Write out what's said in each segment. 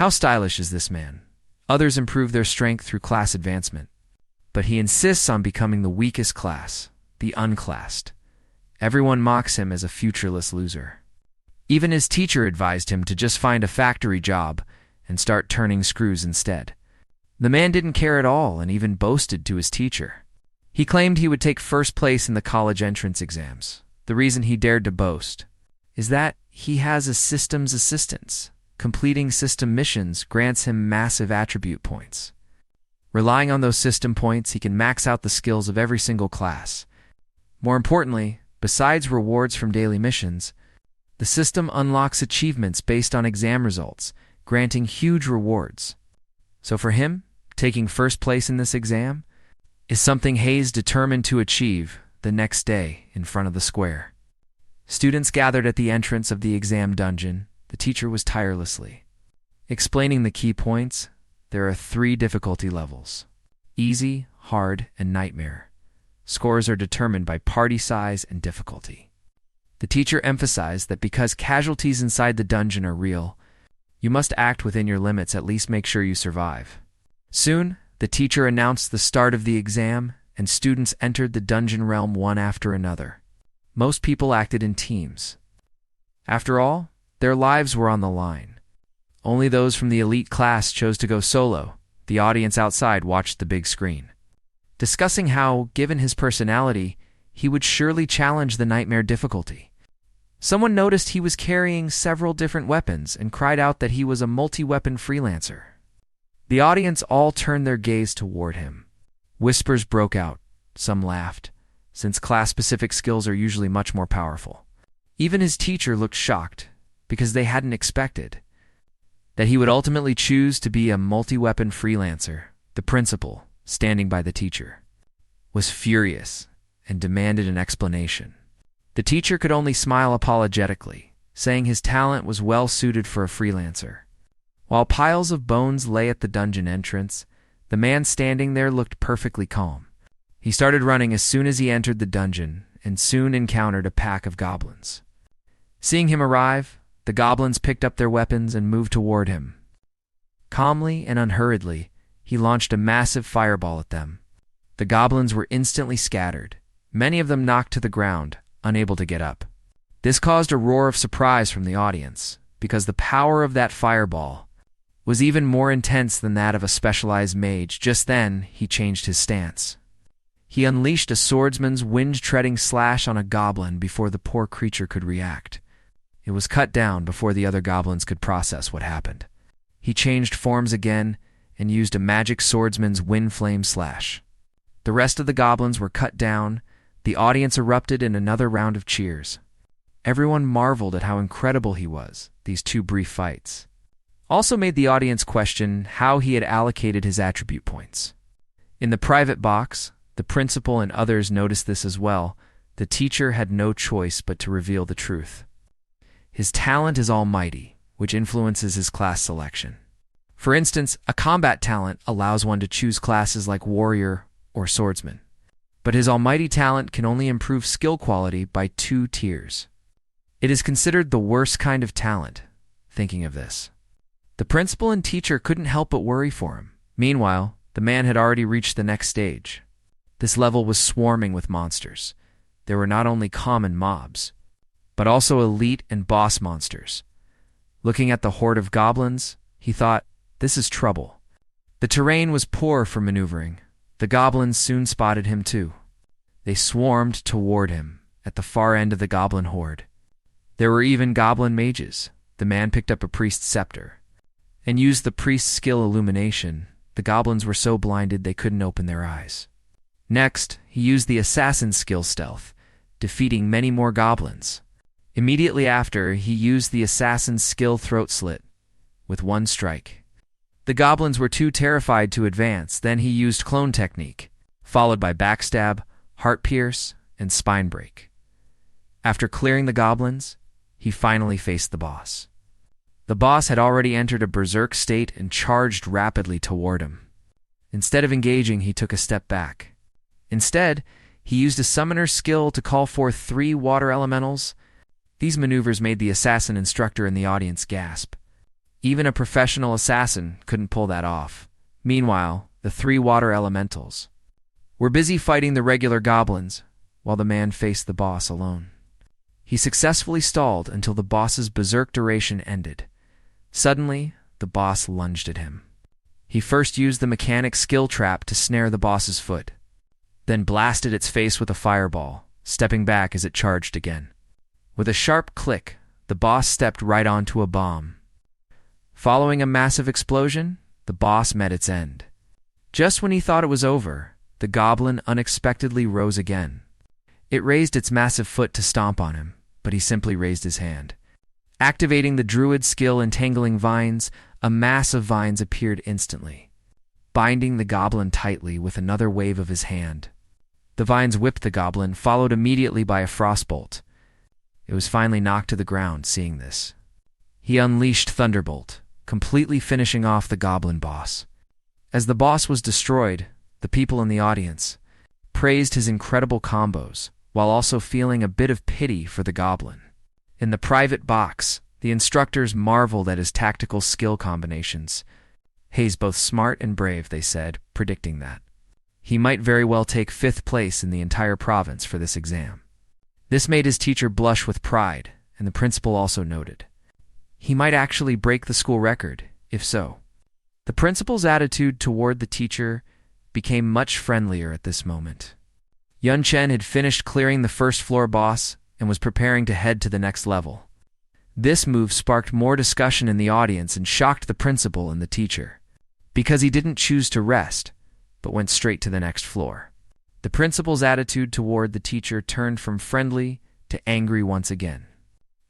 How stylish is this man? Others improve their strength through class advancement. But he insists on becoming the weakest class, the unclassed. Everyone mocks him as a futureless loser. Even his teacher advised him to just find a factory job and start turning screws instead. The man didn't care at all and even boasted to his teacher. He claimed he would take first place in the college entrance exams. The reason he dared to boast is that he has a systems assistance. Completing system missions grants him massive attribute points. Relying on those system points, he can max out the skills of every single class. More importantly, besides rewards from daily missions, the system unlocks achievements based on exam results, granting huge rewards. So for him, taking first place in this exam is something Hayes determined to achieve the next day in front of the square. Students gathered at the entrance of the exam dungeon. The teacher was tirelessly explaining the key points. There are 3 difficulty levels: easy, hard, and nightmare. Scores are determined by party size and difficulty. The teacher emphasized that because casualties inside the dungeon are real, you must act within your limits, at least make sure you survive. Soon, the teacher announced the start of the exam, and students entered the dungeon realm one after another. Most people acted in teams. After all, their lives were on the line. Only those from the elite class chose to go solo. The audience outside watched the big screen, discussing how, given his personality, he would surely challenge the nightmare difficulty. Someone noticed he was carrying several different weapons and cried out that he was a multi-weapon freelancer. The audience all turned their gaze toward him. Whispers broke out. Some laughed, since class-specific skills are usually much more powerful. Even his teacher looked shocked, because they hadn't expected that he would ultimately choose to be a multi-weapon freelancer. The principal, standing by the teacher, was furious and demanded an explanation. The teacher could only smile apologetically, saying his talent was well suited for a freelancer. While piles of bones lay at the dungeon entrance, the man standing there looked perfectly calm. He started running as soon as he entered the dungeon and soon encountered a pack of goblins. Seeing him arrive, the goblins picked up their weapons and moved toward him. Calmly and unhurriedly, he launched a massive fireball at them. The goblins were instantly scattered, many of them knocked to the ground, unable to get up. This caused a roar of surprise from the audience, because the power of that fireball was even more intense than that of a specialized mage. Just then, he changed his stance. He unleashed a swordsman's wind-treading slash on a goblin before the poor creature could react. It was cut down before the other goblins could process what happened. He changed forms again and used a magic swordsman's wind flame slash. The rest of the goblins were cut down. The audience erupted in another round of cheers. Everyone marveled at how incredible he was. These 2 brief fights also made the audience question how he had allocated his attribute points. In the private box, the principal and others noticed this as well. The teacher had no choice but to reveal the truth. His talent is almighty, which influences his class selection. For instance, a combat talent allows one to choose classes like warrior or swordsman. But his almighty talent can only improve skill quality by 2 tiers. It is considered the worst kind of talent, thinking of this. The principal and teacher couldn't help but worry for him. Meanwhile, the man had already reached the next stage. This level was swarming with monsters. There were not only common mobs, but also elite and boss monsters. Looking at the horde of goblins, he thought, this is trouble. The terrain was poor for maneuvering. The goblins soon spotted him too. They swarmed toward him at the far end of the goblin horde. There were even goblin mages. The man picked up a priest's scepter and used the priest's skill illumination. The goblins were so blinded they couldn't open their eyes. Next, he used the assassin's skill stealth, defeating many more goblins. Immediately after, he used the assassin's skill throat slit with 1 strike. The goblins were too terrified to advance. Then he used clone technique, followed by backstab, heart pierce, and spine break. After clearing the goblins, he finally faced the boss. The boss had already entered a berserk state and charged rapidly toward him. Instead of engaging, he took a step back. Instead, he used a summoner's skill to call forth 3 water elementals. These maneuvers made the assassin instructor in the audience gasp. Even a professional assassin couldn't pull that off. Meanwhile, the three water elementals were busy fighting the regular goblins, while the man faced the boss alone. He successfully stalled until the boss's berserk duration ended. Suddenly, the boss lunged at him. He first used the mechanic skill trap to snare the boss's foot, then blasted its face with a fireball, stepping back as it charged again. With a sharp click, the boss stepped right onto a bomb. Following a massive explosion, the boss met its end. Just when he thought it was over, the goblin unexpectedly rose again. It raised its massive foot to stomp on him, but he simply raised his hand. Activating the druid skill Entangling Vines, a mass of vines appeared instantly, binding the goblin tightly with another wave of his hand. The vines whipped the goblin, followed immediately by a frostbolt. It was finally knocked to the ground. Seeing this, he unleashed Thunderbolt, completely finishing off the goblin boss. As the boss was destroyed, the people in the audience praised his incredible combos, while also feeling a bit of pity for the goblin. In the private box, the instructors marveled at his tactical skill combinations. "He's both smart and brave," they said, predicting that he might very well take 5th place in the entire province for this exam. This made his teacher blush with pride, and the principal also noted he might actually break the school record, if so. The principal's attitude toward the teacher became much friendlier at this moment. Yun Chen had finished clearing the first floor boss and was preparing to head to the next level. This move sparked more discussion in the audience and shocked the principal and the teacher, because he didn't choose to rest, but went straight to the next floor. The principal's attitude toward the teacher turned from friendly to angry once again.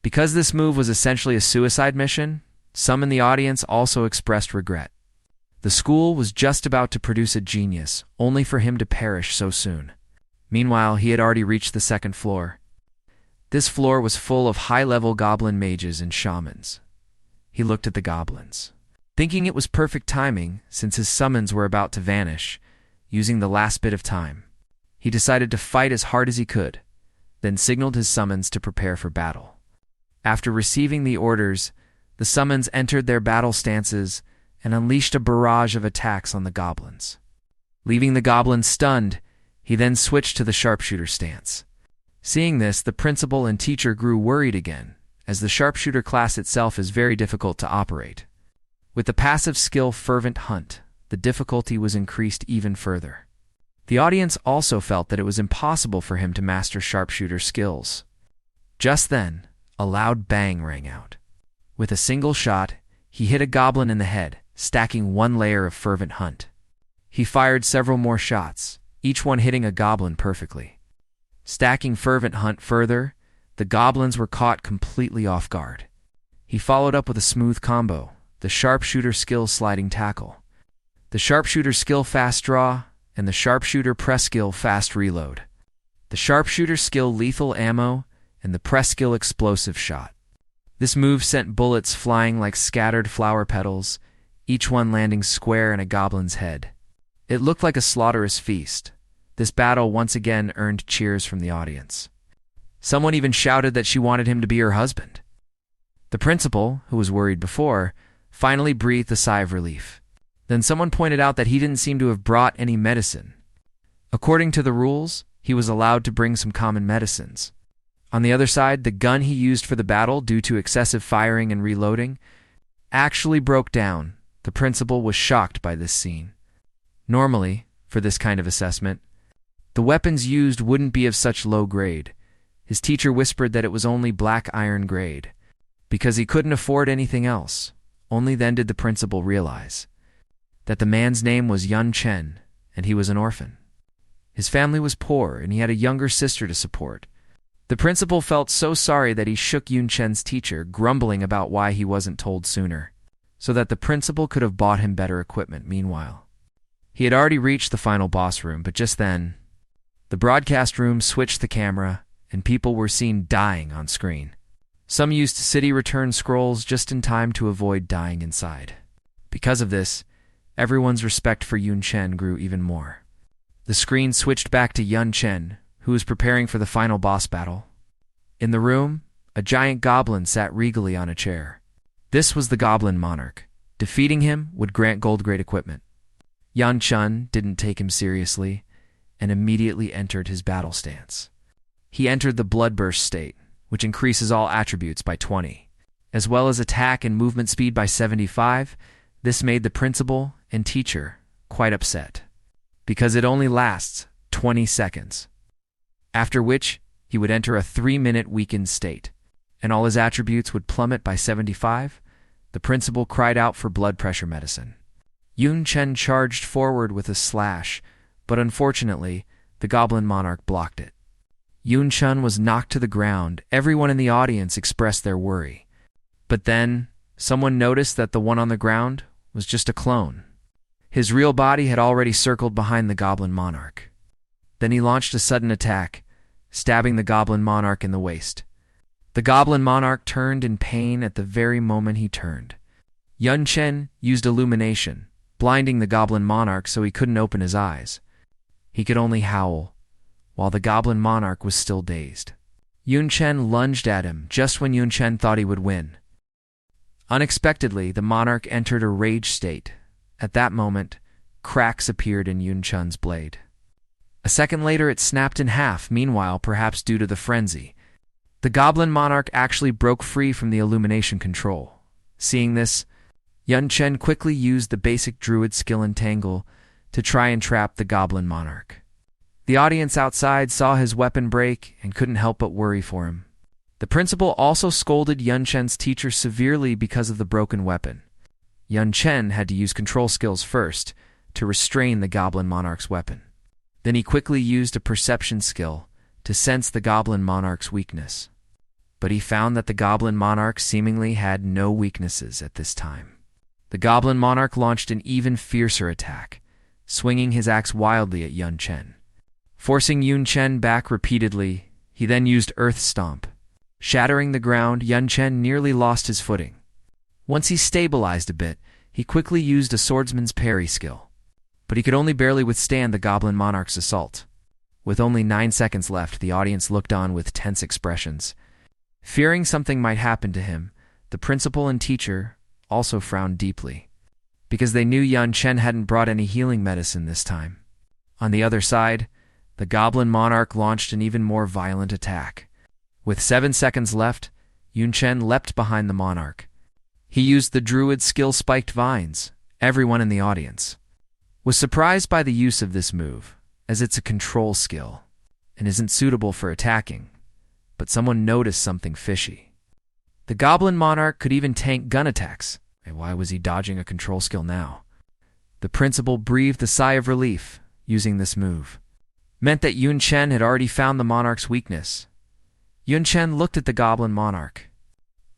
Because this move was essentially a suicide mission, some in the audience also expressed regret. The school was just about to produce a genius, only for him to perish so soon. Meanwhile, he had already reached the 2nd floor. This floor was full of high-level goblin mages and shamans. He looked at the goblins, thinking it was perfect timing since his summons were about to vanish. Using the last bit of time, he decided to fight as hard as he could, then signaled his summons to prepare for battle. After receiving the orders, the summons entered their battle stances and unleashed a barrage of attacks on the goblins. Leaving the goblins stunned, he then switched to the sharpshooter stance. Seeing this, the principal and teacher grew worried again, as the sharpshooter class itself is very difficult to operate. With the passive skill Fervent Hunt, the difficulty was increased even further. The audience also felt that it was impossible for him to master sharpshooter skills. Just then, a loud bang rang out. With a single shot, he hit a goblin in the head, stacking 1 layer of Fervent Hunt. He fired several more shots, each one hitting a goblin perfectly. Stacking Fervent Hunt further, the goblins were caught completely off guard. He followed up with a smooth combo, the sharpshooter skill Sliding Tackle, the sharpshooter skill Fast Draw, and the sharpshooter press skill Fast Reload, the sharpshooter skill Lethal Ammo, and the press skill Explosive Shot. This move sent bullets flying like scattered flower petals, each one landing square in a goblin's head. It looked like a slaughterous feast. This battle once again earned cheers from the audience. Someone even shouted that she wanted him to be her husband. The principal, who was worried before, finally breathed a sigh of relief. Then someone pointed out that he didn't seem to have brought any medicine. According to the rules, he was allowed to bring some common medicines. On the other side, the gun he used for the battle, due to excessive firing and reloading, actually broke down. The principal was shocked by this scene. Normally, for this kind of assessment, the weapons used wouldn't be of such low grade. His teacher whispered that it was only black iron grade, because he couldn't afford anything else. Only then did the principal realize that the man's name was Yun Chen, and he was an orphan. His family was poor, and he had a younger sister to support. The principal felt so sorry that he shook Yun Chen's teacher, grumbling about why he wasn't told sooner, so that the principal could have bought him better equipment. Meanwhile, he had already reached the final boss room, but just then, the broadcast room switched the camera, and people were seen dying on screen. Some used city return scrolls just in time to avoid dying inside. Because of this, everyone's respect for Yun Chen grew even more. The screen switched back to Yun Chen, who was preparing for the final boss battle. In the room, a giant goblin sat regally on a chair. This was the Goblin Monarch. Defeating him would grant gold-grade equipment. Yan Chun didn't take him seriously and immediately entered his battle stance. He entered the Bloodburst state, which increases all attributes by 20, as well as attack and movement speed by 75. This made the principal and teacher quite upset, because it only lasts 20 seconds, after which he would enter a 3-minute weakened state, and all his attributes would plummet by 75. The principal cried out for blood pressure medicine. Yun Chen charged forward with a slash, but unfortunately, the Goblin Monarch blocked it. Yun Chen was knocked to the ground. Everyone in the audience expressed their worry. But then, someone noticed that the one on the ground was just a clone. His real body had already circled behind the Goblin Monarch. Then he launched a sudden attack, stabbing the Goblin Monarch in the waist. The Goblin Monarch turned in pain at the very moment he turned. Yun Chen used illumination, blinding the Goblin Monarch so he couldn't open his eyes. He could only howl, while the Goblin Monarch was still dazed. Yun Chen lunged at him just when Yun Chen thought he would win. Unexpectedly, the monarch entered a rage state. At that moment, cracks appeared in Yun Chen's blade. A second later, it snapped in half. Meanwhile, perhaps due to the frenzy, the Goblin Monarch actually broke free from the illumination control. Seeing this, Yun Chen quickly used the basic druid skill Entangle to try and trap the Goblin Monarch. The audience outside saw his weapon break and couldn't help but worry for him. The principal also scolded Yun Chen's teacher severely because of the broken weapon. Yun Chen had to use control skills first to restrain the Goblin Monarch's weapon. Then he quickly used a perception skill to sense the Goblin Monarch's weakness. But he found that the Goblin Monarch seemingly had no weaknesses at this time. The Goblin Monarch launched an even fiercer attack, swinging his axe wildly at Yun Chen. Forcing Yun Chen back repeatedly, he then used Earth Stomp. Shattering the ground, Yun Chen nearly lost his footing. Once he stabilized a bit, he quickly used a swordsman's parry skill. But he could only barely withstand the Goblin Monarch's assault. With only 9 seconds left, the audience looked on with tense expressions. Fearing something might happen to him, the principal and teacher also frowned deeply, because they knew Yun Chen hadn't brought any healing medicine this time. On the other side, the Goblin Monarch launched an even more violent attack. With 7 seconds left, Yun Chen leapt behind the monarch. He used the druid skill Spiked Vines. Everyone in the audience was surprised by the use of this move, as it's a control skill and isn't suitable for attacking, but someone noticed something fishy. The Goblin Monarch could even tank gun attacks, and why was he dodging a control skill now? The principal breathed a sigh of relief. Using this move meant that Yun Chen had already found the monarch's weakness. Yun Chen looked at the Goblin Monarch.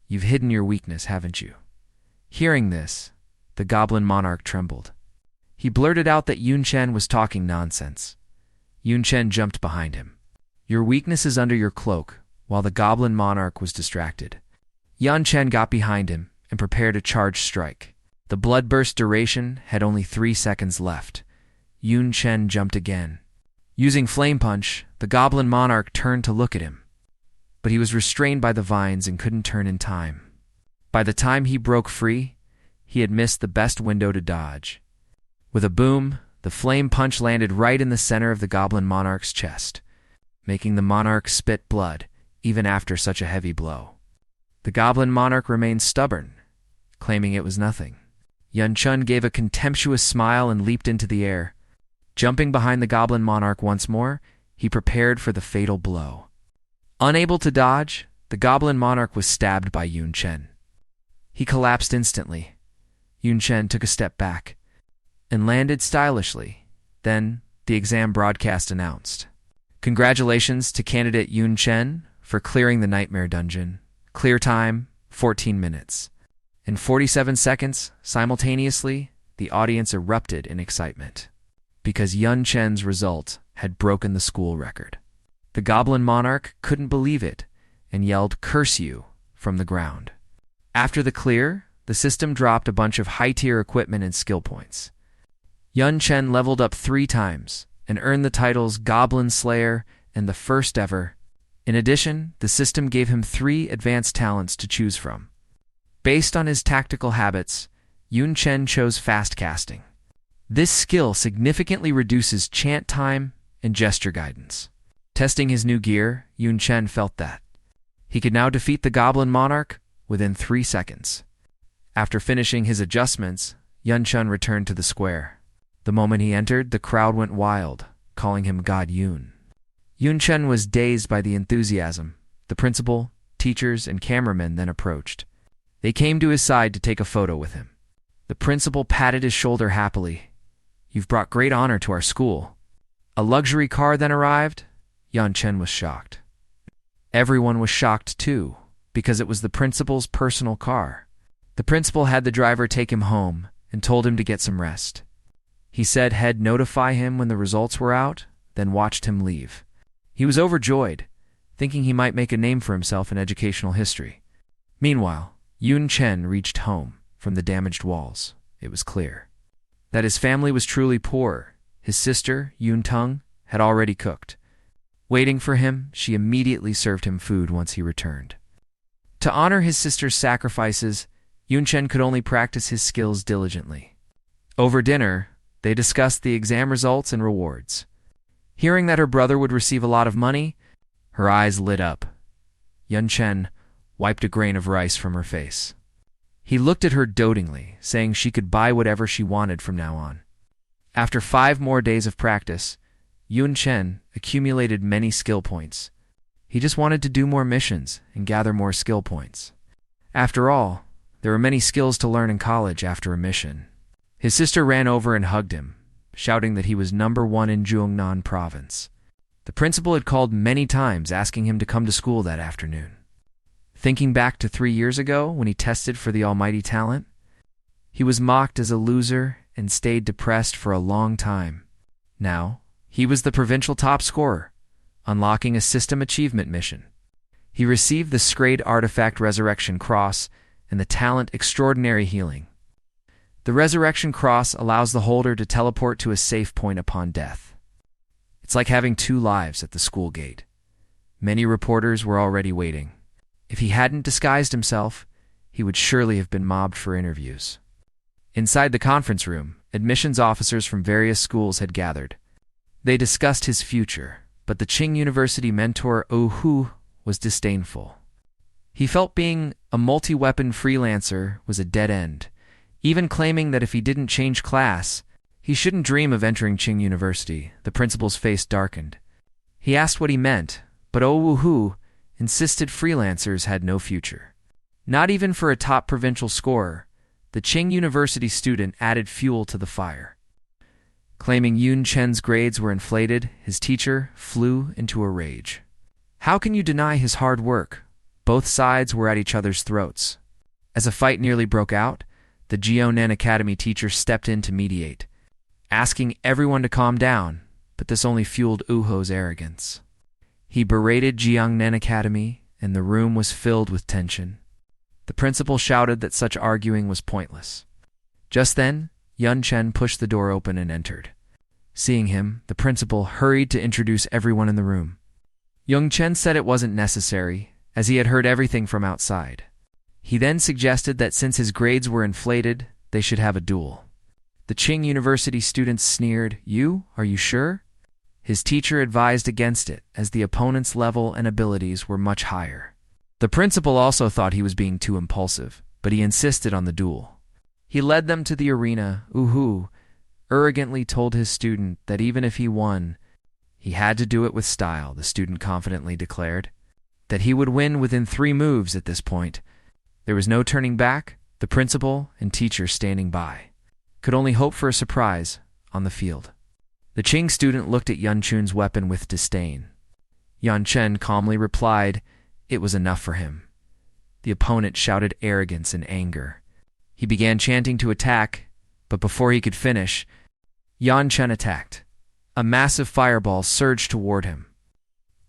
"You've hidden your weakness, haven't you?" Hearing this, the Goblin Monarch trembled. He blurted out that Yun Chen was talking nonsense. Yun Chen jumped behind him. "Your weakness is under your cloak," while the Goblin Monarch was distracted. Yun Chen got behind him and prepared a charge strike. The bloodburst duration had only 3 seconds left. Yun Chen jumped again. Using Flame Punch, the Goblin Monarch turned to look at him, but he was restrained by the vines and couldn't turn in time. By the time he broke free, he had missed the best window to dodge. With a boom, the Flame Punch landed right in the center of the Goblin Monarch's chest, making the monarch spit blood even after such a heavy blow. The Goblin Monarch remained stubborn, claiming it was nothing. Yun Chen gave a contemptuous smile and leaped into the air. Jumping behind the Goblin Monarch once more, he prepared for the fatal blow. Unable to dodge, the Goblin Monarch was stabbed by Yun Chen. He collapsed instantly. Yun Chen took a step back and landed stylishly. Then, the exam broadcast announced, "Congratulations to candidate Yun Chen for clearing the Nightmare Dungeon. Clear time, 14 minutes. In 47 seconds, simultaneously, the audience erupted in excitement, because Yun Chen's result had broken the school record. The Goblin Monarch couldn't believe it and yelled, "Curse you," from the ground. After the clear, the system dropped a bunch of high-tier equipment and skill points. Yun Chen leveled up 3 times and earned the titles Goblin Slayer and the first ever. In addition, the system gave him 3 advanced talents to choose from. Based on his tactical habits, Yun Chen chose fast casting. This skill significantly reduces chant time and gesture guidance. Testing his new gear, Yun Chen felt that he could now defeat the Goblin Monarch within 3 seconds. After finishing his adjustments, Yun Chen returned to the square. The moment he entered, the crowd went wild, calling him God Yun. Yun Chen was dazed by the enthusiasm. The principal, teachers, and cameramen then approached. They came to his side to take a photo with him. The principal patted his shoulder happily. "You've brought great honor to our school." A luxury car then arrived. Yun Chen was shocked. Everyone was shocked too, because it was the principal's personal car. The principal had the driver take him home and told him to get some rest. He said he'd notify him when the results were out, then watched him leave. He was overjoyed, thinking he might make a name for himself in educational history. Meanwhile, Yun Chen reached home. From the damaged walls, it was clear that his family was truly poor. His sister, Yun Tung, had already cooked. Waiting for him, she immediately served him food once he returned. To honor his sister's sacrifices, Yun Chen could only practice his skills diligently. Over dinner, they discussed the exam results and rewards. Hearing that her brother would receive a lot of money, her eyes lit up. Yun Chen wiped a grain of rice from her face. He looked at her dotingly, saying she could buy whatever she wanted from now on. After 5 more days of practice, Yun Chen accumulated many skill points. He just wanted to do more missions and gather more skill points. After all, there were many skills to learn in college after a mission. His sister ran over and hugged him, shouting that he was #1 in Zhuangnan province. The principal had called many times asking him to come to school that afternoon. Thinking back to 3 years ago when he tested for the almighty talent, he was mocked as a loser and stayed depressed for a long time. Now, he was the provincial top scorer, unlocking a system achievement mission. He received the Scrade Artifact Resurrection Cross and the talent Extraordinary Healing. The Resurrection Cross allows the holder to teleport to a safe point upon death. It's like having 2 lives at the school gate. Many reporters were already waiting. If he hadn't disguised himself, he would surely have been mobbed for interviews. Inside the conference room, admissions officers from various schools had gathered. They discussed his future, but the Qing University mentor Oh Hu was disdainful. He felt being a multi-weapon freelancer was a dead end, even claiming that if he didn't change class, he shouldn't dream of entering Qing University. The principal's face darkened. He asked what he meant, but Oh Hu insisted freelancers had no future. Not even for a top provincial scorer, the Qing University student added fuel to the fire. Claiming Yun Chen's grades were inflated, his teacher flew into a rage. How can you deny his hard work? Both sides were at each other's throats. As a fight nearly broke out, the Jiangnan Academy teacher stepped in to mediate, asking everyone to calm down, but this only fueled Uho's arrogance. He berated Jiangnan Academy, and the room was filled with tension. The principal shouted that such arguing was pointless. Just then, Yun Chen pushed the door open and entered. Seeing him, the principal hurried to introduce everyone in the room. Yun Chen said it wasn't necessary, as he had heard everything from outside. He then suggested that since his grades were inflated, they should have a duel. The Qing University students sneered, "You? Are you sure?" His teacher advised against it, as the opponent's level and abilities were much higher. The principal also thought he was being too impulsive, but he insisted on the duel. He led them to the arena. Uhu arrogantly told his student that even if he won, he had to do it with style. The student confidently declared that he would win within 3 moves at this point. There was no turning back. The principal and teacher standing by could only hope for a surprise on the field. The Qing student looked at Yun Chen's weapon with disdain. Yun Chen calmly replied it was enough for him. The opponent shouted arrogance and anger. He began chanting to attack, but before he could finish, Yun Chen attacked. A massive fireball surged toward him.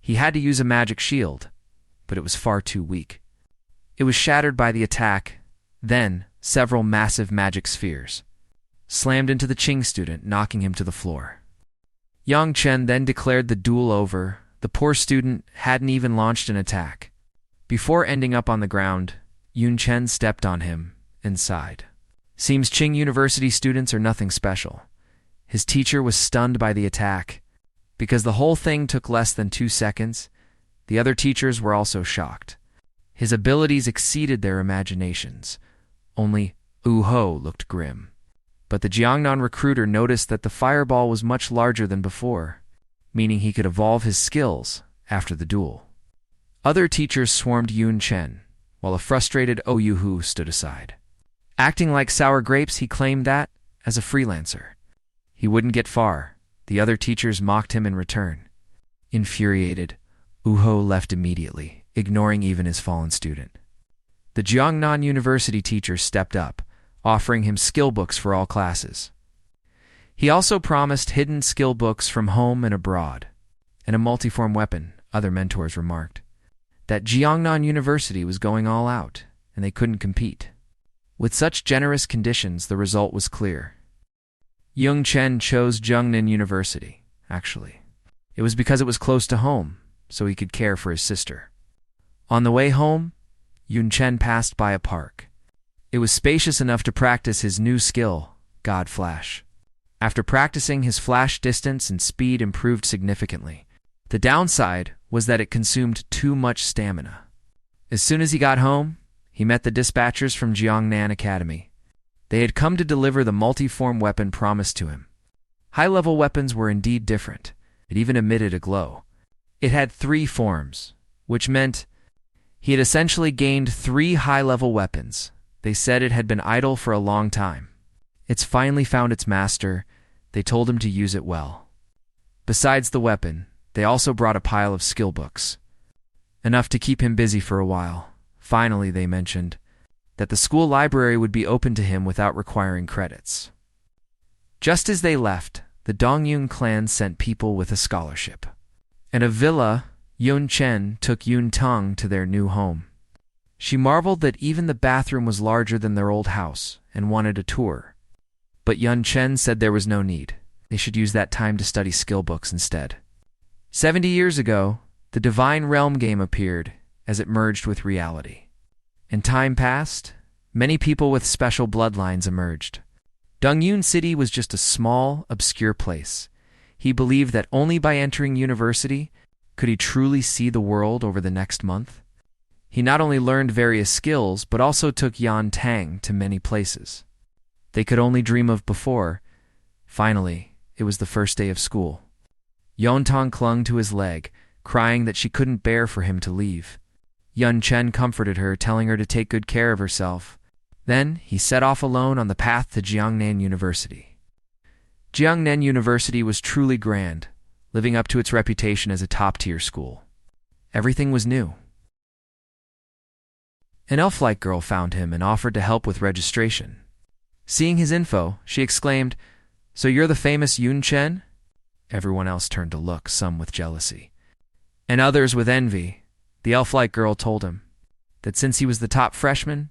He had to use a magic shield, but it was far too weak. It was shattered by the attack. Then, several massive magic spheres slammed into the Qing student, knocking him to the floor. Yun Chen then declared the duel over. The poor student hadn't even launched an attack. Before ending up on the ground, Yun Chen stepped on him and sighed. Seems Qing University students are nothing special. His teacher was stunned by the attack. Because the whole thing took less than 2 seconds, the other teachers were also shocked. His abilities exceeded their imaginations. Only Wu Ho looked grim. But the Jiangnan recruiter noticed that the fireball was much larger than before, meaning he could evolve his skills after the duel. Other teachers swarmed Yun Chen, while a frustrated Yu Hu stood aside. Acting like sour grapes, he claimed that, as a freelancer, he wouldn't get far. The other teachers mocked him in return. Infuriated, Wu Ho left immediately, ignoring even his fallen student. The Jiangnan University teacher stepped up, offering him skill books for all classes. He also promised hidden skill books from home and abroad, and a multiform weapon, other mentors remarked. That Jiangnan University was going all out, and they couldn't compete. With such generous conditions, the result was clear. Yun Chen chose Jiangnan University, actually. It was because it was close to home, so he could care for his sister. On the way home, Yun Chen passed by a park. It was spacious enough to practice his new skill, God Flash. After practicing, his flash distance and speed improved significantly. The downside was that it consumed too much stamina. As soon as he got home, he met the dispatchers from Jiangnan Academy. They had come to deliver the multiform weapon promised to him. High-level weapons were indeed different. It even emitted a glow. It had 3 forms, which meant he had essentially gained 3 high-level weapons. They said it had been idle for a long time. It's finally found its master. They told him to use it well. Besides the weapon, they also brought a pile of skill books. Enough to keep him busy for a while. Finally, they mentioned that the school library would be open to him without requiring credits. Just as they left, the Dongyun clan sent people with a scholarship. In a villa, Yun Chen took Yun Tong to their new home. She marveled that even the bathroom was larger than their old house and wanted a tour. But Yun Chen said there was no need. They should use that time to study skill books instead. 70 years ago, the Divine Realm game appeared as it merged with reality. And time passed. Many people with special bloodlines emerged. Dongyun City was just a small, obscure place. He believed that only by entering university could he truly see the world over the next month. He not only learned various skills, but also took Yan Tang to many places they could only dream of before. Finally, it was the first day of school. Yun Tang clung to his leg, crying that she couldn't bear for him to leave. Yun Chen comforted her, telling her to take good care of herself. Then he set off alone on the path to Jiangnan University. Jiangnan University was truly grand, living up to its reputation as a top-tier school. Everything was new. An elf-like girl found him and offered to help with registration. Seeing his info, she exclaimed, "So you're the famous Yun Chen?" Everyone else turned to look, some with jealousy, and others with envy. The elf-like girl told him that since he was the top freshman,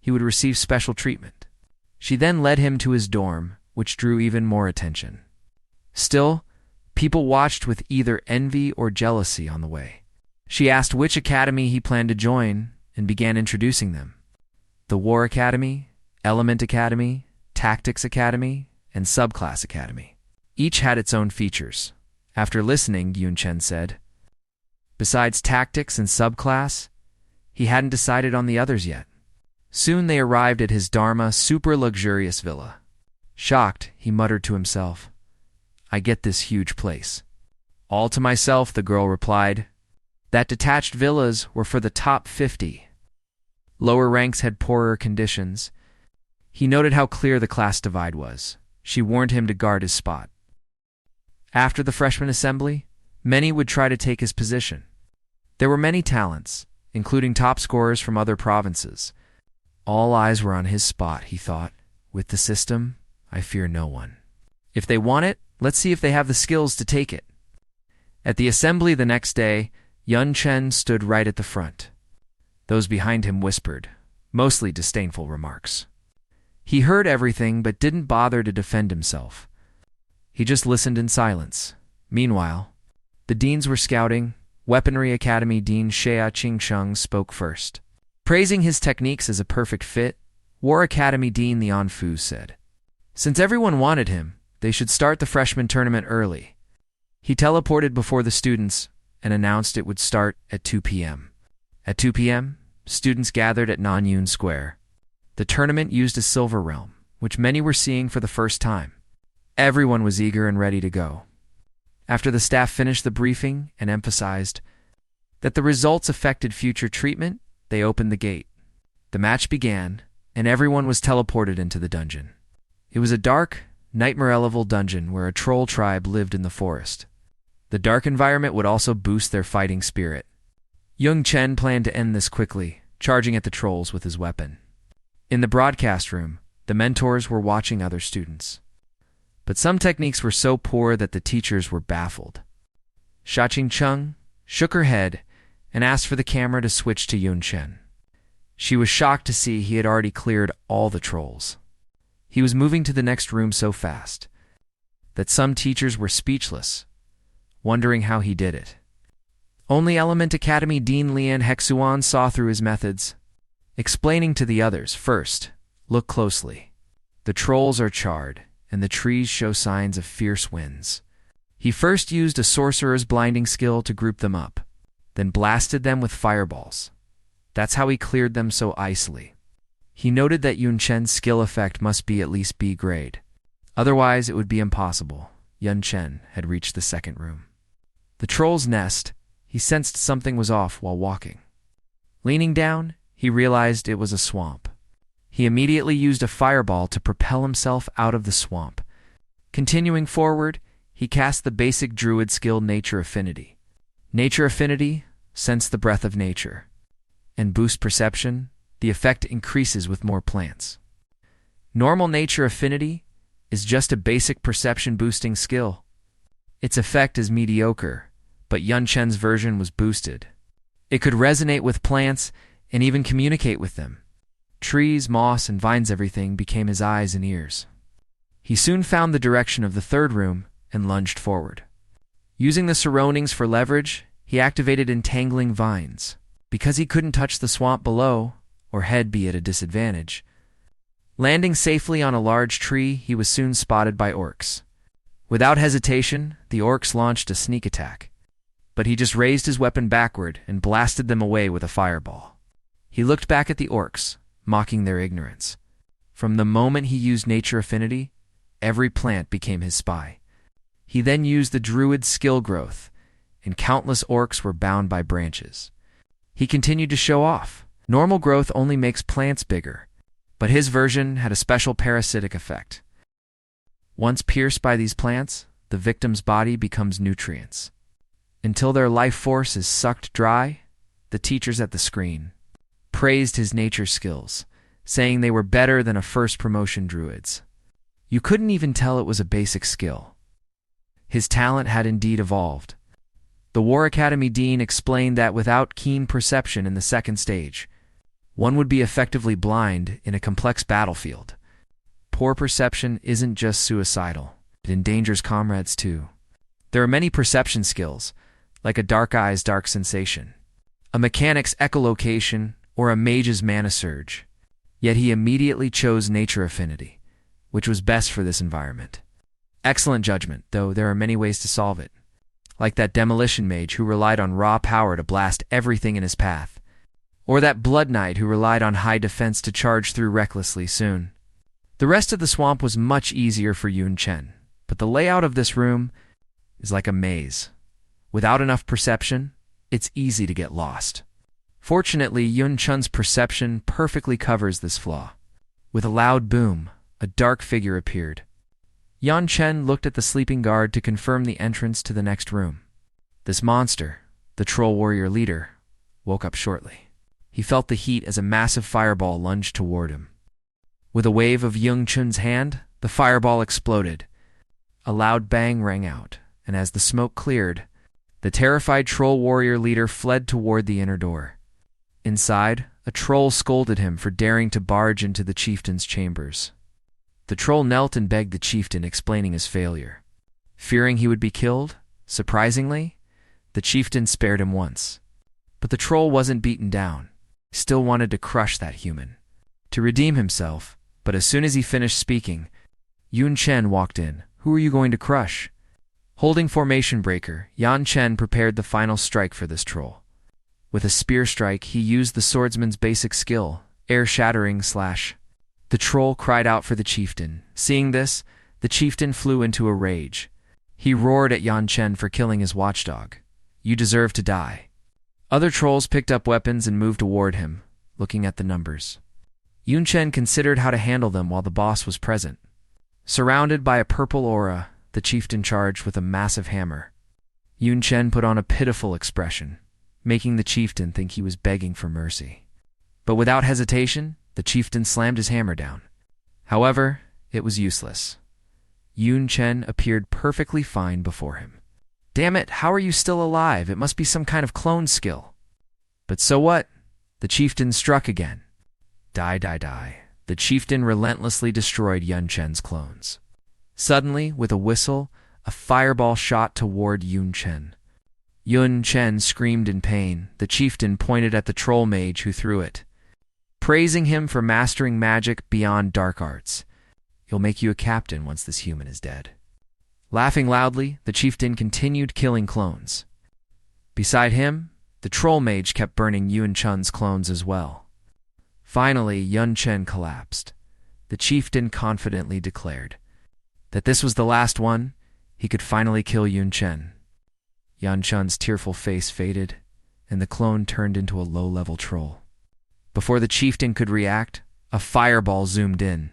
he would receive special treatment. She then led him to his dorm, which drew even more attention. Still, people watched with either envy or jealousy on the way. She asked which academy he planned to join and began introducing them. The War Academy, Element Academy, Tactics Academy, and Subclass Academy. Each had its own features. After listening, Yun Chen said, besides Tactics and Subclass, he hadn't decided on the others yet. Soon they arrived at his Dharma super-luxurious villa. Shocked, he muttered to himself, "I get this huge place." "All to myself," the girl replied. That detached villas were for the top 50. Lower ranks had poorer conditions. He noted how clear the class divide was. She warned him to guard his spot. After the freshman assembly, many would try to take his position. There were many talents, including top scorers from other provinces. All eyes were on his spot, he thought. With the system, I fear no one. If they want it, let's see if they have the skills to take it. At the assembly the next day, Yun Chen stood right at the front. Those behind him whispered, mostly disdainful remarks. He heard everything but didn't bother to defend himself. He just listened in silence. Meanwhile, the deans were scouting. Weaponry Academy Dean Shea Qingsheng spoke first. Praising his techniques as a perfect fit, War Academy Dean Leon Fu said, since everyone wanted him, they should start the freshman tournament early. He teleported before the students and announced it would start at 2 p.m. At 2 p.m., students gathered at Nanyun Square. The tournament used a silver realm, which many were seeing for the first time. Everyone was eager and ready to go. After the staff finished the briefing and emphasized that the results affected future treatment, they opened the gate. The match began, and everyone was teleported into the dungeon. It was a dark, nightmare-level dungeon where a troll tribe lived in the forest. The dark environment would also boost their fighting spirit. Young Chen planned to end this quickly, charging at the trolls with his weapon. In the broadcast room, the mentors were watching other students. But some techniques were so poor that the teachers were baffled. Shaching Chung shook her head and asked for the camera to switch to Yun Chen. She was shocked to see he had already cleared all the trolls. He was moving to the next room so fast that some teachers were speechless, wondering how he did it. Only Element Academy Dean Lian Hexuan saw through his methods, explaining to the others, first, look closely. The trolls are charred, and the trees show signs of fierce winds. He first used a sorcerer's blinding skill to group them up, then blasted them with fireballs. That's how he cleared them so icily. He noted that Yun Chen's skill effect must be at least B grade. Otherwise, it would be impossible. Yun Chen had reached the second room. The troll's nest, he sensed something was off while walking. Leaning down, he realized it was a swamp. He immediately used a fireball to propel himself out of the swamp. Continuing forward, he cast the basic druid skill Nature Affinity. Nature Affinity, sense the breath of nature. And boost perception, the effect increases with more plants. Normal Nature Affinity is just a basic perception boosting skill. Its effect is mediocre, but Yun Chen's version was boosted. It could resonate with plants and even communicate with them. Trees, moss, and vines, everything became his eyes and ears. He soon found the direction of the third room and lunged forward. Using the surroundings for leverage, he activated entangling vines. Because he couldn't touch the swamp below, or head be at a disadvantage. Landing safely on a large tree, he was soon spotted by orcs. Without hesitation, the orcs launched a sneak attack. But he just raised his weapon backward and blasted them away with a fireball. He looked back at the orcs, mocking their ignorance. From the moment he used Nature Affinity, every plant became his spy. He then used the druid skill growth, and countless orcs were bound by branches. He continued to show off. Normal growth only makes plants bigger, but his version had a special parasitic effect. Once pierced by these plants, the victim's body becomes nutrients. Until their life force is sucked dry, the teachers at the screen praised his nature skills, saying they were better than a first promotion druid's. You couldn't even tell it was a basic skill. His talent had indeed evolved. The War Academy Dean explained that without keen perception in the second stage, one would be effectively blind in a complex battlefield. Poor perception isn't just suicidal, it endangers comrades too. There are many perception skills, like a dark eye's dark sensation, a mechanic's echolocation, or a mage's mana surge. Yet he immediately chose Nature Affinity, which was best for this environment. Excellent judgment, though there are many ways to solve it. Like that demolition mage who relied on raw power to blast everything in his path, or that blood knight who relied on high defense to charge through recklessly soon. The rest of the swamp was much easier for Yun Chen, but the layout of this room is like a maze. Without enough perception, it's easy to get lost. Fortunately, Yun Chen's perception perfectly covers this flaw. With a loud boom, a dark figure appeared. Yun Chen looked at the sleeping guard to confirm the entrance to the next room. This monster, the troll warrior leader, woke up shortly. He felt the heat as a massive fireball lunged toward him. With a wave of Yun Chen's hand, the fireball exploded. A loud bang rang out, and as the smoke cleared, the terrified troll warrior leader fled toward the inner door. Inside, a troll scolded him for daring to barge into the chieftain's chambers. The troll knelt and begged the chieftain, explaining his failure. Fearing he would be killed, surprisingly, the chieftain spared him once. But the troll wasn't beaten down. Still wanted to crush that human. To redeem himself, but as soon as he finished speaking, Yun Chen walked in. "Who are you going to crush?" Holding formation breaker, Yan Chen prepared the final strike for this troll. With a spear strike, he used the swordsman's basic skill, air-shattering slash. The troll cried out for the chieftain. Seeing this, the chieftain flew into a rage. He roared at Yan Chen for killing his watchdog. "You deserve to die." Other trolls picked up weapons and moved toward him, looking at the numbers. Yun Chen considered how to handle them while the boss was present. Surrounded by a purple aura, the chieftain charged with a massive hammer. Yun Chen put on a pitiful expression, making the chieftain think he was begging for mercy. But without hesitation, the chieftain slammed his hammer down. However, it was useless. Yun Chen appeared perfectly fine before him. "Damn it, how are you still alive? It must be some kind of clone skill." But so what? The chieftain struck again. Die, die, die. The chieftain relentlessly destroyed Yun Chen's clones. Suddenly, with a whistle, a fireball shot toward Yun Chen. Yun Chen screamed in pain. The chieftain pointed at the troll mage who threw it, praising him for mastering magic beyond dark arts. "He'll make you a captain once this human is dead." Laughing loudly, the chieftain continued killing clones. Beside him, the troll mage kept burning Yun Chen's clones as well. Finally, Yun Chen collapsed. The chieftain confidently declared that this was the last one. He could finally kill Yun Chen. Yun Chen's tearful face faded, and the clone turned into a low-level troll. Before the chieftain could react, a fireball zoomed in.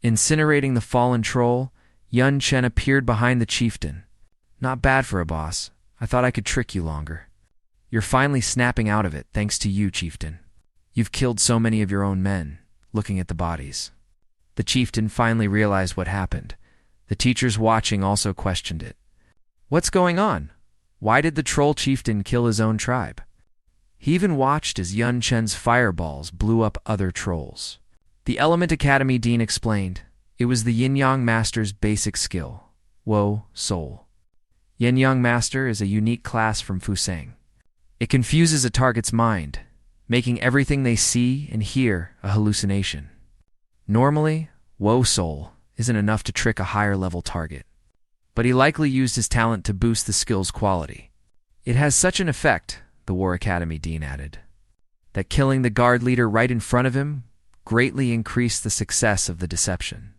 Incinerating the fallen troll, Yun Chen appeared behind the chieftain. "Not bad for a boss. I thought I could trick you longer. You're finally snapping out of it, thanks to you, chieftain. You've killed so many of your own men," looking at the bodies. The chieftain finally realized what happened. The teachers watching also questioned it. "What's going on? Why did the troll chieftain kill his own tribe?" He even watched as Yun Chen's fireballs blew up other trolls. The Element Academy dean explained, it was the Yin-Yang Master's basic skill, Wo Soul. Yin-Yang Master is a unique class from Fusang. It confuses a target's mind, making everything they see and hear a hallucination. Normally, Wo Soul isn't enough to trick a higher-level target, but he likely used his talent to boost the skill's quality. It has such an effect, the War Academy dean added, that killing the guard leader right in front of him greatly increased the success of the deception.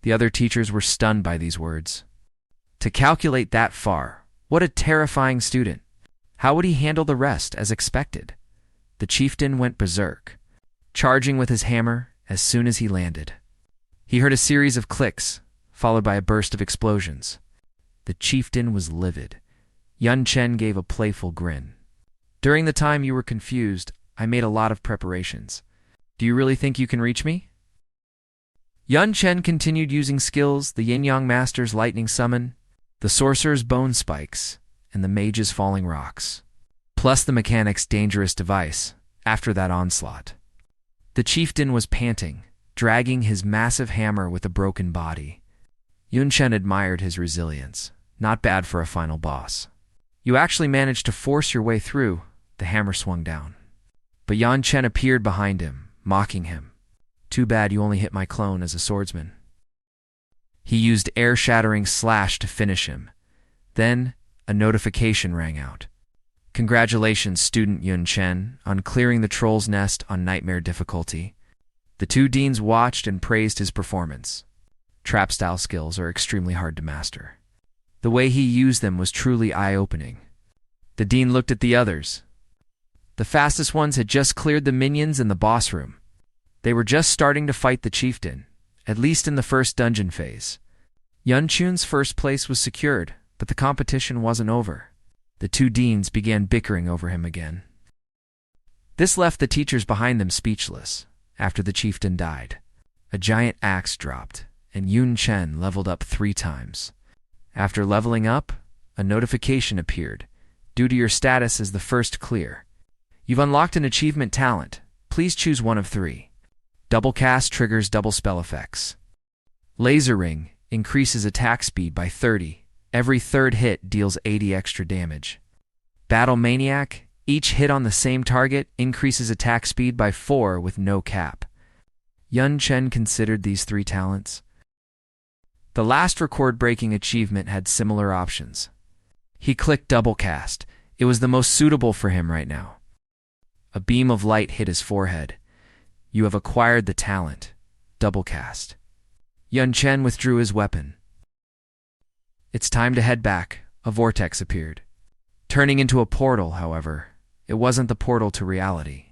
The other teachers were stunned by these words. To calculate that far, what a terrifying student. How would he handle the rest as expected? The chieftain went berserk, charging with his hammer as soon as he landed. He heard a series of clicks, followed by a burst of explosions. The chieftain was livid. Yun Chen gave a playful grin. "During the time you were confused, I made a lot of preparations. Do you really think you can reach me?" Yun Chen continued using skills, the Yin-Yang Master's lightning summon, the sorcerer's bone spikes, and the mage's falling rocks, plus the mechanic's dangerous device, after that onslaught. The chieftain was panting, dragging his massive hammer with a broken body. Yun Chen admired his resilience. Not bad for a final boss. "You actually managed to force your way through," the hammer swung down. But Yun Chen appeared behind him, mocking him. "Too bad you only hit my clone as a swordsman." He used air-shattering slash to finish him. Then, a notification rang out. "Congratulations, student Yun Chen, on clearing the troll's nest on nightmare difficulty." The two deans watched and praised his performance. Trap-style skills are extremely hard to master. The way he used them was truly eye-opening. The dean looked at the others. The fastest ones had just cleared the minions in the boss room. They were just starting to fight the chieftain, at least in the first dungeon phase. Yun Chun's first place was secured, but the competition wasn't over. The two deans began bickering over him again. This left the teachers behind them speechless. After the chieftain died, a giant axe dropped, and Yun Chen leveled up 3 times. After leveling up, a notification appeared. "Due to your status as the first clear, you've unlocked an achievement talent. Please choose one of 3. Double cast triggers double spell effects. Laser ring increases attack speed by 30. Every third hit deals 80 extra damage. Battle maniac Each hit on the same target increases attack speed by 4 with no cap. Yun Chen considered these 3 talents. The last record-breaking achievement had similar options. He clicked double cast. It was the most suitable for him right now. A beam of light hit his forehead. You have acquired the talent. Double cast. Yun Chen withdrew his weapon. It's time to head back. A vortex appeared. Turning into a portal, however, it wasn't the portal to reality.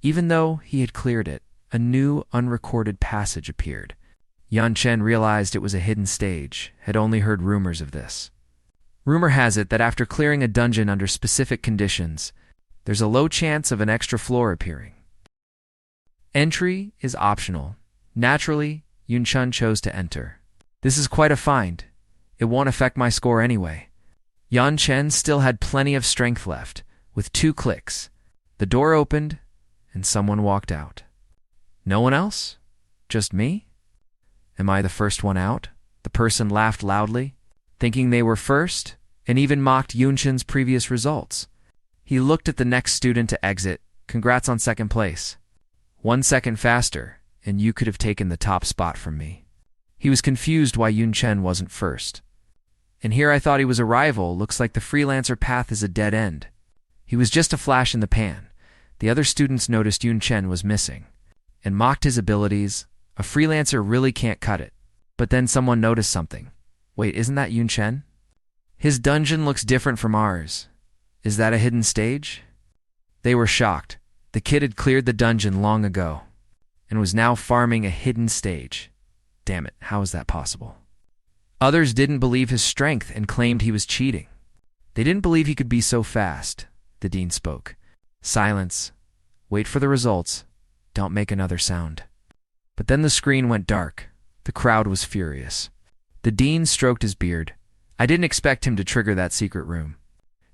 Even though he had cleared it, a new, unrecorded passage appeared. Yun Chen realized it was a hidden stage, had only heard rumors of this. Rumor has it that after clearing a dungeon under specific conditions, there's a low chance of an extra floor appearing. Entry is optional. Naturally, Yun Chen chose to enter. This is quite a find. It won't affect my score anyway. Yun Chen still had plenty of strength left. With 2 clicks, the door opened and someone walked out. No one else? Just me? Am I the first one out? The person laughed loudly, thinking they were first, and even mocked Yun Chen's previous results. He looked at the next student to exit. Congrats on second place. 1 second faster, and you could have taken the top spot from me. He was confused why Yun Chen wasn't first. And here I thought he was a rival. Looks like the freelancer path is a dead end. He was just a flash in the pan. The other students noticed Yun Chen was missing and mocked his abilities. A freelancer really can't cut it. But then someone noticed something. Wait, isn't that Yun Chen? His dungeon looks different from ours. Is that a hidden stage? They were shocked. The kid had cleared the dungeon long ago and was now farming a hidden stage. Damn it, how is that possible? Others didn't believe his strength and claimed he was cheating. They didn't believe he could be so fast. The dean spoke. Silence. Wait for the results. Don't make another sound. But then the screen went dark. The crowd was furious. The dean stroked his beard. I didn't expect him to trigger that secret room.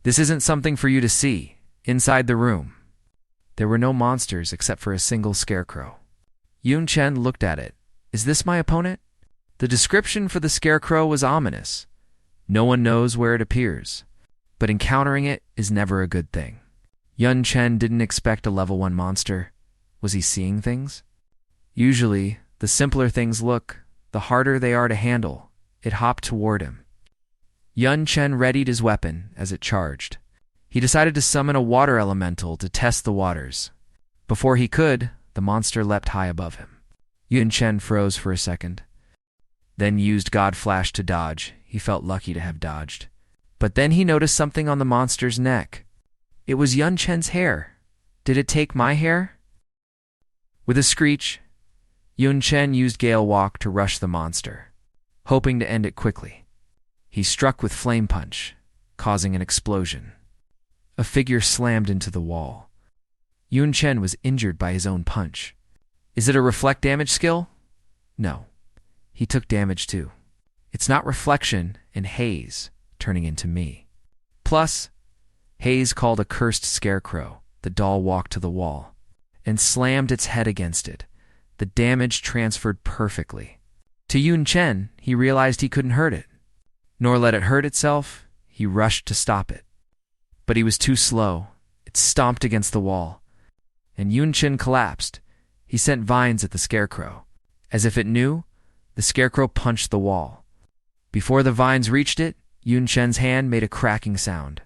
This isn't something for you to see. Inside the room, there were no monsters except for a single scarecrow. Yun Chen looked at it. Is this my opponent? The description for the scarecrow was ominous. No one knows where it appears, but encountering it is never a good thing. Yun Chen didn't expect a level 1 monster. Was he seeing things? Usually, the simpler things look, the harder they are to handle. It hopped toward him. Yun Chen readied his weapon as it charged. He decided to summon a water elemental to test the waters. Before he could, the monster leapt high above him. Yun Chen froze for a second, then used God Flash to dodge. He felt lucky to have dodged. But then he noticed something on the monster's neck. It was Yun Chen's hair. Did it take my hair? With a screech, Yun Chen used Gale Walk to rush the monster, hoping to end it quickly. He struck with Flame Punch, causing an explosion. A figure slammed into the wall. Yun Chen was injured by his own punch. Is it a reflect damage skill? No. He took damage too. It's not reflection and haze turning into me. Plus, Haze called a cursed scarecrow. The doll walked to the wall and slammed its head against it. The damage transferred perfectly. To Yun Chen, he realized he couldn't hurt it, nor let it hurt itself. He rushed to stop it. But he was too slow. It stomped against the wall, and Yun Chen collapsed. He sent vines at the scarecrow. As if it knew, the scarecrow punched the wall. Before the vines reached it, Yun Chen's hand made a cracking sound.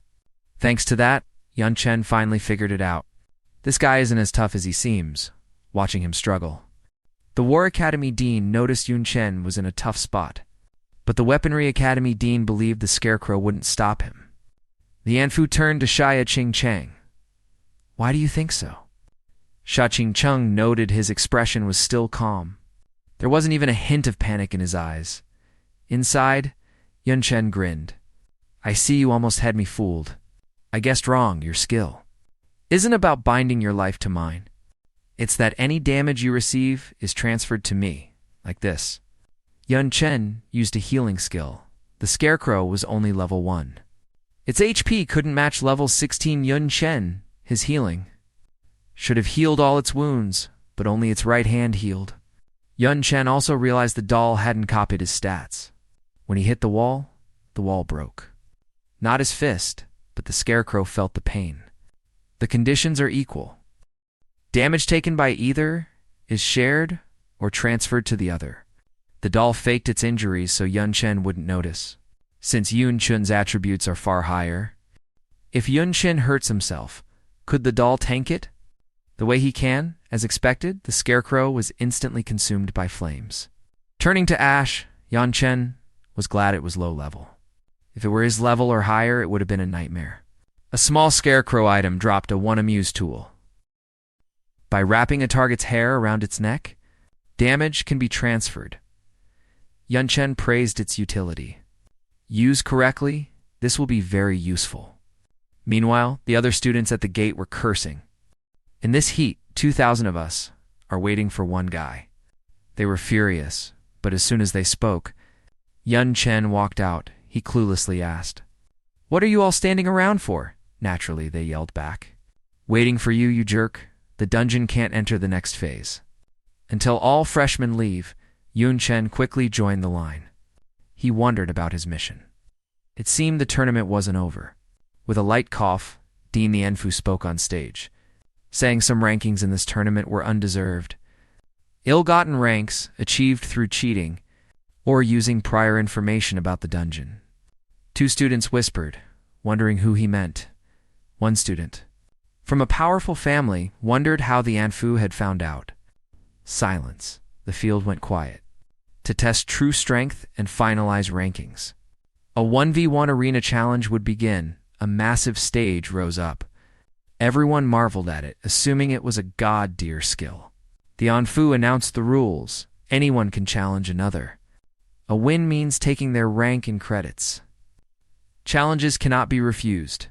Thanks to that, Yun Chen finally figured it out. This guy isn't as tough as he seems, watching him struggle. The War Academy Dean noticed Yun Chen was in a tough spot, but the Weaponry Academy Dean believed the scarecrow wouldn't stop him. The Anfu turned to Xia Qing Chang. Why do you think so? Xia Qing Cheng noted his expression was still calm. There wasn't even a hint of panic in his eyes. Inside, Yun Chen grinned. I see you almost had me fooled. I guessed wrong. Your skill isn't about binding your life to mine. It's that any damage you receive is transferred to me, like this. Yun Chen used a healing skill. The scarecrow was only level 1. Its HP couldn't match level 16 Yun Chen. His healing should have healed all its wounds, but only its right hand healed. Yun Chen also realized the doll hadn't copied his stats. When he hit the wall broke. Not his fist, but the scarecrow felt the pain. The conditions are equal. Damage taken by either is shared or transferred to the other. The doll faked its injuries so Yun Chen wouldn't notice, since Yun Chen's attributes are far higher. If Yun Chen hurts himself, could the doll tank it? The way he can, as expected, the scarecrow was instantly consumed by flames. Turning to ash, Yun Chen was glad it was low level. If it were his level or higher, it would have been a nightmare. A small scarecrow item dropped a one-amuse tool. By wrapping a target's hair around its neck, damage can be transferred. Yun Chen praised its utility. Used correctly, this will be very useful. Meanwhile, the other students at the gate were cursing. In this heat, 2,000 of us are waiting for one guy. They were furious, but as soon as they spoke, Yun Chen walked out. He cluelessly asked, "What are you all standing around for?" Naturally, they yelled back. "Waiting for you, you jerk. The dungeon can't enter the next phase." Until all freshmen leave, Yun Chen quickly joined the line. He wondered about his mission. It seemed the tournament wasn't over. With a light cough, Dean the Enfu spoke on stage, saying some rankings in this tournament were undeserved. Ill-gotten ranks achieved through cheating or using prior information about the dungeon. Two students whispered, wondering who he meant. One student, from a powerful family, wondered how the Anfu had found out. Silence. The field went quiet. To test true strength and finalize rankings. A 1v1 arena challenge would begin. A massive stage rose up. Everyone marveled at it, assuming it was a god-tier skill. The Anfu announced the rules. Anyone can challenge another. A win means taking their rank in credits. Challenges cannot be refused.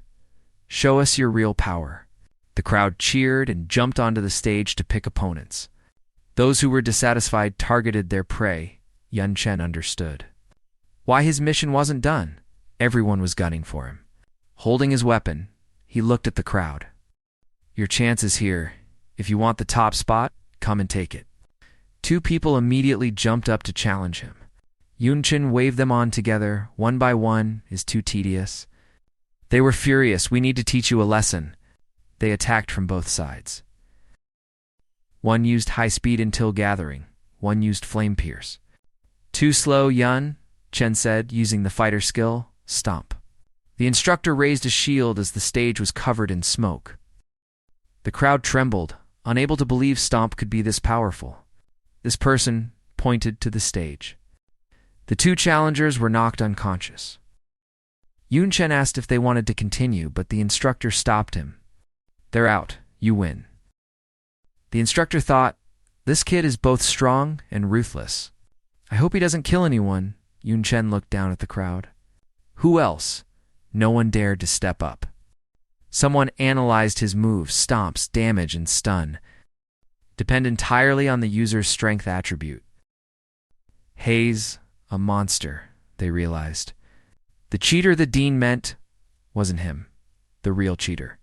Show us your real power. The crowd cheered and jumped onto the stage to pick opponents. Those who were dissatisfied targeted their prey. Yun Chen understood why his mission wasn't done. Everyone was gunning for him. Holding his weapon, he looked at the crowd. "Your chance is here. If you want the top spot, come and take it." Two people immediately jumped up to challenge him. Yun Chen waved them on together. "One by one is too tedious." They were furious. "We need to teach you a lesson." They attacked from both sides. One used high-speed until gathering. One used flame pierce. "Too slow, Yun," Chen said, using the fighter skill, stomp. The instructor raised a shield as the stage was covered in smoke. The crowd trembled, unable to believe stomp could be this powerful. This person pointed to the stage. The two challengers were knocked unconscious. Yun Chen asked if they wanted to continue, but the instructor stopped him. "They're out. You win." The instructor thought, "This kid is both strong and ruthless. I hope he doesn't kill anyone." Yun Chen looked down at the crowd. Who else? No one dared to step up. Someone analyzed his moves, stomps, damage, and stun. Depend entirely on the user's strength attribute. Hayes, a monster, they realized. The cheater the dean meant wasn't him, the real cheater.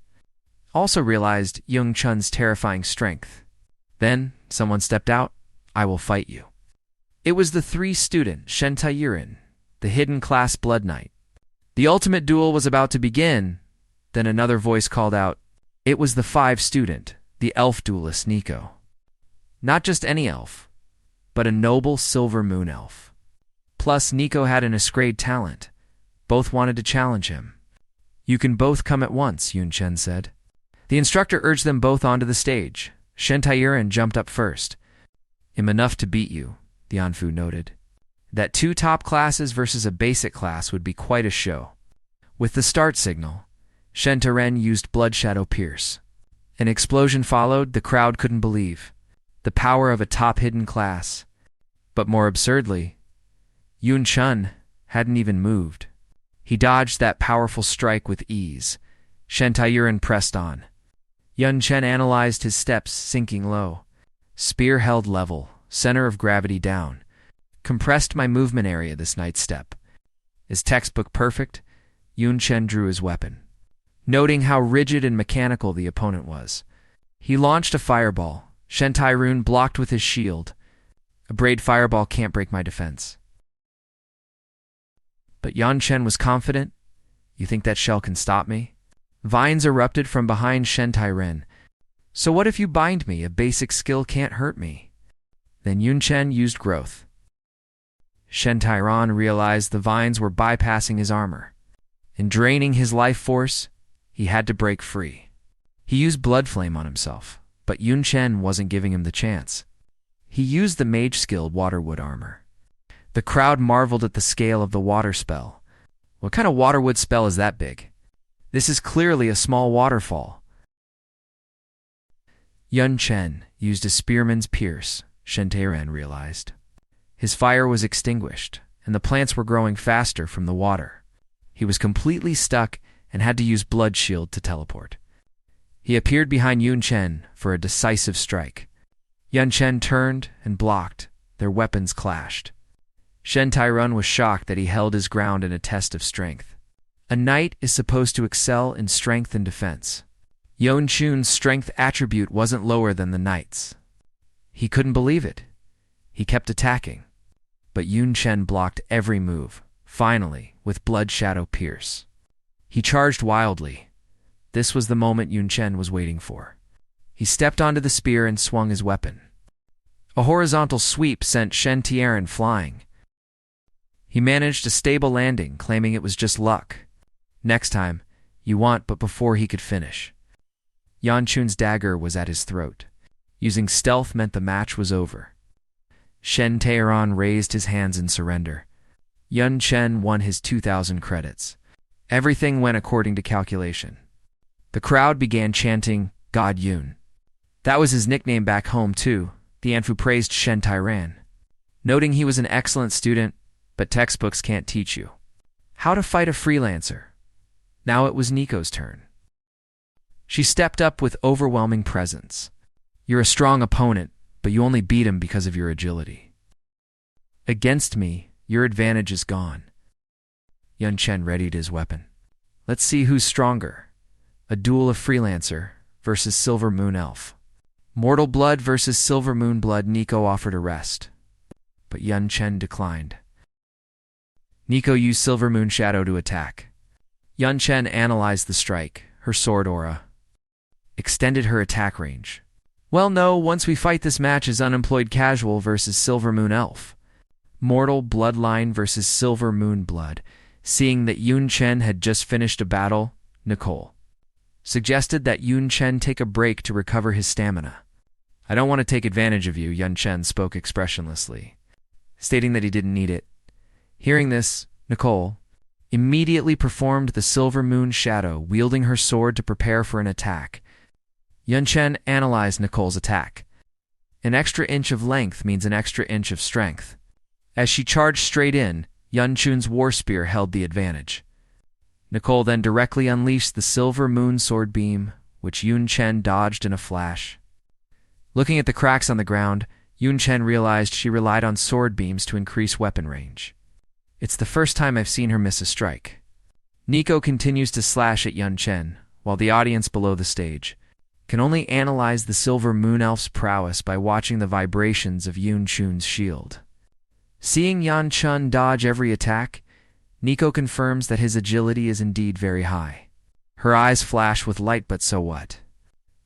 Also realized Yun Chen's terrifying strength. Then someone stepped out. "I will fight you." It was the 3 student, Shen Taiyiren, the hidden class Blood Knight. The ultimate duel was about to begin. Then another voice called out. It was the 5 student, the elf duelist Nico. Not just any elf, but a noble silver moon elf. Plus, Nico had an Escrade talent. Both wanted to challenge him. "You can both come at once," Yun Chen said. The instructor urged them both onto the stage. Shen Taiyiren jumped up first. "I'm enough to beat you," the Anfu noted. That 2 top classes versus a basic class would be quite a show. With the start signal, Shen Taiyiren used Blood Shadow Pierce. An explosion followed. The crowd couldn't believe. The power of a top hidden class. But more absurdly, Yun Chen hadn't even moved. He dodged that powerful strike with ease. Shen Taiyiren pressed on. Yun Chen analyzed his steps, sinking low. Spear held level, center of gravity down. Compressed my movement area this night's step. Is textbook perfect? Yun Chen drew his weapon. Noting how rigid and mechanical the opponent was, he launched a fireball. Shen Taiyiren blocked with his shield. A braid fireball can't break my defense. But Yun Chen was confident. You think that shell can stop me? Vines erupted from behind Shen Tairen. So what if you bind me? A basic skill can't hurt me. Then Yun Chen used growth. Shen Tairen realized the vines were bypassing his armor. In draining his life force, he had to break free. He used Blood Flame on himself, but Yun Chen wasn't giving him the chance. He used the mage skill Waterwood armor. The crowd marveled at the scale of the water spell. What kind of Waterwood spell is that big? This is clearly a small waterfall. Yun Chen used a spearman's pierce, Shen Tairen realized. His fire was extinguished, and the plants were growing faster from the water. He was completely stuck and had to use Blood Shield to teleport. He appeared behind Yun Chen for a decisive strike. Yun Chen turned and blocked. Their weapons clashed. Shen Tairen was shocked that he held his ground in a test of strength. A knight is supposed to excel in strength and defense. Yun Chun's strength attribute wasn't lower than the knight's. He couldn't believe it. He kept attacking. But Yun Chen blocked every move, finally, with Blood Shadow Pierce. He charged wildly. This was the moment Yun Chen was waiting for. He stepped onto the spear and swung his weapon. A horizontal sweep sent Shen Tairen flying. He managed a stable landing, claiming it was just luck. Next time, you want, but before he could finish. Yun Chun's dagger was at his throat. Using stealth meant the match was over. Shen Tairen raised his hands in surrender. Yun Chen won his 2,000 credits. Everything went according to calculation. The crowd began chanting, God Yun. That was his nickname back home, too. The Anfu praised Shen Tairen, noting he was an excellent student, but textbooks can't teach you how to fight a freelancer. Now it was Nico's turn. She stepped up with overwhelming presence. You're a strong opponent, but you only beat him because of your agility. Against me, your advantage is gone. Yun Chen readied his weapon. Let's see who's stronger. A duel of freelancer versus Silver Moon Elf. Mortal Blood versus Silver Moon Blood. Nico offered a rest, but Yun Chen declined. Nico used Silver Moon Shadow to attack. Yun Chen analyzed the strike. Her sword aura extended her attack range. Well, no, once we fight this match is Unemployed Casual versus Silver Moon Elf. Mortal Bloodline versus Silver Moon Blood. Seeing that Yun Chen had just finished a battle, Nicole suggested that Yun Chen take a break to recover his stamina. I don't want to take advantage of you, Yun Chen spoke expressionlessly, stating that he didn't need it. Hearing this, Nicole immediately performed the Silver Moon Shadow, wielding her sword to prepare for an attack. Yun Chen analyzed Nicole's attack. An extra inch of length means an extra inch of strength. As she charged straight in, Yun Chun's war spear held the advantage. Nicole then directly unleashed the Silver Moon Sword Beam, which Yun Chen dodged in a flash. Looking at the cracks on the ground, Yun Chen realized she relied on sword beams to increase weapon range. It's the first time I've seen her miss a strike. Nico continues to slash at Yun Chen, while the audience below the stage can only analyze the Silver Moon Elf's prowess by watching the vibrations of Yun Chun's shield. Seeing Yun Chen dodge every attack, Nico confirms that his agility is indeed very high. Her eyes flash with light, but so what?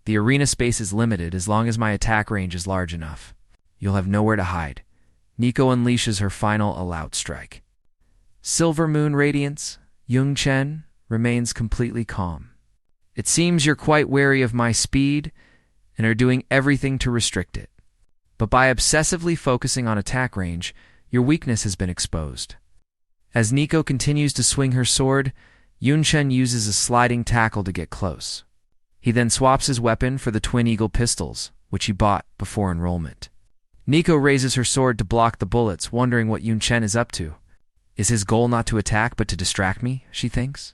The arena space is limited as long as my attack range is large enough. You'll have nowhere to hide. Nico unleashes her final all-out strike. Silver Moon Radiance, Yun Chen remains completely calm. It seems you're quite wary of my speed and are doing everything to restrict it. But by obsessively focusing on attack range, your weakness has been exposed. As Nico continues to swing her sword, Yun Chen uses a sliding tackle to get close. He then swaps his weapon for the Twin Eagle pistols, which he bought before enrollment. Nico raises her sword to block the bullets, wondering what Yun Chen is up to. Is his goal not to attack but to distract me, she thinks?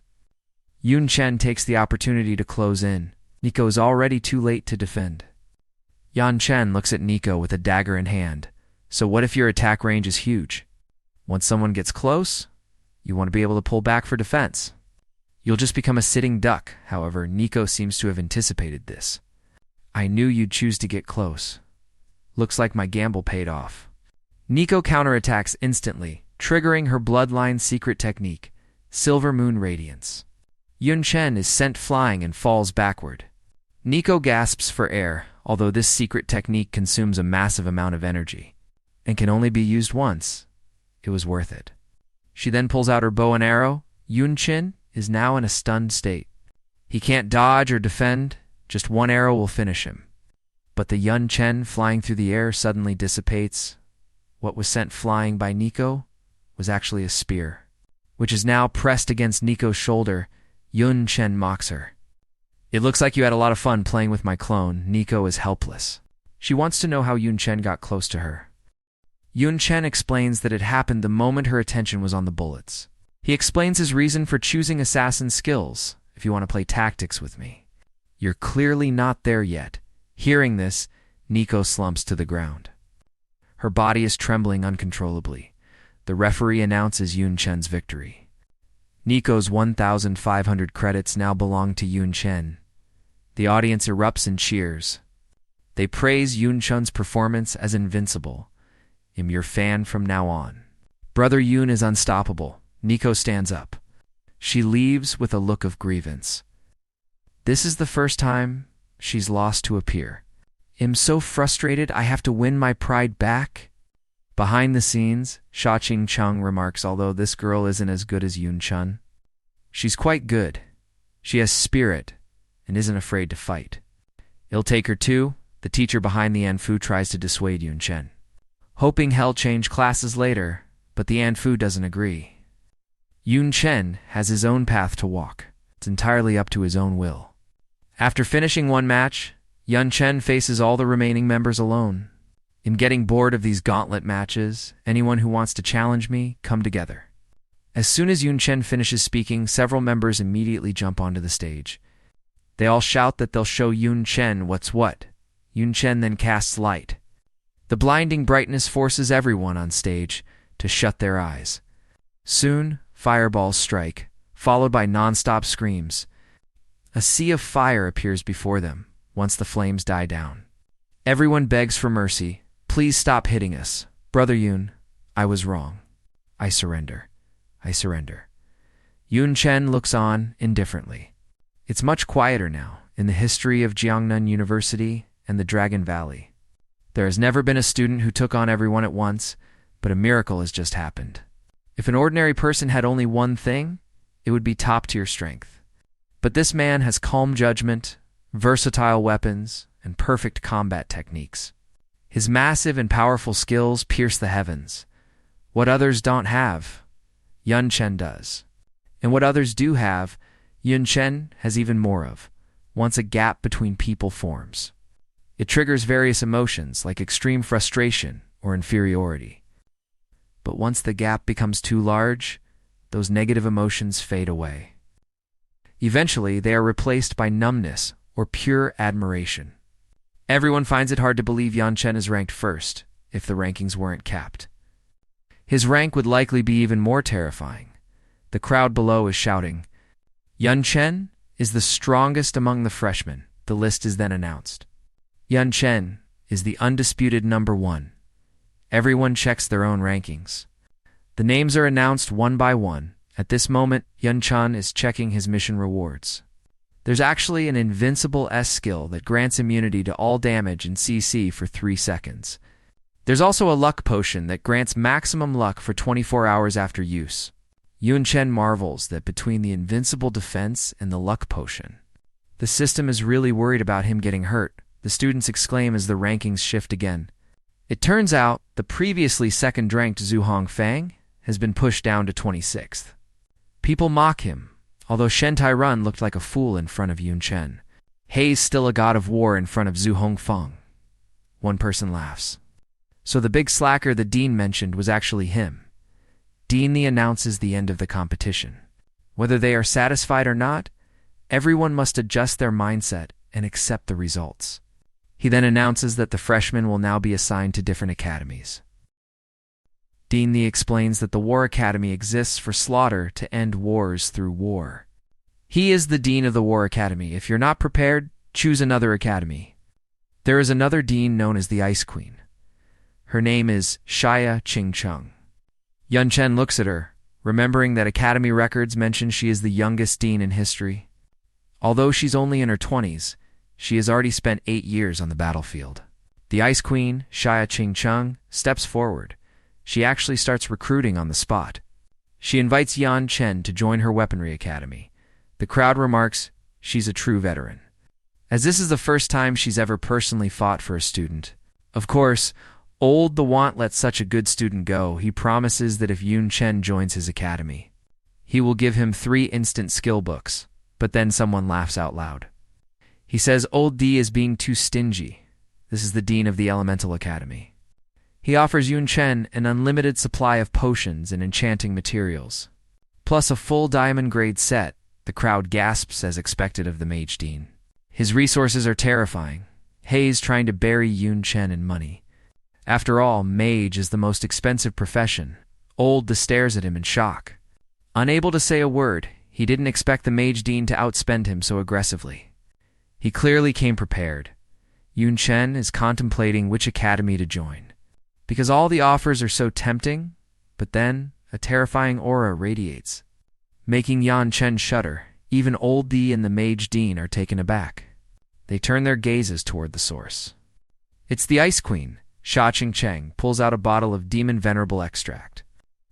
Yun Chen takes the opportunity to close in. Nico is already too late to defend. Yun Chen looks at Nico with a dagger in hand. So what if your attack range is huge? Once someone gets close, you want to be able to pull back for defense. You'll just become a sitting duck. However, Nico seems to have anticipated this. I knew you'd choose to get close. Looks like my gamble paid off. Nico counterattacks instantly, triggering her bloodline secret technique, Silver Moon Radiance. Yun Chen is sent flying and falls backward. Nico gasps for air, although this secret technique consumes a massive amount of energy and can only be used once. It was worth it. She then pulls out her bow and arrow. Yun Chen is now in a stunned state. He can't dodge or defend, just one arrow will finish him. But the Yun Chen flying through the air suddenly dissipates. What was sent flying by Nico was actually a spear, which is now pressed against Nico's shoulder. Yun Chen mocks her. It looks like you had a lot of fun playing with my clone. Nico is helpless. She wants to know how Yun Chen got close to her. Yun Chen explains that it happened the moment her attention was on the bullets. He explains his reason for choosing assassin skills. If you want to play tactics with me. You're clearly not there yet. Hearing this, Nico slumps to the ground. Her body is trembling uncontrollably. The referee announces Yun Chen's victory. Nico's 1,500 credits now belong to Yun Chen. The audience erupts in cheers. They praise Yun Chen's performance as invincible. I'm your fan from now on. Brother Yun is unstoppable. Nico stands up. She leaves with a look of grievance. This is the first time she's lost to a peer. I'm so frustrated I have to win my pride back. Behind the scenes, Sha Ching Chung remarks, although this girl isn't as good as Yun Chen, she's quite good. She has spirit and isn't afraid to fight. It'll take her too. The teacher behind the Anfu tries to dissuade Yun Chen, hoping he'll change classes later, but the Anfu doesn't agree. Yun Chen has his own path to walk. It's entirely up to his own will. After finishing one match, Yun Chen faces all the remaining members alone. I'm getting bored of these gauntlet matches. Anyone who wants to challenge me, come together. As soon as Yun Chen finishes speaking, several members immediately jump onto the stage. They all shout that they'll show Yun Chen what's what. Yun Chen then casts light. The blinding brightness forces everyone on stage to shut their eyes. Soon, fireballs strike, followed by non-stop screams. A sea of fire appears before them once the flames die down. Everyone begs for mercy. Please stop hitting us. Brother Yun, I was wrong. I surrender. I surrender. Yun Chen looks on indifferently. It's much quieter now in the history of Jiangnan University and the Dragon Valley. There has never been a student who took on everyone at once, but a miracle has just happened. If an ordinary person had only one thing, it would be top-tier strength. But this man has calm judgment, versatile weapons, and perfect combat techniques. His massive and powerful skills pierce the heavens. What others don't have, Yun Chen does. And what others do have, Yun Chen has even more of, once a gap between people forms. It triggers various emotions like extreme frustration or inferiority. But once the gap becomes too large, those negative emotions fade away. Eventually, they are replaced by numbness or pure admiration. Everyone finds it hard to believe Yun Chen is ranked first, if the rankings weren't capped. His rank would likely be even more terrifying. The crowd below is shouting, Yun Chen is the strongest among the freshmen. The list is then announced. Yun Chen is the undisputed number one. Everyone checks their own rankings. The names are announced one by one. At this moment, Yun Chen is checking his mission rewards. There's actually an invincible S skill that grants immunity to all damage in CC for 3 seconds. There's also a luck potion that grants maximum luck for 24 hours after use. Yun Chen marvels that between the invincible defense and the luck potion, the system is really worried about him getting hurt. The students exclaim as the rankings shift again. It turns out the previously second-ranked Zhu Hongfang has been pushed down to 26th. People mock him, although Shen Tairun looked like a fool in front of Yun Chen. Hei's still a god of war in front of Zhu Hongfang. One person laughs. So the big slacker the dean mentioned was actually him. Dean announces the end of the competition. Whether they are satisfied or not, everyone must adjust their mindset and accept the results. He then announces that the freshmen will now be assigned to different academies. Dean explains that the War Academy exists for slaughter to end wars through war. He is the dean of the War Academy. If you're not prepared, choose another academy. There is another dean known as the Ice Queen. Her name is Shia Ching Chung. Yun Chen looks at her, remembering that Academy records mention she is the youngest dean in history. Although she's only in her 20s, she has already spent 8 years on the battlefield. The Ice Queen, Xia Qingcheng, steps forward. She actually starts recruiting on the spot. She invites Yan Chen to join her weaponry academy. The crowd remarks she's a true veteran, as this is the first time she's ever personally fought for a student. Of course, Old the Want lets such a good student go. He promises that if Yun Chen joins his academy, he will give him 3 instant skill books, but then someone laughs out loud. He says Old D is being too stingy. This is the dean of the Elemental Academy. He offers Yun Chen an unlimited supply of potions and enchanting materials, plus a full diamond-grade set. The crowd gasps as expected of the Mage Dean. His resources are terrifying. Hayes trying to bury Yun Chen in money. After all, mage is the most expensive profession. Old stares at him in shock. Unable to say a word, he didn't expect the Mage Dean to outspend him so aggressively. He clearly came prepared. Yun Chen is contemplating which academy to join, because all the offers are so tempting, but then a terrifying aura radiates, making Yan Chen shudder. Even Old D and the Mage Dean are taken aback. They turn their gazes toward the source. It's the Ice Queen. Xia Qingcheng pulls out a bottle of Demon Venerable extract.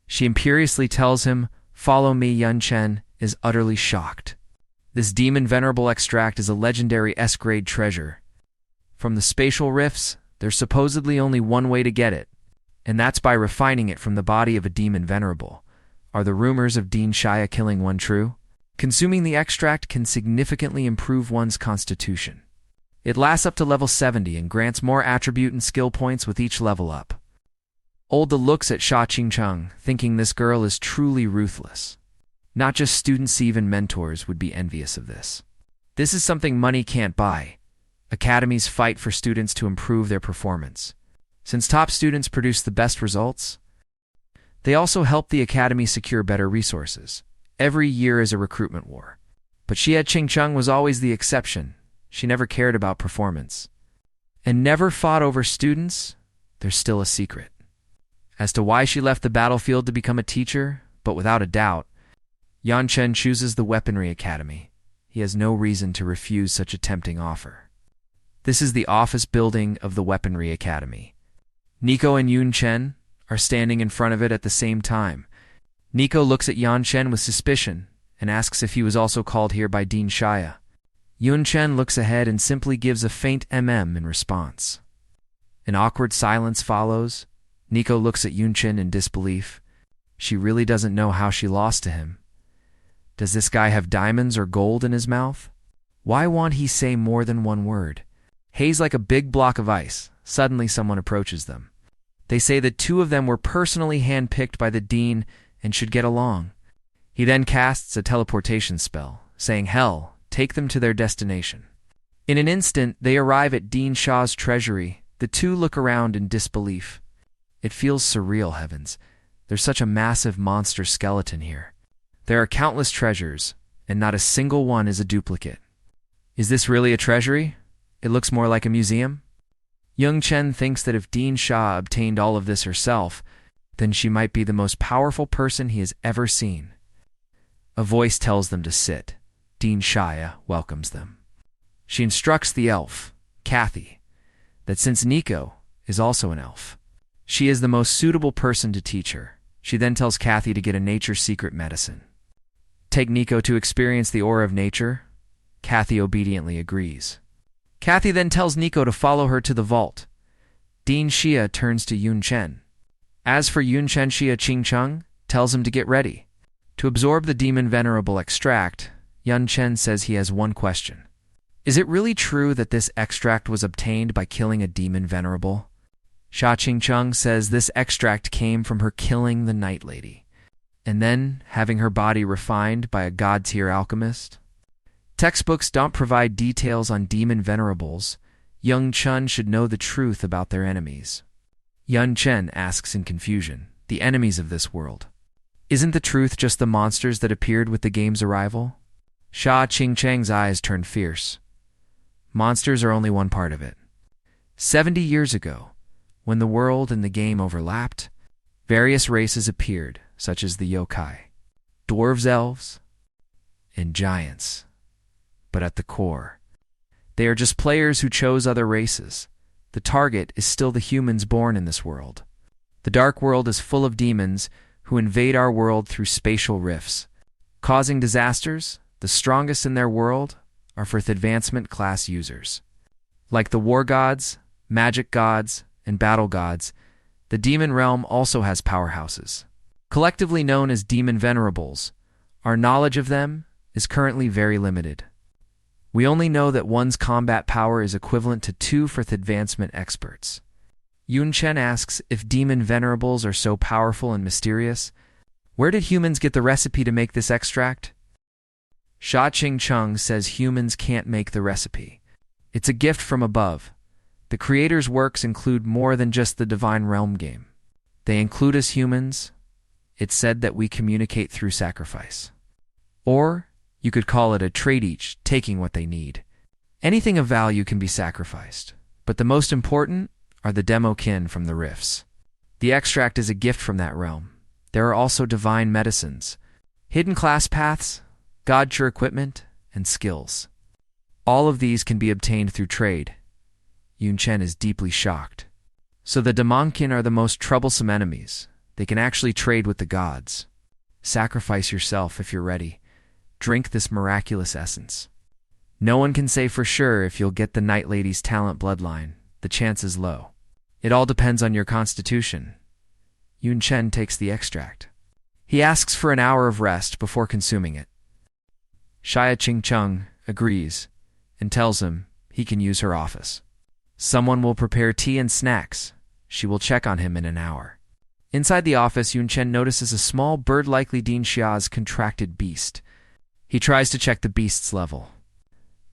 She imperiously tells him, "Follow me." Yun Chen is utterly shocked. This Demon Venerable extract is a legendary S-grade treasure. From the spatial rifts, there's supposedly only one way to get it, and that's by refining it from the body of a Demon Venerable. Are the rumors of Dean Xia killing one true? Consuming the extract can significantly improve one's constitution. It lasts up to level 70 and grants more attribute and skill points with each level up. Olda looks at Xia Qingcheng, thinking this girl is truly ruthless. Not just students, even mentors would be envious of this. This is something money can't buy. Academies fight for students to improve their performance. Since top students produce the best results, they also help the academy secure better resources. Every year is a recruitment war. But Xia Qingcheng was always the exception. She never cared about performance and never fought over students. There's still a secret as to why she left the battlefield to become a teacher, but without a doubt, Yan Chen chooses the Weaponry Academy. He has no reason to refuse such a tempting offer. This is the office building of the Weaponry Academy. Nico and Yun Chen are standing in front of it at the same time. Nico looks at Yan Chen with suspicion and asks if he was also called here by Dean Xia. Yun Chen looks ahead and simply gives a faint in response. An awkward silence follows. Nico looks at Yun Chen in disbelief. She really doesn't know how she lost to him. Does this guy have diamonds or gold in his mouth? Why won't he say more than one word? Haze like a big block of ice. Suddenly someone approaches them. They say that 2 of them were personally handpicked by the dean and should get along. He then casts a teleportation spell, saying, "Hell, take them to their destination." In an instant, they arrive at Dean Xia's treasury. The 2 look around in disbelief. It feels surreal, heavens. There's such a massive monster skeleton here. There are countless treasures, and not a single one is a duplicate. Is this really a treasury? It looks more like a museum. Yun Chen thinks that if Dean Xia obtained all of this herself, then she might be the most powerful person he has ever seen. A voice tells them to sit. Dean Xia welcomes them. She instructs the elf, Kathy, that since Nico is also an elf, she is the most suitable person to teach her. She then tells Kathy to get a nature secret medicine. Take Nico to experience the aura of nature. Kathy obediently agrees. Kathy then tells Nico to follow her to the vault. Dean Xia turns to Yun Chen. As for Yun Chen, Xia Qingcheng tells him to get ready. To absorb the Demon Venerable extract, Yun Chen says he has one question. Is it really true that this extract was obtained by killing a Demon Venerable? Xia Qingcheng says this extract came from her killing the Night Lady, and then having her body refined by a god-tier alchemist. Textbooks don't provide details on Demon Venerables. Yun Chen should know the truth about their enemies. Yun Chen asks in confusion, the enemies of this world. Isn't the truth just the monsters that appeared with the game's arrival? Xia Qingcheng's eyes turn fierce. Monsters are only one part of it. 70 years ago, when the world and the game overlapped, various races appeared. such as the yokai, dwarves, elves, and giants. But at the core, they are just players who chose other races. The target is still the humans born in this world. The dark world is full of demons who invade our world through spatial rifts, causing disasters. The strongest in their world are for advancement class users. Like the war gods, magic gods, and battle gods, the demon realm also has powerhouses. Collectively known as demon venerables, our knowledge of them is currently very limited. We only know that one's combat power is equivalent to 2 for advancement experts. Yun Chen asks if demon venerables are so powerful and mysterious. Where did humans get the recipe to make this extract? Sha Ching Chung says humans can't make the recipe. It's a gift from above. The creator's works include more than just the Divine Realm game. They include us humans. It's said that we communicate through sacrifice. Or you could call it a trade, each taking what they need. Anything of value can be sacrificed, but the most important are the demo kin from the rifts. The extract is a gift from that realm. There are also divine medicines, hidden class paths, godture equipment, and skills. All of these can be obtained through trade. Yun Chen is deeply shocked. So the Damonkin are the most troublesome enemies. They can actually trade with the gods. Sacrifice yourself if you're ready. Drink this miraculous essence. No one can say for sure if you'll get the Night Lady's talent bloodline. The chance is low. It all depends on your constitution. Yun Chen takes the extract. He asks for an hour of rest before consuming it. Shia Ching Chung agrees and tells him he can use her office. Someone will prepare tea and snacks. She will check on him in an hour. Inside the office, Yun Chen notices a small bird-likely Dean Xia's contracted beast. He tries to check the beast's level,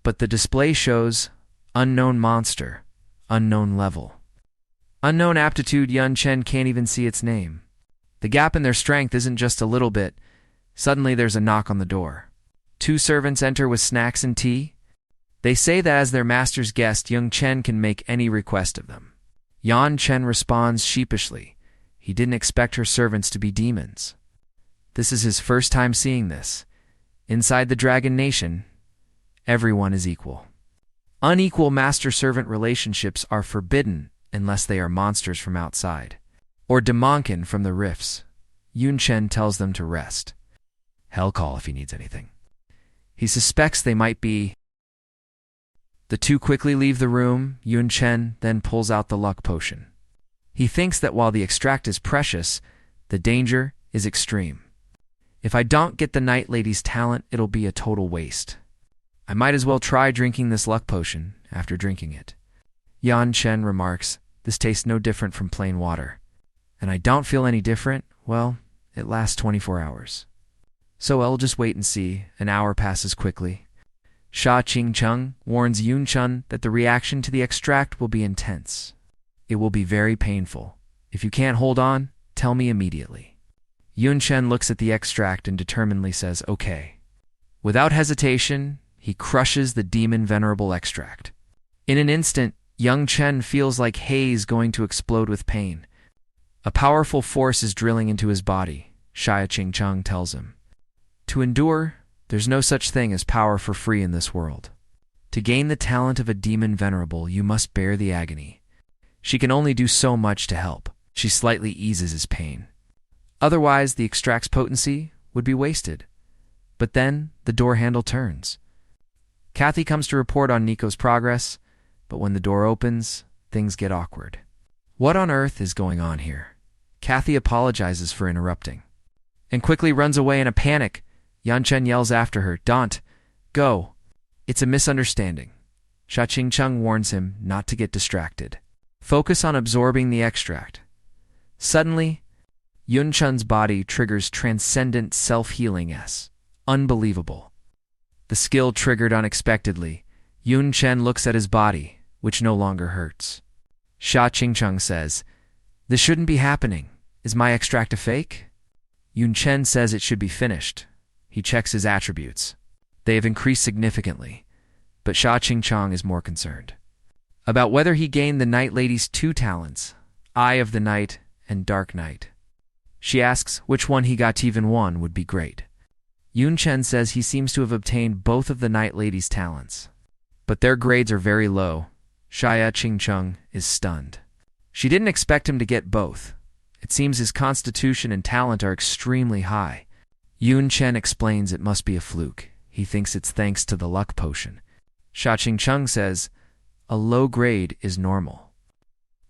but the display shows unknown monster, unknown level. Unknown aptitude. Yun Chen can't even see its name. The gap in their strength isn't just a little bit. Suddenly there's a knock on the door. 2 servants enter with snacks and tea. They say that as their master's guest, Yun Chen can make any request of them. Yun Chen responds sheepishly. He didn't expect her servants to be demons. This is his first time seeing this. Inside the Dragon Nation, everyone is equal. Unequal master-servant relationships are forbidden unless they are monsters from outside, or Damonkin from the rifts. Yun Chen tells them to rest. Hell call if he needs anything. He suspects they might be. The 2 quickly leave the room. Yun Chen then pulls out the luck potion. He thinks that while the extract is precious, the danger is extreme. If I don't get the Night Lady's talent, it'll be a total waste. I might as well try drinking this luck potion after drinking it. Yun Chen remarks, this tastes no different from plain water. And I don't feel any different. Well, it lasts 24 hours. So I'll just wait and see. An hour passes quickly. Sha Ching Chung warns Yun Chen that the reaction to the extract will be intense. It will be very painful. If you can't hold on, tell me immediately. Yun Chen looks at the extract and determinedly says, okay. Without hesitation, he crushes the demon venerable extract. In an instant, Yun Chen feels like haze going to explode with pain. A powerful force is drilling into his body, Shia Ching Chung tells him. To endure, there's no such thing as power for free in this world. To gain the talent of a demon venerable, you must bear the agony. She can only do so much to help. She slightly eases his pain. Otherwise, the extract's potency would be wasted. But then, the door handle turns. Kathy comes to report on Nico's progress, but when the door opens, things get awkward. What on earth is going on here? Kathy apologizes for interrupting, and quickly runs away in a panic. Yun Chen yells after her, "Don't go. It's a misunderstanding." Sha Ching Chung warns him not to get distracted. Focus on absorbing the extract. Suddenly, Yun Chen's body triggers transcendent self-healing S. Unbelievable. The skill triggered unexpectedly. Yun Chen looks at his body, which no longer hurts. Sha Ching Chung says, "This shouldn't be happening. Is my extract a fake?" Yun Chen says it should be finished. He checks his attributes. They have increased significantly, but Sha Ching Chung is more concerned about whether he gained the Night Lady's 2 talents, Eye of the Night and Dark Night. She asks which one he got. Even one would be great. Yun Chen says he seems to have obtained both of the Night Lady's talents, but their grades are very low. Xia Qingcheng is stunned. She didn't expect him to get both. It seems his constitution and talent are extremely high. Yun Chen explains it must be a fluke. He thinks it's thanks to the luck potion. Xia Qingcheng says a low grade is normal.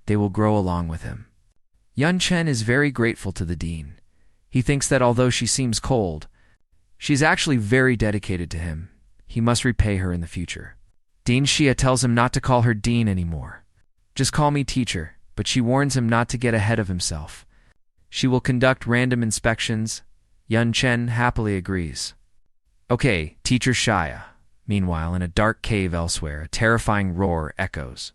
They will grow along with him. Yun Chen is very grateful to the dean. He thinks that although she seems cold, she's actually very dedicated to him. He must repay her in the future. Dean Xia tells him not to call her dean anymore. Just call me teacher, but she warns him not to get ahead of himself. She will conduct random inspections. Yun Chen happily agrees. Okay, teacher Xia. Meanwhile, in a dark cave elsewhere, a terrifying roar echoes.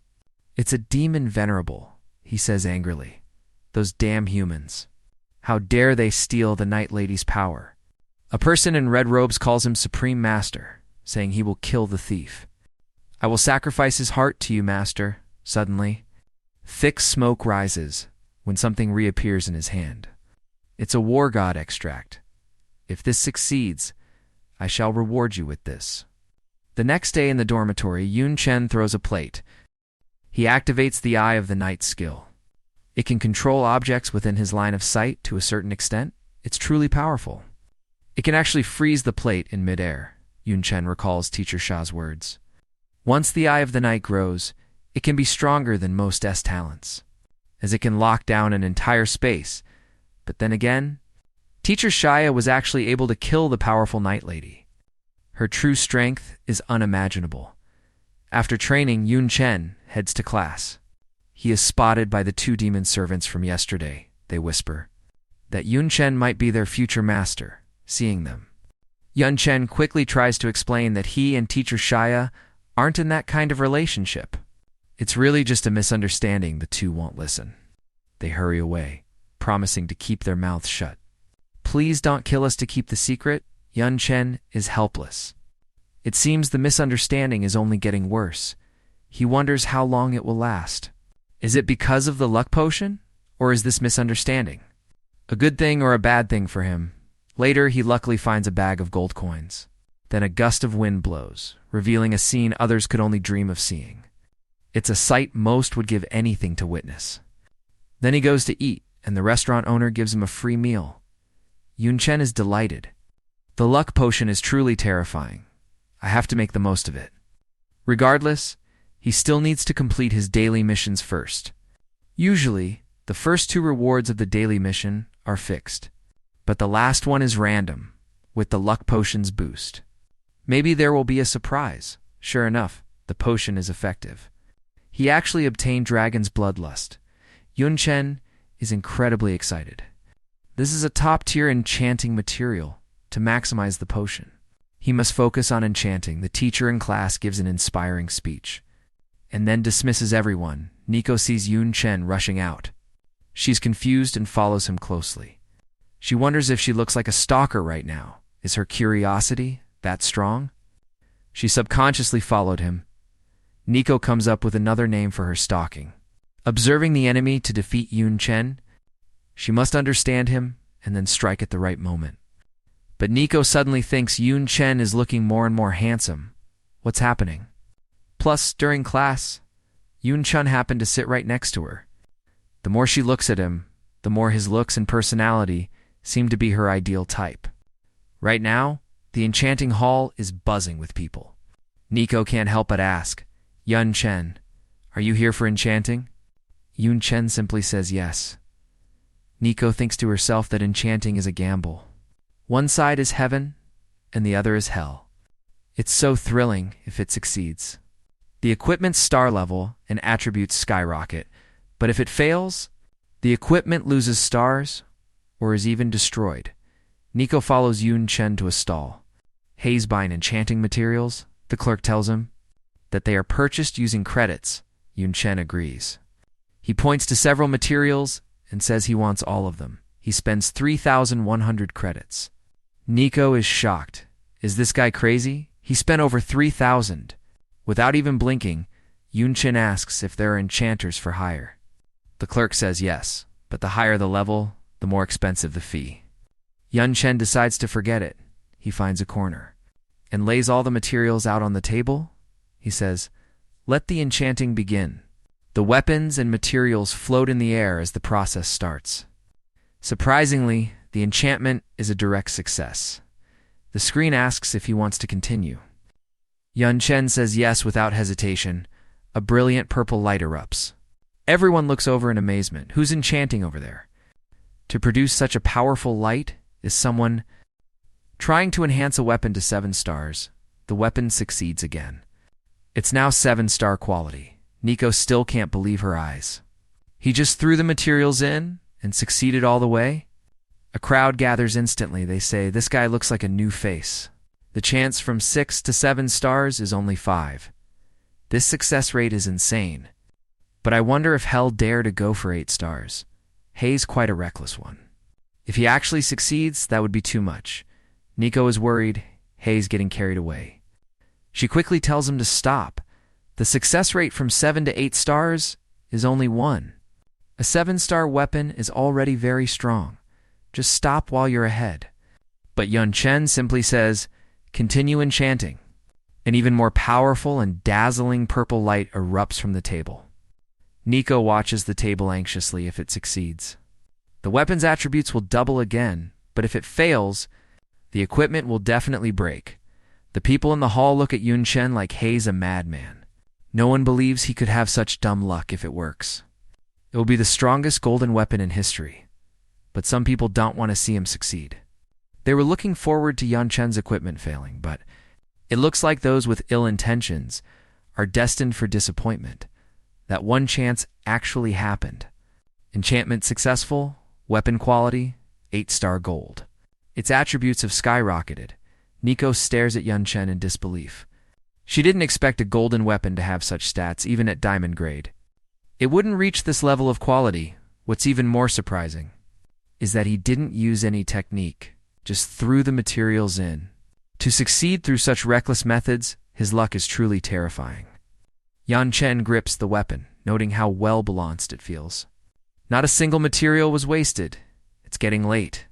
It's a demon venerable, he says angrily. Those damn humans. How dare they steal the Night Lady's power? A person in red robes calls him Supreme Master, saying he will kill the thief. I will sacrifice his heart to you, Master. Suddenly, thick smoke rises when something reappears in his hand. It's a war god extract. If this succeeds, I shall reward you with this. The next day in the dormitory, Yun Chen throws a plate. He activates the Eye of the Night skill. It can control objects within his line of sight to a certain extent. It's truly powerful. It can actually freeze the plate in midair, Yun Chen recalls teacher Sha's words. Once the Eye of the Night grows, it can be stronger than most S talents, as it can lock down an entire space. But then again, teacher Xia was actually able to kill the powerful Night Lady. Her true strength is unimaginable. After training, Yun Chen heads to class. He is spotted by the two demon servants from yesterday. They whisper that Yun Chen might be their future master. Seeing them, Yun Chen quickly tries to explain that he and teacher Xia aren't in that kind of relationship. It's really just a misunderstanding. The two won't listen. They hurry away, promising to keep their mouths shut. Please don't kill us to keep the secret. Yun Chen is helpless. It seems the misunderstanding is only getting worse. He wonders how long it will last. Is it because of the luck potion, or is this misunderstanding a good thing or a bad thing for him? Later, he luckily finds a bag of gold coins. Then a gust of wind blows, revealing a scene others could only dream of seeing. It's a sight most would give anything to witness. Then he goes to eat, and the restaurant owner gives him a free meal. Yun Chen is delighted. The luck potion is truly terrifying. I have to make the most of it. Regardless, he still needs to complete his daily missions first. Usually, the first two rewards of the daily mission are fixed, but the last one is random, with the luck potion's boost. Maybe there will be a surprise. Sure enough, the potion is effective. He actually obtained Dragon's Bloodlust. Yun Chen is incredibly excited. This is a top-tier enchanting material to maximize the potion. He must focus on enchanting. The teacher in class gives an inspiring speech, and then dismisses everyone. Nico sees Yun Chen rushing out. She's confused and follows him closely. She wonders if she looks like a stalker right now. Is her curiosity that strong? She subconsciously followed him. Nico comes up with another name for her stalking. Observing the enemy to defeat Yun Chen, she must understand him and then strike at the right moment. But Nico suddenly thinks Yun Chen is looking more and more handsome. What's happening? Plus, during class, Yun Chen happened to sit right next to her. The more she looks at him, the more his looks and personality seem to be her ideal type. Right now, the enchanting hall is buzzing with people. Nico can't help but ask, Yun Chen, are you here for enchanting? Yun Chen simply says yes. Nico thinks to herself that enchanting is a gamble. One side is heaven, and the other is hell. It's so thrilling if it succeeds. The equipment's star level and attributes skyrocket, but if it fails, the equipment loses stars or is even destroyed. Nico follows Yun Chen to a stall. Hayes buying enchanting materials, the clerk tells him that they are purchased using credits. Yun Chen agrees. He points to several materials and says he wants all of them. He spends 3,100 credits. Nico is shocked. Is this guy crazy? He spent over 3,000. Without even blinking, Yun Chen asks if there are enchanters for hire. The clerk says yes, but the higher the level, the more expensive the fee. Yun Chen decides to forget it. He finds a corner and lays all the materials out on the table. He says, "Let the enchanting begin." The weapons and materials float in the air as the process starts. Surprisingly, the enchantment is a direct success. The screen asks if he wants to continue. Yun Chen says yes without hesitation. A brilliant purple light erupts. Everyone looks over in amazement. Who's enchanting over there? To produce such a powerful light is someone trying to enhance a weapon to 7 stars. The weapon succeeds again. It's now 7-star quality. Nico still can't believe her eyes. He just threw the materials in and succeeded all the way? A crowd gathers instantly. They say, "This guy looks like a new face." The chance from 6 to 7 stars is only 5. This success rate is insane. But I wonder if Hell dare to go for 8 stars. Hei's quite a reckless one. If he actually succeeds, that would be too much. Nico is worried. Hei's getting carried away. She quickly tells him to stop. The success rate from 7 to 8 stars is only 1. A 7-star weapon is already very strong. Just stop while you're ahead. But Yun Chen simply says, "Continue enchanting." An even more powerful and dazzling purple light erupts from the table. Nico watches the table anxiously if it succeeds. The weapon's attributes will double again, but if it fails, the equipment will definitely break. The people in the hall look at Yun Chen like Hei's a madman. No one believes he could have such dumb luck if it works. It will be the strongest golden weapon in history, but some people don't want to see him succeed. They were looking forward to Yun Chen's equipment failing, but it looks like those with ill intentions are destined for disappointment. That one chance actually happened. Enchantment successful, weapon quality, 8-star gold. Its attributes have skyrocketed. Nico stares at Yun Chen in disbelief. She didn't expect a golden weapon to have such stats, even at diamond grade. It wouldn't reach this level of quality. What's even more surprising is that he didn't use any technique, just threw the materials in. To succeed through such reckless methods, his luck is truly terrifying. Yun Chen grips the weapon, noting how well balanced it feels. Not a single material was wasted. It's getting late.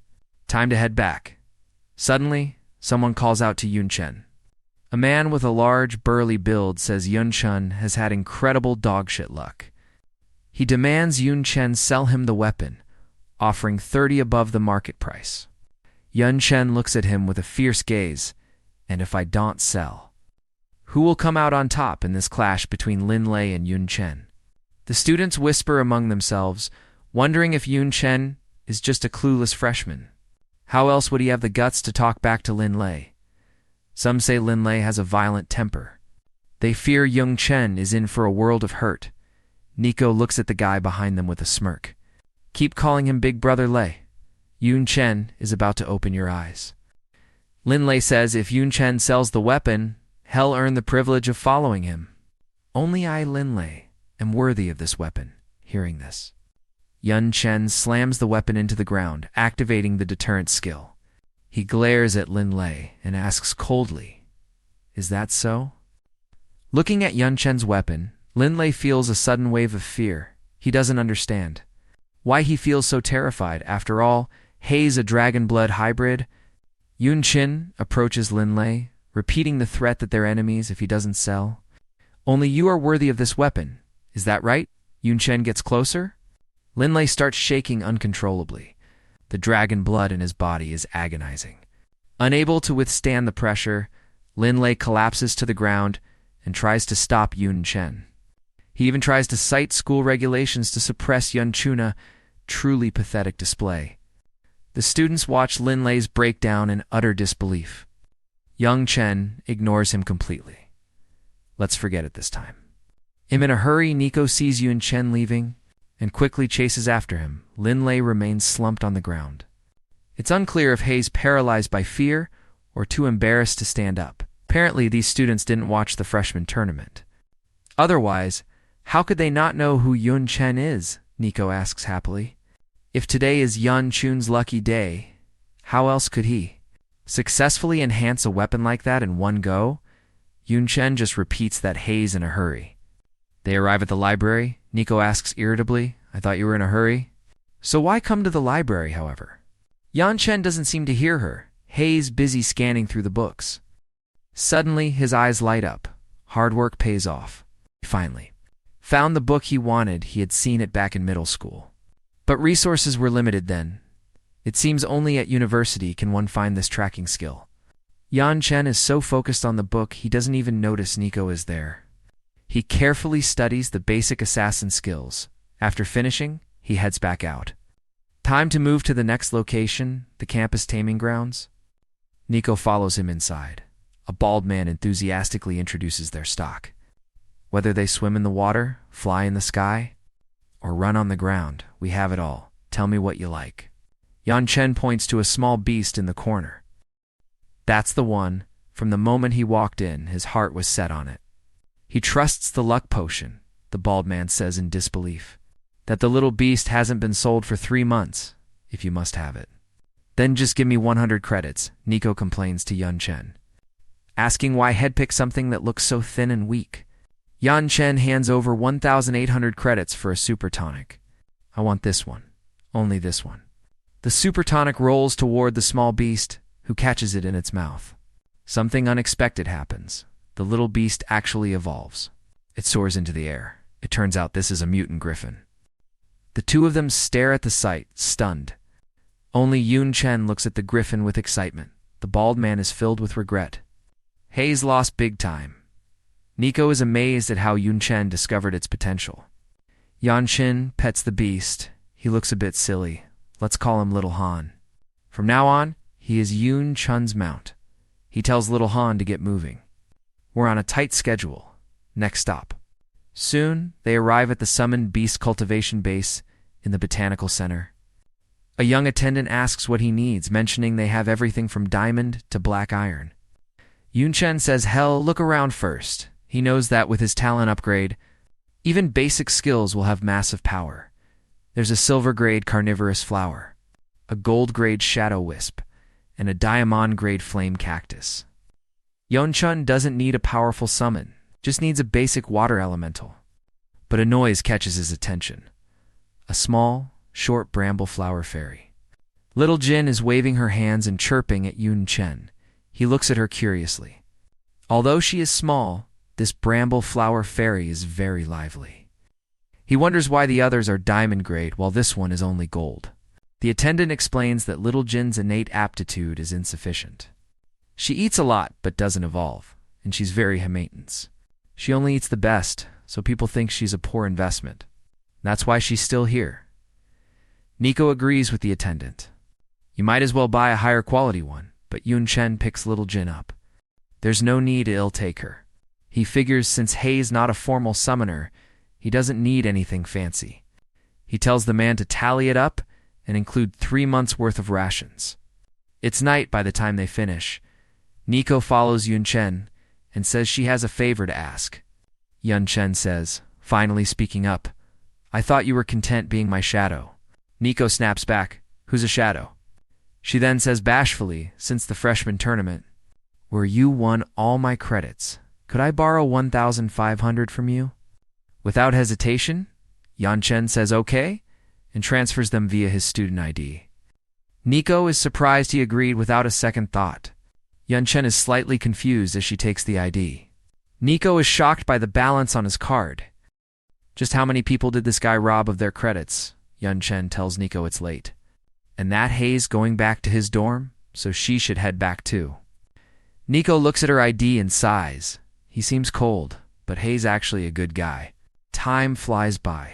Time to head back. Suddenly, someone calls out to Yun Chen. A man with a large, burly build says Yun Chen has had incredible dogshit luck. He demands Yun Chen sell him the weapon, offering 30 above the market price. Yun Chen looks at him with a fierce gaze. "And if I don't sell, who will come out on top in this clash between Lin Lei and Yun Chen?" The students whisper among themselves, wondering if Yun Chen is just a clueless freshman. How else would he have the guts to talk back to Lin Lei? Some say Lin Lei has a violent temper. They fear Yun Chen is in for a world of hurt. Nico looks at the guy behind them with a smirk. "Keep calling him Big Brother Lei. Yun Chen is about to open your eyes." Lin Lei says if Yun Chen sells the weapon, Hell earned the privilege of following him. Only I, Lin Lei, am worthy of this weapon. Hearing this, Yun Chen slams the weapon into the ground, activating the deterrent skill. He glares at Lin Lei and asks coldly, "Is that so?" Looking at Yun Chen's weapon, Lin Lei feels a sudden wave of fear. He doesn't understand why he feels so terrified. After all, Hei's a dragon blood hybrid. Yun Chen approaches Lin Lei, repeating the threat that they're enemies if he doesn't sell. "Only you are worthy of this weapon. Is that right?" Yun Chen gets closer. Lin Lei starts shaking uncontrollably. The dragon blood in his body is agonizing. Unable to withstand the pressure, Lin Lei collapses to the ground and tries to stop Yun Chen. He even tries to cite school regulations to suppress Yun Chuna. Truly pathetic display. The students watch Lin Lei's breakdown in utter disbelief. Yun Chen ignores him completely. Let's forget it this time. In a hurry, Nico sees Yun Chen leaving and quickly chases after him. Lin Lei remains slumped on the ground. It's unclear if Hei's paralyzed by fear or too embarrassed to stand up. Apparently, these students didn't watch the freshman tournament. Otherwise, how could they not know who Yun Chen is? Nico asks happily. If today is Yun Chun's lucky day, how else could he successfully enhance a weapon like that in one go? Yun Chen just repeats that Hei's in a hurry. They arrive at the library. Nico asks irritably, "I thought you were in a hurry?" So why come to the library, however? Yan Chen doesn't seem to hear her. Hayes busy scanning through the books. Suddenly, his eyes light up. Hard work pays off. Finally, found the book he wanted. He had seen it back in middle school. But resources were limited then. It seems only at university can one find this tracking skill. Yan Chen is so focused on the book he doesn't even notice Nico is there. He carefully studies the basic assassin skills. After finishing, he heads back out. Time to move to the next location, the campus taming grounds. Nico follows him inside. A bald man enthusiastically introduces their stock. Whether they swim in the water, fly in the sky, or run on the ground, we have it all. Tell me what you like. Yan Chen points to a small beast in the corner. That's the one. From the moment he walked in, his heart was set on it. He trusts the luck potion, the bald man says in disbelief. That the little beast hasn't been sold for 3 months, if you must have it. Then just give me 100 credits, Nico complains to Yan Chen, asking why he'd pick something that looks so thin and weak. Yan Chen hands over 1,800 credits for a super tonic. I want this one. Only this one. The super tonic rolls toward the small beast, who catches it in its mouth. Something unexpected happens. The little beast actually evolves. It soars into the air. It turns out this is a mutant griffin. The two of them stare at the sight, stunned. Only Yun Chen looks at the griffin with excitement. The bald man is filled with regret. Hayes lost big time. Nico is amazed at how Yun Chen discovered its potential. Yan Chen pets the beast. He looks a bit silly. Let's call him Little Han. From now on, he is Yun Chen's mount. He tells Little Han to get moving. We're on a tight schedule. Next stop. Soon, they arrive at the summoned beast cultivation base in the botanical center. A young attendant asks what he needs, mentioning they have everything from diamond to black iron. Yun Chen says, hell, look around first. He knows that with his talent upgrade, even basic skills will have massive power. There's a silver-grade carnivorous flower, a gold-grade shadow wisp, and a diamond-grade flame cactus. Yun Chen doesn't need a powerful summon, just needs a basic water elemental. But a noise catches his attention. A small, short bramble flower fairy. Little Jin is waving her hands and chirping at Yun Chen. He looks at her curiously. Although she is small, this bramble flower fairy is very lively. He wonders why the others are diamond grade while this one is only gold. The attendant explains that Little Jin's innate aptitude is insufficient. She eats a lot but doesn't evolve, and she's very high maintenance. She only eats the best, so people think she's a poor investment. That's why she's still here. Nico agrees with the attendant. You might as well buy a higher quality one, but Yun Chen picks Little Jin up. There's no need to ill-take her. He figures since Hei's not a formal summoner, he doesn't need anything fancy. He tells the man to tally it up and include 3 months' worth of rations. It's night by the time they finish. Nico follows Yun Chen and says she has a favor to ask. Yun Chen says, finally speaking up, I thought you were content being my shadow. Nico snaps back, who's a shadow? She then says bashfully, since the freshman tournament, where you won all my credits, could I borrow 1,500 from you? Without hesitation, Yan Chen says okay, and transfers them via his student ID. Nico is surprised he agreed without a second thought. Yan Chen is slightly confused as she takes the ID. Nico is shocked by the balance on his card. Just how many people did this guy rob of their credits? Yan Chen tells Nico it's late. And that Hei's going back to his dorm, so she should head back too. Nico looks at her ID and sighs. He seems cold, but Hei's actually a good guy. Time flies by.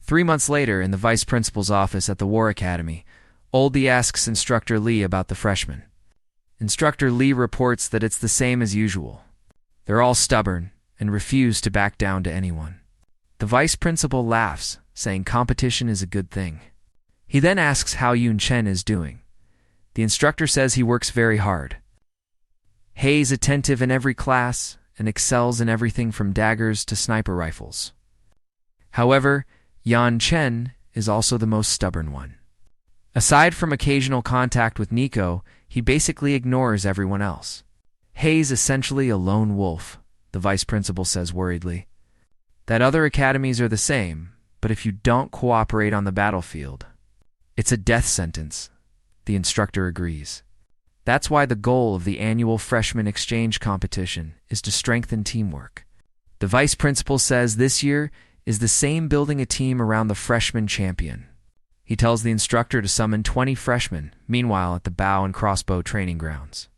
3 months later, in the vice principal's office at the War Academy, Oldie asks Instructor Lee about the freshmen. Instructor Lee reports that it's the same as usual. They're all stubborn and refuse to back down to anyone. The vice principal laughs, saying competition is a good thing. He then asks how Yun Chen is doing. The instructor says he works very hard. Hei's attentive in every class and excels in everything from daggers to sniper rifles. However, Yan Chen is also the most stubborn one. Aside from occasional contact with Nico, he basically ignores everyone else. Hei's essentially a lone wolf, the vice principal says worriedly. That other academies are the same, but if you don't cooperate on the battlefield, it's a death sentence. The instructor agrees. That's why the goal of the annual freshman exchange competition is to strengthen teamwork. The vice principal says this year is the same, building a team around the freshman champion. He tells the instructor to summon 20 freshmen, meanwhile at the bow and crossbow training grounds.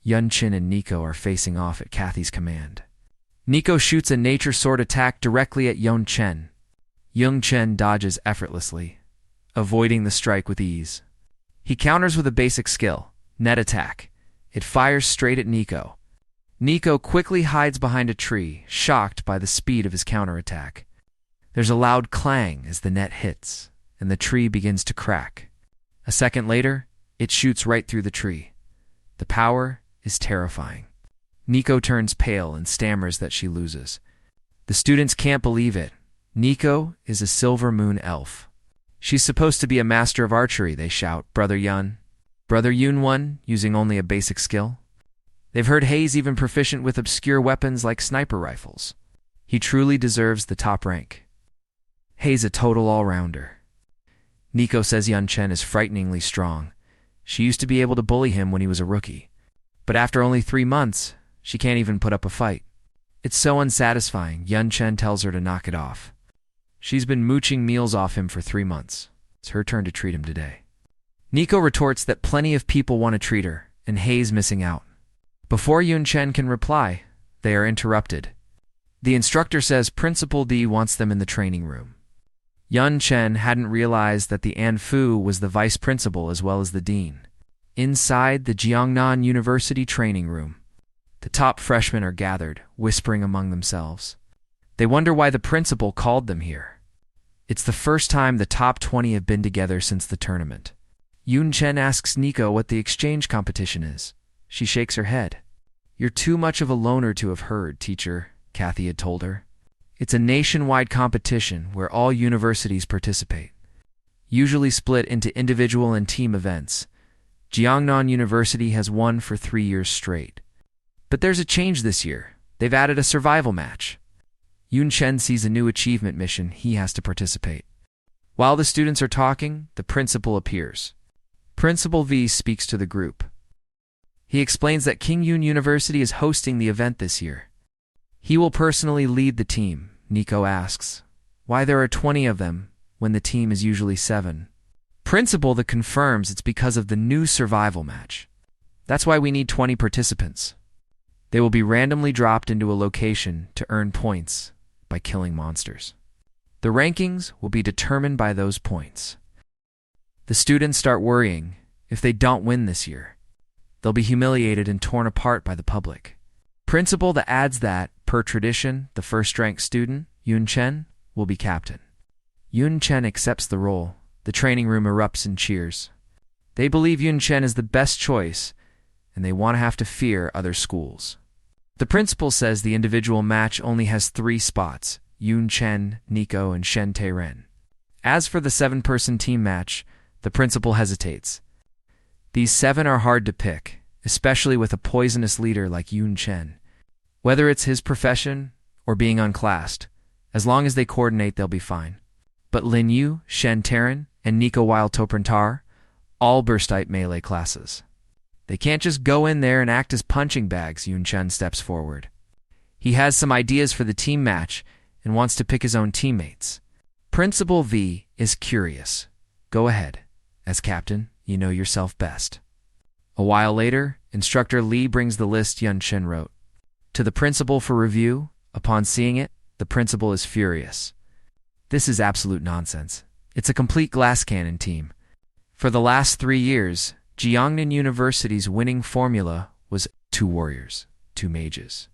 Yunchin and Nico are facing off at Kathy's command. Nico shoots a nature sword attack directly at Yunchin. Yunchin dodges effortlessly, avoiding the strike with ease. He counters with a basic skill, net attack. It fires straight at Nico. Nico quickly hides behind a tree, shocked by the speed of his counterattack. There's a loud clang as the net hits, and the tree begins to crack. A second later, it shoots right through the tree. The power is terrifying. Nico turns pale and stammers that she loses. The students can't believe it. Nico is a silver moon elf. She's supposed to be a master of archery, they shout. Brother Yun. Brother Yun won, using only a basic skill. They've heard Hayes even proficient with obscure weapons like sniper rifles. He truly deserves the top rank. Hayes a total all-rounder. Nico says Yunchin is frighteningly strong. She used to be able to bully him when he was a rookie. But after only 3 months, she can't even put up a fight. It's so unsatisfying. Yunchin tells her to knock it off. She's been mooching meals off him for 3 months. It's her turn to treat him today. Nico retorts that plenty of people want to treat her, and Hayes missing out. Before Yunchin can reply, they are interrupted. The instructor says Principal D wants them in the training room. Yunchin hadn't realized that the Anfu was the vice principal as well as the dean. Inside the Jiangnan University training room, the top freshmen are gathered, whispering among themselves. They wonder why the principal called them here. It's the first time the top 20 have been together since the tournament. Yunchin asks Nico what the exchange competition is. She shakes her head. You're too much of a loner to have heard, teacher, Kathy had told her. It's a nationwide competition where all universities participate, usually split into individual and team events. Jiangnan University has won for 3 years straight. But there's a change this year. They've added a survival match. Yunchin sees a new achievement mission. He has to participate. While the students are talking, the principal appears. Principal V speaks to the group. He explains that King Yun University is hosting the event this year. He will personally lead the team. Nico asks why there are 20 of them when the team is usually 7. Principal that confirms it's because of the new survival match. That's why we need 20 participants. They will be randomly dropped into a location to earn points by killing monsters. The rankings will be determined by those points. The students start worrying if they don't win this year. They'll be humiliated and torn apart by the public. Principal that adds that, per tradition, the first-ranked student, Yunchin, will be captain. Yunchin accepts the role. The training room erupts in cheers. They believe Yunchin is the best choice, and they want to have to fear other schools. The principal says the individual match only has 3 spots, Yunchin, Nico, and Shen Tae-ren. As for the 7-person team match, the principal hesitates. These 7 are hard to pick, especially with a poisonous leader like Yunchin. Whether it's his profession or being unclassed, as long as they coordinate, they'll be fine. But Lin Yu, Shen Tae-ren, and Nico Wild Toprantar all burst-type melee classes. They can't just go in there and act as punching bags. Yunchin steps forward. He has some ideas for the team match and wants to pick his own teammates. Principal V is curious. Go ahead. As captain, you know yourself best. A while later, Instructor Lee brings the list Yunchin wrote to the principal for review. Upon seeing it, the principal is furious. This is absolute nonsense. It's a complete glass cannon team. For the last 3 years, Jiangnan University's winning formula was 2 warriors, 2 mages,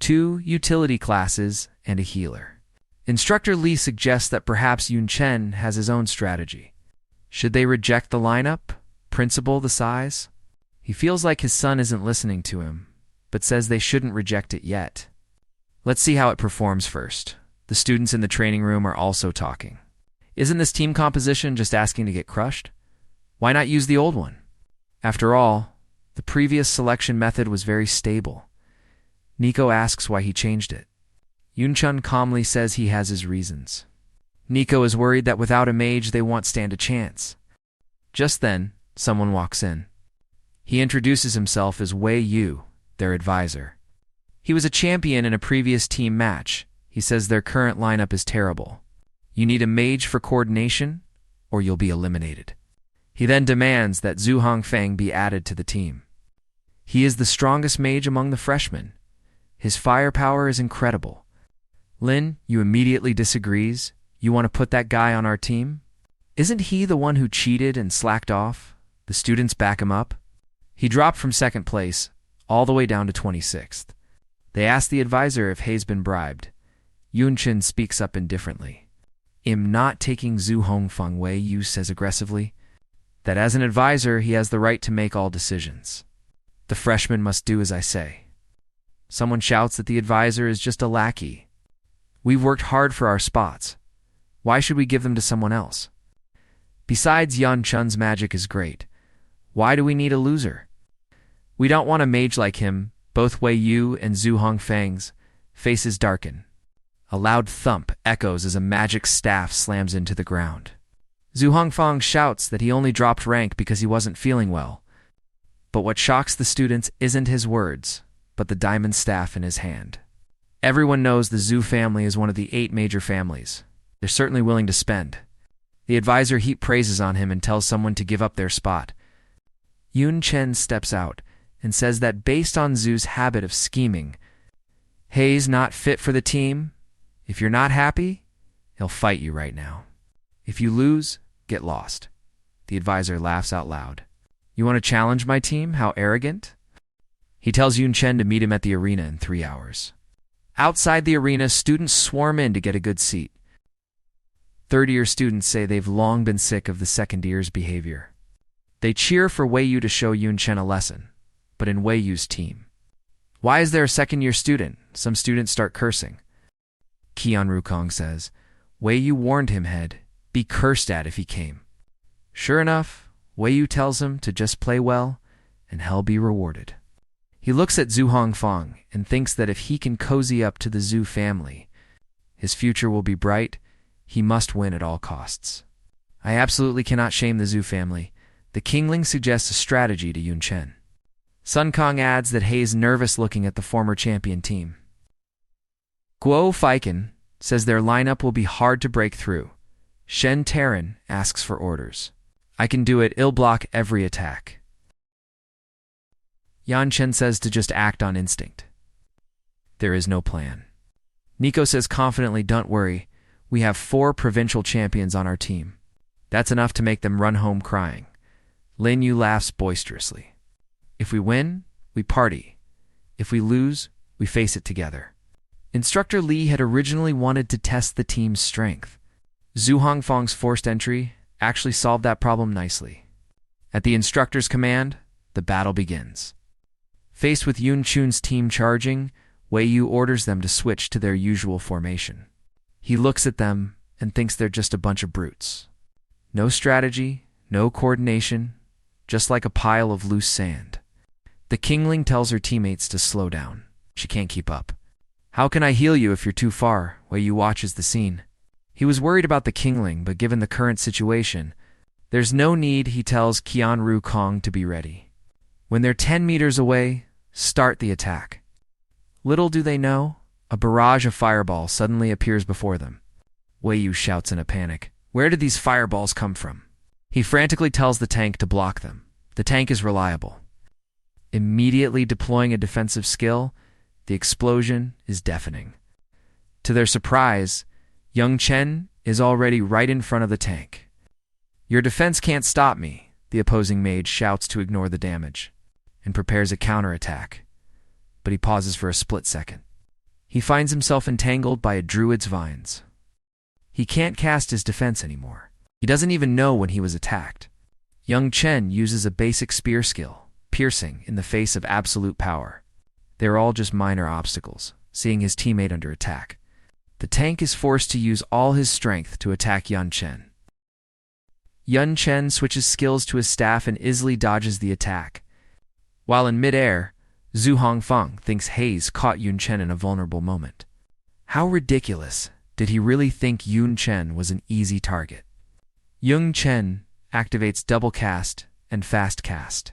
2 utility classes, and a healer. Instructor Lee suggests that perhaps Yunchin has his own strategy. Should they reject the lineup? Principal the size? He feels like his son isn't listening to him, but says they shouldn't reject it yet. Let's see how it performs first. The students in the training room are also talking. Isn't this team composition just asking to get crushed? Why not use the old one? After all, the previous selection method was very stable. Nico asks why he changed it. Yunchun calmly says he has his reasons. Nico is worried that without a mage they won't stand a chance. Just then, someone walks in. He introduces himself as Wei Yu, their advisor. He was a champion in a previous team match. He says their current lineup is terrible. You need a mage for coordination, or you'll be eliminated. He then demands that Zhu Hongfang be added to the team. He is the strongest mage among the freshmen. His firepower is incredible. Lin, you immediately disagrees. You want to put that guy on our team? Isn't he the one who cheated and slacked off? The students back him up. He dropped from second place all the way down to 26th. They ask the advisor if Hei's been bribed. Yunchen speaks up indifferently. I'm not taking Zhu Hongfang, Wei Yu says aggressively. That as an advisor, he has the right to make all decisions. The freshman must do as I say. Someone shouts that the advisor is just a lackey. We've worked hard for our spots. Why should we give them to someone else? Besides, Yan Chun's magic is great. Why do we need a loser? We don't want a mage like him. Both Wei Yu and Zhu Hongfang's faces darken. A loud thump echoes as a magic staff slams into the ground. Zhu Hongfang shouts that he only dropped rank because he wasn't feeling well. But what shocks the students isn't his words, but the diamond staff in his hand. Everyone knows the Zhu family is one of the 8 major families. They're certainly willing to spend. The advisor heaped praises on him and tells someone to give up their spot. Yun Chen steps out and says that based on Zhu's habit of scheming, Hei's not fit for the team. If you're not happy, he'll fight you right now. If you lose, get lost. The advisor laughs out loud. You want to challenge my team? How arrogant? He tells Yun Chen to meet him at the arena in 3 hours. Outside the arena, students swarm in to get a good seat. Third-year students say they've long been sick of the second year's behavior. They cheer for Wei Yu to show Yun Chen a lesson, but in Wei Yu's team. Why is there a second-year student? Some students start cursing. Qian Rukong says, Wei Yu warned him, Head. Be cursed at if he came. Sure enough, Wei Yu tells him to just play well, and hell be rewarded. He looks at Zhu Hongfang and thinks that if he can cozy up to the Zhu family, his future will be bright. He must win at all costs. I absolutely cannot shame the Zhu family. The Kingling suggests a strategy to Yun Chen. Sun Kong adds that Hei's nervous looking at the former champion team. Guo Feiken says their lineup will be hard to break through. Shen Taran asks for orders. I can do it, I'll block every attack. Yan Chen says to just act on instinct. There is no plan. Nico says confidently, don't worry, we have 4 provincial champions on our team. That's enough to make them run home crying. Lin Yu laughs boisterously. If we win, we party. If we lose, we face it together. Instructor Li had originally wanted to test the team's strength. Zhu Hongfang's forced entry actually solved that problem nicely. At the instructor's command, the battle begins. Faced with Yun Chun's team charging, Wei Yu orders them to switch to their usual formation. He looks at them and thinks they're just a bunch of brutes. No strategy, no coordination, just like a pile of loose sand. The Kingling tells her teammates to slow down. She can't keep up. How can I heal you if you're too far? Wei Yu watches the scene. He was worried about the Kingling, but given the current situation, there's no need, he tells Qian Rukong to be ready. When they're 10 meters away, start the attack. Little do they know, a barrage of fireballs suddenly appears before them. Wei Yu shouts in a panic. Where did these fireballs come from? He frantically tells the tank to block them. The tank is reliable. Immediately deploying a defensive skill, the explosion is deafening. To their surprise, Young Chen is already right in front of the tank. Your defense can't stop me, the opposing mage shouts to ignore the damage, and prepares a counterattack. But he pauses for a split second. He finds himself entangled by a druid's vines. He can't cast his defense anymore. He doesn't even know when he was attacked. Young Chen uses a basic spear skill, piercing in the face of absolute power. They're all just minor obstacles, seeing his teammate under attack. The tank is forced to use all his strength to attack Yun Chen. Yun Chen switches skills to his staff and easily dodges the attack. While in midair, Zhu Hongfang thinks Hei's caught Yun Chen in a vulnerable moment. How ridiculous. Did he really think Yun Chen was an easy target? Yun Chen activates double cast and fast cast.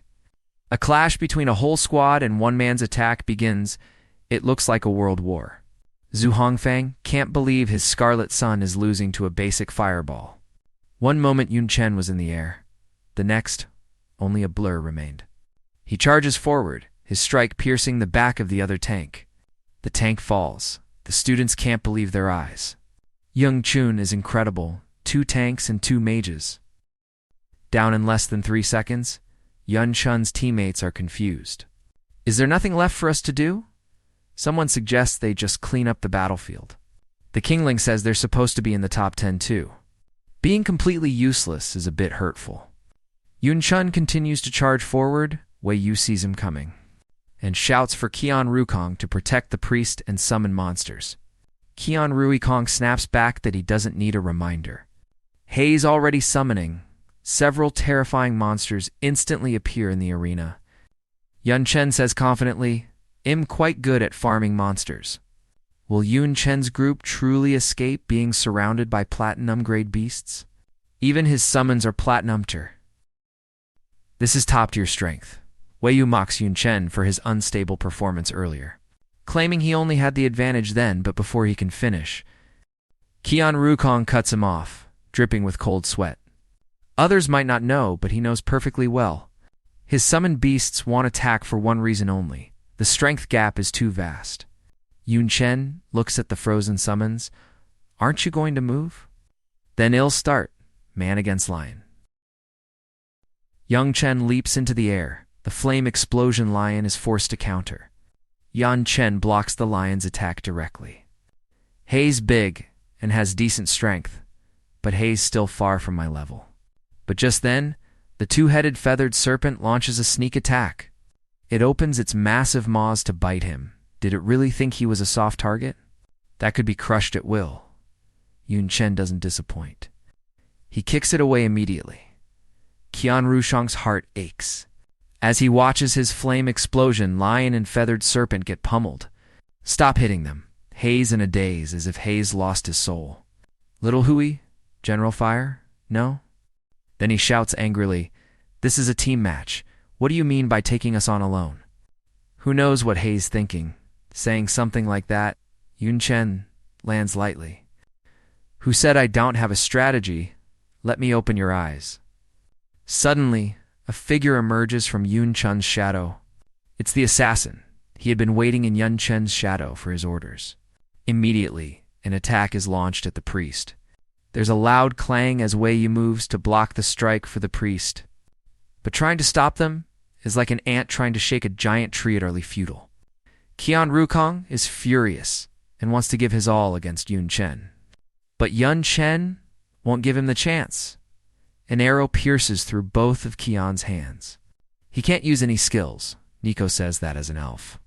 A clash between a whole squad and one man's attack begins. It looks like a world war. Zhu Hongfang can't believe his scarlet son is losing to a basic fireball. One moment Yun Chen was in the air. The next, only a blur remained. He charges forward, his strike piercing the back of the other tank. The tank falls. The students can't believe their eyes. Young Chun is incredible. 2 tanks and 2 mages. Down in less than 3 seconds, Yun Chun's teammates are confused. Is there nothing left for us to do? Someone suggests they just clean up the battlefield. The Kingling says they're supposed to be in the top 10 too. Being completely useless is a bit hurtful. Yun Chun continues to charge forward. Wei Yu sees him coming and shouts for Qian Rukong to protect the priest and summon monsters. Qian Ruikong snaps back that he doesn't need a reminder. Hei's already summoning. Several terrifying monsters instantly appear in the arena. Yun Chen says confidently, "I'm quite good at farming monsters." Will Yun Chen's group truly escape being surrounded by platinum-grade beasts? Even his summons are platinum-ter. This is top-tier strength. Wei Yu mocks Yun Chen for his unstable performance earlier, claiming he only had the advantage then, but before he can finish, Qian Rukong cuts him off, dripping with cold sweat. Others might not know, but he knows perfectly well. His summoned beasts won't attack for one reason only. The strength gap is too vast. Yun Chen looks at the frozen summons. Aren't you going to move? Then it'll start. Man against lion. Young Chen leaps into the air. The flame explosion lion is forced to counter. Yan Chen blocks the lion's attack directly. Hei's big and has decent strength, but Hei's still far from my level. But just then, the 2-headed feathered serpent launches a sneak attack. It opens its massive maws to bite him. Did it really think he was a soft target? That could be crushed at will. Yun Chen doesn't disappoint. He kicks it away immediately. Qian Rushang's heart aches. As he watches his flame explosion, lion and feathered serpent get pummeled. Stop hitting them. Hei's in a daze, as if Hei's lost his soul. Little Hui? General Fire? No? Then he shouts angrily, "This is a team match. What do you mean by taking us on alone?" Who knows what Hei's thinking? Saying something like that, Yun Chen lands lightly. Who said I don't have a strategy? Let me open your eyes. Suddenly, a figure emerges from Yun Chen's shadow. It's the assassin. He had been waiting in Yun Chen's shadow for his orders. Immediately, an attack is launched at the priest. There's a loud clang as Wei Yu moves to block the strike for the priest. But trying to stop them is like an ant trying to shake a giant tree utterly futile. Qian Rukong is furious and wants to give his all against Yun Chen. But Yun Chen won't give him the chance. An arrow pierces through both of Qian's hands. He can't use any skills. Nico says that as an elf.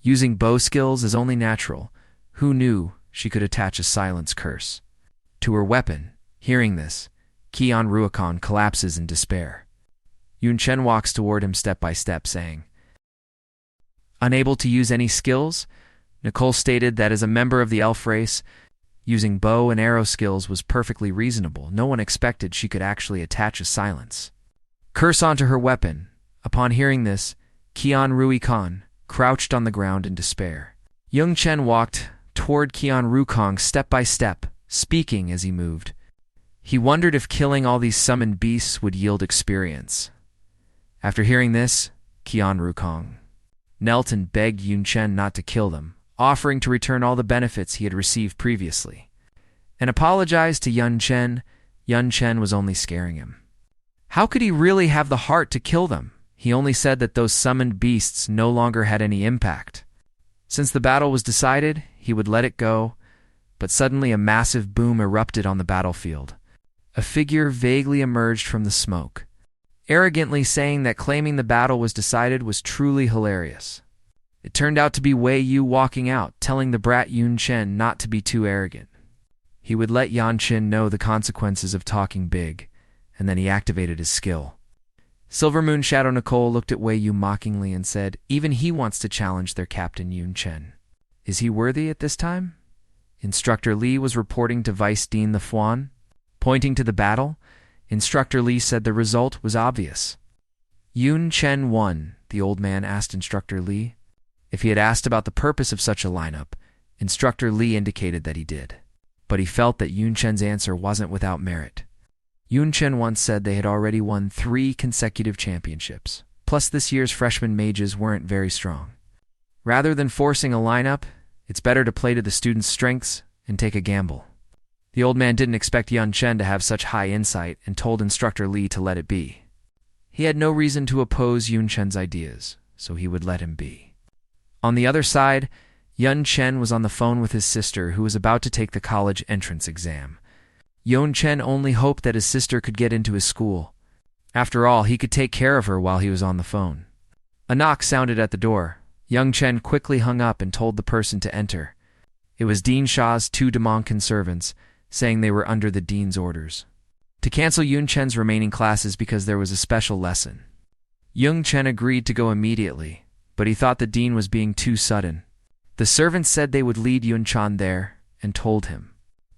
Using bow skills is only natural. Who knew she could attach a silence curse to her weapon? Hearing this, Qian Ruikong collapses in despair. Yun Chen walks toward him step by step, saying, "Unable to use any skills?" Nicole stated that as a member of the elf race, using bow and arrow skills was perfectly reasonable. No one expected she could actually attach a silence curse onto her weapon. Upon hearing this, Qian Ruikong crouched on the ground in despair. Yun Chen walked toward Qian Rukong step by step, speaking as he moved. He wondered if killing all these summoned beasts would yield experience. After hearing this, Qian Rukong knelt and begged Yun Chen not to kill them, offering to return all the benefits he had received previously, and apologized to Yun Chen. Yun Chen was only scaring him. How could he really have the heart to kill them? He only said that those summoned beasts no longer had any impact. Since the battle was decided, he would let it go, but suddenly a massive boom erupted on the battlefield. A figure vaguely emerged from the smoke, arrogantly saying that claiming the battle was decided was truly hilarious. It turned out to be Wei Yu walking out, telling the brat Yun Chen not to be too arrogant. He would let Yan Chen know the consequences of talking big, and then he activated his skill. Silver Moon Shadow Nicole looked at Wei Yu mockingly and said, even he wants to challenge their captain Yun Chen. Is he worthy at this time? Instructor Lee was reporting to Vice Dean the Fuan. Pointing to the battle, Instructor Lee said the result was obvious. Yun Chen won, the old man asked Instructor Lee. If he had asked about the purpose of such a lineup, Instructor Lee indicated that he did. But he felt that Yun Chen's answer wasn't without merit. Yun Chen once said they had already won 3 consecutive championships, plus this year's freshman mages weren't very strong. Rather than forcing a lineup, it's better to play to the students' strengths and take a gamble. The old man didn't expect Yun Chen to have such high insight and told Instructor Lee to let it be. He had no reason to oppose Yun Chen's ideas, so he would let him be. On the other side, Yun Chen was on the phone with his sister, who was about to take the college entrance exam. Yun Chen only hoped that his sister could get into his school. After all, he could take care of her while he was on the phone. A knock sounded at the door. Yun Chen quickly hung up and told the person to enter. It was Dean Shaw's 2 Demonkin servants, saying they were under the dean's orders to cancel Yun Chen's remaining classes because there was a special lesson. Yun Chen agreed to go immediately, but he thought the dean was being too sudden. The servants said they would lead Yun Chen there and told him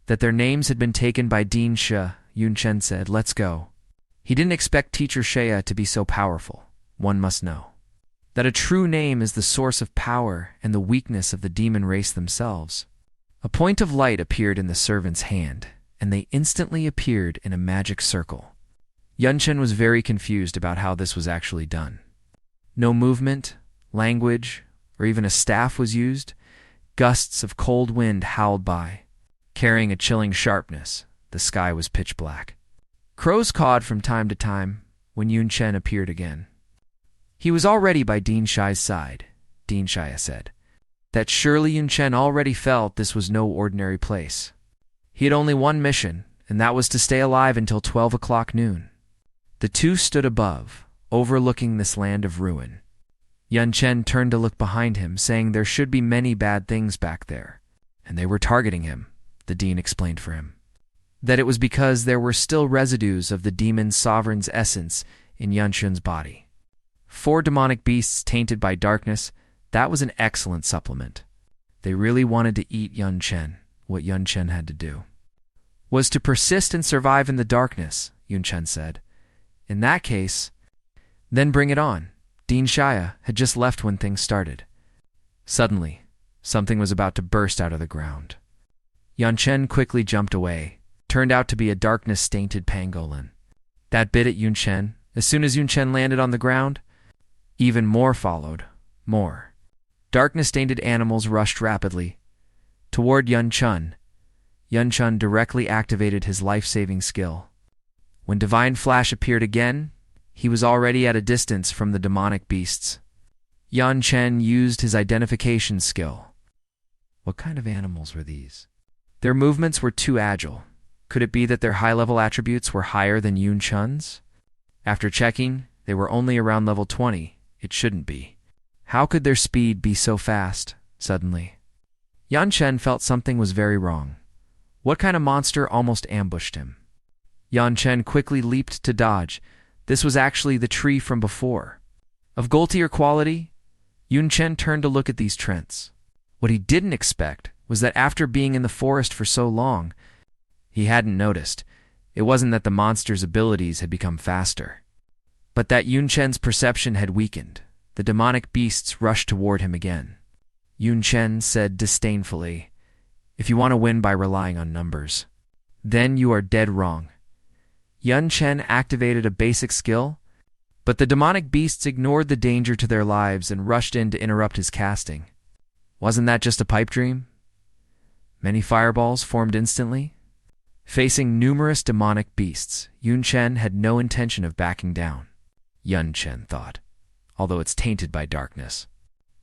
that their names had been taken by Dean Shi. Yun Chen said, "Let's go." He didn't expect Teacher Shea to be so powerful. One must know that a true name is the source of power and the weakness of the demon race themselves. A point of light appeared in the servant's hand, and they instantly appeared in a magic circle. Yun Chen was very confused about how this was actually done. No movement, language, or even a staff was used. Gusts of cold wind howled by, carrying a chilling sharpness. The sky was pitch black. Crows cawed from time to time when Yun Chen appeared again. He was already by Dean Shi's side, Dean Shi said. That surely Yun Chen already felt this was no ordinary place. He had only one mission, and that was to stay alive until 12 o'clock noon. The two stood above, overlooking this land of ruin. Yun Chen turned to look behind him, saying there should be many bad things back there, and they were targeting him, the dean explained for him. That it was because there were still residues of the demon sovereign's essence in Yun Chen's body. 4 demonic beasts tainted by darkness, that was an excellent supplement. They really wanted to eat Yun Chen. What Yun Chen had to do was to persist and survive in the darkness, Yun Chen said. In that case, then bring it on. Dean Shia had just left when things started. Suddenly, something was about to burst out of the ground. Yun Chen quickly jumped away. Turned out to be a darkness-tainted pangolin. That bit at Yun Chen. As soon as Yun Chen landed on the ground, even more followed. More darkness-tainted animals rushed rapidly toward Yun Chen. Yun Chen directly activated his life-saving skill. When Divine Flash appeared again, he was already at a distance from the demonic beasts. Yun Chen used his identification skill. What kind of animals were these? Their movements were too agile. Could it be that their high-level attributes were higher than Yun Chen's? After checking, they were only around level 20. It shouldn't be. How could their speed be so fast, suddenly? Yun Chen felt something was very wrong. What kind of monster almost ambushed him? Yun Chen quickly leaped to dodge. This was actually the tree from before. Of gold-tier quality, Yun Chen turned to look at these trents. What he didn't expect was that after being in the forest for so long, he hadn't noticed. It wasn't that the monster's abilities had become faster, but that Yun Chen's perception had weakened. The demonic beasts rushed toward him again. Yun Chen said disdainfully, "If you want to win by relying on numbers, then you are dead wrong." Yun Chen activated a basic skill, but the demonic beasts ignored the danger to their lives and rushed in to interrupt his casting. Wasn't that just a pipe dream? Many fireballs formed instantly. Facing numerous demonic beasts, Yun Chen had no intention of backing down. Yun Chen thought, although it's tainted by darkness,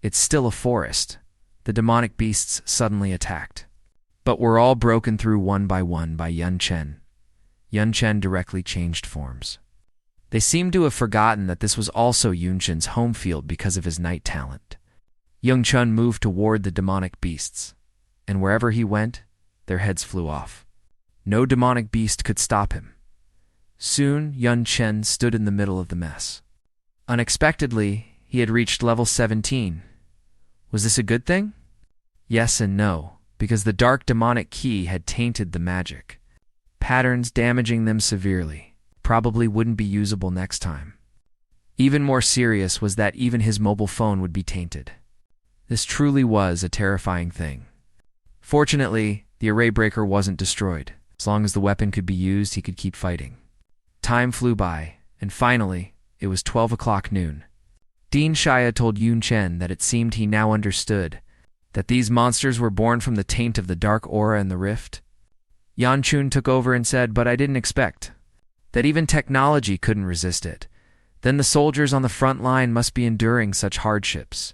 it's still a forest. The demonic beasts suddenly attacked, but were all broken through one by Yun Chen. Yun Chen directly changed forms. They seemed to have forgotten that this was also Yun Chen's home field because of his night talent. Yun Chen moved toward the demonic beasts, and wherever he went, their heads flew off. No demonic beast could stop him. Soon, Yun Chen stood in the middle of the mess. Unexpectedly, he had reached level 17. Was this a good thing? Yes and no, because the dark demonic key had tainted the magic. Patterns damaging them severely. Probably wouldn't be usable next time. Even more serious was that even his mobile phone would be tainted. This truly was a terrifying thing. Fortunately, the array breaker wasn't destroyed. As long as the weapon could be used, he could keep fighting. Time flew by, and finally, it was 12 o'clock noon. Dean Shia told Yun Chen that it seemed he now understood that these monsters were born from the taint of the dark aura and the rift. Yan Chun took over and said, "But I didn't expect that even technology couldn't resist it. Then the soldiers on the front line must be enduring such hardships."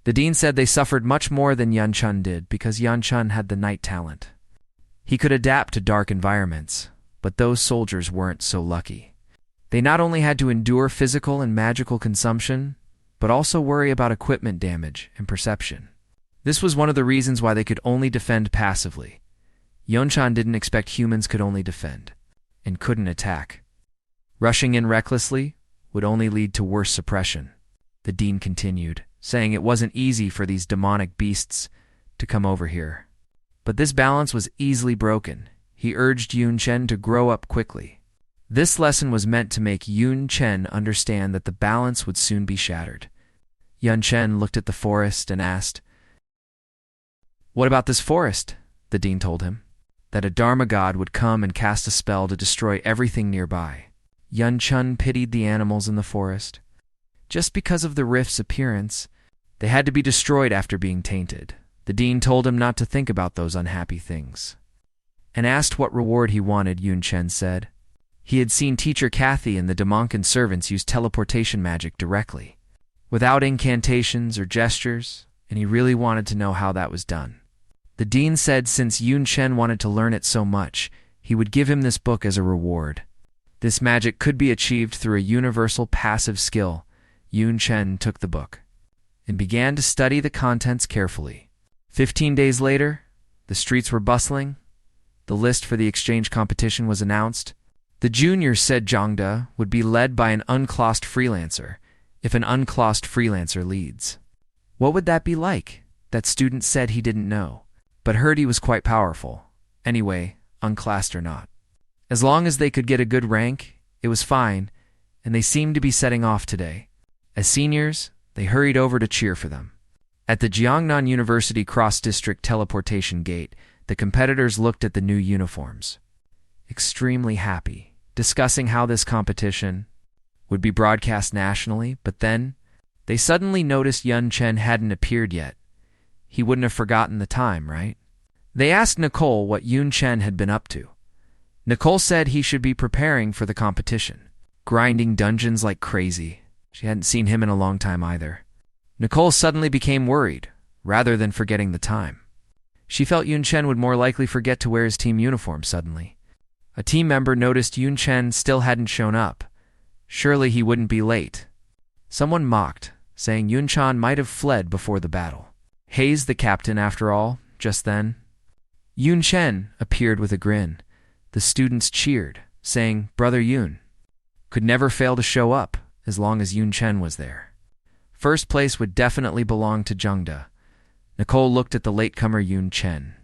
The dean said they suffered much more than Yan Chun did because Yan Chun had the night talent. He could adapt to dark environments, but those soldiers weren't so lucky. They not only had to endure physical and magical consumption, but also worry about equipment damage and perception. This was one of the reasons why they could only defend passively. Yonchan didn't expect humans could only defend, and couldn't attack. Rushing in recklessly would only lead to worse suppression, the dean continued, saying it wasn't easy for these demonic beasts to come over here. But this balance was easily broken. He urged Yun Chen to grow up quickly. This lesson was meant to make Yun Chen understand that the balance would soon be shattered. Yun Chen looked at the forest and asked, "What about this forest?" The dean told him that a Dharma god would come and cast a spell to destroy everything nearby. Yun Chen pitied the animals in the forest. Just because of the rift's appearance, they had to be destroyed after being tainted. The dean told him not to think about those unhappy things, and asked what reward he wanted. Yun Chen said he had seen Teacher Kathy and the Demonkan servants use teleportation magic directly, without incantations or gestures, and he really wanted to know how that was done. The dean said since Yun Chen wanted to learn it so much, he would give him this book as a reward. This magic could be achieved through a universal passive skill. Yun Chen took the book and began to study the contents carefully. 15 days later, the streets were bustling. The list for the exchange competition was announced. The juniors said Zhangde would be led by an unclassed freelancer if an unclassed freelancer leads. What would that be like? That student said he didn't know, but heard he was quite powerful. Anyway, unclassed or not, as long as they could get a good rank, it was fine, and they seemed to be setting off today. As seniors, they hurried over to cheer for them. At the Jiangnan University cross-district teleportation gate, the competitors looked at the new uniforms, extremely happy, discussing how this competition would be broadcast nationally, but then they suddenly noticed Yun Chen hadn't appeared yet. He wouldn't have forgotten the time, right? They asked Nicole what Yun Chen had been up to. Nicole said he should be preparing for the competition, grinding dungeons like crazy. She hadn't seen him in a long time either. Nicole suddenly became worried, rather than forgetting the time. She felt Yun Chen would more likely forget to wear his team uniform suddenly. A team member noticed Yun Chen still hadn't shown up. Surely he wouldn't be late. Someone mocked, saying Yun Chen might have fled before the battle. Hayes the captain, after all, just then. Yun Chen appeared with a grin. The students cheered, saying, "Brother Yun could never fail to show up as long as Yun Chen was there." First place would definitely belong to Zhangde. Nicole looked at the latecomer Yun Chen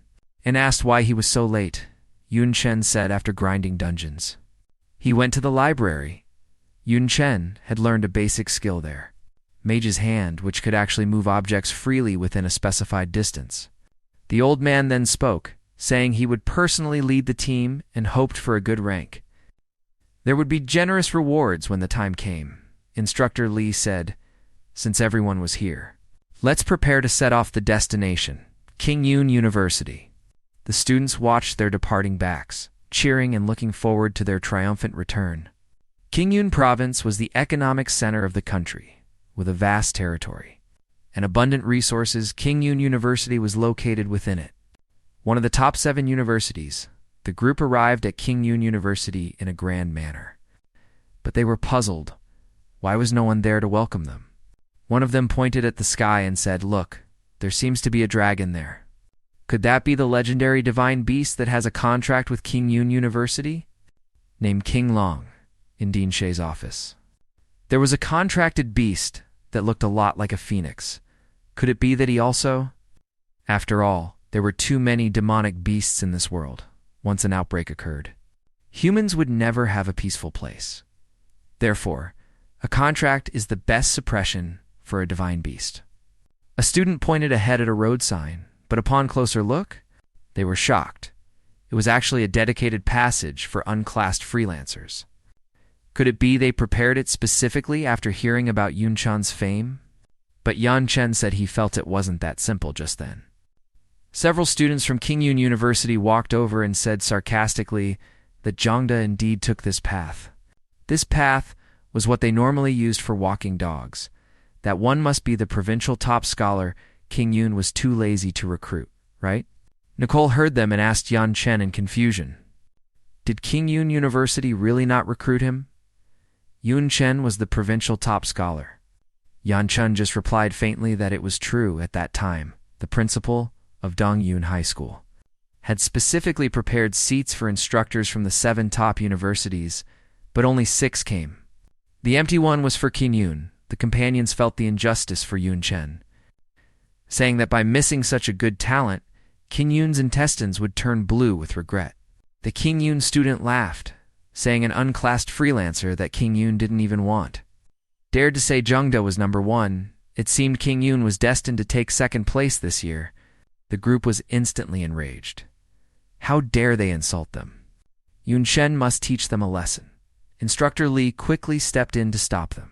and asked why he was so late. Yun Chen said after grinding dungeons, he went to the library. Yun Chen had learned a basic skill there, Mage's Hand, which could actually move objects freely within a specified distance. The old man then spoke, saying he would personally lead the team and hoped for a good rank. There would be generous rewards when the time came. Instructor Li said, since everyone was here, let's prepare to set off the destination, King Yun University. The students watched their departing backs, cheering and looking forward to their triumphant return. King Yun Province was the economic center of the country, with a vast territory and abundant resources. King Yun University was located within it. One of the top 7 universities, the group arrived at King Yun University in a grand manner. But they were puzzled. Why was no one there to welcome them? One of them pointed at the sky and said, "Look, there seems to be a dragon there. Could that be the legendary divine beast that has a contract with King Yun University?" Named King Long, in Dean She's office. There was a contracted beast that looked a lot like a phoenix. Could it be that he also? After all, There were too many demonic beasts in this world once an outbreak occurred. Humans would never have a peaceful place. Therefore, a contract is the best suppression for a divine beast. A student pointed ahead at a road sign, but upon closer look, they were shocked. It was actually a dedicated passage for unclassed freelancers. Could it be they prepared it specifically after hearing about Yunchan's fame? But Yan Chen said he felt it wasn't that simple just then. Several students from Qingyun University walked over and said sarcastically that Zhangde indeed took this path. This path was what they normally used for walking dogs. That one must be the provincial top scholar Qingyun was too lazy to recruit, right? Nicole heard them and asked Yan Chen in confusion. Did Qingyun University really not recruit him? Yun Chen was the provincial top scholar. Yan Chen just replied faintly that it was true at that time. The principal of Dongyun High School had specifically prepared seats for instructors from the 7 top universities, but only 6 came. The empty one was for Qingyun. The companions felt the injustice for Yun Chen, saying that by missing such a good talent, Qingyun's intestines would turn blue with regret. The Qingyun student laughed, saying an unclassed freelancer that Qingyun didn't even want dared to say Zhangde was number 1. It seemed Qingyun was destined to take 2nd place this year. The group was instantly enraged. How dare they insult them? Yun Chen must teach them a lesson. Instructor Li quickly stepped in to stop them,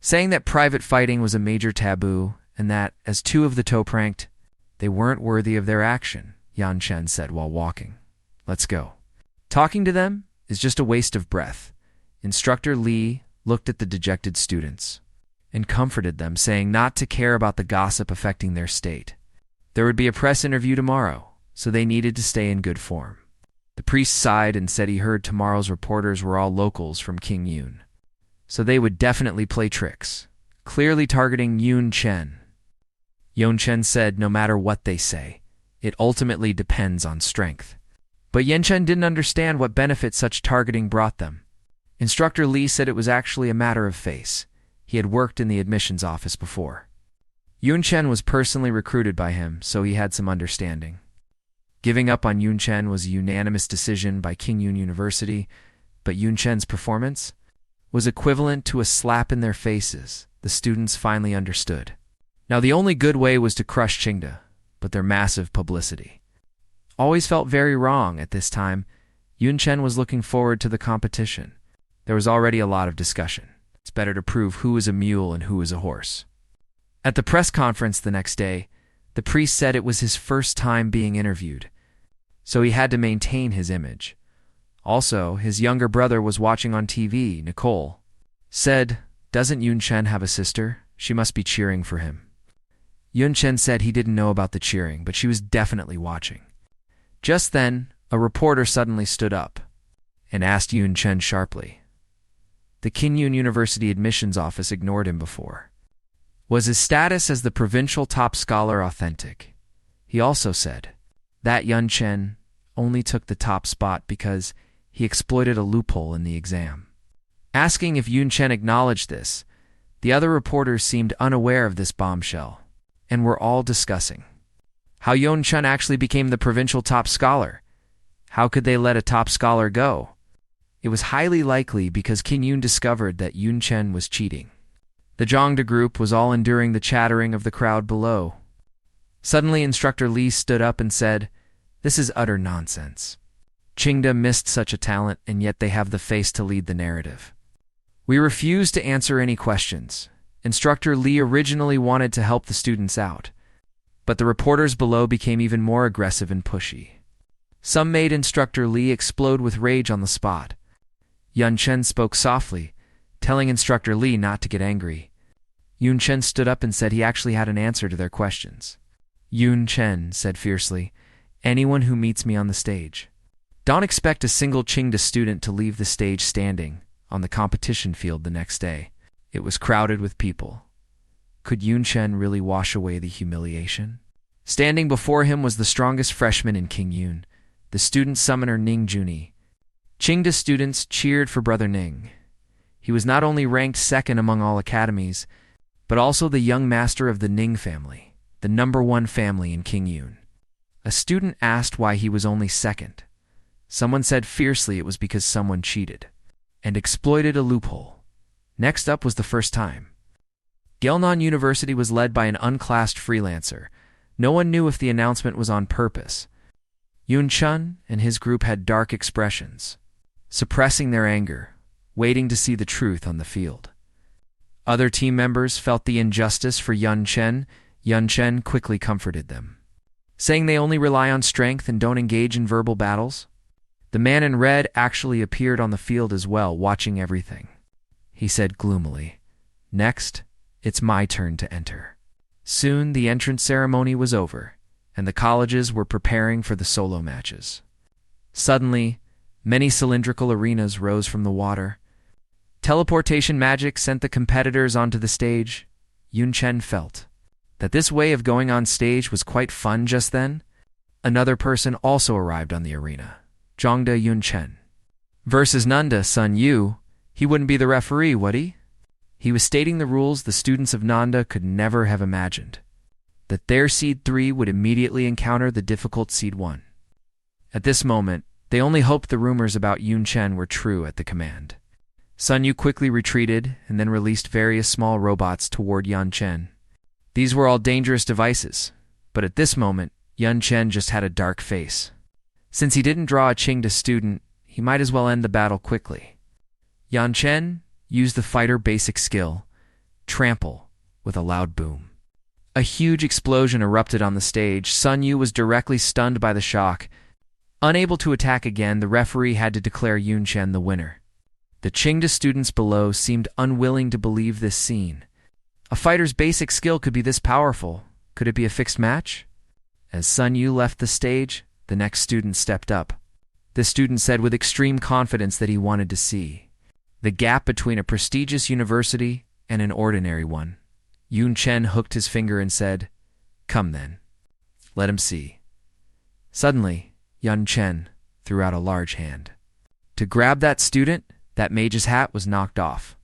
saying that private fighting was a major taboo and that, as 2 of the top-ranked, they weren't worthy of their action, Yan Chen said while walking. Let's go. Talking to them is just a waste of breath. Instructor Li looked at the dejected students and comforted them, saying not to care about the gossip affecting their state. There would be a press interview tomorrow, so they needed to stay in good form. The priest sighed and said he heard tomorrow's reporters were all locals from Qingyun, so they would definitely play tricks, clearly targeting Yun Chen. Yun Chen said no matter what they say, it ultimately depends on strength. But Yan Chen didn't understand what benefit such targeting brought them. Instructor Li said it was actually a matter of face. He had worked in the admissions office before. Yun Chen was personally recruited by him, so he had some understanding. Giving up on Yun Chen was a unanimous decision by Qingyun University, but Yun Chen's performance was equivalent to a slap in their faces. The students finally understood. Now the only good way was to crush Qingde, but their massive publicity always felt very wrong at this time. Yun Chen was looking forward to the competition. There was already a lot of discussion. It's better to prove who is a mule and who is a horse. At the press conference the next day, the priest said it was his first time being interviewed, so he had to maintain his image. Also, his younger brother was watching on TV. Nicole said, "Doesn't Yun Chen have a sister? She must be cheering for him." Yun Chen said he didn't know about the cheering, but she was definitely watching. Just then, a reporter suddenly stood up and asked Yun Chen sharply. The Qingyun University admissions office ignored him before. Was his status as the provincial top scholar authentic? He also said that Yun Chen only took the top spot because he exploited a loophole in the exam. Asking if Yun Chen acknowledged this, the other reporters seemed unaware of this bombshell and were all discussing how Yun Chen actually became the provincial top scholar. How could they let a top scholar go? It was highly likely because Qingyun discovered that Yun Chen was cheating. The Zhangde group was all enduring the chattering of the crowd below. Suddenly, Instructor Li stood up and said, "This is utter nonsense. Qingde missed such a talent, and yet they have the face to lead the narrative. We refuse to answer any questions." Instructor Li originally wanted to help the students out, but the reporters below became even more aggressive and pushy. Some made Instructor Li explode with rage on the spot. Yun Chen spoke softly, telling Instructor Li not to get angry. Yun Chen stood up and said he actually had an answer to their questions. Yun Chen said fiercely, "Anyone who meets me on the stage." Don't expect a single Qingde student to leave the stage standing on the competition field the next day. It was crowded with people. Could Yun Chen really wash away the humiliation? Standing before him was the strongest freshman in Qingyun, the student summoner Ning Juni. Qingde students cheered for Brother Ning. He was not only ranked 2nd among all academies, but also the young master of the Ning family, the #1 family in Qingyun. A student asked why he was only second. Someone said fiercely it was because someone cheated and exploited a loophole. Next up was the first time. Gyeonan University was led by an unclassed freelancer. No one knew if the announcement was on purpose. Yoon Chun and his group had dark expressions, suppressing their anger, waiting to see the truth on the field. Other team members felt the injustice for Yun Chen. Yun Chen quickly comforted them, saying they only rely on strength and don't engage in verbal battles. The man in red actually appeared on the field as well, watching everything. He said gloomily, "Next, it's my turn to enter." Soon the entrance ceremony was over, and the colleges were preparing for the solo matches. Suddenly, many cylindrical arenas rose from the water. Teleportation magic sent the competitors onto the stage. Yun Chen felt that this way of going on stage was quite fun just then. Another person also arrived on the arena, Zhongda Yun Chen. Versus Nanda Sun Yu, he wouldn't be the referee, would he? He was stating the rules the students of Nanda could never have imagined, that their Seed 3 would immediately encounter the difficult Seed 1. At this moment, they only hoped the rumors about Yun Chen were true at the command. Sun Yu quickly retreated and then released various small robots toward Yun Chen. These were all dangerous devices, but at this moment, Yun Chen just had a dark face. Since he didn't draw a Qingda student, he might as well end the battle quickly. Yun Chen used the fighter basic skill, Trample, with a loud boom. A huge explosion erupted on the stage. Sun Yu was directly stunned by the shock. Unable to attack again, the referee had to declare Yun Chen the winner. The Qingda students below seemed unwilling to believe this scene. A fighter's basic skill could be this powerful. Could it be a fixed match? As Sun Yu left the stage, the next student stepped up. The student said with extreme confidence that he wanted to see the gap between a prestigious university and an ordinary one. Yun Chen hooked his finger and said, "Come then, let him see." Suddenly, Yun Chen threw out a large hand. To grab that student, that mage's hat was knocked off.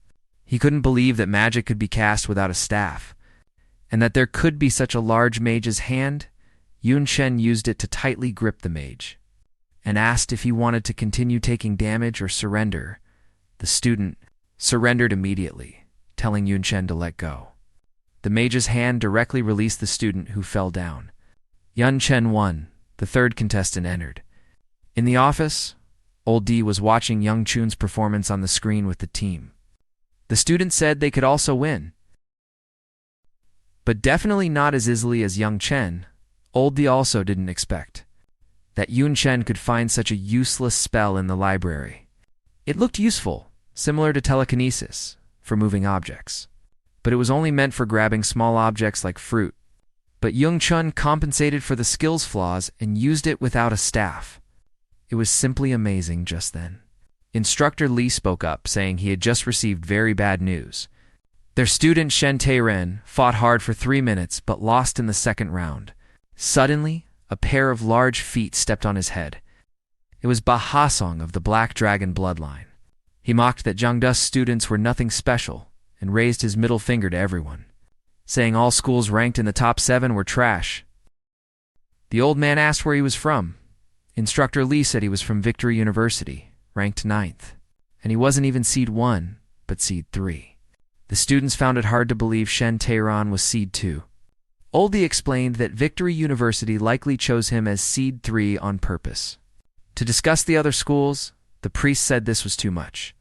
He couldn't believe that magic could be cast without a staff, and that there could be such a large mage's hand. Yun Chen used it to tightly grip the mage, and asked if he wanted to continue taking damage or surrender. The student surrendered immediately, telling Yun Chen to let go. The mage's hand directly released the student, who fell down. Yun Chen won. The third contestant entered. In the office, Old D was watching Young Chun's performance on the screen with the team. The student said they could also win, but definitely not as easily as Young Chen. Old D also didn't expect that Yun Chen could find such a useless spell in the library. It looked useful, similar to telekinesis, for moving objects, but it was only meant for grabbing small objects like fruit. But Young Chun compensated for the skills flaws and used it without a staff. It was simply amazing just then. Instructor Lee spoke up, saying he had just received very bad news. Their student Shen Tae-ren fought hard for 3 minutes but lost in the second round. Suddenly, a pair of large feet stepped on his head. It was Ba Ha-song of the Black Dragon bloodline. He mocked that Zhangda's students were nothing special and raised his middle finger to everyone, saying all schools ranked in the top 7 were trash. The old man asked where he was from. Instructor Lee said he was from Victory University, ranked 9th, and he wasn't even Seed 1, but Seed 3. The students found it hard to believe Shen Tae-ran was Seed 2. Oldie explained that Victory University likely chose him as Seed 3 on purpose. To discuss the other schools, the priest said this was too much.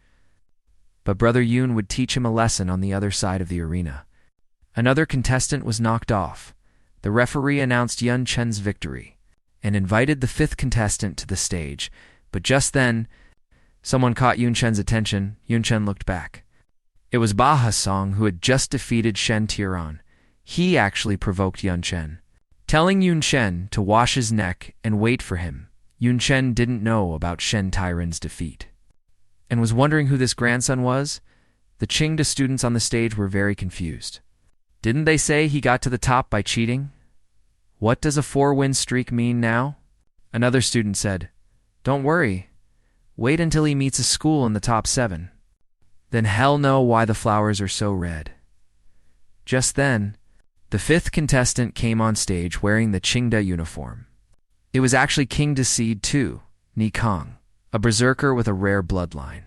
But Brother Yoon would teach him a lesson on the other side of the arena. Another contestant was knocked off. The referee announced Yun Chen's victory and invited the 5th contestant to the stage, but just then, someone caught Yun Chen's attention. Yun Chen looked back. It was Ba Ha-song, who had just defeated Shen Tae-ran. He actually provoked Yun Chen, telling Yun Chen to wash his neck and wait for him. Yun Chen didn't know about Shen Tae-ran's defeat, and was wondering who this grandson was. The Qingda students on the stage were very confused. Didn't they say he got to the top by cheating? What does a 4-win streak mean now? Another student said, "Don't worry. Wait until he meets a school in the top 7. Then he'll know why the flowers are so red." Just then, the 5th contestant came on stage wearing the Qingda uniform. It was actually King Deceed too, Nikong, a berserker with a rare bloodline.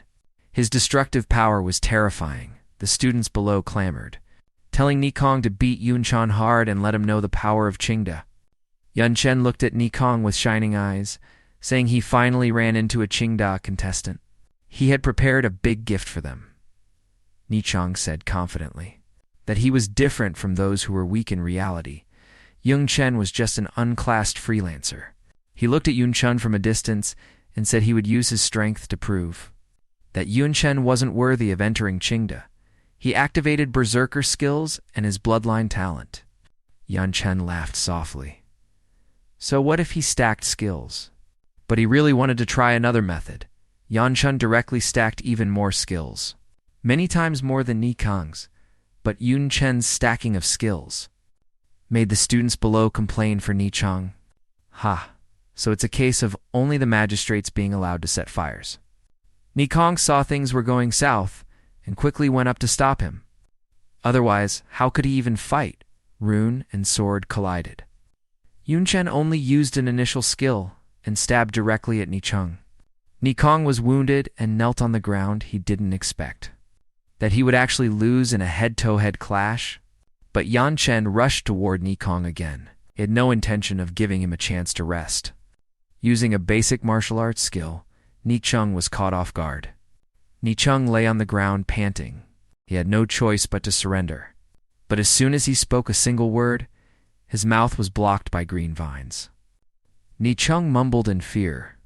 His destructive power was terrifying. The students below clamored, telling Nikong to beat Yunchan hard and let him know the power of Qingda. Yunchen looked at Nikong with shining eyes, saying he finally ran into a Qingda contestant. He had prepared a big gift for them. Nichong said confidently that he was different from those who were weak in reality. Yunchen was just an unclassed freelancer. He looked at Yunchen from a distance and said he would use his strength to prove that Yunchen wasn't worthy of entering Qingda. He activated berserker skills and his bloodline talent. Yunchen laughed softly. So what if he stacked skills? But he really wanted to try another method. Yunchen directly stacked even more skills, many times more than Nikong's, but Yunchen's stacking of skills made the students below complain for Nichong. So it's a case of only the magistrates being allowed to set fires. Nikong saw things were going south and quickly went up to stop him. Otherwise, how could he even fight? Rune and sword collided. Yunchen only used an initial skill and stabbed directly at Nichong. Nikong was wounded and knelt on the ground. He didn't expect that he would actually lose in a head-to-head clash. But Yunchen rushed toward Nikong again. He had no intention of giving him a chance to rest. Using a basic martial arts skill, Nichong was caught off guard. Nichong lay on the ground panting. He had no choice but to surrender. But as soon as he spoke a single word, his mouth was blocked by green vines. Nichong mumbled in fear.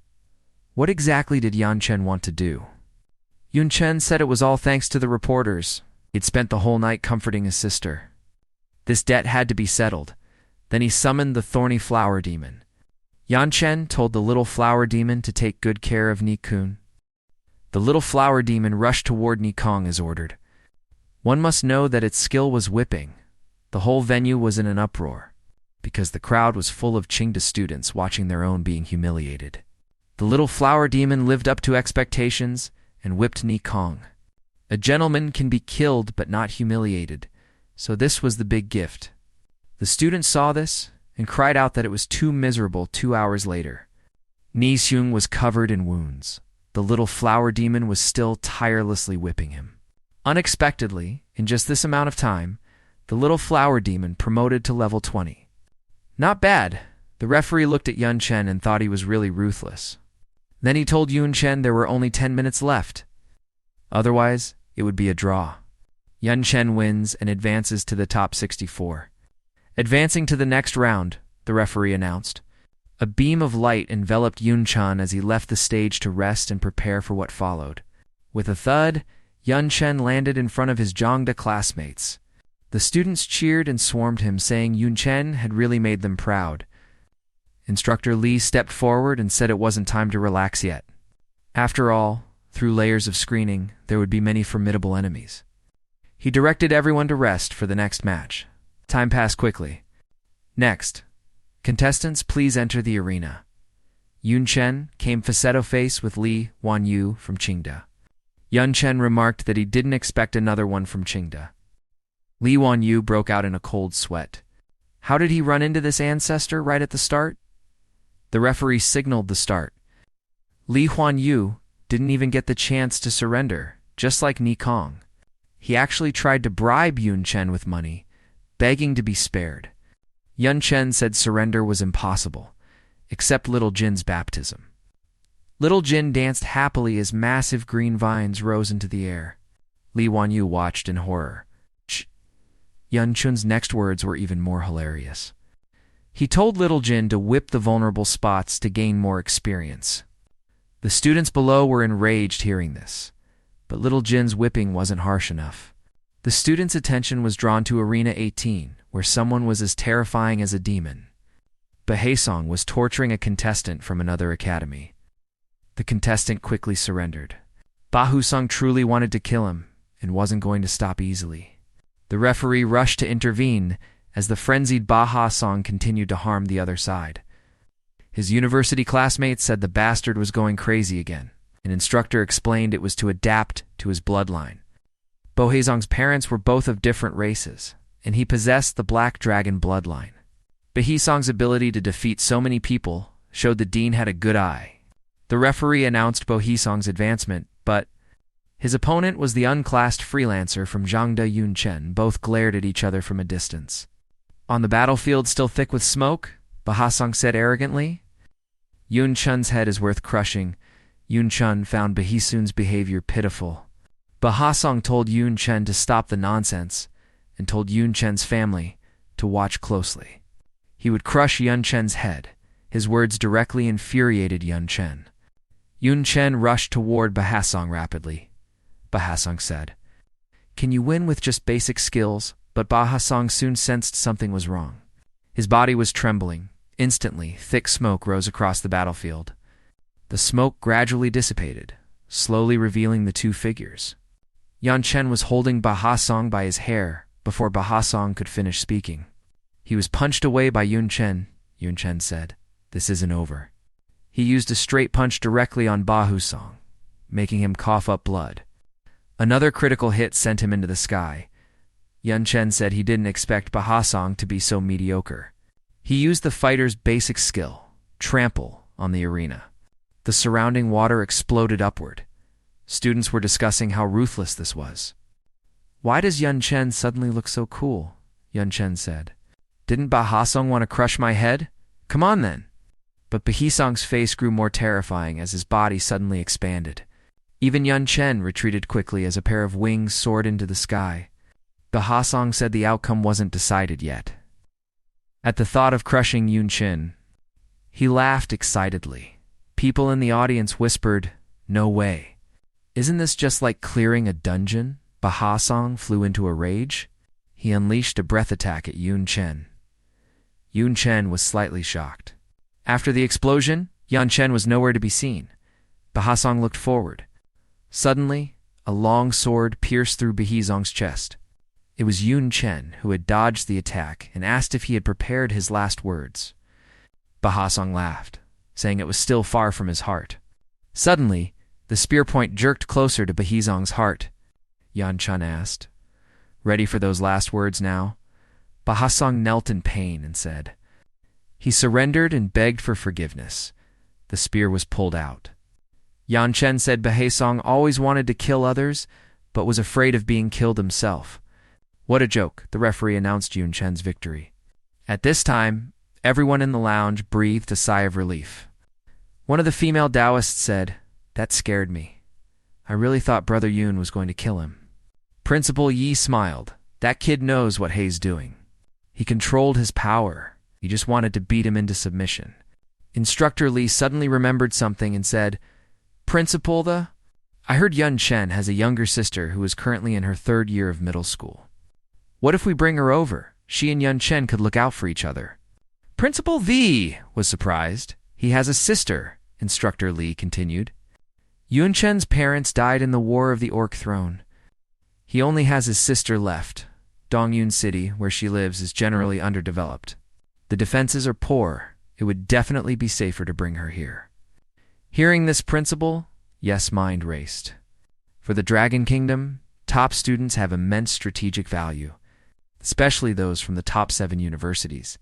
What exactly did Yunchen want to do? Yunchen said it was all thanks to the reporters. He'd spent the whole night comforting his sister. This debt had to be settled. Then he summoned the thorny flower demon. Yunchen told the little flower demon to take good care of Nikun. The little flower demon rushed toward Nikong as ordered. One must know that its skill was whipping. The whole venue was in an uproar, because the crowd was full of Qingda students watching their own being humiliated. The little flower demon lived up to expectations and whipped Nikong. A gentleman can be killed but not humiliated, so this was the big gift. The students saw this and cried out that it was too miserable. 2 hours later, Ni Xiong was covered in wounds. The little flower demon was still tirelessly whipping him. Unexpectedly, in just this amount of time, the little flower demon promoted to level 20. Not bad. The referee looked at Yunchen and thought he was really ruthless. Then he told Yunchen there were only 10 minutes left. Otherwise, it would be a draw. Yunchen wins and advances to the top 64. Advancing to the next round, the referee announced. A beam of light enveloped Yunchen as he left the stage to rest and prepare for what followed. With a thud, Yunchen landed in front of his Zhangde classmates. The students cheered and swarmed him, saying Yunchen had really made them proud. Instructor Li stepped forward and said it wasn't time to relax yet. After all, through layers of screening, there would be many formidable enemies. He directed everyone to rest for the next match. Time passed quickly. Next, contestants, please enter the arena. Yunchen came facetto-face with Li Wanyu from Qingda. Yunchen remarked that he didn't expect another one from Qingda. Li Wanyu broke out in a cold sweat. How did he run into this ancestor right at the start? The referee signaled the start. Li Wanyu didn't even get the chance to surrender, just like Nikong. He actually tried to bribe Yunchen with money, begging to be spared. Yunchen said surrender was impossible, except Little Jin's baptism. Little Jin danced happily as massive green vines rose into the air. Li Wanyu watched in horror. Yunchen's next words were even more hilarious. He told Little Jin to whip the vulnerable spots to gain more experience. The students below were enraged hearing this, but Little Jin's whipping wasn't harsh enough. The students' attention was drawn to Arena 18, where someone was as terrifying as a demon. Bahaesong was torturing a contestant from another academy. The contestant quickly surrendered. Bahusong truly wanted to kill him and wasn't going to stop easily. The referee rushed to intervene as the frenzied Bahasong continued to harm the other side. His university classmates said the bastard was going crazy again. An instructor explained it was to adapt to his bloodline. Bohaesong's parents were both of different races, and he possessed the Black Dragon bloodline. Bahaesong's ability to defeat so many people showed the dean had a good eye. The referee announced Bo Hee-sung's advancement, but his opponent was the unclassed freelancer from Jiangda Yun Chen. Both glared at each other from a distance. On the battlefield still thick with smoke, Ba Ha-sung said arrogantly, Yun Chen's head is worth crushing. Yun Chen found Ba Hee-sun's behavior pitiful. Ba Ha-sung told Yun Chen to stop the nonsense and told Yun Chen's family to watch closely. He would crush Yun Chen's head. His words directly infuriated Yun Chen. Yun Chen rushed toward Ba Ha-sung rapidly. Ba Ha-sung said, "Can you win with just basic skills?" But Ba Ha-sung soon sensed something was wrong. His body was trembling. Instantly, thick smoke rose across the battlefield. The smoke gradually dissipated, slowly revealing the two figures. Yun Chen was holding Ba Ha-sung by his hair before Ba Ha-sung could finish speaking. He was punched away by Yun Chen. Yun Chen said, "This isn't over." He used a straight punch directly on Ba Ha-sung, making him cough up blood. Another critical hit sent him into the sky. Yun Chen said he didn't expect Ba Ha-sung to be so mediocre. He used the fighter's basic skill, trample, on the arena. The surrounding water exploded upward. Students were discussing how ruthless this was. "Why does Yun Chen suddenly look so cool?" Yun Chen said. "Didn't Ba Ha-sung want to crush my head? Come on then." But Ba Hee-sung's face grew more terrifying as his body suddenly expanded. Even Yun Chen retreated quickly as a pair of wings soared into the sky. Ba Ha-sung said the outcome wasn't decided yet. At the thought of crushing Yun Chen, he laughed excitedly. People in the audience whispered, "No way. Isn't this just like clearing a dungeon?" Ba Ha-sung flew into a rage. He unleashed a breath attack at Yun Chen. Yun Chen was slightly shocked. After the explosion, Yun Chen was nowhere to be seen. Ba Ha-sung looked forward. Suddenly, a long sword pierced through Ba Hee-sung's chest. It was Yun Chen who had dodged the attack and asked if he had prepared his last words. Ba Ha-sung laughed, saying it was still far from his heart. Suddenly, the spear point jerked closer to Ba Hee-sung's heart. Yun Chen asked, "Ready for those last words now?" Ba Ha-sung knelt in pain and said. He surrendered and begged for forgiveness. The spear was pulled out. Yun Chen said Ba Ha-sung always wanted to kill others, but was afraid of being killed himself. What a joke, the referee announced Yun Chen's victory. At this time, everyone in the lounge breathed a sigh of relief. One of the female Taoists said, "That scared me. I really thought Brother Yun was going to kill him." Principal Yi smiled. "That kid knows what Hei's doing. He controlled his power. He just wanted to beat him into submission." Instructor Lee suddenly remembered something and said, "Principal, I heard Yun Chen has a younger sister who is currently in her 3rd year of middle school. What if we bring her over? She and Yun Chen could look out for each other." Principal V was surprised. "He has a sister," Instructor Lee continued. "Yun Chen's parents died in the War of the Orc Throne. He only has his sister left. Dongyun City, where she lives, is generally underdeveloped. The defenses are poor. It would definitely be safer to bring her here." Hearing this, Principal Yes' mind raced. For the Dragon Kingdom, top students have immense strategic value, especially those from the top 7 universities,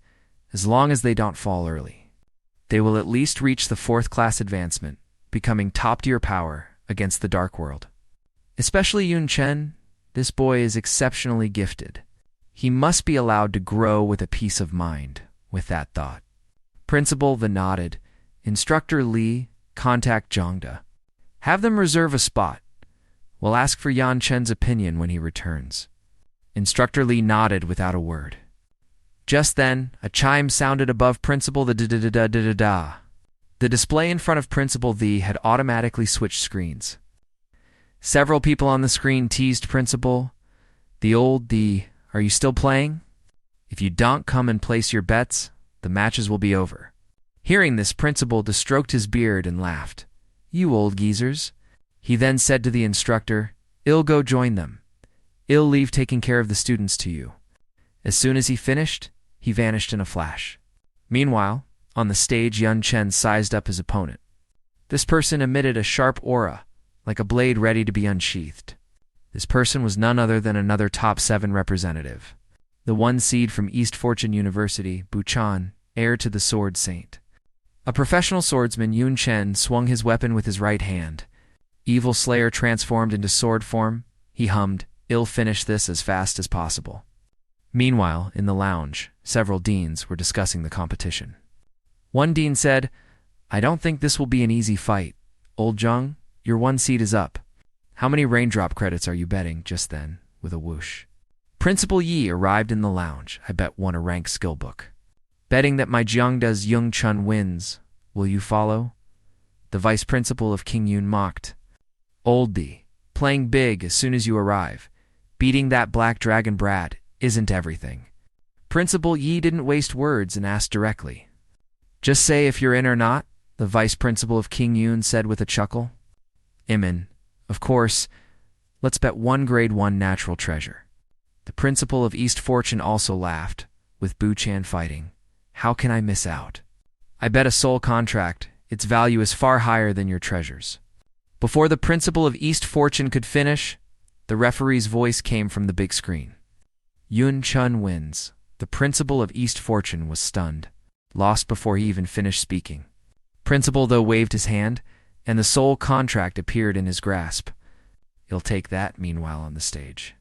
as long as they don't fall early. They will at least reach the 4th class advancement, becoming top-tier power against the Dark World. Especially Yun Chen, this boy is exceptionally gifted. He must be allowed to grow with a peace of mind, with that thought. Principal nodded. Instructor Lee, contact Jiangda. Have them reserve a spot. We'll ask for Yun Chen's opinion when he returns. Instructor Lee nodded without a word. Just then, a chime sounded above Principal the da-da-da-da-da-da. The display in front of Principal the had automatically switched screens. Several people on the screen teased Principal. Are you still playing? If you don't come and place your bets, the matches will be over." Hearing this, Principal stroked his beard and laughed. "You old geezers." He then said to the instructor, "I'll go join them. I'll leave taking care of the students to you." As soon as he finished, he vanished in a flash. Meanwhile, on the stage, Yun Chen sized up his opponent. This person emitted a sharp aura, like a blade ready to be unsheathed. This person was none other than another top 7 representative, the 1 seed from East Fortune University, Buchan, heir to the Sword Saint. A professional swordsman, Yun Chen swung his weapon with his right hand. Evil Slayer transformed into sword form. He hummed, "I'll finish this as fast as possible." Meanwhile, in the lounge, several deans were discussing the competition. One dean said, "I don't think this will be an easy fight. Old Jung, your one seed is up. How many raindrop credits are you betting?" Just then, with a whoosh, Principal Yi arrived in the lounge. "I bet one a rank skill book. Betting that my Jiang does Yung Chun wins. Will you follow?" The vice principal of King Yun mocked. "Old D, playing big as soon as you arrive. Beating that black dragon brat isn't everything." Principal Yi didn't waste words and asked directly. "Just say if you're in or not," the vice principal of King Yun said with a chuckle. "I'm in. Of course. Let's bet one grade 1 natural treasure." The principal of East Fortune also laughed, with Bu Chan fighting. "How can I miss out? I bet a soul contract. Its value is far higher than your treasures." Before the principal of East Fortune could finish, the referee's voice came from the big screen. "Yun Chun wins." The principal of East Fortune was stunned, lost before he even finished speaking. Principal, though, waved his hand, and the soul contract appeared in his grasp. "He'll take that," meanwhile on the stage.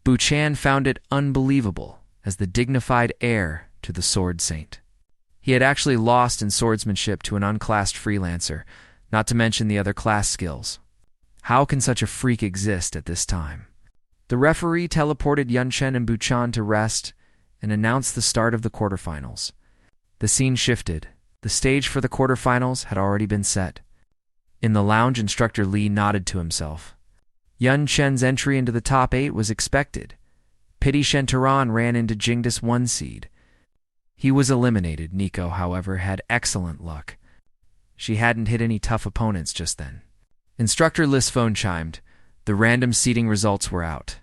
Bu Chan found it unbelievable as the dignified heir to the Sword Saint. He had actually lost in swordsmanship to an unclassed freelancer, not to mention the other class skills. How can such a freak exist at this time? The referee teleported Yun Chen and Bu Chan to rest and announced the start of the quarterfinals. The scene shifted. The stage for the quarterfinals had already been set. In the lounge, Instructor Lee nodded to himself. Yun Chen's entry into the top 8 was expected. Pity Shenturan ran into Jingdis 1 seed. He was eliminated. Nico, however, had excellent luck. She hadn't hit any tough opponents just then. Instructor Li's phone chimed. The random seeding results were out.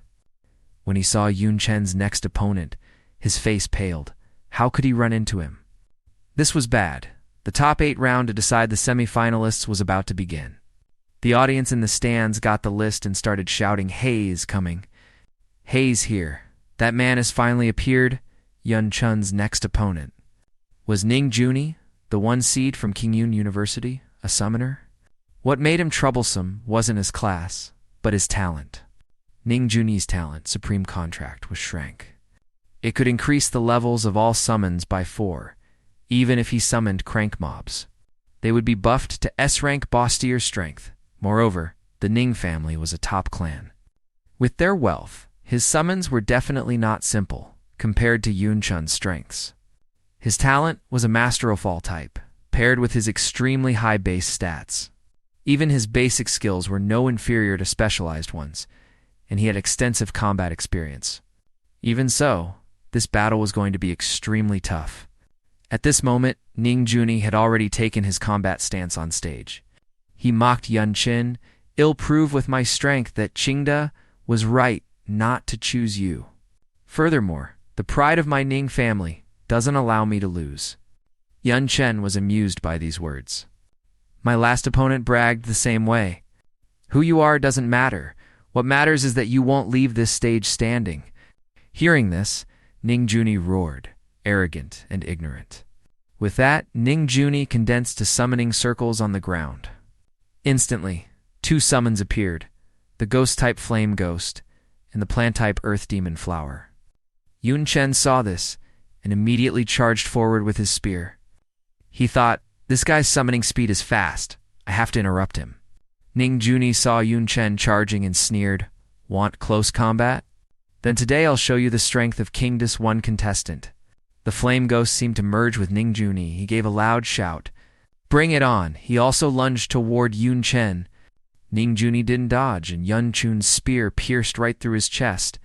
When he saw Yun Chen's next opponent, his face paled. How could he run into him? This was bad. The top 8 round to decide the semi-finalists was about to begin. The audience in the stands got the list and started shouting, "Hayes coming. Hayes here. That man has finally appeared." Yun Chun's next opponent was Ning Juni, the 1 seed from King Yun University, a summoner. What made him troublesome wasn't his class, but his talent. Ning Juni's talent, Supreme Contract, was shrank. It could increase the levels of all summons by 4, even if he summoned crank mobs. They would be buffed to S-rank boss tier strength. Moreover, the Ning family was a top clan. With their wealth, his summons were definitely not simple compared to Yun Chun's strengths. His talent was a Master of All type, paired with his extremely high base stats. Even his basic skills were no inferior to specialized ones, and he had extensive combat experience. Even so, this battle was going to be extremely tough. At this moment, Ning Juni had already taken his combat stance on stage. He mocked Yun Chen. "I'll prove with my strength that Qingda was right not to choose you. Furthermore, the pride of my Ning family doesn't allow me to lose." Yun Chen was amused by these words. "My last opponent bragged the same way. Who you are doesn't matter. What matters is that you won't leave this stage standing." Hearing this, Ning Juni roared, arrogant and ignorant. With that, Ning Juni condensed to summoning circles on the ground. Instantly, 2 summons appeared, the Ghost-type Flame Ghost and the Plant-type Earth Demon Flower. Yun Chen saw this and immediately charged forward with his spear. He thought, this guy's summoning speed is fast. I have to interrupt him. Ning Juni saw Yun Chen charging and sneered, "Want close combat? Then today I'll show you the strength of Kingdis 1 contestant." The Flame Ghost seemed to merge with Ning Juni. He gave a loud shout. "Bring it on!" He also lunged toward Yun Chen. Ning Juni didn't dodge, and Yun Chun's spear pierced right through his chest.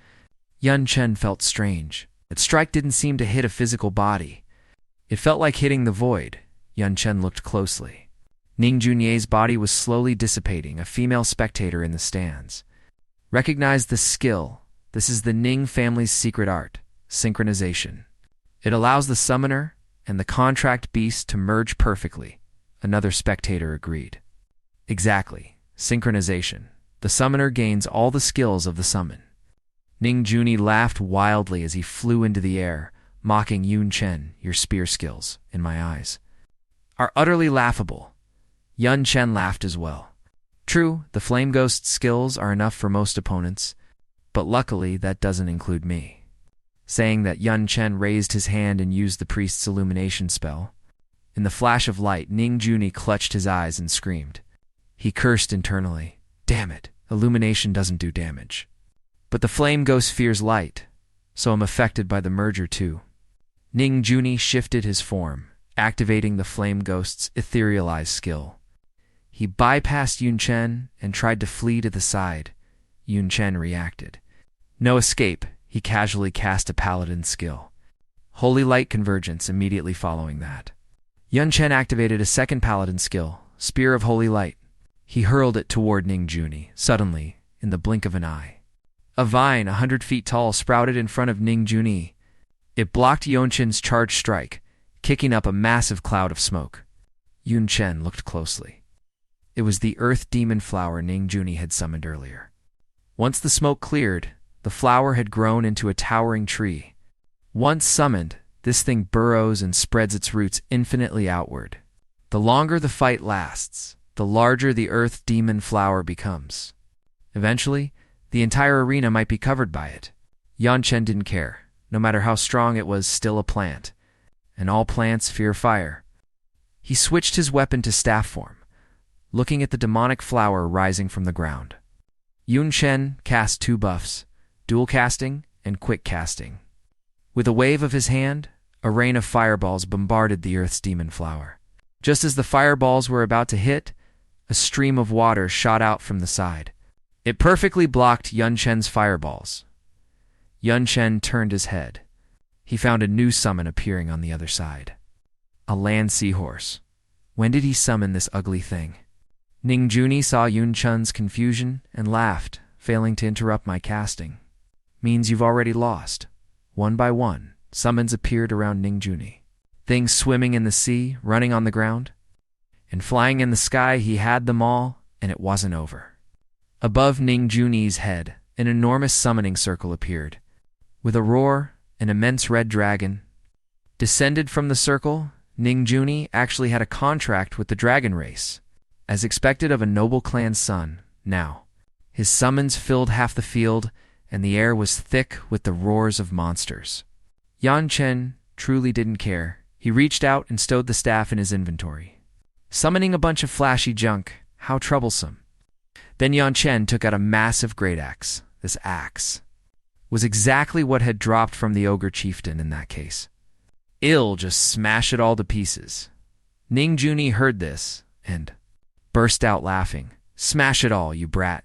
Yun Chen felt strange. That strike didn't seem to hit a physical body. It felt like hitting the void. Yun Chen looked closely. Ning Junier's body was slowly dissipating, a female spectator in the stands. Recognize the skill. This is the Ning family's secret art, synchronization. It allows the summoner and the contract beast to merge perfectly. Another spectator agreed. Exactly. Synchronization. The summoner gains all the skills of the summon. Ning Juni laughed wildly as he flew into the air, mocking Yun Chen, "Your spear skills, in my eyes, are utterly laughable. Yun Chen laughed as well. True, the Flame Ghost's skills are enough for most opponents, but luckily that doesn't include me. Saying that, Yun Chen raised his hand and used the priest's illumination spell. In the flash of light, Ning Juni clutched his eyes and screamed. He cursed internally. Damn it, illumination doesn't do damage. But the Flame Ghost fears light, so I'm affected by the merger too. Ning Juni shifted his form, activating the Flame Ghost's etherealized skill. He bypassed Yun Chen and tried to flee to the side. Yun Chen reacted. No escape, he casually cast a paladin skill. Holy Light Convergence immediately following that. Yun Chen activated a second paladin skill, Spear of Holy Light. He hurled it toward Ning Juni, suddenly, in the blink of an eye. A vine 100 feet tall sprouted in front of Ning Juni. It blocked Yun Chen's charged strike, kicking up a massive cloud of smoke. Yun Chen looked closely. It was the earth demon flower Ning Juni had summoned earlier. Once the smoke cleared, the flower had grown into a towering tree. Once summoned, this thing burrows and spreads its roots infinitely outward. The longer the fight lasts, the larger the earth demon flower becomes. Eventually, the entire arena might be covered by it. Yun Chen didn't care. No matter how strong it was, still a plant. And all plants fear fire. He switched his weapon to staff form, looking at the demonic flower rising from the ground. Yun Chen cast 2 buffs, dual casting and quick casting. With a wave of his hand, a rain of fireballs bombarded the earth's demon flower. Just as the fireballs were about to hit, a stream of water shot out from the side. It perfectly blocked Yun Chen's fireballs. Yun Chen turned his head. He found a new summon appearing on the other side. A land seahorse. When did he summon this ugly thing? Ning Juni saw Yun Chen's confusion and laughed, failing to interrupt my casting. Means you've already lost. One by one, summons appeared around Ning Juni. Things swimming in the sea, running on the ground. And flying in the sky, he had them all, and it wasn't over. Above Ning Juni's head, an enormous summoning circle appeared. With a roar, an immense red dragon descended from the circle. Ning Juni actually had a contract with the dragon race, as expected of a noble clan's son. Now, his summons filled half the field, and the air was thick with the roars of monsters. Yun Chen truly didn't care. He reached out and stowed the staff in his inventory. Summoning a bunch of flashy junk, how troublesome. Then Yun Chen took out a massive great axe. This axe was exactly what had dropped from the ogre chieftain in that case. I'll just smash it all to pieces. Ning Juni heard this and burst out laughing. Smash it all, you brat.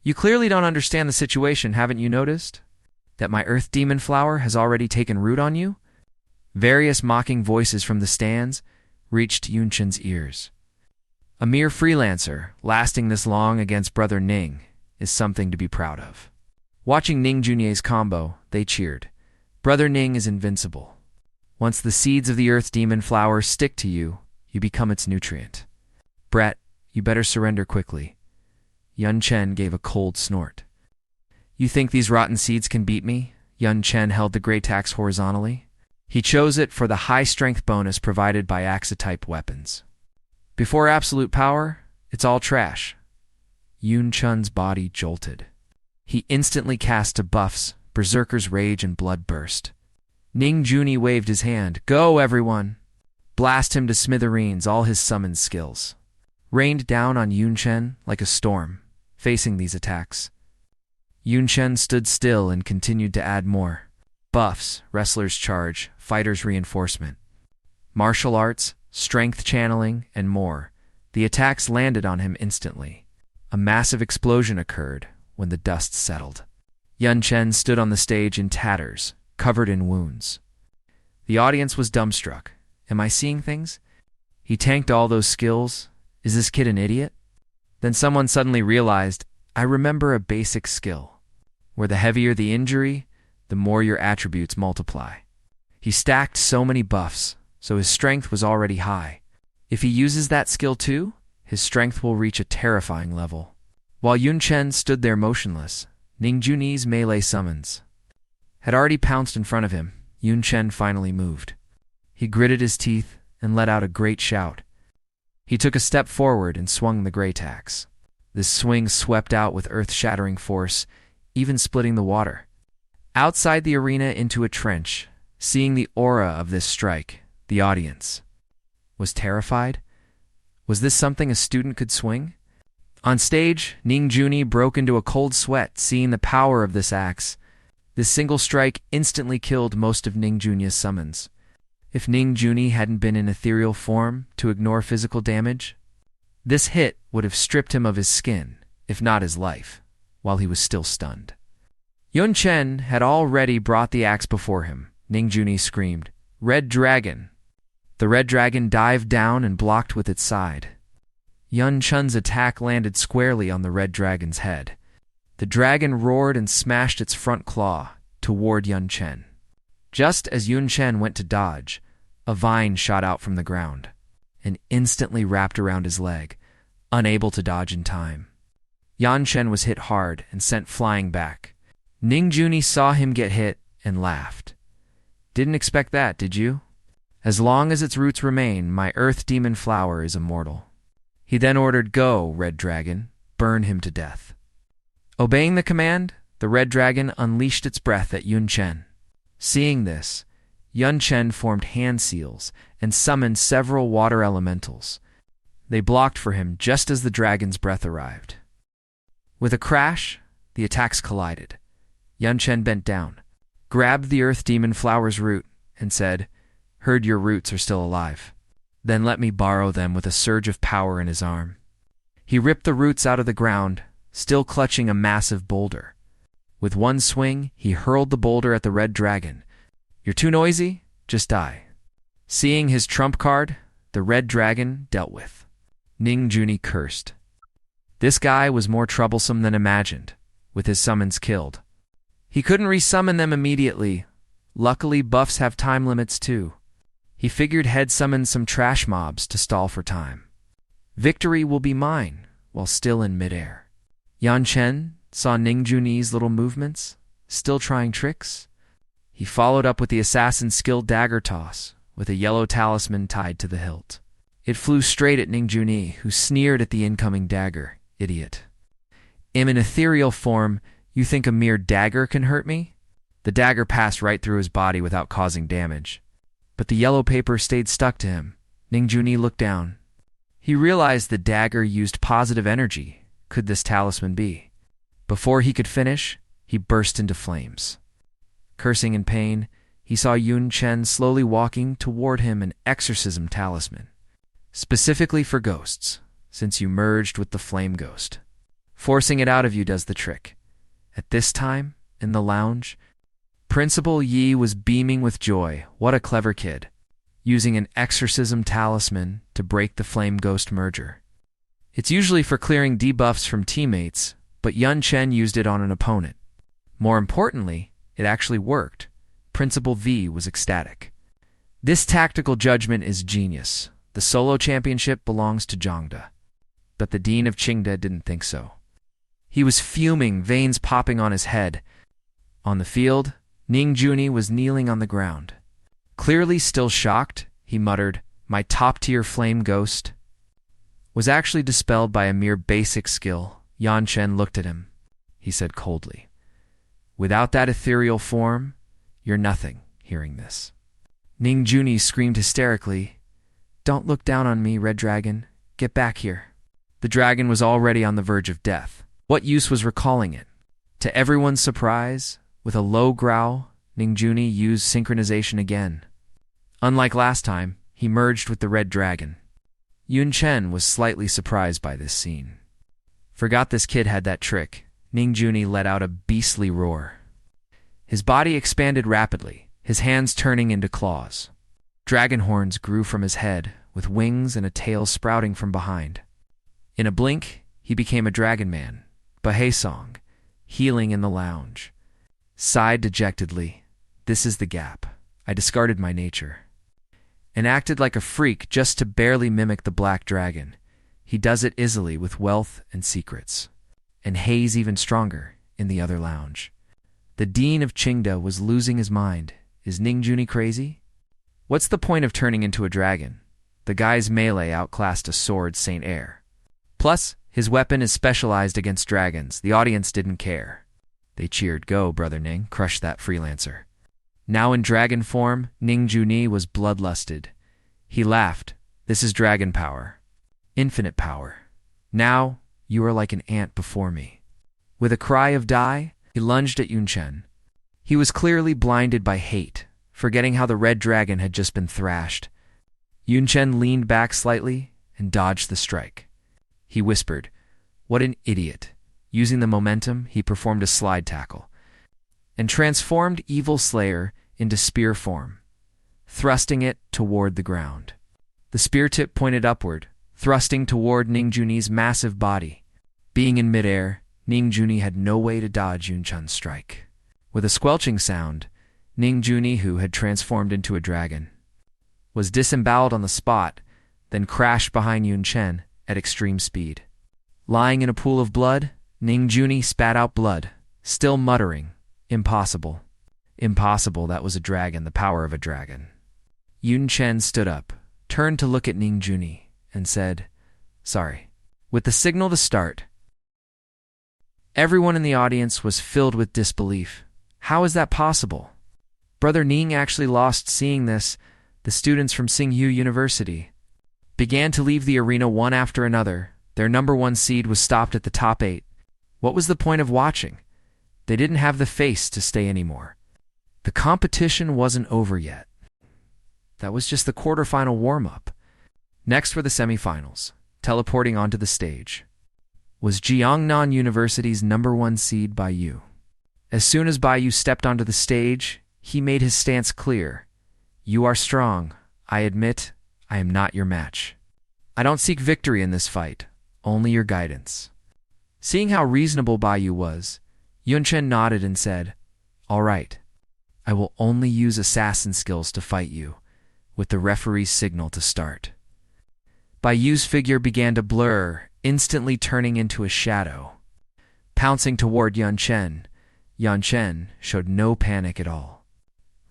You clearly don't understand the situation, haven't you noticed? That my earth demon flower has already taken root on you? Various mocking voices from the stands reached Yun Chen's ears. A mere freelancer, lasting this long against Brother Ning, is something to be proud of. Watching Ning Juni's combo, they cheered. Brother Ning is invincible. Once the seeds of the earth demon flower stick to you, you become its nutrient. Brat, you better surrender quickly. Yun Chen gave a cold snort. You think these rotten seeds can beat me? Yun Chen held the great axe horizontally. He chose it for the high strength bonus provided by axe-type weapons. Before absolute power, it's all trash. Yun Chen's body jolted. He instantly cast to buffs, Berserker's Rage and Blood Burst. Ning Juni waved his hand. Go, everyone! Blast him to smithereens, all his summon skills rained down on Yun Chen like a storm. Facing these attacks, Yun Chen stood still and continued to add more. Buffs, Wrestler's Charge, Fighter's Reinforcement, martial arts, strength channeling, and more. The attacks landed on him instantly. A massive explosion occurred when the dust settled. Yun Chen stood on the stage in tatters, covered in wounds. The audience was dumbstruck. Am I seeing things? He tanked all those skills. Is this kid an idiot? Then someone suddenly realized, I remember a basic skill, where the heavier the injury, the more your attributes multiply. He stacked so many buffs, so his strength was already high. If he uses that skill too, his strength will reach a terrifying level. While Yun Chen stood there motionless, Ning Juni's melee summons had already pounced in front of him. Yun Chen finally moved. He gritted his teeth and let out a great shout. He took a step forward and swung the great axe. This swing swept out with earth-shattering force, even splitting the water. Outside the arena into a trench, seeing the aura of this strike, the audience was terrified. Was this something a student could swing? On stage, Ning Juni broke into a cold sweat seeing the power of this axe. This single strike instantly killed most of Ning Juni's summons. If Ning Juni hadn't been in ethereal form to ignore physical damage, this hit would have stripped him of his skin, if not his life, while he was still stunned. Yun Chen had already brought the axe before him. Ning Juni screamed, "Red Dragon!" The red dragon dived down and blocked with its side. Yun Chen's attack landed squarely on the red dragon's head. The dragon roared and smashed its front claw toward Yun Chen. Just as Yun Chen went to dodge, a vine shot out from the ground and instantly wrapped around his leg, unable to dodge in time. Yun Chen was hit hard and sent flying back. Ning Juni saw him get hit and laughed. "Didn't expect that, did you? As long as its roots remain, my earth demon flower is immortal." He then ordered, "Go, red dragon, burn him to death." Obeying the command, the red dragon unleashed its breath at Yun Chen. Seeing this, Yun Chen formed hand seals and summoned several water elementals. They blocked for him just as the dragon's breath arrived. With a crash, the attacks collided. Yun Chen bent down, grabbed the earth demon flower's root, and said, "Heard your roots are still alive. Then let me borrow them," with a surge of power in his arm. He ripped the roots out of the ground, still clutching a massive boulder. With one swing, he hurled the boulder at the red dragon. "You're too noisy? Just die." Seeing his trump card, the red dragon dealt with. Ning Juni cursed. This guy was more troublesome than imagined, with his summons killed. He couldn't resummon them immediately. Luckily, buffs have time limits too. He figured he'd summon some trash mobs to stall for time. Victory will be mine while still in midair. Yun Chen saw Ning Juni's little movements, still trying tricks. He followed up with the assassin's skilled dagger toss, with a yellow talisman tied to the hilt. It flew straight at Ning Juni, who sneered at the incoming dagger. "Idiot. In an ethereal form, you think a mere dagger can hurt me?" The dagger passed right through his body without causing damage. But the yellow paper stayed stuck to him. Ning Juni looked down. He realized the dagger used positive energy. Could this talisman be? Before he could finish, he burst into flames. Cursing in pain, he saw Yun Chen slowly walking toward him, an exorcism talisman. Specifically for ghosts, since you merged with the flame ghost. Forcing it out of you does the trick. At this time, in the lounge, Principal Yi was beaming with joy. What a clever kid. Using an exorcism talisman to break the flame ghost merger. It's usually for clearing debuffs from teammates, but Yun Chen used it on an opponent. More importantly, it actually worked. Principal V was ecstatic. This tactical judgment is genius. The solo championship belongs to Zhangde. But the Dean of Qingde didn't think so. He was fuming, veins popping on his head. On the field, Ning Juni was kneeling on the ground. Clearly still shocked, he muttered, "My top-tier flame ghost," was actually dispelled by a mere basic skill. Yun Chen looked at him. He said coldly, "Without that ethereal form, you're nothing." Hearing this, Ning Juni screamed hysterically, "Don't look down on me, Red Dragon. Get back here." The dragon was already on the verge of death. What use was recalling it? To everyone's surprise, with a low growl, Ning Juni used synchronization again. Unlike last time, he merged with the red dragon. Yun Chen was slightly surprised by this scene. Forgot this kid had that trick. Ning Juni let out a beastly roar. His body expanded rapidly, his hands turning into claws. Dragon horns grew from his head, with wings and a tail sprouting from behind. In a blink, he became a dragon man, Bahaesong, healing in the lounge. Sighed dejectedly. "This is the gap. I discarded my nature." And acted like a freak just to barely mimic the black dragon. He does it easily with wealth and secrets. And Haze even stronger in the other lounge. The Dean of Qingde was losing his mind. Is Ning Juni crazy? What's the point of turning into a dragon? The guy's melee outclassed a sword Saint Air. Plus, his weapon is specialized against dragons. The audience didn't care. They cheered, "Go, Brother Ning, crush that freelancer." Now in dragon form, Ning Juni was bloodlusted. He laughed. "This is dragon power. Infinite power. Now, you are like an ant before me." With a cry of "Die," he lunged at Yunchen. He was clearly blinded by hate, forgetting how the red dragon had just been thrashed. Yunchen leaned back slightly and dodged the strike. He whispered, "What an idiot." Using the momentum, he performed a slide tackle and transformed Evil Slayer into spear form, thrusting it toward the ground. The spear tip pointed upward, thrusting toward Ning Juni's massive body. Being in midair, Ning Juni had no way to dodge Yunchen's strike. With a squelching sound, Ning Juni, who had transformed into a dragon, was disemboweled on the spot, then crashed behind Yunchen at extreme speed. Lying in a pool of blood, Ning Juni spat out blood, still muttering, "Impossible. Impossible, that was a dragon, the power of a dragon." Yunchen stood up, turned to look at Ning Juni, and said, "Sorry." With the signal to start, everyone in the audience was filled with disbelief. How is that possible? Brother Ning actually lost. Seeing this, the students from Tsinghua University began to leave the arena one after another. Their number 1 seed was stopped at the top 8. What was the point of watching? They didn't have the face to stay anymore. The competition wasn't over yet. That was just the quarterfinal warm-up. Next were the semifinals. Teleporting onto the stage was Jiangnan University's number 1 seed Baiyu. As soon as Baiyu stepped onto the stage, he made his stance clear. "You are strong. I admit, I am not your match. I don't seek victory in this fight, only your guidance." Seeing how reasonable Baiyu was, Yunchen nodded and said, "All right. I will only use assassin skills to fight you," with the referee's signal to start. Baiyu's figure began to blur, instantly turning into a shadow. Pouncing toward Yunchen, Yunchen showed no panic at all.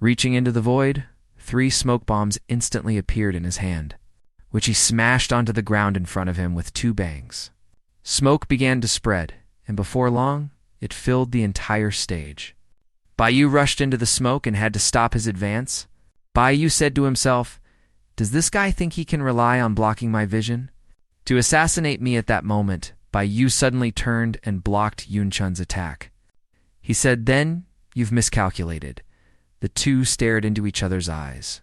Reaching into the void, 3 smoke bombs instantly appeared in his hand, which he smashed onto the ground in front of him with 2 bangs. Smoke began to spread, and before long, it filled the entire stage. Baiyu rushed into the smoke and had to stop his advance. Baiyu said to himself, "Does this guy think he can rely on blocking my vision?" To assassinate me at that moment, Baiyu suddenly turned and blocked Yunchen's attack. He said, "Then, you've miscalculated." The two stared into each other's eyes.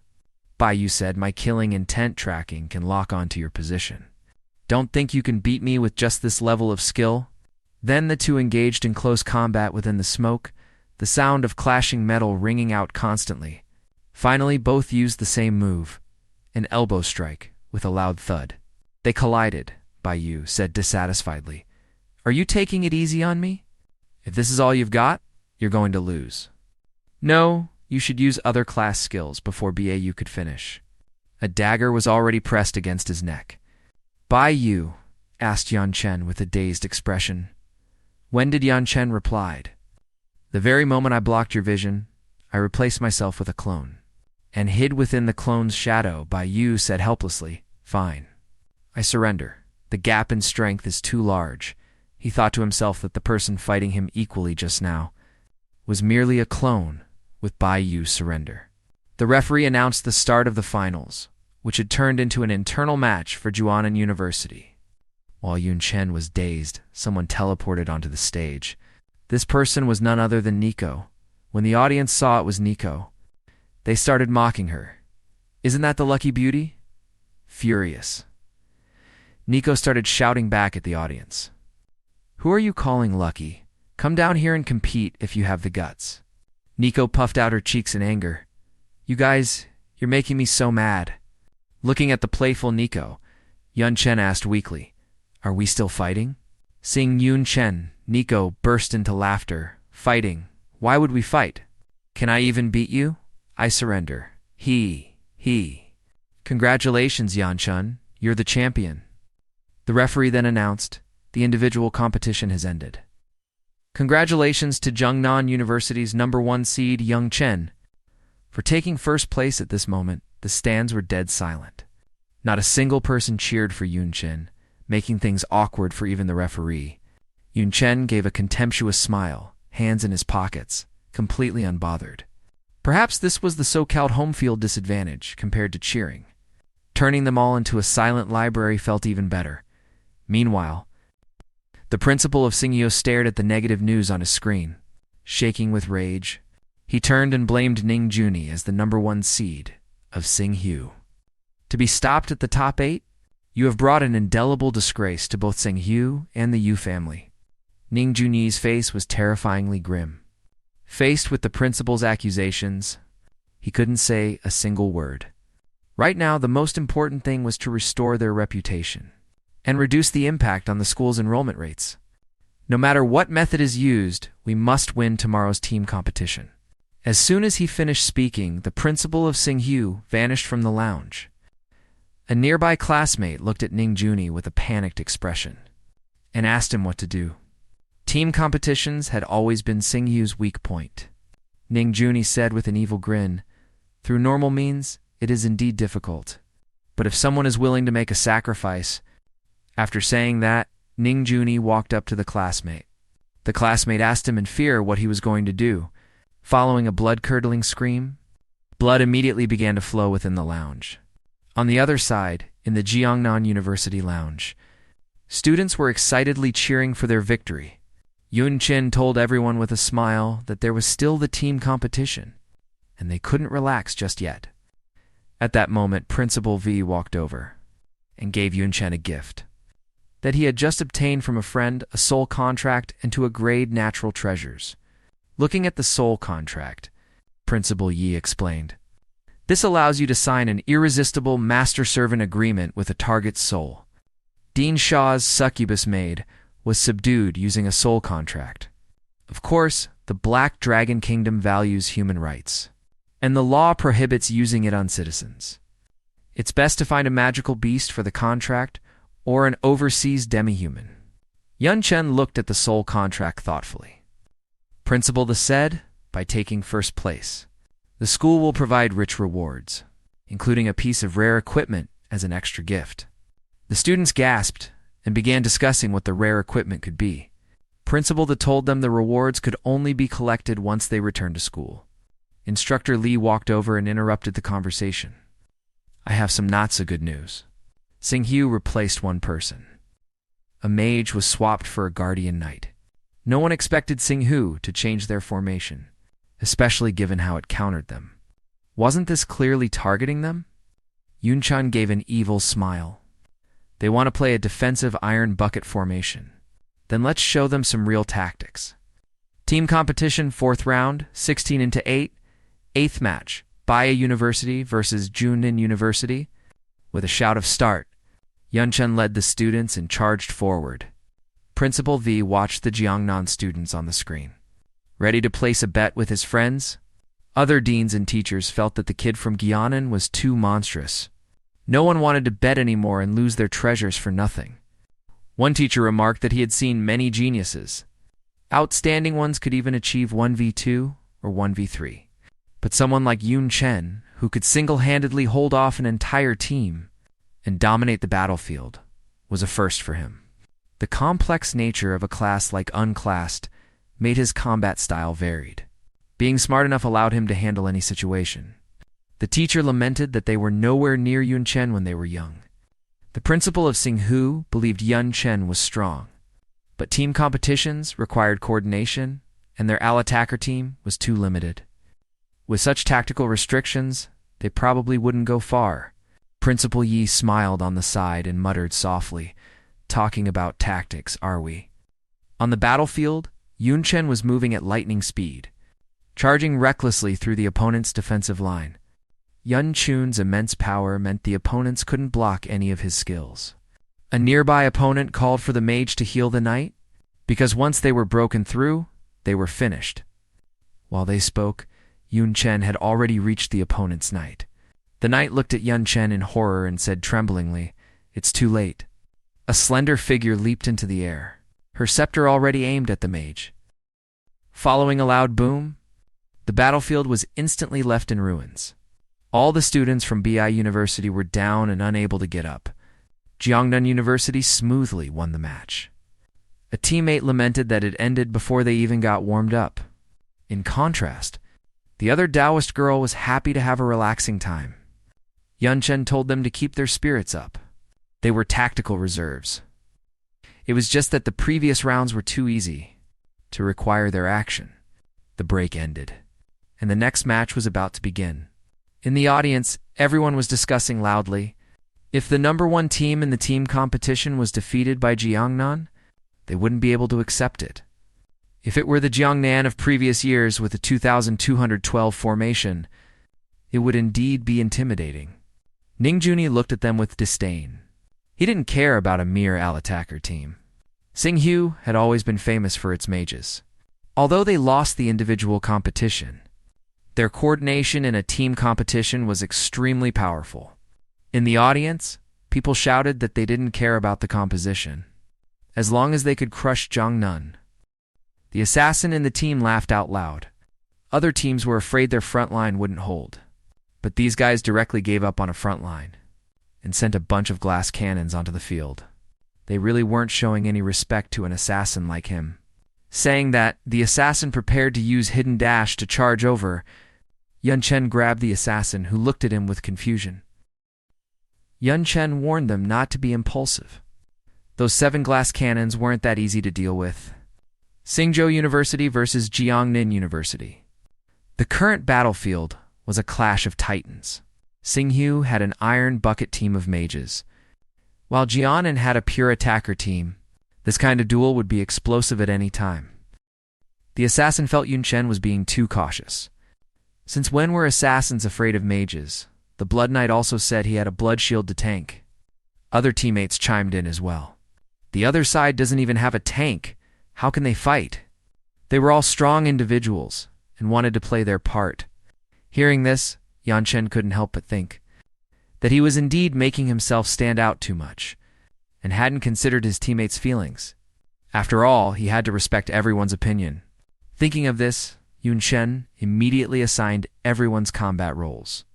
Baiyu said, "My killing intent tracking can lock onto your position. Don't think you can beat me with just this level of skill?" Then the two engaged in close combat within the smoke, the sound of clashing metal ringing out constantly. Finally, both used the same move, an elbow strike, with a loud thud. They collided, Baiyu said dissatisfiedly. "Are you taking it easy on me? If this is all you've got, you're going to lose." "No, you should use other class skills before Baiyu could finish." A dagger was already pressed against his neck. "Baiyu?" asked Yanchen with a dazed expression. "When did?" Yanchen replied. "The very moment I blocked your vision, I replaced myself with a clone." And hid within the clone's shadow, Baiyu said helplessly, "Fine. I surrender. The gap in strength is too large." He thought to himself that the person fighting him equally just now was merely a clone with Baiyu's surrender. The referee announced the start of the finals, which had turned into an internal match for Jiangnan University. While Yunchen was dazed, someone teleported onto the stage. This person was none other than Nico. When the audience saw it was Nico, they started mocking her. "Isn't that the lucky beauty?" Furious, Nico started shouting back at the audience. "Who are you calling lucky? Come down here and compete if you have the guts." Nico puffed out her cheeks in anger. "You guys, you're making me so mad." Looking at the playful Nico, Yunchen asked weakly, "Are we still fighting?" Seeing Yunchen, Nico burst into laughter. "Fighting? Why would we fight? Can I even beat you? I surrender." He. "Congratulations, Yanchen. You're the champion." The referee then announced, "The individual competition has ended. Congratulations to Jiangnan University's #1 seed Yunchen for taking first place." At this moment, the stands were dead silent. Not a single person cheered for Yun Chen, making things awkward for even the referee. Yun Chen gave a contemptuous smile, hands in his pockets, completely unbothered. Perhaps this was the so-called home field disadvantage compared to cheering. Turning them all into a silent library felt even better. Meanwhile, the principal of Singyu stared at the negative news on his screen. Shaking with rage, he turned and blamed Ning Juni as the #1 seed of Singyu. To be stopped at the top 8? You have brought an indelible disgrace to both Singyu and the Yu family. Ning Juni's face was terrifyingly grim. Faced with the principal's accusations, he couldn't say a single word. Right now, the most important thing was to restore their reputation and reduce the impact on the school's enrollment rates. No matter what method is used, we must win tomorrow's team competition. As soon as he finished speaking, the principal of Singyu vanished from the lounge. A nearby classmate looked at Ning Juni with a panicked expression and asked him what to do. Team competitions had always been Singyu's weak point. Ning Juni said with an evil grin, "Through normal means, it is indeed difficult. But if someone is willing to make a sacrifice..." After saying that, Ning Juni walked up to the classmate. The classmate asked him in fear what he was going to do. Following a blood-curdling scream, blood immediately began to flow within the lounge. On the other side, in the Jiangnan University lounge, students were excitedly cheering for their victory. Yun Chen told everyone with a smile that there was still the team competition, and they couldn't relax just yet. At that moment, Principal V walked over and gave Yun Chen a gift that he had just obtained from a friend, a soul contract, and to a grade natural treasures. Looking at the soul contract, Principal Yi explained, "This allows you to sign an irresistible master-servant agreement with a target's soul. Dean Shaw's succubus maid was subdued using a soul contract. Of course, the Black Dragon Kingdom values human rights, and the law prohibits using it on citizens. It's best to find a magical beast for the contract or an overseas demi-human." Yun Chen looked at the soul contract thoughtfully. Principal the said, "By taking first place, the school will provide rich rewards, including a piece of rare equipment as an extra gift." The students gasped and began discussing what the rare equipment could be. Principal the told them the rewards could only be collected once they returned to school. Instructor Lee walked over and interrupted the conversation. "I have some not-so-good news. Singyu replaced one person. A mage was swapped for a guardian knight. No one expected Singyu to change their formation, especially given how it countered them. Wasn't this clearly targeting them?" Yun Chen gave an evil smile. "They want to play a defensive iron bucket formation. Then let's show them some real tactics. Team competition, 4th round, 16-8, 8th match, Baya University versus Junin University." With a shout of "Start!" Yun Chen led the students and charged forward. Principal V watched the Jiangnan students on the screen, ready to place a bet with his friends. Other deans and teachers felt that the kid from Guianan was too monstrous. No one wanted to bet anymore and lose their treasures for nothing. One teacher remarked that he had seen many geniuses. Outstanding ones could even achieve 1v2 or 1v3. But someone like Yun Chen, who could single-handedly hold off an entire team and dominate the battlefield, was a first for him. The complex nature of a class like unclassed made his combat style varied. Being smart enough allowed him to handle any situation. The teacher lamented that they were nowhere near Yun Chen when they were young. The principal of Singhu believed Yun Chen was strong, but team competitions required coordination, and their all-attacker team was too limited. With such tactical restrictions, they probably wouldn't go far. Principal Yi smiled on the side and muttered softly, "Talking about tactics, are we?" On the battlefield, Yun Chen was moving at lightning speed, charging recklessly through the opponent's defensive line. Yun Chun's immense power meant the opponents couldn't block any of his skills. A nearby opponent called for the mage to heal the knight, because once they were broken through, they were finished. While they spoke, Yun Chen had already reached the opponent's knight. The knight looked at Yun Chen in horror and said tremblingly, "It's too late." A slender figure leaped into the air, her scepter already aimed at the mage. Following a loud boom, the battlefield was instantly left in ruins. All the students from BI University were down and unable to get up. Jiangnan University smoothly won the match. A teammate lamented that it ended before they even got warmed up. In contrast, the other Taoist girl was happy to have a relaxing time. Yunchen told them to keep their spirits up. They were tactical reserves. It was just that the previous rounds were too easy to require their action. The break ended, and the next match was about to begin. In the audience, everyone was discussing loudly. If the number one team in the team competition was defeated by Jiangnan, they wouldn't be able to accept it. If it were the Jiangnan of previous years with the 2212 formation, it would indeed be intimidating. Ningjuni looked at them with disdain. He didn't care about a mere Al-attacker team. Xinghu had always been famous for its mages. Although they lost the individual competition, their coordination in a team competition was extremely powerful. In the audience, people shouted that they didn't care about the composition, as long as they could crush Zhang Nun. The assassin in the team laughed out loud. Other teams were afraid their front line wouldn't hold, but these guys directly gave up on a front line and sent a bunch of glass cannons onto the field. They really weren't showing any respect to an assassin like him. Saying that, the assassin prepared to use hidden dash to charge over. Yunchen grabbed the assassin, who looked at him with confusion. Yunchen warned them not to be impulsive. Those 7 glass cannons weren't that easy to deal with. Xingzhou University versus Jiangnan University. The current battlefield was a clash of titans. Xinghu had an iron bucket team of mages, while Jiangnan had a pure attacker team. This kind of duel would be explosive at any time. The assassin felt Yunchen was being too cautious. Since when were assassins afraid of mages? The Blood Knight also said he had a blood shield to tank. Other teammates chimed in as well. The other side doesn't even have a tank. How can they fight? They were all strong individuals and wanted to play their part. Hearing this, Yunchen couldn't help but think that he was indeed making himself stand out too much, and hadn't considered his teammates' feelings. After all, he had to respect everyone's opinion. Thinking of this, Yunchen immediately assigned everyone's combat roles.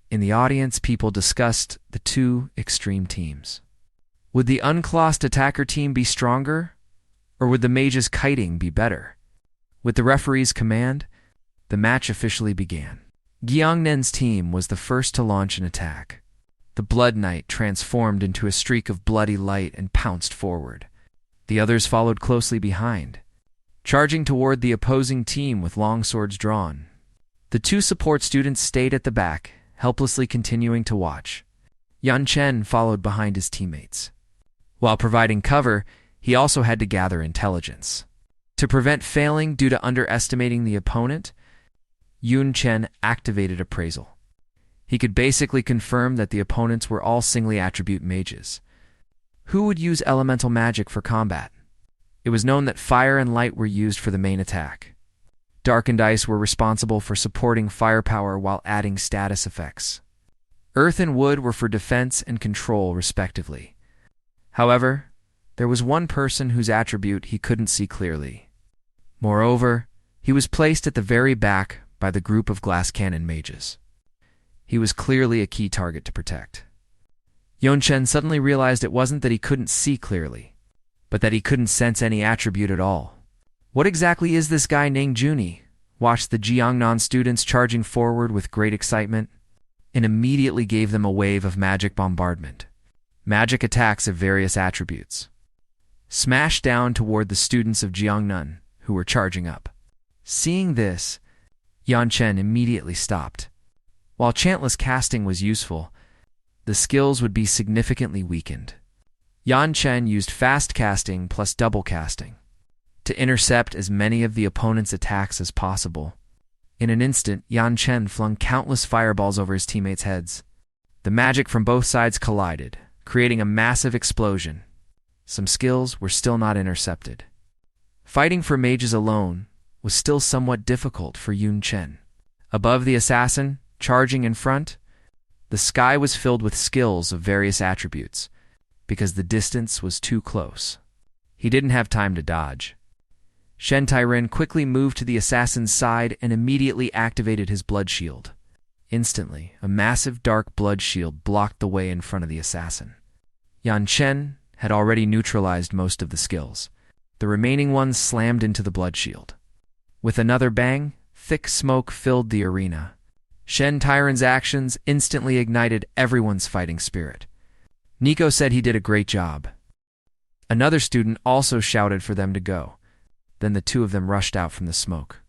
In the audience, people discussed the 2 extreme teams. Would the unclassed attacker team be stronger, or would the mage's kiting be better? With the referee's command, the match officially began. Jiangnan's team was the first to launch an attack. The Blood Knight transformed into a streak of bloody light and pounced forward. The others followed closely behind, charging toward the opposing team with long swords drawn. The 2 support students stayed at the back, helplessly continuing to watch. Yunchen followed behind his teammates. While providing cover, he also had to gather intelligence. To prevent failing due to underestimating the opponent, Yunchen activated appraisal. He could basically confirm that the opponents were all singly attribute mages. Who would use elemental magic for combat? It was known that fire and light were used for the main attack. Dark and ice were responsible for supporting firepower while adding status effects. Earth and wood were for defense and control, respectively. However, there was one person whose attribute he couldn't see clearly. Moreover, he was placed at the very back by the group of glass cannon mages. He was clearly a key target to protect. Yunchen suddenly realized it wasn't that he couldn't see clearly, but that he couldn't sense any attribute at all. What exactly is this guy Ningjuni? Watched the Jiangnan students charging forward with great excitement, and immediately gave them a wave of magic bombardment. Magic attacks of various attributes smashed down toward the students of Jiangnan, who were charging up. Seeing this, Yunchen immediately stopped. While chantless casting was useful, the skills would be significantly weakened. Yunchen used fast casting plus double casting to intercept as many of the opponent's attacks as possible. In an instant, Yunchen flung countless fireballs over his teammates' heads. The magic from both sides collided, creating a massive explosion. Some skills were still not intercepted. Fighting for mages alone was still somewhat difficult for Yunchen. Above the assassin, charging in front, the sky was filled with skills of various attributes, because the distance was too close. He didn't have time to dodge. Shen Tairen quickly moved to the assassin's side and immediately activated his blood shield. Instantly, a massive dark blood shield blocked the way in front of the assassin. Yan Chen had already neutralized most of the skills. The remaining ones slammed into the blood shield. With another bang, thick smoke filled the arena. Shen Tyron's actions instantly ignited everyone's fighting spirit. Nico said he did a great job. Another student also shouted for them to go. Then the two of them rushed out from the smoke,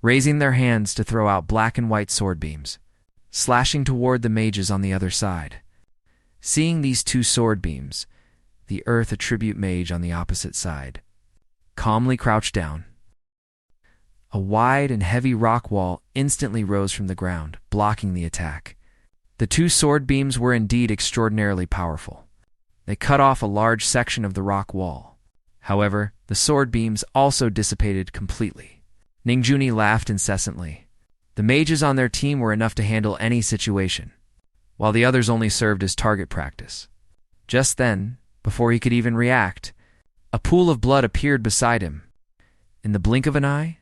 raising their hands to throw out black and white sword beams, slashing toward the mages on the other side. Seeing these two sword beams, the Earth Attribute mage on the opposite side calmly crouched down. A wide and heavy rock wall instantly rose from the ground, blocking the attack. The two sword beams were indeed extraordinarily powerful. They cut off a large section of the rock wall. However, the sword beams also dissipated completely. Ningjuni laughed incessantly. The mages on their team were enough to handle any situation, while the others only served as target practice. Just then, before he could even react, a pool of blood appeared beside him. In the blink of an eye,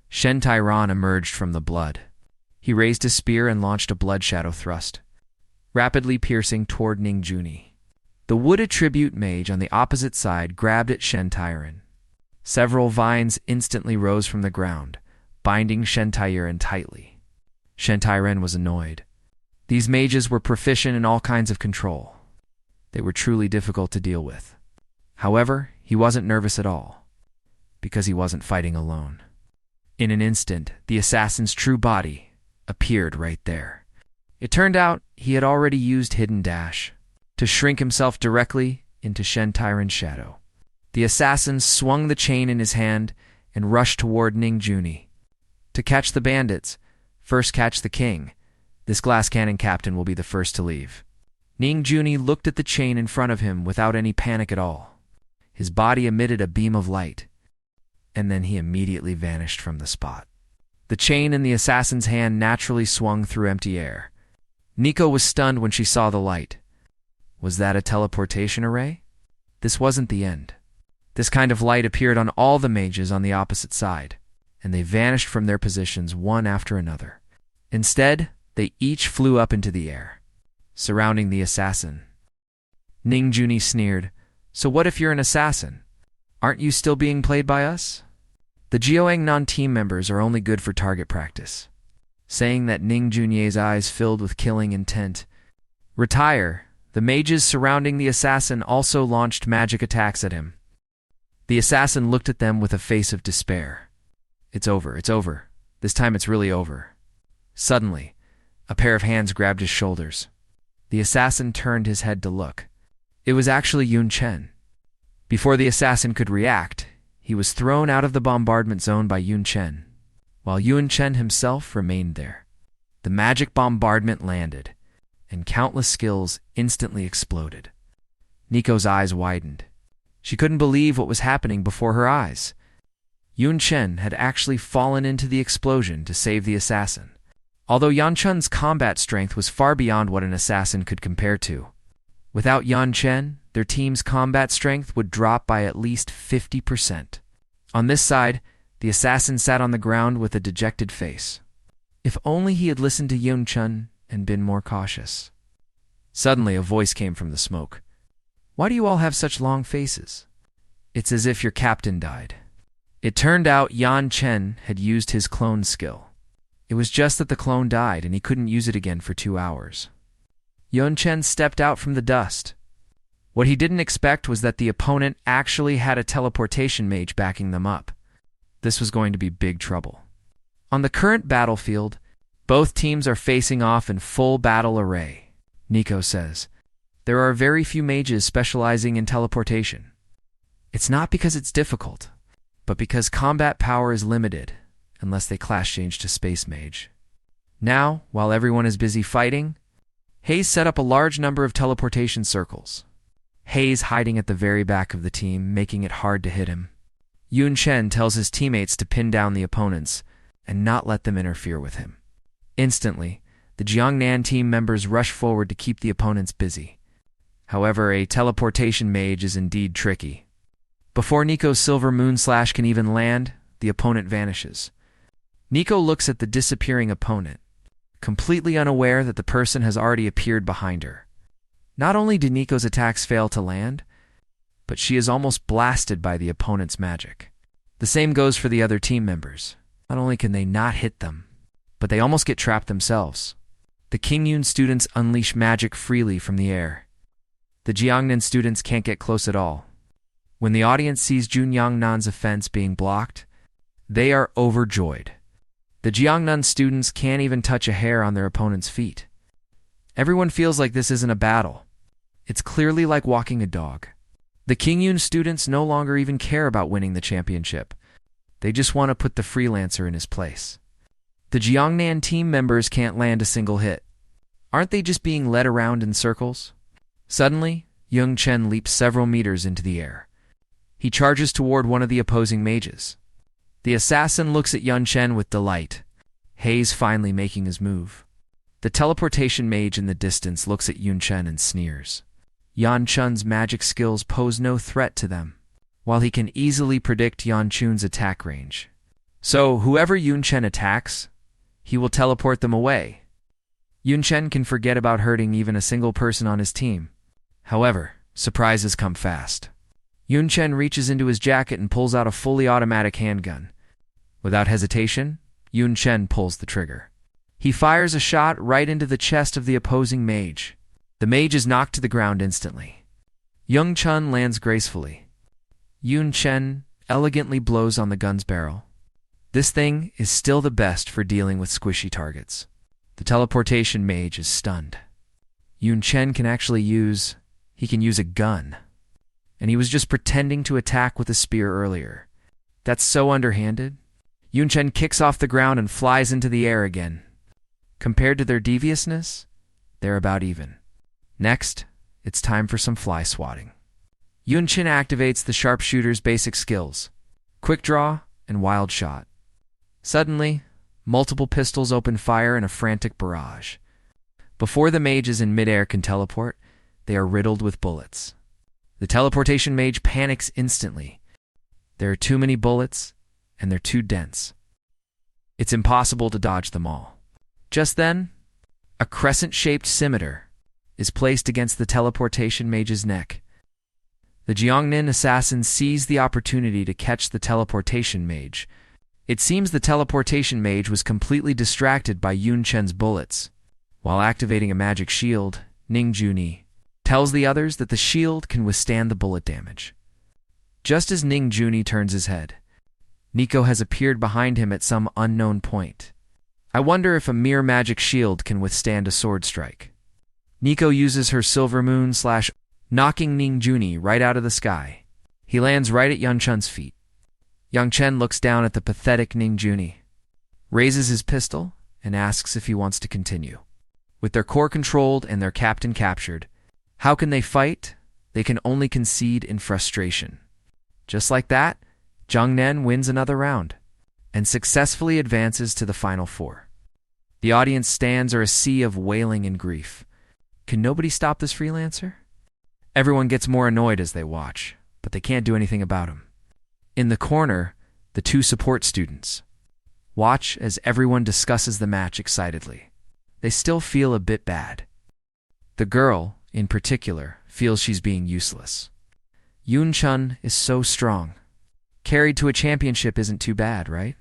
Shen Tyron emerged from the blood. He raised his spear and launched a blood shadow thrust, rapidly piercing toward Ningjuni. The wood attribute mage on the opposite side grabbed at Shen Tyron. Several vines instantly rose from the ground, binding Shen Tyron tightly. Shen Tyron was annoyed. These mages were proficient in all kinds of control. They were truly difficult to deal with. However, he wasn't nervous at all, because he wasn't fighting alone. In an instant, the assassin's true body appeared right there. It turned out he had already used Hidden Dash to shrink himself directly into Shen Tyron's shadow. The assassin swung the chain in his hand and rushed toward Ningjuni. To catch the bandits, first catch the king. This glass cannon captain will be the first to leave. Ningjuni looked at the chain in front of him without any panic at all. His body emitted a beam of light, and then he immediately vanished from the spot. The chain in the assassin's hand naturally swung through empty air. Nico was stunned when she saw the light. Was that a teleportation array? This wasn't the end. This kind of light appeared on all the mages on the opposite side, and they vanished from their positions one after another. Instead, they each flew up into the air, surrounding the assassin. Ningjuni sneered, "So what if you're an assassin? Aren't you still being played by us?" The Jiaoangnan team members are only good for target practice. Saying that, Ningjuni's eyes filled with killing intent. Retire. The mages surrounding the assassin also launched magic attacks at him. The assassin looked at them with a face of despair. It's over. This time it's really over. Suddenly, a pair of hands grabbed his shoulders. The assassin turned his head to look. It was actually Yun Chen. Before the assassin could react, he was thrown out of the bombardment zone by Yun Chen, while Yun Chen himself remained there. The magic bombardment landed, and countless skills instantly exploded. Nico's eyes widened. She couldn't believe what was happening before her eyes. Yun Chen had actually fallen into the explosion to save the assassin. Although Yan Chen's combat strength was far beyond what an assassin could compare to. Without Yan Chen, their team's combat strength would drop by at least 50%. On this side, the assassin sat on the ground with a dejected face. If only he had listened to Yun Chen and been more cautious. Suddenly, a voice came from the smoke. "Why do you all have such long faces? It's as if your captain died." It turned out Yan Chen had used his clone skill. It was just that the clone died and he couldn't use it again for 2 hours. Yun Chen stepped out from the dust. What he didn't expect was that the opponent actually had a teleportation mage backing them up. This was going to be big trouble. On the current battlefield, both teams are facing off in full battle array. Nico says, "There are very few mages specializing in teleportation. It's not because it's difficult, but because combat power is limited, unless they class change to Space Mage." Now, while everyone is busy fighting, Hayes set up a large number of teleportation circles. Hayes hiding at the very back of the team, making it hard to hit him. Yun Chen tells his teammates to pin down the opponents and not let them interfere with him. Instantly, the Jiangnan team members rush forward to keep the opponents busy. However, a teleportation mage is indeed tricky. Before Nico's silver moon slash can even land, the opponent vanishes. Nico looks at the disappearing opponent. completely unaware that the person has already appeared behind her. Not only do Nico's attacks fail to land, but she is almost blasted by the opponent's magic. The same goes for the other team members. Not only can they not hit them, but they almost get trapped themselves. The Kingyun students unleash magic freely from the air. The Jiangnan students can't get close at all. When the audience sees Junyangnan's offense being blocked, they are overjoyed. The Jiangnan students can't even touch a hair on their opponent's feet. Everyone feels like this isn't a battle. It's clearly like walking a dog. The Kingyun students no longer even care about winning the championship. They just want to put the freelancer in his place. The Jiangnan team members can't land a single hit. Aren't they just being led around in circles? Suddenly, Yung Chen leaps several meters into the air. He charges toward one of the opposing mages. The assassin looks at Yun Chen with delight, Hayes finally making his move. The teleportation mage in the distance looks at Yun Chen and sneers. Yan Chun's magic skills pose no threat to them, while he can easily predict Yan Chun's attack range. So, whoever Yun Chen attacks, he will teleport them away. Yun Chen can forget about hurting even a single person on his team. However, surprises come fast. Yun Chen reaches into his jacket and pulls out a fully automatic handgun. Without hesitation, Yun Chen pulls the trigger. He fires a shot right into the chest of the opposing mage. The mage is knocked to the ground instantly. Yung Chen lands gracefully. Yun Chen elegantly blows on the gun's barrel. This thing is still the best for dealing with squishy targets. The teleportation mage is stunned. Yun Chen can actually use a gun. And he was just pretending to attack with a spear earlier. That's so underhanded. Yun Chen kicks off the ground and flies into the air again. Compared to their deviousness, they're about even. Next, it's time for some fly swatting. Yun Chen activates the sharpshooter's basic skills, quick draw and wild shot. Suddenly, multiple pistols open fire in a frantic barrage. Before the mages in midair can teleport, they are riddled with bullets. The teleportation mage panics instantly. There are too many bullets, and they're too dense. It's impossible to dodge them all. Just then, a crescent-shaped scimitar is placed against the teleportation mage's neck. The Jiangnan assassin sees the opportunity to catch the teleportation mage. It seems the teleportation mage was completely distracted by Yun Chen's bullets. While activating a magic shield, Ning Juni tells the others that the shield can withstand the bullet damage. Just as Ning Juni turns his head, Nico has appeared behind him at some unknown point. I wonder if a mere magic shield can withstand a sword strike. Nico uses her silver moon / knocking Ning Juni right out of the sky. He lands right at Yun Chen's feet. Yung Chen looks down at the pathetic Ning Juni, raises his pistol, and asks if he wants to continue. With their core controlled and their captain captured, how can they fight? They can only concede in frustration. Just like that, Zhang Nen wins another round and successfully advances to the final four. The audience stands are a sea of wailing and grief. Can nobody stop this freelancer? Everyone gets more annoyed as they watch, but they can't do anything about him. In the corner, the two support students watch as everyone discusses the match excitedly. They still feel a bit bad. The girl, in particular, feels she's being useless. Yun Chen is so strong. Carried to a championship isn't too bad, right?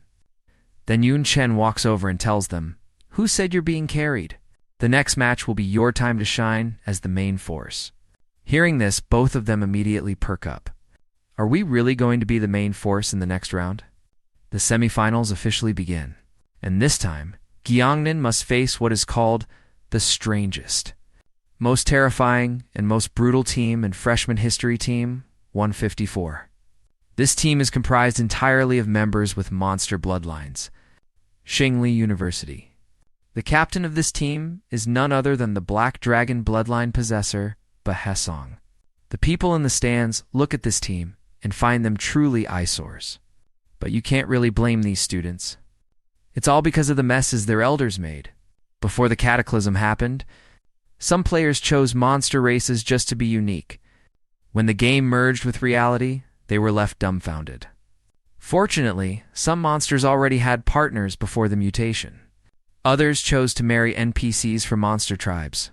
Then Yun Chen walks over and tells them, "Who said you're being carried? The next match will be your time to shine as the main force." Hearing this, both of them immediately perk up. Are we really going to be the main force in the next round? The semifinals officially begin. And this time, Jiangnan must face what is called the strangest, most terrifying, and most brutal team in freshman history team 154. This team is comprised entirely of members with monster bloodlines. Xingli University. The captain of this team is none other than the Black Dragon bloodline possessor, Bahesong. The people in the stands look at this team and find them truly eyesores. But you can't really blame these students. It's all because of the messes their elders made. Before the cataclysm happened, some players chose monster races just to be unique. When the game merged with reality, they were left dumbfounded. Fortunately, some monsters already had partners before the mutation. Others chose to marry NPCs from monster tribes.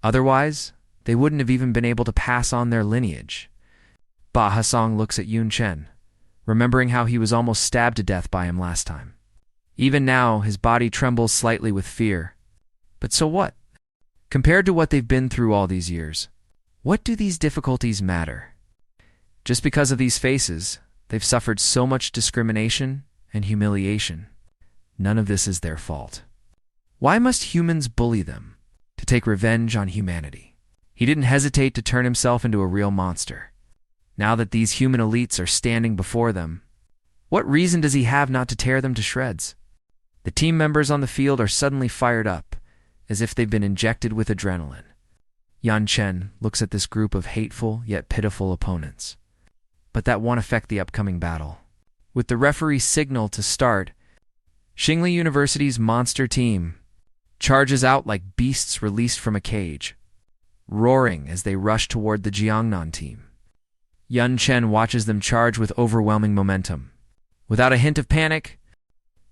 Otherwise, they wouldn't have even been able to pass on their lineage. Ba Hasong looks at Yun Chen, remembering how he was almost stabbed to death by him last time. Even now, his body trembles slightly with fear. But so what? Compared to what they've been through all these years, what do these difficulties matter? Just because of these faces, they've suffered so much discrimination and humiliation. None of this is their fault. Why must humans bully them to take revenge on humanity? He didn't hesitate to turn himself into a real monster. Now that these human elites are standing before them, what reason does he have not to tear them to shreds? The team members on the field are suddenly fired up, as if they've been injected with adrenaline. Yan Chen looks at this group of hateful yet pitiful opponents. But that won't affect the upcoming battle. With the referee's signal to start, Xingli University's monster team charges out like beasts released from a cage, roaring as they rush toward the Jiangnan team. Yun Chen watches them charge with overwhelming momentum. Without a hint of panic,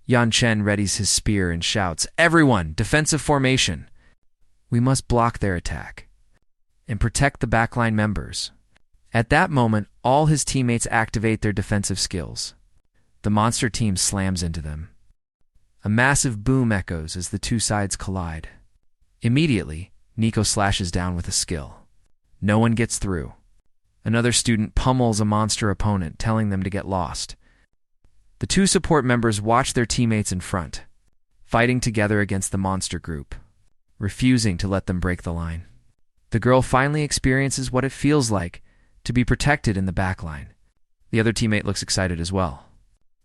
Yan Chen readies his spear and shouts, "Everyone, defensive formation! We must block their attack and protect the backline members." At that moment, all his teammates activate their defensive skills. The monster team slams into them. A massive boom echoes as the two sides collide. Immediately, Nico slashes down with a skill. No one gets through. Another student pummels a monster opponent, telling them to get lost. The two support members watch their teammates in front, fighting together against the monster group, refusing to let them break the line. The girl finally experiences what it feels like to be protected in the backline. The other teammate looks excited as well.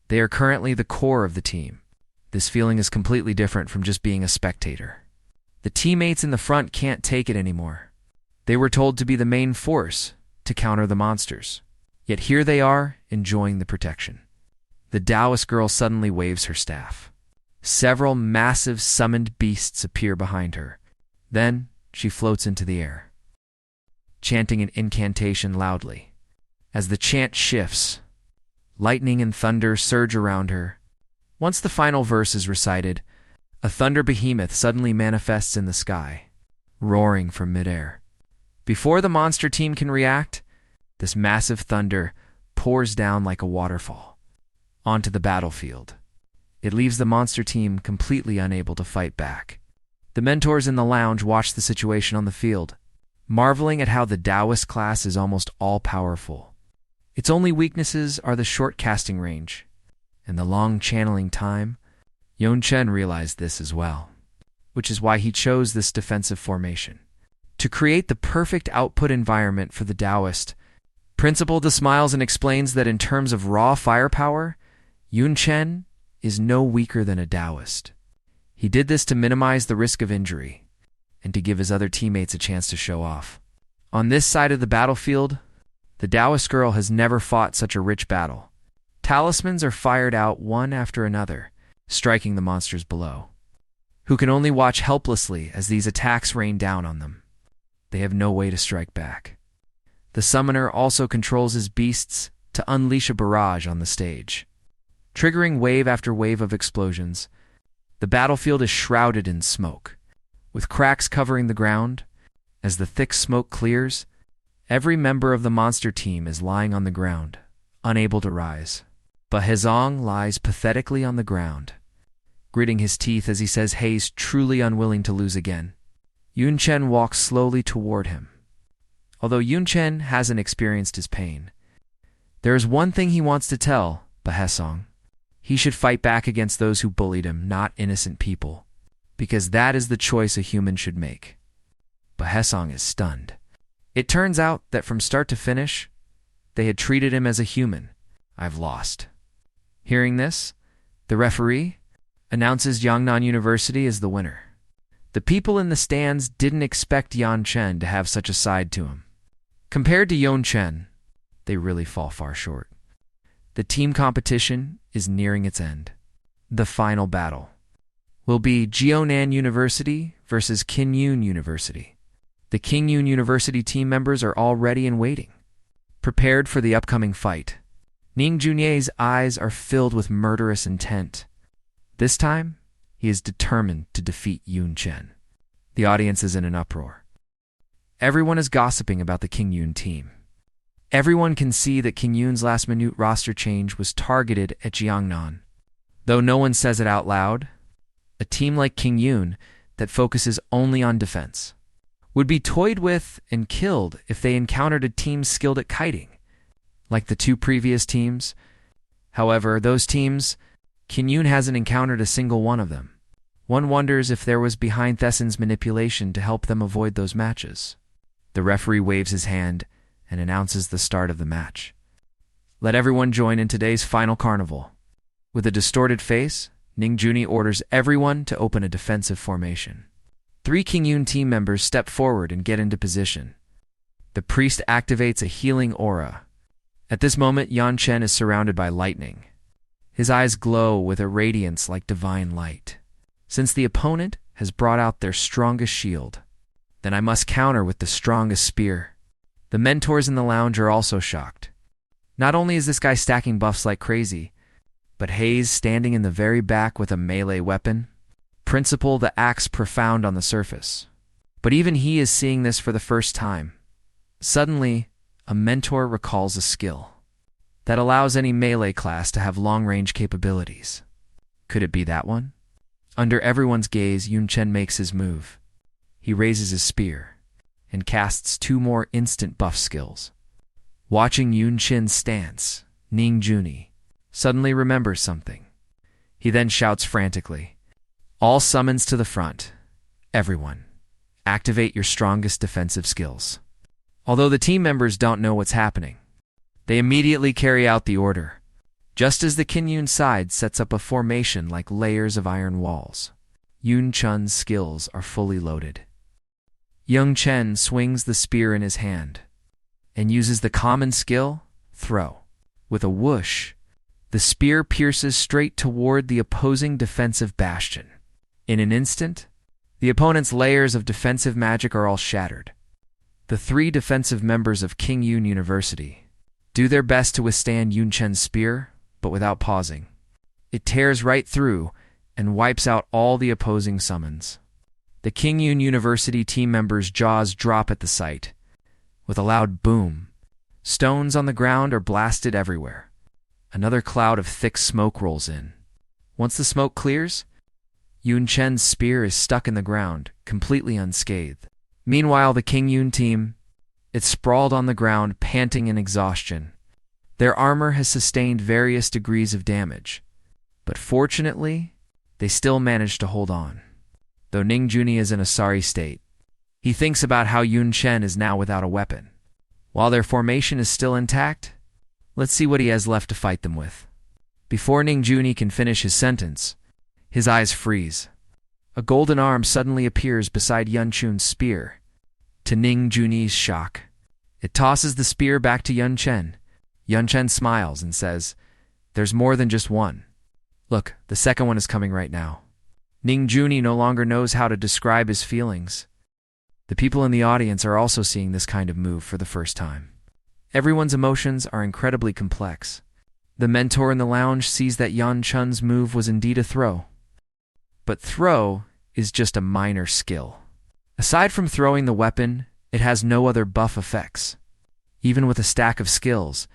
They are currently the core of the team. This feeling is completely different from just being a spectator. The teammates in the front can't take it anymore. They were told to be the main force to counter the monsters. Yet here they are, enjoying the protection. The Taoist girl suddenly waves her staff. Several massive summoned beasts appear behind her. Then she floats into the air, chanting an incantation loudly. As the chant shifts, lightning and thunder surge around her. Once the final verse is recited, a thunder behemoth suddenly manifests in the sky, roaring from midair. Before the monster team can react, this massive thunder pours down like a waterfall onto the battlefield. It leaves the monster team completely unable to fight back. The mentors in the lounge watch the situation on the field, marveling at how the Taoist class is almost all-powerful. Its only weaknesses are the short casting range and the long channeling time. Yun Chen realized this as well, which is why he chose this defensive formation. To create the perfect output environment for the Taoist, Principal De smiles and explains that in terms of raw firepower, Yun Chen is no weaker than a Taoist. He did this to minimize the risk of injury and to give his other teammates a chance to show off. On this side of the battlefield, the Taoist girl has never fought such a rich battle. Talismans are fired out one after another, striking the monsters below, who can only watch helplessly as these attacks rain down on them. They have no way to strike back. The summoner also controls his beasts to unleash a barrage on the stage, triggering wave after wave of explosions. The battlefield is shrouded in smoke, with cracks covering the ground. As the thick smoke clears, every member of the monster team is lying on the ground, unable to rise. But Hezong lies pathetically on the ground, gritting his teeth as he says he's truly unwilling to lose again. Yun Chen walks slowly toward him. Although Yun Chen hasn't experienced his pain, there is one thing he wants to tell Ba Hesong. He should fight back against those who bullied him, not innocent people, because that is the choice a human should make. Ba Hesong is stunned. It turns out that from start to finish, they had treated him as a human. I've lost. Hearing this, the referee announces Jiangnan University as the winner. The people in the stands didn't expect Yan Chen to have such a side to him. Compared to Yun Chen, they really fall far short. The team competition is nearing its end. The final battle will be Jiangnan University versus Qingyun University. The Qingyun University team members are all ready and waiting, prepared for the upcoming fight. Ning Junie's eyes are filled with murderous intent. This time, he He is determined to defeat Yun Chen. The audience is in an uproar. Everyone is gossiping about the King Yun team. Everyone can see that King Yun's last-minute roster change was targeted at Jiangnan. Though no one says it out loud, a team like King Yun that focuses only on defense would be toyed with and killed if they encountered a team skilled at kiting, like the two previous teams. However, those teams, King Yun hasn't encountered a single one of them. One wonders if there was behind Theson's manipulation to help them avoid those matches. The referee waves his hand and announces the start of the match. Let everyone join in today's final carnival. With a distorted face, Ning Juni orders everyone to open a defensive formation. 3 King Yun team members step forward and get into position. The priest activates a healing aura. At this moment, Yan Chen is surrounded by lightning. His eyes glow with a radiance like divine light. Since the opponent has brought out their strongest shield, then I must counter with the strongest spear. The mentors in the lounge are also shocked. Not only is this guy stacking buffs like crazy, but Hayes standing in the very back with a melee weapon. Principal the axe profound on the surface. But even he is seeing this for the first time. Suddenly, a mentor recalls a skill that allows any melee class to have long-range capabilities. Could it be that one? Under everyone's gaze, Yun Chen makes his move. He raises his spear and casts 2 more instant buff skills. Watching Yun Chen's stance, Ning Juni suddenly remembers something. He then shouts frantically, "All summons to the front. Everyone, activate your strongest defensive skills." Although the team members don't know what's happening, they immediately carry out the order, just as the King Yun side sets up a formation like layers of iron walls. Yun Chen's skills are fully loaded. Yun Chen swings the spear in his hand and uses the common skill, throw. With a whoosh, the spear pierces straight toward the opposing defensive bastion. In an instant, the opponent's layers of defensive magic are all shattered. The 3 defensive members of King Yun University do their best to withstand Yun Chen's spear, but without pausing. It tears right through and wipes out all the opposing summons. The King Yun University team members' jaws drop at the sight. With a loud boom, stones on the ground are blasted everywhere. Another cloud of thick smoke rolls in. Once the smoke clears, Yun Chen's spear is stuck in the ground, completely unscathed. Meanwhile, the King Yun team, it's sprawled on the ground, panting in exhaustion. Their armor has sustained various degrees of damage, but fortunately, they still managed to hold on. Though Ning Juni is in a sorry state, he thinks about how Yun Chen is now without a weapon. While their formation is still intact, let's see what he has left to fight them with. Before Ning Juni can finish his sentence, his eyes freeze. A golden arm suddenly appears beside Yun Chen's spear. To Ning Juni's shock, it tosses the spear back to Yun Chen. Yun Chen smiles and says, "There's more than just one. Look, the second one is coming right now." Ning Juni no longer knows how to describe his feelings. The people in the audience are also seeing this kind of move for the first time. Everyone's emotions are incredibly complex. The mentor in the lounge sees that Yun Chen's move was indeed a throw. But throw is just a minor skill. Aside from throwing the weapon, it has no other buff effects. Even with a stack of skills,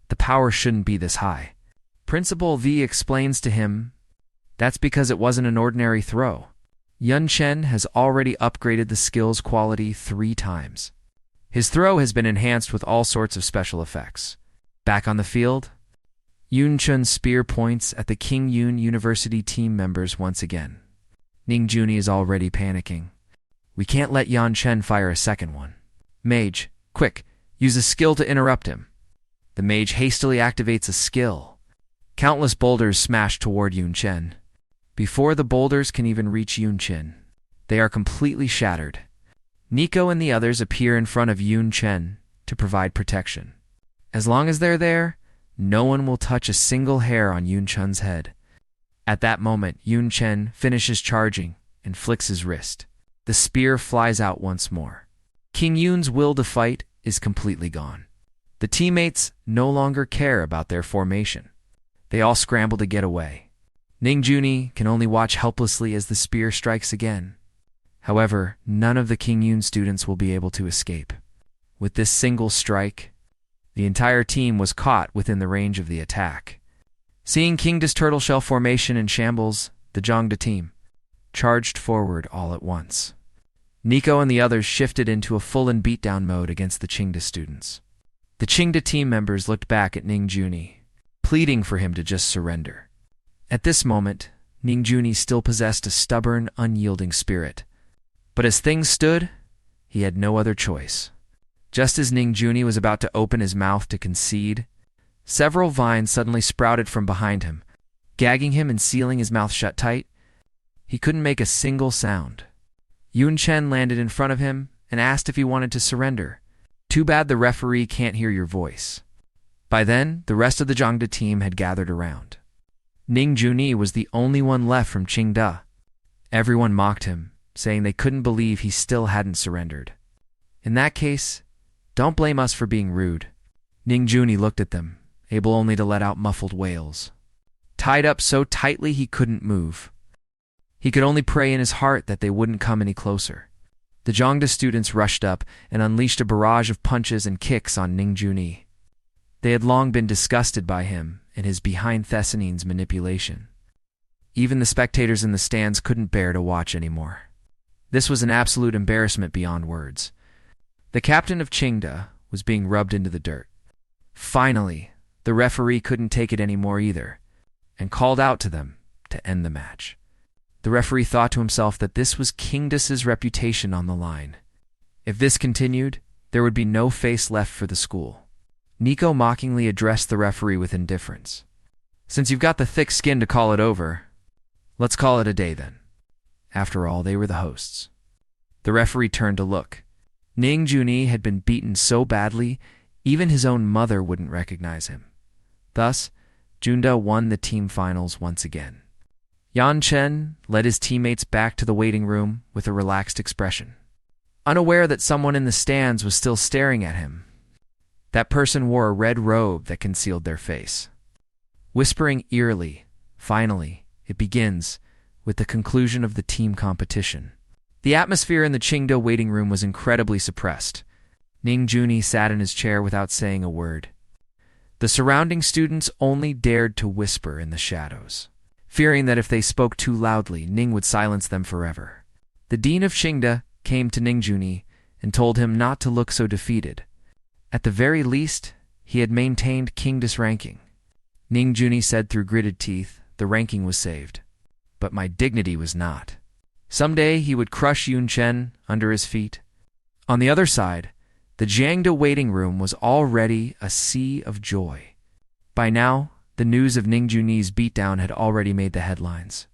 the power shouldn't be this high. Principal V explains to him that's because it wasn't an ordinary throw. Yun Chen has already upgraded the skill's quality 3 times. His throw has been enhanced with all sorts of special effects. Back on the field, Yun Chen's spear points at the King Yun University team members once again. Ning Juni is already panicking. We can't let Yan Chen fire a second one. Mage, quick, use a skill to interrupt him. The mage hastily activates a skill. Countless boulders smash toward Yun Chen. Before the boulders can even reach Yun Chen, they are completely shattered. Nico and the others appear in front of Yun Chen to provide protection. As long as they're there, no one will touch a single hair on Yun Chen's head. At that moment, Yun Chen finishes charging and flicks his wrist. The spear flies out once more. King Yun's will to fight is completely gone. The teammates no longer care about their formation. They all scramble to get away. Ning Juni can only watch helplessly as the spear strikes again. However, none of the King Yun students will be able to escape. With this single strike, the entire team was caught within the range of the attack. Seeing Kingda's turtle shell formation in shambles, the Jongda team charged forward all at once. Nico and the others shifted into a full-in beatdown mode against the Qingda students. The Qingda team members looked back at Ning Juni, pleading for him to just surrender. At this moment, Ning Juni still possessed a stubborn, unyielding spirit. But as things stood, he had no other choice. Just as Ning Juni was about to open his mouth to concede, several vines suddenly sprouted from behind him, gagging him and sealing his mouth shut tight. He couldn't make a single sound. Yun Chen landed in front of him and asked if he wanted to surrender. Too bad the referee can't hear your voice. By then, the rest of the Jongda team had gathered around. Ning Juni was the only one left from Qingda. Everyone mocked him, saying they couldn't believe he still hadn't surrendered. In that case, don't blame us for being rude. Ning Juni looked at them, able only to let out muffled wails. Tied up so tightly he couldn't move. He could only pray in his heart that they wouldn't come any closer. The Jongda students rushed up and unleashed a barrage of punches and kicks on Ning Juni. They had long been disgusted by him and his behind Thessanine's manipulation. Even the spectators in the stands couldn't bear to watch anymore. This was an absolute embarrassment beyond words. The captain of Qingda was being rubbed into the dirt. Finally, the referee couldn't take it anymore either, and called out to them to end the match. The referee thought to himself that this was Kingda's reputation on the line. If this continued, there would be no face left for the school. Nico mockingly addressed the referee with indifference. Since you've got the thick skin to call it over, let's call it a day then. After all, they were the hosts. The referee turned to look. Ning Juni had been beaten so badly, even his own mother wouldn't recognize him. Thus, Junda won the team finals once again. Yan Chen led his teammates back to the waiting room with a relaxed expression. Unaware that someone in the stands was still staring at him, that person wore a red robe that concealed their face. Whispering eerily, finally, it begins with the conclusion of the team competition. The atmosphere in the Qingda waiting room was incredibly suppressed. Ning Juni sat in his chair without saying a word. The surrounding students only dared to whisper in the shadows, fearing that if they spoke too loudly, Ning would silence them forever. The dean of Qingda came to Ning Juni and told him not to look so defeated. At the very least, he had maintained Kingda's ranking. Ning Juni said through gritted teeth, the ranking was saved. But my dignity was not. Someday he would crush Yun Chen under his feet. On the other side, the Jiangda waiting room was already a sea of joy. By now, the news of Ning Juni's beatdown had already made the headlines.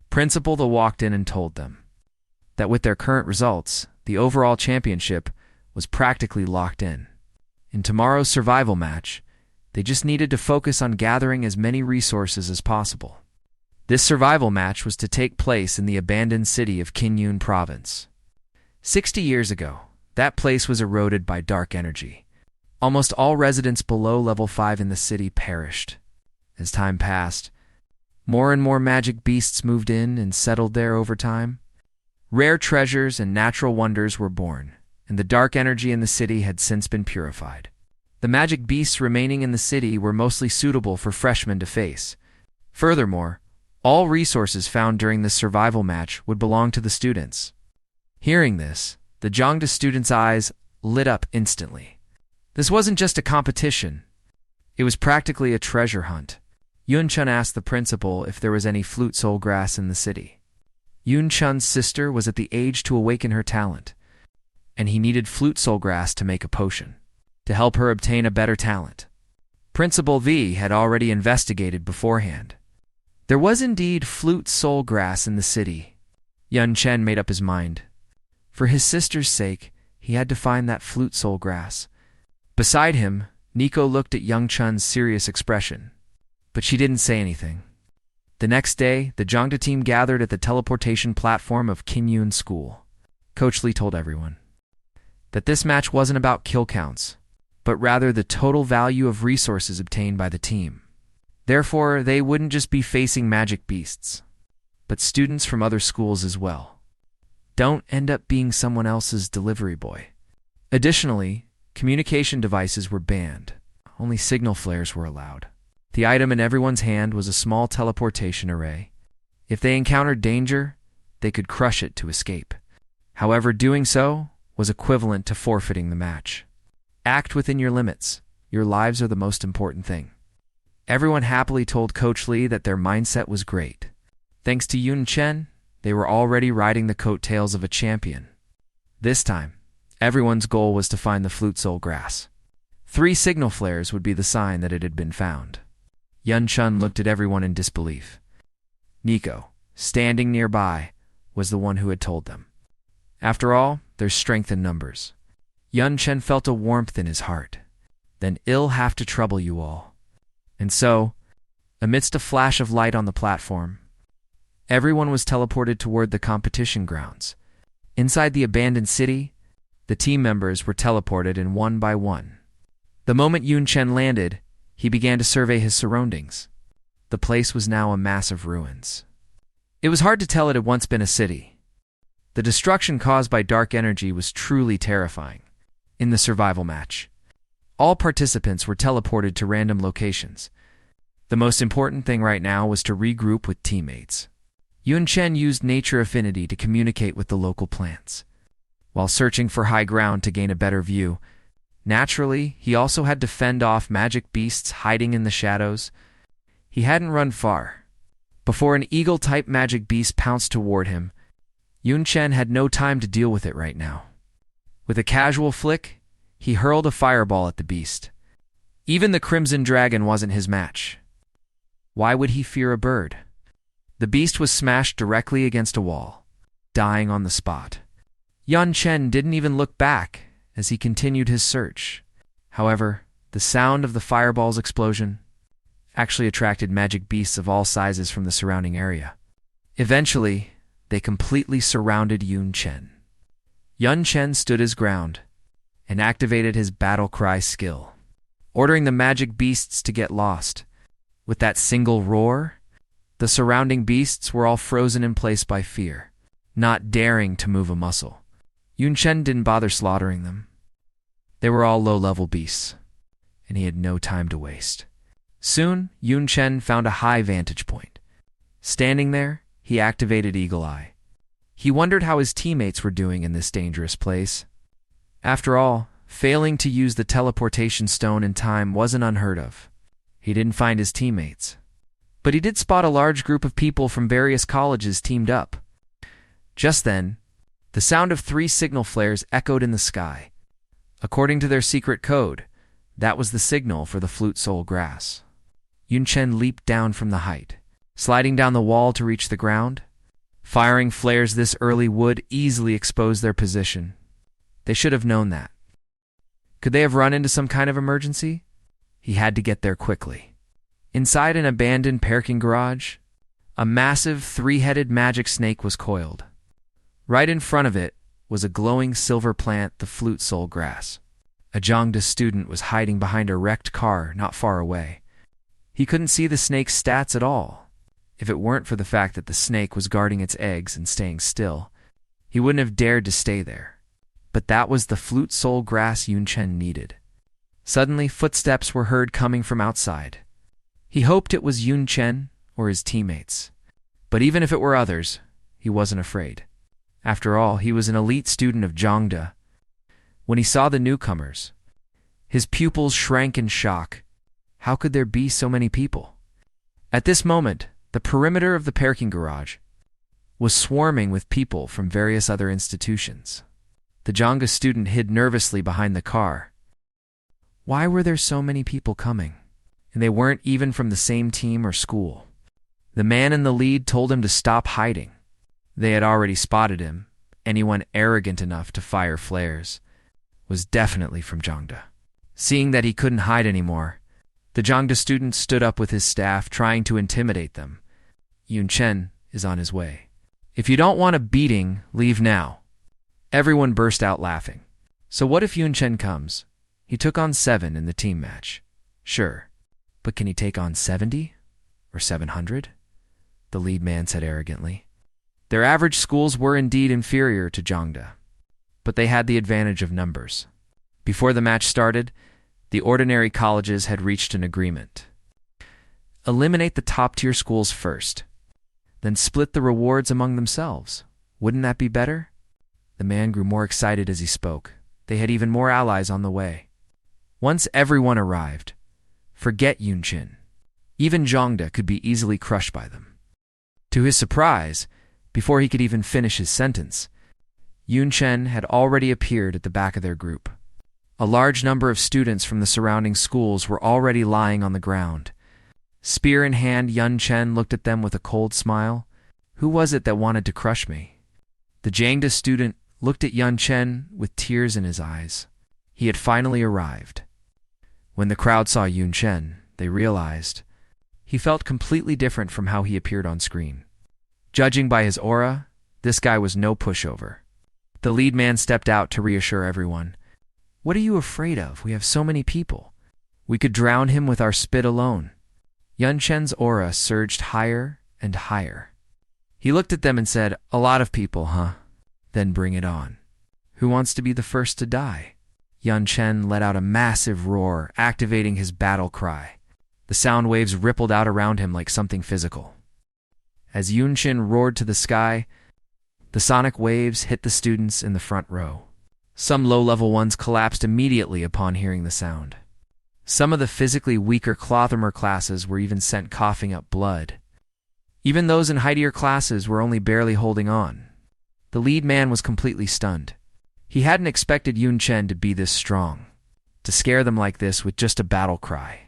Principal walked in and told them that with their current results, the overall championship was practically locked in. In tomorrow's survival match, they just needed to focus on gathering as many resources as possible. This survival match was to take place in the abandoned city of Qinyun Province. 60 years ago, that place was eroded by dark energy. Almost all residents below level 5 in the city perished. As time passed, more and more magic beasts moved in and settled there over time. Rare treasures and natural wonders were born, and the dark energy in the city had since been purified. The magic beasts remaining in the city were mostly suitable for freshmen to face. Furthermore, all resources found during this survival match would belong to the students. Hearing this, the Jongda students' eyes lit up instantly. This wasn't just a competition. It was practically a treasure hunt. Yun Chun asked the principal if there was any flute soul grass in the city. Yun Chun's sister was at the age to awaken her talent, and he needed flute soul grass to make a potion, to help her obtain a better talent. Principal V had already investigated beforehand. There was indeed flute soul grass in the city. Yun Chen made up his mind. For his sister's sake, he had to find that flute soul grass. Beside him, Nico looked at Young Chun's serious expression, but she didn't say anything. The next day, the Jongda team gathered at the teleportation platform of Qinyun School. Coach Lee told everyone that this match wasn't about kill counts, but rather the total value of resources obtained by the team. Therefore, they wouldn't just be facing magic beasts, but students from other schools as well. Don't end up being someone else's delivery boy. Additionally, communication devices were banned. Only signal flares were allowed. The item in everyone's hand was a small teleportation array. If they encountered danger, they could crush it to escape. However, doing so was equivalent to forfeiting the match. Act within your limits. Your lives are the most important thing. Everyone happily told Coach Lee that their mindset was great. Thanks to Yun Chen, they were already riding the coattails of a champion. This time, everyone's goal was to find the flute soul grass. 3 signal flares would be the sign that it had been found. Yun Chen looked at everyone in disbelief. Nico, standing nearby, was the one who had told them. After all, there's strength in numbers. Yun Chen felt a warmth in his heart. Then I'll have to trouble you all. And so, amidst a flash of light on the platform, everyone was teleported toward the competition grounds. Inside the abandoned city, the team members were teleported in one by one. The moment Yun Chen landed, he began to survey his surroundings. The place was now a mass of ruins. It was hard to tell it had once been a city. The destruction caused by dark energy was truly terrifying. In the survival match, all participants were teleported to random locations. The most important thing right now was to regroup with teammates. Yun Chen used nature affinity to communicate with the local plants. While searching for high ground to gain a better view, naturally, he also had to fend off magic beasts hiding in the shadows. He hadn't run far. Before an eagle-type magic beast pounced toward him, Yun Chen had no time to deal with it right now. With a casual flick, he hurled a fireball at the beast. Even the Crimson Dragon wasn't his match. Why would he fear a bird? The beast was smashed directly against a wall, dying on the spot. Yun Chen didn't even look back as he continued his search. However, the sound of the fireball's explosion actually attracted magic beasts of all sizes from the surrounding area. Eventually, they completely surrounded Yun Chen. Yun Chen stood his ground and activated his battle cry skill, ordering the magic beasts to get lost. With that single roar, the surrounding beasts were all frozen in place by fear, not daring to move a muscle. Yun Chen didn't bother slaughtering them. They were all low-level beasts, and he had no time to waste. Soon, Yun Chen found a high vantage point. Standing there, he activated Eagle Eye. He wondered how his teammates were doing in this dangerous place. After all, failing to use the teleportation stone in time wasn't unheard of. He didn't find his teammates, but he did spot a large group of people from various colleges teamed up. Just then, the sound of 3 signal flares echoed in the sky. According to their secret code, that was the signal for the flute soul grass. Yun Chen leaped down from the height, sliding down the wall to reach the ground. Firing flares this early would easily expose their position. They should have known that. Could they have run into some kind of emergency? He had to get there quickly. Inside an abandoned parking garage, a massive 3-headed magic snake was coiled. Right in front of it was a glowing silver plant, the flute soul grass. A Zhangda student was hiding behind a wrecked car not far away. He couldn't see the snake's stats at all. If it weren't for the fact that the snake was guarding its eggs and staying still, he wouldn't have dared to stay there. But that was the flute soul grass Yun Chen needed. Suddenly, footsteps were heard coming from outside. He hoped it was Yun Chen or his teammates. But even if it were others, he wasn't afraid. After all, he was an elite student of Zhangda. When he saw the newcomers, his pupils shrank in shock. How could there be so many people? At this moment, the perimeter of the parking garage was swarming with people from various other institutions. The Zhangda student hid nervously behind the car. Why were there so many people coming? And they weren't even from the same team or school. The man in the lead told him to stop hiding. They had already spotted him. Anyone arrogant enough to fire flares was definitely from Zhangda. Seeing that he couldn't hide anymore, the Zhangda student stood up with his staff, trying to intimidate them. Yun Chen is on his way. If you don't want a beating, leave now. Everyone burst out laughing. So what if Yun Chen comes? He took on 7 in the team match. Sure, but can he take on 70? or 700? The lead man said arrogantly. Their average schools were indeed inferior to Jongda, but they had the advantage of numbers. Before the match started, the ordinary colleges had reached an agreement. Eliminate the top-tier schools first, then split the rewards among themselves. Wouldn't that be better? The man grew more excited as he spoke. They had even more allies on the way. Once everyone arrived, forget Yunchin. Even Jongda could be easily crushed by them. To his surprise, before he could even finish his sentence, Yunchen had already appeared at the back of their group. A large number of students from the surrounding schools were already lying on the ground. Spear in hand, Yunchen looked at them with a cold smile. Who was it that wanted to crush me? The Jangda student looked at Yunchen with tears in his eyes. He had finally arrived. When the crowd saw Yunchen, they realized he felt completely different from how he appeared on screen. Judging by his aura, this guy was no pushover. The lead man stepped out to reassure everyone. What are you afraid of? We have so many people. We could drown him with our spit alone. Yunchen's aura surged higher and higher. He looked at them and said, a lot of people, huh? Then bring it on. Who wants to be the first to die? Yunchen let out a massive roar, activating his battle cry. The sound waves rippled out around him like something physical. As Yunchen roared to the sky, the sonic waves hit the students in the front row. Some low-level ones collapsed immediately upon hearing the sound. Some of the physically weaker Clothimer classes were even sent coughing up blood. Even those in higher classes were only barely holding on. The lead man was completely stunned. He hadn't expected Yunchen to be this strong, to scare them like this with just a battle cry.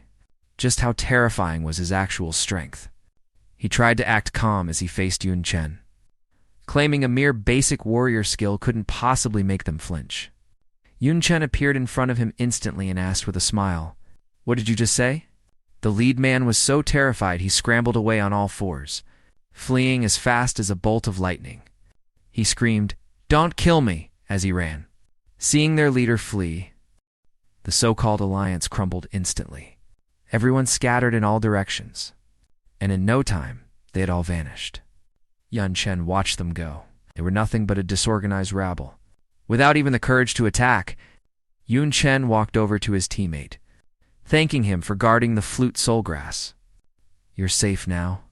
Just how terrifying was his actual strength. He tried to act calm as he faced Yunchen, claiming a mere basic warrior skill couldn't possibly make them flinch. Yunchen appeared in front of him instantly and asked with a smile, "What did you just say?" The lead man was so terrified he scrambled away on all fours, fleeing as fast as a bolt of lightning. He screamed, "Don't kill me," as he ran. Seeing their leader flee, the so-called alliance crumbled instantly. Everyone scattered in all directions, and in no time, they had all vanished. Yunchen watched them go. They were nothing but a disorganized rabble. Without even the courage to attack, Yunchen walked over to his teammate, thanking him for guarding the flute soulgrass. "You're safe now."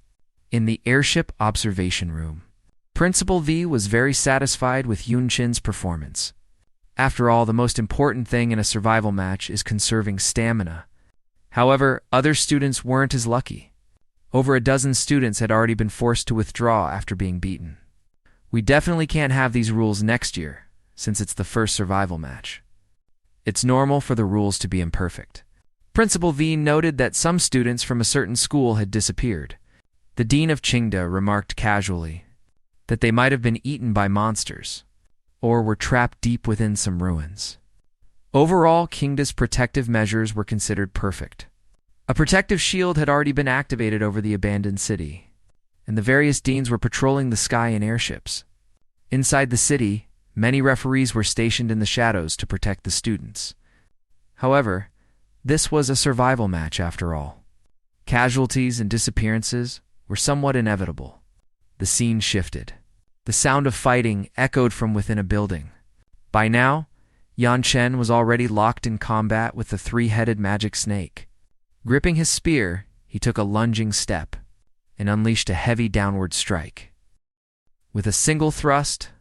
In the airship observation room, Principal V was very satisfied with Yunchen's performance. After all, the most important thing in a survival match is conserving stamina. However, other students weren't as lucky. Over a dozen students had already been forced to withdraw after being beaten. We definitely can't have these rules next year, since it's the first survival match. It's normal for the rules to be imperfect. Principal V noted that some students from a certain school had disappeared. The dean of Qingda remarked casually that they might have been eaten by monsters, or were trapped deep within some ruins. Overall, Qingda's protective measures were considered perfect. A protective shield had already been activated over the abandoned city, and the various deans were patrolling the sky in airships. Inside the city, many referees were stationed in the shadows to protect the students. However, this was a survival match after all. Casualties and disappearances were somewhat inevitable. The scene shifted. The sound of fighting echoed from within a building. By now, Yunchen was already locked in combat with the three-headed magic snake. Gripping his spear, he took a lunging step and unleashed a heavy downward strike. With a single thrust,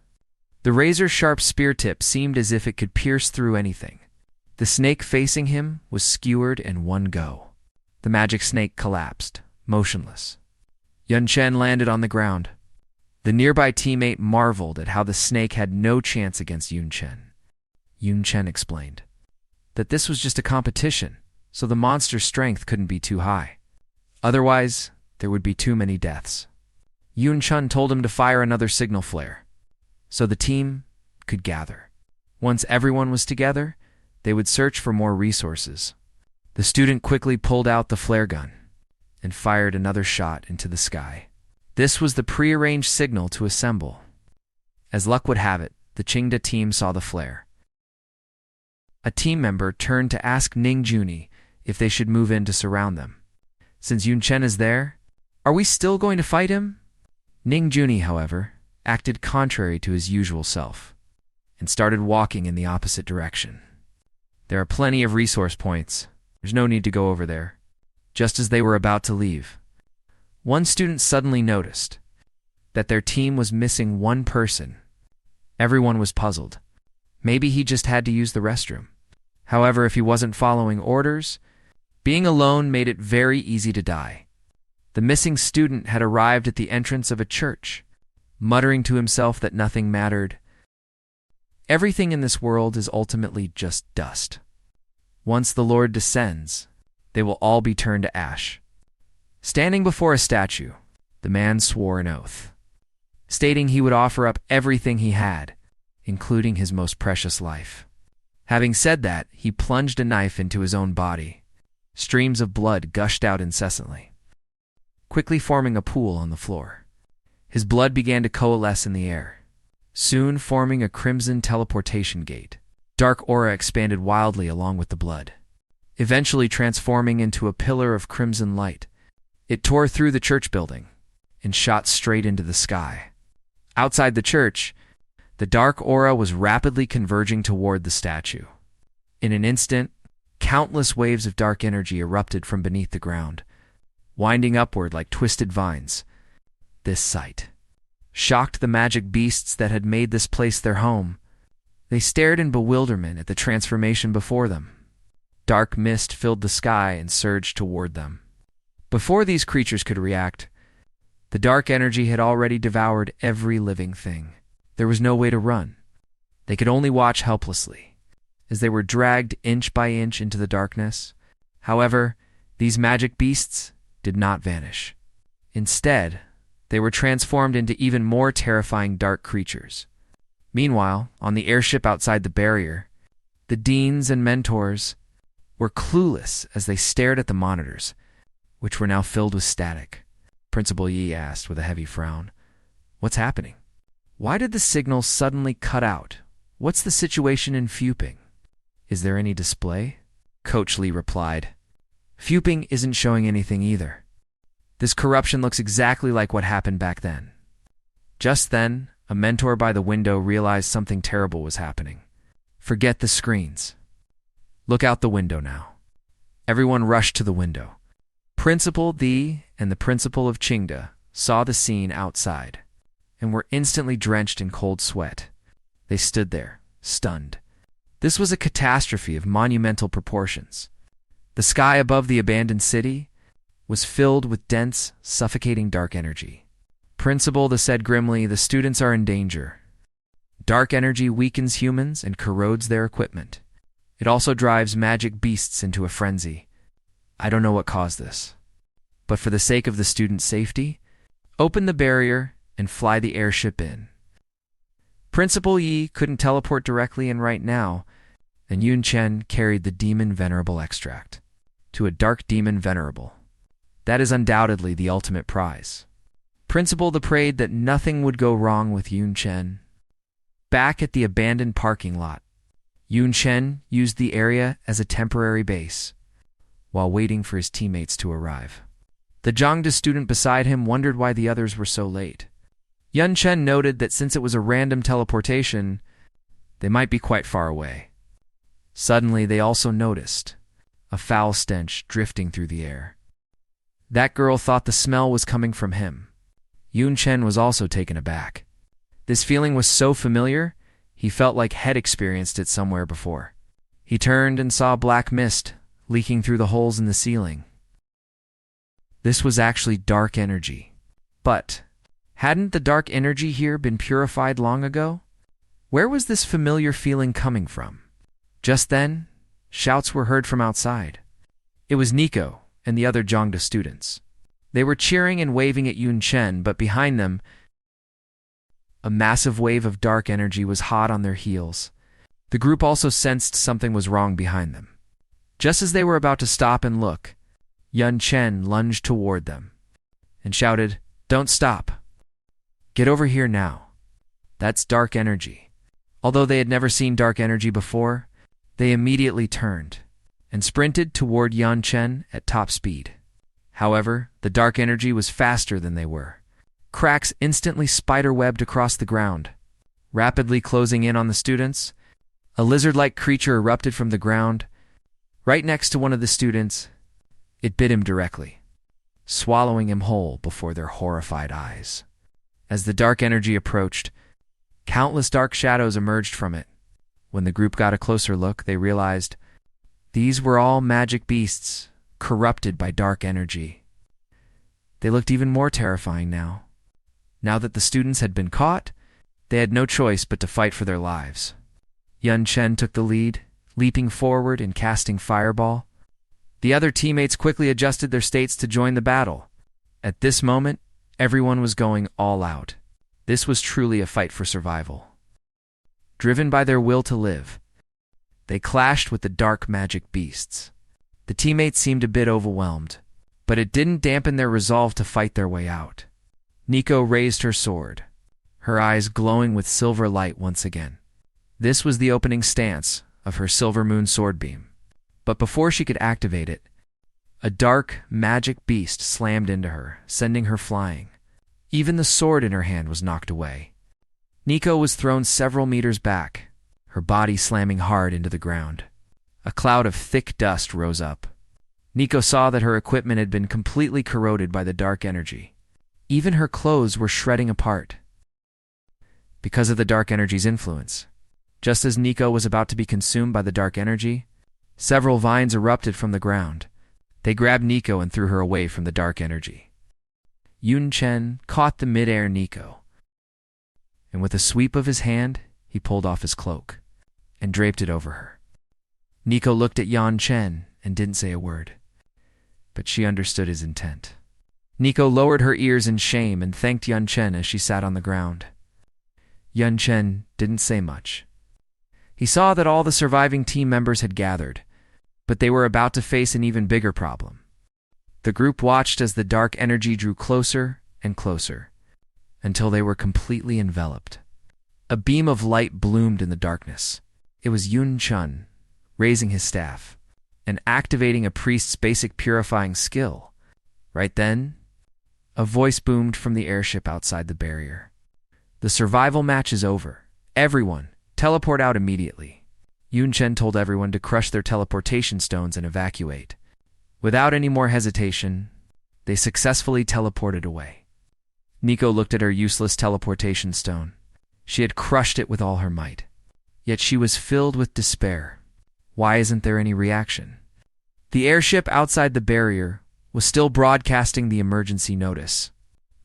the razor-sharp spear tip seemed as if it could pierce through anything. The snake facing him was skewered in one go. The magic snake collapsed, motionless. Yunchen landed on the ground. The nearby teammate marveled at how the snake had no chance against Yunchen. Yunchen explained that this was just a competition, so the monster's strength couldn't be too high. Otherwise, there would be too many deaths. Yunchen told him to fire another signal flare, so the team could gather. Once everyone was together, they would search for more resources. The student quickly pulled out the flare gun and fired another shot into the sky. This was the prearranged signal to assemble. As luck would have it, the Qingda team saw the flare. A team member turned to ask Ning Juni if they should move in to surround them. Since Yunchen is there, Are we still going to fight him? Ning Junyi, however, acted contrary to his usual self and started walking in the opposite direction. There are plenty of resource points. There's no need to go over there. Just as they were about to leave, one student suddenly noticed that their team was missing one person. Everyone was puzzled. Maybe he just had to use the restroom. However, if he wasn't following orders, being alone made it very easy to die. The missing student had arrived at the entrance of a church, muttering to himself that nothing mattered. Everything in this world is ultimately just dust. Once the Lord descends, they will all be turned to ash. Standing before a statue, the man swore an oath, stating he would offer up everything he had, including his most precious life. Having said that, he plunged a knife into his own body. Streams of blood gushed out incessantly, quickly forming a pool on the floor. His blood began to coalesce in the air, soon forming a crimson teleportation gate. Dark aura expanded wildly along with the blood, eventually transforming into a pillar of crimson light. It tore through the church building and shot straight into the sky. Outside the church, the dark aura was rapidly converging toward the statue. In an instant, countless waves of dark energy erupted from beneath the ground, winding upward like twisted vines. This sight shocked the magic beasts that had made this place their home. They stared in bewilderment at the transformation before them. Dark mist filled the sky and surged toward them. Before these creatures could react, the dark energy had already devoured every living thing. There was no way to run. They could only watch helplessly as they were dragged inch by inch into the darkness. However, these magic beasts did not vanish. Instead, they were transformed into even more terrifying dark creatures. Meanwhile, on the airship outside the barrier, the deans and mentors were clueless as they stared at the monitors, which were now filled with static. Principal Yi asked with a heavy frown, "What's happening? Why did the signal suddenly cut out? What's the situation in Fuping? Is there any display?" Coach Lee replied, "Fuping isn't showing anything either. This corruption looks exactly like what happened back then." Just then, a mentor by the window realized something terrible was happening. "Forget the screens. Look out the window now." Everyone rushed to the window. Principal Di and the principal of Qingda saw the scene outside and were instantly drenched in cold sweat. They stood there, stunned. This was a catastrophe of monumental proportions. The sky above the abandoned city was filled with dense, suffocating dark energy. Principal Di said grimly, "The students are in danger. Dark energy weakens humans and corrodes their equipment. It also drives magic beasts into a frenzy. I don't know what caused this, but for the sake of the students' safety, open the barrier and fly the airship in." Principal Yi couldn't teleport directly in right now, and Yun Chen carried the Demon Venerable extract to a Dark Demon Venerable. That is undoubtedly the ultimate prize. Principal Di prayed that nothing would go wrong with Yun Chen. Back at the abandoned parking lot, Yun Chen used the area as a temporary base while waiting for his teammates to arrive. The Zhangde student beside him wondered why the others were so late. Yun Chen noted that since it was a random teleportation, they might be quite far away. Suddenly, they also noticed a foul stench drifting through the air. That girl thought the smell was coming from him. Yun Chen was also taken aback. This feeling was so familiar, he felt like had experienced it somewhere before. He turned and saw black mist leaking through the holes in the ceiling. This was actually dark energy. But hadn't the dark energy here been purified long ago? Where was this familiar feeling coming from? Just then, shouts were heard from outside. It was Nico and the other Zhangde students. They were cheering and waving at Yun Chen, but behind them, a massive wave of dark energy was hot on their heels. The group also sensed something was wrong behind them. Just as they were about to stop and look, Yun Chen lunged toward them and shouted, "Don't stop. Get over here now. That's dark energy." Although they had never seen dark energy before, they immediately turned and sprinted toward Yun Chen at top speed. However, the dark energy was faster than they were. Cracks instantly spider-webbed across the ground, rapidly closing in on the students. A lizard-like creature erupted from the ground, right next to one of the students. It bit him directly, swallowing him whole before their horrified eyes. As the dark energy approached, countless dark shadows emerged from it. When the group got a closer look, they realized these were all magic beasts, corrupted by dark energy. They looked even more terrifying now. Now that the students had been caught, they had no choice but to fight for their lives. Yun Chen took the lead, leaping forward and casting Fireball. The other teammates quickly adjusted their states to join the battle. At this moment, everyone was going all out. This was truly a fight for survival. Driven by their will to live, they clashed with the dark magic beasts. The teammates seemed a bit overwhelmed, but it didn't dampen their resolve to fight their way out. Nico raised her sword, her eyes glowing with silver light once again. This was the opening stance of her Silver Moon sword beam. But before she could activate it, a dark, magic beast slammed into her, sending her flying. Even the sword in her hand was knocked away. Nico was thrown several meters back, her body slamming hard into the ground. A cloud of thick dust rose up. Nico saw that her equipment had been completely corroded by the dark energy. Even her clothes were shredding apart because of the dark energy's influence. Just as Nico was about to be consumed by the dark energy, several vines erupted from the ground. They grabbed Nico and threw her away from the dark energy. Yun Chen caught the mid-air Nico, and with a sweep of his hand, he pulled off his cloak and draped it over her. Nico looked at Yun Chen and didn't say a word, but she understood his intent. Nico lowered her ears in shame and thanked Yun Chen as she sat on the ground. Yun Chen didn't say much. He saw that all the surviving team members had gathered, but they were about to face an even bigger problem. The group watched as the dark energy drew closer and closer, until they were completely enveloped. A beam of light bloomed in the darkness. It was Yun Chen, raising his staff, and activating a priest's basic purifying skill. Right then, a voice boomed from the airship outside the barrier. "The survival match is over. Everyone, teleport out immediately." Yun Chen told everyone to crush their teleportation stones and evacuate. Without any more hesitation, they successfully teleported away. Nico looked at her useless teleportation stone. She had crushed it with all her might. Yet she was filled with despair. Why isn't there any reaction? The airship outside the barrier was still broadcasting the emergency notice.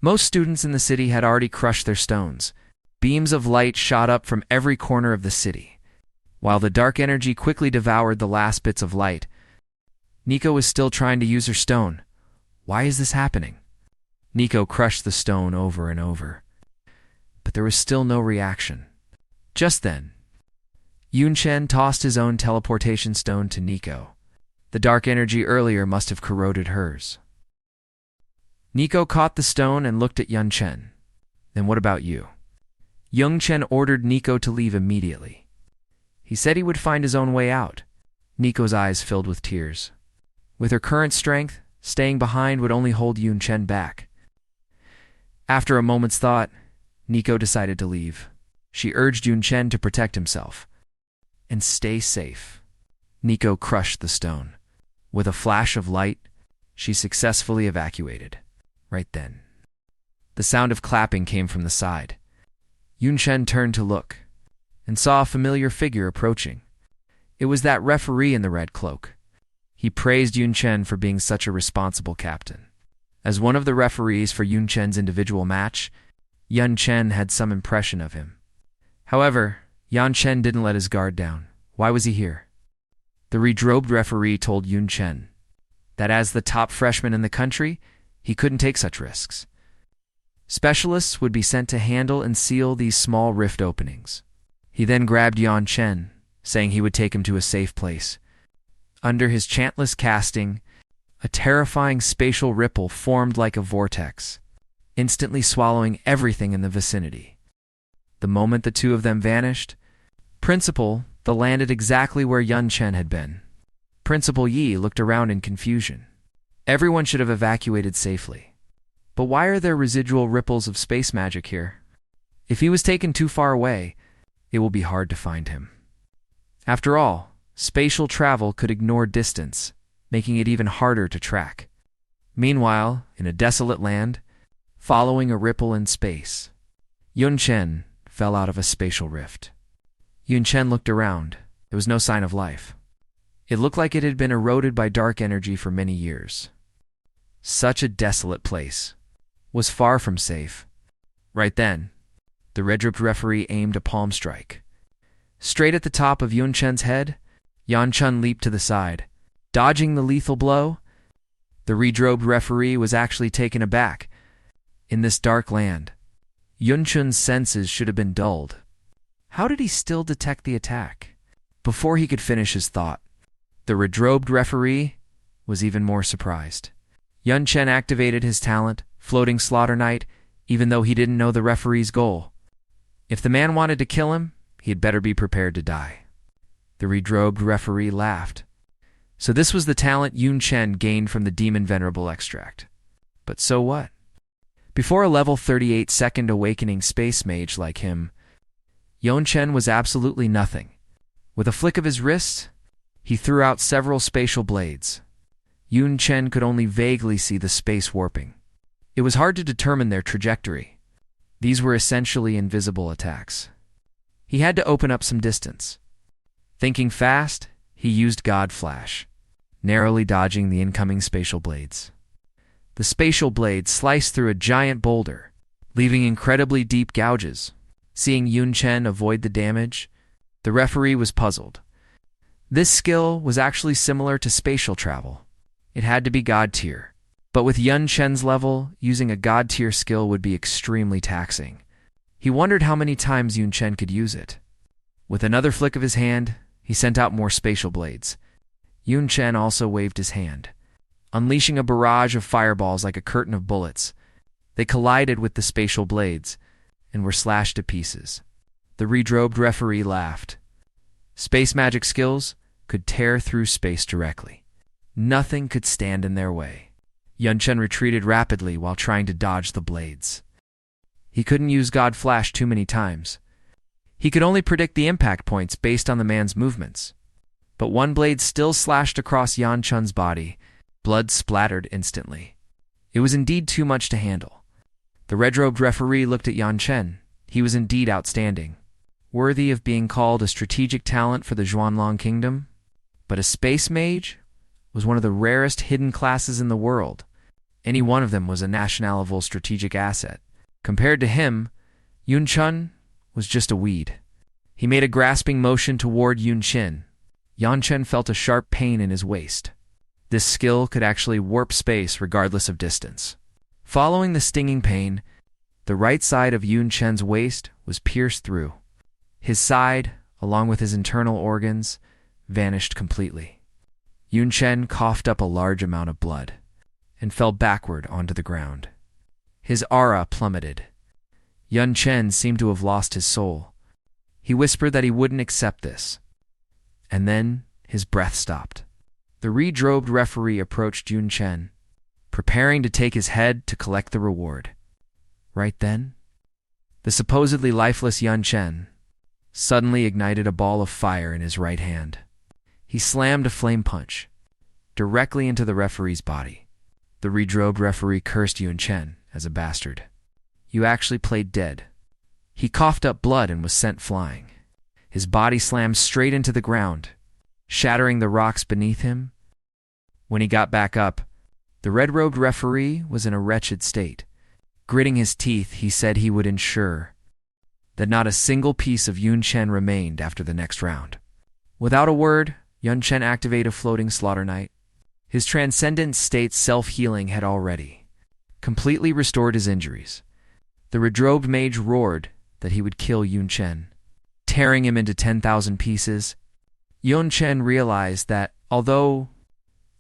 Most students in the city had already crushed their stones. Beams of light shot up from every corner of the city. While the dark energy quickly devoured the last bits of light, Nico was still trying to use her stone. Why is this happening? Nico crushed the stone over and over, but there was still no reaction. Just then, Yun Chen tossed his own teleportation stone to Nico. The dark energy earlier must have corroded hers. Nico caught the stone and looked at Yun Chen. "Then what about you?" Yun Chen ordered Nico to leave immediately. He said he would find his own way out. Nico's eyes filled with tears. With her current strength, staying behind would only hold Yun Chen back. After a moment's thought, Nico decided to leave. She urged Yun Chen to protect himself and stay safe. Nico crushed the stone. With a flash of light, she successfully evacuated. Right then, the sound of clapping came from the side. Yun Chen turned to look and saw a familiar figure approaching. It was that referee in the red cloak. He praised Yun Chen for being such a responsible captain. As one of the referees for Yun Chen's individual match, Yun Chen had some impression of him. However, Yun Chen didn't let his guard down. Why was he here? The redrobed referee told Yun Chen that as the top freshman in the country, he couldn't take such risks. Specialists would be sent to handle and seal these small rift openings. He then grabbed Yun Chen, saying he would take him to a safe place. Under his chantless casting, a terrifying spatial ripple formed like a vortex, instantly swallowing everything in the vicinity. The moment the two of them vanished, Principal landed exactly where Yun Chen had been. Principal Yi looked around in confusion. Everyone should have evacuated safely. But why are there residual ripples of space magic here? If he was taken too far away, it will be hard to find him. After all, spatial travel could ignore distance, making it even harder to track. Meanwhile, in a desolate land, following a ripple in space, Yun Chen fell out of a spatial rift. Yun Chen looked around. There was no sign of life. It looked like it had been eroded by dark energy for many years. Such a desolate place was far from safe. Right then, the red-robed referee aimed a palm strike. Straight at the top of Yun Chen's head, Yan Chun leaped to the side, dodging the lethal blow. The red-robed referee was actually taken aback. In this dark land, Yun Chun's senses should have been dulled. How did he still detect the attack? Before he could finish his thought, the red-robed referee was even more surprised. Yun Chen activated his talent, Floating Slaughter Knight, even though he didn't know the referee's goal. If the man wanted to kill him, he had better be prepared to die. The red-robed referee laughed. So this was the talent Yun Chen gained from the Demon Venerable extract. But so what? Before a level 38 second awakening space mage like him, Yun Chen was absolutely nothing. With a flick of his wrist, he threw out several spatial blades. Yun Chen could only vaguely see the space warping. It was hard to determine their trajectory. These were essentially invisible attacks. He had to open up some distance. Thinking fast, he used God Flash, narrowly dodging the incoming spatial blades. The spatial blades sliced through a giant boulder, leaving incredibly deep gouges. Seeing Yun Chen avoid the damage, the referee was puzzled. This skill was actually similar to spatial travel. It had to be God tier, but with Yun Chen's level, using a God tier skill would be extremely taxing. He wondered how many times Yun Chen could use it. With another flick of his hand, he sent out more spatial blades. Yun Chen also waved his hand, unleashing a barrage of fireballs like a curtain of bullets. They collided with the spatial blades and were slashed to pieces. The red-robed referee laughed. Space magic skills could tear through space directly. Nothing could stand in their way. Yun Chen retreated rapidly while trying to dodge the blades. He couldn't use God Flash too many times. He could only predict the impact points based on the man's movements. But one blade still slashed across Yan Chun's body. Blood splattered instantly. It was indeed too much to handle. The red-robed referee looked at Yan Chen. He was indeed outstanding, worthy of being called a strategic talent for the Zhuanlong Kingdom. But a space mage was one of the rarest hidden classes in the world. Any one of them was a national-level strategic asset. Compared to him, Yun Chen was just a weed. He made a grasping motion toward Yun Chen. Yan Chen felt a sharp pain in his waist. This skill could actually warp space regardless of distance. Following the stinging pain, the right side of Yun Chen's waist was pierced through. His side, along with his internal organs, vanished completely. Yun Chen coughed up a large amount of blood and fell backward onto the ground. His aura plummeted. Yun Chen seemed to have lost his soul. He whispered that he wouldn't accept this. And then his breath stopped. The red-robed referee approached Yun Chen, preparing to take his head to collect the reward. Right then, the supposedly lifeless Yun Chen suddenly ignited a ball of fire in his right hand. He slammed a flame punch directly into the referee's body. The red-robed referee cursed Yun Chen as a bastard. You actually played dead. He coughed up blood and was sent flying. His body slammed straight into the ground, shattering the rocks beneath him. When he got back up, the red-robed referee was in a wretched state. Gritting his teeth, he said he would ensure that not a single piece of Yun Chen remained after the next round. Without a word, Yun Chen activated a Floating Slaughter Knight. His transcendent state's self-healing had already completely restored his injuries. The red-robed mage roared that he would kill Yun Chen, tearing him into 10,000 pieces. Yun Chen realized that, although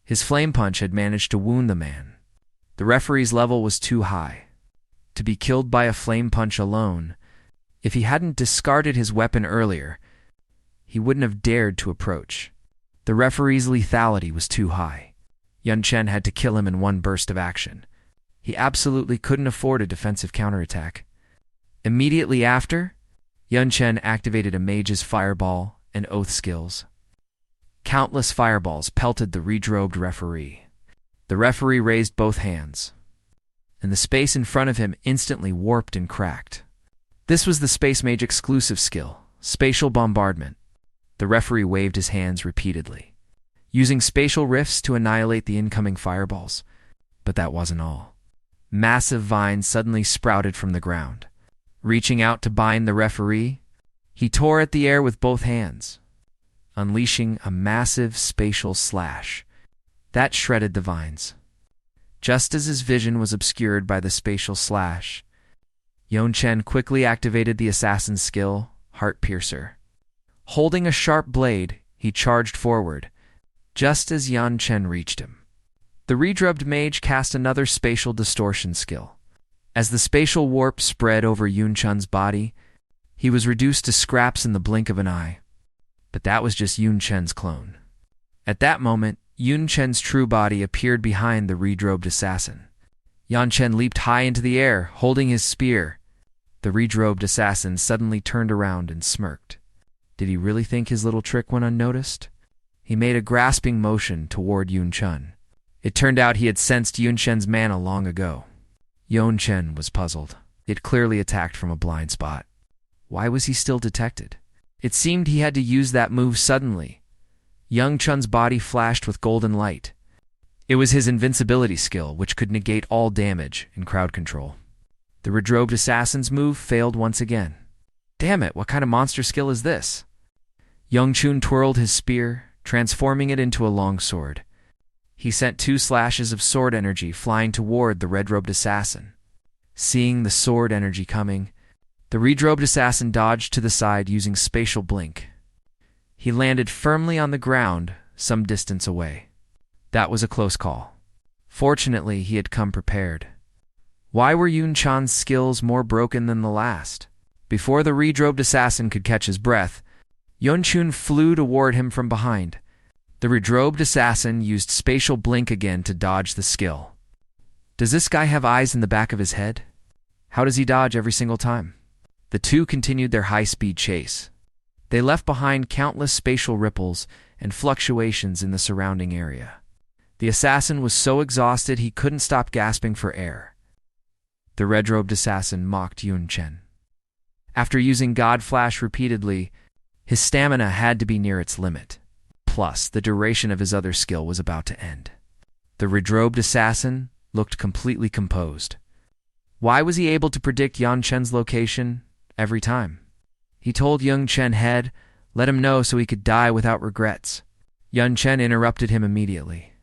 his flame punch had managed to wound the man, the referee's level was too high to be killed by a flame punch alone. If he hadn't discarded his weapon earlier, he wouldn't have dared to approach. The referee's lethality was too high. Yun Chen had to kill him in one burst of action. He absolutely couldn't afford a defensive counterattack. Immediately after, Yun Chen activated a mage's fireball and oath skills. Countless fireballs pelted the redrobed referee. The referee raised both hands, and the space in front of him instantly warped and cracked. This was the Space Mage exclusive skill, Spatial Bombardment. The referee waved his hands repeatedly, using spatial rifts to annihilate the incoming fireballs. But that wasn't all. Massive vines suddenly sprouted from the ground. Reaching out to bind the referee, he tore at the air with both hands, unleashing a massive spatial slash that shredded the vines. Just as his vision was obscured by the spatial slash, Yun Chen quickly activated the assassin's skill, Heart Piercer. Holding a sharp blade, he charged forward, just as Yun Chen reached him. The redrubbed mage cast another spatial distortion skill. As the spatial warp spread over Yun Chen's body, he was reduced to scraps in the blink of an eye. But that was just Yun Chen's clone. At that moment, Yun Chen's true body appeared behind the redrobed assassin. Yun Chen leaped high into the air, holding his spear. The redrobed assassin suddenly turned around and smirked. Did he really think his little trick went unnoticed? He made a grasping motion toward Yun Chen. It turned out he had sensed Yun Chen's mana long ago. Yun Chen was puzzled. It clearly attacked from a blind spot. Why was he still detected? It seemed he had to use that move suddenly. Yun Chen's body flashed with golden light. It was his invincibility skill, which could negate all damage and crowd control. The redrobed assassin's move failed once again. Damn it, what kind of monster skill is this? Yun Chen twirled his spear, transforming it into a long sword. He sent 2 slashes of sword energy flying toward the red-robed assassin. Seeing the sword energy coming, the redrobed assassin dodged to the side using spatial blink. He landed firmly on the ground some distance away. That was a close call. Fortunately, he had come prepared. Why were Yun Chen's skills more broken than the last? Before the redrobed assassin could catch his breath, Yun Chen flew toward him from behind. The redrobed assassin used spatial blink again to dodge the skill. Does this guy have eyes in the back of his head? How does he dodge every single time? The two continued their high-speed chase. They left behind countless spatial ripples and fluctuations in the surrounding area. The assassin was so exhausted he couldn't stop gasping for air. The red-robed assassin mocked Yun Chen. After using God Flash repeatedly, his stamina had to be near its limit. Plus, the duration of his other skill was about to end. The redrobed assassin looked completely composed. Why was he able to predict Yun Chen's location every time? He told Yun Chen head, let him know so he could die without regrets. Yun Chen interrupted him immediately.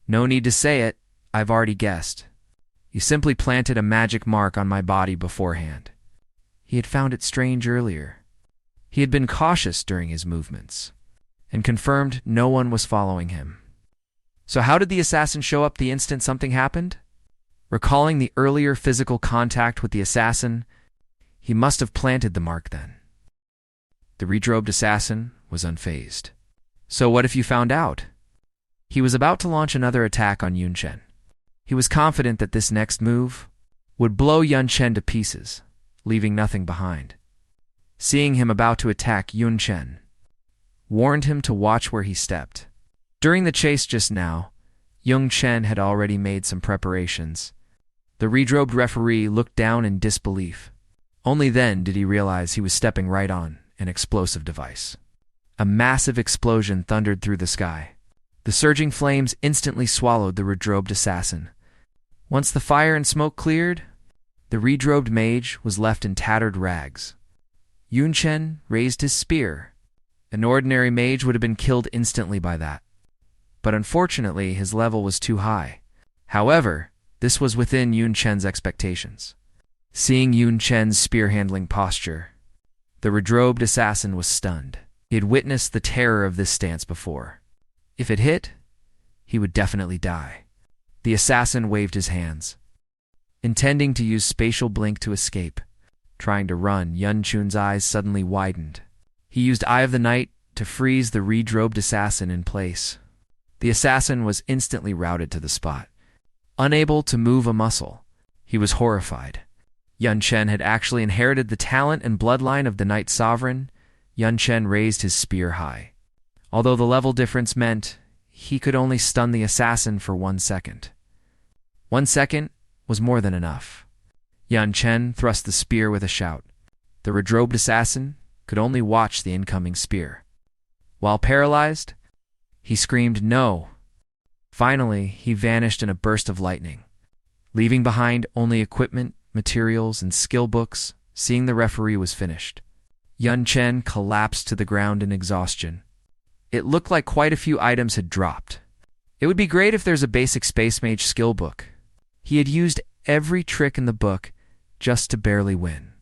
No need to say it, I've already guessed. You simply planted a magic mark on my body beforehand. He had found it strange earlier. He had been cautious during his movements, and confirmed no one was following him. So how did the assassin show up the instant something happened? Recalling the earlier physical contact with the assassin, he must have planted the mark then. The redrobed assassin was unfazed. So what if you found out? He was about to launch another attack on Yun Chen. He was confident that this next move would blow Yun Chen to pieces, leaving nothing behind. Seeing him about to attack, Yun Chen warned him to watch where he stepped. During the chase just now, Yun Chen had already made some preparations. The redrobed referee looked down in disbelief. Only then did he realize he was stepping right on an explosive device. A massive explosion thundered through the sky. The surging flames instantly swallowed the redrobed assassin. Once the fire and smoke cleared, the redrobed mage was left in tattered rags. Yun Chen raised his spear. An ordinary mage would have been killed instantly by that. But unfortunately, his level was too high. However, this was within Yun Chen's expectations. Seeing Yun Chen's spear-handling posture, the redrobed assassin was stunned. He had witnessed the terror of this stance before. If it hit, he would definitely die. The assassin waved his hands, intending to use spatial blink to escape. Trying to run, Yun Chen's eyes suddenly widened. He used Eye of the Night to freeze the redrobed assassin in place. The assassin was instantly routed to the spot. Unable to move a muscle, he was horrified. Yun Chen had actually inherited the talent and bloodline of the Knight Sovereign. Yun Chen raised his spear high. Although the level difference meant he could only stun the assassin for 1 second. 1 second was more than enough. Yun Chen thrust the spear with a shout. The redrobed assassin could only watch the incoming spear. While paralyzed, he screamed no. Finally, he vanished in a burst of lightning, leaving behind only equipment, materials, and skill books. Seeing the referee was finished, Yun Chen collapsed to the ground in exhaustion. It looked like quite a few items had dropped. It would be great if there's a basic Space Mage skill book. He had used every trick in the book just to barely win.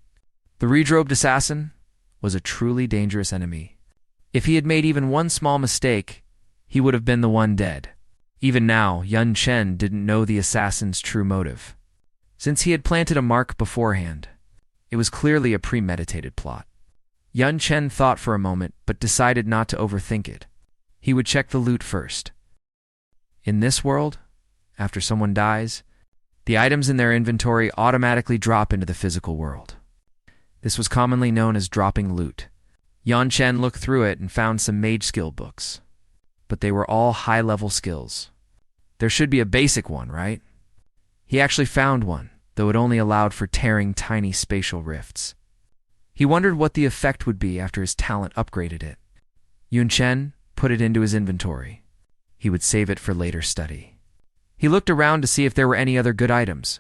The redrobed assassin was a truly dangerous enemy. If he had made even one small mistake, he would have been the one dead. Even now, Yun Chen didn't know the assassin's true motive. Since he had planted a mark beforehand, it was clearly a premeditated plot. Yun Chen thought for a moment, but decided not to overthink it. He would check the loot first. In this world, after someone dies, the items in their inventory automatically drop into the physical world. This was commonly known as dropping loot. Yun Chen looked through it and found some mage skill books, but they were all high-level skills. There should be a basic one, right? He actually found one, though it only allowed for tearing tiny spatial rifts. He wondered what the effect would be after his talent upgraded it. Yun Chen put it into his inventory. He would save it for later study. He looked around to see if there were any other good items.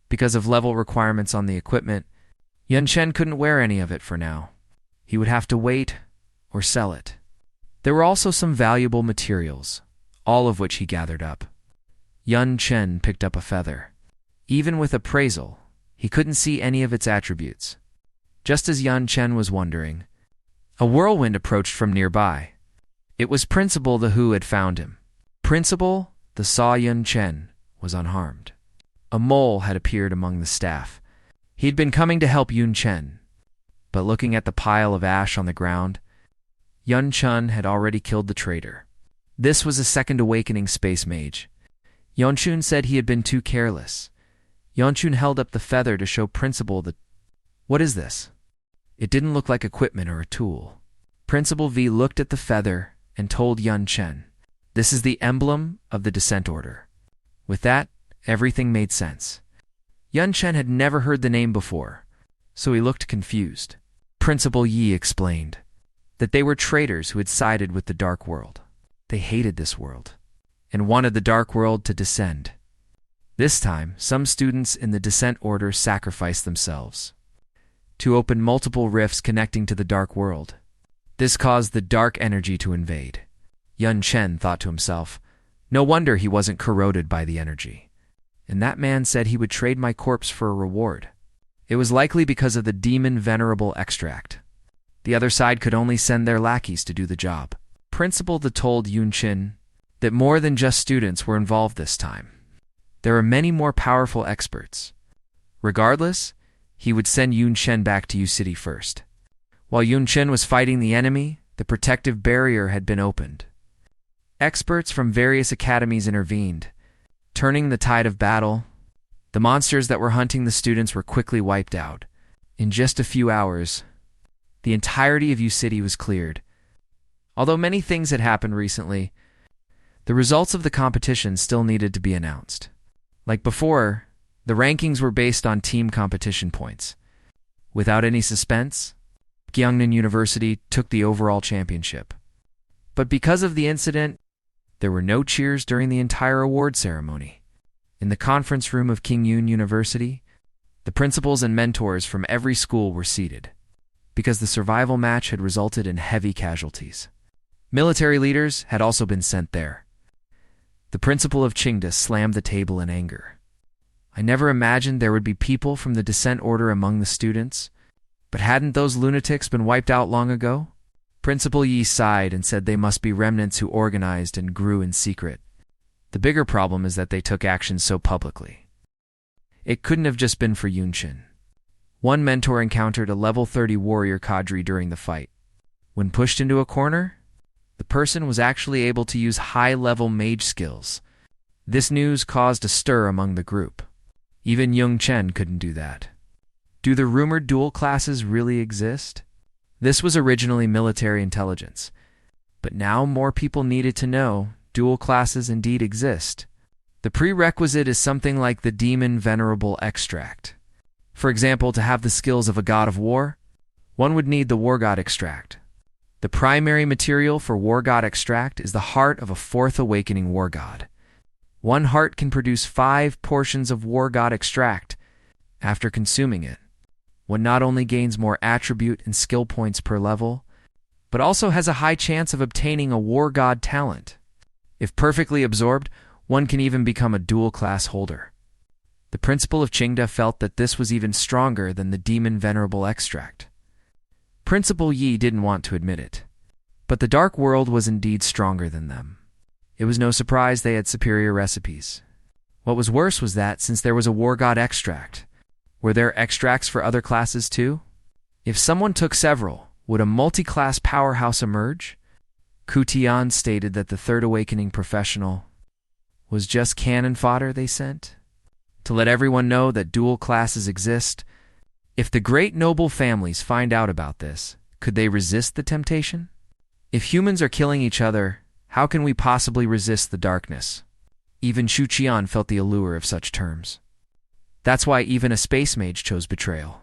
Because of level requirements on the equipment, Yun Chen couldn't wear any of it for now. He would have to wait or sell it. There were also some valuable materials, all of which he gathered up. Yun Chen picked up a feather. Even with appraisal, he couldn't see any of its attributes. Just as Yun Chen was wondering, a whirlwind approached from nearby. It was Principal the who had found him. Principal the saw Yun Chen was unharmed. A mole had appeared among the staff. He'd been coming to help Yun Chen, but looking at the pile of ash on the ground, Yun Chen had already killed the traitor. This was a second awakening space mage. Yun Chen said he had been too careless. Yun Chen held up the feather to show Principal the... What is this? It didn't look like equipment or a tool. Principal V looked at the feather and told Yun Chen, "This is the emblem of the Descent Order." With that, everything made sense. Yun Chen had never heard the name before, so he looked confused. Principal Yi explained that they were traitors who had sided with the Dark World. They hated this world and wanted the Dark World to descend. This time, some students in the Descent Order sacrificed themselves to open multiple rifts connecting to the Dark World. This caused the dark energy to invade. Yun Chen thought to himself, no wonder he wasn't corroded by the energy. And that man said he would trade my corpse for a reward. It was likely because of the demon venerable extract. The other side could only send their lackeys to do the job. Principal told Yun Chen that more than just students were involved this time. There are many more powerful experts. Regardless, he would send Yun Chen back to U City first. While Yun Chen was fighting the enemy, the protective barrier had been opened. Experts from various academies intervened, turning the tide of battle. The monsters that were hunting the students were quickly wiped out. In just a few hours, the entirety of U City was cleared. Although many things had happened recently, the results of the competition still needed to be announced. Like before, the rankings were based on team competition points. Without any suspense, Gyeongnan University took the overall championship. But because of the incident, there were no cheers during the entire award ceremony. In the conference room of Kingyun University, the principals and mentors from every school were seated, because the survival match had resulted in heavy casualties. Military leaders had also been sent there. The principal of Qingda slammed the table in anger. I never imagined there would be people from the Descent Order among the students, but hadn't those lunatics been wiped out long ago? Principal Yi sighed and said they must be remnants who organized and grew in secret. The bigger problem is that they took action so publicly. It couldn't have just been for Yun Chen. One mentor encountered a level 30 warrior cadre during the fight. When pushed into a corner, The person was actually able to use high-level mage skills. This news caused a stir among the group. Even Yung Chen couldn't do that. Do the rumored dual classes really exist? This was originally military intelligence, but now more people needed to know dual classes indeed exist. The prerequisite is something like the demon venerable extract. For example, to have the skills of a god of war, one would need the war god extract. The primary material for war god extract is the heart of a fourth awakening war god. One heart can produce 5 portions of war god extract. After consuming it, one not only gains more attribute and skill points per level, but also has a high chance of obtaining a war god talent. If perfectly absorbed, one can even become a dual class holder. The principal of Qingda felt that this was even stronger than the demon venerable extract. Principal Yi didn't want to admit it, but the dark world was indeed stronger than them. It was no surprise they had superior recipes. What was worse was that, since there was a war god extract, were there extracts for other classes too? If someone took several, would a multi-class powerhouse emerge? Ku Tian stated that the third awakening professional was just cannon fodder they sent to let everyone know that dual classes exist. If the great noble families find out about this, could they resist the temptation? If humans are killing each other, how can we possibly resist the darkness? Even Shu Qian felt the allure of such terms. That's why even a space mage chose betrayal.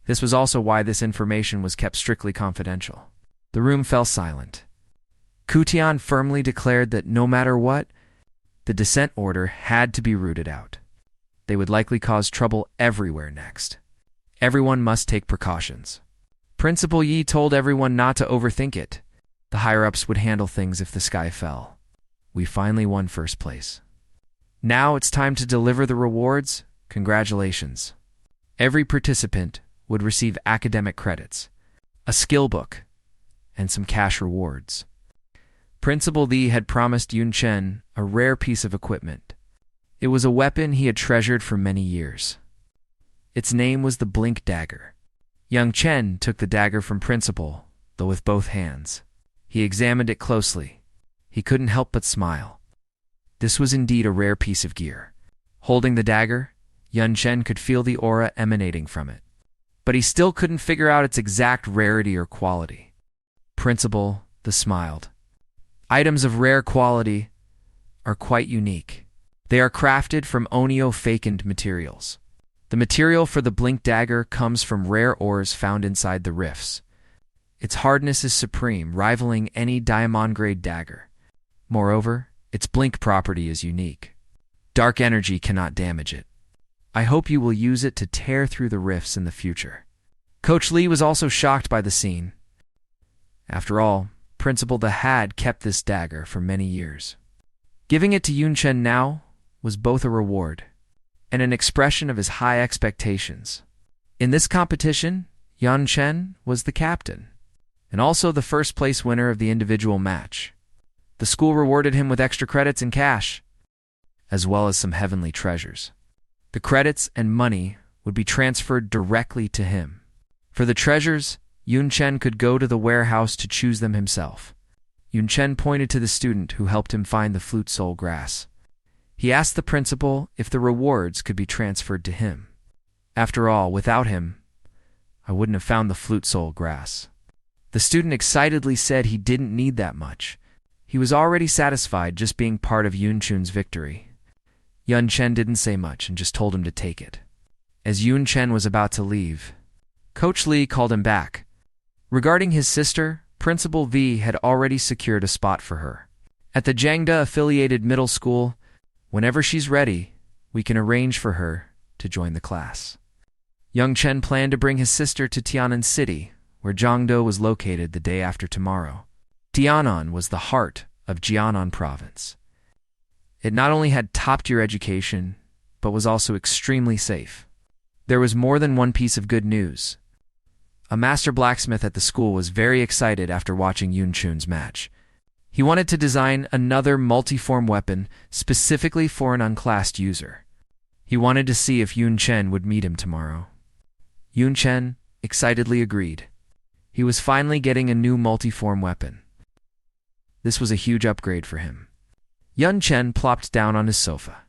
This was also why this information was kept strictly confidential. The room fell silent. Ku Tian firmly declared that no matter what, the descent order had to be rooted out. They would likely cause trouble everywhere next. Everyone must take precautions. Principal Yi told everyone not to overthink it. The higher-ups would handle things if the sky fell. We finally won first place. Now it's time to deliver the rewards. Congratulations. Every participant would receive academic credits, a skill book, and some cash rewards. Principal Li had promised Yun Chen a rare piece of equipment. It was a weapon he had treasured for many years. Its name was the Blink Dagger. Young Chen took the dagger from Principal, though with both hands. He examined it closely. He couldn't help but smile. This was indeed a rare piece of gear. Holding the dagger, Yun Chen could feel the aura emanating from it, but he still couldn't figure out its exact rarity or quality. Principal Li smiled. Items of rare quality are quite unique. They are crafted from onio-fakened materials. The material for the Blink Dagger comes from rare ores found inside the rifts. Its hardness is supreme, rivaling any diamond-grade dagger. Moreover, its blink property is unique. Dark energy cannot damage it. I hope you will use it to tear through the rifts in the future. Coach Li was also shocked by the scene. After all, Principal Li had kept this dagger for many years. Giving it to Yun Chen now was both a reward and an expression of his high expectations. In this competition, Yun Chen was the captain, and also the first-place winner of the individual match. The school rewarded him with extra credits and cash, as well as some heavenly treasures. The credits and money would be transferred directly to him. For the treasures, Yun Chen could go to the warehouse to choose them himself. Yun Chen pointed to the student who helped him find the flute soul grass. He asked the principal if the rewards could be transferred to him. After all, without him, I wouldn't have found the flute soul grass. The student excitedly said he didn't need that much. He was already satisfied just being part of Yun Chun's victory. Yun Chen didn't say much and just told him to take it. As Yun Chen was about to leave, Coach Li called him back. Regarding his sister, Principal V had already secured a spot for her. At the Jiangda-affiliated middle school, whenever she's ready, we can arrange for her to join the class. Young Chen planned to bring his sister to Tianan City, where Jiangdo was located the day after tomorrow. Tianan was the heart of Jianan province. It not only had top-tier education, but was also extremely safe. There was more than one piece of good news. A master blacksmith at the school was very excited after watching Yun Chun's match. He wanted to design another multiform weapon specifically for an unclassed user. He wanted to see if Yun Chen would meet him tomorrow. Yun Chen excitedly agreed. He was finally getting a new multiform weapon. This was a huge upgrade for him. Yun Chen plopped down on his sofa.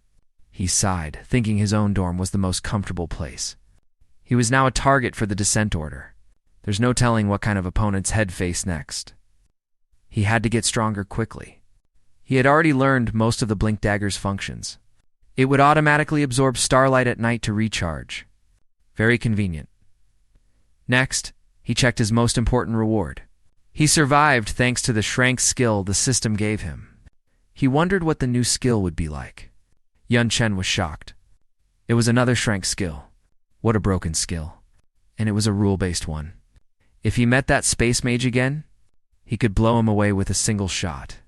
He sighed, thinking his own dorm was the most comfortable place. He was now a target for the descent order. There's no telling what kind of opponents he'd face next. He had to get stronger quickly. He had already learned most of the Blink Dagger's functions. It would automatically absorb starlight at night to recharge. Very convenient. Next, he checked his most important reward. He survived thanks to the SSS-rank skill the system gave him. He wondered what the new skill would be like. Yun Chen was shocked. It was another SSS-rank skill. What a broken skill. And it was a rule-based one. If he met that space mage again, he could blow him away with a single shot.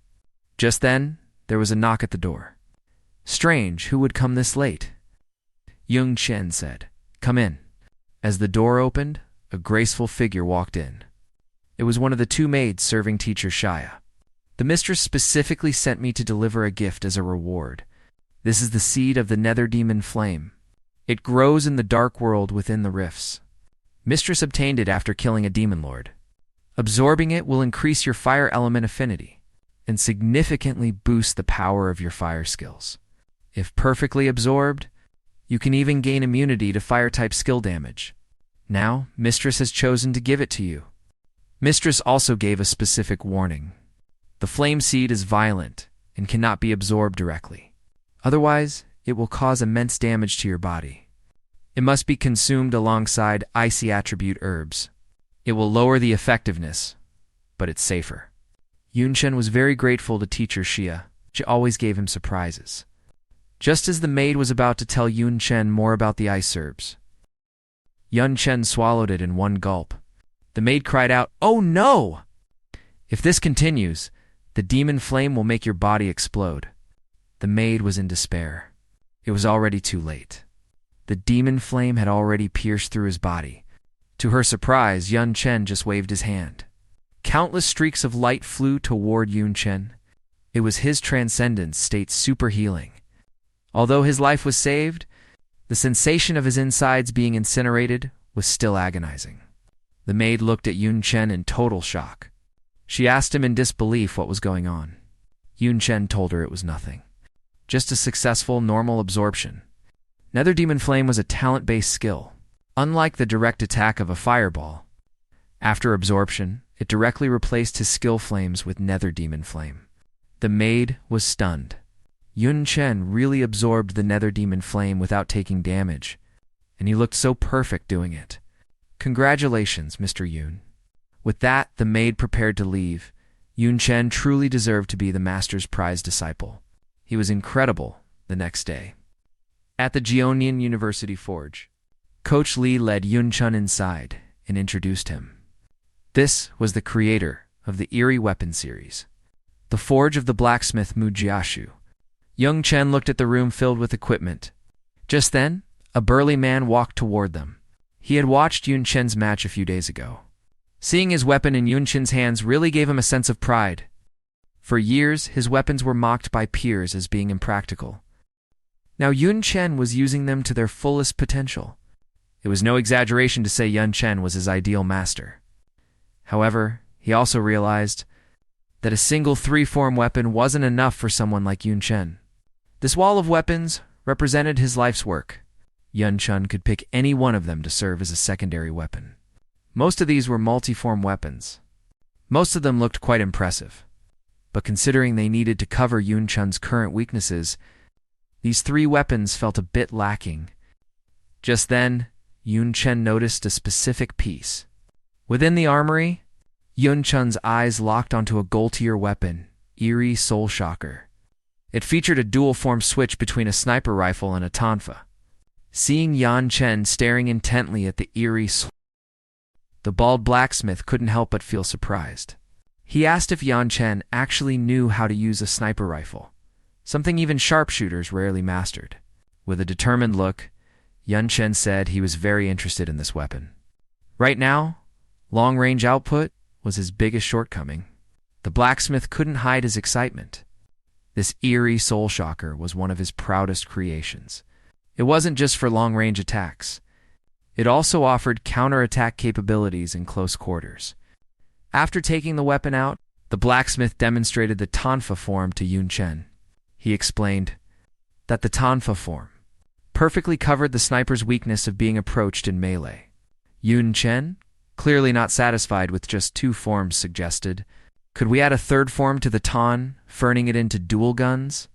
Just then, there was a knock at the door. Strange, who would come this late? Yun Chen said, "Come in." As the door opened, a graceful figure walked in. It was one of the two maids serving teacher Shia. The mistress specifically sent me to deliver a gift as a reward. This is the seed of the nether demon flame. It grows in the dark world within the rifts. Mistress obtained it after killing a demon lord. Absorbing it will increase your fire element affinity and significantly boost the power of your fire skills. If perfectly absorbed, you can even gain immunity to fire-type skill damage. Now, Mistress has chosen to give it to you. Mistress also gave a specific warning. The flame seed is violent and cannot be absorbed directly. Otherwise, it will cause immense damage to your body. It must be consumed alongside icy attribute herbs. It will lower the effectiveness, but it's safer. Yun Chen was very grateful to teacher Xia. She always gave him surprises. Just as the maid was about to tell Yun Chen more about the ice herbs, Yun Chen swallowed it in one gulp. The maid cried out, "Oh no! If this continues, the demon flame will make your body explode." The maid was in despair. It was already too late. The demon flame had already pierced through his body. To her surprise, Yun Chen just waved his hand. Countless streaks of light flew toward Yun Chen. It was his transcendence state super healing. Although his life was saved, the sensation of his insides being incinerated was still agonizing. The maid looked at Yun Chen in total shock. She asked him in disbelief what was going on. Yun Chen told her it was nothing. Just a successful, normal absorption. Nether Demon Flame was a talent-based skill. Unlike the direct attack of a fireball, after absorption, it directly replaced his skill flames with Nether Demon Flame. The maid was stunned. Yun Chen really absorbed the Nether Demon Flame without taking damage, and he looked so perfect doing it. "Congratulations, Mr. Yun." With that, the maid prepared to leave. Yun Chen truly deserved to be the master's prized disciple. He was incredible the next day. At the Jeonian University Forge, Coach Lee led Yun Chen inside and introduced him. This was the creator of the Eerie Weapon series, the Forge of the Blacksmith Mujiashu. Yun Chen looked at the room filled with equipment. Just then, a burly man walked toward them. He had watched Yun Chen's match a few days ago. Seeing his weapon in Yun Chen's hands really gave him a sense of pride. For years, his weapons were mocked by peers as being impractical. Now Yun Chen was using them to their fullest potential. It was no exaggeration to say Yun Chen was his ideal master. However, he also realized that a single three-form weapon wasn't enough for someone like Yun Chen. This wall of weapons represented his life's work. Yun Chen could pick any one of them to serve as a secondary weapon. Most of these were multi-form weapons. Most of them looked quite impressive. But considering they needed to cover Yun Chen's current weaknesses, these three weapons felt a bit lacking. Just then, Yun Chen noticed a specific piece. Within the armory, Yun Chen's eyes locked onto a gold-tier weapon, Eerie Soul Shocker. It featured a dual-form switch between a sniper rifle and a tonfa. Seeing Yun Chen staring intently at the Eerie Soul, the bald blacksmith couldn't help but feel surprised. He asked if Yun Chen actually knew how to use a sniper rifle, something even sharpshooters rarely mastered. With a determined look, Yun Chen said he was very interested in this weapon. Right now, long-range output was his biggest shortcoming. The blacksmith couldn't hide his excitement. This Eerie Soul Shocker was one of his proudest creations. It wasn't just for long-range attacks. It also offered counter-attack capabilities in close quarters. After taking the weapon out, The blacksmith demonstrated the Tanfa form to Yun Chen. He explained that the Tanfa form perfectly covered the sniper's weakness of being approached in melee. Yun Chen, clearly not satisfied with just 2 forms, suggested, "Could we add a 3rd form to the Tan, turning it into dual guns?"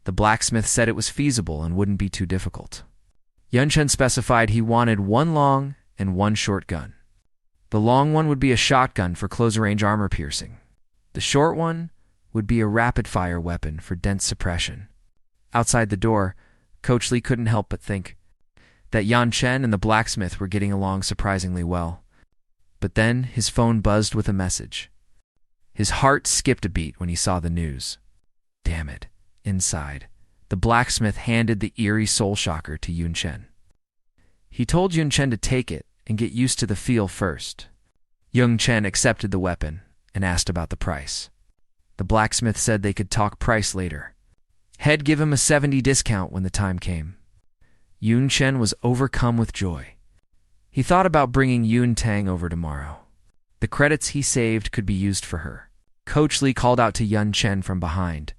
The blacksmith said it was feasible and wouldn't be too difficult. Yun Chen specified he wanted 1 long and 1 short gun. The long one would be a shotgun for close-range armor piercing. The short one would be a rapid-fire weapon for dense suppression. Outside the door, Coach Lee couldn't help but think that Yun Chen and the blacksmith were getting along surprisingly well. But then his phone buzzed with a message. His heart skipped a beat when he saw the news. Damn it. Inside, the blacksmith handed the eerie soul shocker to Yun Chen. He told Yun Chen to take it and get used to the feel first. Yun Chen accepted the weapon and asked about the price. The blacksmith said they could talk price later. He'd give him a 70 discount when the time came. Yun Chen was overcome with joy. He thought about bringing Yun Tang over tomorrow. The credits he saved could be used for her. Coach Lee called out to Yun Chen from behind.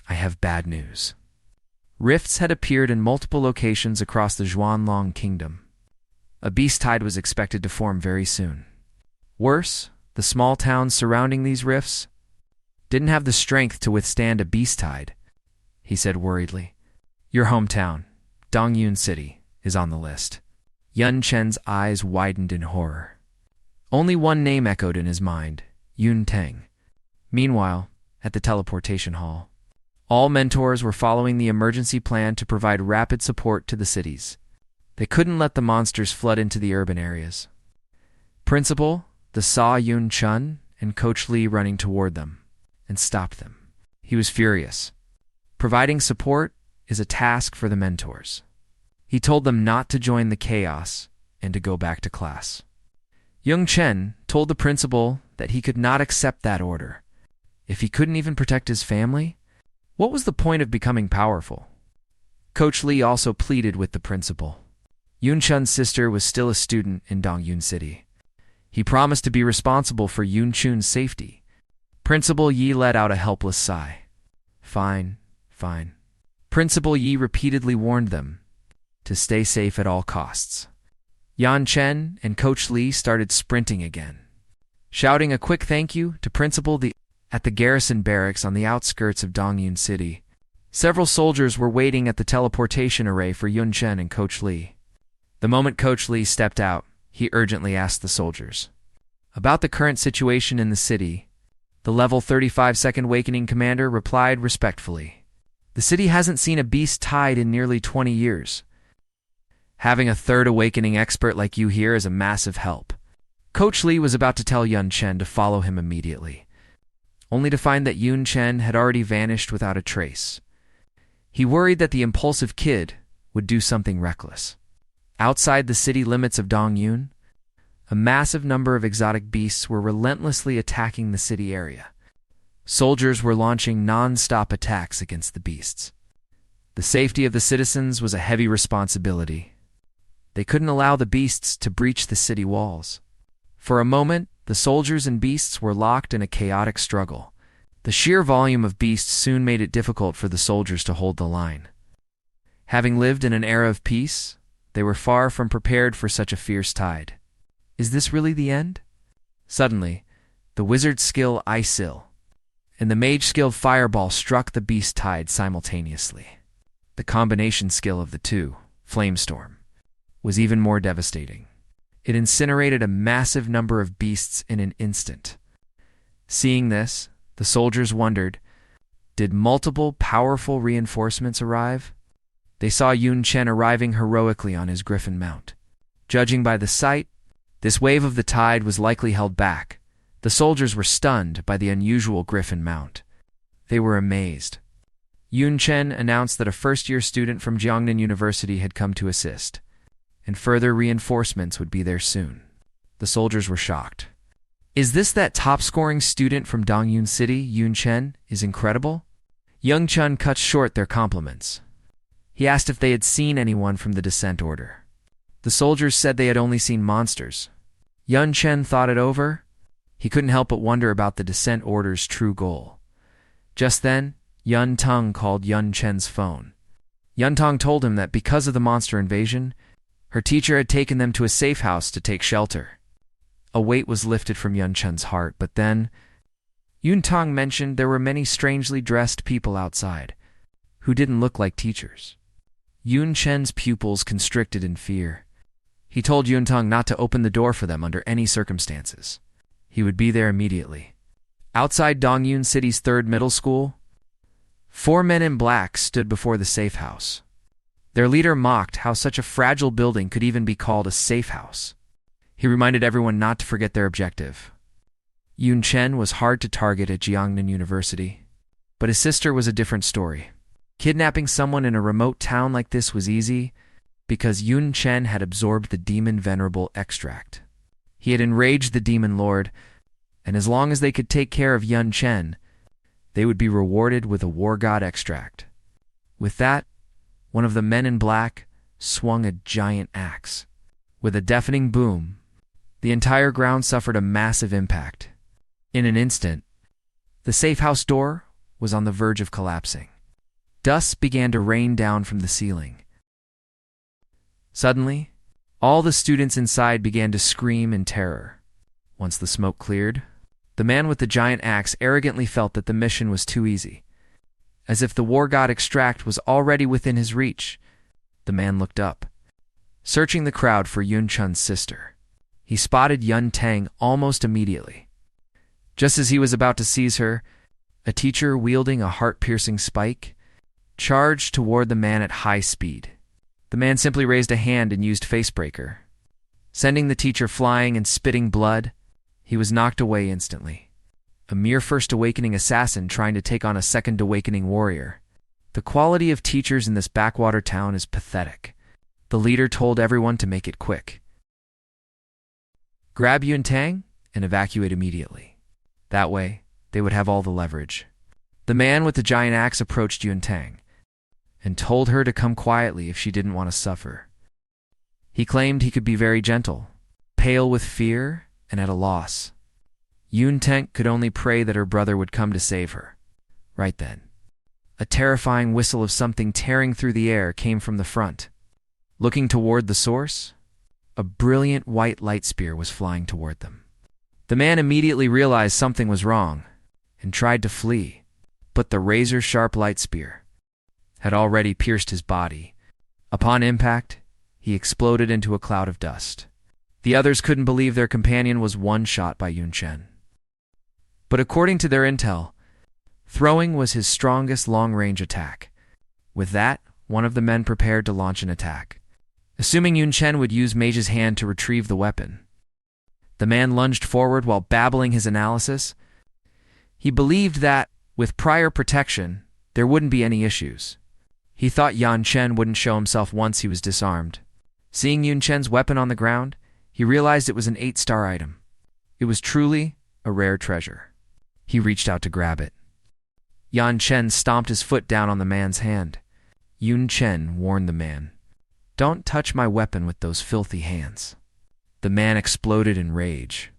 "I have bad news." Rifts had appeared in multiple locations across the Zhuanlong Kingdom. A beast tide was expected to form very soon. Worse, the small towns surrounding these rifts didn't have the strength to withstand a beast tide. He said worriedly, "Your hometown, Dongyun City, is on the list." Yun Chen's eyes widened in horror. Only one name echoed in his mind, Yun Tang. Meanwhile, at the teleportation hall, all mentors were following the emergency plan to provide rapid support to the cities. They couldn't let the monsters flood into the urban areas. Principal saw Yun Chen and Coach Lee running toward them and stopped them. He was furious. Providing support is a task for the mentors. He told them not to join the chaos and to go back to class. Yun Chen told the principal that he could not accept that order. If he couldn't even protect his family, what was the point of becoming powerful? Coach Lee also pleaded with the principal. Yun Chen's sister was still a student in Dongyun City. He promised to be responsible for Yun Chun's safety. Principal Yi let out a helpless sigh. Fine. Principal Yi repeatedly warned them to stay safe at all costs. Yun Chen and Coach Lee started sprinting again, shouting a quick thank you to Principal Yi at the garrison barracks on the outskirts of Dongyun City. Several soldiers were waiting at the teleportation array for Yun Chen and Coach Lee. The moment Coach Lee stepped out, he urgently asked the soldiers about the current situation in the city. The level 35 Second Awakening commander replied respectfully, "The city hasn't seen a beast tide in nearly 20 years. Having a 3rd Awakening expert like you here is a massive help." Coach Lee was about to tell Yun Chen to follow him immediately, only to find that Yun Chen had already vanished without a trace. He worried that the impulsive kid would do something reckless. Outside the city limits of Dongyun, a massive number of exotic beasts were relentlessly attacking the city area. Soldiers were launching non-stop attacks against the beasts. The safety of the citizens was a heavy responsibility. They couldn't allow the beasts to breach the city walls. For a moment, the soldiers and beasts were locked in a chaotic struggle. The sheer volume of beasts soon made it difficult for the soldiers to hold the line. Having lived in an era of peace, they were far from prepared for such a fierce tide. Is this really the end? Suddenly, the wizard skill Isil and the mage skill Fireball struck the beast tide simultaneously. The combination skill of the two, Flamestorm, was even more devastating. It incinerated a massive number of beasts in an instant. Seeing this, the soldiers wondered, did multiple powerful reinforcements arrive? They saw Yun Chen arriving heroically on his griffin mount. Judging by the sight, this wave of the tide was likely held back. The soldiers were stunned by the unusual griffin mount. They were amazed. Yun Chen announced that a first-year student from Jiangnan University had come to assist, and further reinforcements would be there soon. The soldiers were shocked. Is this that top-scoring student from Dongyun City, Yun Chen, is incredible? Yun Chen cut short their compliments. He asked if they had seen anyone from the Descent Order. The soldiers said they had only seen monsters. Yun Chen thought it over. He couldn't help but wonder about the descent order's true goal. Just then, Yun Tong called Yun Chen's phone. Yun Tong told him that because of the monster invasion, her teacher had taken them to a safe house to take shelter. A weight was lifted from Yun Chen's heart, but then Yun Tong mentioned there were many strangely dressed people outside who didn't look like teachers. Yun Chen's pupils constricted in fear. He told Yun Tong not to open the door for them under any circumstances. He would be there immediately. Outside Dongyun City's 3rd middle school, 4 men in black stood before the safe house. Their leader mocked how such a fragile building could even be called a safe house. He reminded everyone not to forget their objective. Yun Chen was hard to target at Jiangnan University, but his sister was a different story. Kidnapping someone in a remote town like this was easy because Yun Chen had absorbed the demon venerable extract. He had enraged the demon lord, and as long as they could take care of Yun Chen, they would be rewarded with a war god extract. With that, one of the men in black swung a giant axe. With a deafening boom, the entire ground suffered a massive impact. In an instant, the safe house door was on the verge of collapsing. Dust began to rain down from the ceiling. Suddenly, all the students inside began to scream in terror. Once the smoke cleared, the man with the giant axe arrogantly felt that the mission was too easy. As if the war god extract was already within his reach, the man looked up, searching the crowd for Yun Chen's sister. He spotted Yun Tang almost immediately. Just as he was about to seize her, a teacher wielding a heart-piercing spike charged toward the man at high speed. The man simply raised a hand and used Facebreaker. Sending the teacher flying and spitting blood, he was knocked away instantly. A mere first awakening assassin trying to take on a second awakening warrior. The quality of teachers in this backwater town is pathetic. The leader told everyone to make it quick. Grab Yun Tang and evacuate immediately. That way, they would have all the leverage. The man with the giant axe approached Yun Tang and told her to come quietly if she didn't want to suffer. He claimed he could be very gentle, pale with fear and at a loss. Yun Tang could only pray that her brother would come to save her. Right then, a terrifying whistle of something tearing through the air came from the front. Looking toward the source, a brilliant white light spear was flying toward them. The man immediately realized something was wrong and tried to flee, but the razor-sharp light spear had already pierced his body. Upon impact, he exploded into a cloud of dust. The others couldn't believe their companion was one-shot by Yun Chen. But according to their intel, throwing was his strongest long-range attack. With that, one of the men prepared to launch an attack. Assuming Yun Chen would use Mage's hand to retrieve the weapon, the man lunged forward while babbling his analysis. He believed that, with prior protection, there wouldn't be any issues. He thought Yun Chen wouldn't show himself once he was disarmed. Seeing Yun Chen's weapon on the ground, he realized it was an 8-star item. It was truly a rare treasure. He reached out to grab it. Yun Chen stomped his foot down on the man's hand. Yun Chen warned the man, "Don't touch my weapon with those filthy hands." The man exploded in rage.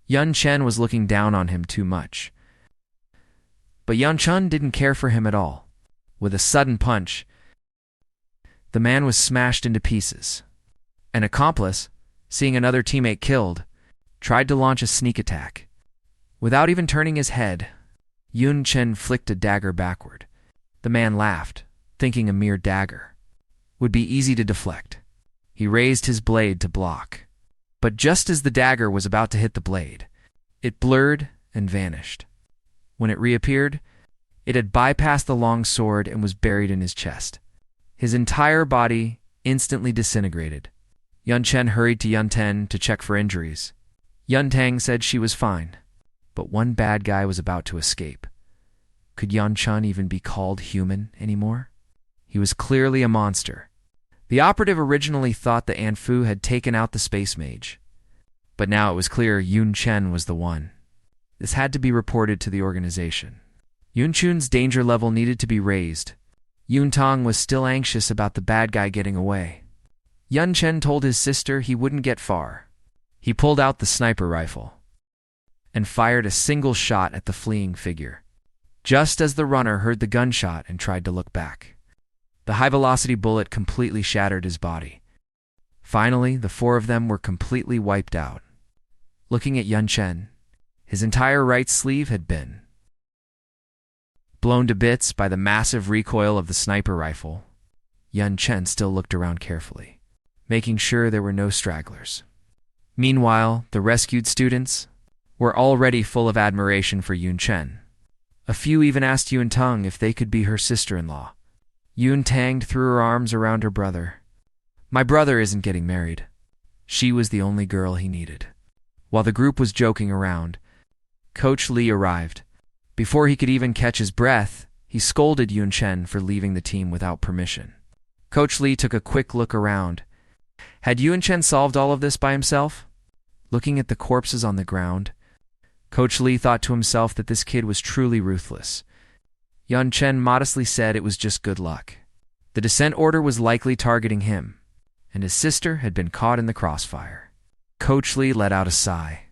Yun Chen was looking down on him too much. But Yun Chen didn't care for him at all. With a sudden punch, the man was smashed into pieces. An accomplice, seeing another teammate killed, tried to launch a sneak attack. Without even turning his head, Yun Chen flicked a dagger backward. The man laughed, thinking a mere dagger would be easy to deflect. He raised his blade to block. But just as the dagger was about to hit the blade, it blurred and vanished. When it reappeared, it had bypassed the long sword and was buried in his chest. His entire body instantly disintegrated. Yun Chen hurried to Yun Tang to check for injuries. Yun Tang said she was fine, but one bad guy was about to escape. Could Yun Chen even be called human anymore? He was clearly a monster. The operative originally thought the Anfu had taken out the space mage, but now it was clear Yun Chen was the one. This had to be reported to the organization. Yun Chen's danger level needed to be raised. Yun Tang was still anxious about the bad guy getting away. Yun Chen told his sister he wouldn't get far. He pulled out the sniper rifle. and fired a single shot at the fleeing figure. Just as the runner heard the gunshot and tried to look back, the high-velocity bullet completely shattered his body. Finally, the four of them were completely wiped out. Looking at Yun Chen, his entire right sleeve had been blown to bits by the massive recoil of the sniper rifle. Yun Chen still looked around carefully, making sure there were no stragglers. Meanwhile, the rescued students were already full of admiration for Yun Chen. A few even asked Yun Tang if they could be her sister-in-law. Yun Tang threw her arms around her brother. "My brother isn't getting married." She was the only girl he needed. While the group was joking around, Coach Lee arrived. Before he could even catch his breath, he scolded Yun Chen for leaving the team without permission. Coach Lee took a quick look around. Had Yun Chen solved all of this by himself? Looking at the corpses on the ground, Coach Lee thought to himself that this kid was truly ruthless. Yun Chen modestly said it was just good luck. The descent order was likely targeting him, and his sister had been caught in the crossfire. Coach Lee let out a sigh.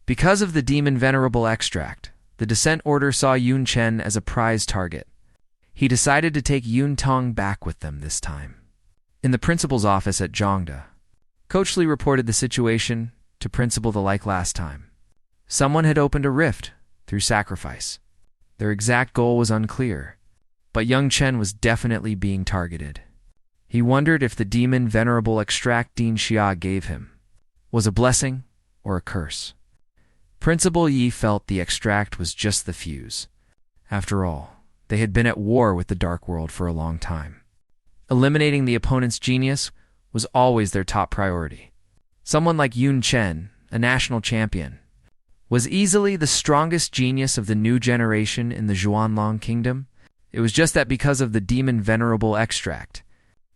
Because of the demon venerable extract, the descent order saw Yun Chen as a prize target. He decided to take Yun Tang back with them this time. In the principal's office at Zhongda, Coach Lee reported the situation to Principal like last time. Someone had opened a rift through sacrifice. Their exact goal was unclear, but Yun Chen was definitely being targeted. He wondered if the demon venerable extract Dean Xia gave him was a blessing or a curse. Principal Yi felt the extract was just the fuse. After all, they had been at war with the Dark World for a long time. Eliminating the opponent's genius was always their top priority. Someone like Yun Chen, a national champion, was easily the strongest genius of the new generation in the Zhuanlong Kingdom. It was just that because of the demon venerable extract,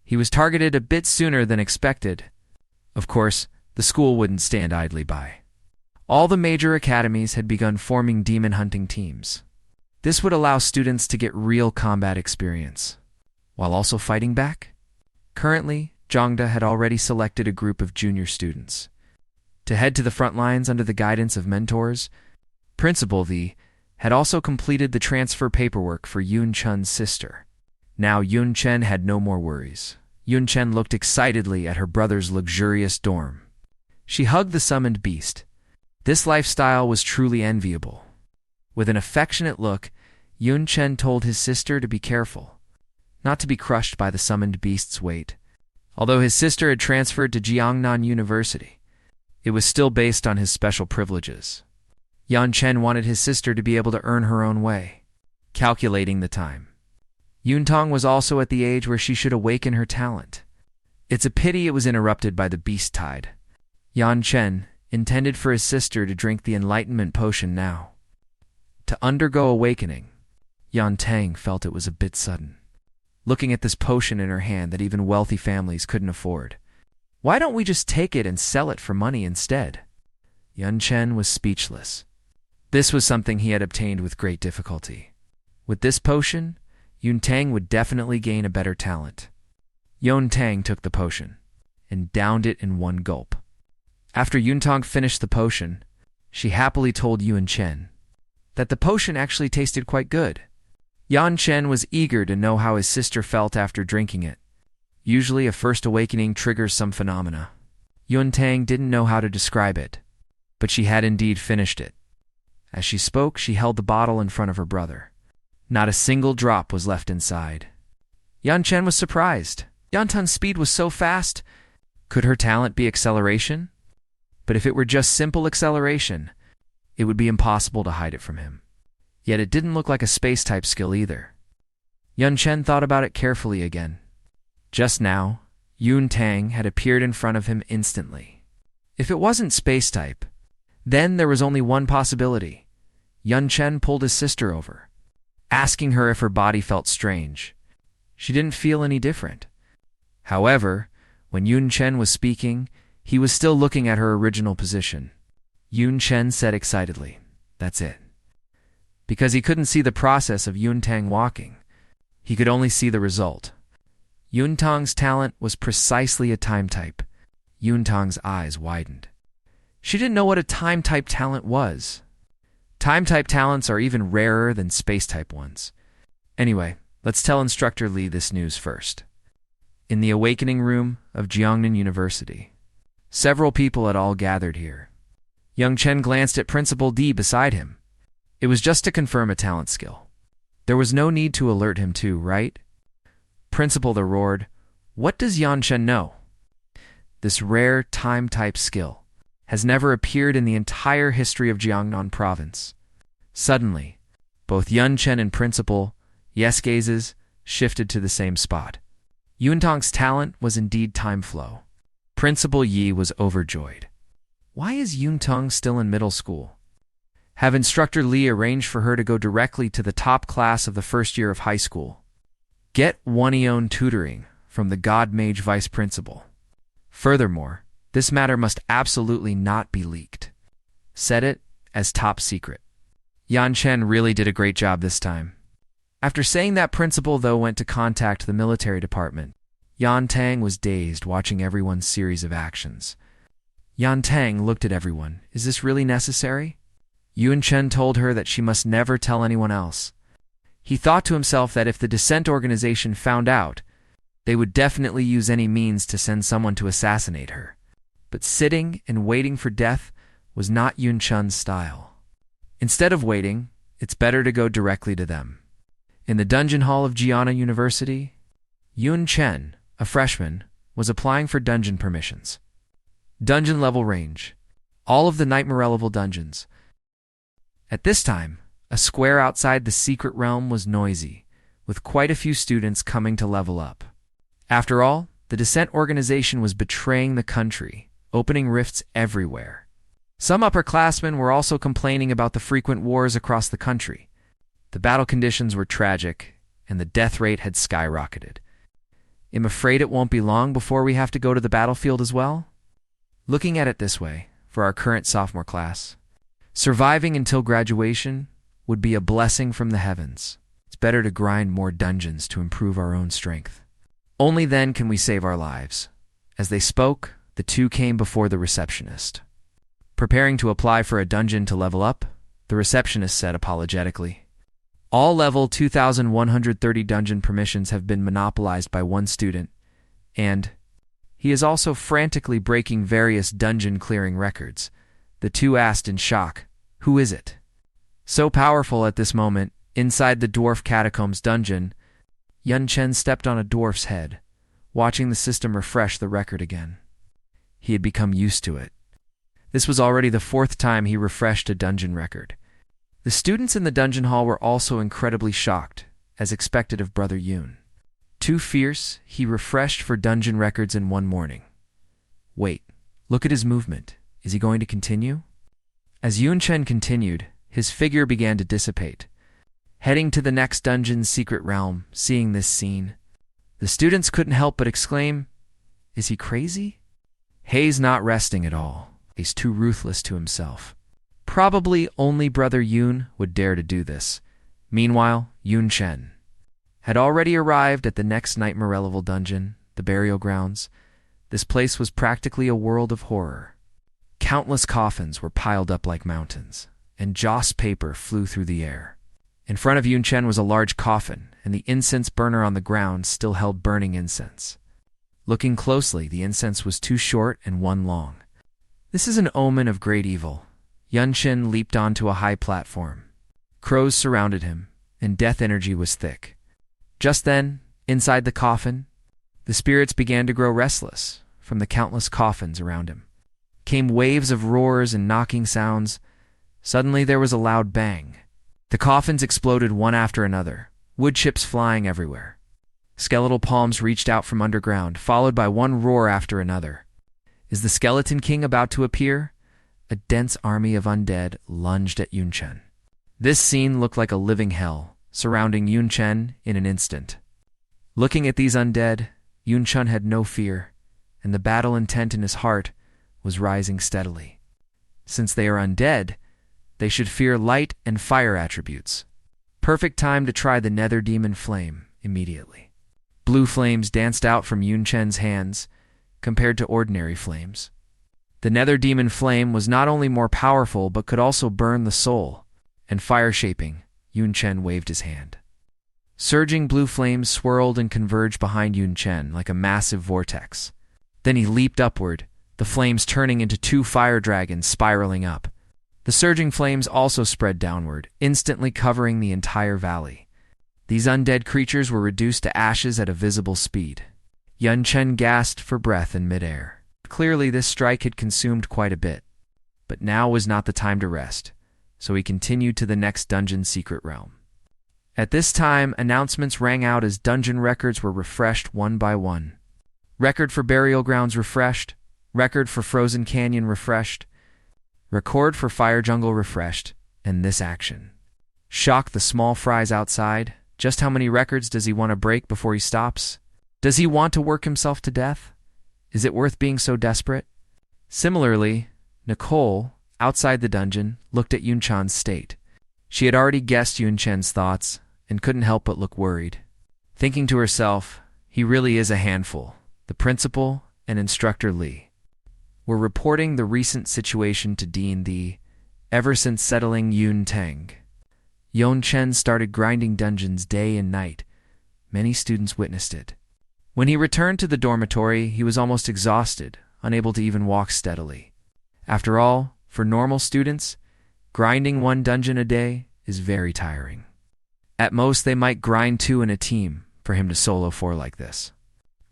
he was targeted a bit sooner than expected. Of course, the school wouldn't stand idly by. All the major academies had begun forming demon hunting teams. This would allow students to get real combat experience, while also fighting back. Currently, Zhongda had already selected a group of junior students to head to the front lines under the guidance of mentors. Principal V had also completed the transfer paperwork for Yun Chen's sister. Now Yun Chen had no more worries. Yun Chen looked excitedly at her brother's luxurious dorm. She hugged the summoned beast. This lifestyle was truly enviable. With an affectionate look, Yun Chen told his sister to be careful, not to be crushed by the summoned beast's weight. Although his sister had transferred to Jiangnan University, it was still based on his special privileges. Yun Chen wanted his sister to be able to earn her own way. Calculating the time, Yun Tang was also at the age where she should awaken her talent. It's a pity it was interrupted by the beast tide. Yun Chen intended for his sister to drink the enlightenment potion now. To undergo awakening, Yun Tang felt it was a bit sudden. Looking at this potion in her hand that even wealthy families couldn't afford. Why don't we just take it and sell it for money instead? Yun Chen was speechless. This was something he had obtained with great difficulty. With this potion, Yun Tang would definitely gain a better talent. Yun Tang took the potion and downed it in one gulp. After Yun Tang finished the potion, she happily told Yun Chen that the potion actually tasted quite good. Yun Chen was eager to know how his sister felt after drinking it. Usually a first awakening triggers some phenomena. Yun Tang didn't know how to describe it, but she had indeed finished it. As she spoke, she held the bottle in front of her brother. Not a single drop was left inside. Yun Chen was surprised. Yun Tang's speed was so fast. Could her talent be acceleration? But if it were just simple acceleration, it would be impossible to hide it from him. Yet it didn't look like a space-type skill either. Yun Chen thought about it carefully again. Just now, Yun Tang had appeared in front of him instantly. If it wasn't space-type, then there was only one possibility. Yun Chen pulled his sister over, asking her if her body felt strange. She didn't feel any different. However, when Yun Chen was speaking, he was still looking at her original position. Yun Chen said excitedly, "That's it." Because he couldn't see the process of Yun Tang walking, he could only see the result. Yun Tang's talent was precisely a time type. Yun Tang's eyes widened. She didn't know what a time-type talent was. Time-type talents are even rarer than space-type ones. Anyway, let's tell Instructor Lee this news first. In the awakening room of Jiangnan University, several people had all gathered here. Young Chen glanced at Principal D beside him. It was just to confirm a talent skill. There was no need to alert him too, right? Principal D roared, "What does Yan Chen know? This rare time-type skill has never appeared in the entire history of Jiangnan province." Suddenly, both Yun Chen and Principal Yes gazes shifted to the same spot. Yuntong's talent was indeed time flow. Principal Yi was overjoyed. Why is Yuntong still in middle school? Have Instructor Lee arranged for her to go directly to the top class of the first year of high school? Get one-on-one tutoring from the God Mage Vice Principal. Furthermore, this matter must absolutely not be leaked. Set it as top secret. Yan Chen really did a great job this time. After saying that, Principal though went to contact the military department. Yan Tang was dazed watching everyone's series of actions. Yan Tang looked at everyone. Is this really necessary? Yun Chen told her that she must never tell anyone else. He thought to himself that if the dissent organization found out, they would definitely use any means to send someone to assassinate her. But sitting and waiting for death was not Yun Chen's style. Instead of waiting, it's better to go directly to them. In the dungeon hall of Jiangnan University, Yun Chen, a freshman, was applying for dungeon permissions. Dungeon level range. All of the nightmare level dungeons. At this time, a square outside the secret realm was noisy, with quite a few students coming to level up. After all, the dissent organization was betraying the country, opening rifts everywhere. Some upperclassmen were also complaining about the frequent wars across the country. The battle conditions were tragic, and the death rate had skyrocketed. I'm afraid it won't be long before we have to go to the battlefield as well. Looking at it this way, for our current sophomore class, surviving until graduation would be a blessing from the heavens. It's better to grind more dungeons to improve our own strength. Only then can we save our lives. As they spoke, the two came before the receptionist. Preparing to apply for a dungeon to level up, the receptionist said apologetically, "All level 2,130 dungeon permissions have been monopolized by one student, and he is also frantically breaking various dungeon clearing records." The two asked in shock, "Who is it?" So powerful at this moment, inside the dwarf catacombs dungeon, Yun Chen stepped on a dwarf's head, watching the system refresh the record again. He had become used to it. This was already the fourth time he refreshed a dungeon record. The students in the dungeon hall were also incredibly shocked, as expected of Brother Yun. Too fierce, he refreshed for dungeon records in one morning. Wait, look at his movement. Is he going to continue? As Yun Chen continued, his figure began to dissipate. Heading to the next dungeon's secret realm, seeing this scene, the students couldn't help but exclaim, "Is he crazy?" Hei's not resting at all. He's too ruthless to himself. Probably only Brother Yun would dare to do this. Meanwhile, Yun Chen had already arrived at the next nightmare level dungeon, the burial grounds. This place was practically a world of horror. Countless coffins were piled up like mountains, and joss paper flew through the air. In front of Yun Chen was a large coffin, and the incense burner on the ground still held burning incense. Looking closely, the incense was two short and one long. This is an omen of great evil. Yun Chen leaped onto a high platform. Crows surrounded him, and death energy was thick. Just then, inside the coffin, the spirits began to grow restless from the countless coffins around him. Came waves of roars and knocking sounds. Suddenly there was a loud bang. The coffins exploded one after another, wood chips flying everywhere. Skeletal palms reached out from underground, followed by one roar after another. Is the Skeleton King about to appear? A dense army of undead lunged at Yun Chen. This scene looked like a living hell, surrounding Yun Chen in an instant. Looking at these undead, Yun Chen had no fear, and the battle intent in his heart was rising steadily. Since they are undead, they should fear light and fire attributes. Perfect time to try the Nether Demon Flame immediately. Blue flames danced out from Yun Chen's hands, compared to ordinary flames. The nether demon flame was not only more powerful but could also burn the soul. And fire-shaping, Yun Chen waved his hand. Surging blue flames swirled and converged behind Yun Chen like a massive vortex. Then he leaped upward, the flames turning into 2 fire dragons spiraling up. The surging flames also spread downward, instantly covering the entire valley. These undead creatures were reduced to ashes at a visible speed. Yun Chen gasped for breath in midair. Clearly this strike had consumed quite a bit. But now was not the time to rest, so he continued to the next dungeon's secret realm. At this time, announcements rang out as dungeon records were refreshed one by one. Record for Burial Grounds refreshed. Record for Frozen Canyon refreshed. Record for Fire Jungle refreshed. And this action shocked the small fries outside. Just how many records does he want to break before he stops? Does he want to work himself to death? Is it worth being so desperate? Similarly, Nicole, outside the dungeon, looked at Yun Chan's state. She had already guessed Yun Chen's thoughts and couldn't help but look worried. Thinking to herself, he really is a handful. The principal and Instructor Lee were reporting the recent situation to Dean the ever since settling Yun Teng. Yun Chen started grinding dungeons day and night. Many students witnessed it. When he returned to the dormitory, he was almost exhausted, unable to even walk steadily. After all, for normal students, grinding 1 dungeon a day is very tiring. At most, they might grind 2 in a team for him to solo 4 like this.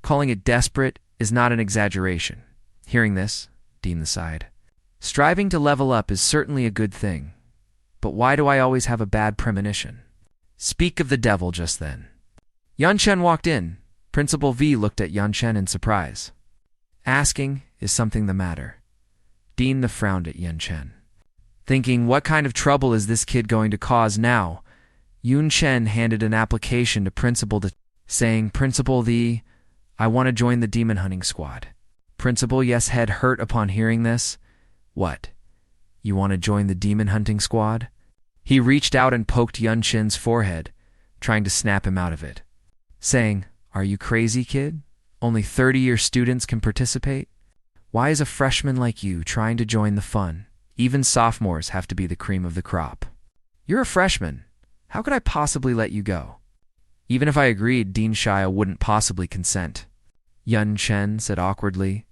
Calling it desperate is not an exaggeration. Hearing this, Dean sighed. Striving to level up is certainly a good thing, but why do I always have a bad premonition? Speak of the devil just then. Yun Chen walked in. Principal V looked at Yun Chen in surprise. Asking, is something the matter? Dean frowned at Yun Chen. Thinking, what kind of trouble is this kid going to cause now? Yun Chen handed an application to Principal saying, Principal the, I want to join the demon hunting squad. Principal Yes head hurt upon hearing this. What? You want to join the demon hunting squad? He reached out and poked Yun Chen's forehead, trying to snap him out of it, saying, Are you crazy, kid? Only 30-year students can participate? Why is a freshman like you trying to join the fun? Even sophomores have to be the cream of the crop. You're a freshman. How could I possibly let you go? Even if I agreed, Dean Shia wouldn't possibly consent. Yun Chen said awkwardly.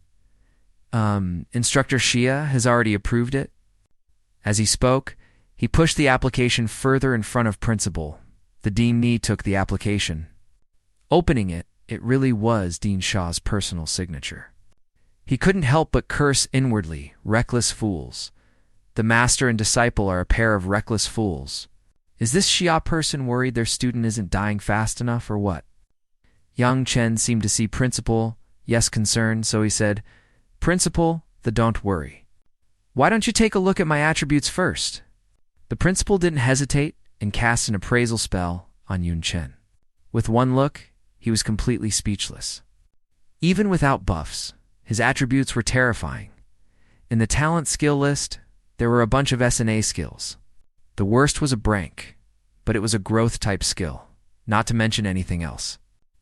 Instructor Shia has already approved it. As he spoke, he pushed the application further in front of Principal. The Dean took the application. Opening it, it really was Dean Shaw's personal signature. He couldn't help but curse inwardly, reckless fools. The master and disciple are a pair of reckless fools. Is this Xia person worried their student isn't dying fast enough, or what? Yang Chen seemed to see Principal, yes, concerned, so he said, Principal, don't worry. Why don't you take a look at my attributes first? The principal didn't hesitate and cast an appraisal spell on Yun Chen. With one look, he was completely speechless. Even without buffs, his attributes were terrifying. In the talent skill list, there were a bunch of SNA skills. The worst was a Brank, but it was a growth-type skill, not to mention anything else.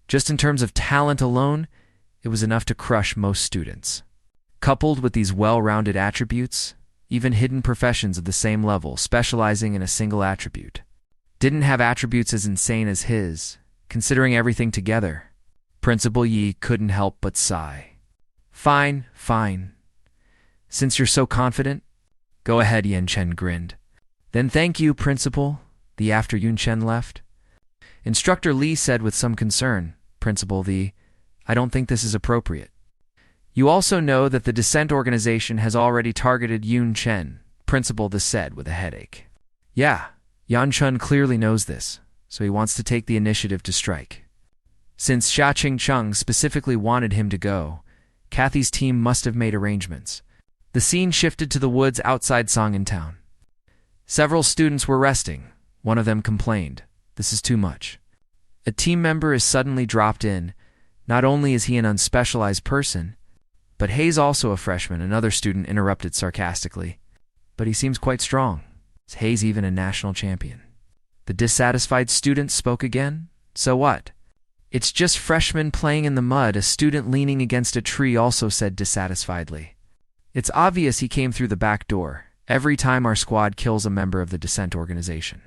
Just in terms of talent alone, it was enough to crush most students. Coupled with these well-rounded attributes, even hidden professions of the same level, specializing in a single attribute, didn't have attributes as insane as his. Considering everything together, Principal Yi couldn't help but sigh. Fine. Since you're so confident, go ahead, Yun Chen grinned. Then thank you, Principal, after Yun Chen left. Instructor Lee said with some concern, Principal I don't think this is appropriate. You also know that the dissent organization has already targeted Yun Chen, Principal said with a headache. Yeah, Yun Chen clearly knows this, so he wants to take the initiative to strike. Since Xia Qingcheng specifically wanted him to go, Kathy's team must have made arrangements. The scene shifted to the woods outside Songin Town. Several students were resting. One of them complained, This is too much. A team member is suddenly dropped in. Not only is he an unspecialized person, but Hayes also a freshman, another student interrupted sarcastically. But he seems quite strong. Is Hayes even a national champion? The dissatisfied student spoke again. So what? It's just freshmen playing in the mud, a student leaning against a tree also said dissatisfiedly. It's obvious he came through the back door every time our squad kills a member of the Descent organization.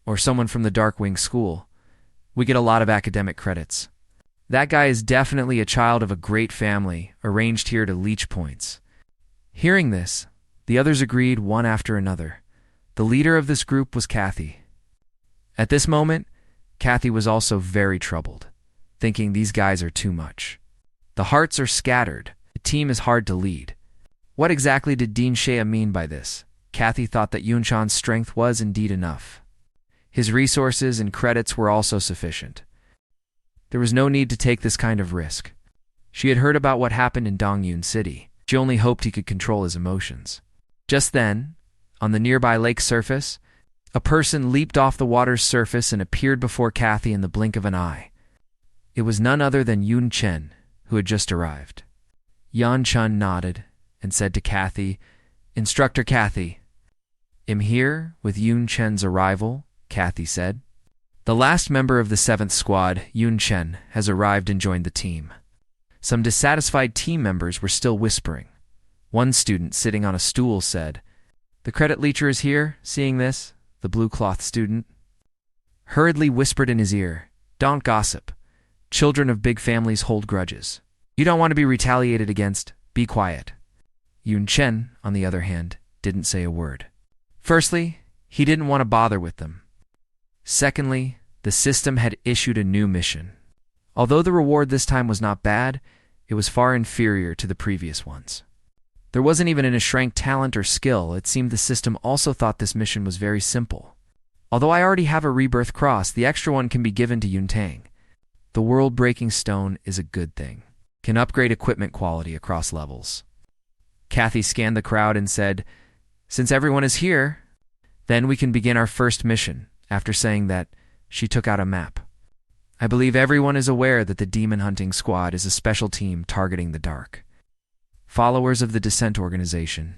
Or someone from the Dark Wing school. We get a lot of academic credits. That guy is definitely a child of a great family, arranged here to leech points. Hearing this, the others agreed one after another. The leader of this group was Kathy. At this moment, Kathy was also very troubled, thinking these guys are too much. The hearts are scattered. The team is hard to lead. What exactly did Dean Shea mean by this? Kathy thought that Yunchan's strength was indeed enough. His resources and credits were also sufficient. There was no need to take this kind of risk. She had heard about what happened in Dongyun City. She only hoped he could control his emotions. Just then, on the nearby lake surface, a person leaped off the water's surface and appeared before Kathy in the blink of an eye. It was none other than Yun Chen, who had just arrived. Yan Chun nodded and said to Kathy, "Instructor Kathy." "I'm here with Yun Chen's arrival," Kathy said. "The last member of the 7th squad, Yun Chen, has arrived and joined the team." Some dissatisfied team members were still whispering. One student sitting on a stool said, "The credit leecher is here." Seeing this, the blue-cloth student hurriedly whispered in his ear, "Don't gossip. Children of big families hold grudges. You don't want to be retaliated against. Be quiet." Yun Chen, on the other hand, didn't say a word. Firstly, he didn't want to bother with them. Secondly, the system had issued a new mission. Although the reward this time was not bad, it was far inferior to the previous ones. There wasn't even an SSS-rank talent or skill. It seemed the system also thought this mission was very simple. Although I already have a rebirth cross, the extra one can be given to Yuntang. The world-breaking stone is a good thing. Can upgrade equipment quality across levels. Kathy scanned the crowd and said, "Since everyone is here, then we can begin our first mission." After saying that, she took out a map. "I believe everyone is aware that the Demon Hunting Squad is a special team targeting the dark. Followers of the Descent organization,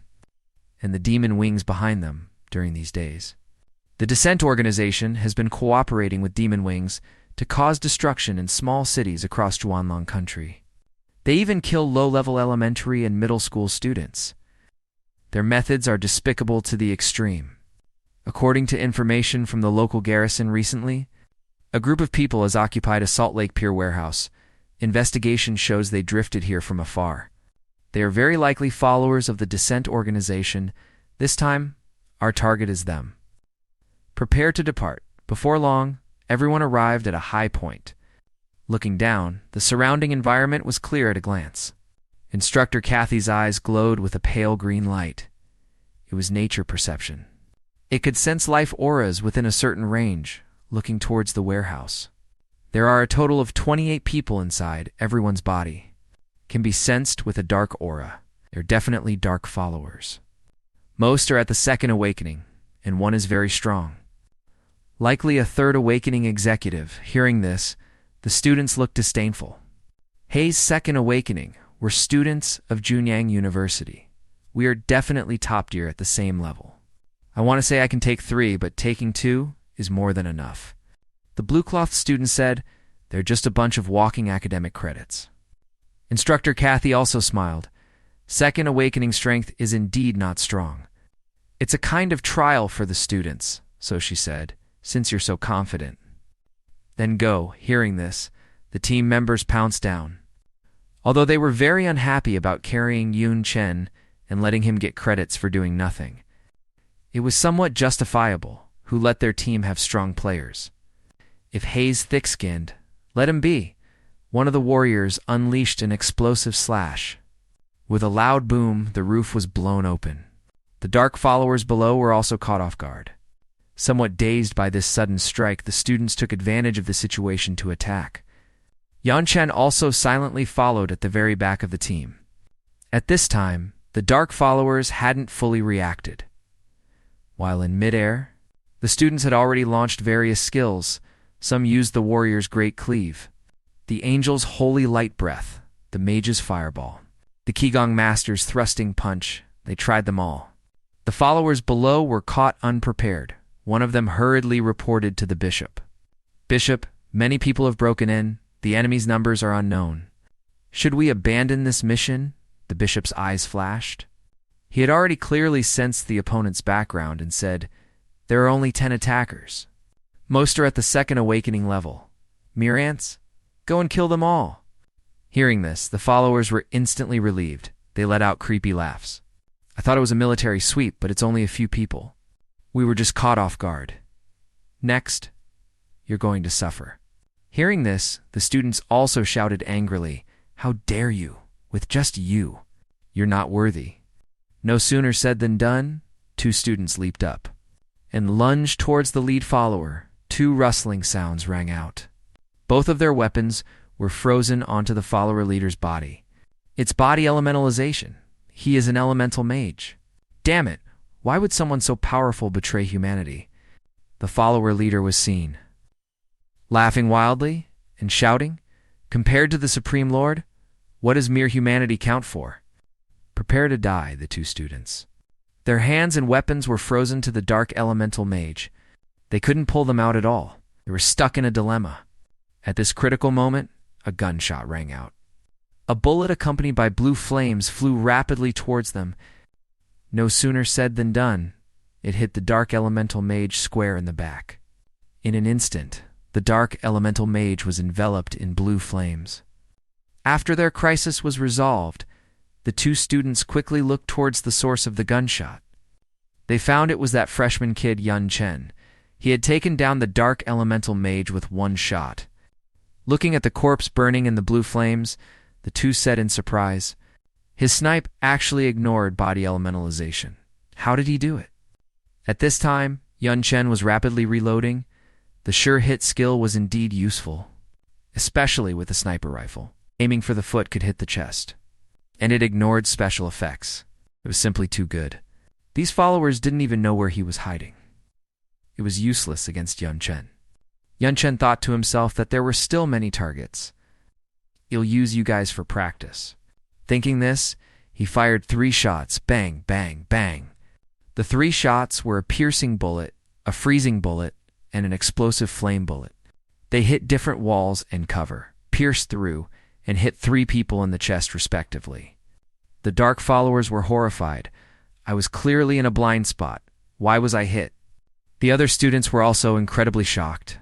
and the demon wings behind them during these days. The Descent organization has been cooperating with demon wings to cause destruction in small cities across Zhuanlong country. They even kill low-level elementary and middle school students. Their methods are despicable to the extreme. According to information from the local garrison recently, a group of people has occupied a Salt Lake Pier warehouse. Investigation shows they drifted here from afar. They are very likely followers of the Descent organization. This time, our target is them. Prepare to depart." Before long, everyone arrived at a high point. Looking down, the surrounding environment was clear at a glance. Instructor Kathy's eyes glowed with a pale green light. It was nature perception. It could sense life auras within a certain range, looking towards the warehouse. There are a total of 28 people inside. Everyone's body can be sensed with a dark aura. They're definitely dark followers. Most are at the 2nd awakening, and one is very strong. Likely a 3rd awakening executive. Hearing this, the students looked disdainful. "Hay's 2nd awakening. We're students of Junyang University. We are definitely top tier at the same level. I want to say I can take 3, but taking 2 is more than enough." The blue-cloth student said, "They're just a bunch of walking academic credits." Instructor Kathy also smiled. "2nd awakening strength is indeed not strong. It's a kind of trial for the students," so she said, "since you're so confident. Then go." Hearing this, the team members pounced down. Although they were very unhappy about carrying Yun Chen and letting him get credits for doing nothing, it was somewhat justifiable, who let their team have strong players. If Hay's thick-skinned, let him be. One of the warriors unleashed an explosive slash. With a loud boom, the roof was blown open. The dark followers below were also caught off guard. Somewhat dazed by this sudden strike, the students took advantage of the situation to attack. Yan Chen also silently followed at the very back of the team. At this time, the dark followers hadn't fully reacted. While in midair, the students had already launched various skills. Some used the warrior's great cleave, the angel's holy light breath, the mage's fireball, the Qigong master's thrusting punch. They tried them all. The followers below were caught unprepared. One of them hurriedly reported to the bishop. "Bishop, many people have broken in. The enemy's numbers are unknown. Should we abandon this mission?" The bishop's eyes flashed. He had already clearly sensed the opponent's background and said, "There are only 10 attackers. Most are at the second awakening level. Mere ants? Go and kill them all." Hearing this, the followers were instantly relieved. They let out creepy laughs. "I thought it was a military sweep, but it's only a few people. We were just caught off guard. Next, you're going to suffer." Hearing this, the students also shouted angrily, "How dare you? With just you. You're not worthy." No sooner said than done, 2 students leaped up and lunged towards the lead follower. 2 rustling sounds rang out. Both of their weapons were frozen onto the follower leader's body. It's body elementalization. He is an elemental mage. Damn it, why would someone so powerful betray humanity? The follower leader was seen, laughing wildly and shouting, "Compared to the Supreme Lord, what does mere humanity count for?" Prepare to die, the 2 students. Their hands and weapons were frozen to the dark elemental mage. They couldn't pull them out at all. They were stuck in a dilemma. At this critical moment, a gunshot rang out. A bullet accompanied by blue flames flew rapidly towards them. No sooner said than done. It hit the dark elemental mage square in the back. In an instant, the dark elemental mage was enveloped in blue flames. After their crisis was resolved, the 2 students quickly looked towards the source of the gunshot. They found it was that freshman kid Yun Chen. He had taken down the dark elemental mage with 1 shot. Looking at the corpse burning in the blue flames, the 2 said in surprise, "His snipe actually ignored body elementalization. How did he do it?" At this time, Yun Chen was rapidly reloading. The sure hit skill was indeed useful, especially with a sniper rifle. Aiming for the foot could hit the chest. And it ignored special effects. It was simply too good. These followers didn't even know where he was hiding. It was useless against Yun Chen. Yun Chen thought to himself that there were still many targets. "He'll use you guys for practice." Thinking this, he fired 3 shots. Bang, bang, bang. The 3 shots were a piercing bullet, a freezing bullet, and an explosive flame bullet. They hit different walls and cover, pierced through, and hit 3 people in the chest respectively. The dark followers were horrified. "I was clearly in a blind spot. Why was I hit?" The other students were also incredibly shocked.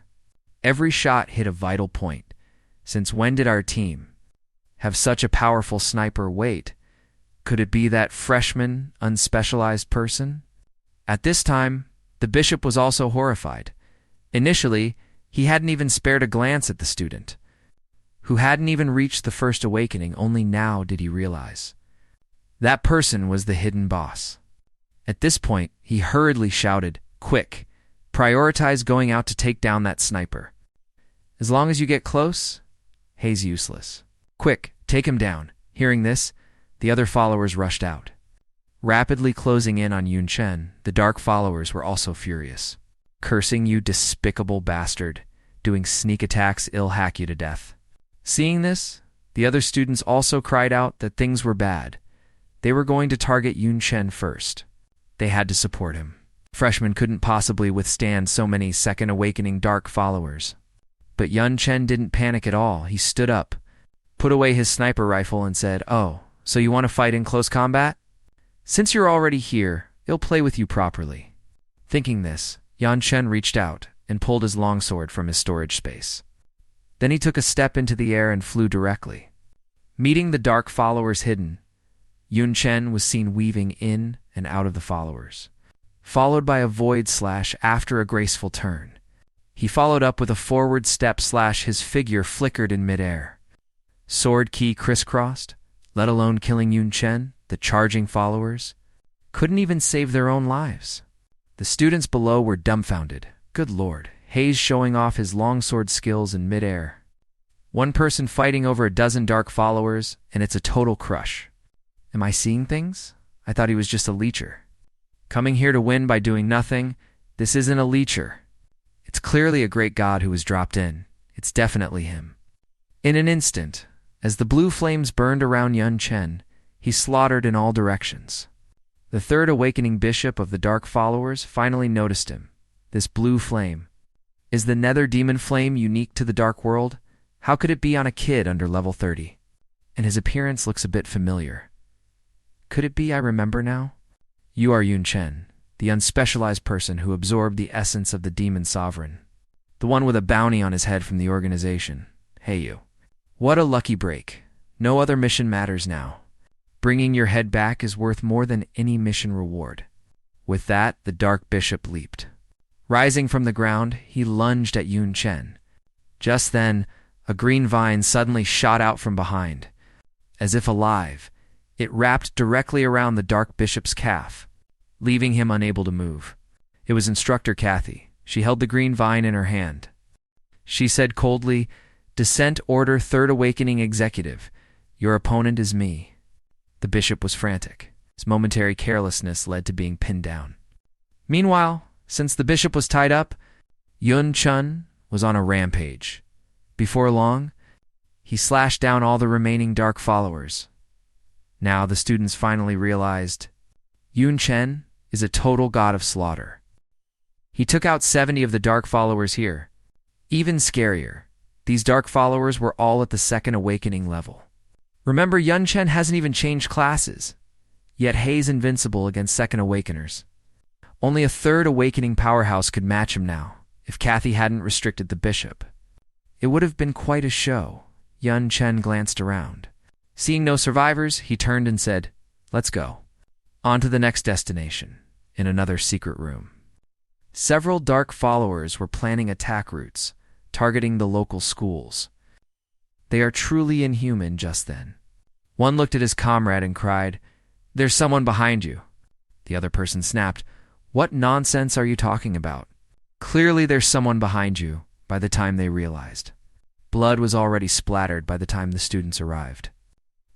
Every shot hit a vital point. Since when did our team have such a powerful sniper? Wait, could it be that freshman, unspecialized person? At this time, the bishop was also horrified. Initially, he hadn't even spared a glance at the student, who hadn't even reached the first awakening. Only now did he realize that person was the hidden boss. At this point, he hurriedly shouted, "Quick, prioritize going out to take down that sniper. As long as you get close, he's useless. Quick, take him down." Hearing this, the other followers rushed out. Rapidly closing in on Yun Chen, the dark followers were also furious. "Cursing, you despicable bastard. Doing sneak attacks, I'll hack you to death." Seeing this, the other students also cried out that things were bad. They were going to target Yun Chen first. They had to support him. Freshmen couldn't possibly withstand so many second awakening dark followers. But Yun Chen didn't panic at all. He stood up, put away his sniper rifle, and said, "Oh, so you want to fight in close combat? Since you're already here, I'll play with you properly." Thinking this, Yun Chen reached out and pulled his longsword from his storage space. Then he took a step into the air and flew directly. Meeting the dark followers hidden, Yun Chen was seen weaving in and out of the followers, followed by a void slash after a graceful turn. He followed up with a forward step slash. His figure flickered in midair. Sword key crisscrossed, let alone killing Yun Chen. The charging followers couldn't even save their own lives. The students below were dumbfounded. Good lord, Hayes showing off his longsword skills in midair. One person fighting over a dozen dark followers, and it's a total crush. Am I seeing things? I thought he was just a leecher. Coming here to win by doing nothing, this isn't a leecher. It's clearly a great god who has dropped in. It's definitely him. In an instant, as the blue flames burned around Yun Chen, he slaughtered in all directions. The third awakening bishop of the dark followers finally noticed him. This blue flame. Is the nether demon flame unique to the dark world? How could it be on a kid under level 30? And his appearance looks a bit familiar. Could it be I remember now? You are Yun Chen, the unspecialized person who absorbed the essence of the demon sovereign. The one with a bounty on his head from the organization. Hey you. What a lucky break. No other mission matters now. Bringing your head back is worth more than any mission reward. With that, the Dark Bishop leaped. Rising from the ground, he lunged at Yun Chen. Just then, a green vine suddenly shot out from behind. As if alive, it wrapped directly around the Dark Bishop's calf, leaving him unable to move. It was Instructor Kathy. She held the green vine in her hand. She said coldly, "Descent Order Third Awakening Executive. Your opponent is me." The bishop was frantic. His momentary carelessness led to being pinned down. Meanwhile, since the bishop was tied up, Yun Chen was on a rampage. Before long, he slashed down all the remaining dark followers. Now the students finally realized Yun Chen is a total god of slaughter. He took out 70 of the dark followers here. Even scarier, these dark followers were all at the second awakening level. Remember, Yun Chen hasn't even changed classes, yet Hei's invincible against second awakeners. Only a third awakening powerhouse could match him now, if Kathy hadn't restricted the bishop. It would have been quite a show. Yun Chen glanced around. Seeing no survivors, he turned and said, "Let's go." On to the next destination, in another secret room. Several dark followers were planning attack routes, targeting the local schools. They are truly inhuman just then. One looked at his comrade and cried, "There's someone behind you." The other person snapped, "What nonsense are you talking about? Clearly there's someone behind you," by the time they realized. Blood was already splattered by the time the students arrived.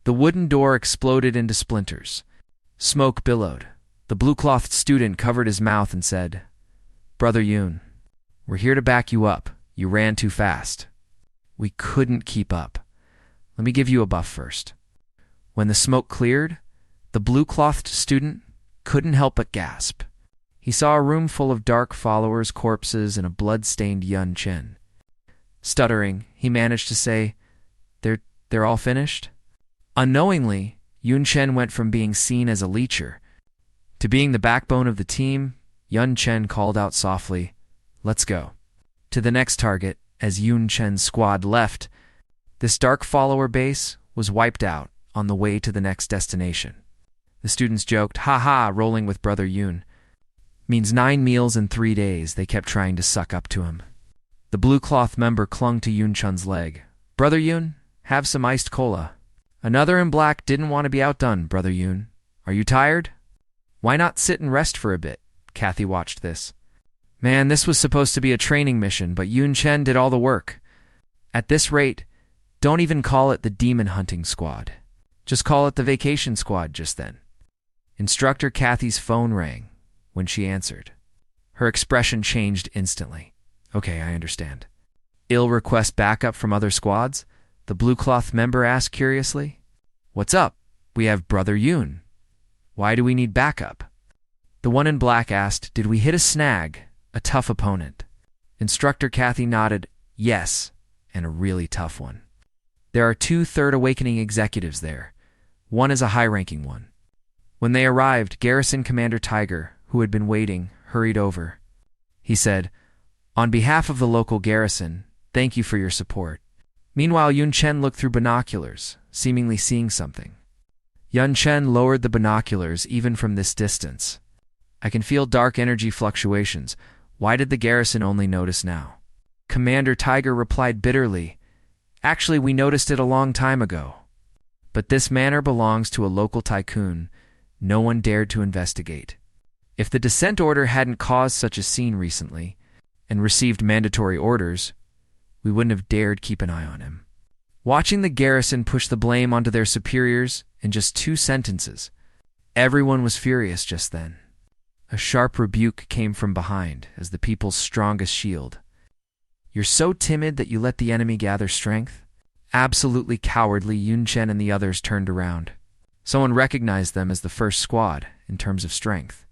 The wooden door exploded into splinters. Smoke billowed. The blue-clothed student covered his mouth and said, "Brother Yun, we're here to back you up. You ran too fast." "We couldn't keep up. Let me give you a buff first." When the smoke cleared, the blue-clothed student couldn't help but gasp. He saw a room full of dark followers' corpses and a blood-stained Yun Chen. Stuttering, he managed to say, They're all finished?" Unknowingly, Yun Chen went from being seen as a leecher to being the backbone of the team. Yun Chen called out softly, "Let's go." To the next target, as Yun Chen's squad left, this dark follower base was wiped out on the way to the next destination. The students joked, "Ha ha, rolling with Brother Yun. Means 9 meals in 3 days," they kept trying to suck up to him. The blue cloth member clung to Yun Chen's leg. "Brother Yun, have some iced cola." Another in black didn't want to be outdone. "Brother Yun, are you tired? Why not sit and rest for a bit?" Kathy watched this. Man, this was supposed to be a training mission, but Yun Chen did all the work. At this rate, don't even call it the Demon Hunting Squad. Just call it the Vacation Squad just then. Instructor Kathy's phone rang. When she answered, her expression changed instantly. "Okay, I understand." "Ill request backup from other squads?" the blue cloth member asked curiously. "What's up? We have Brother Yun. Why do we need backup?" The one in black asked, "Did we hit a snag? A tough opponent?" Instructor Kathy nodded, "Yes, and a really tough one. There are 2 third awakening executives there. One is a high-ranking one." When they arrived, Garrison Commander Tiger, who had been waiting, hurried over. He said, "On behalf of the local garrison, thank you for your support." Meanwhile, Yun Chen looked through binoculars, seemingly seeing something. Yun Chen lowered the binoculars even from this distance. "I can feel dark energy fluctuations. Why did the garrison only notice now?" Commander Tiger replied bitterly, "Actually, we noticed it a long time ago. But this manor belongs to a local tycoon. No one dared to investigate. If the Descent Order hadn't caused such a scene recently and received mandatory orders, we wouldn't have dared keep an eye on him." Watching the garrison push the blame onto their superiors in just 2 sentences, everyone was furious just then. A sharp rebuke came from behind as the people's strongest shield. "You're so timid that you let the enemy gather strength?" Absolutely cowardly, Yun Chen and the others turned around. Someone recognized them as the first squad in terms of strength.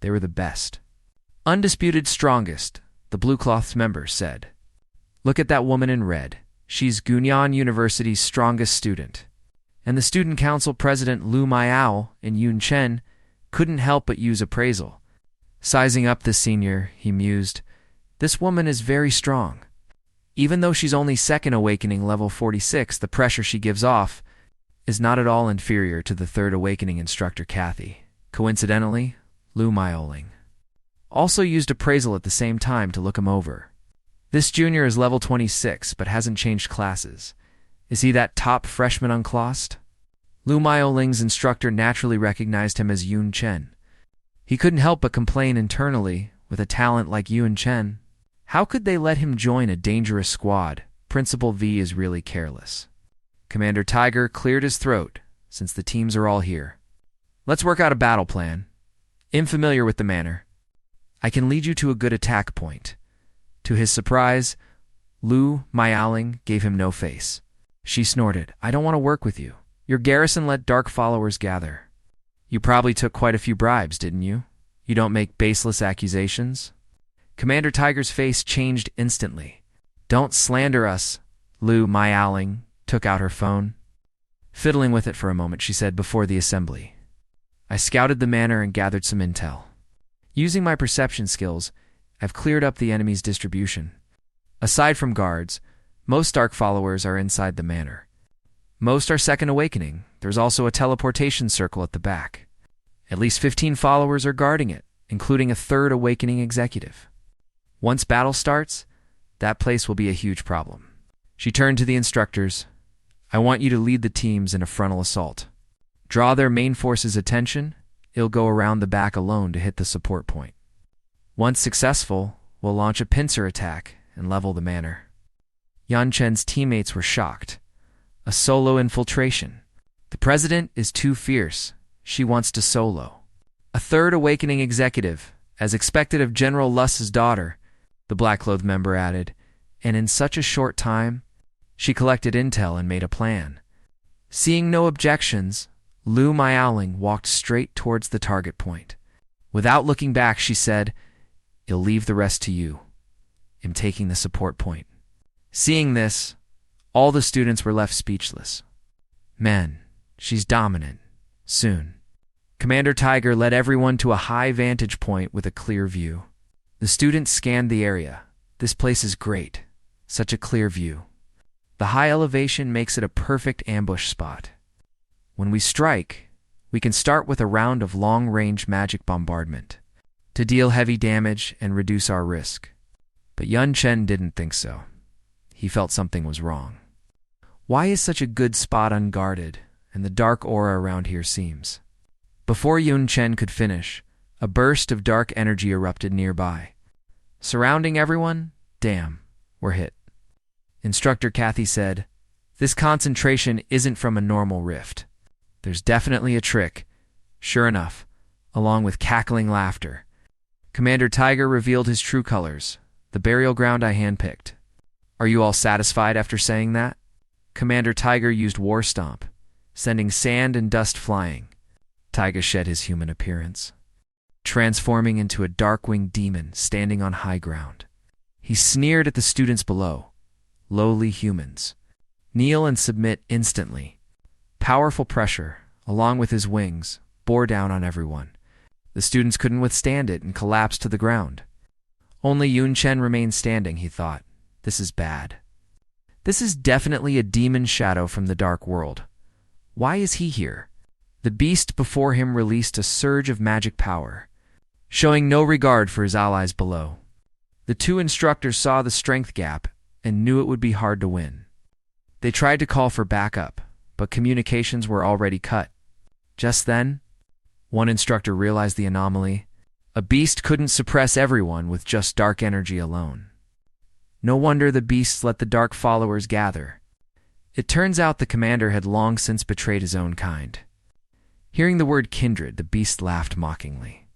They were the best. "Undisputed strongest," the Blue Cloth's member said. "Look at that woman in red. She's Gunyan University's strongest student." and the student council president Lu Miao and Yun Chen couldn't help but use appraisal. Sizing up the senior, he mused, "This woman is very strong. Even though she's only second awakening level 46, the pressure she gives off is not at all inferior to the third awakening instructor Kathy." Coincidentally, Lu Miaoling also used appraisal at the same time to look him over. This junior is level 26, but hasn't changed classes. Is he that top freshman unclassed? Lu Miaoling's instructor naturally recognized him as Yun Chen. He couldn't help but complain internally, with a talent like Yun Chen. How could they let him join a dangerous squad? Principal V is really careless. Commander Tiger cleared his throat, since the teams are all here. "Let's work out a battle plan. I'm familiar with the manner. I can lead you to a good attack point." To his surprise, Lu Miaoling gave him no face. She snorted, "I don't want to work with you. Your garrison let dark followers gather. You probably took quite a few bribes, didn't you? You don't make baseless accusations." Commander Tiger's face changed instantly. "Don't slander us." Lu Miaoling took out her phone. Fiddling with it for a moment, she said before the assembly, "I scouted the manor and gathered some intel. Using my perception skills, I've cleared up the enemy's distribution. Aside from guards, most dark followers are inside the manor. Most are second awakening. There's also a teleportation circle at the back. At least 15 followers are guarding it, including a third awakening executive. Once battle starts, that place will be a huge problem." She turned to the instructors. "I want you to lead the teams in a frontal assault. Draw their main force's attention. It'll go around the back alone to hit the support point. Once successful, we'll launch a pincer attack and level the manor." Yan Chen's teammates were shocked. A solo infiltration. The president is too fierce. She wants to solo. A third awakening executive, as expected of General Luss's daughter, the black-clothed member added, and in such a short time, she collected intel and made a plan. Seeing no objections, Lu Miaoling walked straight towards the target point. Without looking back, she said, "You'll leave the rest to you. I'm taking the support point." Seeing this, all the students were left speechless. "Man, she's dominant. Soon." Commander Tiger led everyone to a high vantage point with a clear view. The students scanned the area. "This place is great. Such a clear view. The high elevation makes it a perfect ambush spot. When we strike, we can start with a round of long-range magic bombardment to deal heavy damage and reduce our risk." But Yun Chen didn't think so. He felt something was wrong. Why is such a good spot unguarded, and the dark aura around here seems? Before Yun Chen could finish, a burst of dark energy erupted nearby. Surrounding everyone, "Damn, we're hit." Instructor Kathy said, "This concentration isn't from a normal rift. There's definitely a trick." Sure enough, along with cackling laughter, Commander Tiger revealed his true colors, the burial ground I handpicked. "Are you all satisfied after saying that?" Commander Tiger used War Stomp, sending sand and dust flying. Tiger shed his human appearance, transforming into a dark-winged demon standing on high ground. He sneered at the students below. "Lowly humans. Kneel and submit instantly." Powerful pressure, along with his wings, bore down on everyone. The students couldn't withstand it and collapsed to the ground. Only Yun Chen remained standing, he thought. This is bad. This is definitely a demon shadow from the dark world. Why is he here? The beast before him released a surge of magic power, showing no regard for his allies below. The two instructors saw the strength gap and knew it would be hard to win. They tried to call for backup, but communications were already cut. Just then, one instructor realized the anomaly. A beast couldn't suppress everyone with just dark energy alone. No wonder the beasts let the dark followers gather. It turns out the commander had long since betrayed his own kind. Hearing the word kindred, the beast laughed mockingly.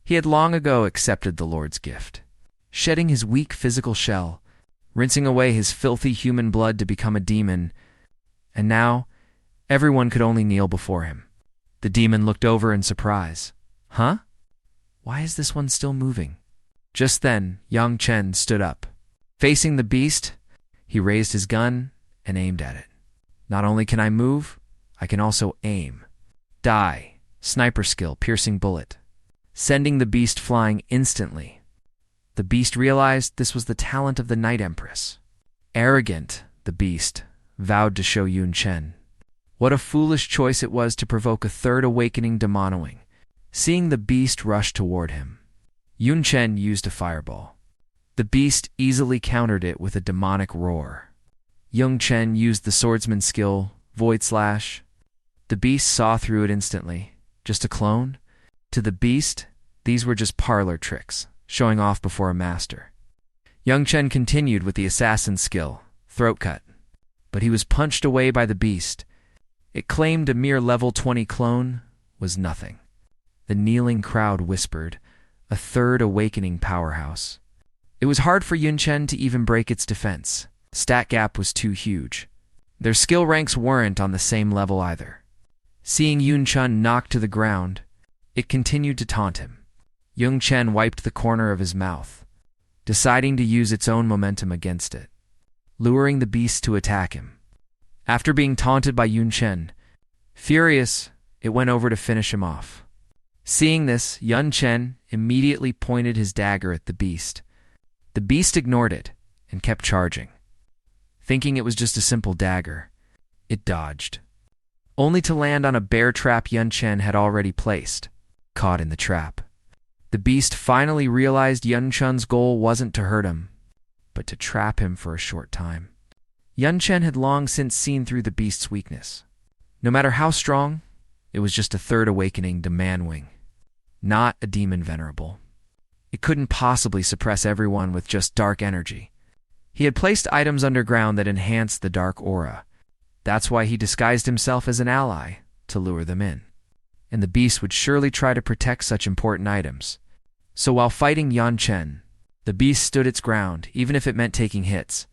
He had long ago accepted the Lord's gift, shedding his weak physical shell, rinsing away his filthy human blood to become a demon, and now everyone could only kneel before him. The demon looked over in surprise. Huh? Why is this one still moving? Just then, Yang Chen stood up. Facing the beast, he raised his gun and aimed at it. Not only can I move, I can also aim. Die. Sniper skill, piercing bullet. Sending the beast flying instantly. The beast realized this was the talent of the Night Empress. Arrogant, the beast vowed to show Yun Chen what a foolish choice it was to provoke a third awakening demonoing. Seeing the beast rush toward him, Yun Chen used a fireball. The beast easily countered it with a demonic roar. Yun Chen used the swordsman skill, Void Slash. The beast saw through it instantly. Just a clone? To the beast, these were just parlor tricks, showing off before a master. Yun Chen continued with the assassin skill, Throat Cut, but he was punched away by the beast. It claimed a mere level 20 clone was nothing. The kneeling crowd whispered, a third awakening powerhouse. It was hard for Yun Chen to even break its defense. Stat gap was too huge. Their skill ranks weren't on the same level either. Seeing Yun Chen knocked to the ground, it continued to taunt him. Yun Chen wiped the corner of his mouth, deciding to use its own momentum against it, luring the beast to attack him. After being taunted by Yun Chen, furious, it went over to finish him off. Seeing this, Yun Chen immediately pointed his dagger at the beast. The beast ignored it and kept charging. Thinking it was just a simple dagger, it dodged, only to land on a bear trap Yun Chen had already placed, caught in the trap. The beast finally realized Yun Chen's goal wasn't to hurt him, but to trap him for a short time. Yun Chen had long since seen through the beast's weakness. No matter how strong, it was just a third awakening Demandwing, not a demon venerable. It couldn't possibly suppress everyone with just dark energy. He had placed items underground that enhanced the dark aura. That's why he disguised himself as an ally, to lure them in. And the beast would surely try to protect such important items. So while fighting Yun Chen, the beast stood its ground, even if it meant taking hits.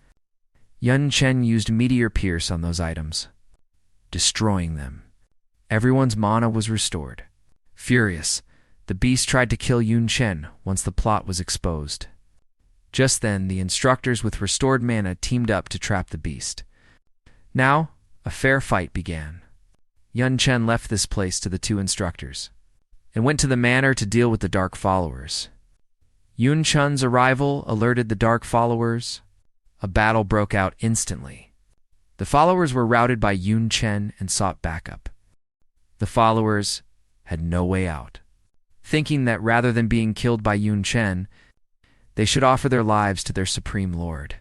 Yun Chen used Meteor Pierce on those items, destroying them. Everyone's mana was restored. Furious, the beast tried to kill Yun Chen once the plot was exposed. Just then, the instructors with restored mana teamed up to trap the beast. Now, a fair fight began. Yun Chen left this place to the two instructors and went to the manor to deal with the Dark Followers. Yun Chen's arrival alerted the Dark Followers. A battle broke out instantly. The followers were routed by Yun Chen and sought backup. The followers had no way out, thinking that rather than being killed by Yun Chen, they should offer their lives to their supreme lord.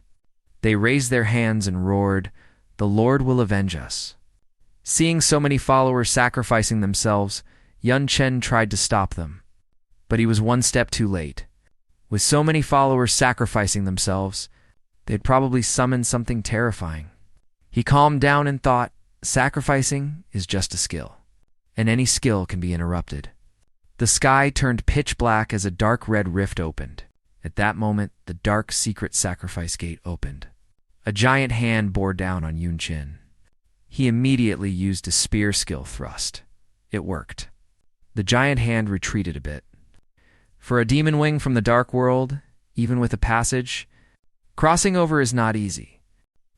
They raised their hands and roared, "The Lord will avenge us." Seeing so many followers sacrificing themselves, Yun Chen tried to stop them, but he was one step too late. With so many followers sacrificing themselves, they'd probably summoned something terrifying. He calmed down and thought, sacrificing is just a skill, and any skill can be interrupted. The sky turned pitch black as a dark red rift opened. At that moment, the dark secret sacrifice gate opened. A giant hand bore down on Yun Chen. He immediately used a spear skill thrust. It worked. The giant hand retreated a bit. For a demon wing from the dark world, even with a passage, crossing over is not easy.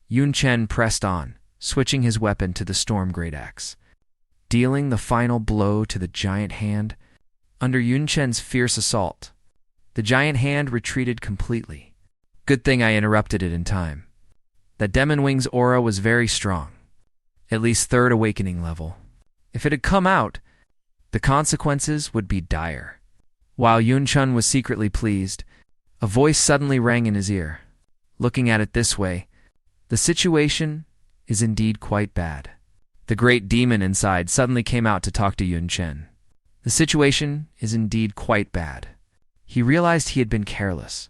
Yun Chen pressed on, switching his weapon to the Storm Great Axe. Dealing the final blow to the giant hand, under Yun Chen's fierce assault, the giant hand retreated completely. Good thing I interrupted it in time. That Demon Wing's aura was very strong, at least third awakening level. If it had come out, the consequences would be dire. While Yun Chen was secretly pleased, a voice suddenly rang in his ear. Looking at it this way, the situation is indeed quite bad. The great demon inside suddenly came out to talk to Yun Chen. The situation is indeed quite bad. He realized he had been careless.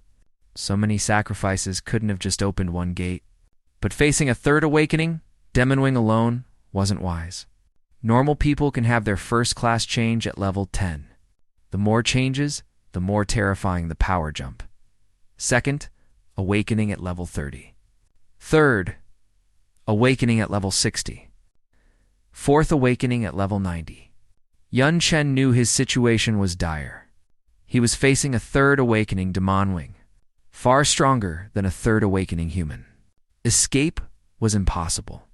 So many sacrifices couldn't have just opened one gate. But facing a third awakening, Demon Wing alone, wasn't wise. Normal people can have their first class change at level 10. The more changes, the more terrifying the power jump. Second, awakening at level 30. Third, awakening at level 60. Fourth awakening at level 90. Yun Chen knew his situation was dire. He was facing a third awakening Demon Wing, far stronger than a third awakening human. Escape was impossible.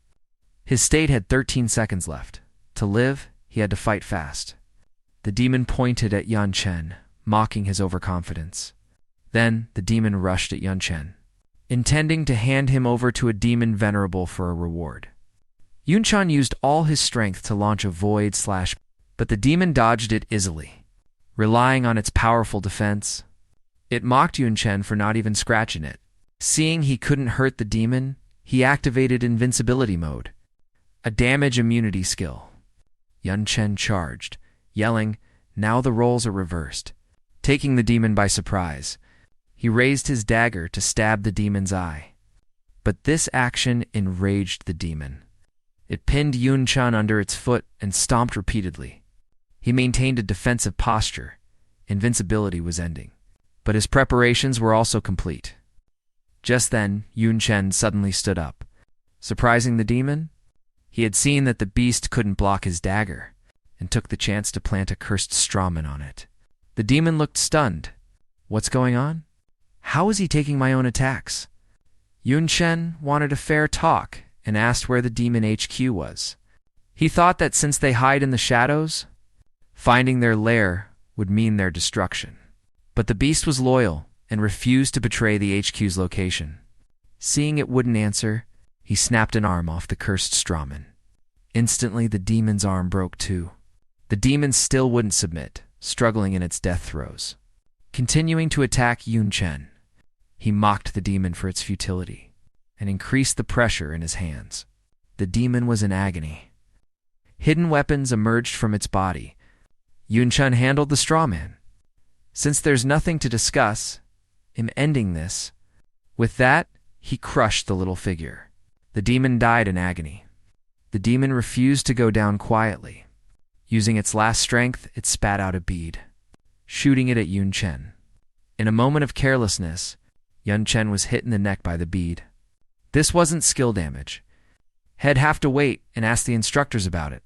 His state had 13 seconds left. To live, he had to fight fast. The demon pointed at Yun Chen, mocking his overconfidence. Then the demon rushed at Yun Chen, intending to hand him over to a demon venerable for a reward. Yun Chen used all his strength to launch a void slash, but the demon dodged it easily, relying on its powerful defense. It mocked Yun Chen for not even scratching it. Seeing he couldn't hurt the demon, he activated invincibility mode, a damage immunity skill. Yun Chen charged, yelling, "Now the roles are reversed." Taking the demon by surprise, he raised his dagger to stab the demon's eye. But this action enraged the demon. It pinned Yun Chen under its foot and stomped repeatedly. He maintained a defensive posture. Invincibility was ending. But his preparations were also complete. Just then, Yun Chen suddenly stood up. Surprising the demon, he had seen that the beast couldn't block his dagger, and took the chance to plant a cursed strawman on it. The demon looked stunned. What's going on? How is he taking my own attacks? Yun Chen wanted a fair talk and asked where the demon HQ was. He thought that since they hide in the shadows, finding their lair would mean their destruction. But the beast was loyal and refused to betray the HQ's location. Seeing it wouldn't answer, he snapped an arm off the cursed strawman. Instantly, the demon's arm broke too. The demon still wouldn't submit, struggling in its death throes. Continuing to attack Yun Chen, he mocked the demon for its futility and increased the pressure in his hands. The demon was in agony. Hidden weapons emerged from its body. Yun Chen handled the strawman. Since there's nothing to discuss, I'm ending this. With that, he crushed the little figure. The demon died in agony. The demon refused to go down quietly. Using its last strength, it spat out a bead, shooting it at Yun Chen. In a moment of carelessness, Yun Chen was hit in the neck by the bead. This wasn't skill damage. He'd have to wait and ask the instructors about it.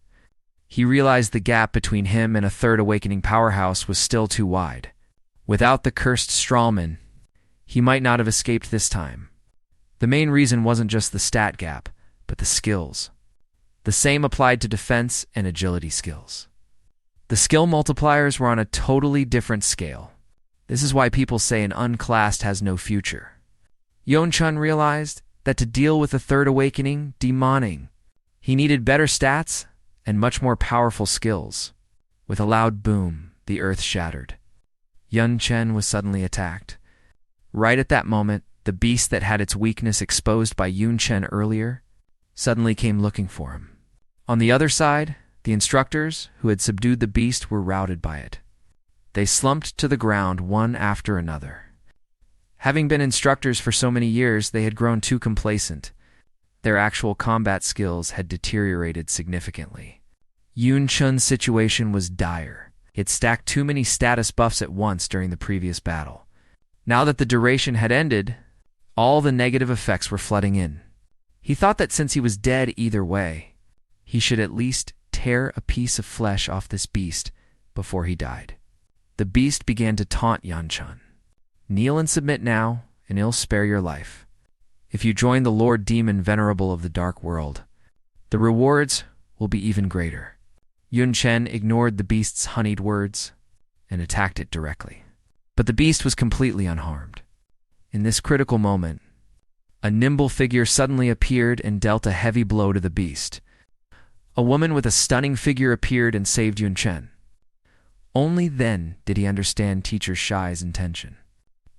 He realized the gap between him and a third awakening powerhouse was still too wide. Without the cursed strawman, he might not have escaped this time. The main reason wasn't just the stat gap, but the skills. The same applied to defense and agility skills. The skill multipliers were on a totally different scale. This is why people say an unclassed has no future. Yun Chen realized that to deal with the third awakening, demoning, he needed better stats and much more powerful skills. With a loud boom, the earth shattered. Yun Chen was suddenly attacked. Right at that moment, the beast that had its weakness exposed by Yun Chen earlier suddenly came looking for him. On the other side, the instructors who had subdued the beast were routed by it. They slumped to the ground one after another. Having been instructors for so many years, they had grown too complacent. Their actual combat skills had deteriorated significantly. Yun Chen's situation was dire. He had stacked too many status buffs at once during the previous battle. Now that the duration had ended, all the negative effects were flooding in. He thought that since he was dead either way, he should at least tear a piece of flesh off this beast before he died. The beast began to taunt Yun Chen. Kneel and submit now, and he'll spare your life. If you join the Lord Demon Venerable of the Dark World, the rewards will be even greater. Yun Chen ignored the beast's honeyed words and attacked it directly. But the beast was completely unharmed. In this critical moment, a nimble figure suddenly appeared and dealt a heavy blow to the beast. A woman with a stunning figure appeared and saved Yun Chen. Only then did he understand Teacher Shai's intention.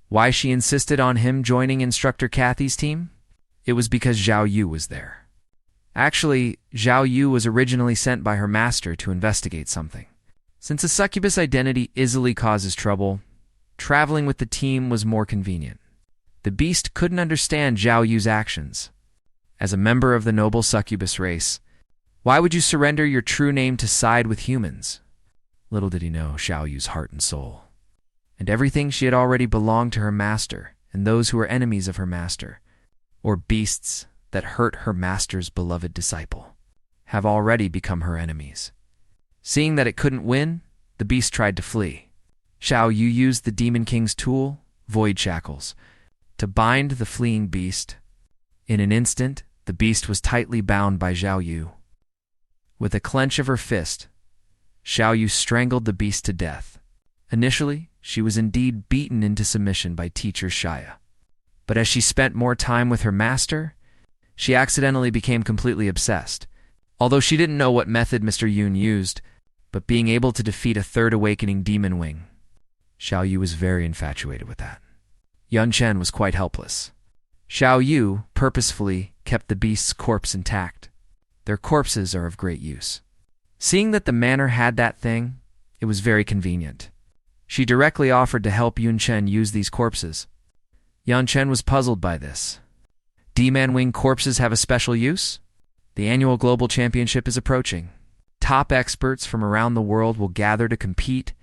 Why she insisted on him joining Instructor Kathy's team? It was because Zhao Yu was there. Actually, Zhao Yu was originally sent by her master to investigate something. Since a succubus identity easily causes trouble, traveling with the team was more convenient. The beast couldn't understand Zhao Yu's actions. As a member of the noble succubus race, why would you surrender your true name to side with humans? Little did he know Zhao Yu's heart and soul. And everything she had already belonged to her master and those who were enemies of her master, or beasts that hurt her master's beloved disciple, have already become her enemies. Seeing that it couldn't win, the beast tried to flee. Zhao Yu used the Demon King's tool, Void Shackles, to bind the fleeing beast. In an instant, The beast was tightly bound by Xiao Yu. With a clench of her fist, Xiao Yu strangled the beast to death. Initially, she was indeed beaten into submission by teacher Shia. But as she spent more time with her master, she accidentally became completely obsessed. Although she didn't know what method Mr. Yun used, but being able to defeat a third awakening demon wing, Xiao Yu was very infatuated with that. Yun Chen was quite helpless. Xiao Yu purposefully kept the beast's corpse intact. Their corpses are of great use. Seeing that the manor had that thing, it was very convenient. She directly offered to help Yun Chen use these corpses. Yun Chen was puzzled by this. Demon wing corpses have a special use? The annual global championship is approaching. Top experts from around the world will gather to compete.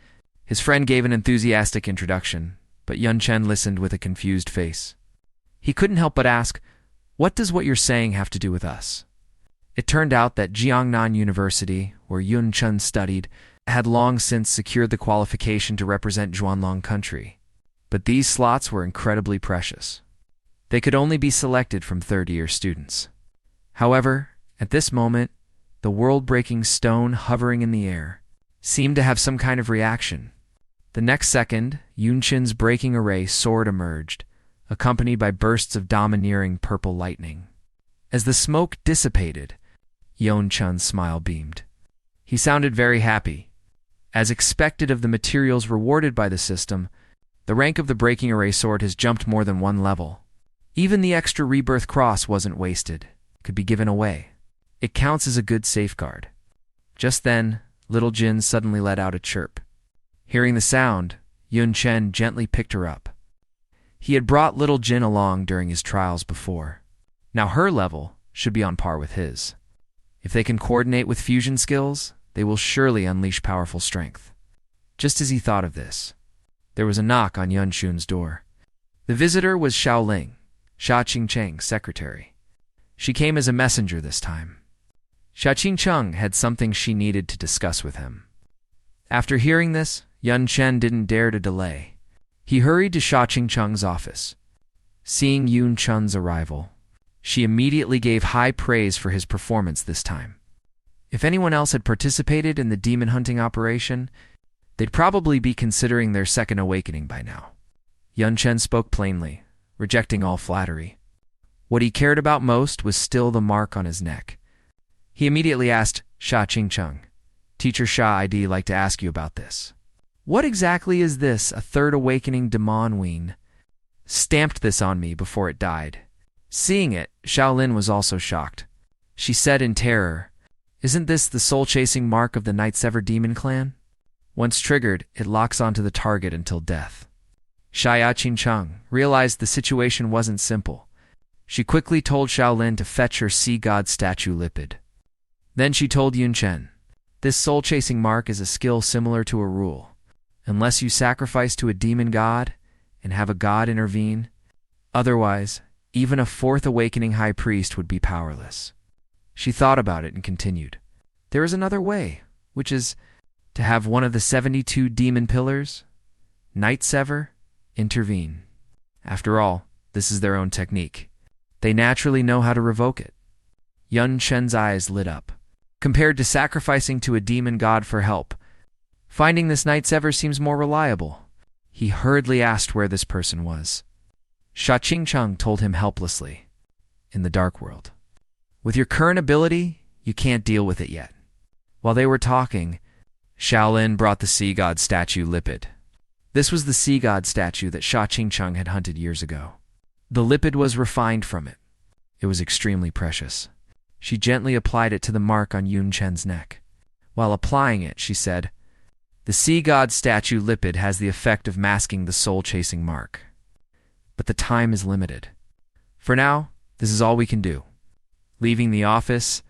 His friend gave an enthusiastic introduction, but Yun Chen listened with a confused face. He couldn't help but ask, "What does what you're saying have to do with us?" It turned out that Jiangnan University, where Yun Chen studied, had long since secured the qualification to represent Zhuanlong country. But these slots were incredibly precious. They could only be selected from third-year students. However, at this moment, the world-breaking stone hovering in the air seemed to have some kind of reaction. The next second, Yun Chen's breaking array sword emerged, accompanied by bursts of domineering purple lightning. As the smoke dissipated, Yun Chen's smile beamed. He sounded very happy. As expected of the materials rewarded by the system, the rank of the breaking array sword has jumped more than one level. Even the extra rebirth cross wasn't wasted, could be given away. It counts as a good safeguard. Just then, little Jin suddenly let out a chirp. Hearing the sound, Yun Chen gently picked her up. He had brought little Jin along during his trials before. Now her level should be on par with his. If they can coordinate with fusion skills, they will surely unleash powerful strength. Just as he thought of this, there was a knock on Yun Chun's door. The visitor was Xiao Ling, Xia Qingcheng's secretary. She came as a messenger this time. Xia Qingcheng had something she needed to discuss with him. After hearing this, Yun Chen didn't dare to delay. He hurried to Xia Qingcheng's office. Seeing Yun Chen's arrival, she immediately gave high praise for his performance this time. If anyone else had participated in the demon hunting operation, they'd probably be considering their second awakening by now. Yun Chen spoke plainly, rejecting all flattery. What he cared about most was still the mark on his neck. He immediately asked Xia Qingcheng, "Teacher Xia, I'd like to ask you about this. What exactly is this, a third awakening demon wing? Stamped this on me before it died." Seeing it, Xiaolin was also shocked. She said in terror, "Isn't this the soul-chasing mark of the Night Sever Demon Clan? Once triggered, it locks onto the target until death." Xia Qingcheng realized the situation wasn't simple. She quickly told Xiaolin to fetch her sea god statue Lipid. Then she told Yun Chen, "This soul-chasing mark is a skill similar to a rule. Unless you sacrifice to a demon god and have a god intervene, otherwise, even a fourth awakening high priest would be powerless." She thought about it and continued, "There is another way, which is to have one of the 72 demon pillars, Night Sever, intervene. After all, this is their own technique. They naturally know how to revoke it." Yun Chen's eyes lit up. Compared to sacrificing to a demon god for help, finding this Night Sever seems more reliable. He hurriedly asked where this person was. Xia Qingcheng told him helplessly, "In the dark world. With your current ability, you can't deal with it yet." While they were talking, Xiaolin brought the sea god statue Lipid. This was the sea god statue that Xia Qingcheng had hunted years ago. The Lipid was refined from it. It was extremely precious. She gently applied it to the mark on Yun Chen's neck. While applying it, she said, "The sea god statue Lipid has the effect of masking the soul-chasing mark. But the time is limited. For now, this is all we can do." Leaving the office,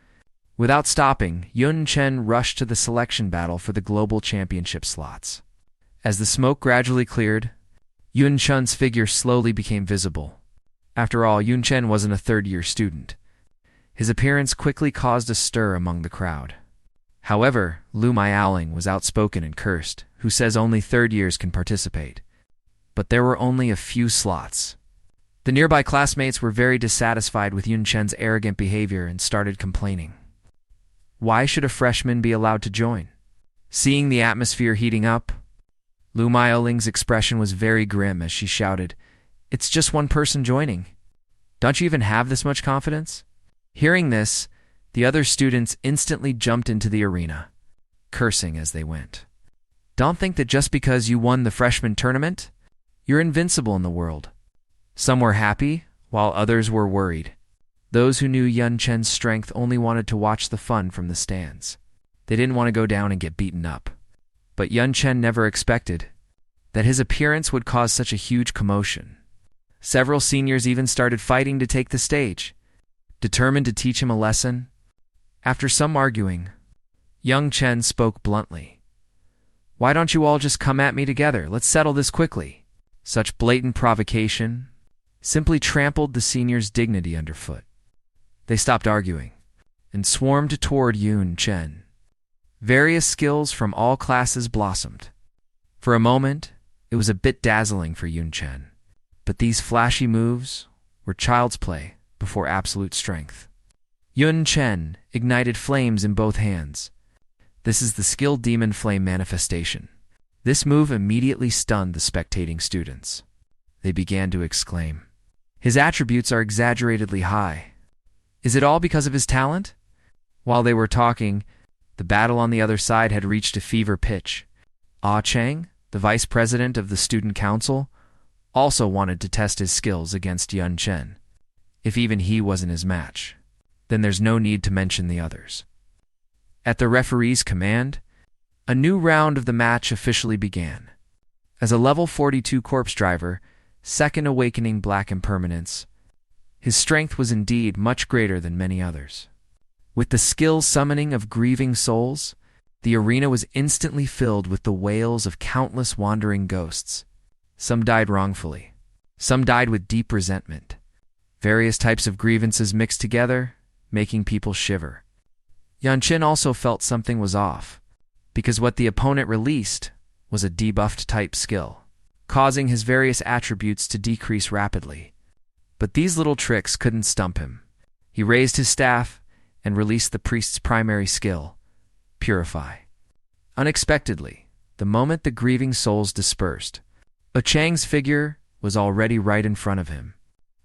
without stopping, Yun Chen rushed to the selection battle for the global championship slots. As the smoke gradually cleared, Yun Chen's figure slowly became visible. After all, Yun Chen wasn't a third-year student. His appearance quickly caused a stir among the crowd. However, Lu Miaoling was outspoken and cursed, who says only third years can participate. But there were only a few slots. The nearby classmates were very dissatisfied with Yun Chen's arrogant behavior and started complaining. Why should a freshman be allowed to join? Seeing the atmosphere heating up, Lu Miaoling's expression was very grim as she shouted, "It's just one person joining. Don't you even have this much confidence?" Hearing this, the other students instantly jumped into the arena, cursing as they went. Don't think that just because you won the freshman tournament, you're invincible in the world. Some were happy, while others were worried. Those who knew Yun Chen's strength only wanted to watch the fun from the stands. They didn't want to go down and get beaten up. But Yun Chen never expected that his appearance would cause such a huge commotion. Several seniors even started fighting to take the stage, determined to teach him a lesson. After some arguing, Yun Chen spoke bluntly. "Why don't you all just come at me together? Let's settle this quickly." Such blatant provocation simply trampled the seniors' dignity underfoot. They stopped arguing and swarmed toward Yun Chen. Various skills from all classes blossomed. For a moment, it was a bit dazzling for Yun Chen, but these flashy moves were child's play before absolute strength. Yun Chen ignited flames in both hands. This is the skill demon flame manifestation. This move immediately stunned the spectating students. They began to exclaim, "His attributes are exaggeratedly high. Is it all because of his talent?" While they were talking, the battle on the other side had reached a fever pitch. Ah Chang, the vice president of the student council, also wanted to test his skills against Yun Chen. If even he wasn't his match, then there's no need to mention the others. At the referee's command, a new round of the match officially began. As a level 42 corpse driver, second awakening Black Impermanence, his strength was indeed much greater than many others. With the skill summoning of grieving souls, the arena was instantly filled with the wails of countless wandering ghosts. Some died wrongfully. Some died with deep resentment. Various types of grievances mixed together, making people shiver. Yun Chen also felt something was off, because what the opponent released was a debuffed type skill, causing his various attributes to decrease rapidly. But these little tricks couldn't stump him. He raised his staff and released the priest's primary skill, Purify. Unexpectedly, the moment the grieving souls dispersed, Ah Chang's figure was already right in front of him,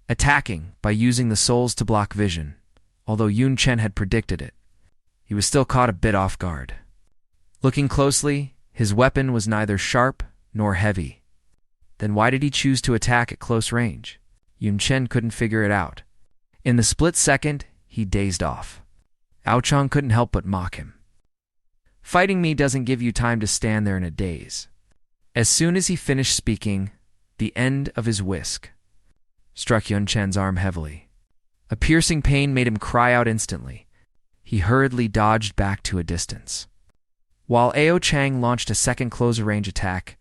attacking by using the souls to block vision. Although Yun Chen had predicted it, he was still caught a bit off guard. Looking closely, his weapon was neither sharp nor heavy. Then why did he choose to attack at close range? Yun Chen couldn't figure it out. In the split second, he dazed off. Ah Chang couldn't help but mock him. "Fighting me doesn't give you time to stand there in a daze." As soon as he finished speaking, the end of his whisk struck Yun Chen's arm heavily. A piercing pain made him cry out instantly. He hurriedly dodged back to a distance. While Ah Chang launched a second closer range attack,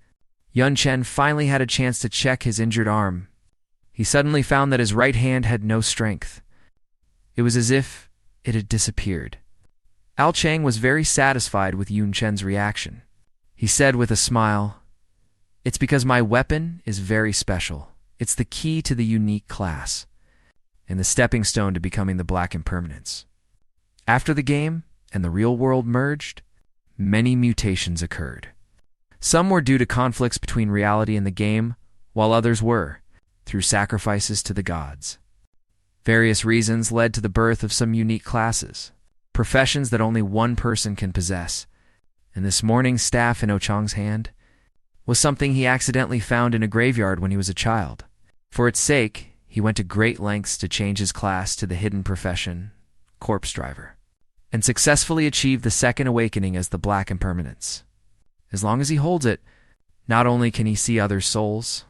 Yun Chen finally had a chance to check his injured arm. He suddenly found that his right hand had no strength. It was as if it had disappeared. Ah Chang was very satisfied with Yun Chen's reaction. He said with a smile, "It's because my weapon is very special. It's the key to the unique class, and the stepping stone to becoming the Black Impermanence." After the game and the real world merged, many mutations occurred. Some were due to conflicts between reality and the game, while others were through sacrifices to the gods. Various reasons led to the birth of some unique classes, professions that only one person can possess, and this morning's staff in Ah Chang's hand was something he accidentally found in a graveyard when he was a child. For its sake, he went to great lengths to change his class to the hidden profession, corpse driver, and successfully achieved the second awakening as the Black Impermanence. As long as he holds it, not only can he see other souls,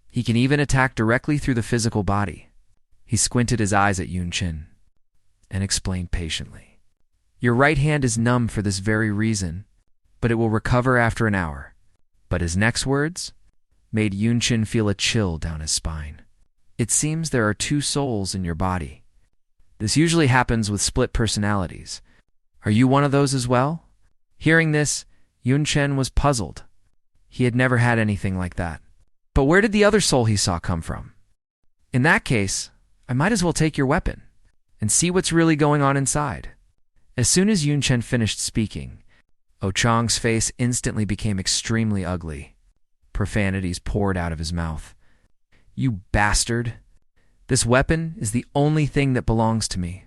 he can even attack directly through the physical body. He squinted his eyes at Yun Chen and explained patiently, "Your right hand is numb for this very reason, but it will recover after an hour." But his next words made Yun Chen feel a chill down his spine. "It seems there are two souls in your body. This usually happens with split personalities. Are you one of those as well?" Hearing this, Yun Chen was puzzled. He had never had anything like that. But where did the other soul he saw come from? In that case, I might as well take your weapon and see what's really going on inside. As soon as Yun Chen finished speaking, Ochang's face instantly became extremely ugly. Profanities poured out of his mouth. You bastard! This weapon is the only thing that belongs to me.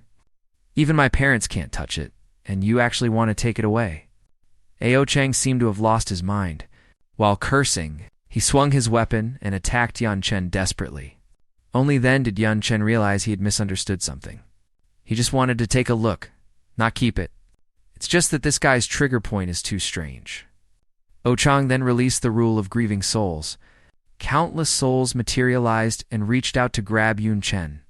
Even my parents can't touch it, and you actually want to take it away. Chang seemed to have lost his mind. While cursing, he swung his weapon and attacked Yan Chen desperately. Only then did Yan Chen realize he had misunderstood something. He just wanted to take a look, not keep it. It's just that this guy's trigger point is too strange. Ochang then released the rule of grieving souls. Countless souls materialized and reached out to grab Yun Chen.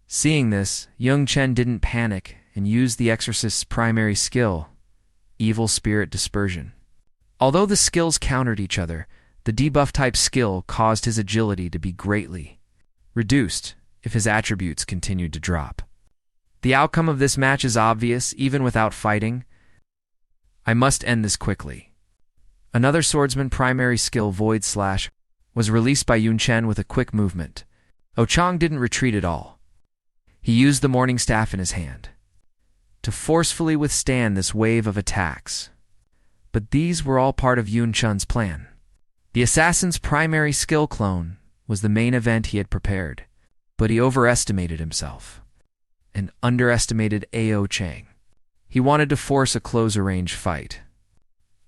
Seeing this, Yun Chen didn't panic and used the exorcist's primary skill, evil spirit dispersion. Although the skills countered each other, the debuff type skill caused his agility to be greatly reduced if his attributes continued to drop. The outcome of this match is obvious even without fighting. I must end this quickly. Another swordsman primary skill Void Slash was released by Yun Chen with a quick movement. Ochang didn't retreat at all. He used the morning staff in his hand to forcefully withstand this wave of attacks. But these were all part of Yun Chen's plan. The assassin's primary skill clone was the main event he had prepared, but he overestimated himself and underestimated Chang. He wanted to force a close-range fight.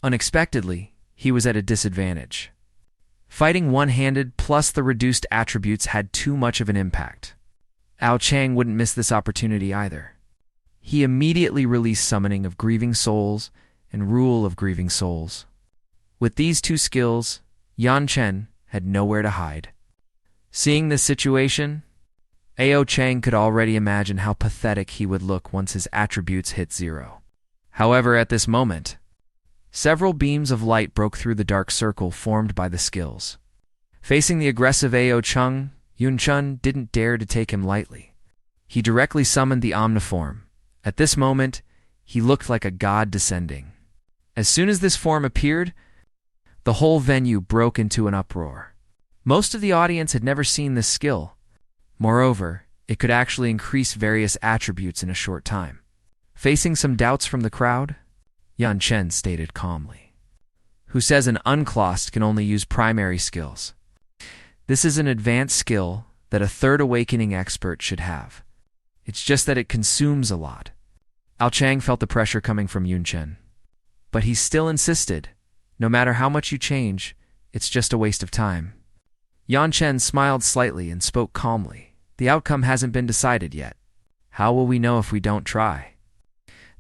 Unexpectedly, he was at a disadvantage. Fighting one-handed plus the reduced attributes had too much of an impact. Chang wouldn't miss this opportunity either. He immediately released Summoning of Grieving Souls and Rule of Grieving Souls. With these two skills, Yan Chen had nowhere to hide. Seeing this situation, Chang could already imagine how pathetic he would look once his attributes hit 0. However, at this moment, several beams of light broke through the dark circle formed by the skills. Facing the aggressive Chang, Yun Chen didn't dare to take him lightly. He directly summoned the Omniform. At this moment, he looked like a god descending. As soon as this form appeared, the whole venue broke into an uproar. Most of the audience had never seen this skill. Moreover, it could actually increase various attributes in a short time. Facing some doubts from the crowd, Yan Chen stated calmly, "Who says an unclassed can only use primary skills? This is an advanced skill that a third awakening expert should have. It's just that it consumes a lot." Chang felt the pressure coming from Yun Chen. But he still insisted, no matter how much you change, it's just a waste of time. Yan Chen smiled slightly and spoke calmly. The outcome hasn't been decided yet. How will we know if we don't try?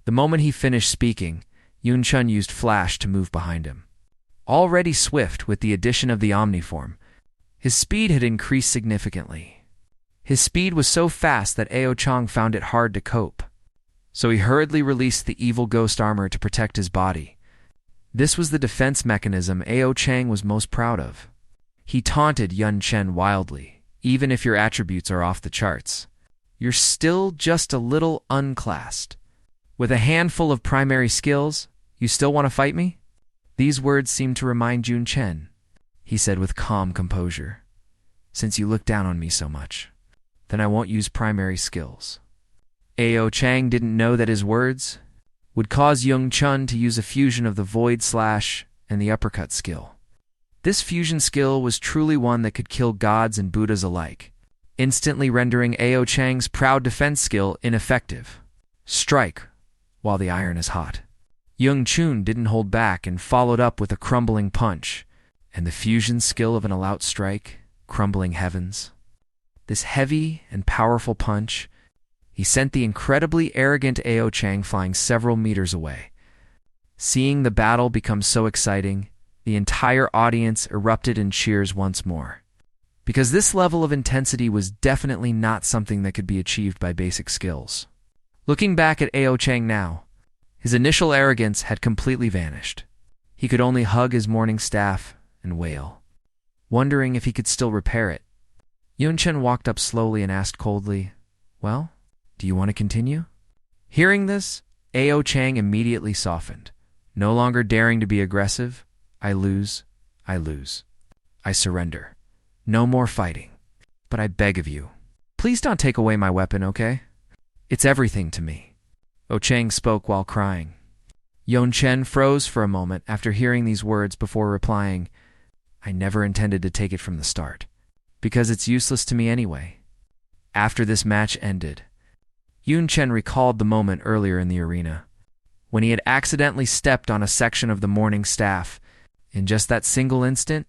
The moment he finished speaking, Yun Chen used Flash to move behind him. Already swift with the addition of the Omniform, his speed had increased significantly. His speed was so fast that Chang found it hard to cope. So he hurriedly released the evil ghost armor to protect his body. This was the defense mechanism Chang was most proud of. He taunted Yun Chen wildly. Even if your attributes are off the charts, you're still just a little unclassed. With a handful of primary skills, you still want to fight me? These words seemed to remind Yun Chen. He said with calm composure, "Since you look down on me so much, then I won't use primary skills." Chang didn't know that his words would cause Yun Chen to use a fusion of the Void Slash and the Uppercut skill. This fusion skill was truly one that could kill gods and Buddhas alike, instantly rendering Chang's proud defense skill ineffective. Strike while the iron is hot. Yun Chen didn't hold back and followed up with a crumbling punch, and the fusion skill of an all-out strike, crumbling heavens. This heavy and powerful punch, he sent the incredibly arrogant Chang flying several meters away. Seeing the battle become so exciting, the entire audience erupted in cheers once more. Because this level of intensity was definitely not something that could be achieved by basic skills. Looking back at Chang now, his initial arrogance had completely vanished. He could only hug his morning staff and wail, wondering if he could still repair it. Yun Chen walked up slowly and asked coldly, "Well, do you want to continue?" Hearing this, Chang immediately softened, no longer daring to be aggressive. I lose. I surrender. No more fighting." but I beg of you, please don't take away my weapon, okay? It's everything to me. Oh Chang spoke while crying. Yun Chen froze for a moment after hearing these words before replying, I never intended to take it from the start, because it's useless to me anyway. After this match ended, Yun Chen recalled the moment earlier in the arena, when he had accidentally stepped on a section of the morning staff. In just that single instant,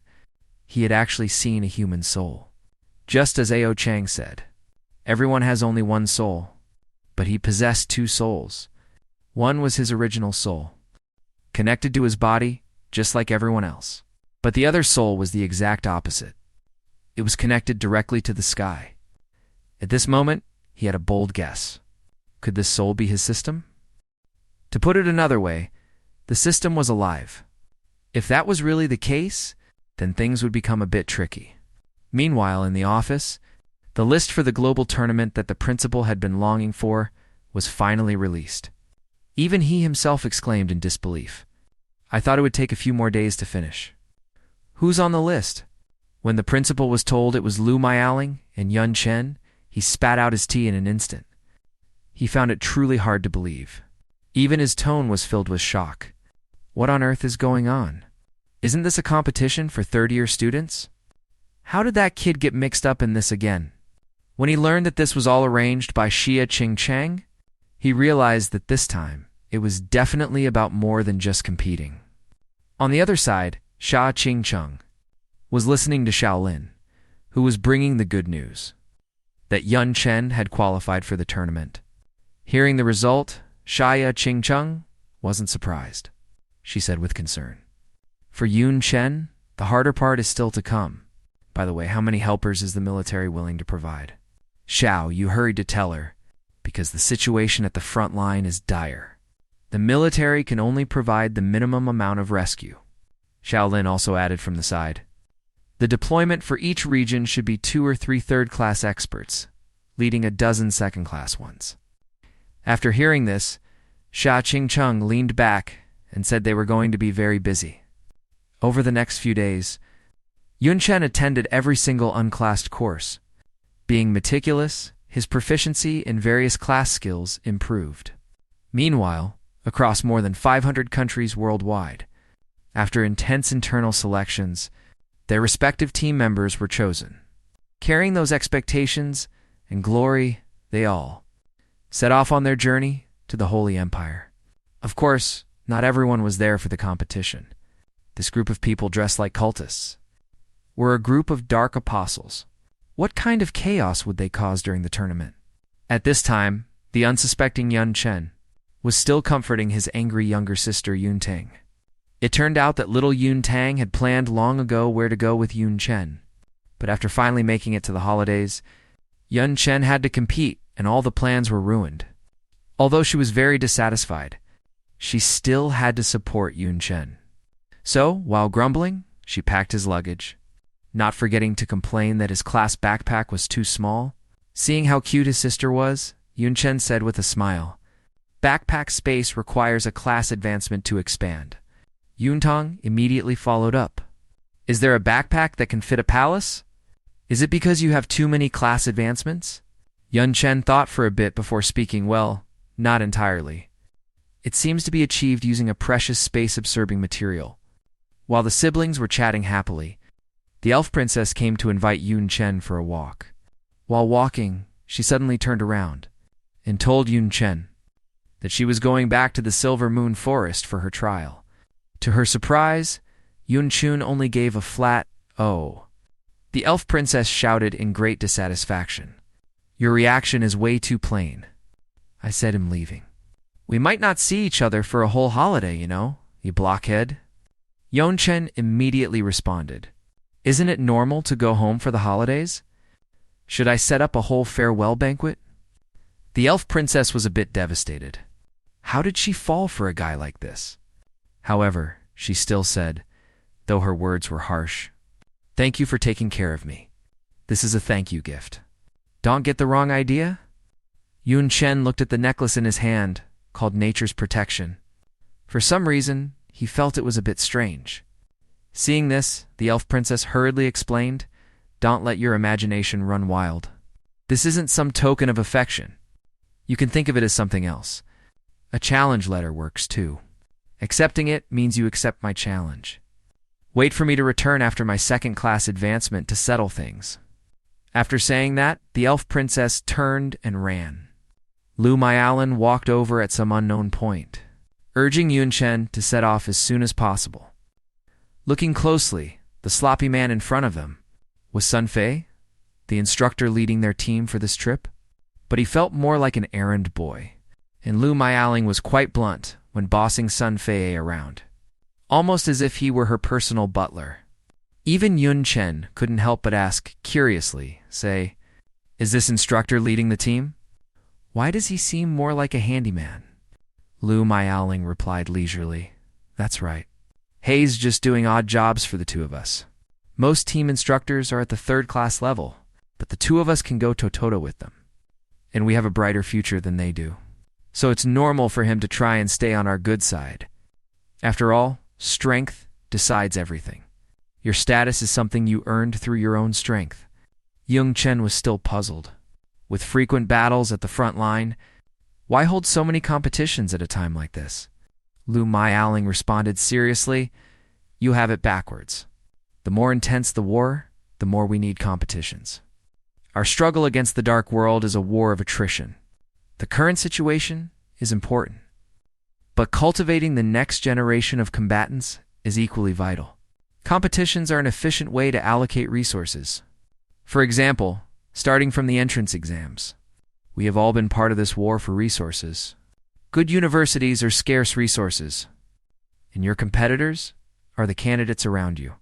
he had actually seen a human soul. Just as Ao Chang said, everyone has only one soul, but he possessed two souls. One was his original soul, connected to his body, just like everyone else. But the other soul was the exact opposite. It was connected directly to the sky. At this moment, he had a bold guess. Could this soul be his system? To put it another way, the system was alive. If that was really the case, then things would become a bit tricky. Meanwhile, in the office, the list for the global tournament that the principal had been longing for was finally released. Even he himself exclaimed in disbelief. I thought it would take a few more days to finish. Who's on the list? When the principal was told it was Lu Miaoling and Yun Chen, he spat out his tea in an instant. He found it truly hard to believe. Even his tone was filled with shock. What on earth is going on? Isn't this a competition for third-year students? How did that kid get mixed up in this again? When he learned that this was all arranged by Xia Qingchang, he realized that this time it was definitely about more than just competing. On the other side, Xia Qingcheng was listening to Shaolin, who was bringing the good news that Yun Chen had qualified for the tournament. Hearing the result, Xia Qingcheng wasn't surprised. She said with concern, for Yun Chen, the harder part is still to come. By the way, how many helpers is the military willing to provide? Xiao, you hurried to tell her, because the situation at the front line is dire. The military can only provide the minimum amount of rescue. Shaolin also added from the side. The deployment for each region should be 2 or 3 third-class experts, leading a dozen second-class ones. After hearing this, Xia Qingcheng leaned back and said they were going to be very busy. Over the next few days, Yun Chen attended every single unclassed course. Being meticulous, his proficiency in various class skills improved. Meanwhile, across more than 500 countries worldwide, after intense internal selections, their respective team members were chosen. Carrying those expectations and glory, they all set off on their journey to the Holy Empire. Of course, not everyone was there for the competition. This group of people dressed like cultists were a group of dark apostles. What kind of chaos would they cause during the tournament? At this time, the unsuspecting Yun Chen was still comforting his angry younger sister Yun Tang. It turned out that little Yun Tang had planned long ago where to go with Yun Chen. But after finally making it to the holidays, Yun Chen had to compete and all the plans were ruined. Although she was very dissatisfied, she still had to support Yun Chen. So, while grumbling, she packed his luggage, not forgetting to complain that his class backpack was too small. Seeing how cute his sister was, Yun Chen said with a smile, backpack space requires a class advancement to expand. Yun Tang immediately followed up. Is there a backpack that can fit a palace? Is it because you have too many class advancements? Yun Chen thought for a bit before speaking. Well, not entirely. It seems to be achieved using a precious space-absorbing material. While the siblings were chatting happily, the elf princess came to invite Yun Chen for a walk. While walking, she suddenly turned around and told Yun Chen that she was going back to the Silver Moon Forest for her trial. To her surprise, Yun Chen only gave a flat, "Oh." The elf princess shouted in great dissatisfaction, "Your reaction is way too plain." I said, "I'm leaving. We might not see each other for a whole holiday, you blockhead." Yun Chen immediately responded, "Isn't it normal to go home for the holidays? Should I set up a whole farewell banquet?" The elf princess was a bit devastated. How did she fall for a guy like this? However, she still said, though her words were harsh, "Thank you for taking care of me. This is a thank you gift. Don't get the wrong idea?" Yun Chen looked at the necklace in his hand, called Nature's Protection. For some reason, he felt it was a bit strange. Seeing this, the elf princess hurriedly explained, Don't let your imagination run wild. This isn't some token of affection. You can think of it as something else. A challenge letter works too. Accepting it means you accept my challenge. Wait for me to return after my second-class advancement to settle things. After saying that, the elf princess turned and ran. Lu Maialin walked over at some unknown point, urging Yunchen to set off as soon as possible. Looking closely, the sloppy man in front of them was Sun Fei, the instructor leading their team for this trip, but he felt more like an errand boy, and Lu Maialin was quite blunt when bossing Sun Fei around, almost as if he were her personal butler. Even Yun Chen couldn't help but ask, curiously, say, "Is this instructor leading the team? Why does he seem more like a handyman?" Lu Maialin replied leisurely, "That's right. Hei's just doing odd jobs for the two of us. Most team instructors are at the third-class level, but the two of us can go toe-to-toe with them. And we have a brighter future than they do. So it's normal for him to try and stay on our good side. After all, strength decides everything. Your status is something you earned through your own strength." Yung Chen was still puzzled. With frequent battles at the front line, why hold so many competitions at a time like this? Lu Maialin responded seriously, "You have it backwards. The more intense the war, the more we need competitions. Our struggle against the dark world is a war of attrition. The current situation is important, but cultivating the next generation of combatants is equally vital. Competitions are an efficient way to allocate resources. For example, starting from the entrance exams. We have all been part of this war for resources. Good universities are scarce resources, and your competitors are the candidates around you.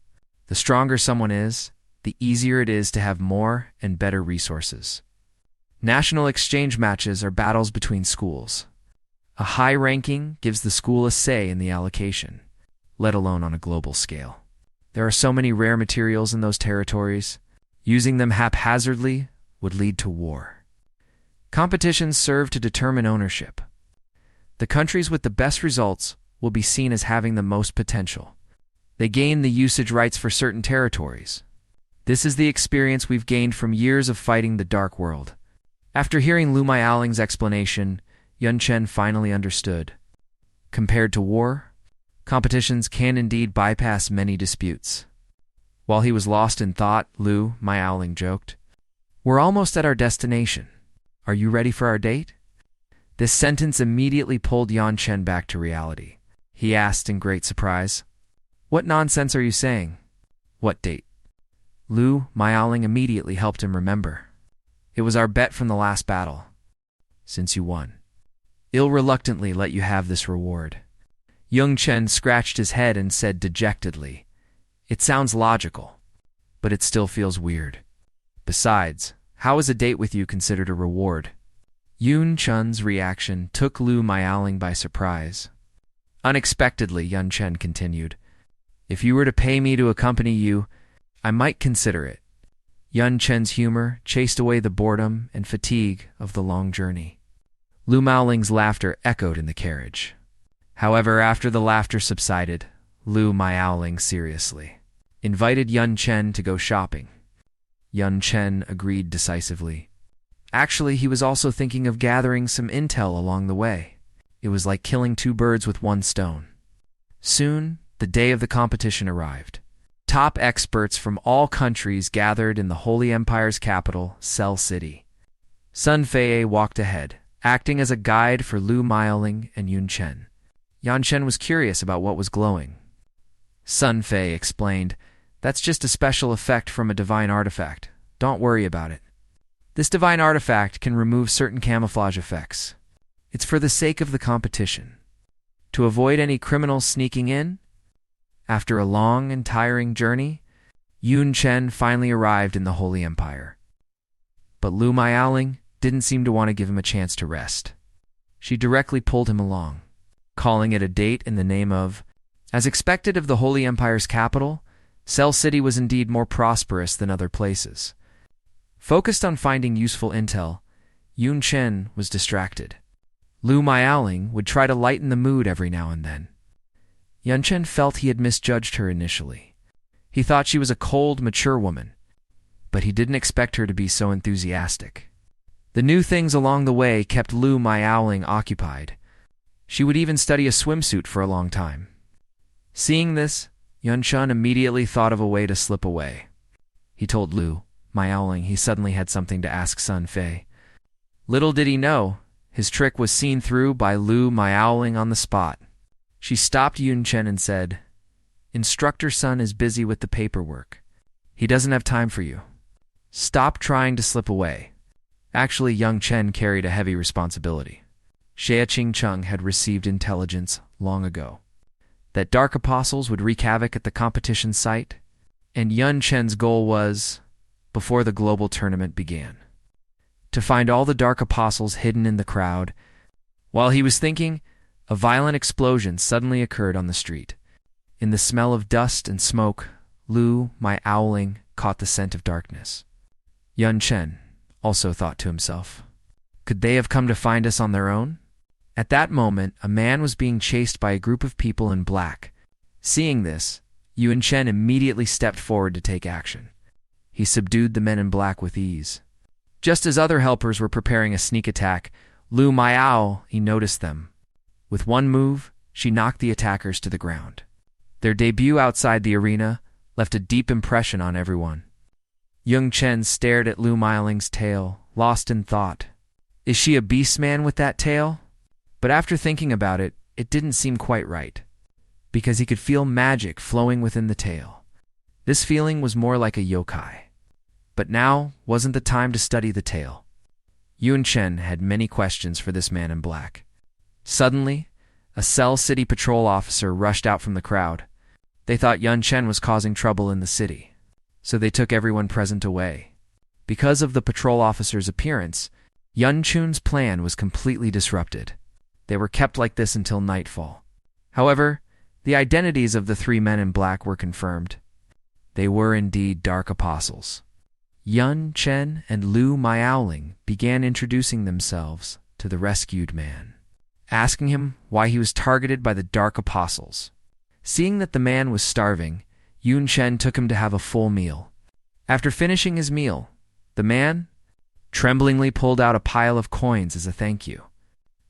The stronger someone is, the easier it is to have more and better resources. National exchange matches are battles between schools. A high ranking gives the school a say in the allocation, let alone on a global scale. There are so many rare materials in those territories. Using them haphazardly would lead to war. Competitions serve to determine ownership. The countries with the best results will be seen as having the most potential. They gain the usage rights for certain territories. This is the experience we've gained from years of fighting the dark world." After hearing Lu Maialin's explanation, Yun Chen finally understood. Compared to war, competitions can indeed bypass many disputes. While he was lost in thought, Lu Maialin joked, "We're almost at our destination. Are you ready for our date?" This sentence immediately pulled Yun Chen back to reality. He asked in great surprise, "What nonsense are you saying? What date?" Lu Maialin immediately helped him remember. "It was our bet from the last battle. Since you won, I'll reluctantly let you have this reward." Yung Chen scratched his head and said dejectedly, "It sounds logical, but it still feels weird. Besides, how is a date with you considered a reward?" Yun Chen's reaction took Lu Maialin by surprise. Unexpectedly, Yun Chen continued, "If you were to pay me to accompany you, I might consider it." Yun Chen's humor chased away the boredom and fatigue of the long journey. Lu Maialin's laughter echoed in the carriage. However, after the laughter subsided, Lu Maialin seriously invited Yun Chen to go shopping. Yun Chen agreed decisively. Actually, he was also thinking of gathering some intel along the way. It was like killing two birds with one stone. Soon, the day of the competition arrived. Top experts from all countries gathered in the Holy Empire's capital, Cell City. Sun Fei walked ahead, acting as a guide for Lu Maialin and Yun Chen. Yun Chen was curious about what was glowing. Sun Fei explained, "That's just a special effect from a divine artifact. Don't worry about it. This divine artifact can remove certain camouflage effects. It's for the sake of the competition. To avoid any criminals sneaking in." After a long and tiring journey, Yun Chen finally arrived in the Holy Empire. But Lu Maialin didn't seem to want to give him a chance to rest. She directly pulled him along, calling it a date in the name of. As expected of the Holy Empire's capital, Cell City was indeed more prosperous than other places. Focused on finding useful intel, Yun Chen was distracted. Lu Maialin would try to lighten the mood every now and then. Yun Chen felt he had misjudged her initially. He thought she was a cold, mature woman. but he didn't expect her to be so enthusiastic. The new things along the way kept Lu Miaoling occupied. She would even study a swimsuit for a long time. Seeing this, Yun Chun immediately thought of a way to slip away. He told Lu Miaoling he suddenly had something to ask Sun Fei. Little did he know, his trick was seen through by Lu Miaoling on the spot. She stopped Yun Chen and said, "Instructor Sun is busy with the paperwork. He doesn't have time for you. Stop trying to slip away." Actually, young Chen carried a heavy responsibility. Xie Qingcheng had received intelligence long ago that Dark Apostles would wreak havoc at the competition site, and Yun Chen's goal was, before the global tournament began, to find all the Dark Apostles hidden in the crowd. While he was thinking, a violent explosion suddenly occurred on the street. In the smell of dust and smoke, Lu Miaoling caught the scent of darkness. Yun Chen also thought to himself, could they have come to find us on their own? At that moment, a man was being chased by a group of people in black. Seeing this, Yun Chen immediately stepped forward to take action. He subdued the men in black with ease. Just as other helpers were preparing a sneak attack, Lu Miao noticed them. With one move, she knocked the attackers to the ground. Their debut outside the arena left a deep impression on everyone. Yun Chen stared at Lu Miaoling's tail, lost in thought. Is she a beastman with that tail? But after thinking about it, it didn't seem quite right, because he could feel magic flowing within the tail. This feeling was more like a yokai. But now wasn't the time to study the tail. Yun Chen had many questions for this man in black. Suddenly, a Cell City patrol officer rushed out from the crowd. They thought Yun Chen was causing trouble in the city, so they took everyone present away. Because of the patrol officer's appearance, Yun Chun's plan was completely disrupted. They were kept like this until nightfall. However, the identities of the three men in black were confirmed. They were indeed Dark Apostles. Yun Chen and Lu Miaoling began introducing themselves to the rescued man, asking him why he was targeted by the Dark Apostles. Seeing that the man was starving, Yun Chen took him to have a full meal. After finishing his meal, the man tremblingly pulled out a pile of coins as a thank you.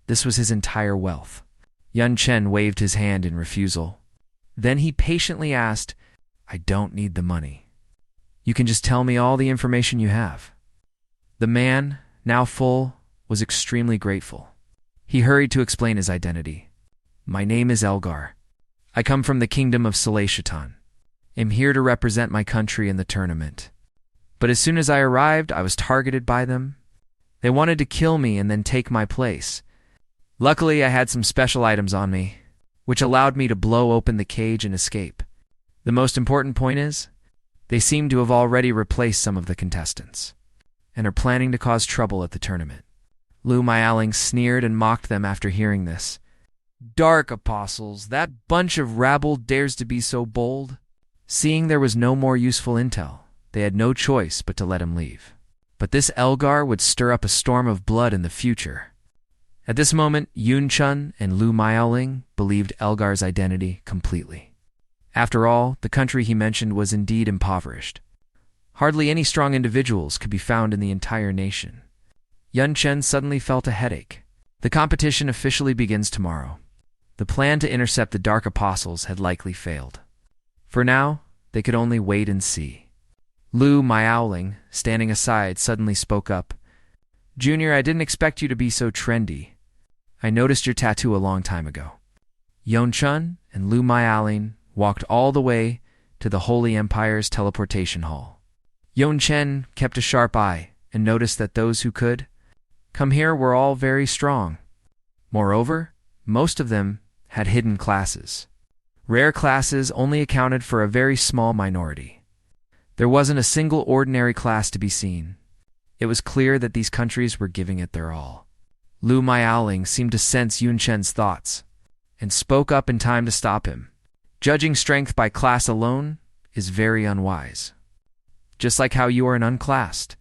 This was his entire wealth. Yun Chen waved his hand in refusal. Then he patiently asked, "I don't need the money. You can just tell me all the information you have." The man, now full, was extremely grateful. He hurried to explain his identity. "My name is Elgar. I come from the kingdom of Salashatan. I'm here to represent my country in the tournament. But as soon as I arrived, I was targeted by them. They wanted to kill me and then take my place. Luckily, I had some special items on me, which allowed me to blow open the cage and escape. The most important point is, they seem to have already replaced some of the contestants, and are planning to cause trouble at the tournament." Lu Miaoling sneered and mocked them after hearing this. "Dark Apostles, that bunch of rabble dares to be so bold?" Seeing there was no more useful intel, they had no choice but to let him leave. But this Elgar would stir up a storm of blood in the future. At this moment, Yun Chun and Lu Miaoling believed Elgar's identity completely. After all, the country he mentioned was indeed impoverished. Hardly any strong individuals could be found in the entire nation. Yun Chen suddenly felt a headache. The competition officially begins tomorrow. The plan to intercept the Dark Apostles had likely failed. For now, they could only wait and see. Lu Miaoling, standing aside, suddenly spoke up. "Junior, I didn't expect you to be so trendy. I noticed your tattoo a long time ago." Yun Chun and Lu Miaoling walked all the way to the Holy Empire's teleportation hall. Yun Chen kept a sharp eye and noticed that those who could come here were all very strong. Moreover, most of them had hidden classes. Rare classes only accounted for a very small minority. There wasn't a single ordinary class to be seen. It was clear that these countries were giving it their all. Lu Miaoling seemed to sense Yun Chen's thoughts and spoke up in time to stop him. Judging strength by class alone is very unwise. Just like how you are an unclassed.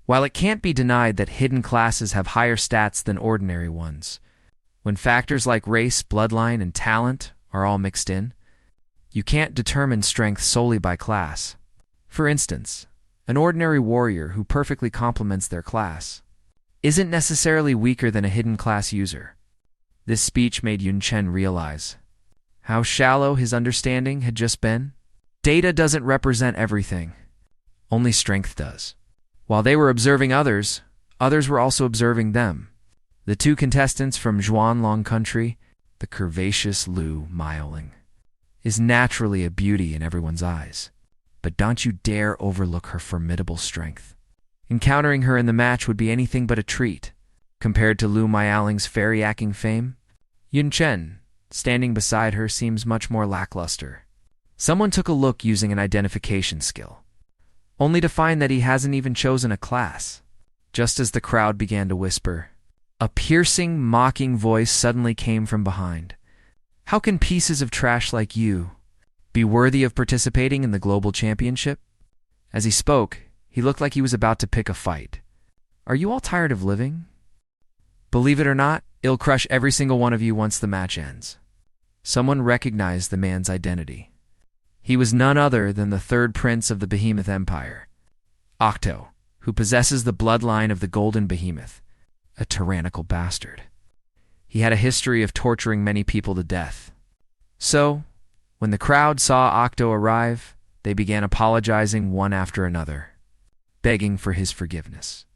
While it can't be denied that hidden classes have higher stats than ordinary ones, when factors like race, bloodline, and talent are all mixed in, you can't determine strength solely by class. For instance, An ordinary warrior who perfectly complements their class isn't necessarily weaker than a hidden class user. This speech made Yun Chen realize how shallow his understanding had just been. Data doesn't represent everything. Only strength does. While they were observing others, others were also observing them. The two contestants from Zhuanlong country, the curvaceous Lu Miaoling, is naturally a beauty in everyone's eyes. But don't you dare overlook her formidable strength. Encountering her in the match would be anything but a treat. Compared to Lu Miaoling's fairy-acting fame, Yun Chen, standing beside her, seems much more lackluster. Someone took a look using an identification skill, only to find that he hasn't even chosen a class. Just as the crowd began to whisper, a piercing, mocking voice suddenly came from behind. How can pieces of trash like you be worthy of participating in the global championship? As he spoke, he looked like he was about to pick a fight. Are you all tired of living? Believe it or not, it'll crush every single one of you once the match ends. Someone recognized the man's identity. He was none other than the third prince of the Behemoth Empire, Octo, who possesses the bloodline of the Golden Behemoth, a tyrannical bastard. He had a history of torturing many people to death. So, when the crowd saw Octo arrive, they began apologizing one after another, begging for his forgiveness.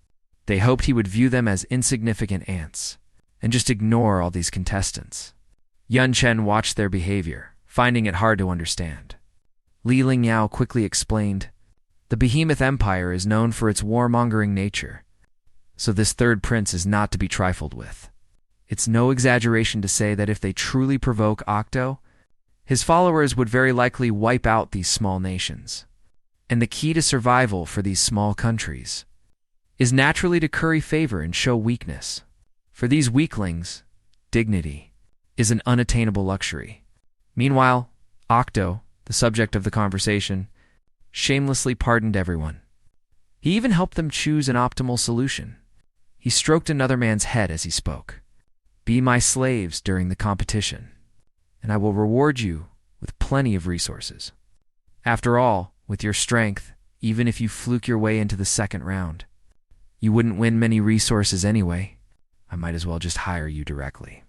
They hoped he would view them as insignificant ants and just ignore all these contestants. Yun Chen watched their behavior, finding it hard to understand. Li Lingyao quickly explained, the Behemoth Empire is known for its warmongering nature, so this third prince is not to be trifled with. It's no exaggeration to say that if they truly provoke Octo, his followers would very likely wipe out these small nations. And the key to survival for these small countries is naturally to curry favor and show weakness. For these weaklings, dignity is an unattainable luxury. Meanwhile, Octo, the subject of the conversation, shamelessly pardoned everyone. He even helped them choose an optimal solution. He stroked another man's head as he spoke. Be my slaves during the competition, and I will reward you with plenty of resources. After all, with your strength, even if you fluke your way into the second round, you wouldn't win many resources anyway. I might as well just hire you directly.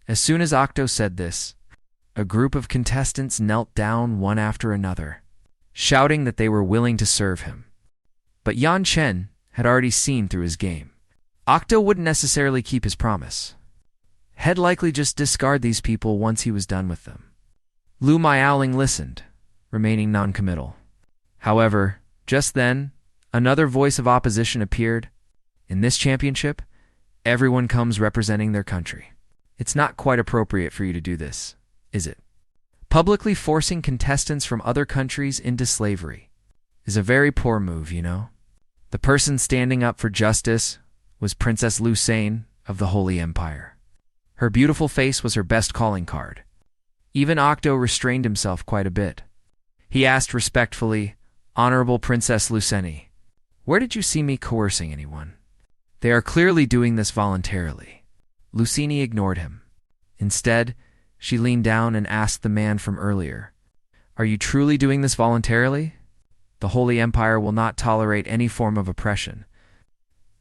As soon as Octo said this, a group of contestants knelt down one after another, shouting that they were willing to serve him. But Yun Chen had already seen through his game. Octo wouldn't necessarily keep his promise. He'd likely just discard these people once he was done with them. Lu Miaoling listened, remaining non-committal. However, just then, another voice of opposition appeared. In this championship, everyone comes representing their country. It's not quite appropriate for you to do this, is it? Publicly forcing contestants from other countries into slavery is a very poor move, you know? The person standing up for justice was Princess Lu Sane of the Holy Empire. Her beautiful face was her best calling card. Even Octo restrained himself quite a bit. He asked respectfully, Honorable Princess Luceni, where did you see me coercing anyone? They are clearly doing this voluntarily. Lucini ignored him. Instead, she leaned down and asked the man from earlier, Are you truly doing this voluntarily? The Holy Empire will not tolerate any form of oppression.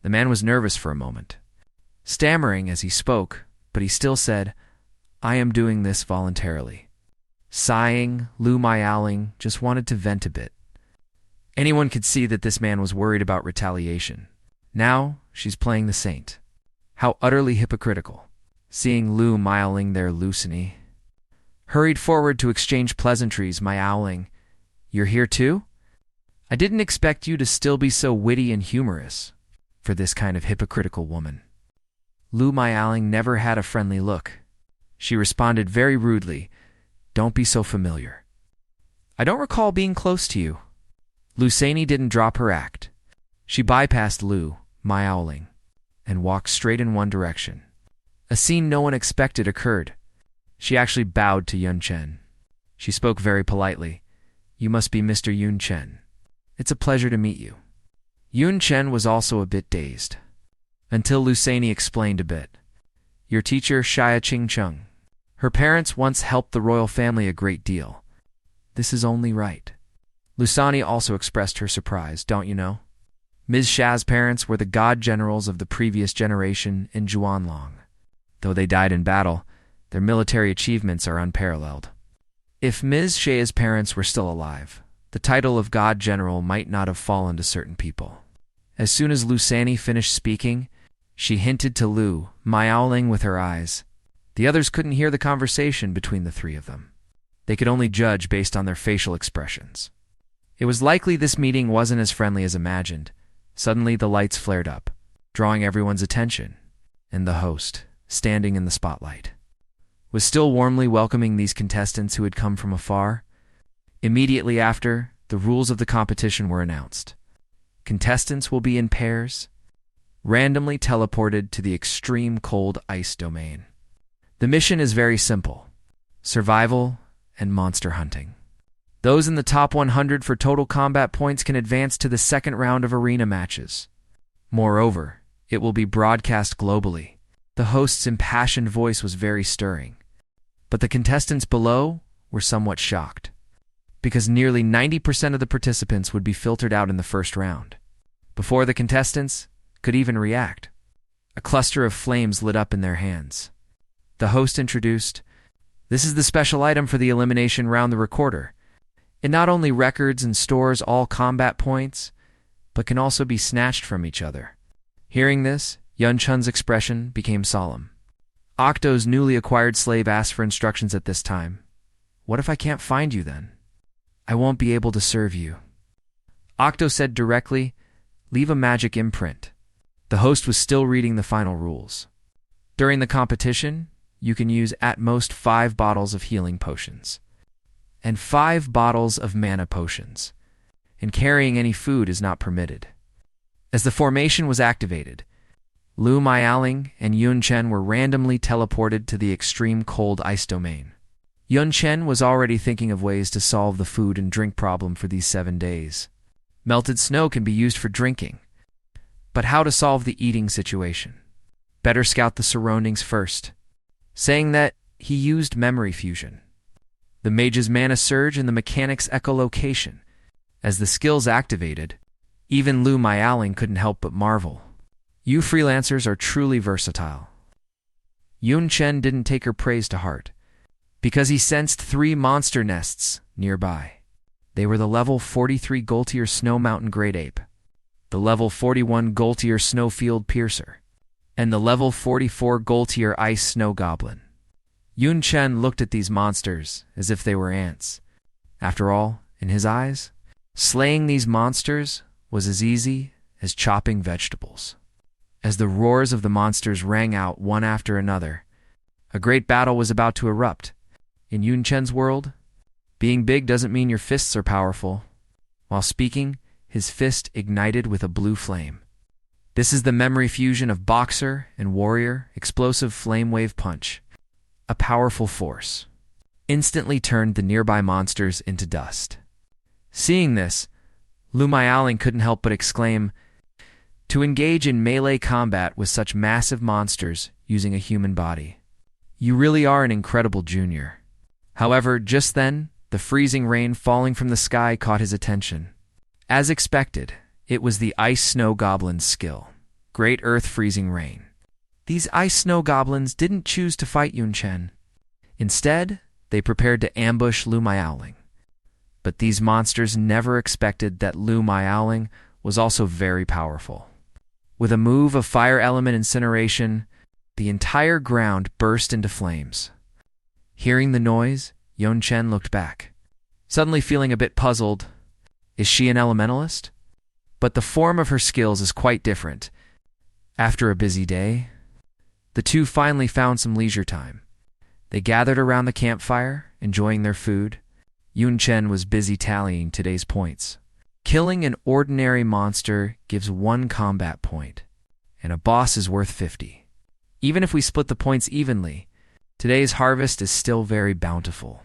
The man was nervous for a moment, stammering as he spoke, but he still said, I am doing this voluntarily. Sighing, Lu Miaoling just wanted to vent a bit. Anyone could see that this man was worried about retaliation. Now, she's playing the saint. How utterly hypocritical. Seeing Lu Miaoling there, Lucini hurried forward to exchange pleasantries, Miaoling. You're here too? I didn't expect you to still be so witty and humorous for this kind of hypocritical woman. Lu Miaoling never had a friendly look. She responded very rudely, Don't be so familiar. I don't recall being close to you. Lucini didn't drop her act. She bypassed Lu Miaoling and walked straight in one direction. A scene no one expected occurred. She actually bowed to Yun Chen. She spoke very politely. You must be Mr. Yun Chen. It's a pleasure to meet you. Yun Chen was also a bit dazed, until Lucini explained a bit. Your teacher, Shia Ching Chung. Her parents once helped the royal family a great deal. This is only right. Lusani also expressed her surprise, don't you know? Ms. Sha's parents were the god generals of the previous generation in Juanlong. Though they died in battle, their military achievements are unparalleled. If Ms. Sha's parents were still alive, the title of god general might not have fallen to certain people. As soon as Lusani finished speaking, she hinted to Lu, meowing with her eyes. The others couldn't hear the conversation between the three of them. They could only judge based on their facial expressions. It was likely this meeting wasn't as friendly as imagined. Suddenly the lights flared up, drawing everyone's attention, and the host, standing in the spotlight, was still warmly welcoming these contestants who had come from afar. Immediately after, the rules of the competition were announced. Contestants will be in pairs, randomly teleported to the extreme cold ice domain. The mission is very simple: survival and monster hunting. Those in the top 100 for total combat points can advance to the second round of arena matches. Moreover, it will be broadcast globally. The host's impassioned voice was very stirring, but the contestants below were somewhat shocked, because nearly 90% of the participants would be filtered out in the first round, before the contestants could even react. A cluster of flames lit up in their hands. The host introduced, "This is the special item for the elimination round, the recorder. It not only records and stores all combat points, but can also be snatched from each other." Hearing this, Yun Chun's expression became solemn. Octo's newly acquired slave asked for instructions at this time. "What if I can't find you then? I won't be able to serve you." Octo said directly, "Leave a magic imprint." The host was still reading the final rules. During the competition, you can use at most 5 bottles of healing potions and 5 bottles of mana potions, and carrying any food is not permitted. As the formation was activated, Lu Miaoling and Yun Chen were randomly teleported to the extreme cold ice domain. Yun Chen was already thinking of ways to solve the food and drink problem for these 7 days. Melted snow can be used for drinking, but how to solve the eating situation? Better scout the surroundings first. Saying that, he used memory fusion, the mage's mana surge, and the mechanic's echolocation. As the skills activated, even Lu Miaoling couldn't help but marvel. You freelancers are truly versatile. Yun Chen didn't take her praise to heart, because he sensed 3 monster nests nearby. They were the level 43 Goltier Snow Mountain Great Ape, the level 41 Goltier Snowfield Piercer, and the level 44 Goltier Ice Snow Goblin. Yun Chen looked at these monsters as if they were ants. After all, in his eyes, slaying these monsters was as easy as chopping vegetables. As the roars of the monsters rang out one after another, a great battle was about to erupt. In Yun Chen's world, being big doesn't mean your fists are powerful. While speaking, his fist ignited with a blue flame. This is the memory fusion of Boxer and Warrior Explosive Flame Wave Punch. A powerful force instantly turned the nearby monsters into dust. Seeing this, Lu Miaoling couldn't help but exclaim, "To engage in melee combat with such massive monsters using a human body. You really are an incredible junior." However, just then, the freezing rain falling from the sky caught his attention. As expected, it was the Ice Snow Goblin's skill, Great Earth Freezing Rain. These Ice Snow Goblins didn't choose to fight Yun Chen. Instead, they prepared to ambush Lu Miaoling. But these monsters never expected that Lu Miaoling was also very powerful. With a move of Fire Element Incineration, the entire ground burst into flames. Hearing the noise, Yun Chen looked back, suddenly feeling a bit puzzled. Is she an elementalist? But the form of her skills is quite different. After a busy day, the two finally found some leisure time. They gathered around the campfire, enjoying their food. Yun Chen was busy tallying today's points. Killing an ordinary monster gives 1 combat point, and a boss is worth 50. Even if we split the points evenly, today's harvest is still very bountiful.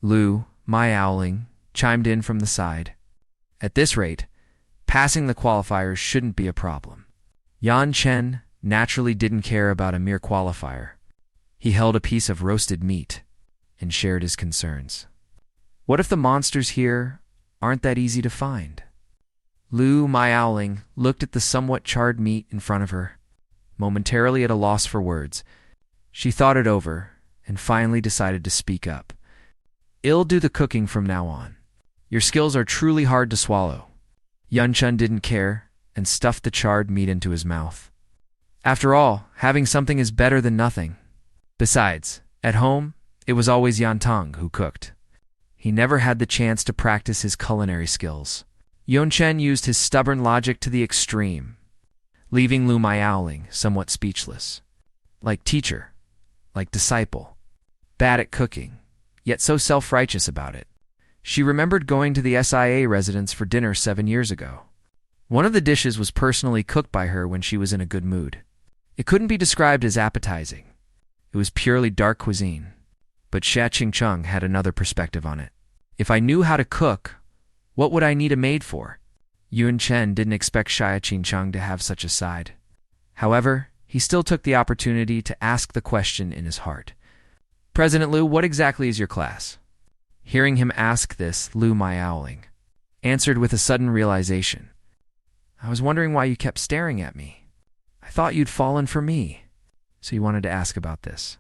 Lu Miaoling chimed in from the side. At this rate, passing the qualifiers shouldn't be a problem. Yun Chen naturally didn't care about a mere qualifier. He held a piece of roasted meat and shared his concerns. What if the monsters here aren't that easy to find. Lu Miaoling looked at the somewhat charred meat in front of her, momentarily at a loss for words. She thought it over and finally decided to speak up. I'll do the cooking from now on. Your skills are truly hard to swallow. Yunchun didn't care and stuffed the charred meat into his mouth. After all, having something is better than nothing. Besides, at home, it was always Yantang who cooked. He never had the chance to practice his culinary skills. Yunchen used his stubborn logic to the extreme, leaving Lu Miaoling somewhat speechless. Like teacher, like disciple, bad at cooking, yet so self-righteous about it. She remembered going to the SIA residence for dinner 7 years ago. One of the dishes was personally cooked by her when she was in a good mood. It couldn't be described as appetizing. It was purely dark cuisine. But Xia Qingcheng had another perspective on it. If I knew how to cook, what would I need a maid for? Yun Chen didn't expect Xia Qingcheng to have such a side. However, he still took the opportunity to ask the question in his heart. President Lu, what exactly is your class? Hearing him ask this, Lu Miaoling answered with a sudden realization. I was wondering why you kept staring at me. I thought you'd fallen for me. So you wanted to ask about this.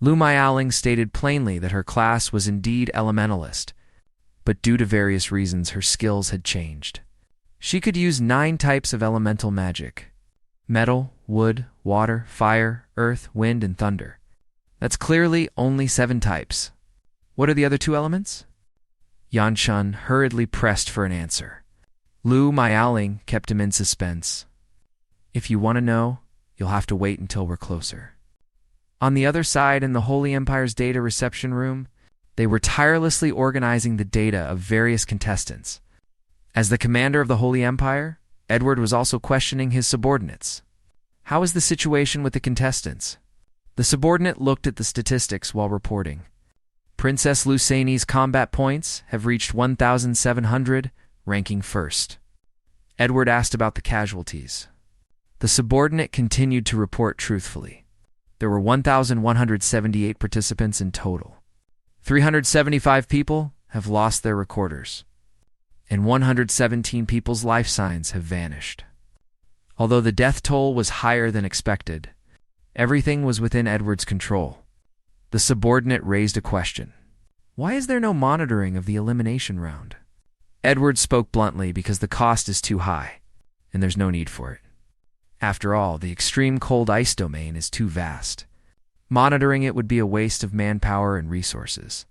Lu Miaoling stated plainly that her class was indeed elementalist, but due to various reasons her skills had changed. She could use 9 types of elemental magic: metal, wood, water, fire, earth, wind, and thunder. That's clearly only 7 types. What are the other 2 elements? Yanchun hurriedly pressed for an answer. Lu Miaoling kept him in suspense. If you want to know, you'll have to wait until we're closer. On the other side, in the Holy Empire's data reception room, they were tirelessly organizing the data of various contestants. As the commander of the Holy Empire, Edward was also questioning his subordinates. How is the situation with the contestants? The subordinate looked at the statistics while reporting. Princess Luceni's combat points have reached 1,700, ranking first. Edward asked about the casualties. The subordinate continued to report truthfully. There were 1,178 participants in total. 375 people have lost their recorders, and 117 people's life signs have vanished. Although the death toll was higher than expected, everything was within Edward's control. The subordinate raised a question. Why is there no monitoring of the elimination round? Edward spoke bluntly because the cost is too high, and there's no need for it. After all, the extreme cold ice domain is too vast. Monitoring it would be a waste of manpower and resources.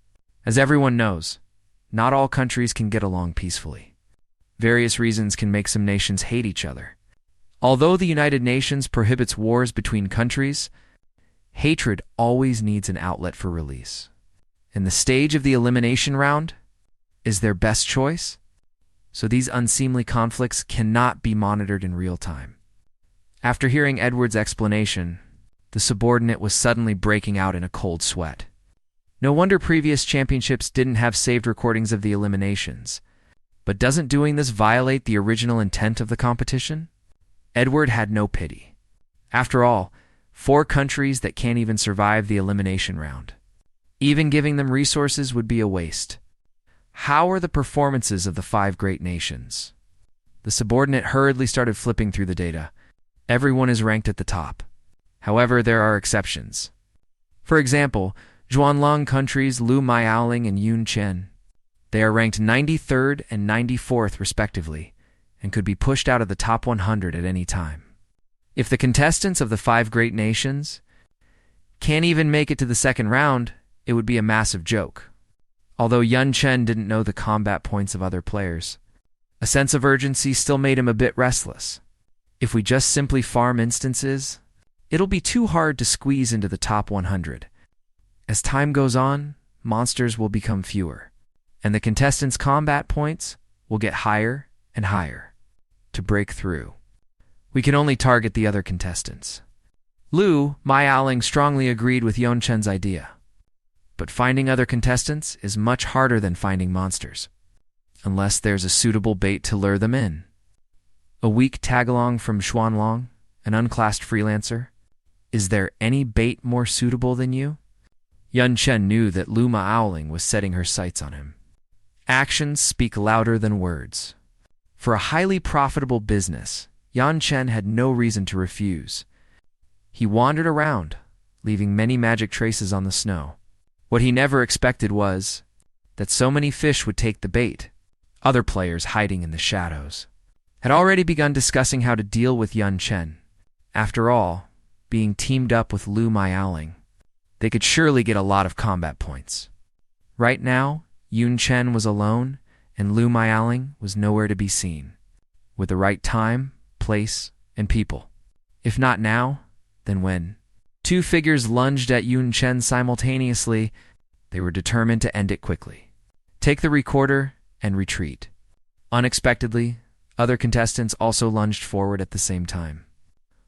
As everyone knows, not all countries can get along peacefully. Various reasons can make some nations hate each other. Although the United Nations prohibits wars between countries, hatred always needs an outlet for release. And the stage of the elimination round is their best choice, so these unseemly conflicts cannot be monitored in real time. After hearing Edward's explanation, the subordinate was suddenly breaking out in a cold sweat. No wonder previous championships didn't have saved recordings of the eliminations. But doesn't doing this violate the original intent of the competition? Edward had no pity. After all, 4 countries that can't even survive the elimination round. Even giving them resources would be a waste. How are the performances of the 5 great nations? The subordinate hurriedly started flipping through the data. Everyone is ranked at the top. However, there are exceptions. For example, Zhuanlong countries Lu Miaoling and Yun Chen. They are ranked 93rd and 94th respectively, and could be pushed out of the top 100 at any time. If the contestants of the 5 great nations can't even make it to the second round, it would be a massive joke. Although Yun Chen didn't know the combat points of other players, a sense of urgency still made him a bit restless. If we just simply farm instances, it'll be too hard to squeeze into the top 100. As time goes on, monsters will become fewer, and the contestants' combat points will get higher and higher. To break through, we can only target the other contestants. Lu Miaoling strongly agreed with Yun Chen's idea. But finding other contestants is much harder than finding monsters, unless there's a suitable bait to lure them in. A weak tagalong from Xuanlong, an unclassed freelancer. Is there any bait more suitable than you? Yun Chen knew that Lu Miaoling was setting her sights on him. Actions speak louder than words. For a highly profitable business, Yan Chen had no reason to refuse. He wandered around, leaving many magic traces on the snow. What he never expected was that so many fish would take the bait. Other players hiding in the shadows had already begun discussing how to deal with Yan Chen. After all, being teamed up with Lu Miaoling, they could surely get a lot of combat points. Right now, Yun Chen was alone, and Lu Miaoling was nowhere to be seen. With the right time, place, and people. If not now, then when? Two figures lunged at Yun Chen simultaneously. They were determined to end it quickly. Take the recorder and retreat. Unexpectedly, other contestants also lunged forward at the same time.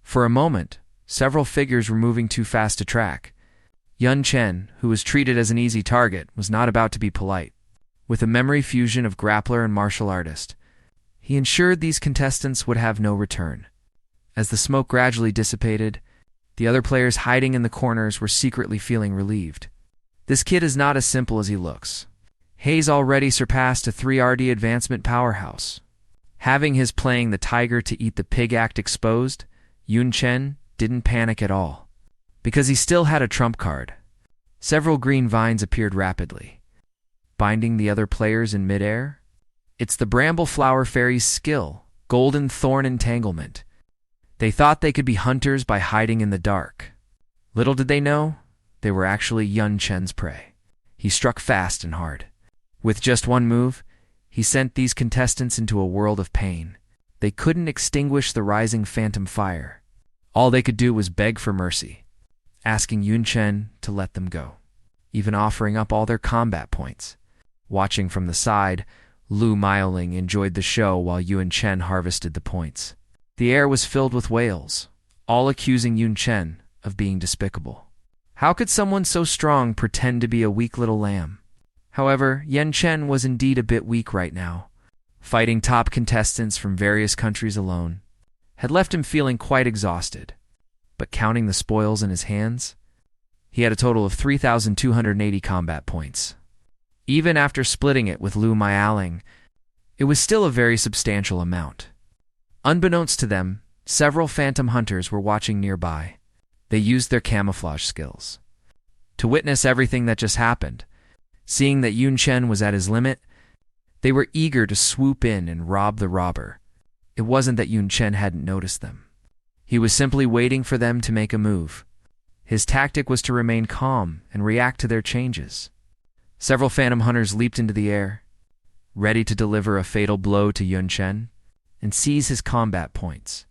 For a moment, several figures were moving too fast to track. Yun Chen, who was treated as an easy target, was not about to be polite. With a memory fusion of grappler and martial artist, he ensured these contestants would have no return. As the smoke gradually dissipated, the other players hiding in the corners were secretly feeling relieved. This kid is not as simple as he looks. Hayes already surpassed a 3RD advancement powerhouse. Having his playing the tiger to eat the pig act exposed, Yun Chen didn't panic at all. Because he still had a trump card. Several green vines appeared rapidly, binding the other players in midair. It's the Bramble Flower Fairy's skill, Golden Thorn Entanglement. They thought they could be hunters by hiding in the dark. Little did they know, they were actually Yun Chen's prey. He struck fast and hard. With just one move, he sent these contestants into a world of pain. They couldn't extinguish the rising phantom fire. All they could do was beg for mercy, asking Yun Chen to let them go, even offering up all their combat points. Watching from the side, Lu Miaoling enjoyed the show while Yun Chen harvested the points. The air was filled with wails, all accusing Yun Chen of being despicable. How could someone so strong pretend to be a weak little lamb? However, Yun Chen was indeed a bit weak right now. Fighting top contestants from various countries alone had left him feeling quite exhausted. But counting the spoils in his hands, he had a total of 3,280 combat points. Even after splitting it with Lu Miaoling, it was still a very substantial amount. Unbeknownst to them, several phantom hunters were watching nearby. They used their camouflage skills to witness everything that just happened. Seeing that Yun Chen was at his limit, they were eager to swoop in and rob the robber. It wasn't that Yun Chen hadn't noticed them. He was simply waiting for them to make a move. His tactic was to remain calm and react to their changes. Several phantom hunters leaped into the air, ready to deliver a fatal blow to Yun Chen and seize his combat points.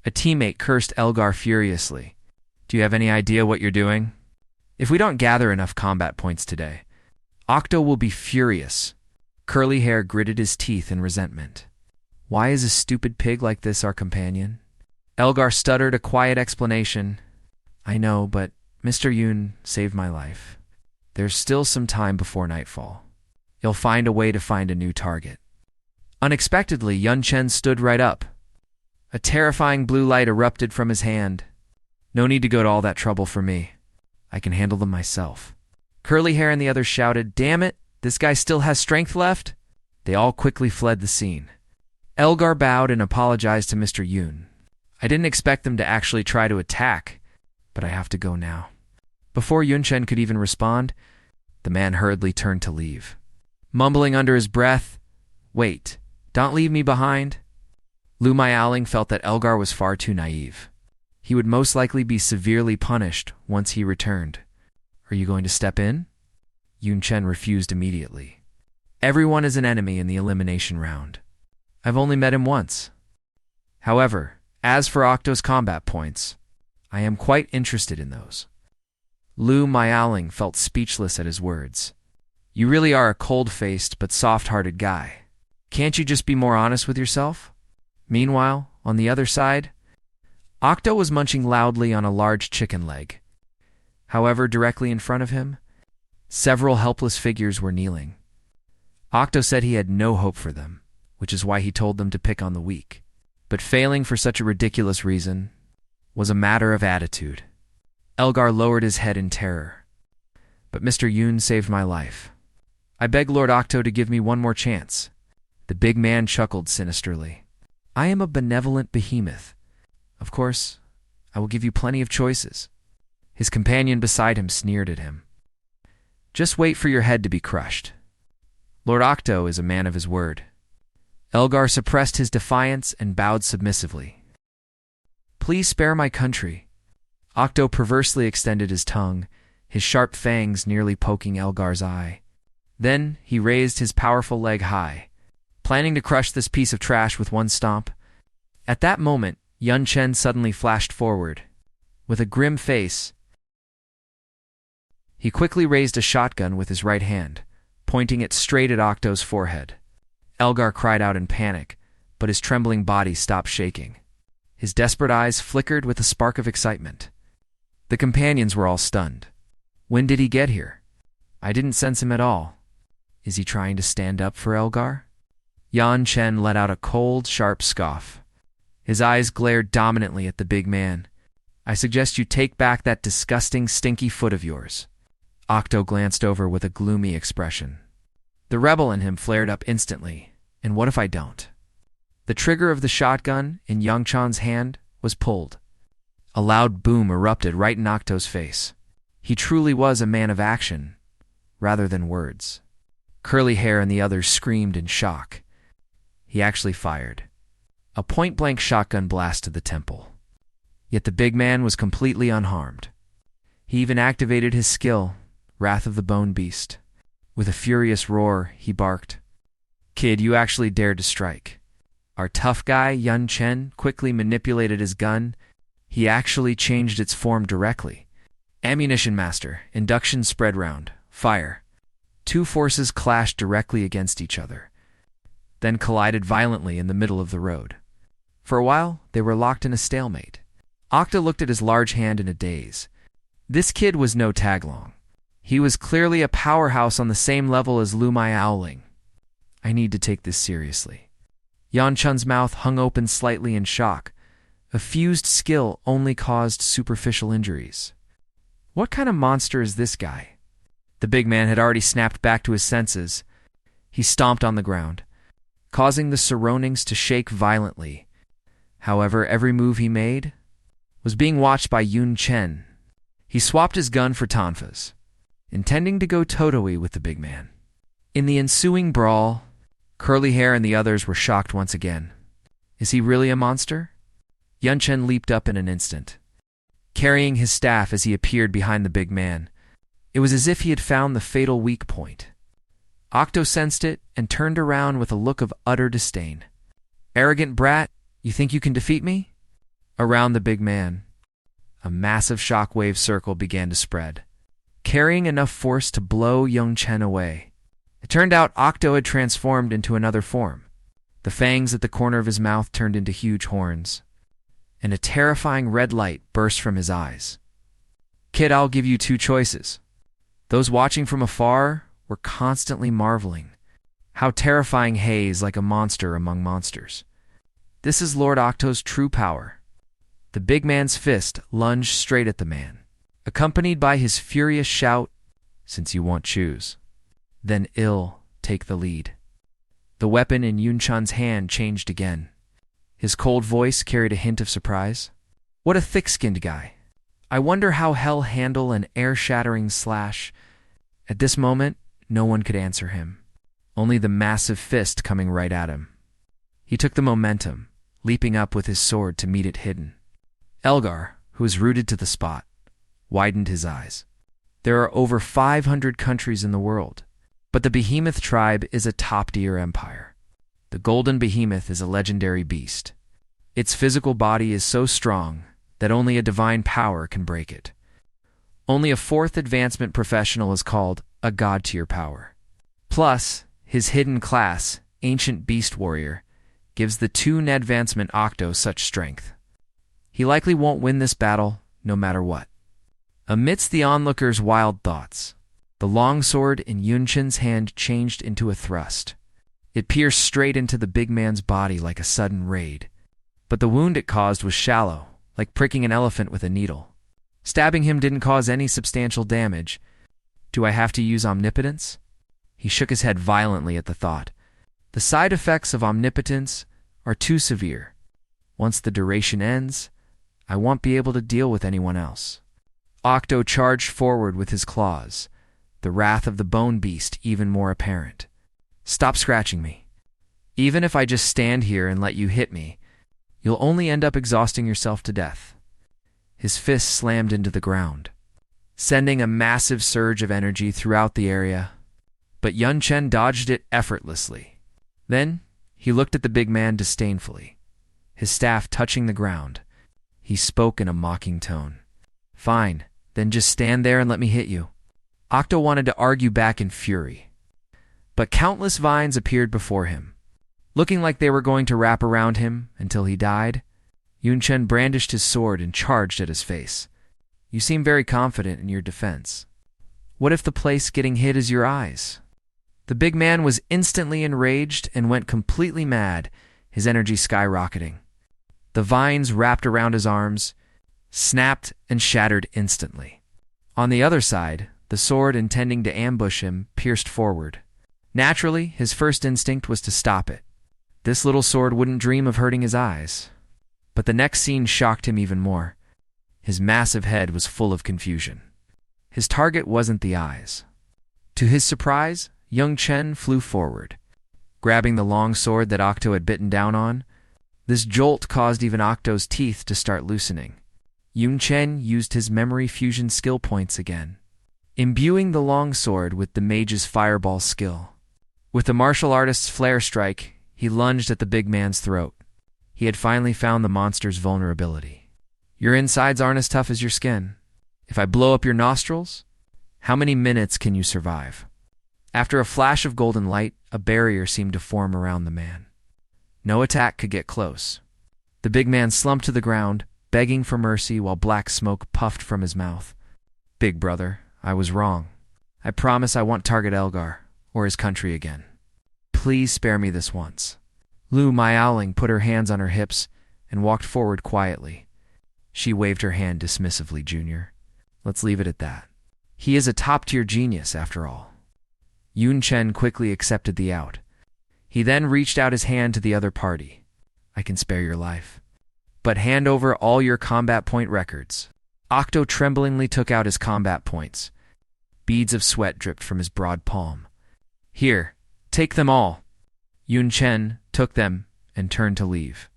A teammate cursed Elgar furiously. "Do you have any idea what you're doing? If we don't gather enough combat points today, Octo will be furious." Curly Hair gritted his teeth in resentment. "Why is a stupid pig like this our companion?" Elgar stuttered a quiet explanation. "I know, but Mr. Yun saved my life. There's still some time before nightfall. You'll find a way to find a new target." Unexpectedly, Yun Chen stood right up. A terrifying blue light erupted from his hand. "No need to go to all that trouble for me. I can handle them myself." Curly Hair and the others shouted, "Damn it, this guy still has strength left?" They all quickly fled the scene. Elgar bowed and apologized to Mr. Yun. "I didn't expect them to actually try to attack, but I have to go now." Before Yun Chen could even respond, the man hurriedly turned to leave. Mumbling under his breath, "Wait, don't leave me behind." Lu Miaoling felt that Elgar was far too naive. He would most likely be severely punished once he returned. "Are you going to step in?" Yun Chen refused immediately. "Everyone is an enemy in the elimination round. I've only met him once. However, as for Octo's combat points, I am quite interested in those." Lu Miaoling felt speechless at his words. "You really are a cold-faced but soft-hearted guy. Can't you just be more honest with yourself?" Meanwhile, on the other side, Octo was munching loudly on a large chicken leg. However, directly in front of him, several helpless figures were kneeling. Octo said he had no hope for them, which is why he told them to pick on the weak. But failing for such a ridiculous reason was a matter of attitude. Elgar lowered his head in terror. "But Mr. Yun saved my life. I beg Lord Octo to give me one more chance. The big man chuckled sinisterly. I am a benevolent behemoth. Of course, I will give you plenty of choices. His companion beside him sneered at him. Just wait for your head to be crushed. Lord Octo is a man of his word. Elgar suppressed his defiance and bowed submissively. Please spare my country. Octo perversely extended his tongue, his sharp fangs nearly poking Elgar's eye. Then he raised his powerful leg high, planning to crush this piece of trash with one stomp. At that moment, Yun Chen suddenly flashed forward. With a grim face, he quickly raised a shotgun with his right hand, pointing it straight at Octo's forehead. Elgar cried out in panic, but his trembling body stopped shaking. His desperate eyes flickered with a spark of excitement. The companions were all stunned. When did he get here? I didn't sense him at all. Is he trying to stand up for Elgar? Yun Chen let out a cold, sharp scoff. His eyes glared dominantly at the big man. I suggest you take back that disgusting, stinky foot of yours. Octo glanced over with a gloomy expression. The rebel in him flared up instantly. And what if I don't? The trigger of the shotgun in Yang Chan's hand was pulled. A loud boom erupted right in Octo's face. He truly was a man of action, rather than words. Curly Hair and the others screamed in shock. He actually fired. A point-blank shotgun blast to the temple. Yet the big man was completely unharmed. He even activated his skill, Wrath of the Bone Beast. With a furious roar, he barked, Kid, you actually dared to strike. Our tough guy, Yun Chen, quickly manipulated his gun. He actually changed its form directly. Ammunition Master, induction spread round, fire. Two forces clashed directly against each other, then collided violently in the middle of the road. For a while, they were locked in a stalemate. Octo looked at his large hand in a daze. This kid was no taglong. He was clearly a powerhouse on the same level as Lu Mai Owling. I need to take this seriously. Yan Chun's mouth hung open slightly in shock. A fused skill only caused superficial injuries. What kind of monster is this guy? The big man had already snapped back to his senses. He stomped on the ground, causing the surroundings to shake violently. However, every move he made was being watched by Yun Chen. He swapped his gun for Tanfa's, intending to go toe-to-toe with the big man. In the ensuing brawl, Curly Hair and the others were shocked once again. Is he really a monster? Yun Chen leaped up in an instant, carrying his staff as he appeared behind the big man. It was as if he had found the fatal weak point. Octo sensed it and turned around with a look of utter disdain. Arrogant brat, you think you can defeat me? Around the big man, a massive shockwave circle began to spread, carrying enough force to blow Yun Chen away. It turned out Octo had transformed into another form. The fangs at the corner of his mouth turned into huge horns, and a terrifying red light burst from his eyes. Kid, I'll give you two choices. Those watching from afar were constantly marveling. How terrifying He is like a monster among monsters. This is Lord Octo's true power. The big man's fist lunged straight at the man, accompanied by his furious shout, Since you won't choose, then ill take the lead. The weapon in Yun Chan's hand changed again. His cold voice carried a hint of surprise. What a thick-skinned guy. I wonder how he'll handle an air-shattering slash. At this moment, no one could answer him. Only the massive fist coming right at him. He took the momentum, leaping up with his sword to meet it hidden. Elgar, who was rooted to the spot, widened his eyes. There are over 500 countries in the world, but the Behemoth tribe is a top-tier empire. The Golden Behemoth is a legendary beast. Its physical body is so strong that only a divine power can break it. Only a fourth advancement professional is called a god-tier power. Plus, his hidden class, Ancient Beast Warrior, gives the 2 advancement Octo such strength. He likely won't win this battle, no matter what. Amidst the onlookers' wild thoughts, the longsword in Yun Chen's hand changed into a thrust. It pierced straight into the big man's body like a sudden raid. But the wound it caused was shallow, like pricking an elephant with a needle. Stabbing him didn't cause any substantial damage. Do I have to use omnipotence? He shook his head violently at the thought. The side effects of omnipotence are too severe. Once the duration ends, I won't be able to deal with anyone else. Octo charged forward with his claws, the wrath of the bone beast even more apparent. Stop scratching me. Even if I just stand here and let you hit me, you'll only end up exhausting yourself to death. His fist slammed into the ground, sending a massive surge of energy throughout the area, but Yun Chen dodged it effortlessly. Then, he looked at the big man disdainfully, his staff touching the ground. He spoke in a mocking tone. Fine, then just stand there and let me hit you. Octo wanted to argue back in fury, but countless vines appeared before him, looking like they were going to wrap around him until he died. Yun Chen brandished his sword and charged at his face. You seem very confident in your defense. What if the place getting hit is your eyes? The big man was instantly enraged and went completely mad, his energy skyrocketing. The vines wrapped around his arms, snapped and shattered instantly. On the other side, the sword intending to ambush him pierced forward. Naturally, his first instinct was to stop it. This little sword wouldn't dream of hurting his eyes. But the next scene shocked him even more. His massive head was full of confusion. His target wasn't the eyes. To his surprise, Yun Chen flew forward, grabbing the long sword that Octo had bitten down on. This jolt caused even Octo's teeth to start loosening. Yun Chen used his memory fusion skill points again, imbuing the long sword with the mage's fireball skill. With the martial artist's flare strike, he lunged at the big man's throat. He had finally found the monster's vulnerability. Your insides aren't as tough as your skin. If I blow up your nostrils, how many minutes can you survive? After a flash of golden light, a barrier seemed to form around the man. No attack could get close. The big man slumped to the ground, begging for mercy while black smoke puffed from his mouth. Big brother, I was wrong. I promise I won't target Elgar or his country again. Please spare me this once. Lu Miaoling put her hands on her hips and walked forward quietly. She waved her hand dismissively, Junior. Let's leave it at that. He is a top-tier genius, after all. Yun Chen quickly accepted the out. He then reached out his hand to the other party. I can spare your life, but hand over all your combat point records. Octo tremblingly took out his combat points. Beads of sweat dripped from his broad palm. Here, take them all. Yun Chen took them and turned to leave.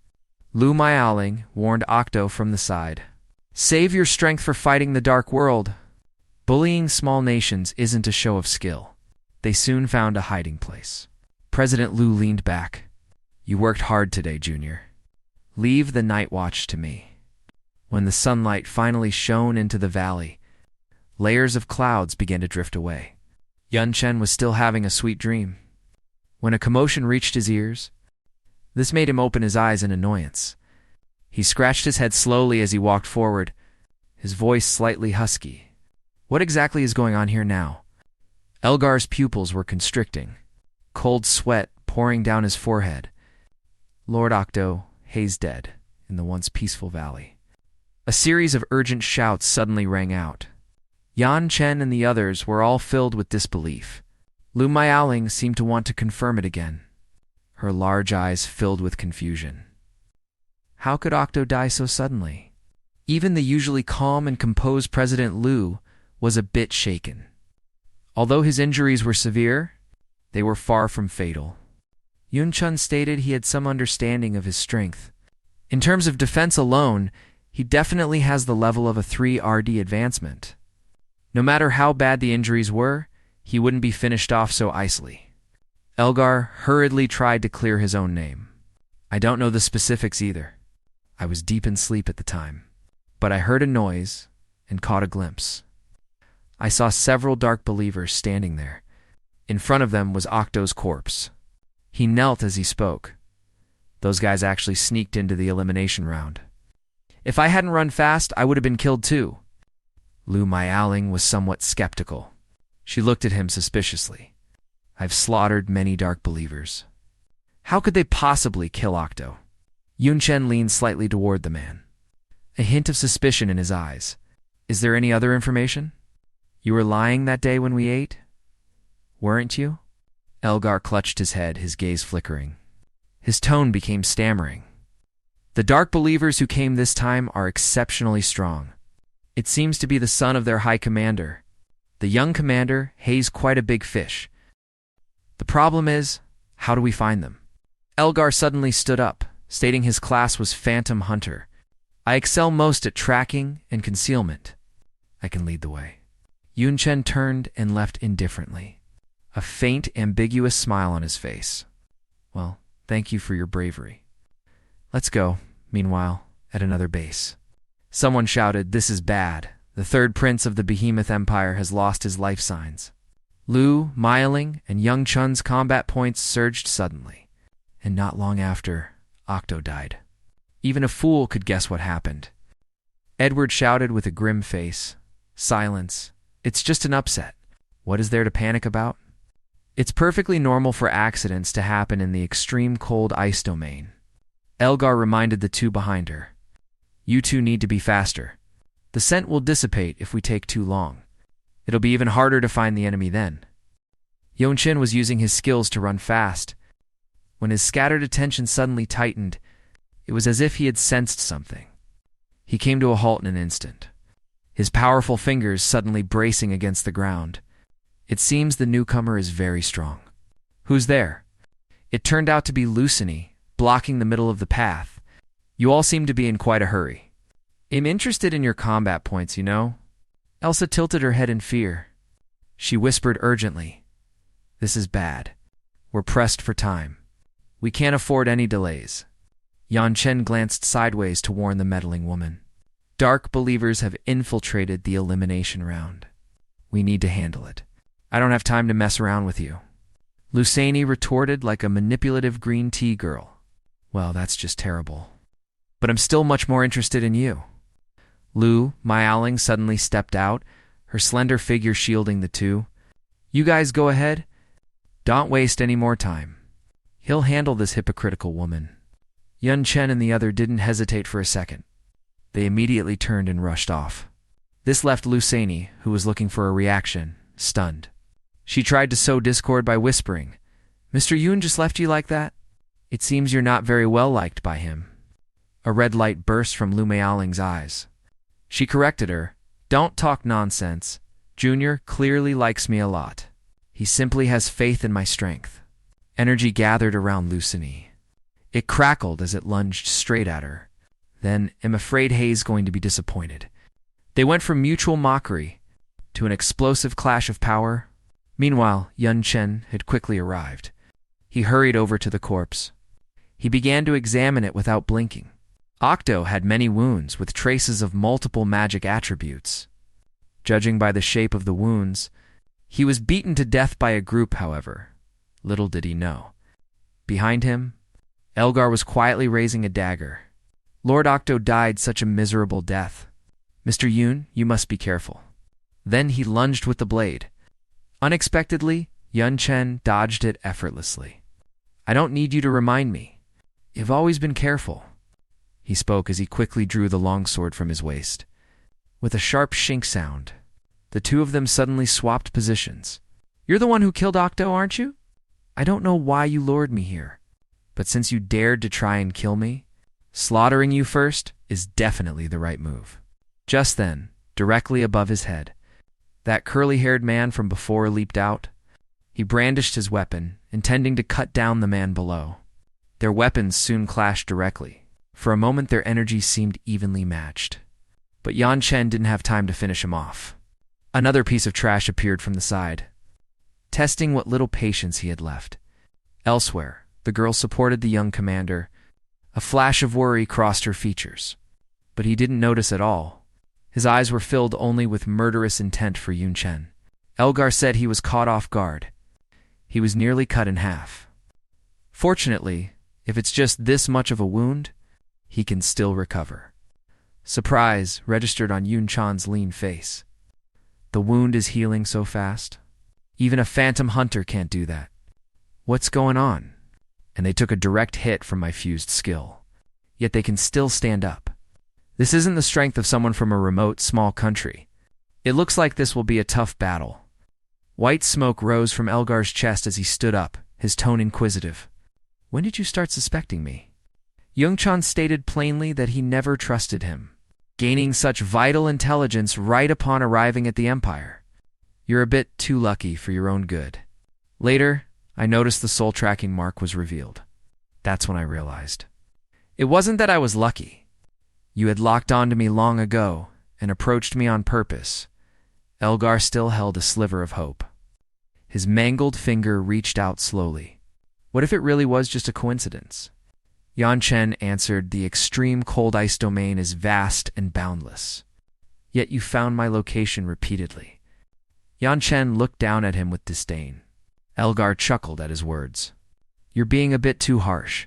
Lu Miaoling warned Octo from the side. Save your strength for fighting the dark world. Bullying small nations isn't a show of skill. They soon found a hiding place. President Lu leaned back. You worked hard today, Junior. Leave the night watch to me. When the sunlight finally shone into the valley, layers of clouds began to drift away. Yun Chen was still having a sweet dream when a commotion reached his ears. This made him open his eyes in annoyance. He scratched his head slowly as he walked forward, his voice slightly husky. What exactly is going on here now? Elgar's pupils were constricting, cold sweat pouring down his forehead. Lord Octo, Hayes dead, in the once peaceful valley. A series of urgent shouts suddenly rang out. Yun Chen and the others were all filled with disbelief. Lu Miaoling seemed to want to confirm it again, her large eyes filled with confusion. How could Octo die so suddenly? Even the usually calm and composed President Lu was a bit shaken. Although his injuries were severe, they were far from fatal. Yun Chen stated he had some understanding of his strength. In terms of defense alone, he definitely has the level of a 3 RD advancement. No matter how bad the injuries were, he wouldn't be finished off so easily. Elgar hurriedly tried to clear his own name. I don't know the specifics either. I was deep in sleep at the time, but I heard a noise and caught a glimpse. I saw several dark believers standing there. In front of them was Octo's corpse. He knelt as he spoke. Those guys actually sneaked into the elimination round. If I hadn't run fast, I would have been killed too. Lu Miaoling was somewhat skeptical. She looked at him suspiciously. I've slaughtered many dark believers. How could they possibly kill Octo? Yun Chen leaned slightly toward the man, a hint of suspicion in his eyes. Is there any other information? You were lying that day when we ate? Weren't you? Elgar clutched his head, his gaze flickering. His tone became stammering. The dark believers who came this time are exceptionally strong. It seems to be the son of their high commander. The young commander hays quite a big fish. The problem is, how do we find them? Elgar suddenly stood up, stating his class was Phantom Hunter. I excel most at tracking and concealment. I can lead the way. Yunchen turned and left indifferently, a faint, ambiguous smile on his face. Well, thank you for your bravery. Let's go, meanwhile, at another base. Someone shouted, "This is bad. The third prince of the Behemoth Empire has lost his life signs." Lu, Meiling, and Young Chun's combat points surged suddenly, and not long after, Octo died. Even a fool could guess what happened. Edward shouted with a grim face, "Silence. It's just an upset. What is there to panic about? It's perfectly normal for accidents to happen in the extreme cold ice domain." Elgar reminded the two behind her. "You two need to be faster. The scent will dissipate if we take too long. It'll be even harder to find the enemy then." Yonchen was using his skills to run fast. When his scattered attention suddenly tightened, it was as if he had sensed something. He came to a halt in an instant, his powerful fingers suddenly bracing against the ground. It seems the newcomer is very strong. "Who's there?" It turned out to be Lucini, blocking the middle of the path. "You all seem to be in quite a hurry." "I'm interested in your combat points, you know." Elsa tilted her head in fear. She whispered urgently, "This is bad. We're pressed for time. We can't afford any delays." Yan Chen glanced sideways to warn the meddling woman. "Dark believers have infiltrated the elimination round. We need to handle it. I don't have time to mess around with you." Lucini retorted like a manipulative green tea girl. "Well, that's just terrible. But I'm still much more interested in you." Lu, Miaoling, suddenly stepped out, her slender figure shielding the two. "You guys go ahead. Don't waste any more time. He'll handle this hypocritical woman." Yun Chen and the other didn't hesitate for a second. They immediately turned and rushed off. This left Lucini, who was looking for a reaction, stunned. She tried to sow discord by whispering, "Mr. Yun just left you like that? It seems you're not very well liked by him." A red light burst from Lu Miaoling's eyes. She corrected her, "Don't talk nonsense. Junior clearly likes me a lot. He simply has faith in my strength." Energy gathered around Lucini. It crackled as it lunged straight at her. Then, I'm afraid Hay's going to be disappointed. They went from mutual mockery to an explosive clash of power. Meanwhile, Yun Chen had quickly arrived. He hurried over to the corpse. He began to examine it without blinking. Octo had many wounds with traces of multiple magic attributes. Judging by the shape of the wounds, he was beaten to death by a group, however. Little did he know. Behind him, Elgar was quietly raising a dagger. Lord Octo died such a miserable death. "Mr. Yun, you must be careful." Then he lunged with the blade. Unexpectedly, Yun Chen dodged it effortlessly. "I don't need you to remind me. You've always been careful," he spoke as he quickly drew the longsword from his waist. With a sharp shink sound, the two of them suddenly swapped positions. "You're the one who killed Octo, aren't you? I don't know why you lured me here, but since you dared to try and kill me, slaughtering you first is definitely the right move." Just then, directly above his head, that curly-haired man from before leaped out. He brandished his weapon, intending to cut down the man below. Their weapons soon clashed directly. For a moment their energy seemed evenly matched. But Yan Chen didn't have time to finish him off. Another piece of trash appeared from the side, testing what little patience he had left. Elsewhere, the girl supported the young commander. A flash of worry crossed her features. But he didn't notice at all. His eyes were filled only with murderous intent for Yun Chen. Elgar said he was caught off guard. He was nearly cut in half. Fortunately, if it's just this much of a wound, he can still recover. Surprise registered on Yun Chan's lean face. The wound is healing so fast. Even a phantom hunter can't do that. What's going on? And they took a direct hit from my fused skill. Yet they can still stand up. This isn't the strength of someone from a remote, small country. It looks like this will be a tough battle. White smoke rose from Elgar's chest as he stood up, his tone inquisitive. "When did you start suspecting me?" Youngchan stated plainly that he never trusted him, gaining such vital intelligence right upon arriving at the Empire. "You're a bit too lucky for your own good." Later, I noticed the soul tracking mark was revealed. That's when I realized. It wasn't that I was lucky. You had locked onto me long ago and approached me on purpose. Elgar still held a sliver of hope. His mangled finger reached out slowly. What if it really was just a coincidence? Yan Chen answered, "The extreme cold ice domain is vast and boundless. Yet you found my location repeatedly." Yan Chen looked down at him with disdain. Elgar chuckled at his words. "You're being a bit too harsh.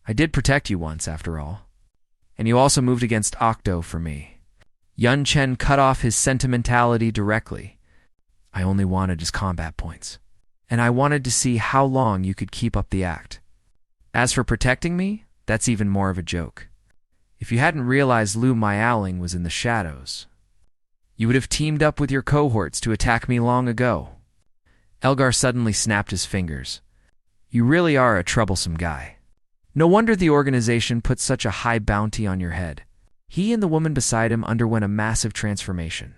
I did protect you once, after all. And you also moved against Octo for me." Yan Chen cut off his sentimentality directly. "I only wanted his combat points. And I wanted to see how long you could keep up the act. As for protecting me, that's even more of a joke. If you hadn't realized Lu Miaoling was in the shadows, you would have teamed up with your cohorts to attack me long ago." Elgar suddenly snapped his fingers. "You really are a troublesome guy. No wonder the organization put such a high bounty on your head." He and the woman beside him underwent a massive transformation.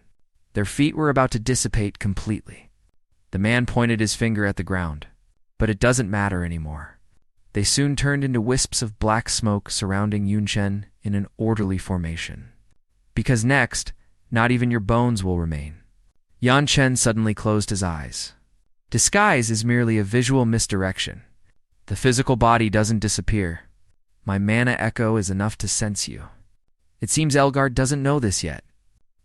Their feet were about to dissipate completely. The man pointed his finger at the ground. But it doesn't matter anymore. They soon turned into wisps of black smoke surrounding Yunchen in an orderly formation. "Because next, not even your bones will remain." Yan Chen suddenly closed his eyes. "Disguise is merely a visual misdirection. The physical body doesn't disappear. My mana echo is enough to sense you." It seems Elgar doesn't know this yet.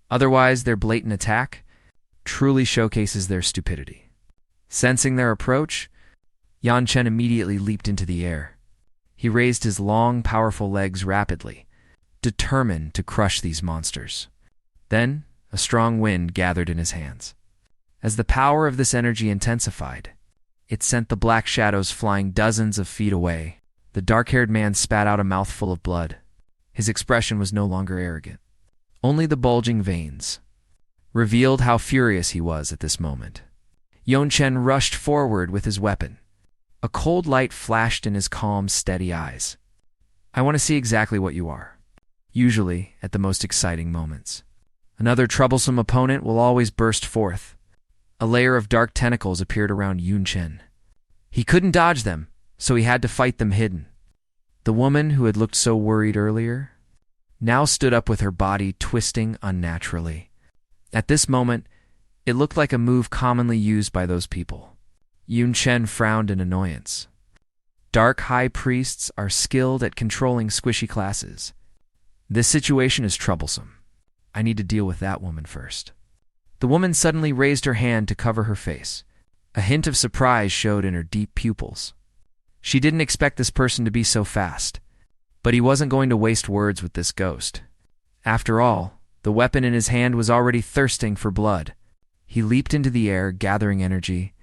Otherwise, their blatant attack truly showcases their stupidity. Sensing their approach, Yan Chen immediately leaped into the air. He raised his long, powerful legs rapidly, determined to crush these monsters. Then, a strong wind gathered in his hands. As the power of this energy intensified, it sent the black shadows flying dozens of feet away. The dark-haired man spat out a mouthful of blood. His expression was no longer arrogant. Only the bulging veins revealed how furious he was at this moment. Yunchen rushed forward with his weapon. A cold light flashed in his calm, steady eyes. "I want to see exactly what you are." Usually, at the most exciting moments, another troublesome opponent will always burst forth. A layer of dark tentacles appeared around Yunchen. He couldn't dodge them, so he had to fight them hidden. The woman who had looked so worried earlier now stood up with her body twisting unnaturally. At this moment, it looked like a move commonly used by those people. Yunchen frowned in annoyance. Dark high priests are skilled at controlling squishy classes. This situation is troublesome. I need to deal with that woman first. The woman suddenly raised her hand to cover her face. A hint of surprise showed in her deep pupils. She didn't expect this person to be so fast, but he wasn't going to waste words with this ghost. After all, the weapon in his hand was already thirsting for blood. He leaped into the air, gathering energy,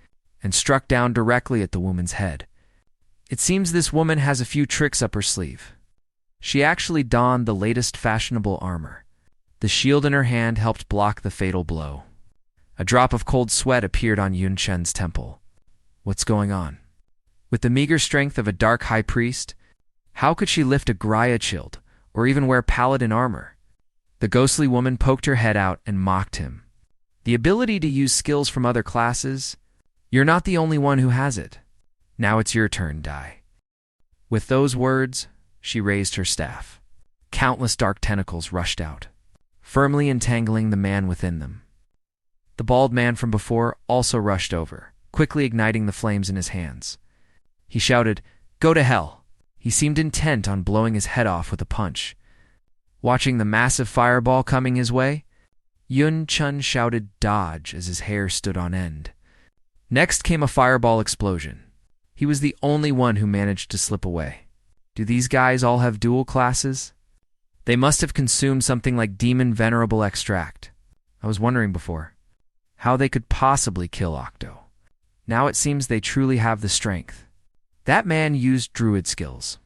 and struck down directly at the woman's head. It seems this woman has a few tricks up her sleeve. She actually donned the latest fashionable armor. The shield in her hand helped block the fatal blow. A drop of cold sweat appeared on Yunchen's temple. What's going on? With the meager strength of a dark high priest, how could she lift a Graya Child, or even wear paladin armor? The ghostly woman poked her head out and mocked him. The ability to use skills from other classes? You're not the only one who has it. Now it's your turn, Dai. With those words, she raised her staff. Countless dark tentacles rushed out, firmly entangling the man within them. The bald man from before also rushed over, quickly igniting the flames in his hands. He shouted, "Go to hell!" He seemed intent on blowing his head off with a punch. Watching the massive fireball coming his way, Yun Chun shouted dodge as his hair stood on end. Next came a fireball explosion. He was the only one who managed to slip away. Do these guys all have dual classes? They must have consumed something like Demon Venerable Extract. I was wondering before how they could possibly kill Octo. Now it seems they truly have the strength. That man used druid skills.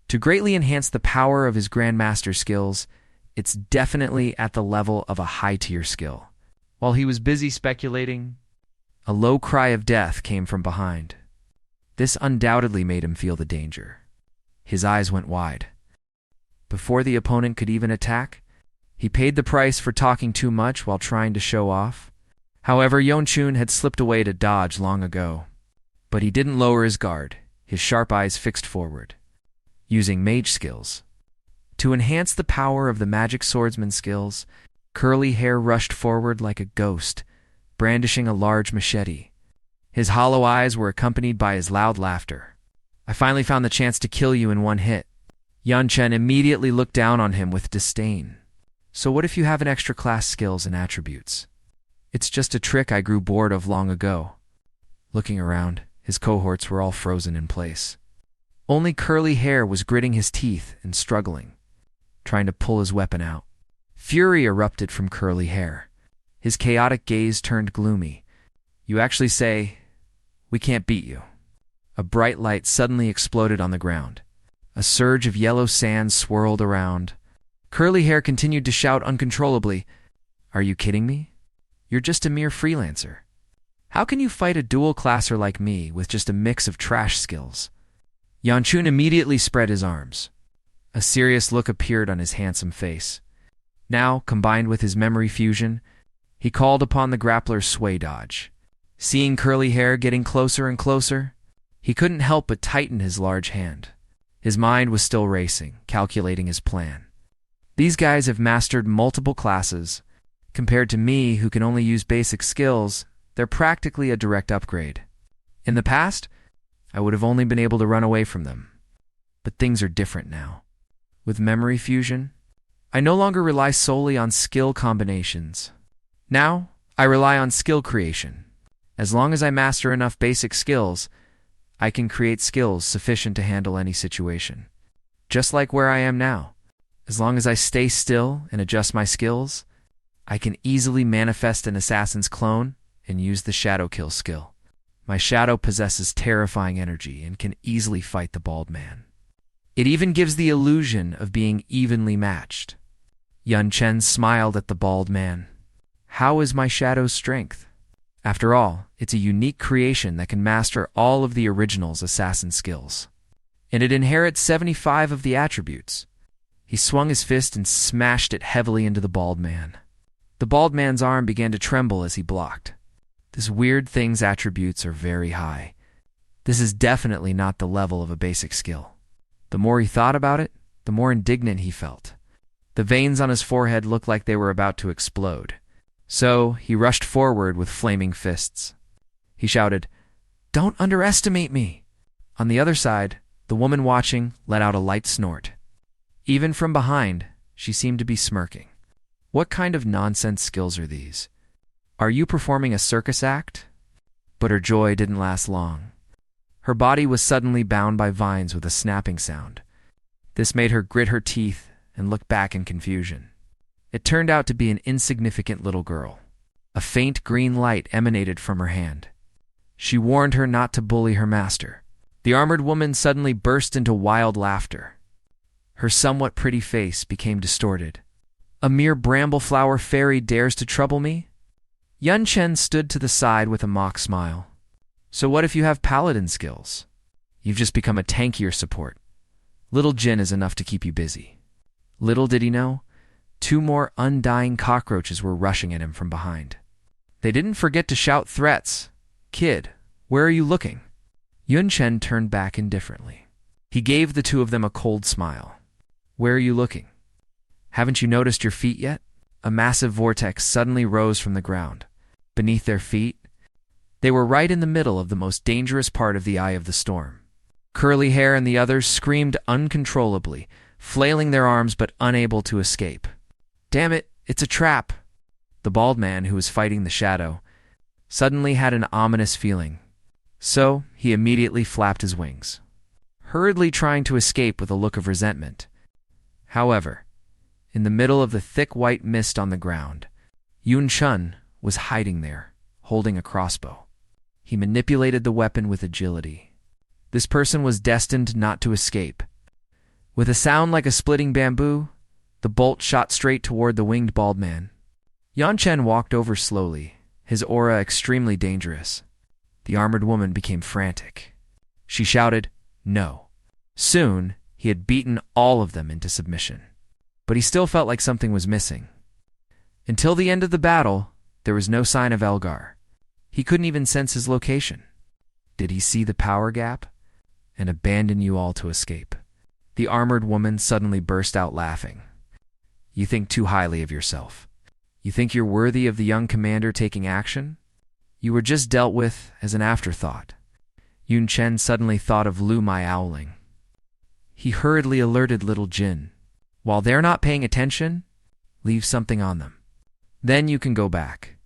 To greatly enhance the power of his Grandmaster skills, it's definitely at the level of a high-tier skill. While he was busy speculating, A low cry of death came from behind. This undoubtedly made him feel the danger. His eyes went wide. Before the opponent could even attack, he paid the price for talking too much while trying to show off. However, Yeonchun had slipped away to dodge long ago. But he didn't lower his guard, his sharp eyes fixed forward. Using mage skills. To enhance the power of the magic swordsman skills, Curly Hair rushed forward like a ghost, brandishing a large machete. His hollow eyes were accompanied by his loud laughter. I finally found the chance to kill you in one hit. Yeonchun immediately looked down on him with disdain. So what if you have an extra class skills and attributes? It's just a trick I grew bored of long ago. Looking around, his cohorts were all frozen in place. Only Curly Hair was gritting his teeth and struggling, trying to pull his weapon out. Fury erupted from Curly Hair. His chaotic gaze turned gloomy. You actually say, we can't beat you. A bright light suddenly exploded on the ground. A surge of yellow sand swirled around. Curly Hair continued to shout uncontrollably, Are you kidding me? You're just a mere freelancer. How can you fight a dual classer like me with just a mix of trash skills? Yeonchun immediately spread his arms. A serious look appeared on his handsome face. Now, combined with his memory fusion, he called upon the grappler's sway dodge. Seeing Curly Hair getting closer and closer, he couldn't help but tighten his large hand. His mind was still racing, calculating his plan. These guys have mastered multiple classes. Compared to me, who can only use basic skills, they're practically a direct upgrade. In the past, I would have only been able to run away from them. But things are different now. With memory fusion, I no longer rely solely on skill combinations. Now, I rely on skill creation. As long as I master enough basic skills, I can create skills sufficient to handle any situation. Just like where I am now. As long as I stay still and adjust my skills, I can easily manifest an assassin's clone and use the shadow kill skill. My shadow possesses terrifying energy and can easily fight the bald man. It even gives the illusion of being evenly matched. Yeonchun smiled at the bald man. How is my shadow's strength? After all, it's a unique creation that can master all of the original's assassin skills. And it inherits 75 of the attributes. He swung his fist and smashed it heavily into the bald man. The bald man's arm began to tremble as he blocked. This weird thing's attributes are very high. This is definitely not the level of a basic skill. The more he thought about it, the more indignant he felt. The veins on his forehead looked like they were about to explode. So he rushed forward with flaming fists. He shouted, "Don't underestimate me!" On the other side, the woman watching let out a light snort. Even from behind, she seemed to be smirking. What kind of nonsense skills are these? Are you performing a circus act? But her joy didn't last long. Her body was suddenly bound by vines with a snapping sound. This made her grit her teeth and look back in confusion. It turned out to be an insignificant little girl. A faint green light emanated from her hand. She warned her not to bully her master. The armored woman suddenly burst into wild laughter. Her somewhat pretty face became distorted. A mere bramble-flower fairy dares to trouble me? Yeonchun stood to the side with a mock smile. So what if you have paladin skills? You've just become a tankier support. Little Jin is enough to keep you busy. Little did he know, 2 more undying cockroaches were rushing at him from behind. They didn't forget to shout threats. "Kid, where are you looking?" Yeonchun turned back indifferently. He gave the 2 of them a cold smile. "Where are you looking? Haven't you noticed your feet yet?" A massive vortex suddenly rose from the ground. Beneath their feet, they were right in the middle of the most dangerous part of the eye of the storm. Curly Hair and the others screamed uncontrollably, flailing their arms but unable to escape. "Damn it, it's a trap!" The bald man, who was fighting the shadow, suddenly had an ominous feeling. So he immediately flapped his wings, hurriedly trying to escape with a look of resentment. However, in the middle of the thick white mist on the ground, Yeonchun was hiding there, holding a crossbow. He manipulated the weapon with agility. This person was destined not to escape. With a sound like a splitting bamboo, the bolt shot straight toward the winged bald man. Yeonchun walked over slowly, his aura extremely dangerous. The armored woman became frantic. She shouted, "No." Soon, he had beaten all of them into submission. But he still felt like something was missing. Until the end of the battle, there was no sign of Elgar. He couldn't even sense his location. Did he see the power gap and abandon you all to escape? The armored woman suddenly burst out laughing. You think too highly of yourself. You think you're worthy of the young commander taking action? You were just dealt with as an afterthought. Yun Chen suddenly thought of Lu Miaoling. He hurriedly alerted little Jin. While they're not paying attention, leave something on them. Then you can go back.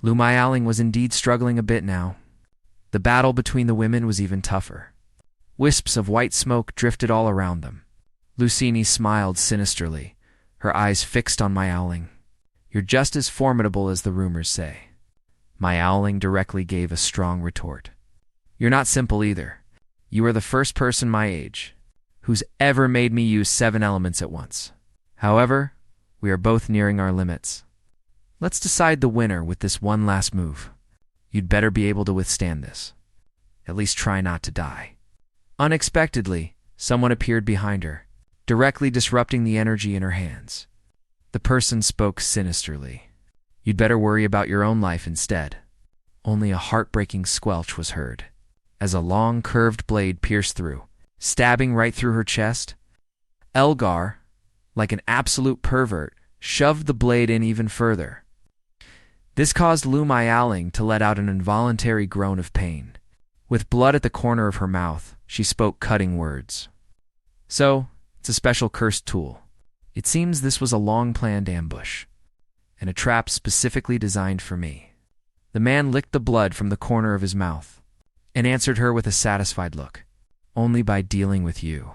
Lu Miaoling was indeed struggling a bit now. The battle between the women was even tougher. Wisps of white smoke drifted all around them. Lucini smiled sinisterly, her eyes fixed on Miaoling. You're just as formidable as the rumors say. Miaoling directly gave a strong retort. You're not simple either. You are the first person my age who's ever made me use 7 elements at once. However, we are both nearing our limits. Let's decide the winner with this one last move. You'd better be able to withstand this. At least try not to die. Unexpectedly, someone appeared behind her, directly disrupting the energy in her hands. The person spoke sinisterly. You'd better worry about your own life instead. Only a heartbreaking squelch was heard, as a long curved blade pierced through, stabbing right through her chest. Elgar, like an absolute pervert, shoved the blade in even further. This caused Lu Miaoling to let out an involuntary groan of pain. With blood at the corner of her mouth, she spoke cutting words. So, it's a special cursed tool. It seems this was a long-planned ambush, and a trap specifically designed for me. The man licked the blood from the corner of his mouth, and answered her with a satisfied look. Only by dealing with you.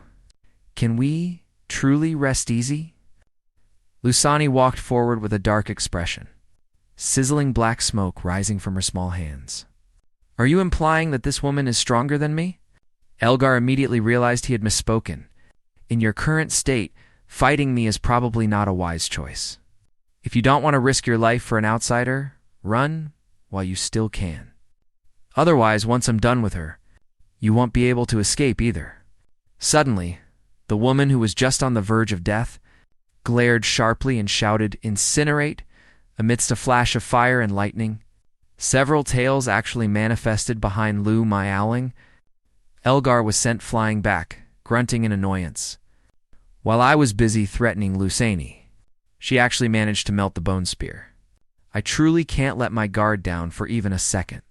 Can we truly rest easy? Lusani walked forward with a dark expression, sizzling black smoke rising from her small hands. Are you implying that this woman is stronger than me? Elgar immediately realized he had misspoken. In your current state, fighting me is probably not a wise choice. If you don't want to risk your life for an outsider, run while you still can. Otherwise, once I'm done with her, you won't be able to escape either. Suddenly, the woman who was just on the verge of death glared sharply and shouted, "Incinerate!" Amidst a flash of fire and lightning. Several tails actually manifested behind Lu Miaoling. Elgar was sent flying back, grunting in annoyance. While I was busy threatening Lusani, she actually managed to melt the bone spear. I truly can't let my guard down for even a second.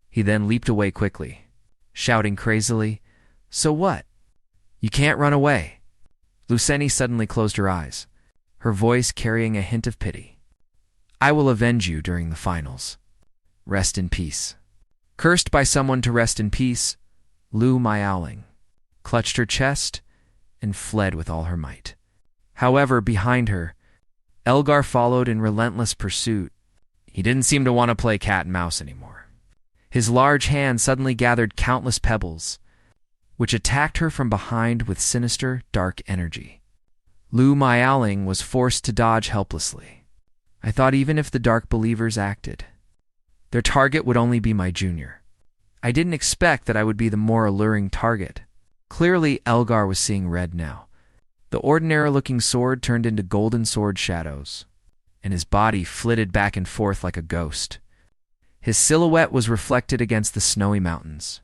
He then leaped away quickly, shouting crazily, "So what? You can't run away." Lusani suddenly closed her eyes, her voice carrying a hint of pity. I will avenge you during the finals. Rest in peace. Cursed by someone to rest in peace, Lu Miaoling clutched her chest and fled with all her might. However, behind her, Elgar followed in relentless pursuit. He didn't seem to want to play cat and mouse anymore. His large hand suddenly gathered countless pebbles, which attacked her from behind with sinister, dark energy. Lu Miaoling was forced to dodge helplessly. I thought even if the Dark Believers acted, their target would only be my junior. I didn't expect that I would be the more alluring target. Clearly, Elgar was seeing red now. The ordinary-looking sword turned into golden sword shadows, and his body flitted back and forth like a ghost. His silhouette was reflected against the snowy mountains,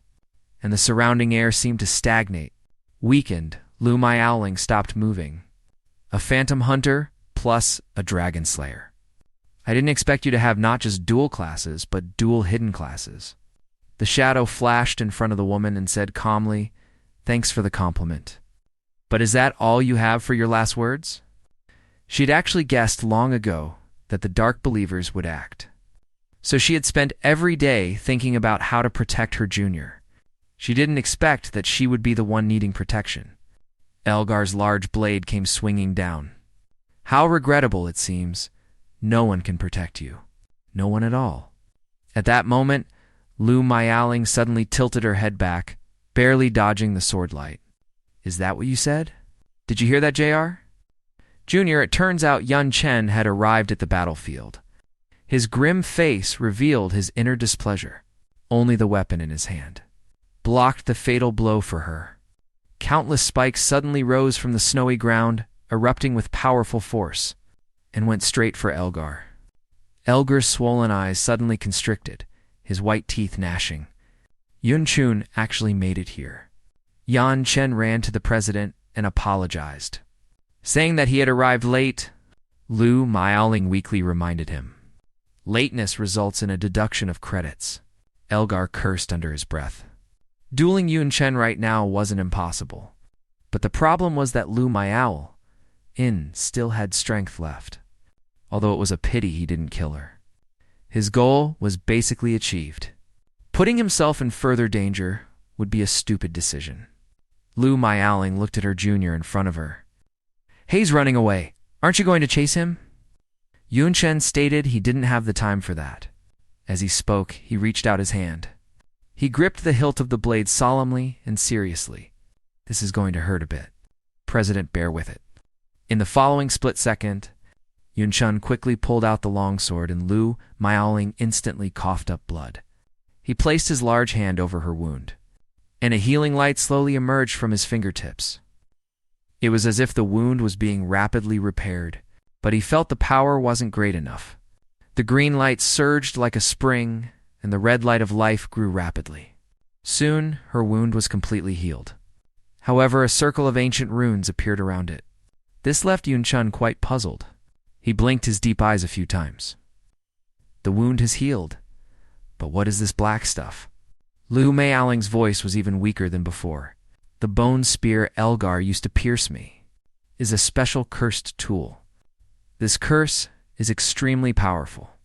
and the surrounding air seemed to stagnate. Weakened, Lu Miaoling stopped moving. A phantom hunter plus a dragon slayer. I didn't expect you to have not just dual classes, but dual hidden classes. The shadow flashed in front of the woman and said calmly, "Thanks for the compliment. But is that all you have for your last words?" She had actually guessed long ago that the Dark Believers would act. So she had spent every day thinking about how to protect her junior. She didn't expect that she would be the one needing protection. Elgar's large blade came swinging down. How regrettable it seems. No one can protect you. No one at all. At that moment, Lu Miaoling suddenly tilted her head back, barely dodging the sword light. Is that what you said? Did you hear that, JR? Junior, it turns out Yun Chen had arrived at the battlefield. His grim face revealed his inner displeasure. Only the weapon in his hand blocked the fatal blow for her. Countless spikes suddenly rose from the snowy ground, erupting with powerful force, and went straight for Elgar. Elgar's swollen eyes suddenly constricted, his white teeth gnashing. Yun-chun actually made it here. Yan Chen ran to the president and apologized, saying that he had arrived late. Lu Miaoling weakly reminded him. Lateness results in a deduction of credits. Elgar cursed under his breath. Dueling Yun Chen right now wasn't impossible, but the problem was that Lu Miaoling still had strength left, although it was a pity he didn't kill her. His goal was basically achieved. Putting himself in further danger would be a stupid decision. Lu Miaoling looked at her junior in front of her. "He's running away. Aren't you going to chase him?" Yun Chen stated he didn't have the time for that. As he spoke, he reached out his hand. He gripped the hilt of the blade solemnly and seriously. "This is going to hurt a bit. President, bear with it." In the following split second, Yun Chen quickly pulled out the longsword and Lu Miaoling instantly coughed up blood. He placed his large hand over her wound, and a healing light slowly emerged from his fingertips. It was as if the wound was being rapidly repaired, but he felt the power wasn't great enough. The green light surged like a spring, and the red light of life grew rapidly. Soon, her wound was completely healed. However, a circle of ancient runes appeared around it. This left Yun Chen quite puzzled. He blinked his deep eyes a few times. The wound has healed, but what is this black stuff? Lu Miaoling's voice was even weaker than before. "The bone spear Elgar used to pierce me is a special cursed tool. This curse is extremely powerful.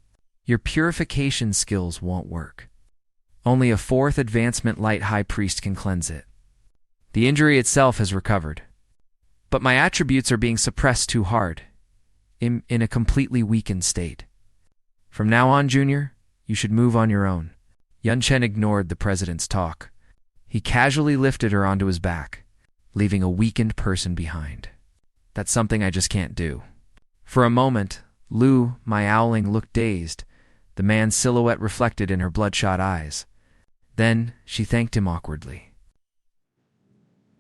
Your purification skills won't work. Only a 4th advancement light high priest can cleanse it. The injury itself has recovered, but my attributes are being suppressed too hard, in a completely weakened state. From now on, Junior, you should move on your own." Yun Chen ignored the president's talk. He casually lifted her onto his back, leaving a weakened person behind. "That's something I just can't do." For a moment, Lu Miaoling looked dazed, the man's silhouette reflected in her bloodshot eyes. Then she thanked him awkwardly.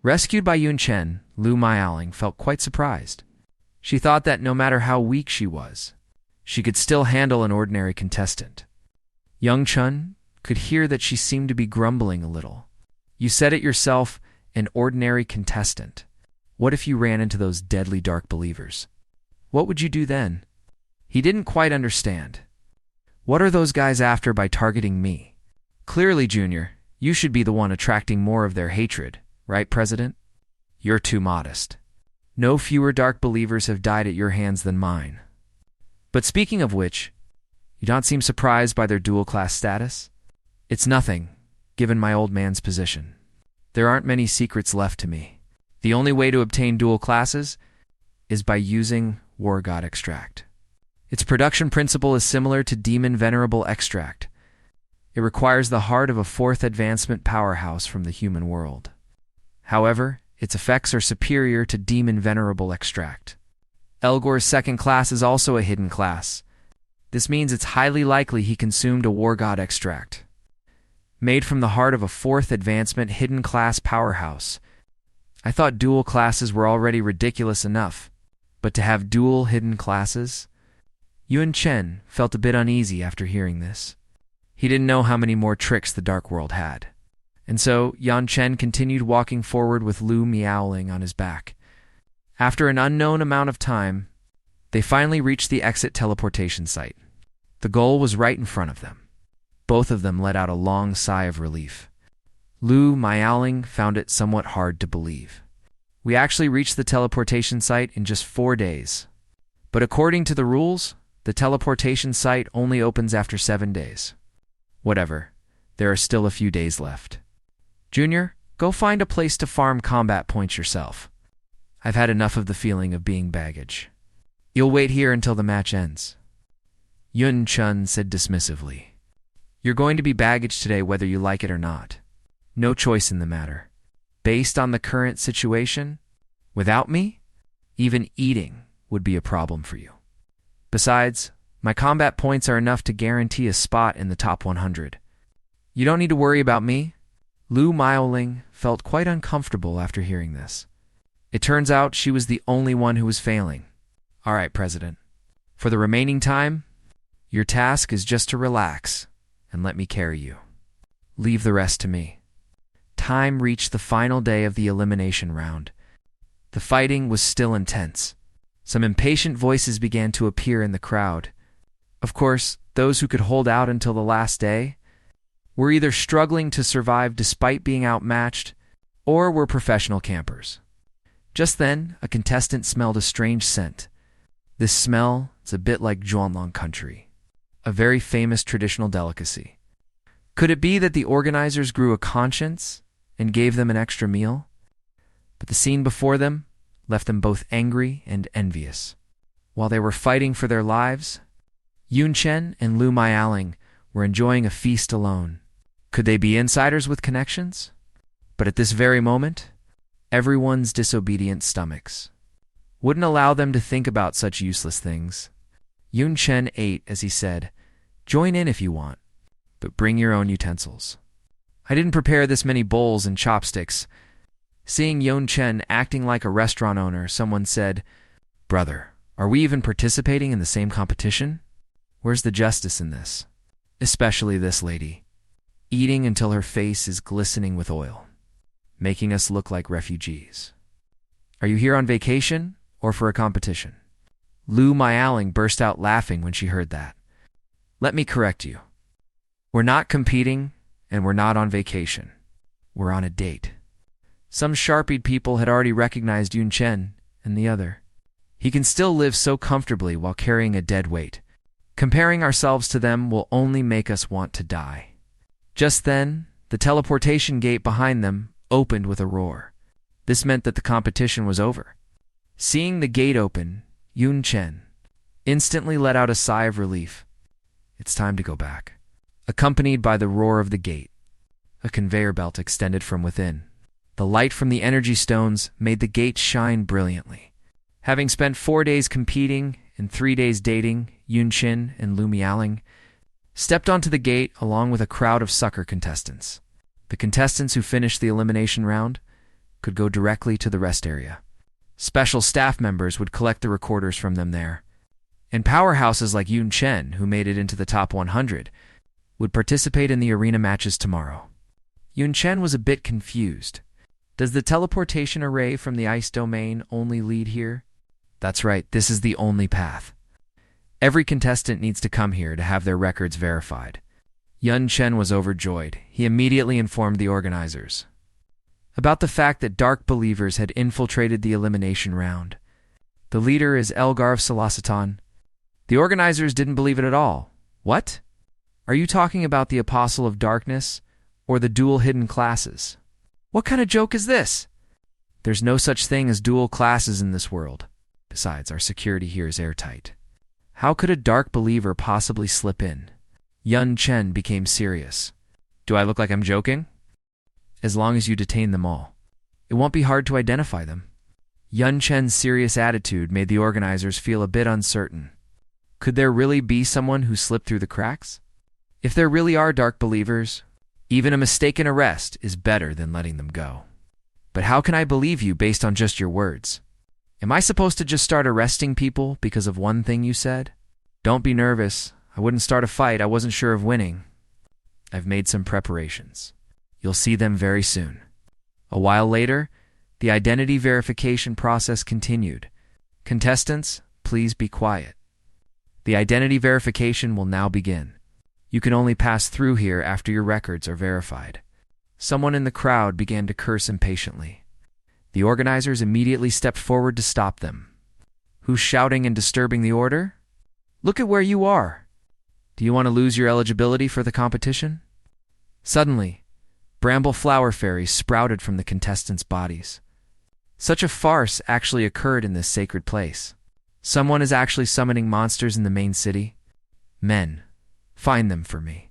Rescued by Yun Chen, Lu Miaoling felt quite surprised. She thought that no matter how weak she was, she could still handle an ordinary contestant. Young Chun could hear that she seemed to be grumbling a little. "You said it yourself, an ordinary contestant. What if you ran into those deadly dark believers? What would you do then?" He didn't quite understand. "What are those guys after by targeting me? Clearly, Junior, you should be the one attracting more of their hatred, right, President? You're too modest. No fewer dark believers have died at your hands than mine. But speaking of which, you don't seem surprised by their dual class status? It's nothing, given my old man's position. There aren't many secrets left to me. The only way to obtain dual classes is by using War God Extract. Its production principle is similar to Demon Venerable Extract. It requires the heart of a 4th advancement powerhouse from the human world. However, its effects are superior to Demon Venerable Extract. Elgor's 2nd class is also a hidden class. This means it's highly likely he consumed a War God Extract. Made from the heart of a 4th advancement hidden class powerhouse. I thought dual classes were already ridiculous enough, but to have dual hidden classes? Yun Chen felt a bit uneasy after hearing this. He didn't know how many more tricks the Dark World had. And so Yan Chen continued walking forward with Lu Miaoling on his back. After an unknown amount of time, they finally reached the exit teleportation site. The goal was right in front of them. Both of them let out a long sigh of relief. Lu Miaoling found it somewhat hard to believe. "We actually reached the teleportation site in just 4 days. But according to the rules, the teleportation site only opens after 7 days. Whatever, there are still a few days left. Junior, go find a place to farm combat points yourself. I've had enough of the feeling of being baggage. You'll wait here until the match ends." Yun Chun said dismissively. "You're going to be baggage today whether you like it or not. No choice in the matter. Based on the current situation, without me, even eating would be a problem for you. Besides, My combat points are enough to guarantee a spot in the top 100. You don't need to worry about me. Lu Miaoling felt quite uncomfortable after hearing this. It turns out she was the only one who was failing. All right, President. For the remaining time, your task is just to relax and let me carry you. Leave the rest to me. Time reached the final day of the elimination round. The fighting was still intense. Some impatient voices began to appear in the crowd. Of course, those who could hold out until the last day were either struggling to survive despite being outmatched or were professional campers. Just then, a contestant smelled a strange scent. This smell is a bit like Zhuanglong country, a very famous traditional delicacy. Could it be that the organizers grew a conscience and gave them an extra meal? But the scene before them left them both angry and envious. While they were fighting for their lives, Yun Chen and Lu Miaoling were enjoying a feast alone. Could they be insiders with connections? But at this very moment, everyone's disobedient stomachs wouldn't allow them to think about such useless things. Yun Chen ate as he said, "Join in if you want, but bring your own utensils." I didn't prepare this many bowls and chopsticks. Seeing Yun Chen acting like a restaurant owner, someone said, "Brother, are we even participating in the same competition? Where's the justice in this? Especially this lady, eating until her face is glistening with oil, making us look like refugees. Are you here on vacation or for a competition?" Lu Miaoling burst out laughing when she heard that. "Let me correct you. We're not competing and we're not on vacation. We're on a date." Some sharp-eyed people had already recognized Yun Chen and the other. He can still live so comfortably while carrying a dead weight. Comparing ourselves to them will only make us want to die. Just then, the teleportation gate behind them opened with a roar. This meant that the competition was over. Seeing the gate open, Yun Chen instantly let out a sigh of relief. It's time to go back. Accompanied by the roar of the gate, a conveyor belt extended from within. The light from the energy stones made the gate shine brilliantly. Having spent 4 days competing and 3 days dating, Yun Chen and Lu Miaoling stepped onto the gate along with a crowd of sucker contestants. The contestants who finished the elimination round could go directly to the rest area. Special staff members would collect the recorders from them there. And powerhouses like Yun Chen, who made it into the top 100, would participate in the arena matches tomorrow. Yun Chen was a bit confused. Does the teleportation array from the ice domain only lead here? That's right, this is the only path. Every contestant needs to come here to have their records verified. Yun Chen was overjoyed. He immediately informed the organizers about the fact that dark believers had infiltrated the elimination round. The leader is Elgarv Salasitan. The organizers didn't believe it at all. What? Are you talking about the Apostle of Darkness or the dual hidden classes? What kind of joke is this? There's no such thing as dual classes in this world. Besides, our security here is airtight. How could a dark believer possibly slip in? Yun Chen became serious. Do I look like I'm joking? As long as you detain them all, it won't be hard to identify them. Yun Chen's serious attitude made the organizers feel a bit uncertain. Could there really be someone who slipped through the cracks? If there really are dark believers, even a mistaken arrest is better than letting them go. But how can I believe you based on just your words? Am I supposed to just start arresting people because of one thing you said? Don't be nervous. I wouldn't start a fight I wasn't sure of winning. I've made some preparations. You'll see them very soon. A while later, the identity verification process continued. Contestants, please be quiet. The identity verification will now begin. You can only pass through here after your records are verified. Someone in the crowd began to curse impatiently. The organizers immediately stepped forward to stop them. Who's shouting and disturbing the order? Look at where you are. Do you want to lose your eligibility for the competition? Suddenly, bramble flower fairies sprouted from the contestants' bodies. Such a farce actually occurred in this sacred place. Someone is actually summoning monsters in the main city. Men, find them for me.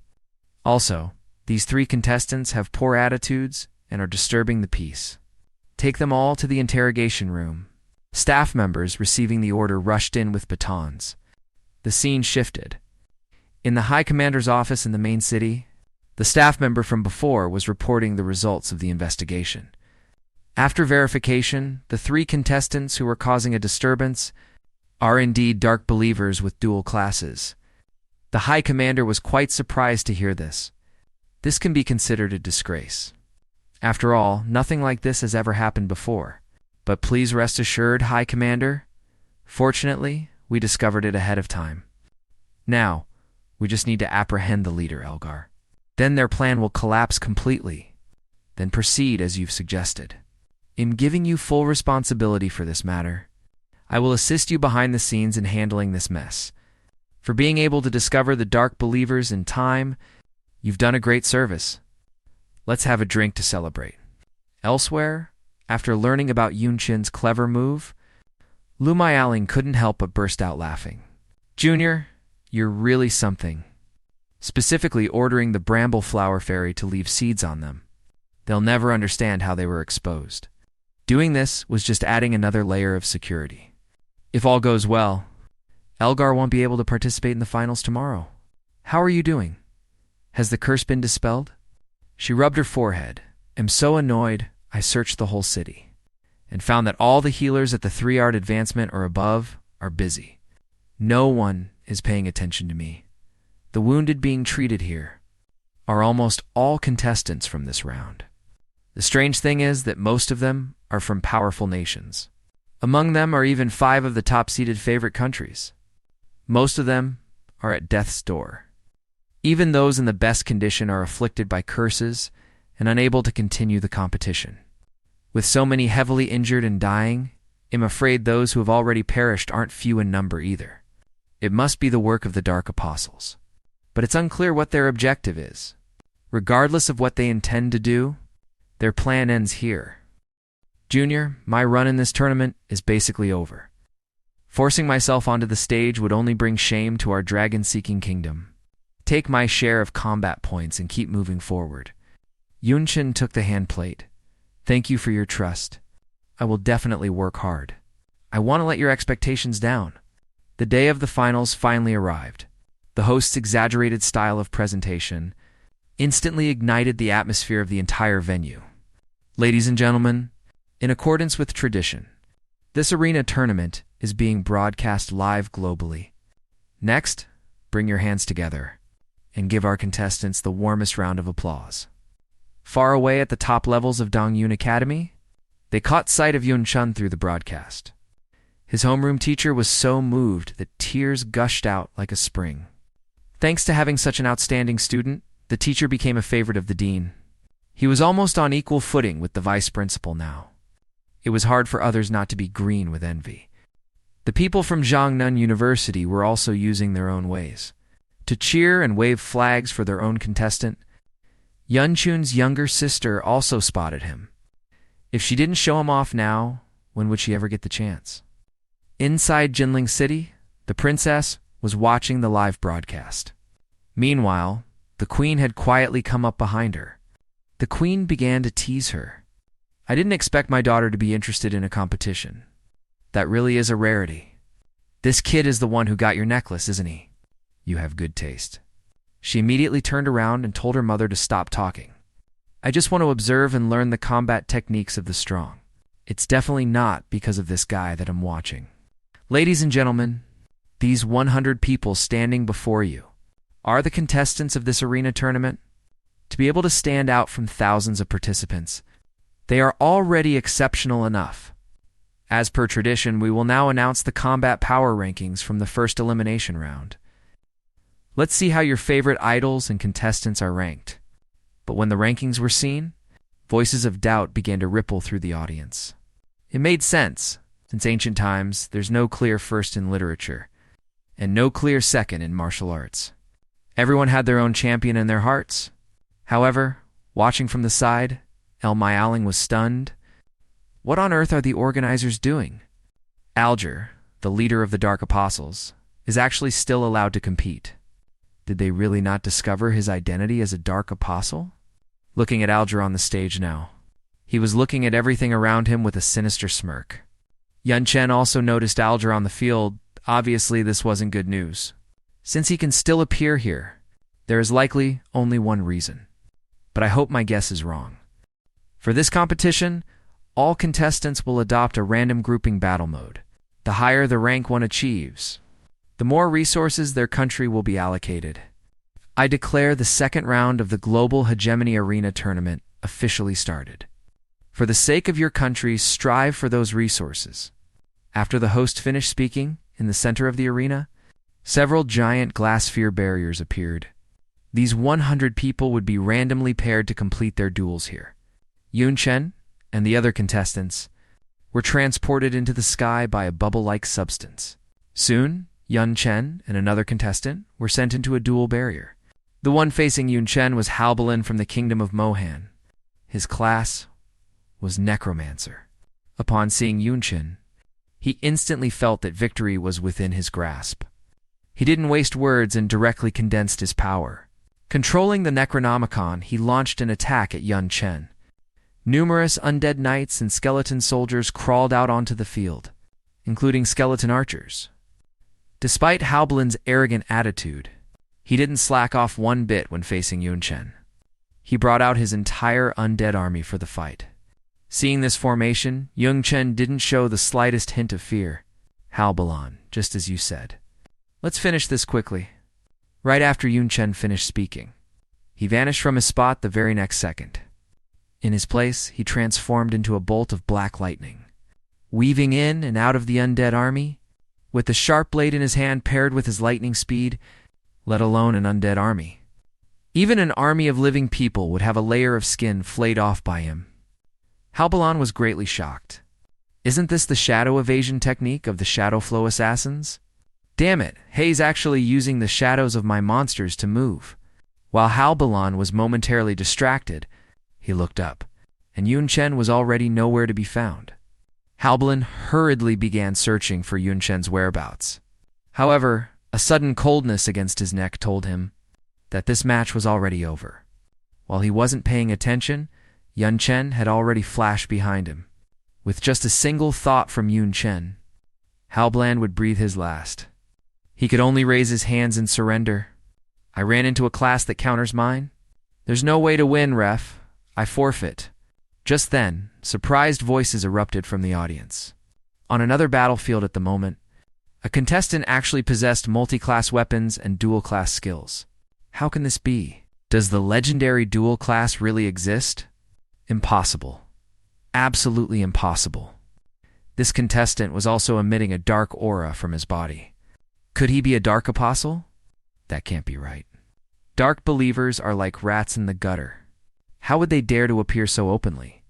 Also, these 3 contestants have poor attitudes and are disturbing the peace. Take them all to the interrogation room. Staff members receiving the order rushed in with batons. the scene shifted. In the High Commander's office in the main city, the staff member from before was reporting the results of the investigation. After verification, the 3 contestants who were causing a disturbance are indeed dark believers with dual classes. The High Commander was quite surprised to hear this. This can be considered a disgrace. After all, nothing like this has ever happened before. But please rest assured, High Commander, fortunately, we discovered it ahead of time. Now, we just need to apprehend the leader, Elgar. Then their plan will collapse completely. Then proceed as you've suggested. In giving you full responsibility for this matter, I will assist you behind the scenes in handling this mess. For being able to discover the dark believers in time, you've done a great service. Let's have a drink to celebrate. Elsewhere, after learning about Yunchin's clever move, Lu Miaoling couldn't help but burst out laughing. Junior, you're really something. Specifically ordering the bramble flower fairy to leave seeds on them. They'll never understand how they were exposed. Doing this was just adding another layer of security. If all goes well, Elgar won't be able to participate in the finals tomorrow. How are you doing? Has the curse been dispelled? She rubbed her forehead. Am so annoyed, I searched the whole city and found that all the healers at the 3-art advancement or above are busy. No one is paying attention to me. The wounded being treated here are almost all contestants from this round. The strange thing is that most of them are from powerful nations. Among them are even 5 of the top-seeded favorite countries. Most of them are at death's door. Even those in the best condition are afflicted by curses and unable to continue the competition. With so many heavily injured and dying, I'm afraid those who have already perished aren't few in number either. It must be the work of the Dark Apostles. But it's unclear what their objective is. Regardless of what they intend to do, their plan ends here. Junior, my run in this tournament is basically over. Forcing myself onto the stage would only bring shame to our dragon-seeking kingdom. Take my share of combat points and keep moving forward. Yunchin took the hand plate. Thank you for your trust. I will definitely work hard. I want to let your expectations down. The day of the finals finally arrived. The host's exaggerated style of presentation instantly ignited the atmosphere of the entire venue. Ladies and gentlemen, in accordance with tradition, this arena tournament is being broadcast live globally. Next, bring your hands together and give our contestants the warmest round of applause. Far away at the top levels of Dongyun Academy, they caught sight of Yun Chun through the broadcast. His homeroom teacher was so moved that tears gushed out like a spring. Thanks to having such an outstanding student, the teacher became a favorite of the dean. He was almost on equal footing with the vice principal now. It was hard for others not to be green with envy. The people from Jiangnan University were also using their own ways to cheer and wave flags for their own contestant. Yun Chun's younger sister also spotted him. If she didn't show him off now, when would she ever get the chance? Inside Jinling City, the princess was watching the live broadcast. Meanwhile, the queen had quietly come up behind her. The queen began to tease her. I didn't expect my daughter to be interested in a competition. That really is a rarity. This kid is the one who got your necklace, isn't he? You have good taste. She immediately turned around and told her mother to stop talking. I just want to observe and learn the combat techniques of the strong. It's definitely not because of this guy that I'm watching. Ladies and gentlemen, these 100 people standing before you are the contestants of this arena tournament. To be able to stand out from thousands of participants, they are already exceptional enough. As per tradition, we will now announce the combat power rankings from the first elimination round. Let's see how your favorite idols and contestants are ranked. But when the rankings were seen, voices of doubt began to ripple through the audience. It made sense. Since ancient times, there's no clear first in literature, and no clear second in martial arts. Everyone had their own champion in their hearts. However, watching from the side, El Miaoling was stunned. What on earth are the organizers doing? Alger, the leader of the Dark Apostles, is actually still allowed to compete. Did they really not discover his identity as a Dark Apostle? Looking at Alger on the stage now, he was looking at everything around him with a sinister smirk. Yun Chen also noticed Alger on the field, Obviously, this wasn't good news. Since he can still appear here, there is likely only one reason. But I hope my guess is wrong. For this competition, all contestants will adopt a random grouping battle mode. The higher the rank one achieves, the more resources their country will be allocated. I declare the second round of the Global Hegemony Arena tournament officially started. For the sake of your country, strive for those resources. After the host finished speaking, in the center of the arena, several giant glass sphere barriers appeared. These 100 people would be randomly paired to complete their duels here. Yun Chen and the other contestants were transported into the sky by a bubble-like substance. Soon, Yun Chen and another contestant were sent into a dual barrier. The one facing Yun Chen was Halbalin from the kingdom of Mohan. His class was Necromancer. Upon seeing Yun Chen, he instantly felt that victory was within his grasp. He didn't waste words and directly condensed his power. Controlling the Necronomicon, he launched an attack at Yun Chen. Numerous undead knights and skeleton soldiers crawled out onto the field, including skeleton archers. Despite Halbalin's arrogant attitude, he didn't slack off one bit when facing Yun Chen. He brought out his entire undead army for the fight. Seeing this formation, Yun Chen didn't show the slightest hint of fear. Halbalin, just as you said. Let's finish this quickly. Right after Yun Chen finished speaking, he vanished from his spot the very next second. In his place, he transformed into a bolt of black lightning. Weaving in and out of the undead army, with the sharp blade in his hand paired with his lightning speed, let alone an undead army. Even an army of living people would have a layer of skin flayed off by him. Halbalin was greatly shocked. Isn't this the shadow evasion technique of the shadow flow assassins? Damn it, Hei's actually using the shadows of my monsters to move. While Halbalin was momentarily distracted, he looked up, and Yun Chen was already nowhere to be found. Halbalin hurriedly began searching for Yun Chen's whereabouts. However, a sudden coldness against his neck told him that this match was already over. While he wasn't paying attention, Yun Chen had already flashed behind him. With just a single thought from Yun Chen, Halbalin would breathe his last. He could only raise his hands in surrender. I ran into a class that counters mine. There's no way to win, ref. I forfeit. Just then, surprised voices erupted from the audience. On another battlefield at the moment, a contestant actually possessed multi-class weapons and dual-class skills. How can this be? Does the legendary dual class really exist? Impossible. Absolutely impossible. This contestant was also emitting a dark aura from his body. Could he be a dark apostle? That can't be right. Dark believers are like rats in the gutter. How would they dare to appear so openly?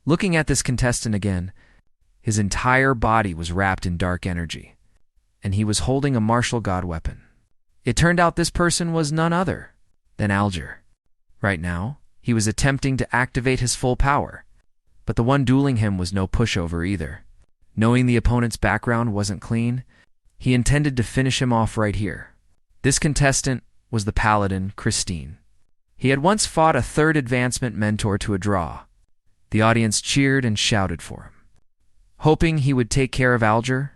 Looking at this contestant again, his entire body was wrapped in dark energy, and he was holding a martial god weapon. It turned out this person was none other than Alger. Right now, he was attempting to activate his full power, but the one dueling him was no pushover either. Knowing the opponent's background wasn't clean, he intended to finish him off right here. This contestant was the paladin, Christine. He had once fought a third advancement mentor to a draw. The audience cheered and shouted for him, hoping he would take care of Alger,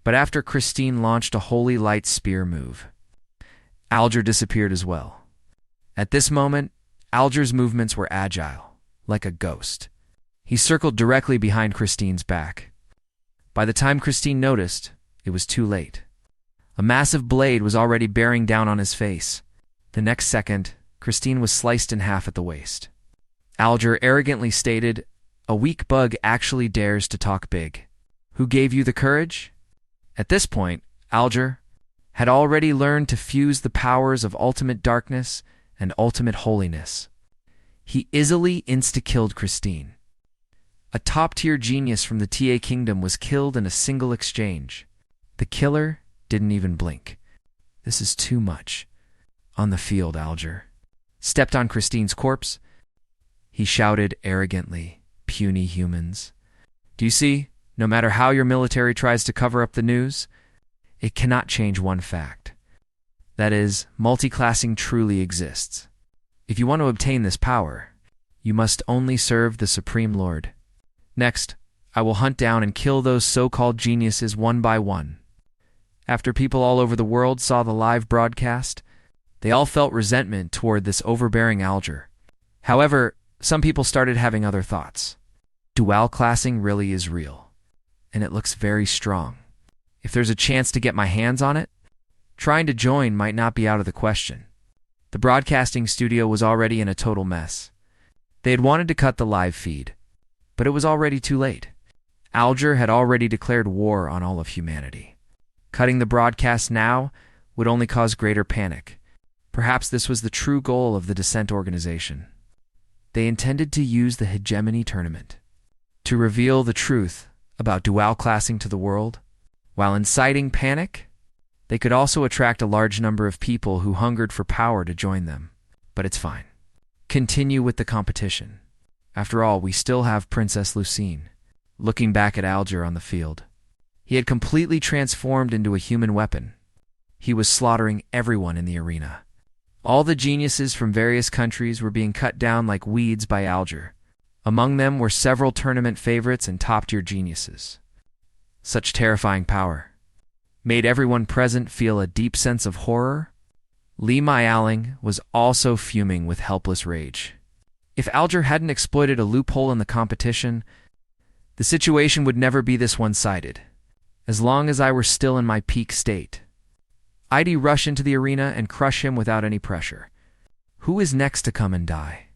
but after Christine launched a holy light spear move, Alger disappeared as well. At this moment, Alger's movements were agile, like a ghost. He circled directly behind Christine's back. By the time Christine noticed, it was too late. A massive blade was already bearing down on his face. The next second, Christine was sliced in half at the waist. Alger arrogantly stated, "A weak bug actually dares to talk big. Who gave you the courage?" At this point, Alger had already learned to fuse the powers of ultimate darkness and ultimate holiness. He easily insta-killed Christine. A top-tier genius from the TA Kingdom was killed in a single exchange. The killer didn't even blink. This is too much. On the field, Alger stepped on Christine's corpse. He shouted arrogantly, "Puny humans. Do you see? No matter how your military tries to cover up the news, it cannot change one fact. That is, multiclassing truly exists. If you want to obtain this power, you must only serve the Supreme Lord. Next, I will hunt down and kill those so-called geniuses one by one." After people all over the world saw the live broadcast, they all felt resentment toward this overbearing Alger. However, some people started having other thoughts. Dual classing really is real, and it looks very strong. If there's a chance to get my hands on it, trying to join might not be out of the question. The broadcasting studio was already in a total mess. They had wanted to cut the live feed, but it was already too late. Alger had already declared war on all of humanity. Cutting the broadcast now would only cause greater panic. Perhaps this was the true goal of the Descent organization. They intended to use the hegemony tournament to reveal the truth about dual classing to the world. While inciting panic, they could also attract a large number of people who hungered for power to join them. But it's fine. Continue with the competition. After all, we still have Princess Lucine. Looking back at Alger on the field, he had completely transformed into a human weapon. He was slaughtering everyone in the arena. All the geniuses from various countries were being cut down like weeds by Alger. Among them were several tournament favorites and top-tier geniuses. Such terrifying power made everyone present feel a deep sense of horror. Li Miaoling was also fuming with helpless rage. If Alger hadn't exploited a loophole in the competition, the situation would never be this one-sided. As long as I were still in my peak state, I'd rush into the arena and crush him without any pressure. Who is next to come and die?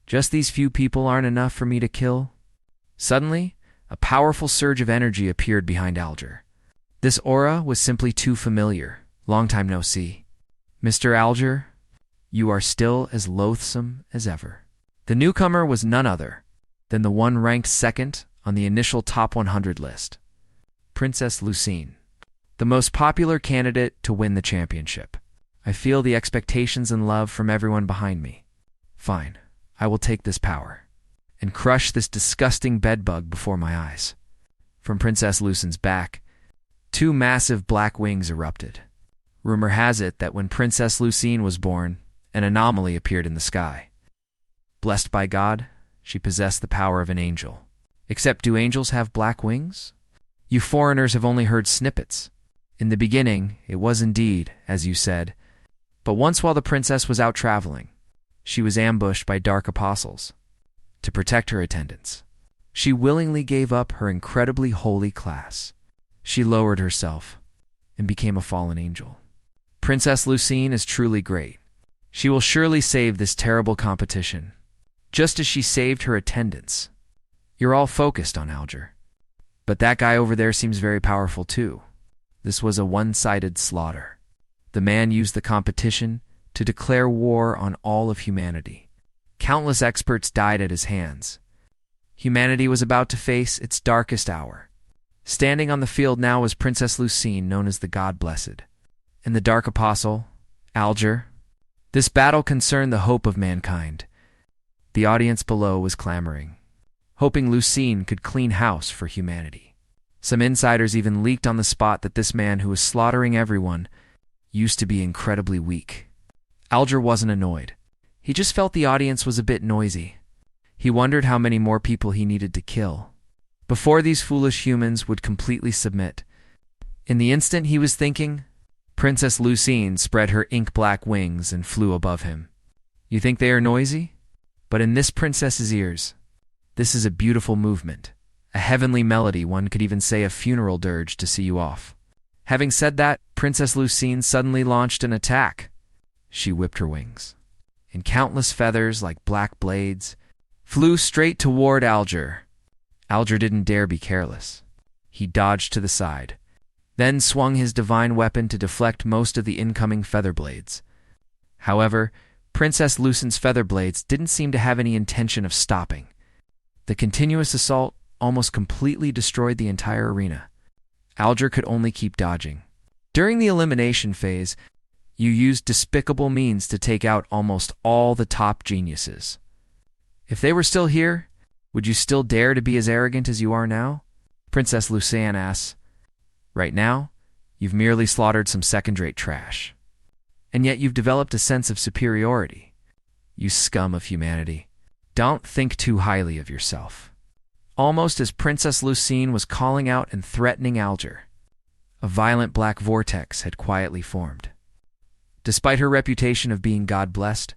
Just these few people aren't enough for me to kill? Suddenly, a powerful surge of energy appeared behind Alger. This aura was simply too familiar. Long time no see. Mr. Alger, you are still as loathsome as ever. The newcomer was none other than the one ranked second on the initial top 100 list, Princess Lucine, the most popular candidate to win the championship. I feel the expectations and love from everyone behind me. Fine, I will take this power and crush this disgusting bedbug before my eyes. From Princess Lucine's back, two massive black wings erupted. Rumor has it that when Princess Lucine was born, an anomaly appeared in the sky. Blessed by God, she possessed the power of an angel. Except, do angels have black wings? You foreigners have only heard snippets. In the beginning, it was indeed, as you said, but once while the princess was out traveling, she was ambushed by dark apostles. To protect her attendants, she willingly gave up her incredibly holy class. She lowered herself and became a fallen angel. Princess Lucine is truly great. She will surely save this terrible competition, just as she saved her attendants. You're all focused on Alger, but that guy over there seems very powerful too. This was a one-sided slaughter. The man used the competition to declare war on all of humanity. Countless experts died at his hands. Humanity was about to face its darkest hour. Standing on the field now was Princess Lucine, known as the God-Blessed, and the Dark Apostle, Alger. This battle concerned the hope of mankind. The audience below was clamoring, hoping Lucine could clean house for humanity. Some insiders even leaked on the spot that this man who was slaughtering everyone used to be incredibly weak. Alger wasn't annoyed. He just felt the audience was a bit noisy. He wondered how many more people he needed to kill before these foolish humans would completely submit. In the instant he was thinking, Princess Lucine spread her ink-black wings and flew above him. You think they are noisy? But in this princess's ears, this is a beautiful movement, a heavenly melody, one could even say a funeral dirge to see you off. Having said that, Princess Lucine suddenly launched an attack. She whipped her wings, and countless feathers like black blades flew straight toward Alger. Alger didn't dare be careless. He dodged to the side, then swung his divine weapon to deflect most of the incoming feather blades. However, Princess Lucine's feather blades didn't seem to have any intention of stopping. The continuous assault almost completely destroyed the entire arena. Alger could only keep dodging. During the elimination phase, you used despicable means to take out almost all the top geniuses. If they were still here, would you still dare to be as arrogant as you are now? Princess Lucine asks. Right now, you've merely slaughtered some second-rate trash. And yet you've developed a sense of superiority. You scum of humanity. Don't think too highly of yourself. Almost as Princess Lucine was calling out and threatening Alger, A violent black vortex had quietly formed. Despite her reputation of being God-blessed,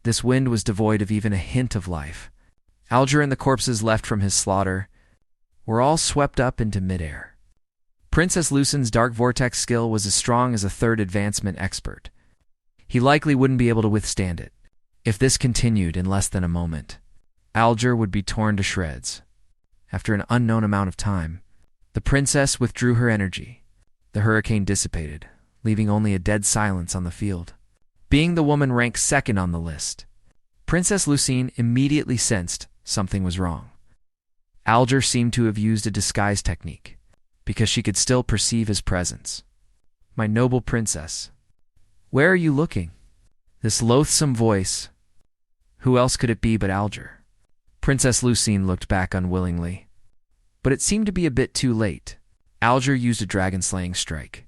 this wind was devoid of even a hint of life. Alger and the corpses left from his slaughter were all swept up into midair. Princess Lucine's dark vortex skill was as strong as a third advancement expert. He likely wouldn't be able to withstand it. If this continued in less than a moment, Alger would be torn to shreds. After an unknown amount of time, the princess withdrew her energy. The hurricane dissipated, leaving only a dead silence on the field. Being the woman ranked second on the list, Princess Lucine immediately sensed something was wrong. Alger seemed to have used a disguise technique, because she could still perceive his presence. "My noble princess, where are you looking?" This loathsome voice. Who else could it be but Alger? Princess Lucine looked back unwillingly, but it seemed to be a bit too late. Alger used a dragon-slaying strike.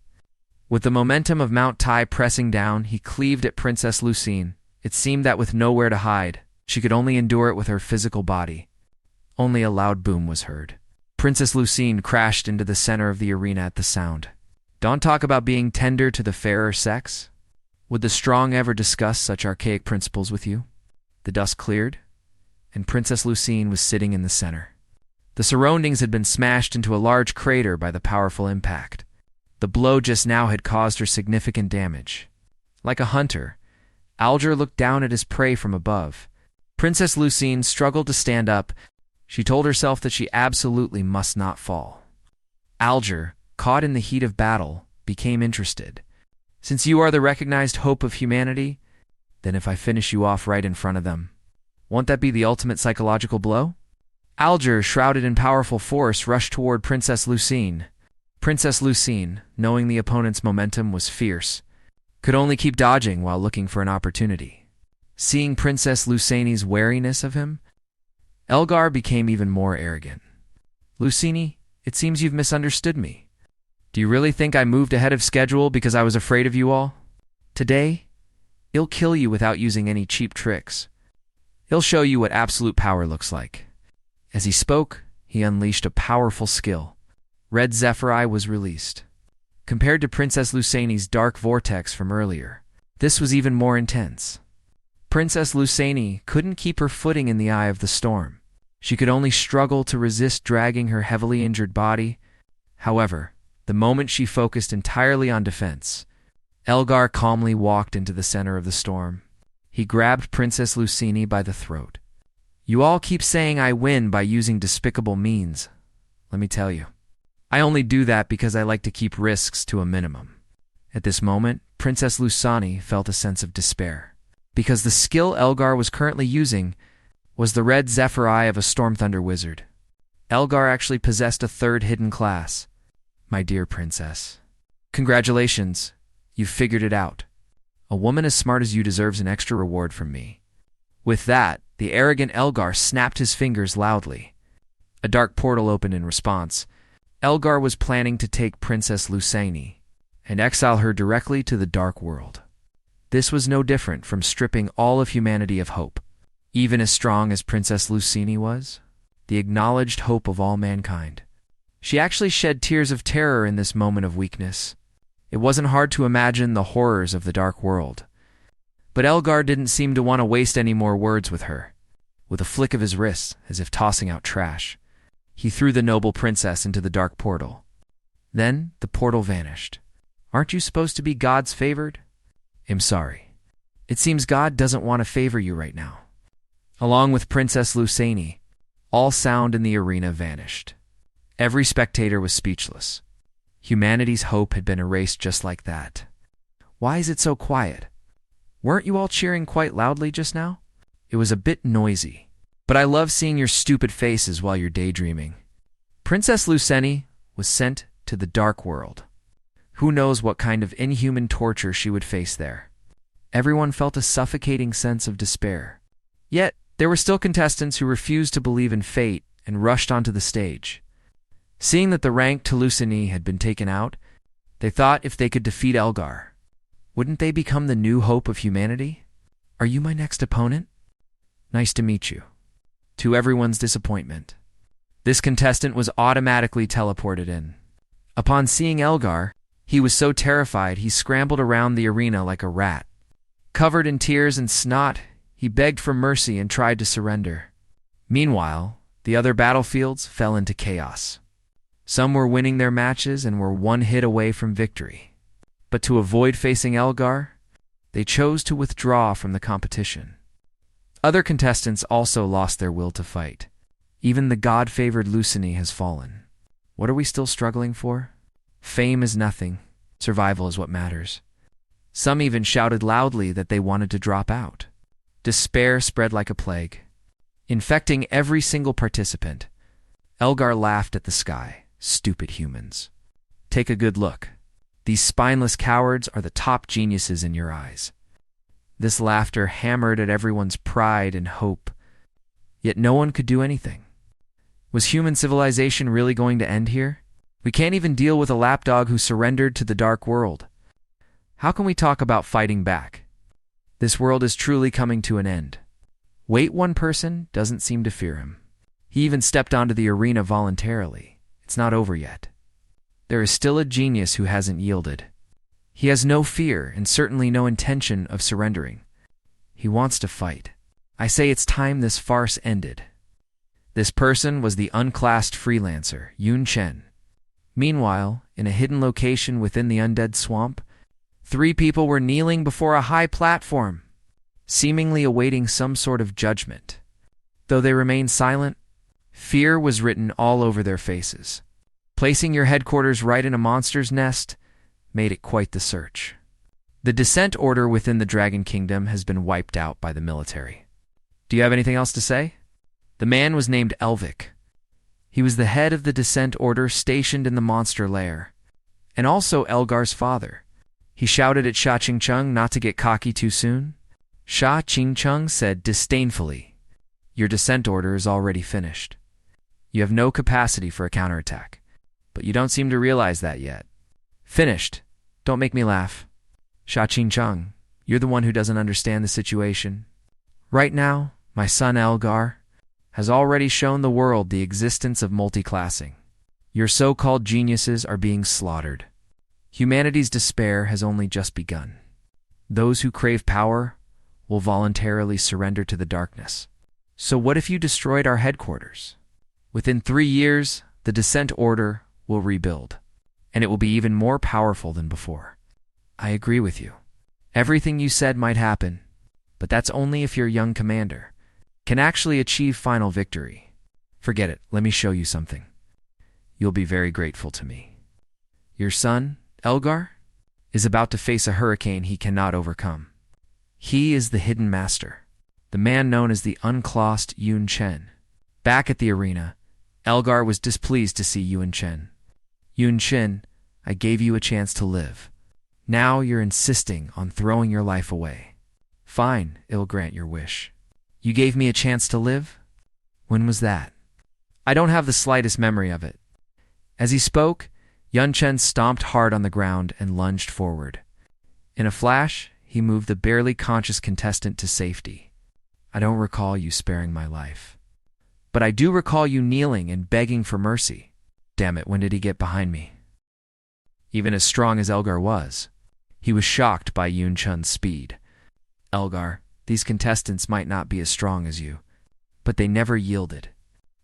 With the momentum of Mount Tai pressing down, he cleaved at Princess Lucine. It seemed that with nowhere to hide, she could only endure it with her physical body. Only a loud boom was heard. Princess Lucine crashed into the center of the arena at the sound. Don't talk about being tender to the fairer sex. Would the strong ever discuss such archaic principles with you? The dust cleared, and Princess Lucine was sitting in the center. The surroundings had been smashed into a large crater by the powerful impact. The blow just now had caused her significant damage. Like a hunter, Alger looked down at his prey from above. Princess Lucine struggled to stand up. She told herself that she absolutely must not fall. Alger, caught in the heat of battle, became interested. "Since you are the recognized hope of humanity, then if I finish you off right in front of them, won't that be the ultimate psychological blow?" Alger, shrouded in powerful force, rushed toward Princess Lucine. Princess Lucine, knowing the opponent's momentum was fierce, could only keep dodging while looking for an opportunity. Seeing Princess Lucine's wariness of him, Elgar became even more arrogant. "Lucine, it seems you've misunderstood me. Do you really think I moved ahead of schedule because I was afraid of you all? Today, he'll kill you without using any cheap tricks. He'll show you what absolute power looks like." As he spoke, he unleashed a powerful skill. Red Zephyri was released. Compared to Princess Lucine's dark vortex from earlier, this was even more intense. Princess Lucine couldn't keep her footing in the eye of the storm. She could only struggle to resist dragging her heavily injured body. However, the moment she focused entirely on defense, Elgar calmly walked into the center of the storm. He grabbed Princess Lucine by the throat. "You all keep saying I win by using despicable means. Let me tell you, I only do that because I like to keep risks to a minimum." At this moment, Princess Lucine felt a sense of despair, because the skill Elgar was currently using was the red Zephyri of a Storm Thunder wizard. Elgar actually possessed a third hidden class. "My dear princess, congratulations, you've figured it out. A woman as smart as you deserves an extra reward from me." With that, the arrogant Elgar snapped his fingers loudly. A dark portal opened in response. Elgar was planning to take Princess Lucine and exile her directly to the dark world. This was no different from stripping all of humanity of hope. Even as strong as Princess Lucine was, the acknowledged hope of all mankind, she actually shed tears of terror in this moment of weakness. It wasn't hard to imagine the horrors of the dark world. But Elgar didn't seem to want to waste any more words with her. With a flick of his wrist, as if tossing out trash, he threw the noble princess into the dark portal. Then the portal vanished. "Aren't you supposed to be God's favored?" "I'm sorry. It seems God doesn't want to favor you right now." Along with Princess Lucine, all sound in the arena vanished. Every spectator was speechless. Humanity's hope had been erased just like that. "Why is it so quiet? Weren't you all cheering quite loudly just now?" "It was a bit noisy, but I love seeing your stupid faces while you're daydreaming." Princess Lucine was sent to the dark world. Who knows what kind of inhuman torture she would face there. Everyone felt a suffocating sense of despair. Yet, there were still contestants who refused to believe in fate and rushed onto the stage. Seeing that the rank to Lucine had been taken out, they thought if they could defeat Elgar, wouldn't they become the new hope of humanity? "Are you my next opponent? Nice to meet you." To everyone's disappointment, this contestant was automatically teleported in. Upon seeing Elgar, he was so terrified he scrambled around the arena like a rat. Covered in tears and snot, he begged for mercy and tried to surrender. Meanwhile, the other battlefields fell into chaos. Some were winning their matches and were one hit away from victory. But to avoid facing Elgar, they chose to withdraw from the competition. Other contestants also lost their will to fight. Even the god-favored Lucini has fallen. What are we still struggling for? Fame is nothing. Survival is what matters. Some even shouted loudly that they wanted to drop out. Despair spread like a plague, infecting every single participant. Elgar laughed at the sky. Stupid humans. Take a good look. These spineless cowards are the top geniuses in your eyes. This laughter hammered at everyone's pride and hope, yet no one could do anything. Was human civilization really going to end here? We can't even deal with a lapdog who surrendered to the dark world. How can we talk about fighting back? This world is truly coming to an end. Wait, one person doesn't seem to fear him. He even stepped onto the arena voluntarily. It's not over yet. There is still a genius who hasn't yielded. He has no fear and certainly no intention of surrendering. He wants to fight. I say it's time this farce ended. This person was the unclassed freelancer, Yun Chen. Meanwhile, in a hidden location within the undead swamp, 3 people were kneeling before a high platform, seemingly awaiting some sort of judgment. Though they remained silent, fear was written all over their faces. Placing your headquarters right in a monster's nest made it quite the search. The dissent order within the Dragon Kingdom has been wiped out by the military. Do you have anything else to say? The man was named Elvic. He was the head of the dissent order stationed in the monster lair, and also Elgar's father. He shouted at Sha Qingcheng not to get cocky too soon. Sha Qingcheng said disdainfully, "Your dissent order is already finished. You have no capacity for a counterattack, but you don't seem to realize that yet." "Finished? Don't make me laugh. Sha Qingcheng, you're the one who doesn't understand the situation. Right now, my son Elgar has already shown the world the existence of multiclassing. Your so-called geniuses are being slaughtered. Humanity's despair has only just begun. Those who crave power will voluntarily surrender to the darkness. So what if you destroyed our headquarters? Within 3 years, the dissent order will rebuild, and it will be even more powerful than before." I agree with you. Everything you said might happen, but that's only if your young commander can actually achieve final victory. Forget it. Let me show you something. You'll be very grateful to me. Your son, Elgar, is about to face a hurricane he cannot overcome. He is the hidden master, the man known as the unclassed Yun Chen. Back at the arena, Elgar was displeased to see Yun Chen. "Yun Chen, I gave you a chance to live. Now you're insisting on throwing your life away. Fine, it'll grant your wish. You gave me a chance to live? When was that?" "I don't have the slightest memory of it." As he spoke, Yun Chen stomped hard on the ground and lunged forward. In a flash, he moved the barely conscious contestant to safety. "I don't recall you sparing my life. But I do recall you kneeling and begging for mercy. Damn it, when did he get behind me?" Even as strong as Elgar was, he was shocked by Yun Chen's speed. "Elgar, these contestants might not be as strong as you, but they never yielded.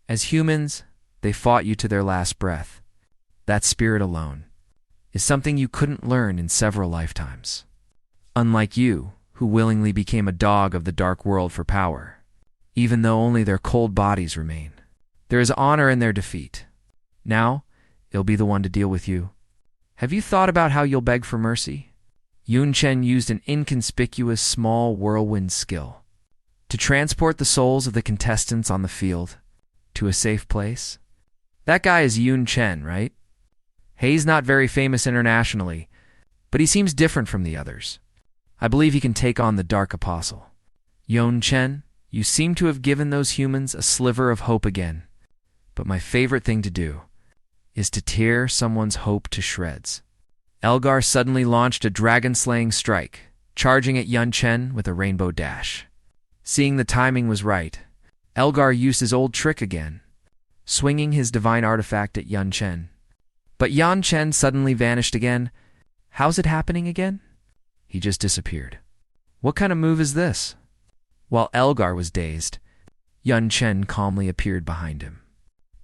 As humans, they fought you to their last breath. That spirit alone is something you couldn't learn in several lifetimes. Unlike you, who willingly became a dog of the dark world for power, even though only their cold bodies remain. There is honor in their defeat. Now, it'll be the one to deal with you. Have you thought about how you'll beg for mercy?" Yun Chen used an inconspicuous small whirlwind skill to transport the souls of the contestants on the field to a safe place. That guy is Yun Chen, right? He's not very famous internationally, but he seems different from the others. I believe he can take on the Dark Apostle. Yun Chen, you seem to have given those humans a sliver of hope again, but my favorite thing to do is to tear someone's hope to shreds. Elgar suddenly launched a dragon-slaying strike, charging at Yun Chen with a rainbow dash. Seeing the timing was right, Elgar used his old trick again, swinging his divine artifact at Yun Chen. But Yan Chen suddenly vanished again. How's it happening again? He just disappeared. What kind of move is this? While Elgar was dazed, Yan Chen calmly appeared behind him.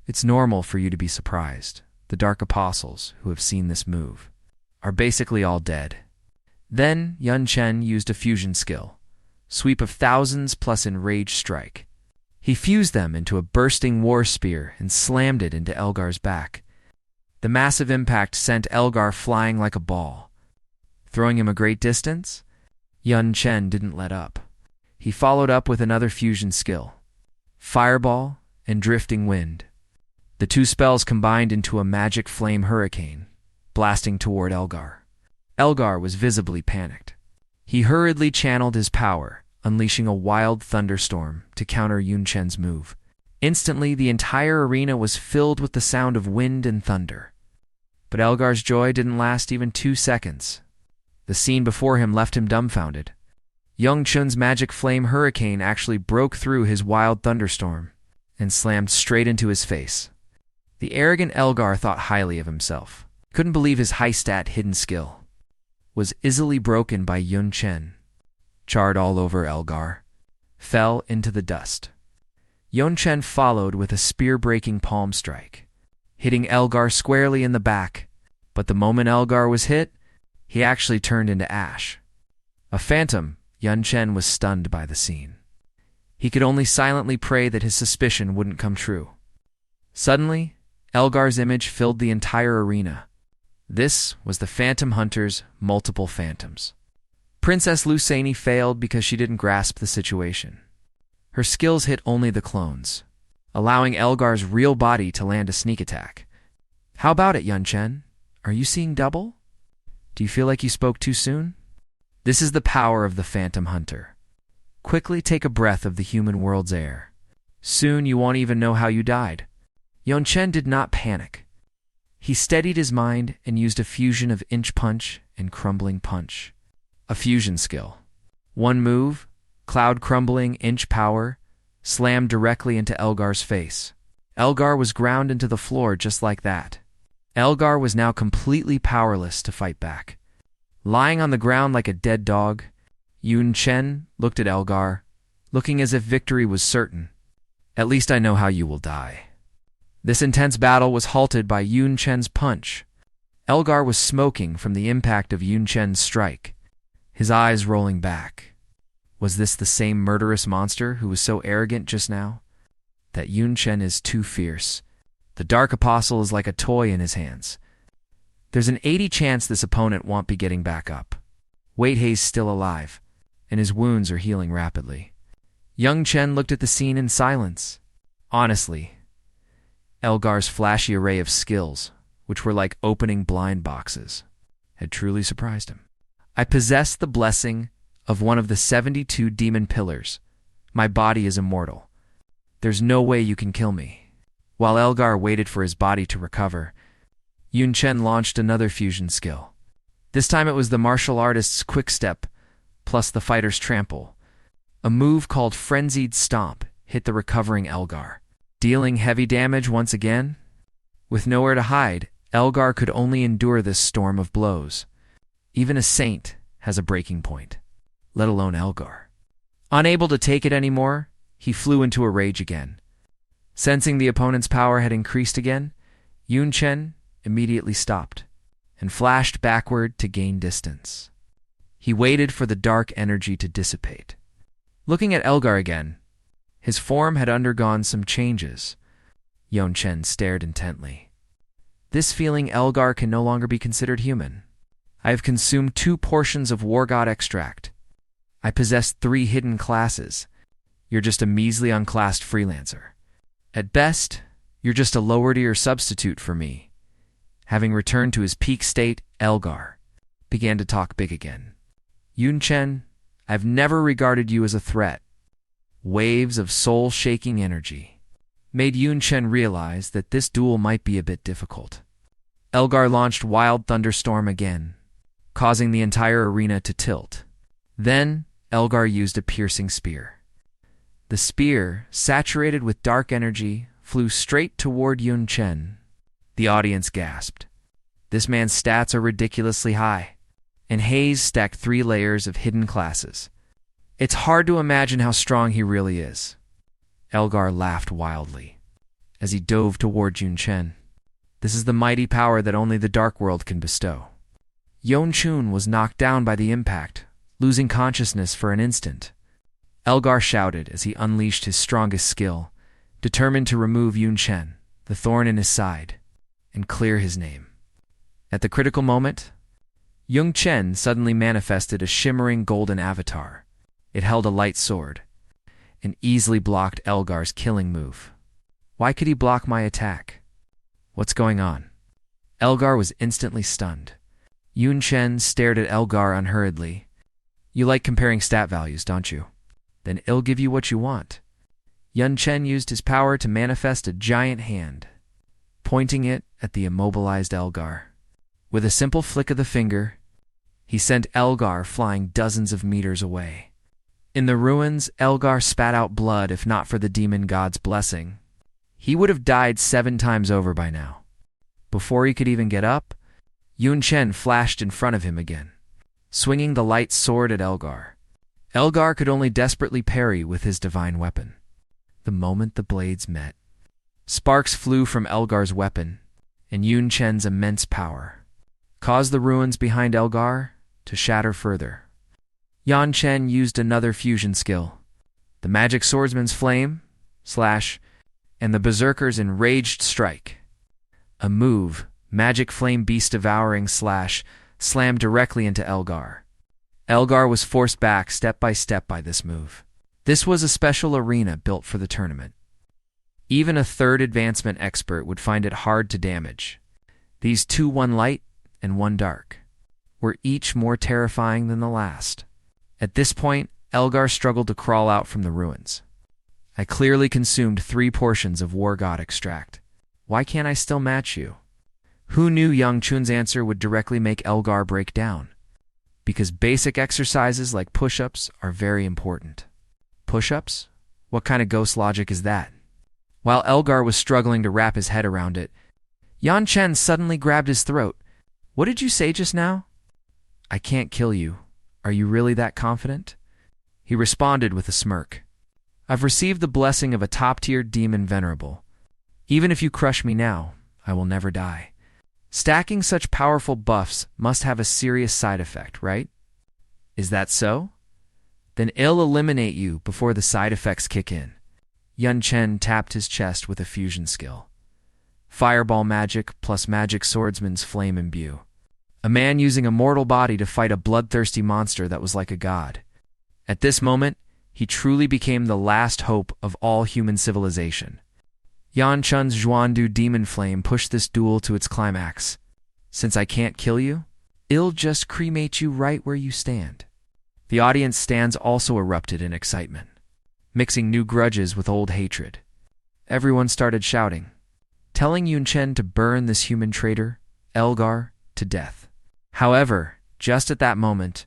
It's normal for you to be surprised. The Dark Apostles, who have seen this move, are basically all dead. Then Yan Chen used a fusion skill, Sweep of Thousands plus Enraged Strike. He fused them into a bursting war spear and slammed it into Elgar's back. The massive impact sent Elgar flying like a ball. Throwing him a great distance, Yan Chen didn't let up. He followed up with another fusion skill, Fireball and Drifting Wind. The two spells combined into a magic flame hurricane, blasting toward Elgar. Elgar was visibly panicked. He hurriedly channeled his power, unleashing a wild thunderstorm to counter Yun Chen's move. Instantly, the entire arena was filled with the sound of wind and thunder. But Elgar's joy didn't last even 2 seconds. The scene before him left him dumbfounded. Yung Chun's magic flame hurricane actually broke through his wild thunderstorm and slammed straight into his face. The arrogant Elgar thought highly of himself. Couldn't believe his high-stat hidden skill was easily broken by Yun Chen. Charred all over Elgar, fell into the dust. Yun Chen followed with a spear-breaking palm strike, hitting Elgar squarely in the back, but the moment Elgar was hit, he actually turned into ash. A phantom, Yun Chen was stunned by the scene. He could only silently pray that his suspicion wouldn't come true. Suddenly, Elgar's image filled the entire arena. This was the Phantom Hunter's multiple phantoms. Princess Lucani failed because she didn't grasp the situation. Her skills hit only the clones, allowing Elgar's real body to land a sneak attack. How about it, Yun Chen? Are you seeing double? Do you feel like you spoke too soon? This is the power of the Phantom Hunter. Quickly take a breath of the human world's air. Soon you won't even know how you died. Yun Chen did not panic. He steadied his mind and used a fusion of Inch Punch and Crumbling Punch. A fusion skill. One move, Cloud Crumbling Inch Power, slammed directly into Elgar's face. Elgar was ground into the floor just like that. Elgar was now completely powerless to fight back. Lying on the ground like a dead dog, Yun Chen looked at Elgar, looking as if victory was certain. At least I know how you will die. This intense battle was halted by Yun Chen's punch. Elgar was smoking from the impact of Yun Chen's strike, his eyes rolling back. Was this the same murderous monster who was so arrogant just now? That Yun Chen is too fierce. The Dark Apostle is like a toy in his hands. There's an 80% chance this opponent won't be getting back up. Wei Hei's still alive, and his wounds are healing rapidly. Yung Chen looked at the scene in silence. Honestly, Elgar's flashy array of skills, which were like opening blind boxes, had truly surprised him. I possess the blessing of one of the 72 demon pillars. My body is immortal. There's no way you can kill me. While Elgar waited for his body to recover, Yun Chen launched another fusion skill. This time it was the martial artist's quick step plus the fighter's trample. A move called Frenzied Stomp hit the recovering Elgar, dealing heavy damage once again. With nowhere to hide, Elgar could only endure this storm of blows. Even a saint has a breaking point, let alone Elgar. Unable to take it anymore, he flew into a rage again. Sensing the opponent's power had increased again, Yun Chen immediately stopped and flashed backward to gain distance. He waited for the dark energy to dissipate. Looking at Elgar again, his form had undergone some changes. Yun Chen stared intently. This feeling Elgar can no longer be considered human. I have consumed 2 portions of War God extract. I possess 3 hidden classes. You're just a measly unclassed freelancer. At best, you're just a lower-tier substitute for me. Having returned to his peak state, Elgar began to talk big again. Yun Chen, I've never regarded you as a threat. Waves of soul-shaking energy made Yun Chen realize that this duel might be a bit difficult. Elgar launched Wild Thunderstorm again, causing the entire arena to tilt. Then, Elgar used a piercing spear. The spear, saturated with dark energy, flew straight toward Yun Chen. The audience gasped. This man's stats are ridiculously high, and Hayes stacked 3 layers of hidden classes. It's hard to imagine how strong he really is. Elgar laughed wildly as he dove toward Yun Chen. This is the mighty power that only the Dark World can bestow. Yun Chun was knocked down by the impact, losing consciousness for an instant. Elgar shouted as he unleashed his strongest skill, determined to remove Yun Chen, the thorn in his side, and clear his name. At the critical moment, Yun Chen suddenly manifested a shimmering golden avatar. It held a light sword and easily blocked Elgar's killing move. Why could he block my attack? What's going on? Elgar was instantly stunned. Yun Chen stared at Elgar unhurriedly. You like comparing stat values, don't you? Then I'll give you what you want. Yun Chen used his power to manifest a giant hand, pointing it at the immobilized Elgar. With a simple flick of the finger, he sent Elgar flying dozens of meters away. In the ruins, Elgar spat out blood if not for the demon god's blessing. He would have died 7 times over by now. Before he could even get up, Yun Chen flashed in front of him again, swinging the light sword at Elgar. Elgar could only desperately parry with his divine weapon. The moment the blades met, sparks flew from Elgar's weapon, and Yun Chen's immense power caused the ruins behind Elgar to shatter further. Yun Chen used another fusion skill, the magic swordsman's flame, slash, and the berserker's enraged strike. A move, magic flame beast devouring slash, slammed directly into Elgar. Elgar was forced back step by this move. This was a special arena built for the tournament. Even a 3rd advancement expert would find it hard to damage. These 2, one light and one dark, were each more terrifying than the last. At this point, Elgar struggled to crawl out from the ruins. I clearly consumed 3 portions of War God Extract. Why can't I still match you? Who knew Yun Chun's answer would directly make Elgar break down? Because basic exercises like push-ups are very important. Push-ups? What kind of ghost logic is that? While Elgar was struggling to wrap his head around it, Yun Chen suddenly grabbed his throat. What did you say just now? I can't kill you. Are you really that confident? He responded with a smirk. I've received the blessing of a top-tier demon venerable. Even if you crush me now, I will never die. Stacking such powerful buffs must have a serious side effect, right? Is that so? Then I'll eliminate you before the side effects kick in. Yun Chen tapped his chest with a fusion skill. Fireball magic plus magic swordsman's flame imbue. A man using a mortal body to fight a bloodthirsty monster that was like a god. At this moment, he truly became the last hope of all human civilization. Yun Chun's Zhuandu demon flame pushed this duel to its climax. Since I can't kill you, I'll just cremate you right where you stand. The audience stands also erupted in excitement, mixing new grudges with old hatred. Everyone started shouting, telling Yun Chen to burn this human traitor, Elgar, to death. However, just at that moment,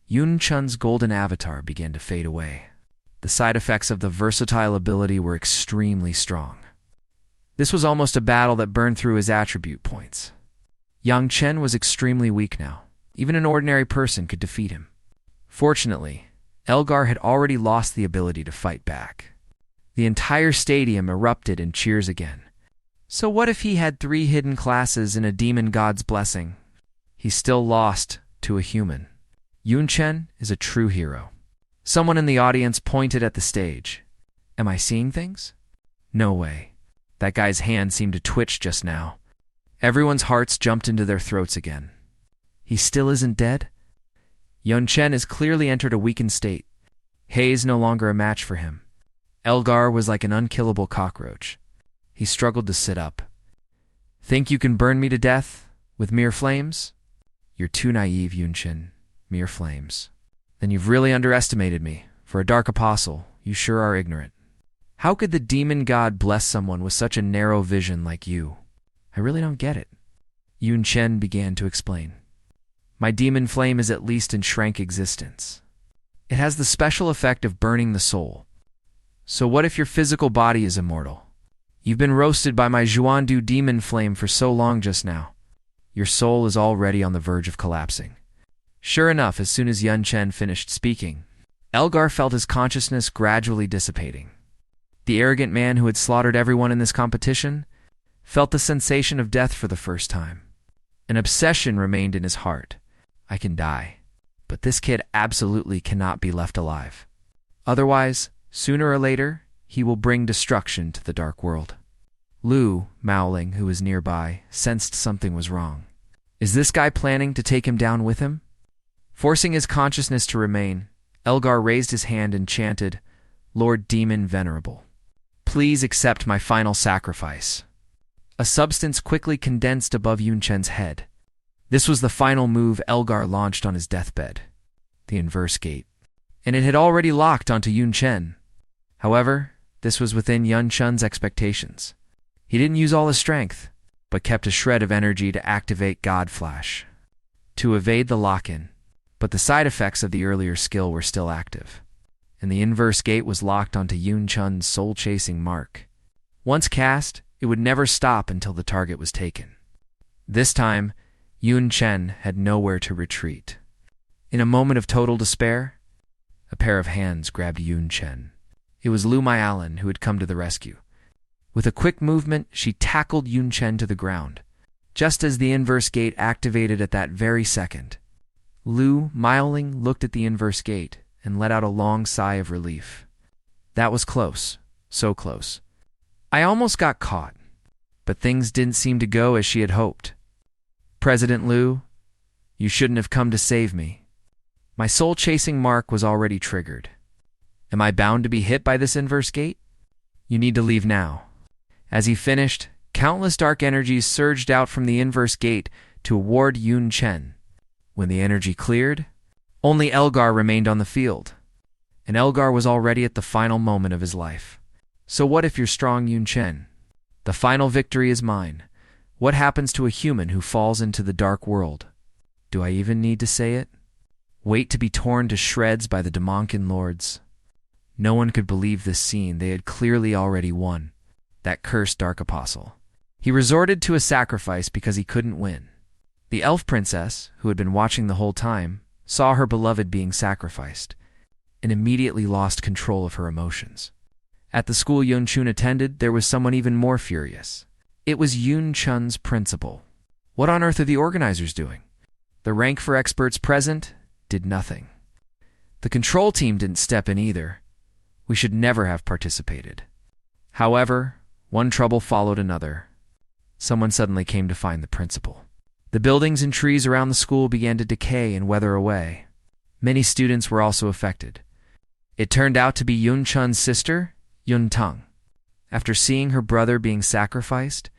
Yun Chun's golden avatar began to fade away. The side effects of the versatile ability were extremely strong. This was almost a battle that burned through his attribute points. Yun Chen was extremely weak now. Even an ordinary person could defeat him. Fortunately, Elgar had already lost the ability to fight back. The entire stadium erupted in cheers again. So what if he had 3 hidden classes and a demon god's blessing? He still lost to a human. Yun Chen is a true hero. Someone in the audience pointed at the stage. Am I seeing things? No way. That guy's hand seemed to twitch just now. Everyone's hearts jumped into their throats again. He still isn't dead? Yun Chen has clearly entered a weakened state. Hay is no longer a match for him. Elgar was like an unkillable cockroach. He struggled to sit up. Think you can burn me to death with mere flames? You're too naive, Yun Chen. Mere flames. Then you've really underestimated me. For a dark apostle, you sure are ignorant. How could the demon god bless someone with such a narrow vision like you? I really don't get it. Yun Chen began to explain. My demon flame is at least in shrank existence. It has the special effect of burning the soul. So what if your physical body is immortal? You've been roasted by my Zhuandu demon flame for so long just now. Your soul is already on the verge of collapsing. Sure enough, as soon as Yun Chen finished speaking, Elgar felt his consciousness gradually dissipating. The arrogant man who had slaughtered everyone in this competition felt the sensation of death for the first time. An obsession remained in his heart. I can die, but this kid absolutely cannot be left alive. Otherwise, sooner or later, he will bring destruction to the dark world. Lu, Mowling, who was nearby, sensed something was wrong. Is this guy planning to take him down with him? Forcing his consciousness to remain, Elgar raised his hand and chanted, Lord Demon Venerable, please accept my final sacrifice. A substance quickly condensed above Yun Chen's head. This was the final move Elgar launched on his deathbed, the inverse gate. And it had already locked onto Yun Chen. However, this was within Yun Chen's expectations. He didn't use all his strength, but kept a shred of energy to activate God Flash, to evade the lock-in. But the side effects of the earlier skill were still active, and the inverse gate was locked onto Yun Chen's soul-chasing mark. Once cast, it would never stop until the target was taken. This time, Yun Chen had nowhere to retreat. In a moment of total despair, a pair of hands grabbed Yun Chen. It was Lu Maialin who had come to the rescue. With a quick movement, she tackled Yun Chen to the ground, just as the inverse gate activated at that very second. Lu Mailing looked at the inverse gate and let out a long sigh of relief. That was close, so close. I almost got caught, but things didn't seem to go as she had hoped. President Lu, you shouldn't have come to save me. My soul-chasing mark was already triggered. Am I bound to be hit by this inverse gate? You need to leave now. As he finished, countless dark energies surged out from the inverse gate to ward Yun Chen. When the energy cleared, only Elgar remained on the field, and Elgar was already at the final moment of his life. So what if you're strong, Yun Chen? The final victory is mine. What happens to a human who falls into the dark world? Do I even need to say it? Wait to be torn to shreds by the Demonkin lords. No one could believe this scene. They had clearly already won. That cursed dark apostle. He resorted to a sacrifice because he couldn't win. The elf princess, who had been watching the whole time, saw her beloved being sacrificed, and immediately lost control of her emotions. At the school Yun Chun attended, there was someone even more furious. It was Yun Chun's principal. What on earth are the organizers doing? The rank for experts present did nothing. The control team didn't step in either. We should never have participated. However, one trouble followed another. Someone suddenly came to find the principal. The buildings and trees around the school began to decay and wither away. Many students were also affected. It turned out to be Yun Chun's sister, Yun Tang. After seeing her brother being sacrificed,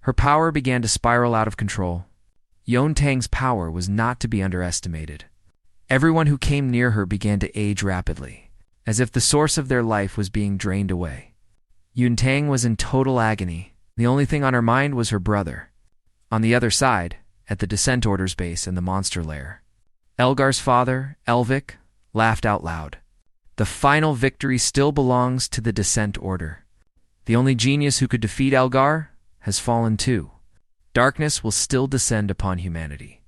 her power began to spiral out of control. Yun Tang's power was not to be underestimated. Everyone who came near her began to age rapidly, as if the source of their life was being drained away. Yun Tang was in total agony. The only thing on her mind was her brother. On the other side, at the Descent Order's base in the monster lair, Elgar's father, Elvic, laughed out loud. The final victory still belongs to the Descent Order. The only genius who could defeat Elgar has fallen too. Darkness will still descend upon humanity.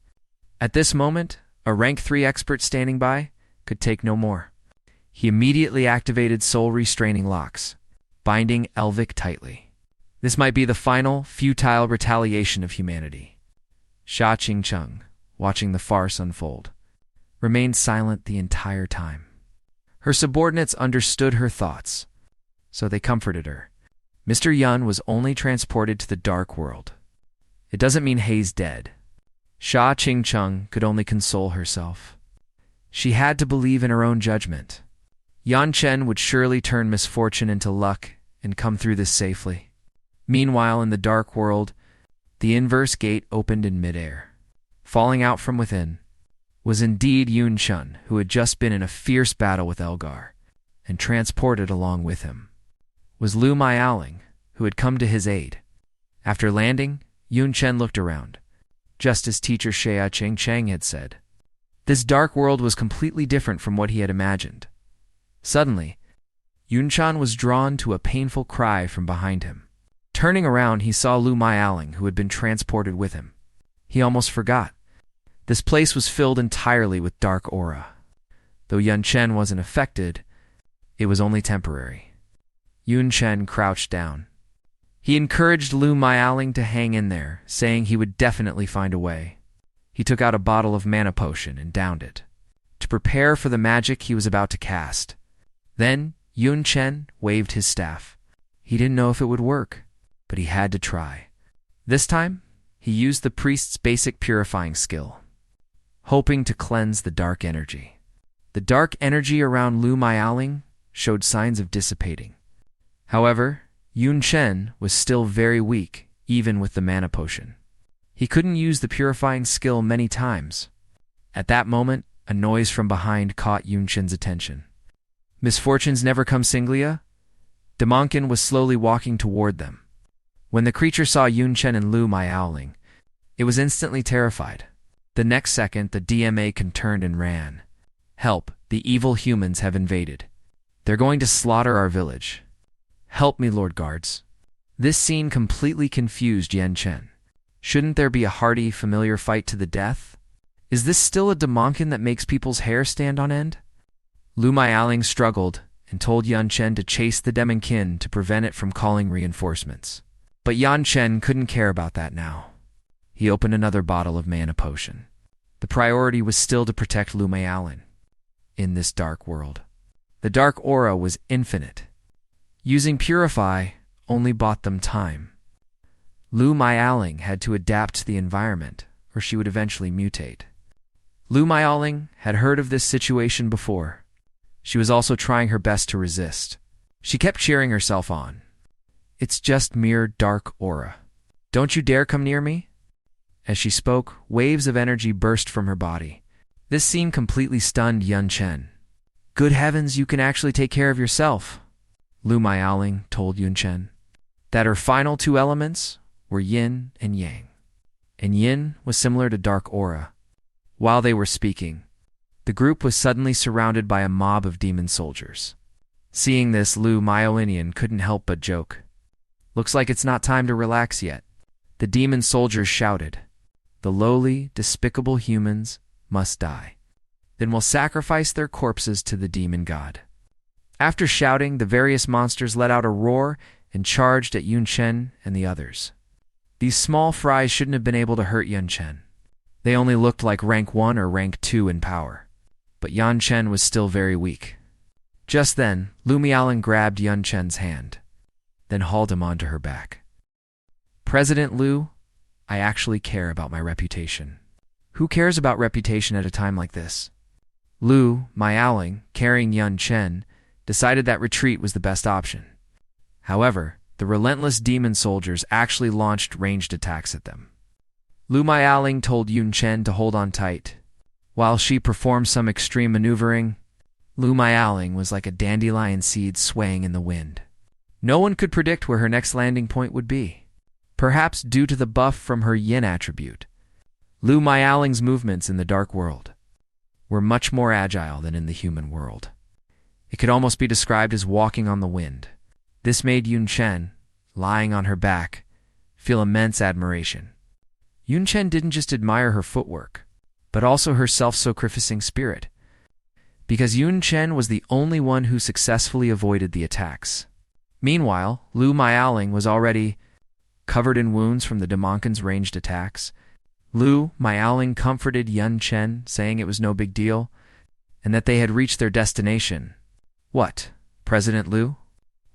At this moment, a rank 3 expert standing by could take no more. He immediately activated soul restraining locks, binding Elvic tightly. This might be the final, futile retaliation of humanity. Sha Qingcheng, watching the farce unfold, remained silent the entire time. Her subordinates understood her thoughts, so they comforted her. Mr. Yun was only transported to the dark world. It doesn't mean Hei's dead. Sha Qingcheng could only console herself. She had to believe in her own judgment. Yan Chen would surely turn misfortune into luck and come through this safely. Meanwhile, in the dark world, the inverse gate opened in midair. Falling out from within was indeed Yun Chun, who had just been in a fierce battle with Elgar, and transported along with him was Lu Maialing, who had come to his aid. After landing, Yun Chen looked around, just as teacher Shea Cheng had said. This dark world was completely different from what he had imagined. Suddenly, Yun Chen was drawn to a painful cry from behind him. Turning around, he saw Lu Maialing, who had been transported with him. He almost forgot. This place was filled entirely with dark aura. Though Yun Chen wasn't affected, it was only temporary. Yun Chen crouched down. He encouraged Lu Miaoling to hang in there, saying he would definitely find a way. He took out a bottle of mana potion and downed it, to prepare for the magic he was about to cast. Then Yun Chen waved his staff. He didn't know if it would work, but he had to try. This time, he used the priest's basic purifying skill, hoping to cleanse the dark energy. The dark energy around Lu Miaoling showed signs of dissipating. However, Yun Chen was still very weak, even with the mana potion. He couldn't use the purifying skill many times. At that moment, a noise from behind caught Yun Chen's attention. Misfortunes never come singly. Damonkin was slowly walking toward them. When the creature saw Yun Chen and Lu Miaoling, it was instantly terrified. The next second, the DMA turned and ran. "Help, the evil humans have invaded. They're going to slaughter our village. Help me, Lord Guards." This scene completely confused Yun Chen. Shouldn't there be a hearty, familiar fight to the death? Is this still a Damonkin that makes people's hair stand on end? Lu Miaoling struggled and told Yun Chen to chase the Damonkin to prevent it from calling reinforcements. But Yun Chen couldn't care about that now. He opened another bottle of mana potion. The priority was still to protect Lu Miaoling. In this dark world, the dark aura was infinite. Using Purify only bought them time. Lu Miaoling had to adapt to the environment, or she would eventually mutate. Lu Miaoling had heard of this situation before. She was also trying her best to resist. She kept cheering herself on. "It's just mere dark aura. Don't you dare come near me." As she spoke, waves of energy burst from her body. This scene completely stunned Yun Chen. "Good heavens, you can actually take care of yourself," Lu Miaoling told Yun Chen. That her final two elements were yin and yang, and yin was similar to dark aura. While they were speaking, the group was suddenly surrounded by a mob of demon soldiers. Seeing this, Lu Miaoling couldn't help but joke. "Looks like it's not time to relax yet." The demon soldiers shouted, "The lowly, despicable humans must die. Then we'll sacrifice their corpses to the demon god." After shouting, the various monsters let out a roar and charged at Yun Chen and the others. These small fries shouldn't have been able to hurt Yun Chen. They only looked like rank 1 or rank 2 in power. But Yun Chen was still very weak. Just then, Lu Miaoling grabbed Yun Chen's hand, then hauled him onto her back. "President Lu, I actually care about my reputation." "Who cares about reputation at a time like this?" Lu Miaoling, carrying Yun Chen, decided that retreat was the best option. However, the relentless demon soldiers actually launched ranged attacks at them. Lu Miaoling told Yun Chen to hold on tight. While she performed some extreme maneuvering, Lu Miaoling was like a dandelion seed swaying in the wind. No one could predict where her next landing point would be. Perhaps due to the buff from her yin attribute, Lu Miaoling's movements in the dark world were much more agile than in the human world. It could almost be described as walking on the wind. This made Yun Chen, lying on her back, feel immense admiration. Yun Chen didn't just admire her footwork, but also her self-sacrificing spirit, because Yun Chen was the only one who successfully avoided the attacks. Meanwhile, Lu Miaoling was already covered in wounds from the Damonkin's ranged attacks. Lu Miaoling comforted Yun Chen, saying it was no big deal, and that they had reached their destination. "What, President Lu?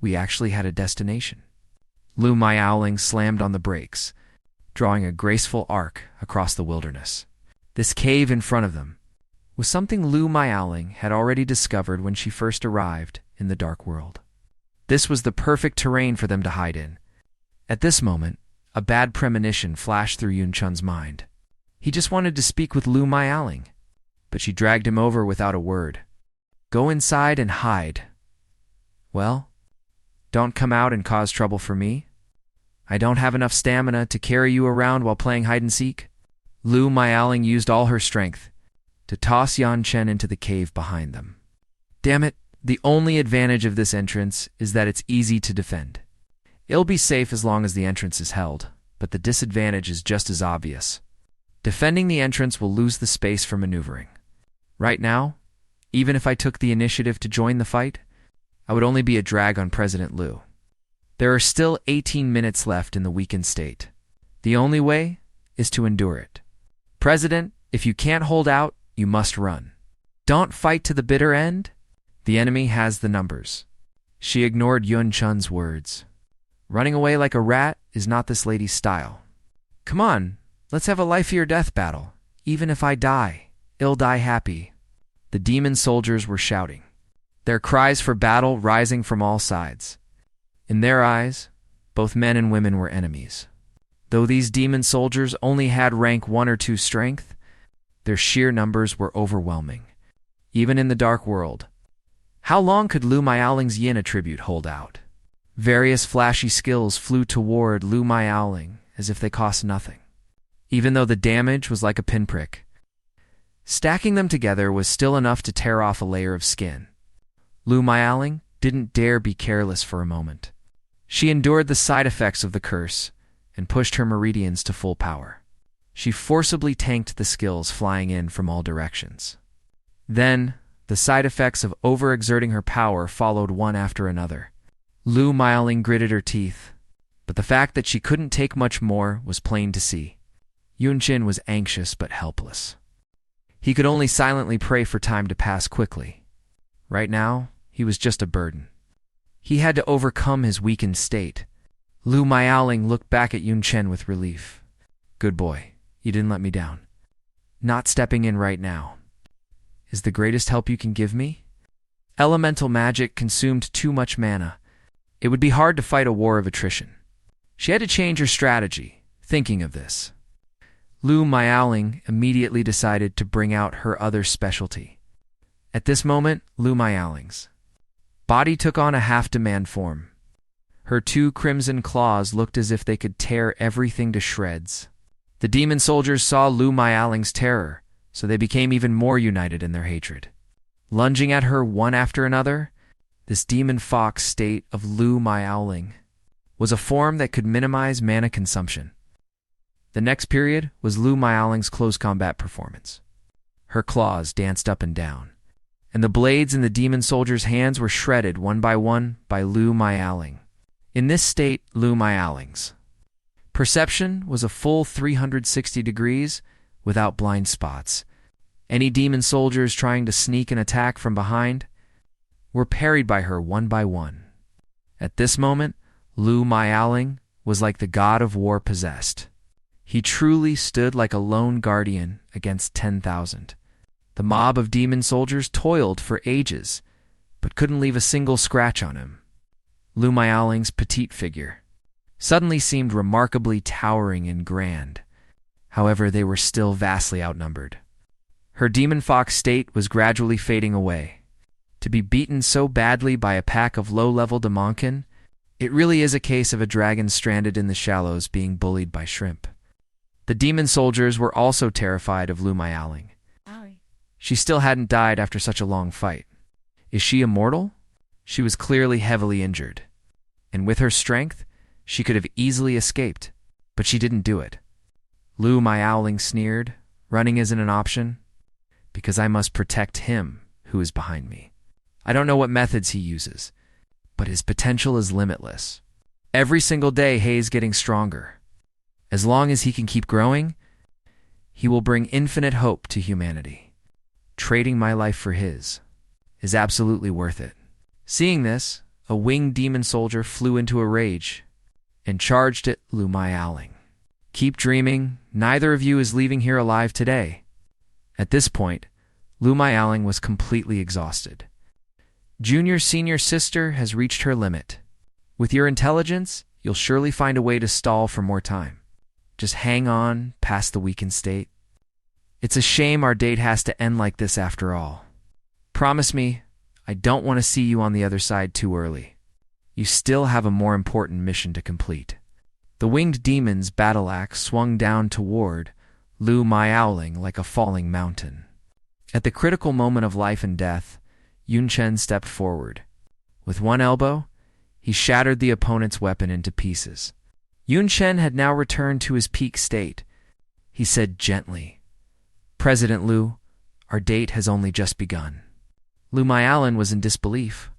We actually had a destination." Lu Miaoling slammed on the brakes, drawing a graceful arc across the wilderness. This cave in front of them was something Lu Miaoling had already discovered when she first arrived in the dark world. This was the perfect terrain for them to hide in. At this moment, a bad premonition flashed through Yun Chen's mind. He just wanted to speak with Lu Miaoling, but she dragged him over without a word. "Go inside and hide." "Well, don't come out and cause trouble for me. I don't have enough stamina to carry you around while playing hide-and-seek." Lu Miaoling used all her strength to toss Yun Chen into the cave behind them. Damn it, the only advantage of this entrance is that it's easy to defend. It'll be safe as long as the entrance is held, but the disadvantage is just as obvious. Defending the entrance will lose the space for maneuvering. Right now, even if I took the initiative to join the fight, I would only be a drag on President Liu. There are still 18 minutes left in the weakened state. The only way is to endure it. President, if you can't hold out, you must run. Don't fight to the bitter end. The enemy has the numbers. She ignored Yun Chun's words. Running away like a rat is not this lady's style. Come on, let's have a life-or-death battle. Even if I die, I'll die happy. The demon soldiers were shouting, their cries for battle rising from all sides. In their eyes, both men and women were enemies. Though these demon soldiers only had rank 1 or 2 strength, their sheer numbers were overwhelming, even in the dark world. How long could Lu Miaoling's yin attribute hold out? Various flashy skills flew toward Lu Miaoling as if they cost nothing, even though the damage was like a pinprick. Stacking them together was still enough to tear off a layer of skin. Lu Miaoling didn't dare be careless for a moment. She endured the side effects of the curse and pushed her meridians to full power. She forcibly tanked the skills flying in from all directions. Then, the side effects of overexerting her power followed one after another. Lu Miaoling gritted her teeth, but the fact that she couldn't take much more was plain to see. Yunchin was anxious but helpless. He could only silently pray for time to pass quickly. Right now, he was just a burden. He had to overcome his weakened state. Lu Miaoling looked back at Yunchen with relief. Good boy, you didn't let me down. Not stepping in right now is the greatest help you can give me? Elemental magic consumed too much mana. It would be hard to fight a war of attrition. She had to change her strategy, thinking of this. Lu Miaoling immediately decided to bring out her other specialty. At this moment, Lu Miaoling's body took on a half-demand form. Her 2 crimson claws looked as if they could tear everything to shreds. The demon soldiers saw Lu Miaoling's terror, so they became even more united in their hatred. Lunging at her one after another, this demon fox state of Lu Miaoling was a form that could minimize mana consumption. The next period was Lu Miaoling's close combat performance. Her claws danced up and down, and the blades in the demon soldier's hands were shredded one by Lu Miaoling. In this state, Lu Miaoling's perception was a full 360 degrees without blind spots. Any demon soldiers trying to sneak an attack from behind were parried by her one by one. At this moment, Lu Miaoling was like the god of war possessed. He truly stood like a lone guardian against 10,000. The mob of demon soldiers toiled for ages, but couldn't leave a single scratch on him. Lu Miaoling's petite figure suddenly seemed remarkably towering and grand. However, they were still vastly outnumbered. Her demon fox state was gradually fading away. To be beaten so badly by a pack of low-level demonkin, it really is a case of a dragon stranded in the shallows being bullied by shrimp. The demon soldiers were also terrified of Lu Miaoling. She still hadn't died after such a long fight. Is she immortal? She was clearly heavily injured, and with her strength, she could have easily escaped, but she didn't do it. Lu Miaoling sneered, running isn't an option, because I must protect him who is behind me. I don't know what methods he uses, but his potential is limitless. Every single day, Hei's getting stronger. As long as he can keep growing, he will bring infinite hope to humanity. Trading my life for his is absolutely worth it. Seeing this, a winged demon soldier flew into a rage and charged at Lu Miaoling. Keep dreaming, neither of you is leaving here alive today. At this point, Lu Miaoling was completely exhausted. Junior senior sister has reached her limit. With your intelligence, you'll surely find a way to stall for more time. Just hang on past the weakened state. It's a shame our date has to end like this after all. Promise me, I don't want to see you on the other side too early. You still have a more important mission to complete. The winged demon's battle axe swung down toward Lu Miaoling like a falling mountain. At the critical moment of life and death, Yunchen stepped forward. With one elbow, he shattered the opponent's weapon into pieces. Yunchen had now returned to his peak state. he said gently. President Liu, our date has only just begun. Liu Maialin was in disbelief.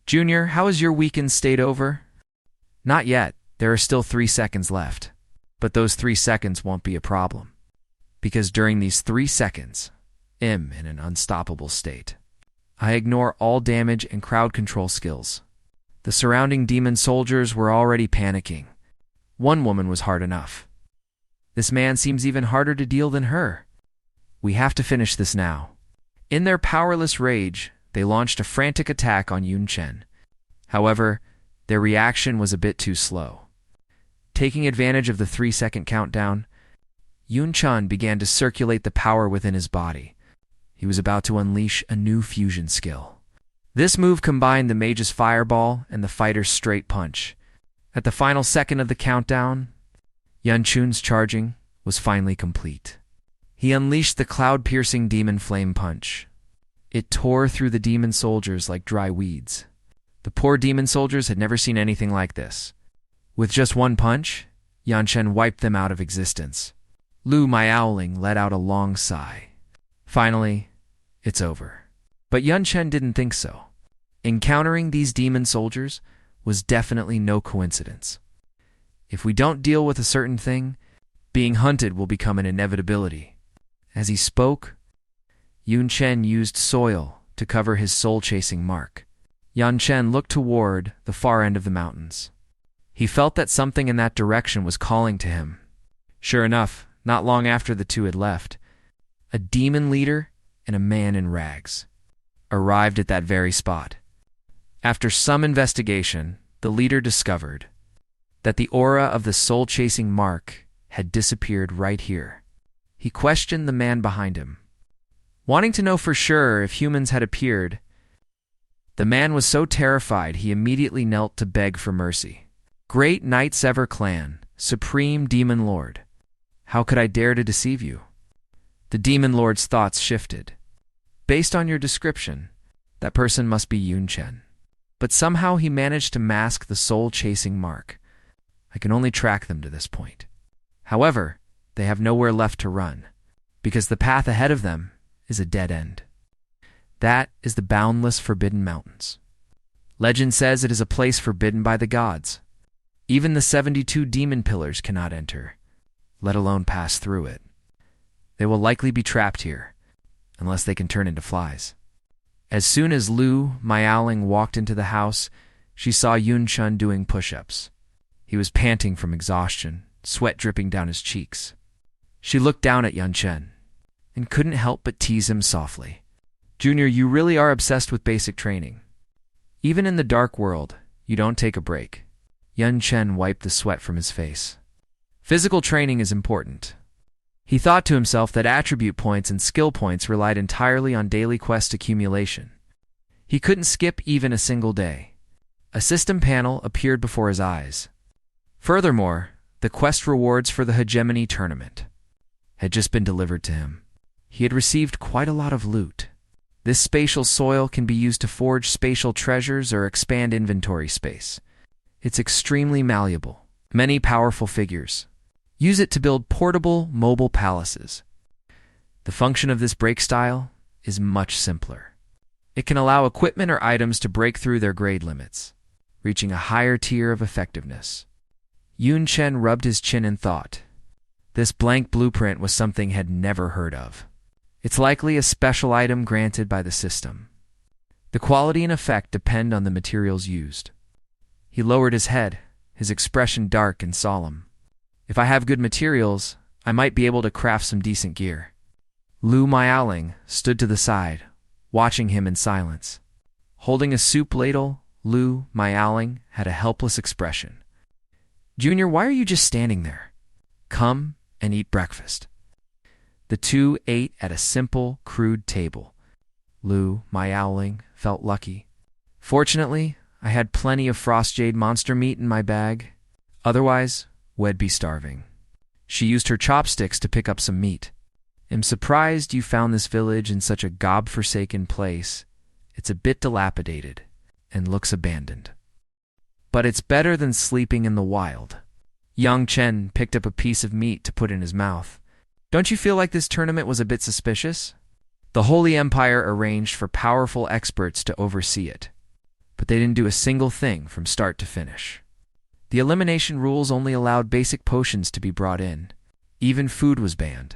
Junior, how is your weekend stayed over? Not yet. There are still 3 seconds left. But those 3 seconds won't be a problem. Because during these 3 seconds, I'm in an unstoppable state. I ignore all damage and crowd control skills. The surrounding demon soldiers were already panicking. One woman was hard enough. This man seems even harder to deal than her. We have to finish this now. In their powerless rage, they launched a frantic attack on Yun Chen. However, their reaction was a bit too slow. Taking advantage of the 3-second countdown, Yun Chen began to circulate the power within his body. He was about to unleash a new fusion skill. This move combined the mage's fireball and the fighter's straight punch. At the final second of the countdown, Yun Chen's charging was finally complete. He unleashed the cloud-piercing demon flame punch. It tore through the demon soldiers like dry weeds. The poor demon soldiers had never seen anything like this. With just one punch, Yun Chen wiped them out of existence. Liu Maialin let out a long sigh. Finally, it's over. But Yun Chen didn't think so. Encountering these demon soldiers was definitely no coincidence. If we don't deal with a certain thing, being hunted will become an inevitability. As he spoke, Yun Chen used soil to cover his soul-chasing mark. Yun Chen looked toward the far end of the mountains. He felt that something in that direction was calling to him. Sure enough, not long after the two had left, a demon leader and a man in rags arrived at that very spot. After some investigation, the leader discovered that the aura of the soul-chasing mark had disappeared right here. He questioned the man behind him. Wanting to know for sure if humans had appeared, the man was so terrified he immediately knelt to beg for mercy. Great Knight Sever Clan, Supreme Demon Lord, how could I dare to deceive you? The Demon Lord's thoughts shifted. Based on your description, that person must be Yun Chen. But somehow he managed to mask the soul-chasing mark. I can only track them to this point. However, they have nowhere left to run, because the path ahead of them is a dead end. That is the boundless Forbidden Mountains. Legend says it is a place forbidden by the gods. Even the 72 demon pillars cannot enter, let alone pass through it. They will likely be trapped here, unless they can turn into flies. As soon as Liu Maialin walked into the house, she saw Yun Chen doing push-ups. He was panting from exhaustion, sweat dripping down his cheeks. She looked down at Yun Chen and couldn't help but tease him softly. Junior, you really are obsessed with basic training. Even in the dark world, you don't take a break. Yun Chen wiped the sweat from his face. Physical training is important. He thought to himself that attribute points and skill points relied entirely on daily quest accumulation. He couldn't skip even a single day. A system panel appeared before his eyes. Furthermore, the quest rewards for the hegemony tournament had just been delivered to him. He had received quite a lot of loot. This spatial soil can be used to forge spatial treasures or expand inventory space. It's extremely malleable. Many powerful figures use it to build portable, mobile palaces. The function of this break style is much simpler. It can allow equipment or items to break through their grade limits, reaching a higher tier of effectiveness. Yun Chen rubbed his chin in thought. This blank blueprint was something he had never heard of. It's likely a special item granted by the system. The quality and effect depend on the materials used. He lowered his head, his expression dark and solemn. If I have good materials, I might be able to craft some decent gear. Liu Maialin stood to the side, watching him in silence. Holding a soup ladle, Liu Maialin had a helpless expression. Junior, why are you just standing there? Come and eat breakfast. The two ate at a simple, crude table. Liu Maialin felt lucky. Fortunately, I had plenty of frostjade monster meat in my bag. Otherwise, we'd be starving. She used her chopsticks to pick up some meat. I'm surprised you found this village in such a godforsaken place. It's a bit dilapidated and looks abandoned. But it's better than sleeping in the wild. Yun Chen picked up a piece of meat to put in his mouth. Don't you feel like this tournament was a bit suspicious? The Holy Empire arranged for powerful experts to oversee it, but they didn't do a single thing from start to finish. The elimination rules only allowed basic potions to be brought in. Even food was banned.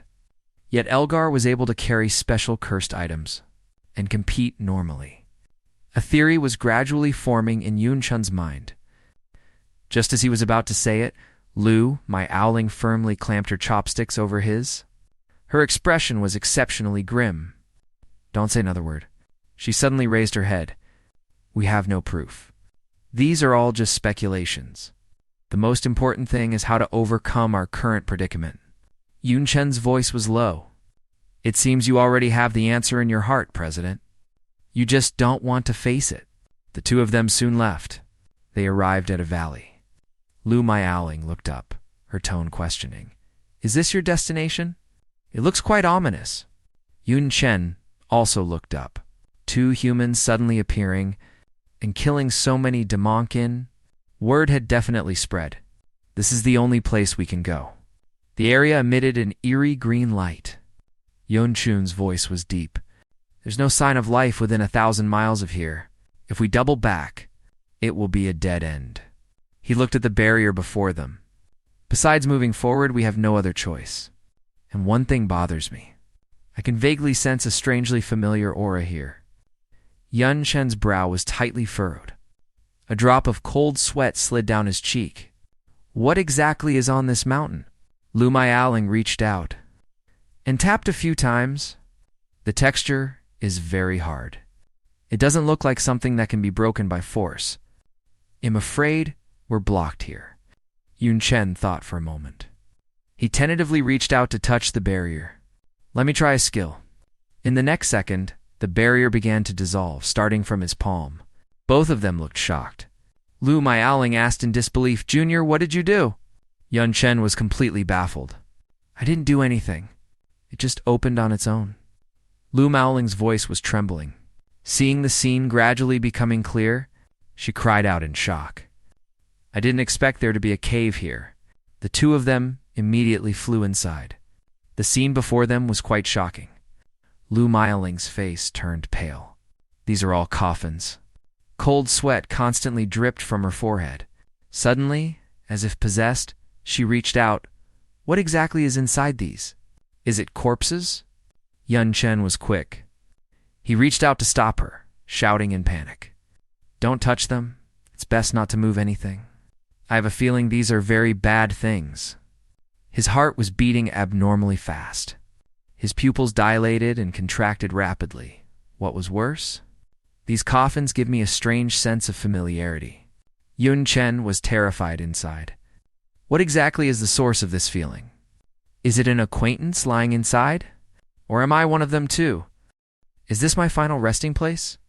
Yet Elgar was able to carry special cursed items and compete normally. A theory was gradually forming in Yun-chun's mind. Just as he was about to say it, Lu, my owling, firmly clamped her chopsticks over his. Her expression was exceptionally grim. Don't say another word. She suddenly raised her head. We have no proof. These are all just speculations. The most important thing is how to overcome our current predicament. Yun-chun's voice was low. It seems you already have the answer in your heart, President. You just don't want to face it. The two of them soon left. They arrived at a valley. Lu my owling looked up, her tone questioning. Is this your destination? It looks quite ominous. Yun-chen also looked up. Two humans suddenly appearing and killing so many Demonkin. Word had definitely spread. This is the only place we can go. The area emitted an eerie green light. Yun-chun's voice was deep. There's no sign of life within 1,000 miles of here. If we double back, it will be a dead end. He looked at the barrier before them. Besides moving forward, we have no other choice. And one thing bothers me. I can vaguely sense a strangely familiar aura here. Yun-chen's brow was tightly furrowed. A drop of cold sweat slid down his cheek. What exactly is on this mountain? Lu my owling reached out and tapped a few times. The texture is very hard. It doesn't look like something that can be broken by force. I'm afraid we're blocked here. Yun-chen thought for a moment. He tentatively reached out to touch the barrier. Let me try a skill. In the next second, the barrier began to dissolve, starting from his palm. Both of them looked shocked. Lu my owling asked in disbelief, Junior, what did you do? Yun-chen was completely baffled. I didn't do anything. It just opened on its own. Lu Maoling's voice was trembling. Seeing the scene gradually becoming clear, she cried out in shock. I didn't expect there to be a cave here. The two of them immediately flew inside. The scene before them was quite shocking. Lu Maoling's face turned pale. These are all coffins. Cold sweat constantly dripped from her forehead. Suddenly, as if possessed, she reached out. What exactly is inside these? Is it corpses? Yun-chen was quick. He reached out to stop her, shouting in panic. Don't touch them. It's best not to move anything. I have a feeling these are very bad things. His heart was beating abnormally fast. His pupils dilated and contracted rapidly. What was worse? These coffins give me a strange sense of familiarity. Yun-chen was terrified inside. What exactly is the source of this feeling? Is it an acquaintance lying inside? Or am I one of them too? Is this my final resting place?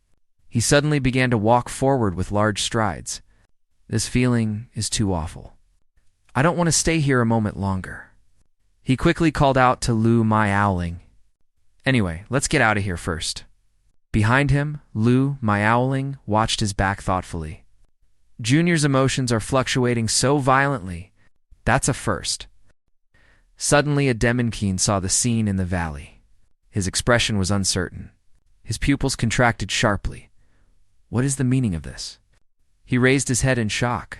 He suddenly began to walk forward with large strides. This feeling is too awful. I don't want to stay here a moment longer. He quickly called out to Lu my owling. Anyway, let's get out of here first. Behind him, Lu my owling watched his back thoughtfully. Junior's emotions are fluctuating so violently. That's a first. Suddenly, a Demonkin saw the scene in the valley. His expression was uncertain. His pupils contracted sharply. What is the meaning of this? He raised his head in shock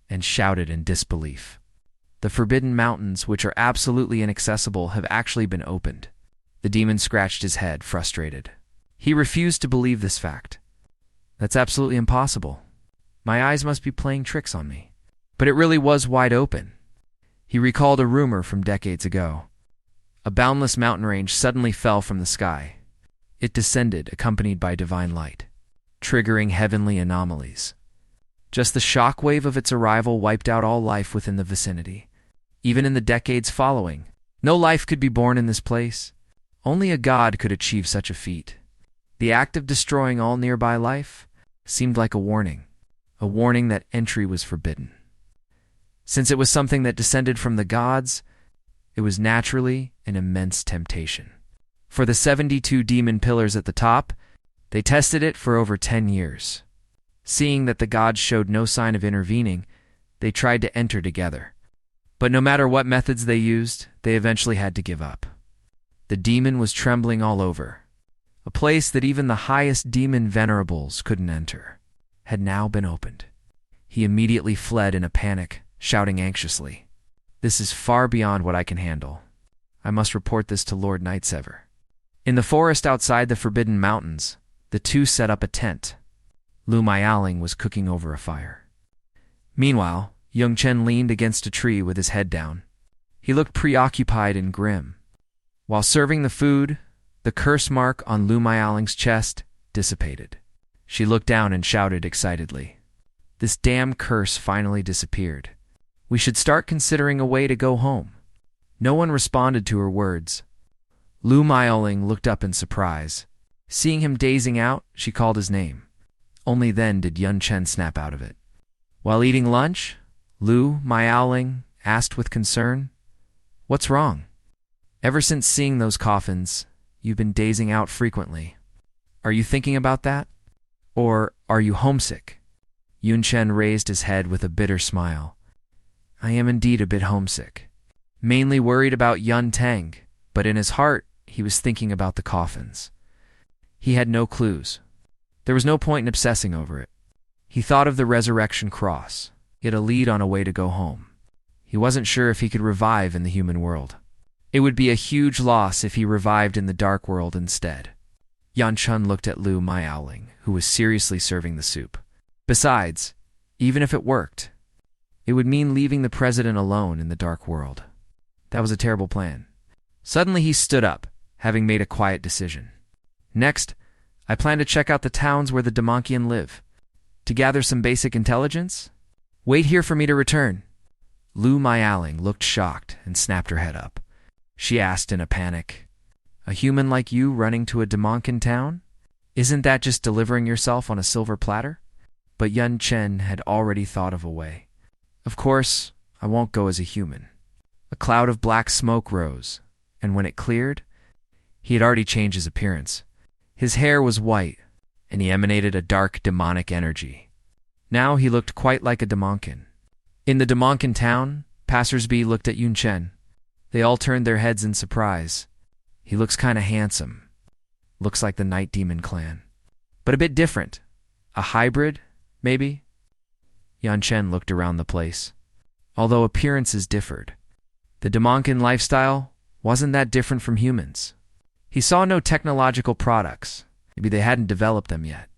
and shouted in disbelief. The forbidden mountains, which are absolutely inaccessible, have actually been opened. The demon scratched his head, frustrated. He refused to believe this fact. That's absolutely impossible. My eyes must be playing tricks on me. But it really was wide open. He recalled a rumor from decades ago. A boundless mountain range suddenly fell from the sky. It descended, accompanied by divine light, triggering heavenly anomalies. Just the shock wave of its arrival wiped out all life within the vicinity. Even in the decades following, no life could be born in this place. Only a god could achieve such a feat. The act of destroying all nearby life seemed like a warning that entry was forbidden. Since it was something that descended from the gods, it was naturally an immense temptation. For the 72 demon pillars at the top, they tested it for over 10 years. Seeing that the gods showed no sign of intervening, they tried to enter together. But no matter what methods they used, they eventually had to give up. The demon was trembling all over. A place that even the highest demon venerables couldn't enter had now been opened. He immediately fled in a panic, shouting anxiously, "This is far beyond what I can handle. I must report this to Lord Nightsever." In the forest outside the Forbidden Mountains, the two set up a tent. Lu Miaoling was cooking over a fire. Meanwhile, Young Chen leaned against a tree with his head down. He looked preoccupied and grim. While serving the food, the curse mark on Lu Miaoling's chest dissipated. She looked down and shouted excitedly, "This damn curse finally disappeared. We should start considering a way to go home." No one responded to her words. Lu Miaoling looked up in surprise. Seeing him dazing out, she called his name. Only then did Yun Chen snap out of it. While eating lunch, Lu Miaoling asked with concern, "What's wrong? Ever since seeing those coffins, you've been dazing out frequently. Are you thinking about that? Or are you homesick?" Yun Chen raised his head with a bitter smile. "I am indeed a bit homesick. Mainly worried about Yun Tang, but in his heart, he was thinking about the coffins. He had no clues. There was no point in obsessing over it. He thought of the resurrection cross, yet a lead on a way to go home. He wasn't sure if he could revive in the human world. It would be a huge loss if he revived in the dark world instead." Yan Chun looked at Lu Miaoling, who was seriously serving the soup. Besides, even if it worked, it would mean leaving the president alone in the dark world. That was a terrible plan. Suddenly he stood up, having made a quiet decision. "Next, I plan to check out the towns where the Demonkian live, to gather some basic intelligence. Wait here for me to return." Lu Miaoling looked shocked and snapped her head up. She asked in a panic, "A human like you running to a Demonkin town? Isn't that just delivering yourself on a silver platter?" But Yun Chen had already thought of a way. "Of course, I won't go as a human." A cloud of black smoke rose, and when it cleared, he had already changed his appearance. His hair was white, and he emanated a dark demonic energy. Now he looked quite like a Demonkin. In the Demonkin town, passers-by looked at Yun Chen. They all turned their heads in surprise. "He looks kinda handsome. Looks like the Night Demon clan. But a bit different. A hybrid, maybe?" Yan Chen looked around the place. Although appearances differed, the Demonkin lifestyle wasn't that different from humans. He saw no technological products. Maybe they hadn't developed them yet.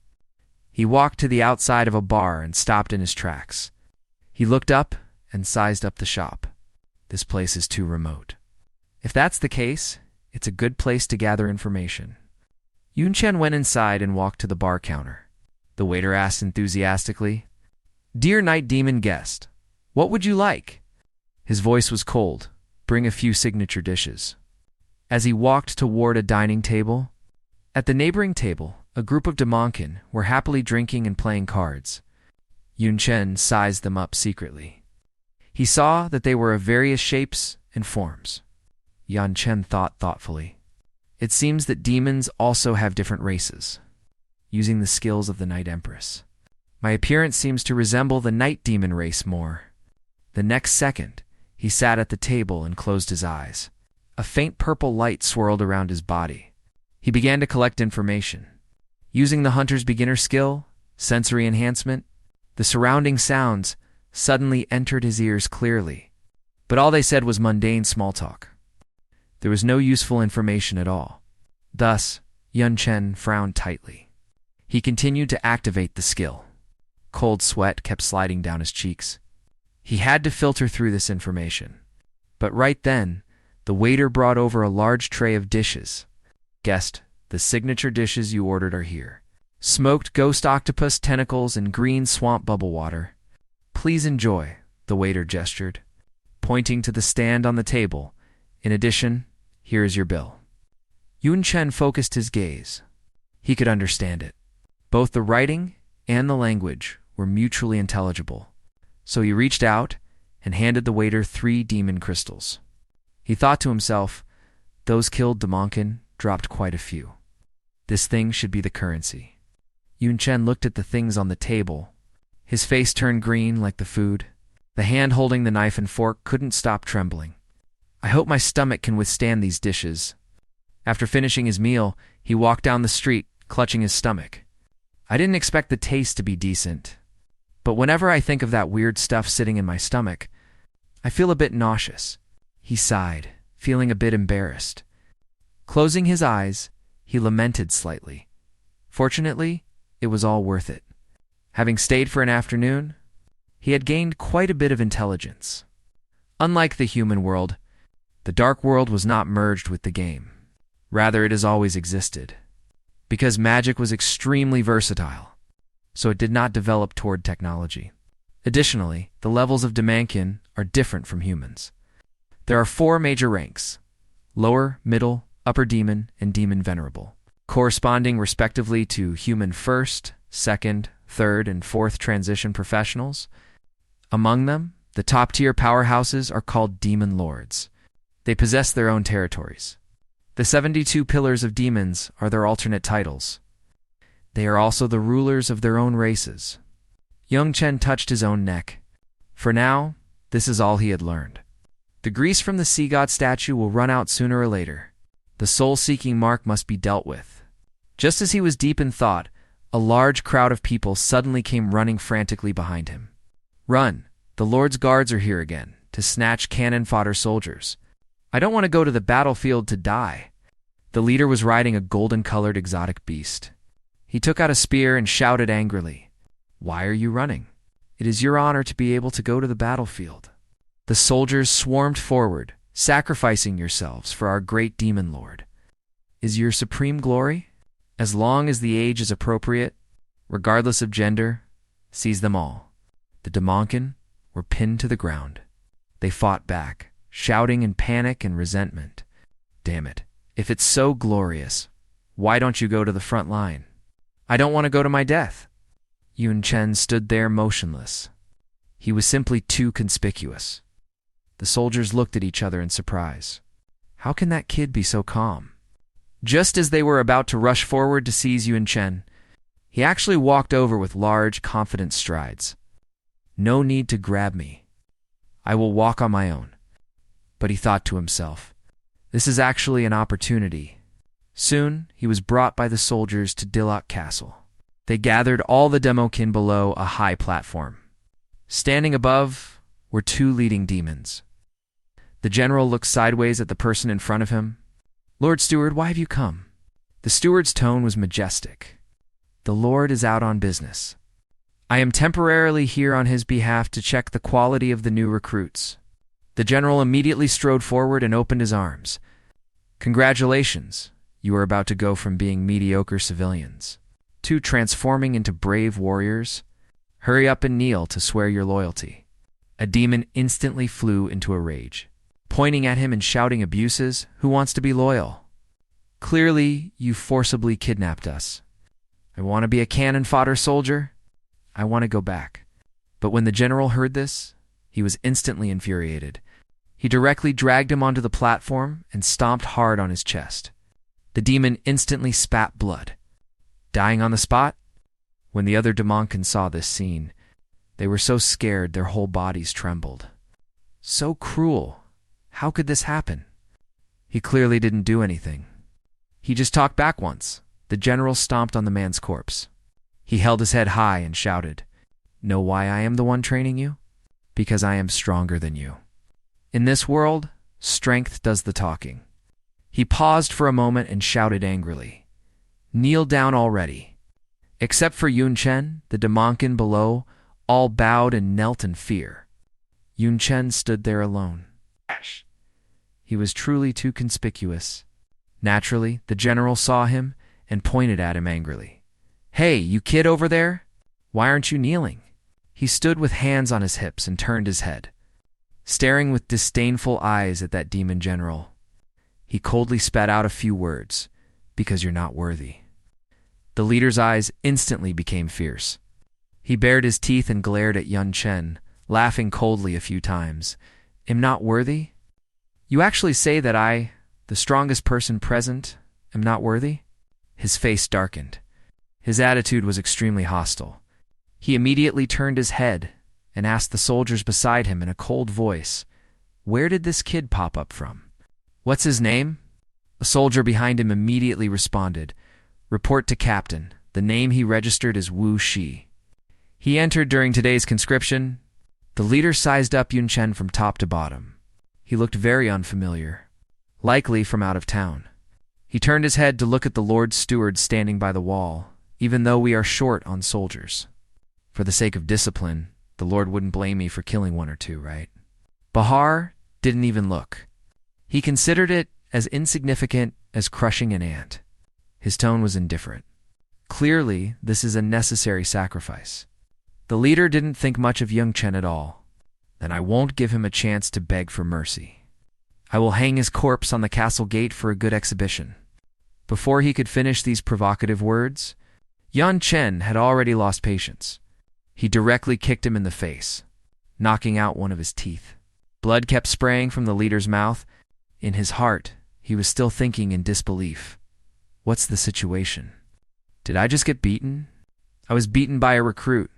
He walked to the outside of a bar and stopped in his tracks. He looked up and sized up the shop. This place is too remote. If that's the case, it's a good place to gather information. Yun Chen went inside and walked to the bar counter. The waiter asked enthusiastically, "Dear Night Demon guest, what would you like?" His voice was cold. "Bring a few signature dishes." As he walked toward a dining table, at the neighboring table, a group of Demonkin were happily drinking and playing cards. Yun Chen sized them up secretly. He saw that they were of various shapes and forms. Yan Chen thought thoughtfully. It seems that demons also have different races, using the skills of the Night Empress. My appearance seems to resemble the Night Demon race more. The next second, he sat at the table and closed his eyes. A faint purple light swirled around his body. He began to collect information. Using the hunter's beginner skill, sensory enhancement, the surrounding sounds suddenly entered his ears clearly. But all they said was mundane small talk. There was no useful information at all. Thus, Yun Chen frowned tightly. He continued to activate the skill. Cold sweat kept sliding down his cheeks. He had to filter through this information. But right then, the waiter brought over a large tray of dishes. "Guest, the signature dishes you ordered are here. Smoked ghost octopus tentacles and green swamp bubble water. Please enjoy," the waiter gestured, pointing to the stand on the table. "In addition, here is your bill." Yun Chen focused his gaze. He could understand it. Both the writing and the language were mutually intelligible. So he reached out and handed the waiter 3 demon crystals. He thought to himself, those killed Demonkin dropped quite a few. This thing should be the currency. Yun Chen looked at the things on the table. His face turned green like the food. The The hand holding the knife and fork couldn't stop trembling. I hope my stomach can withstand these dishes. After finishing his meal, he walked down the street, clutching his stomach. I didn't expect the taste to be decent, but whenever I think of that weird stuff sitting in my stomach, I feel a bit nauseous. He sighed, feeling a bit embarrassed. Closing his eyes, he lamented slightly. Fortunately, it was all worth it. Having stayed for an afternoon, he had gained quite a bit of intelligence. Unlike the human world, the dark world was not merged with the game. Rather, it has always existed. Because magic was extremely versatile, so it did not develop toward technology. Additionally, the levels of Dimension are different from humans. There are 4 major ranks: lower, middle, upper demon, and demon venerable, corresponding respectively to human first, second, third, and fourth transition professionals. Among them, the top-tier powerhouses are called demon lords. They possess their own territories. The 72 pillars of demons are their alternate titles. They are also the rulers of their own races. Young Chen touched his own neck. For now, this is all he had learned. The grease from the sea god statue will run out sooner or later. The soul-seeking mark must be dealt with. Just as he was deep in thought, a large crowd of people suddenly came running frantically behind him. Run! The Lord's guards are here again, to snatch cannon fodder soldiers. I don't want to go to the battlefield to die. The leader was riding a golden-colored exotic beast. He took out a spear and shouted angrily, "Why are you running? It is your honor to be able to go to the battlefield." The soldiers swarmed forward, sacrificing yourselves for our great demon lord. Is your supreme glory? As long as the age is appropriate, regardless of gender, seize them all. The Damonkin were pinned to the ground. They fought back, shouting in panic and resentment. Damn it. If it's so glorious, why don't you go to the front line? I don't want to go to my death. Yun Chen stood there motionless. He was simply too conspicuous. The soldiers looked at each other in surprise. How can that kid be so calm? Just as they were about to rush forward to seize Yun Chen, he actually walked over with large, confident strides. No need to grab me. I will walk on my own. But he thought to himself, this is actually an opportunity. Soon, he was brought by the soldiers to Dilok Castle. They gathered all the Demokin below a high platform. Standing above were 2 leading demons. The general looked sideways at the person in front of him. Lord Steward, why have you come? The steward's tone was majestic. The Lord is out on business. I am temporarily here on his behalf to check the quality of the new recruits. The general immediately strode forward and opened his arms. Congratulations, you are about to go from being mediocre civilians to transforming into brave warriors. Hurry up and kneel to swear your loyalty. A demon instantly flew into a rage, pointing at him and shouting abuses. Who wants to be loyal? Clearly, you forcibly kidnapped us. I want to be a cannon fodder soldier. I want to go back. But when the general heard this, he was instantly infuriated. He directly dragged him onto the platform and stomped hard on his chest. The demon instantly spat blood. Dying on the spot? When the other Damonkin saw this scene, they were so scared their whole bodies trembled. So cruel. How could this happen? He clearly didn't do anything. He just talked back once. The general stomped on the man's corpse. He held his head high and shouted, "Know why I am the one training you? Because I am stronger than you. In this world, strength does the talking." He paused for a moment and shouted angrily, "Kneel down already." Except for Yun Chen, the Damonkin below all bowed and knelt in fear. Yun Chen stood there alone. He was truly too conspicuous. Naturally, the general saw him and pointed at him angrily. "Hey, you kid over there? Why aren't you kneeling?" He stood with hands on his hips and turned his head, staring with disdainful eyes at that demon general. He coldly spat out a few words, "Because you're not worthy." The leader's eyes instantly became fierce. He bared his teeth and glared at Yun Chen, laughing coldly a few times. "Am not worthy? You actually say that I, the strongest person present, am not worthy?" His face darkened. His attitude was extremely hostile. He immediately turned his head and asked the soldiers beside him in a cold voice, "Where did this kid pop up from? What's his name?" A soldier behind him immediately responded, "Report to captain. The name he registered is Wu Shi. He entered during today's conscription." The leader sized up Yun Chen from top to bottom. He looked very unfamiliar, likely from out of town. He turned his head to look at the Lord's steward standing by the wall, even though we are short on soldiers. For the sake of discipline, the Lord wouldn't blame me for killing one or two, right? Bahar didn't even look. He considered it as insignificant as crushing an ant. His tone was indifferent. Clearly, this is a necessary sacrifice. The leader didn't think much of Yun Chen at all. "Then I won't give him a chance to beg for mercy. I will hang his corpse on the castle gate for a good exhibition." Before he could finish these provocative words, Yun Chen had already lost patience. He directly kicked him in the face, knocking out one of his teeth. Blood kept spraying from the leader's mouth. In his heart, he was still thinking in disbelief. What's the situation? Did I just get beaten? I was beaten by a recruit.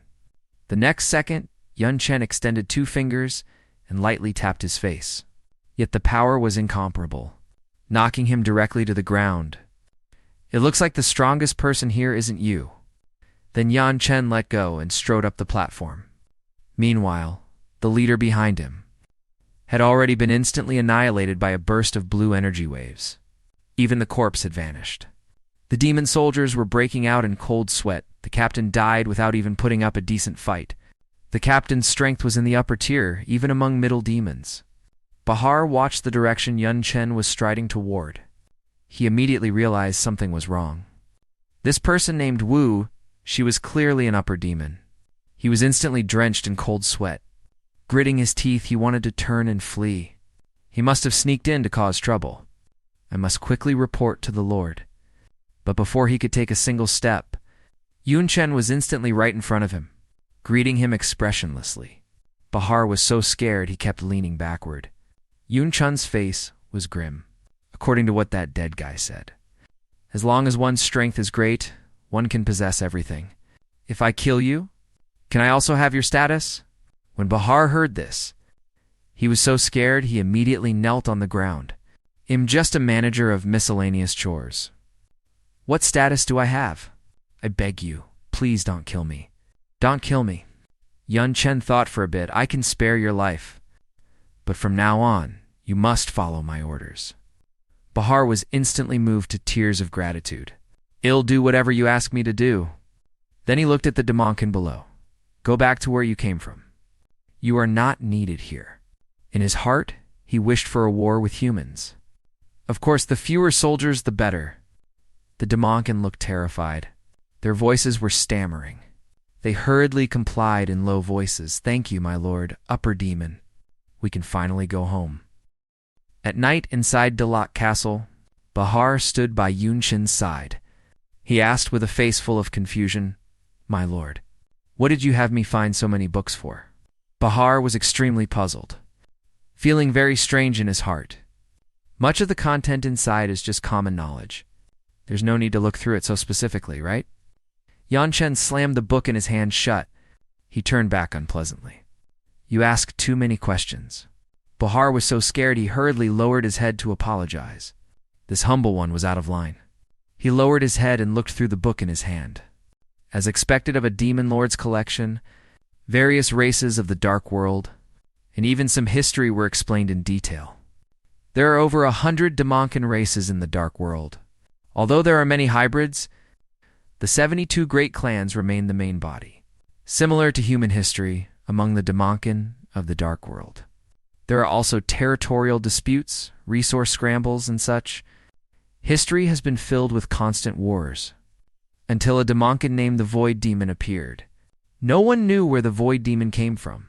The next second, Yun Chen extended 2 fingers and lightly tapped his face. Yet the power was incomparable, knocking him directly to the ground. "It looks like the strongest person here isn't you." Then Yun Chen let go and strode up the platform. Meanwhile, the leader behind him had already been instantly annihilated by a burst of blue energy waves. Even the corpse had vanished. The demon soldiers were breaking out in cold sweat. The captain died without even putting up a decent fight. The captain's strength was in the upper tier, even among middle demons. Bahar watched the direction Yun Chen was striding toward. He immediately realized something was wrong. This person named Wu, she was clearly an upper demon. He was instantly drenched in cold sweat. Gritting his teeth, he wanted to turn and flee. He must have sneaked in to cause trouble. I must quickly report to the Lord. But before he could take a single step, Yun Chen was instantly right in front of him, greeting him expressionlessly. Bahar was so scared he kept leaning backward. Yun Chen's face was grim, according to what that dead guy said. As long as one's strength is great, one can possess everything. If I kill you, can I also have your status? When Bahar heard this, he was so scared he immediately knelt on the ground. I'm just a manager of miscellaneous chores. What status do I have? I beg you, please don't kill me. Don't kill me. Yun Chen thought for a bit. I can spare your life. But from now on, you must follow my orders. Bahar was instantly moved to tears of gratitude. I'll do whatever you ask me to do. Then he looked at the Demonkin below. Go back to where you came from. You are not needed here. In his heart, he wished for a war with humans. Of course, the fewer soldiers, the better. The Demonkin looked terrified. Their voices were stammering. They hurriedly complied in low voices. Thank you, my lord, upper demon. We can finally go home. At night inside Dalak Castle, Bahar stood by Yun Chen's side. He asked with a face full of confusion, My lord, what did you have me find so many books for? Bahar was extremely puzzled, feeling very strange in his heart. Much of the content inside is just common knowledge. There's no need to look through it so specifically, right? Yun Chen slammed the book in his hand shut. He turned back unpleasantly. You ask too many questions. Bahar was so scared he hurriedly lowered his head to apologize. This humble one was out of line. He lowered his head and looked through the book in his hand. As expected of a demon lord's collection, various races of the dark world, and even some history were explained in detail. There are over 100 Demonkin races in the dark world. Although there are many hybrids, the 72 great clans remain the main body. Similar to human history among the Demonkin of the dark world. There are also territorial disputes, resource scrambles, and such. History has been filled with constant wars, until a Demonkin named the Void Demon appeared. No one knew where the Void Demon came from.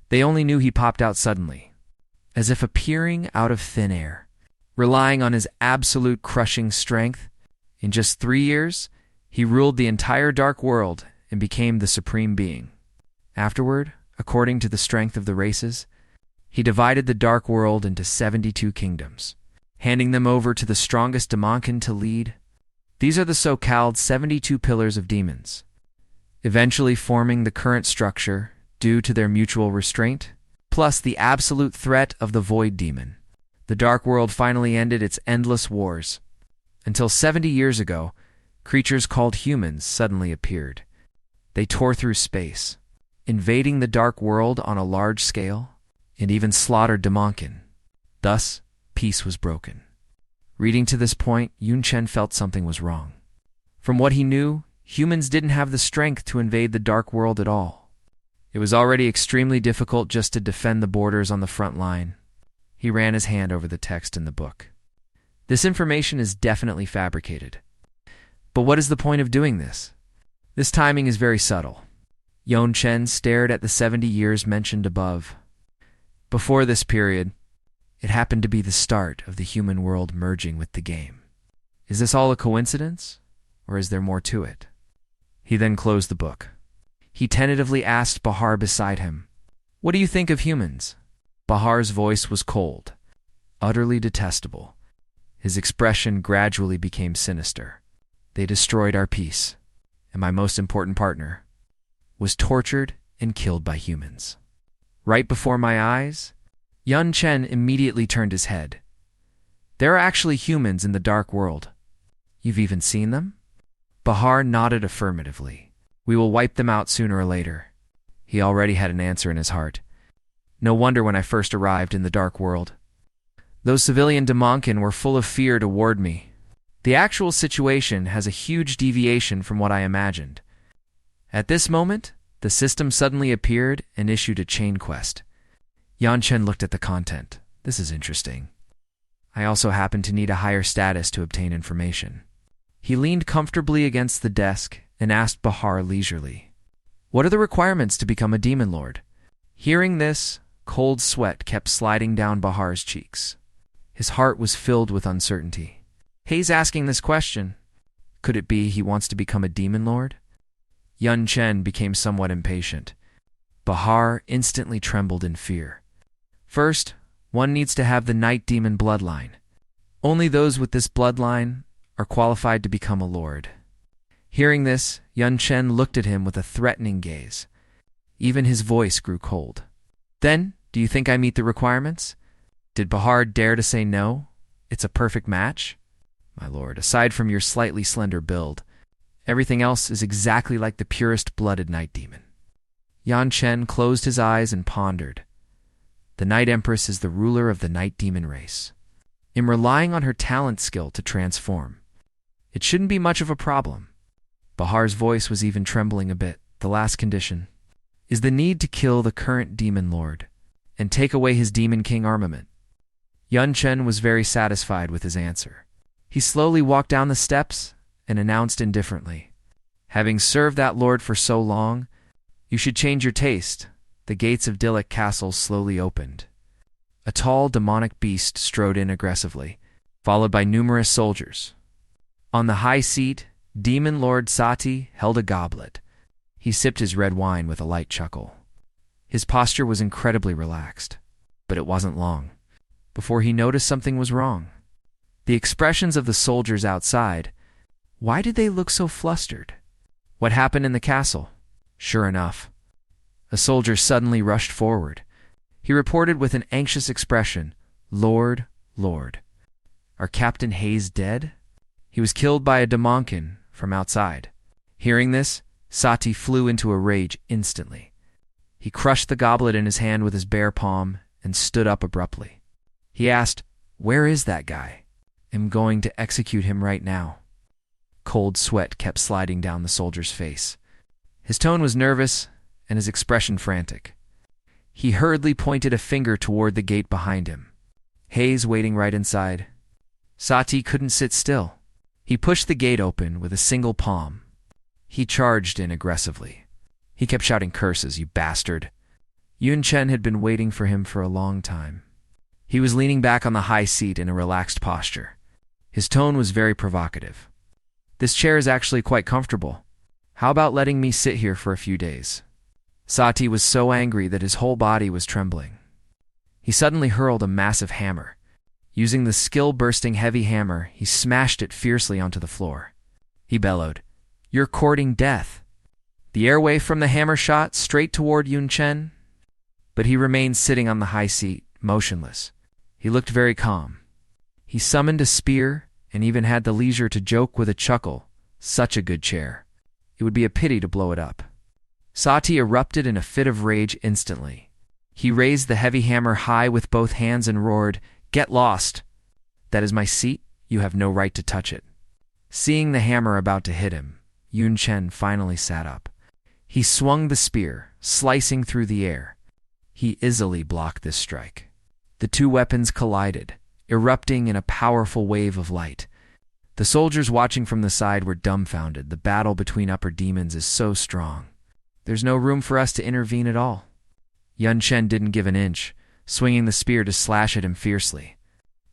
They only knew he popped out suddenly, as if appearing out of thin air. Relying on his absolute crushing strength, in just 3 years, he ruled the entire dark world and became the supreme being. Afterward, according to the strength of the races, he divided the dark world into 72 kingdoms, handing them over to the strongest Demonkin to lead. These are the so-called 72 pillars of demons, eventually forming the current structure due to their mutual restraint, plus the absolute threat of the Void Demon. The Dark World finally ended its endless wars. Until 70 years ago, creatures called humans suddenly appeared. They tore through space, invading the Dark World on a large scale, and even slaughtered Damonkin. Thus, peace was broken. Reading to this point, Yun-Chen felt something was wrong. From what he knew, humans didn't have the strength to invade the Dark World at all. It was already extremely difficult just to defend the borders on the front line. He ran his hand over the text in the book. This information is definitely fabricated. But what is the point of doing this? This timing is very subtle. Yun-Chen stared at the 70 years mentioned above. Before this period, it happened to be the start of the human world merging with the game. Is this all a coincidence, or is there more to it? He then closed the book. He tentatively asked Bahar beside him, "What do you think of humans?" Bahar's voice was cold, utterly detestable. His expression gradually became sinister. They destroyed our peace, and my most important partner was tortured and killed by humans. Right before my eyes, Yun-Chen immediately turned his head. There are actually humans in the Dark World. You've even seen them? Bahar nodded affirmatively. We will wipe them out sooner or later. He already had an answer in his heart. No wonder when I first arrived in the Dark World. Those civilian Damonkin were full of fear toward me. The actual situation has a huge deviation from what I imagined. At this moment, the system suddenly appeared and issued a chain quest. Yun-Chen looked at the content. This is interesting. I also happen to need a higher status to obtain information. He leaned comfortably against the desk and asked Bahar leisurely, "What are the requirements to become a demon lord?" Hearing this, cold sweat kept sliding down Bahar's cheeks. His heart was filled with uncertainty. He's asking this question. Could it be he wants to become a demon lord? Yun-Chen became somewhat impatient. Bahar instantly trembled in fear. First, one needs to have the night demon bloodline. Only those with this bloodline are qualified to become a lord. Hearing this, Yun-Chen looked at him with a threatening gaze. Even his voice grew cold. Then, do you think I meet the requirements? Did Bahar dare to say no? It's a perfect match? My lord, aside from your slightly slender build, everything else is exactly like the purest-blooded night demon. Yun-Chen closed his eyes and pondered. The Night Empress is the ruler of the night demon race. I'm relying on her talent skill to transform. It shouldn't be much of a problem. Bahar's voice was even trembling a bit. The last condition is the need to kill the current demon lord and take away his demon king armament. Yun-Chen was very satisfied with his answer. He slowly walked down the steps and announced indifferently, "Having served that lord for so long, you should change your taste." The gates of Dilek Castle slowly opened. A tall demonic beast strode in aggressively, followed by numerous soldiers. On the high seat, Demon Lord Sati held a goblet. He sipped his red wine with a light chuckle. His posture was incredibly relaxed, but it wasn't long before he noticed something was wrong. The expressions of the soldiers outside. Why did they look so flustered? What happened in the castle? Sure enough, a soldier suddenly rushed forward. He reported with an anxious expression, "Lord, Lord, are Captain Hayes dead?" He was killed by a Damonkin from outside. Hearing this, Sati flew into a rage instantly. He crushed the goblet in his hand with his bare palm and stood up abruptly. He asked, "Where is that guy? I'm going to execute him right now." Cold sweat kept sliding down the soldier's face. His tone was nervous and his expression frantic. He hurriedly pointed a finger toward the gate behind him. Hayes waiting right inside. Sati couldn't sit still. He pushed the gate open with a single palm. He charged in aggressively. He kept shouting curses, "You bastard." Yun-Chen had been waiting for him for a long time. He was leaning back on the high seat in a relaxed posture. His tone was very provocative. "This chair is actually quite comfortable. How about letting me sit here for a few days?" Sati was so angry that his whole body was trembling. He suddenly hurled a massive hammer. Using the skill-bursting heavy hammer, he smashed it fiercely onto the floor. He bellowed, "You're courting death." The airway from the hammer shot straight toward Yun Chen, but he remained sitting on the high seat, motionless. He looked very calm. He summoned a spear and even had the leisure to joke with a chuckle. Such a good chair. It would be a pity to blow it up. Sati erupted in a fit of rage instantly. He raised the heavy hammer high with both hands and roared, "Get lost! That is my seat. You have no right to touch it." Seeing the hammer about to hit him, Yun Chen finally sat up. He swung the spear, slicing through the air. He easily blocked this strike. The two weapons collided, erupting in a powerful wave of light. The soldiers watching from the side were dumbfounded. The battle between upper demons is so strong. There's no room for us to intervene at all. Yun Chen didn't give an inch, swinging the spear to slash at him fiercely.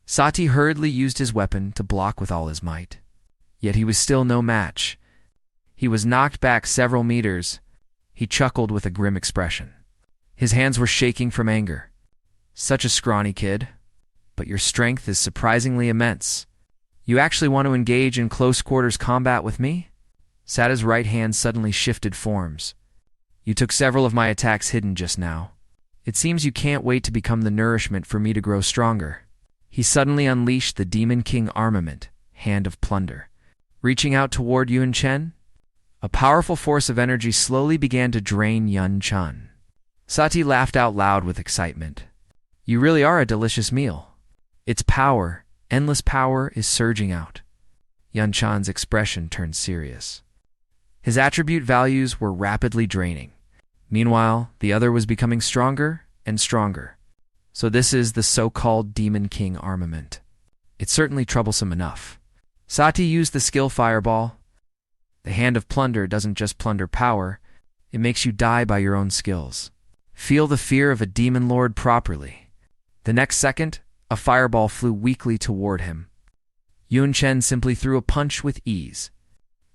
Sati hurriedly used his weapon to block with all his might. Yet he was still no match. He was knocked back several meters. He chuckled with a grim expression. His hands were shaking from anger. "Such a scrawny kid. But your strength is surprisingly immense. You actually want to engage in close-quarters combat with me?" Sata's right hand suddenly shifted forms. "You took several of my attacks hidden just now. It seems you can't wait to become the nourishment for me to grow stronger." He suddenly unleashed the Demon King armament, Hand of Plunder. Reaching out toward Yun Chen, a powerful force of energy slowly began to drain Yun Chen. Sati laughed out loud with excitement. "You really are a delicious meal. Its power, endless power, is surging out." Yun Chan's expression turned serious. His attribute values were rapidly draining. Meanwhile, the other was becoming stronger and stronger. So this is the so-called Demon King armament. It's certainly troublesome enough. Sati used the skill Fireball. The Hand of Plunder doesn't just plunder power, it makes you die by your own skills. Feel the fear of a demon lord properly. The next second, a fireball flew weakly toward him. Yun Chen simply threw a punch with ease.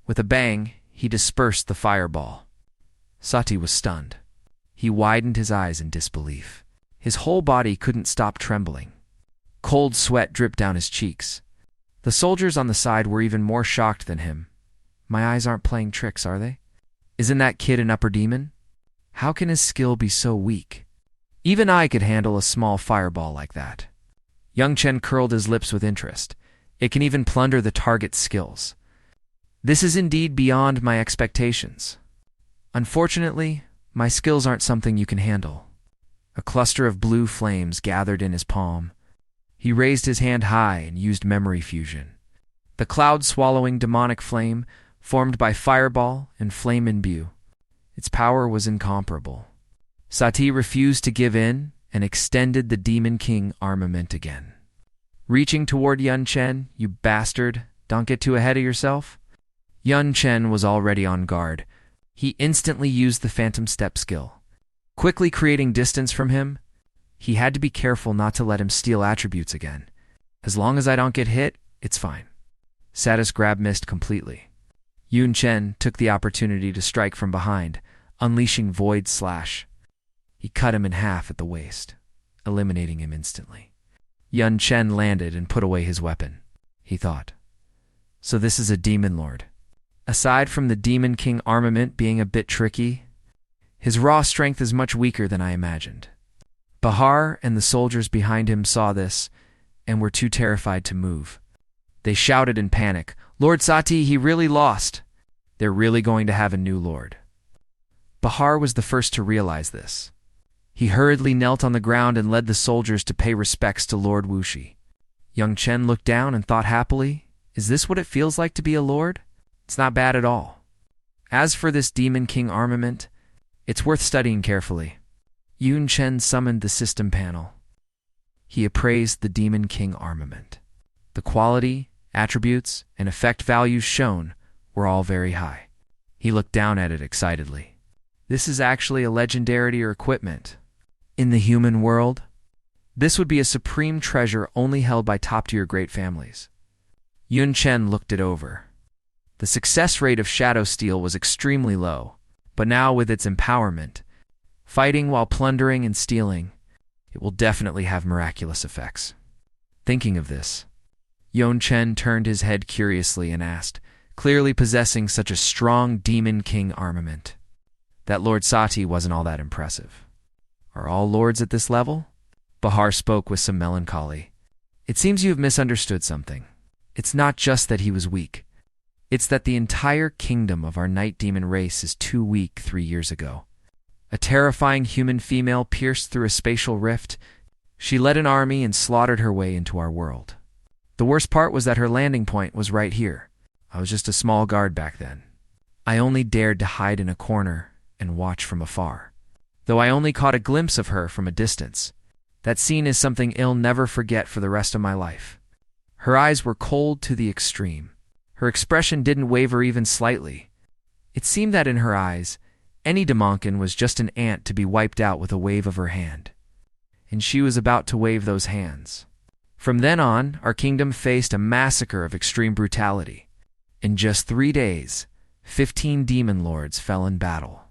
With a bang, he dispersed the fireball. Sati was stunned. He widened his eyes in disbelief. His whole body couldn't stop trembling. Cold sweat dripped down his cheeks. The soldiers on the side were even more shocked than him. My eyes aren't playing tricks, are they? Isn't that kid an upper demon? How can his skill be so weak? Even I could handle a small fireball like that. Young Chen curled his lips with interest. It can even plunder the target's skills. This is indeed beyond my expectations. Unfortunately, my skills aren't something you can handle. A cluster of blue flames gathered in his palm. He raised his hand high and used memory fusion. The cloud-swallowing demonic flame, formed by fireball and flame imbue. Its power was incomparable. Sati refused to give in and extended the Demon King armament again. Reaching toward Yun Chen, "You bastard, don't get too ahead of yourself." Yun Chen was already on guard. He instantly used the Phantom Step skill. Quickly creating distance from him, he had to be careful not to let him steal attributes again. As long as I don't get hit, it's fine. Sata's grab missed completely. Yun Chen took the opportunity to strike from behind, unleashing Void Slash. He cut him in half at the waist, eliminating him instantly. Yun Chen landed and put away his weapon. He thought, "So this is a demon lord. Aside from the Demon King armament being a bit tricky, his raw strength is much weaker than I imagined." Bahar and the soldiers behind him saw this and were too terrified to move. They shouted in panic, "Lord Sati, he really lost. They're really going to have a new lord." Bahar was the first to realize this. He hurriedly knelt on the ground and led the soldiers to pay respects to Lord Wuxi. Young Chen looked down and thought happily, "Is this what it feels like to be a lord? It's not bad at all." As for this Demon King armament, it's worth studying carefully. Yun Chen summoned the system panel. He appraised the Demon King armament. The quality, attributes, and effect values shown were all very high. He looked down at it excitedly. This is actually a legendary or equipment. In the human world, this would be a supreme treasure only held by top-tier great families. Yun Chen looked it over. The success rate of Shadow Steel was extremely low, but now with its empowerment, fighting while plundering and stealing, it will definitely have miraculous effects. Thinking of this, Yun Chen turned his head curiously and asked, clearly possessing such a strong Demon King armament, that Lord Sati wasn't all that impressive. Are all lords at this level? Bahar spoke with some melancholy. It seems you have misunderstood something. It's not just that he was weak. It's that the entire kingdom of our night demon race is too weak 3 years ago. A terrifying human female pierced through a spatial rift. She led an army and slaughtered her way into our world. The worst part was that her landing point was right here. I was just a small guard back then. I only dared to hide in a corner and watch from afar, though I only caught a glimpse of her from a distance. That scene is something I'll never forget for the rest of my life. Her eyes were cold to the extreme. Her expression didn't waver even slightly. It seemed that in her eyes, any Damonkin was just an ant to be wiped out with a wave of her hand. And she was about to wave those hands. From then on, our kingdom faced a massacre of extreme brutality. In just 3 days, 15 demon lords fell in battle.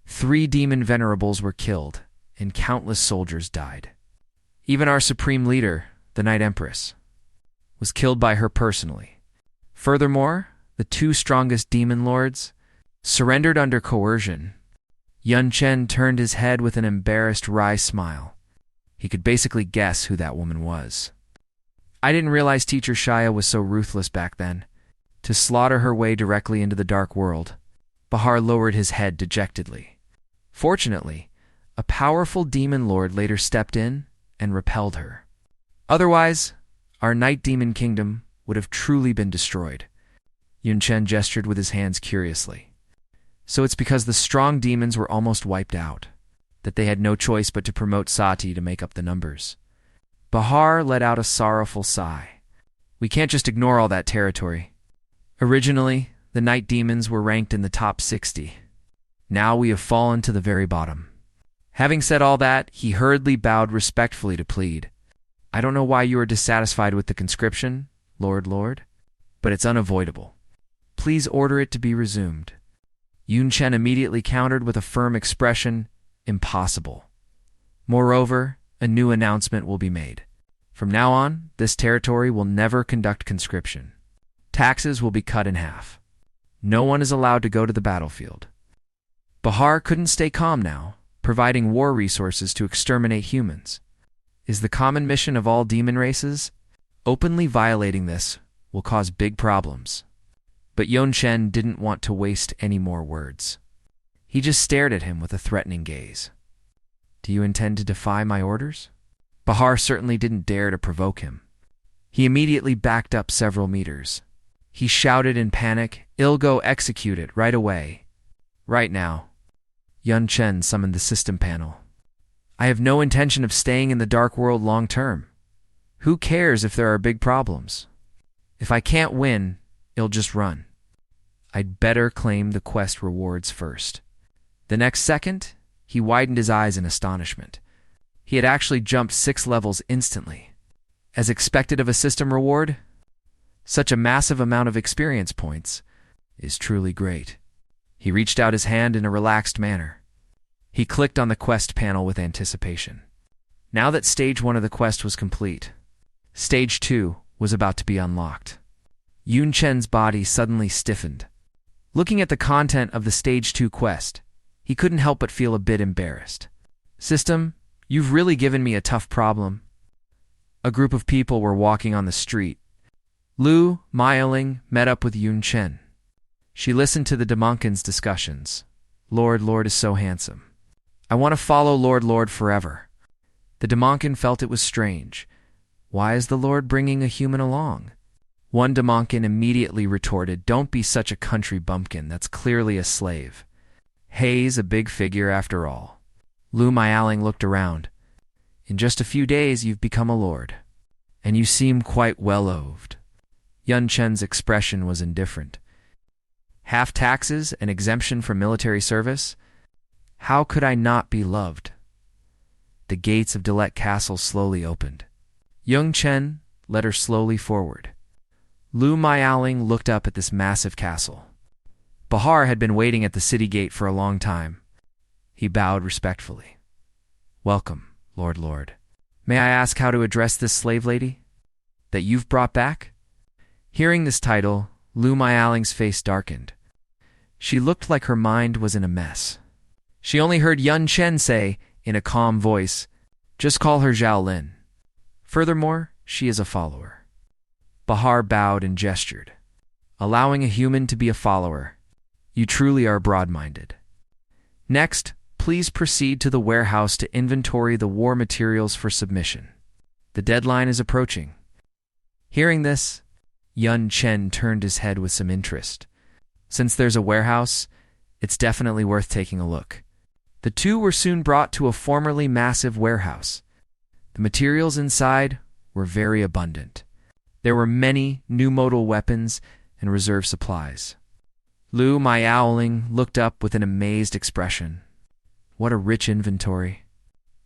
3 demon venerables were killed, and countless soldiers died. Even our supreme leader, the Night Empress, was killed by her personally. Furthermore, the 2 strongest demon lords surrendered under coercion. Yun Chen turned his head with an embarrassed wry smile. He could basically guess who that woman was. I didn't realize Teacher Shaya was so ruthless back then. To slaughter her way directly into the dark world. Bahar lowered his head dejectedly. Fortunately, a powerful demon lord later stepped in and repelled her. Otherwise, our night demon kingdom would have truly been destroyed. Yun Chen gestured with his hands curiously. So it's because the strong demons were almost wiped out, that they had no choice but to promote Sati to make up the numbers. Bahar let out a sorrowful sigh. We can't just ignore all that territory. Originally, the night demons were ranked in the top 60. Now we have fallen to the very bottom. Having said all that, he hurriedly bowed respectfully to plead. I don't know why you are dissatisfied with the conscription, Lord, but it's unavoidable. Please order it to be resumed. Yun Chen immediately countered with a firm expression, impossible. Moreover, a new announcement will be made. From now on, this territory will never conduct conscription. Taxes will be cut in half. No one is allowed to go to the battlefield. Bahar couldn't stay calm now, providing war resources to exterminate humans. Is the common mission of all demon races? Openly violating this will cause big problems. But Yun Chen didn't want to waste any more words. He just stared at him with a threatening gaze. Do you intend to defy my orders? Bahar certainly didn't dare to provoke him. He immediately backed up several meters. He shouted in panic, I'll go execute it right away. Right now. Yun Chen summoned the system panel. I have no intention of staying in the dark world long term. Who cares if there are big problems? If I can't win, I'll just run. I'd better claim the quest rewards first. The next second, he widened his eyes in astonishment. He had actually jumped 6 levels instantly. As expected of a system reward, such a massive amount of experience points is truly great. He reached out his hand in a relaxed manner. He clicked on the quest panel with anticipation. Now that Stage 1 of the quest was complete, Stage 2 was about to be unlocked. Yun Chen's body suddenly stiffened. Looking at the content of the Stage 2 quest, he couldn't help but feel a bit embarrassed. System, you've really given me a tough problem. A group of people were walking on the street. Lu Mailing met up with Yun Chen. She listened to the Damonkin's discussions. Lord is so handsome. I want to follow Lord forever. The Damonkin felt it was strange. Why is the Lord bringing a human along? One Damonkin immediately retorted, don't be such a country bumpkin, that's clearly a slave. He's a big figure after all. Lu Mailing looked around. In just a few days you've become a lord. And you seem quite well-oved. Yun Chen's expression was indifferent. Half taxes and exemption from military service? How could I not be loved? The gates of Delet Castle slowly opened. Yun Chen led her slowly forward. Lu Mailing looked up at this massive castle. Bahar had been waiting at the city gate for a long time. He bowed respectfully. Welcome, Lord. May I ask how to address this slave lady that you've brought back? Hearing this title, Lu Mailing's face darkened. She looked like her mind was in a mess. She only heard Yun Chen say, in a calm voice, "Just call her Zhao Lin. Furthermore, she is a follower." Bahar bowed and gestured. "Allowing a human to be a follower. You truly are broad-minded. Next, please proceed to the warehouse to inventory the war materials for submission. The deadline is approaching." Hearing this, Yun Chen turned his head with some interest. Since there's a warehouse, it's definitely worth taking a look. The two were soon brought to a formerly massive warehouse. The materials inside were very abundant. There were many new modal weapons and reserve supplies. Lu Miaoling looked up with an amazed expression. What a rich inventory.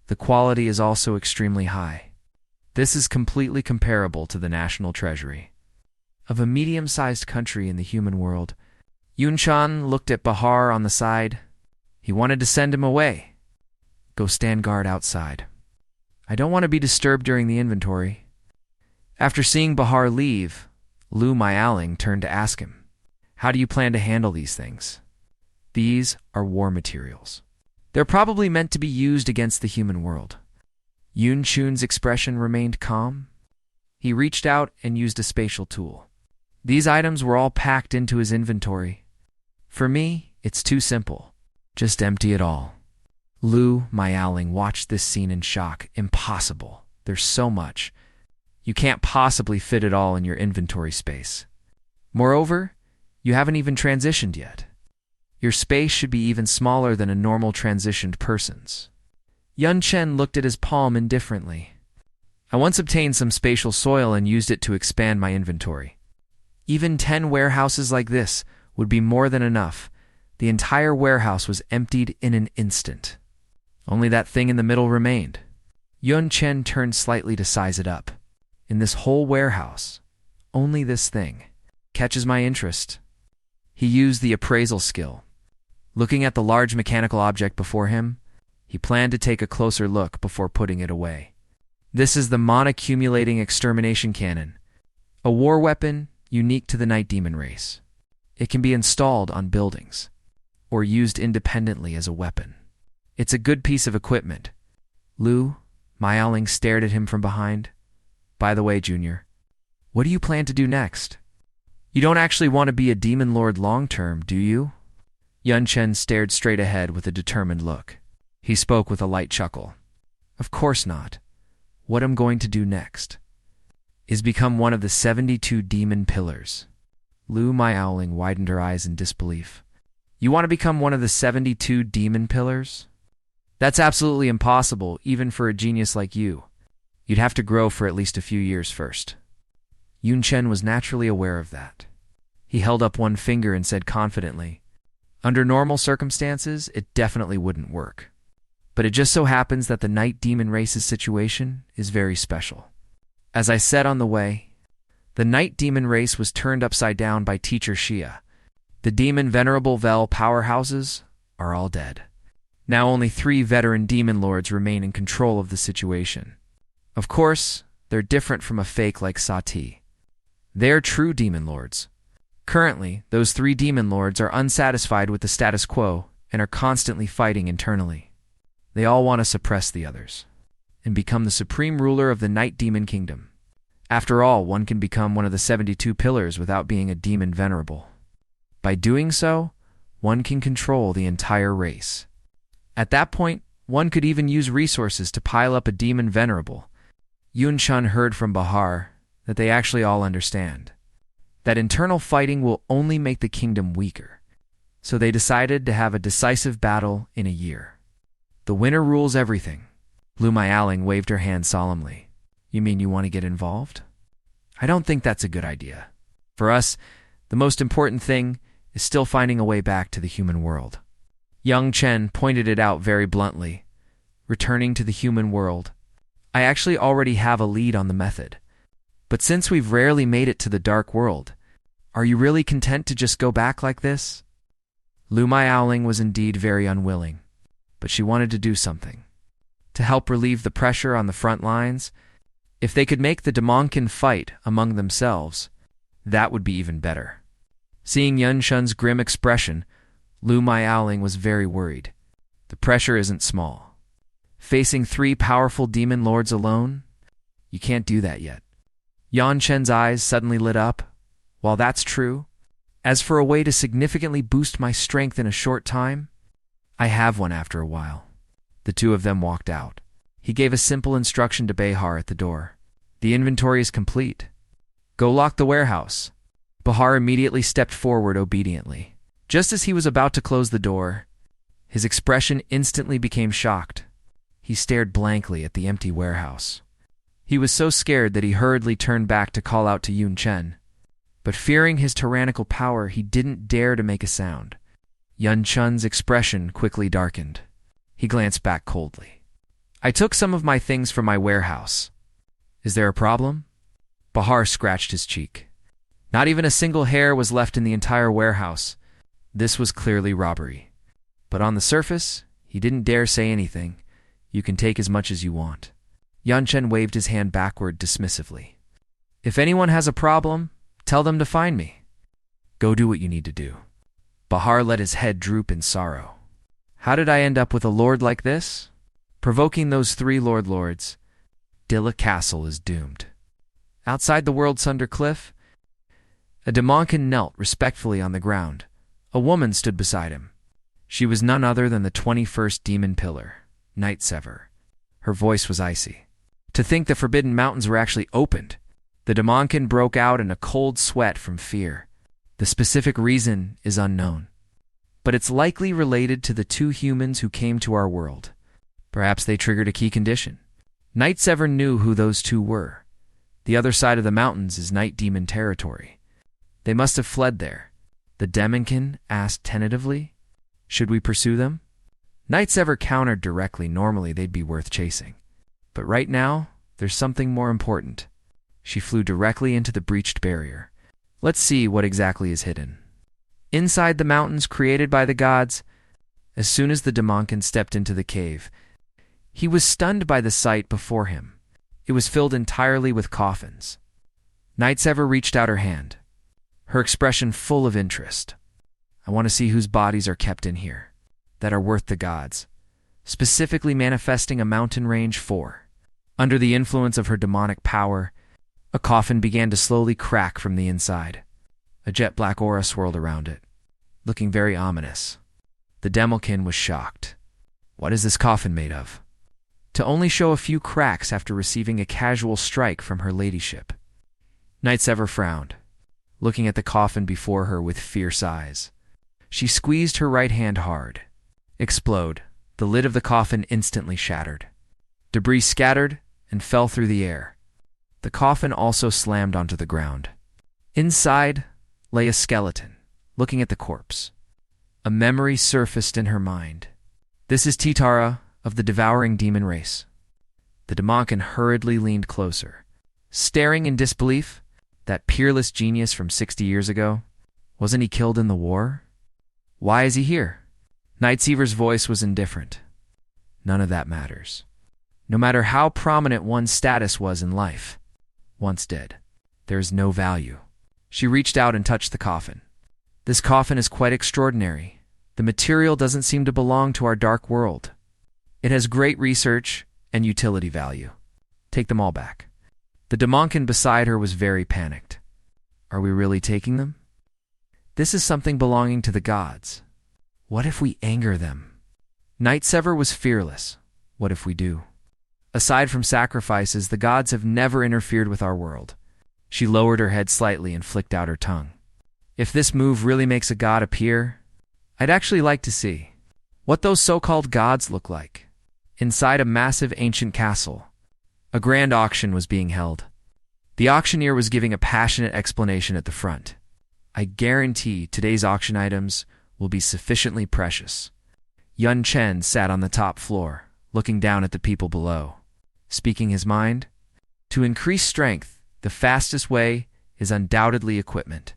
The quality is also extremely high. This is completely comparable to the national treasury of a medium-sized country in the human world. Yun Chan looked at Bahar on the side. He wanted to send him away. "Go stand guard outside. I don't want to be disturbed during the inventory." After seeing Bahar leave, Lu Miaoling turned to ask him, "How do you plan to handle these things?" "These are war materials. They're probably meant to be used against the human world." Yun Chun's expression remained calm. He reached out and used a spatial tool. These items were all packed into his inventory. "For me, it's too simple. Just empty it all." Lu Miaoling watched this scene in shock. "Impossible. There's so much. You can't possibly fit it all in your inventory space. Moreover, you haven't even transitioned yet. Your space should be even smaller than a normal transitioned person's." Yun Chen looked at his palm indifferently. "I once obtained some spatial soil and used it to expand my inventory. Even 10 warehouses like this would be more than enough. The entire warehouse was emptied in an instant. Only that thing in the middle remained." Yun Chen turned slightly to size it up. "In this whole warehouse, only this thing catches my interest." He used the appraisal skill. Looking at the large mechanical object before him, he planned to take a closer look before putting it away. This is the Mon-accumulating extermination cannon, a war weapon unique to the Night Demon race. It can be installed on buildings, or used independently as a weapon. It's a good piece of equipment. Lu Miaoling stared at him from behind. "By the way, Junior, what do you plan to do next? You don't actually want to be a demon lord long-term, do you?" Yun Chen stared straight ahead with a determined look. He spoke with a light chuckle. "Of course not. What I'm going to do next is become one of the 72 demon pillars." Lu Miaoling widened her eyes in disbelief. "You want to become one of the 72 demon pillars? That's absolutely impossible, even for a genius like you. You'd have to grow for at least a few years first." Yun Chen was naturally aware of that. He held up one finger and said confidently, "Under normal circumstances, it definitely wouldn't work. But it just so happens that the Night Demon race's situation is very special. As I said on the way, the Night Demon race was turned upside down by Teacher Xia. The Demon Venerable Vel powerhouses are all dead. Now only 3 veteran demon lords remain in control of the situation. Of course, they're different from a fake like Sati. They're true demon lords. Currently, those 3 demon lords are unsatisfied with the status quo and are constantly fighting internally. They all want to suppress the others and become the supreme ruler of the Night Demon Kingdom. After all, one can become one of the 72 pillars without being a demon venerable. By doing so, one can control the entire race. At that point, one could even use resources to pile up a demon venerable." Yun Chun heard from Bahar that they actually all understand that internal fighting will only make the kingdom weaker. So they decided to have a decisive battle in a year. The winner rules everything. Lu Miaoling waved her hand solemnly. "You mean you want to get involved?" "I don't think that's a good idea. For us, the most important thing is still finding a way back to the human world." Yang Chen pointed it out very bluntly. "Returning to the human world. I actually already have a lead on the method. But since we've rarely made it to the dark world, are you really content to just go back like this?" Lu Miaoling was indeed very unwilling, but she wanted to do something. To help relieve the pressure on the front lines, if they could make the Demonkin fight among themselves, that would be even better. Seeing Yun Shun's grim expression, Lu Miaoling was very worried. The pressure isn't small. Facing 3 powerful demon lords alone? You can't do that yet. Yan Chen's eyes suddenly lit up. While that's true, as for a way to significantly boost my strength in a short time, I have one after a while. The two of them walked out. He gave a simple instruction to Behar at the door. The inventory is complete. Go lock the warehouse. Behar immediately stepped forward obediently. Just as he was about to close the door, his expression instantly became shocked. He stared blankly at the empty warehouse. He was so scared that he hurriedly turned back to call out to Yun Chen. But fearing his tyrannical power, he didn't dare to make a sound. Yun Chen's expression quickly darkened. He glanced back coldly. I took some of my things from my warehouse. Is there a problem? Behar scratched his cheek. Not even a single hair was left in the entire warehouse. This was clearly robbery. But on the surface, he didn't dare say anything. You can take as much as you want. Yun Chen waved his hand backward dismissively. If anyone has a problem, tell them to find me. Go do what you need to do. Behar let his head droop in sorrow. How did I end up with a lord like this? Provoking those 3 lords. Dilla Castle is doomed. Outside the World Sunder Cliff, a Demonkin knelt respectfully on the ground. A woman stood beside him. She was none other than the 21st Demon Pillar, Night Sever. Her voice was icy. To think the Forbidden Mountains were actually opened. The Demonkin broke out in a cold sweat from fear. The specific reason is unknown, but it's likely related to the 2 humans who came to our world. Perhaps they triggered a key condition. Night Sever knew who those 2 were. The other side of the mountains is Night Demon territory. They must have fled there. The Demonkin asked tentatively, should we pursue them? Night Sever countered directly. Normally they'd be worth chasing. But right now, there's something more important. She flew directly into the breached barrier. Let's see what exactly is hidden. Inside the mountains created by the gods, as soon as the Demonkin stepped into the cave, he was stunned by the sight before him. It was filled entirely with coffins. Night Sever reached out her hand, her expression full of interest. I want to see whose bodies are kept in here, that are worth the gods, specifically manifesting a mountain range 4. Under the influence of her demonic power, a coffin began to slowly crack from the inside. A jet black aura swirled around it, looking very ominous. The Demonkin was shocked. What is this coffin made of? To only show a few cracks after receiving a casual strike from her ladyship. Night Sever frowned, looking at the coffin before her with fierce eyes. She squeezed her right hand hard. Explode. The lid of the coffin instantly shattered. Debris scattered and fell through the air. The coffin also slammed onto the ground. Inside lay a skeleton, looking at the corpse. A memory surfaced in her mind. This is Titara of the devouring demon race. The Demonkin hurriedly leaned closer, staring in disbelief. That peerless genius from 60 years ago? Wasn't he killed in the war? Why is he here? Night Sever's voice was indifferent. None of that matters. No matter how prominent one's status was in life, once dead, there is no value. She reached out and touched the coffin. This coffin is quite extraordinary. The material doesn't seem to belong to our dark world. It has great research and utility value. Take them all back. The Demonkin beside her was very panicked. Are we really taking them? This is something belonging to the gods. What if we anger them? Night Sever was fearless. What if we do? Aside from sacrifices, the gods have never interfered with our world. She lowered her head slightly and flicked out her tongue. If this move really makes a god appear, I'd actually like to see what those so-called gods look like. Inside a massive ancient castle, a grand auction was being held. The auctioneer was giving a passionate explanation at the front. I guarantee today's auction items will be sufficiently precious. Yun Chen sat on the top floor, looking down at the people below. Speaking his mind, to increase strength, the fastest way is undoubtedly equipment.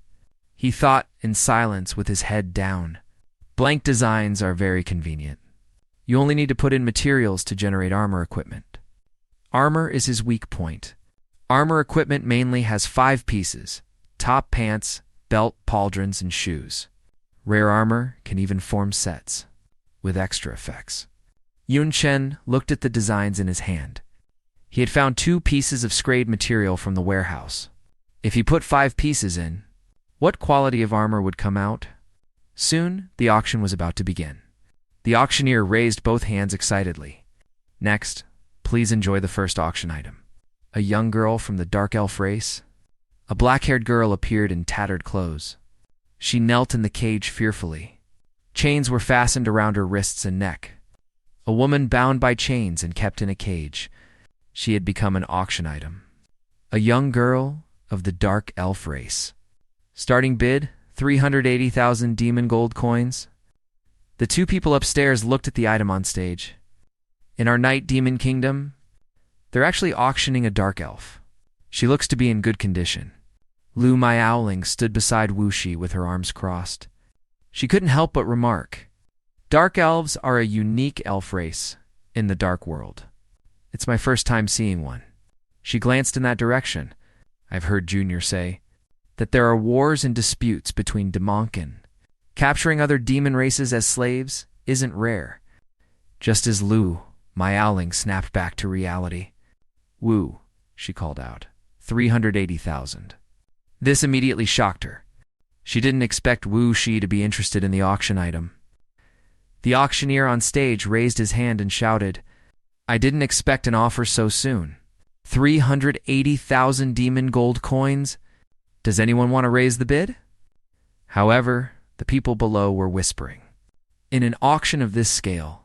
He thought in silence with his head down. Blank designs are very convenient. You only need to put in materials to generate armor equipment. Armor is his weak point. Armor equipment mainly has 5 pieces: top, pants, belt, pauldrons, and shoes. Rare armor can even form sets. with extra effects. Yun Chen looked at the designs in his hand. He had found 2 pieces of scrayed material from the warehouse. If he put 5 pieces in, what quality of armor would come out? Soon, the auction was about to begin. The auctioneer raised both hands excitedly. Next, please enjoy the first auction item. A young girl from the dark elf race. A black-haired girl appeared in tattered clothes. She knelt in the cage fearfully. Chains were fastened around her wrists and neck. A woman bound by chains and kept in a cage. She had become an auction item. A young girl of the dark elf race. Starting bid, 380,000 demon gold coins. The 2 people upstairs looked at the item on stage. In our Night Demon Kingdom, they're actually auctioning a dark elf. She looks to be in good condition. Lu Miaoling stood beside Wuxi with her arms crossed. She couldn't help but remark, dark elves are a unique elf race in the dark world. It's my first time seeing one. She glanced in that direction. I've heard Junior say that there are wars and disputes between Demonkin. Capturing other demon races as slaves isn't rare. Just as Lu Miaoling snapped back to reality. Wu, she called out, 380,000. This immediately shocked her. She didn't expect Wu Shi to be interested in the auction item. The auctioneer on stage raised his hand and shouted, I didn't expect an offer so soon. 380,000 demon gold coins? Does anyone want to raise the bid? However, the people below were whispering. In an auction of this scale,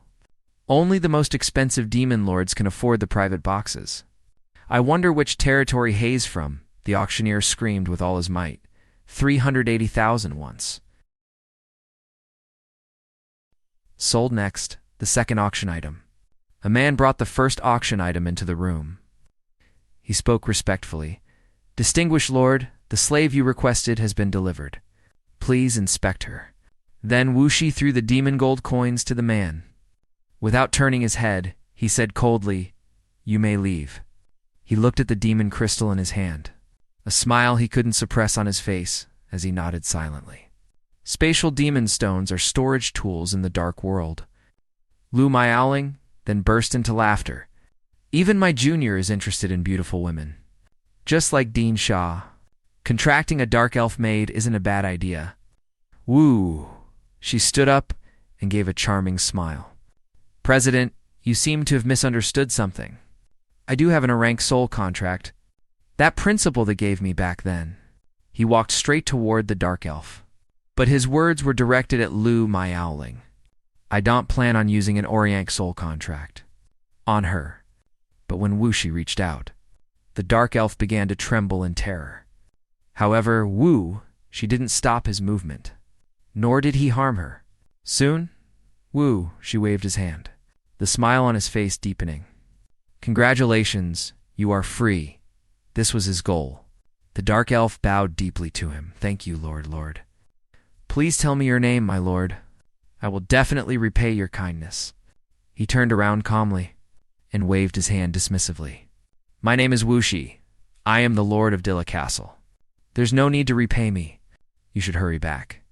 only the most expensive demon lords can afford the private boxes. I wonder which territory Hayes from, the auctioneer screamed with all his might. 380,000 once. Sold next, the second auction item. A man brought the first auction item into the room. He spoke respectfully. Distinguished lord, the slave you requested has been delivered. Please inspect her. Then Wuxi threw the demon gold coins to the man. Without turning his head, he said coldly, You may leave. He looked at the demon crystal in his hand. A smile he couldn't suppress on his face as he nodded silently. Spatial demon stones are storage tools in the dark world. Lu Miaoling then burst into laughter. Even my junior is interested in beautiful women. Just like Dean Shaw, contracting a dark elf maid isn't a bad idea. Woo! She stood up and gave a charming smile. President, you seem to have misunderstood something. I do have an rank soul contract. That principal that gave me back then. He walked straight toward the dark elf. But his words were directed at Lu Miaoling. I don't plan on using an Oriank soul contract on her. But when Wuxi reached out, the dark elf began to tremble in terror. However, she didn't stop his movement, nor did he harm her. Soon, she waved his hand, the smile on his face deepening. Congratulations, you are free. This was his goal. The dark elf bowed deeply to him. Thank you, Lord. Please tell me your name, my lord. I will definitely repay your kindness. He turned around calmly and waved his hand dismissively. My name is Wuxi. I am the lord of Dilla Castle. There's no need to repay me. You should hurry back.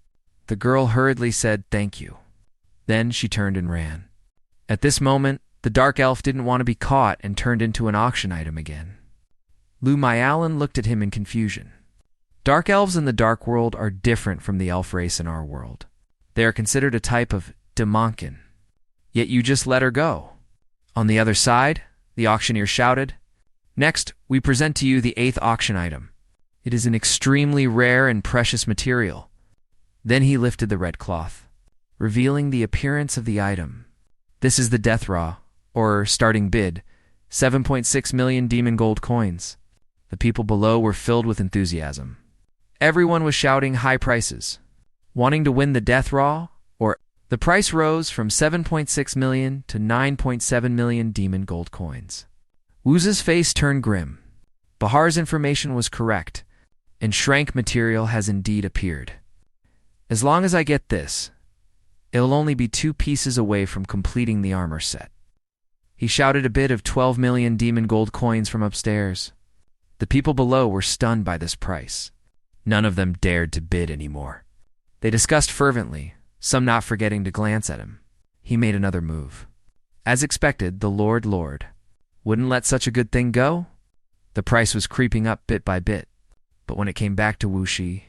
The girl hurriedly said thank you. Then she turned and ran. At this moment, the dark elf didn't want to be caught and turned into an auction item again. Lu Miaoling looked at him in confusion. Dark elves in the dark world are different from the elf race in our world. They are considered a type of Demonkin. Yet you just let her go. On the other side, the auctioneer shouted, Next, we present to you the 8th auction item. It is an extremely rare and precious material. Then he lifted the red cloth, revealing the appearance of the item. This is the death raw, or starting bid, 7.6 million demon gold coins. The people below were filled with enthusiasm. Everyone was shouting high prices. Wanting to win the death raw, or the price rose from 7.6 million to 9.7 million demon gold coins. Wu's face turned grim. Bahar's information was correct, and shrank material has indeed appeared. As long as I get this, it'll only be 2 pieces away from completing the armor set. He shouted a bid of 12 million demon gold coins from upstairs. The people below were stunned by this price. None of them dared to bid anymore. They discussed fervently, some not forgetting to glance at him. He made another move. As expected, the Lord wouldn't let such a good thing go. The price was creeping up bit by bit, but when it came back to Wuxi,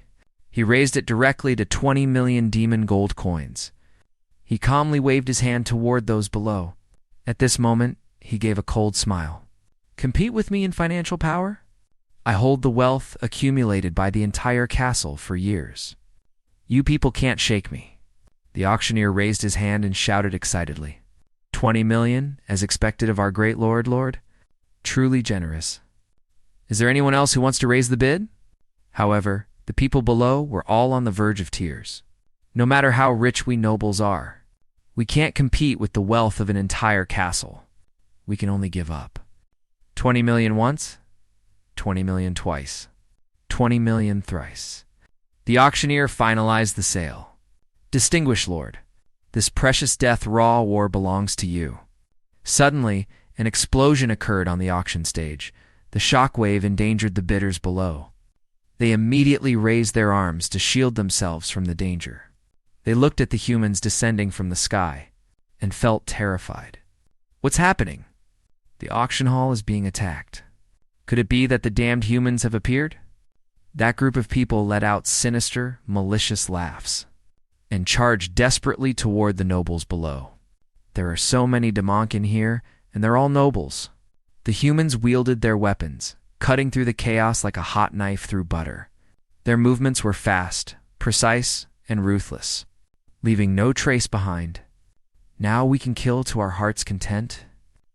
he raised it directly to 20 million demon gold coins. He calmly waved his hand toward those below. At this moment, he gave a cold smile. Compete with me in financial power? I hold the wealth accumulated by the entire castle for years. You people can't shake me. The auctioneer raised his hand and shouted excitedly. 20 million, as expected of our great lord? Truly generous. Is there anyone else who wants to raise the bid? However, the people below were all on the verge of tears. No matter how rich we nobles are, we can't compete with the wealth of an entire castle. We can only give up. 20 million once, 20 million twice, 20 million thrice. The auctioneer finalized the sale. Distinguished lord, this precious death raw war belongs to you. Suddenly, an explosion occurred on the auction stage. The shockwave endangered the bidders below. They immediately raised their arms to shield themselves from the danger. They looked at the humans descending from the sky and felt terrified. What's happening? The auction hall is being attacked. Could it be that the damned humans have appeared? That group of people let out sinister, malicious laughs and charged desperately toward the nobles below. There are so many Damonkin here, and they're all nobles. The humans wielded their weapons, cutting through the chaos like a hot knife through butter. Their movements were fast, precise, and ruthless, leaving no trace behind. Now we can kill to our heart's content.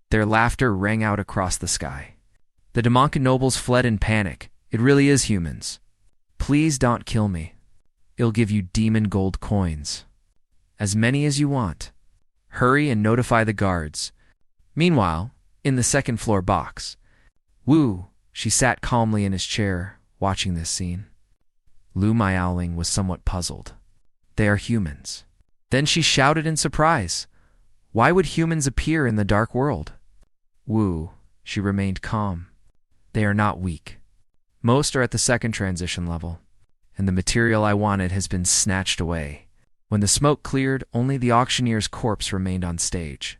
Their laughter rang out across the sky. The Damonkin nobles fled in panic. It really is humans. Please don't kill me. It'll give you demon gold coins. As many as you want. Hurry and notify the guards. Meanwhile, in the second floor box, Wu, she sat calmly in his chair, watching this scene. Lu Miaoling was somewhat puzzled. They are humans. Then she shouted in surprise. Why would humans appear in the dark world? Wu, she remained calm. They are not weak. Most are at the second transition level, and the material I wanted has been snatched away. When the smoke cleared, only the auctioneer's corpse remained on stage.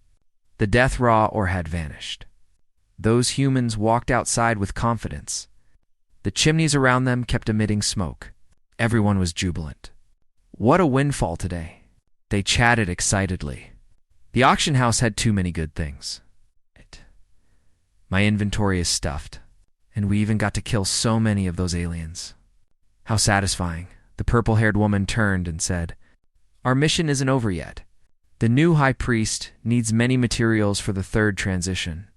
The death raw or had vanished. Those humans walked outside with confidence. The chimneys around them kept emitting smoke. Everyone was jubilant. What a windfall today. They chatted excitedly. The auction house had too many good things. My inventory is stuffed, and we even got to kill so many of those aliens. How satisfying. The purple-haired woman turned and said, Our mission isn't over yet. The new high priest needs many materials for the third transition.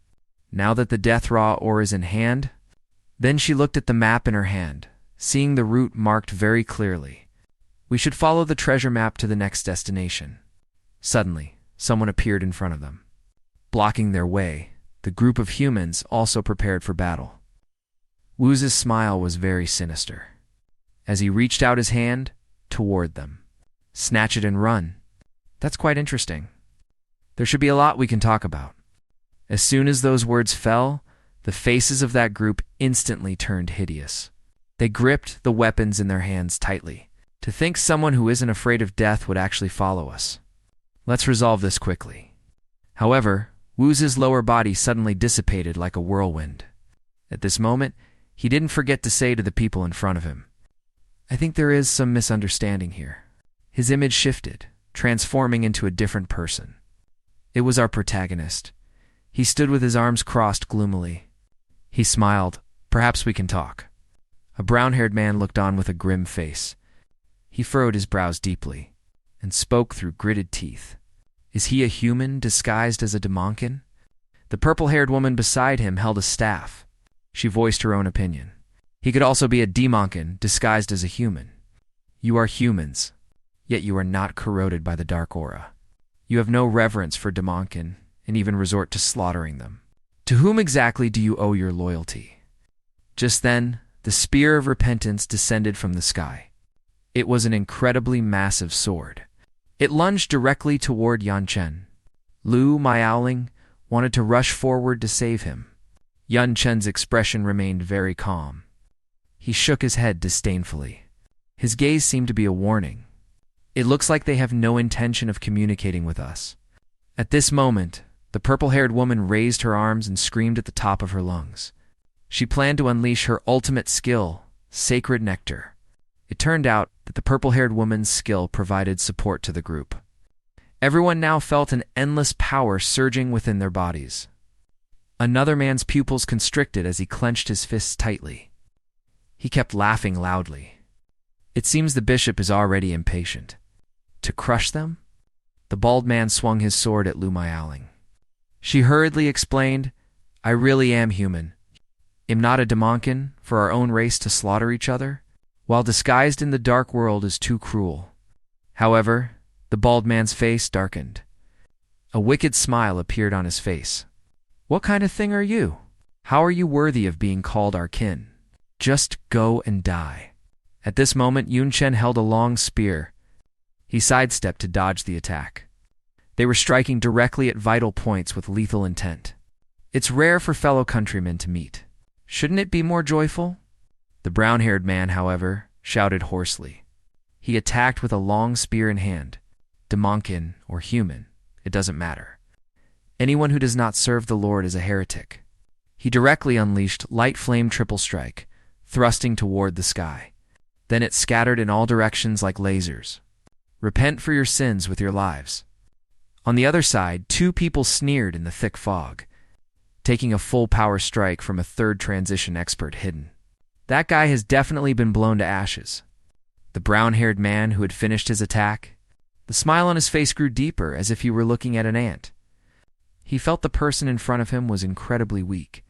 Now that the death raw ore is in hand, then she looked at the map in her hand, seeing the route marked very clearly. We should follow the treasure map to the next destination. Suddenly, someone appeared in front of them. Blocking their way, the group of humans also prepared for battle. Wu's smile was very sinister, as he reached out his hand toward them. Snatch it and run. That's quite interesting. There should be a lot we can talk about. As soon as those words fell, the faces of that group instantly turned hideous. They gripped the weapons in their hands tightly. To think someone who isn't afraid of death would actually follow us. Let's resolve this quickly. However, Wu's lower body suddenly dissipated like a whirlwind. At this moment, he didn't forget to say to the people in front of him, I think there is some misunderstanding here. His image shifted, transforming into a different person. It was our protagonist. He stood with his arms crossed gloomily. He smiled. Perhaps we can talk. A brown-haired man looked on with a grim face. He furrowed his brows deeply and spoke through gritted teeth. Is he a human disguised as a Damonkin? The purple-haired woman beside him held a staff. She voiced her own opinion. He could also be a Damonkin disguised as a human. You are humans, yet you are not corroded by the dark aura. You have no reverence for Damonkin and even resort to slaughtering them. To whom exactly do you owe your loyalty? Just then, the spear of repentance descended from the sky. It was an incredibly massive sword. It lunged directly toward Yan Chen. Lu Miaoling wanted to rush forward to save him. Yan Chen's expression remained very calm. He shook his head disdainfully. His gaze seemed to be a warning. It looks like they have no intention of communicating with us. At this moment, the purple-haired woman raised her arms and screamed at the top of her lungs. She planned to unleash her ultimate skill, Sacred Nectar. It turned out that the purple-haired woman's skill provided support to the group. Everyone now felt an endless power surging within their bodies. Another man's pupils constricted as he clenched his fists tightly. He kept laughing loudly. It seems the bishop is already impatient. To crush them? The bald man swung his sword at Lu Miaoling. She hurriedly explained, I really am human. Am not a Demonkin for our own race to slaughter each other, while disguised in the dark world is too cruel. However, the bald man's face darkened. A wicked smile appeared on his face. What kind of thing are you? How are you worthy of being called our kin? Just go and die. At this moment, Yun Chen held a long spear. He sidestepped to dodge the attack. They were striking directly at vital points with lethal intent. It's rare for fellow countrymen to meet. Shouldn't it be more joyful? The brown-haired man, however, shouted hoarsely. He attacked with a long spear in hand. Demonkin or human, it doesn't matter. Anyone who does not serve the Lord is a heretic. He directly unleashed light flame triple strike, thrusting toward the sky. Then it scattered in all directions like lasers. Repent for your sins with your lives. On the other side, two people sneered in the thick fog, taking a full power strike from a third transition expert hidden. That guy has definitely been blown to ashes. The brown-haired man who had finished his attack, the smile on his face grew deeper as if he were looking at an ant. He felt the person in front of him was incredibly weak,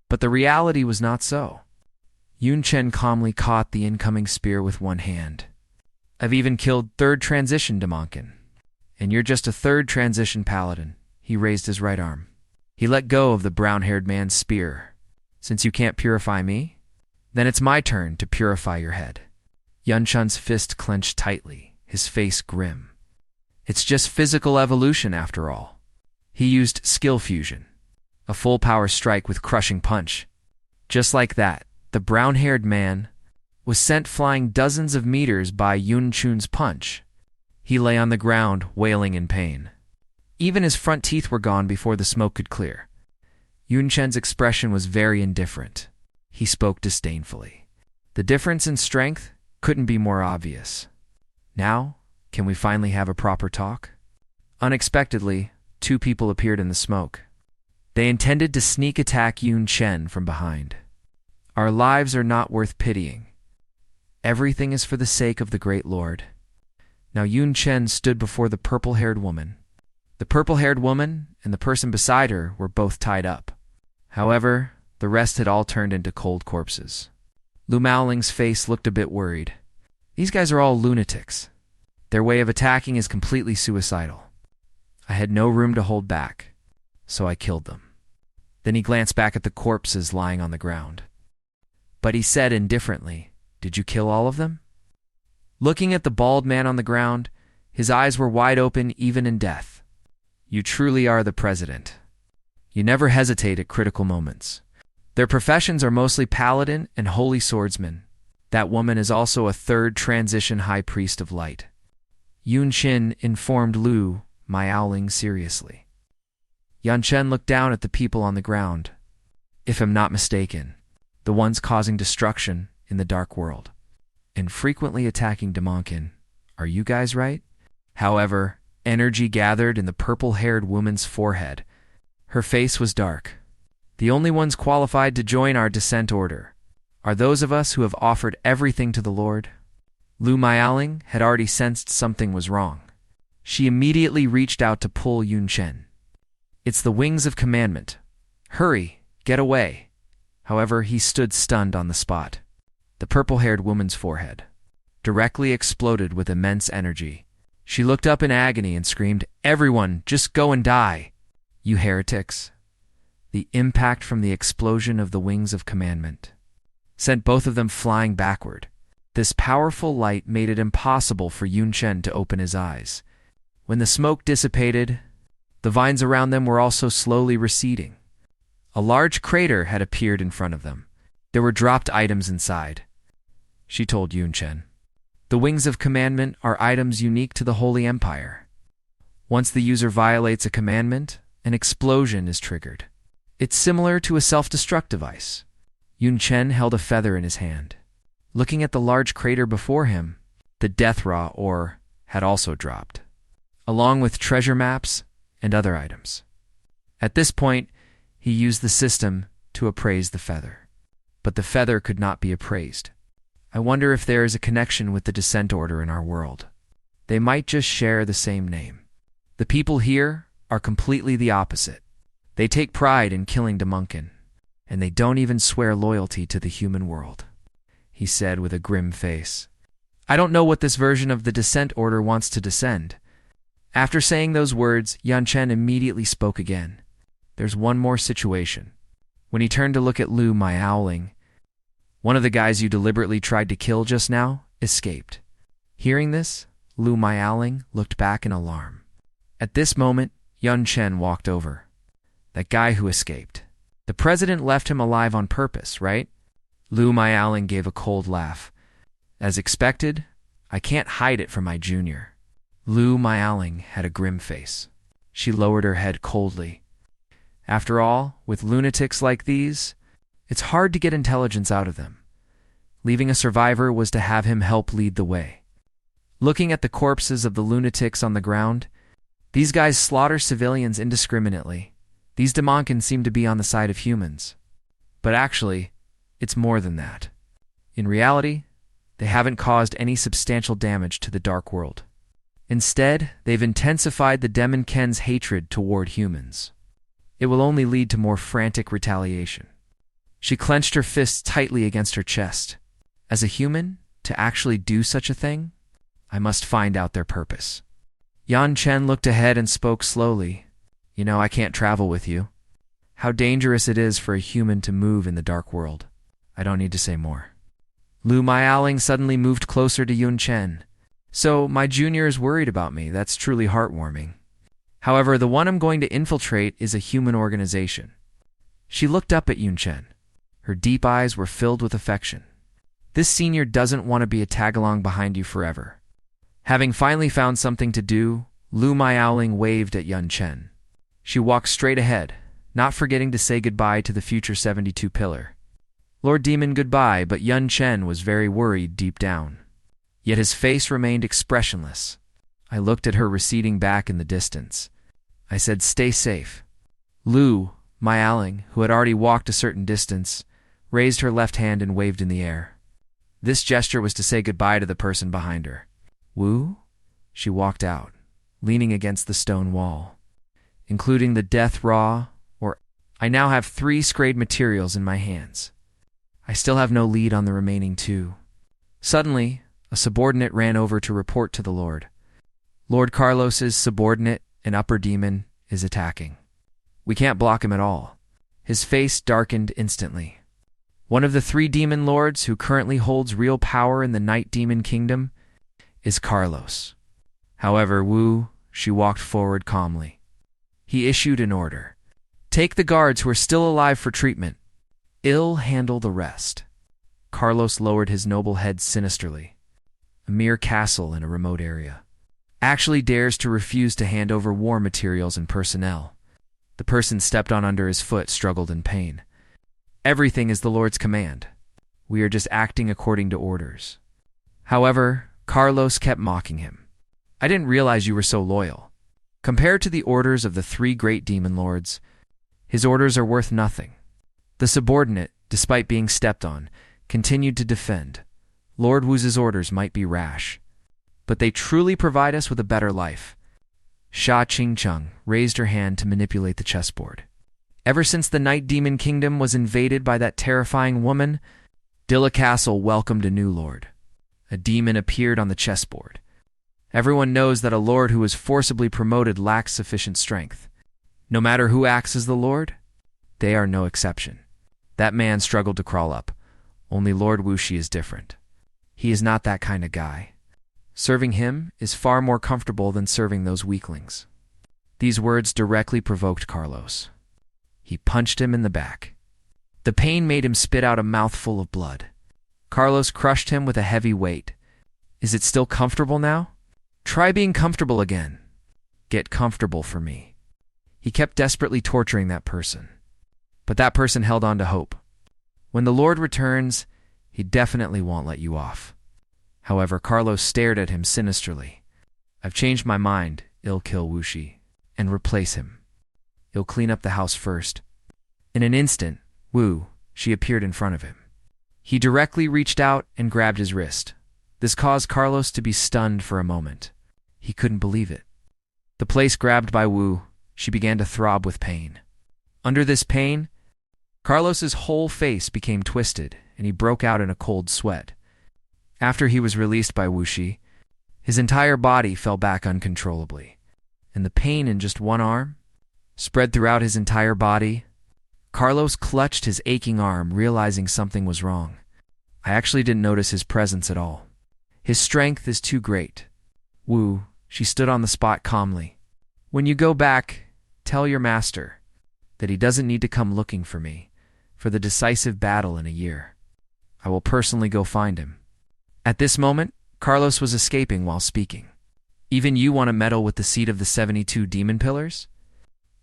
but the reality was not so. Yun Chen calmly caught the incoming spear with one hand. I've even killed third transition Demonkin. And you're just a third transition paladin. He raised his right arm. He let go of the brown-haired man's spear. Since you can't purify me, then it's my turn to purify your head. Yun Chen's fist clenched tightly, his face grim. It's just physical evolution after all. He used skill fusion, a full power strike with crushing punch. Just like that, the brown-haired man was sent flying dozens of meters by Yun Chen's punch. He lay on the ground, wailing in pain. Even his front teeth were gone before the smoke could clear. Yun Chen's expression was very indifferent. He spoke disdainfully. The difference in strength couldn't be more obvious. Now, can we finally have a proper talk? Unexpectedly, two people appeared in the smoke. They intended to sneak attack Yun Chen from behind. Our lives are not worth pitying. Everything is for the sake of the great Lord. Now Yun Chen stood before the purple-haired woman. The purple-haired woman and the person beside her were both tied up. However, the rest had all turned into cold corpses. Lu Miaoling's face looked a bit worried. These guys are all lunatics. Their way of attacking is completely suicidal. I had no room to hold back, so I killed them. Then he glanced back at the corpses lying on the ground. But he said indifferently, Did you kill all of them? Looking at the bald man on the ground, his eyes were wide open even in death. You truly are the president. You never hesitate at critical moments. Their professions are mostly paladin and holy swordsman. That woman is also a third transition high priest of light. Yun Chen informed Lu Miaoling seriously. Yun Chen looked down at the people on the ground. If I'm not mistaken, the ones causing destruction in the dark world and frequently attacking Demonkin. Are you guys right? However, energy gathered in the purple-haired woman's forehead. Her face was dark. The only ones qualified to join our descent order are those of us who have offered everything to the Lord. Lu Miaoling had already sensed something was wrong. She immediately reached out to pull Yun Chen. It's the wings of commandment. Hurry, get away. However, he stood stunned on the spot. The purple-haired woman's forehead directly exploded with immense energy. She looked up in agony and screamed, Everyone, just go and die! You heretics! The impact from the explosion of the wings of commandment sent both of them flying backward. This powerful light made it impossible for Yun Chen to open his eyes. When the smoke dissipated, the vines around them were also slowly receding. A large crater had appeared in front of them. There were dropped items inside. She told Yun Chen. The wings of commandment are items unique to the Holy Empire. Once the user violates a commandment, an explosion is triggered. It's similar to a self-destruct device. Yun Chen held a feather in his hand. Looking at the large crater before him, the death raw ore had also dropped, along with treasure maps and other items. At this point, he used the system to appraise the feather. But the feather could not be appraised. I wonder if there is a connection with the descent order in our world. They might just share the same name. The people here are completely the opposite. They take pride in killing Demunkin, and they don't even swear loyalty to the human world, he said with a grim face. I don't know what this version of the descent order wants to descend. After saying those words, Yan Chen immediately spoke again. There's one more situation. When he turned to look at Lu Miaoling, one of the guys you deliberately tried to kill just now escaped. Hearing this, Lu Miaoling looked back in alarm. At this moment, Yun Chen walked over. That guy who escaped. The president left him alive on purpose, right? Lu Miaoling gave a cold laugh. As expected, I can't hide it from my junior. Lu Miaoling had a grim face. She lowered her head coldly. After all, with lunatics like these, it's hard to get intelligence out of them. Leaving a survivor was to have him help lead the way. Looking at the corpses of the lunatics on the ground, these guys slaughter civilians indiscriminately. These Demonkin seem to be on the side of humans. But actually, it's more than that. In reality, they haven't caused any substantial damage to the Dark World. Instead, they've intensified the Demonken's hatred toward humans. It will only lead to more frantic retaliation. She clenched her fists tightly against her chest. As a human, to actually do such a thing, I must find out their purpose. Yan Chen looked ahead and spoke slowly. You know, I can't travel with you. How dangerous it is for a human to move in the Dark World. I don't need to say more. Lu Miaoling suddenly moved closer to Yun Chen. So, my junior is worried about me. That's truly heartwarming. However, the one I'm going to infiltrate is a human organization. She looked up at Yun Chen. Her deep eyes were filled with affection. This senior doesn't want to be a tag-along behind you forever. Having finally found something to do, Lu Miaoling waved at Yun Chen. She walked straight ahead, not forgetting to say goodbye to the future 72 pillar. Lord Demon goodbye, but Yun Chen was very worried deep down. Yet his face remained expressionless. I looked at her receding back in the distance. I said, stay safe. Lu Miaoling, who had already walked a certain distance, raised her left hand and waved in the air. This gesture was to say goodbye to the person behind her. Wu? She walked out, leaning against the stone wall. Including the death raw, I now have 3 scrayed materials in my hands. I still have no lead on the remaining 2. Suddenly, a subordinate ran over to report to the Lord. Lord Carlos's subordinate, an upper demon, is attacking. We can't block him at all. His face darkened instantly. One of the 3 demon lords who currently holds real power in the Night Demon Kingdom is Carlos. However, she walked forward calmly. He issued an order. Take the guards who are still alive for treatment. I'll handle the rest. Carlos lowered his noble head sinisterly. A mere castle in a remote area. Actually dares to refuse to hand over war materials and personnel. The person stepped on under his foot struggled in pain. Everything is the Lord's command. We are just acting according to orders. However, Carlos kept mocking him. I didn't realize you were so loyal. Compared to the orders of the 3 great demon lords, his orders are worth nothing. The subordinate, despite being stepped on, continued to defend. Lord Wu's orders might be rash, but they truly provide us with a better life. Sha Qingcheng raised her hand to manipulate the chessboard. Ever since the Night Demon Kingdom was invaded by that terrifying woman, Dilla Castle welcomed a new lord. A demon appeared on the chessboard. Everyone knows that a lord who is forcibly promoted lacks sufficient strength. No matter who acts as the lord, they are no exception. That man struggled to crawl up. Only Lord Wuxi is different. He is not that kind of guy. Serving him is far more comfortable than serving those weaklings. These words directly provoked Carlos. He punched him in the back. The pain made him spit out a mouthful of blood. Carlos crushed him with a heavy weight. Is it still comfortable now? Try being comfortable again. Get comfortable for me. He kept desperately torturing that person. But that person held on to hope. When the Lord returns, he definitely won't let you off. However, Carlos stared at him sinisterly. I've changed my mind. I'll kill Wuxi and replace him. He'll clean up the house first. In an instant, she appeared in front of him. He directly reached out and grabbed his wrist. This caused Carlos to be stunned for a moment. He couldn't believe it. The place grabbed by Wu, she began to throb with pain. Under this pain, Carlos's whole face became twisted, and he broke out in a cold sweat. After he was released by Wuxi, his entire body fell back uncontrollably, and the pain in just one arm spread throughout his entire body. Carlos clutched his aching arm, realizing something was wrong. I actually didn't notice his presence at all. His strength is too great. She stood on the spot calmly. When you go back, tell your master that he doesn't need to come looking for me for the decisive battle in a year. I will personally go find him. At this moment, Carlos was escaping while speaking. Even you want to meddle with the seat of the 72 demon pillars?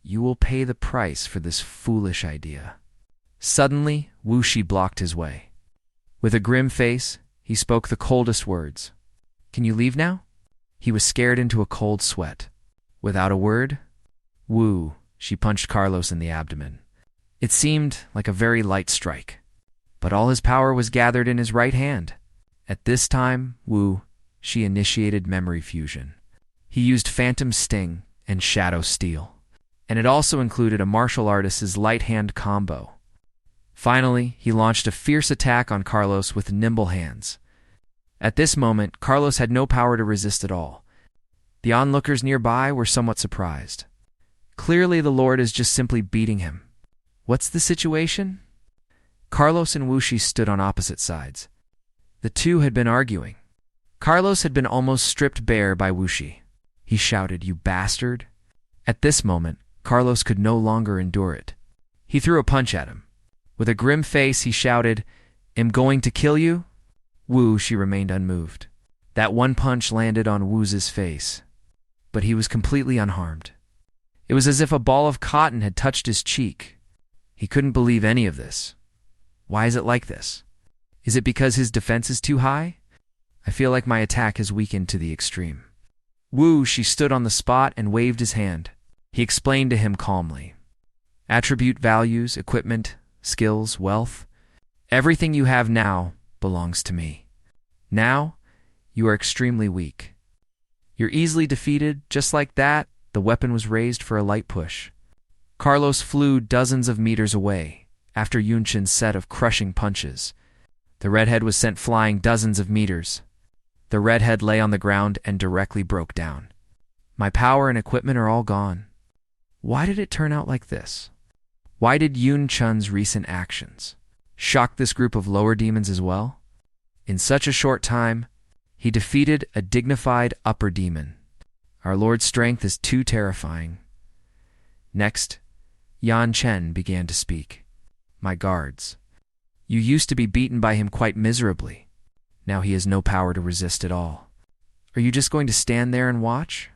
You will pay the price for this foolish idea. Suddenly, Wuxi blocked his way. With a grim face, he spoke the coldest words. Can you leave now? He was scared into a cold sweat. Without a word, she punched Carlos in the abdomen. It seemed like a very light strike, but all his power was gathered in his right hand. At this time, she initiated memory fusion. He used Phantom Sting and Shadow Steel, and it also included a martial artist's light hand combo. Finally, he launched a fierce attack on Carlos with nimble hands. At this moment, Carlos had no power to resist at all. The onlookers nearby were somewhat surprised. Clearly, the Lord is just simply beating him. What's the situation? Carlos and Wuxi stood on opposite sides. The two had been arguing. Carlos had been almost stripped bare by Wuxi. He shouted, "You bastard!" At this moment, Carlos could no longer endure it. He threw a punch at him. With a grim face, he shouted, "I'm going to kill you." She remained unmoved. That one punch landed on Wu's face, but he was completely unharmed. It was as if a ball of cotton had touched his cheek. He couldn't believe any of this. Why is it like this? Is it because his defense is too high? I feel like my attack has weakened to the extreme. She stood on the spot and waved his hand. He explained to him calmly. Attribute values, equipment, skills, wealth. Everything you have now belongs to me. Now, you are extremely weak. You're easily defeated. Just like that, the weapon was raised for a light push. Carlos flew dozens of meters away after Yunchen's set of crushing punches. The redhead was sent flying dozens of meters. The redhead lay on the ground and directly broke down. My power and equipment are all gone. Why did it turn out like this? Why did Yun Chun's recent actions shock this group of lower demons as well? In such a short time, he defeated a dignified upper demon. Our Lord's strength is too terrifying. Next, Yan Chen began to speak. My guards, you used to be beaten by him quite miserably. Now he has no power to resist at all. Are you just going to stand there and watch?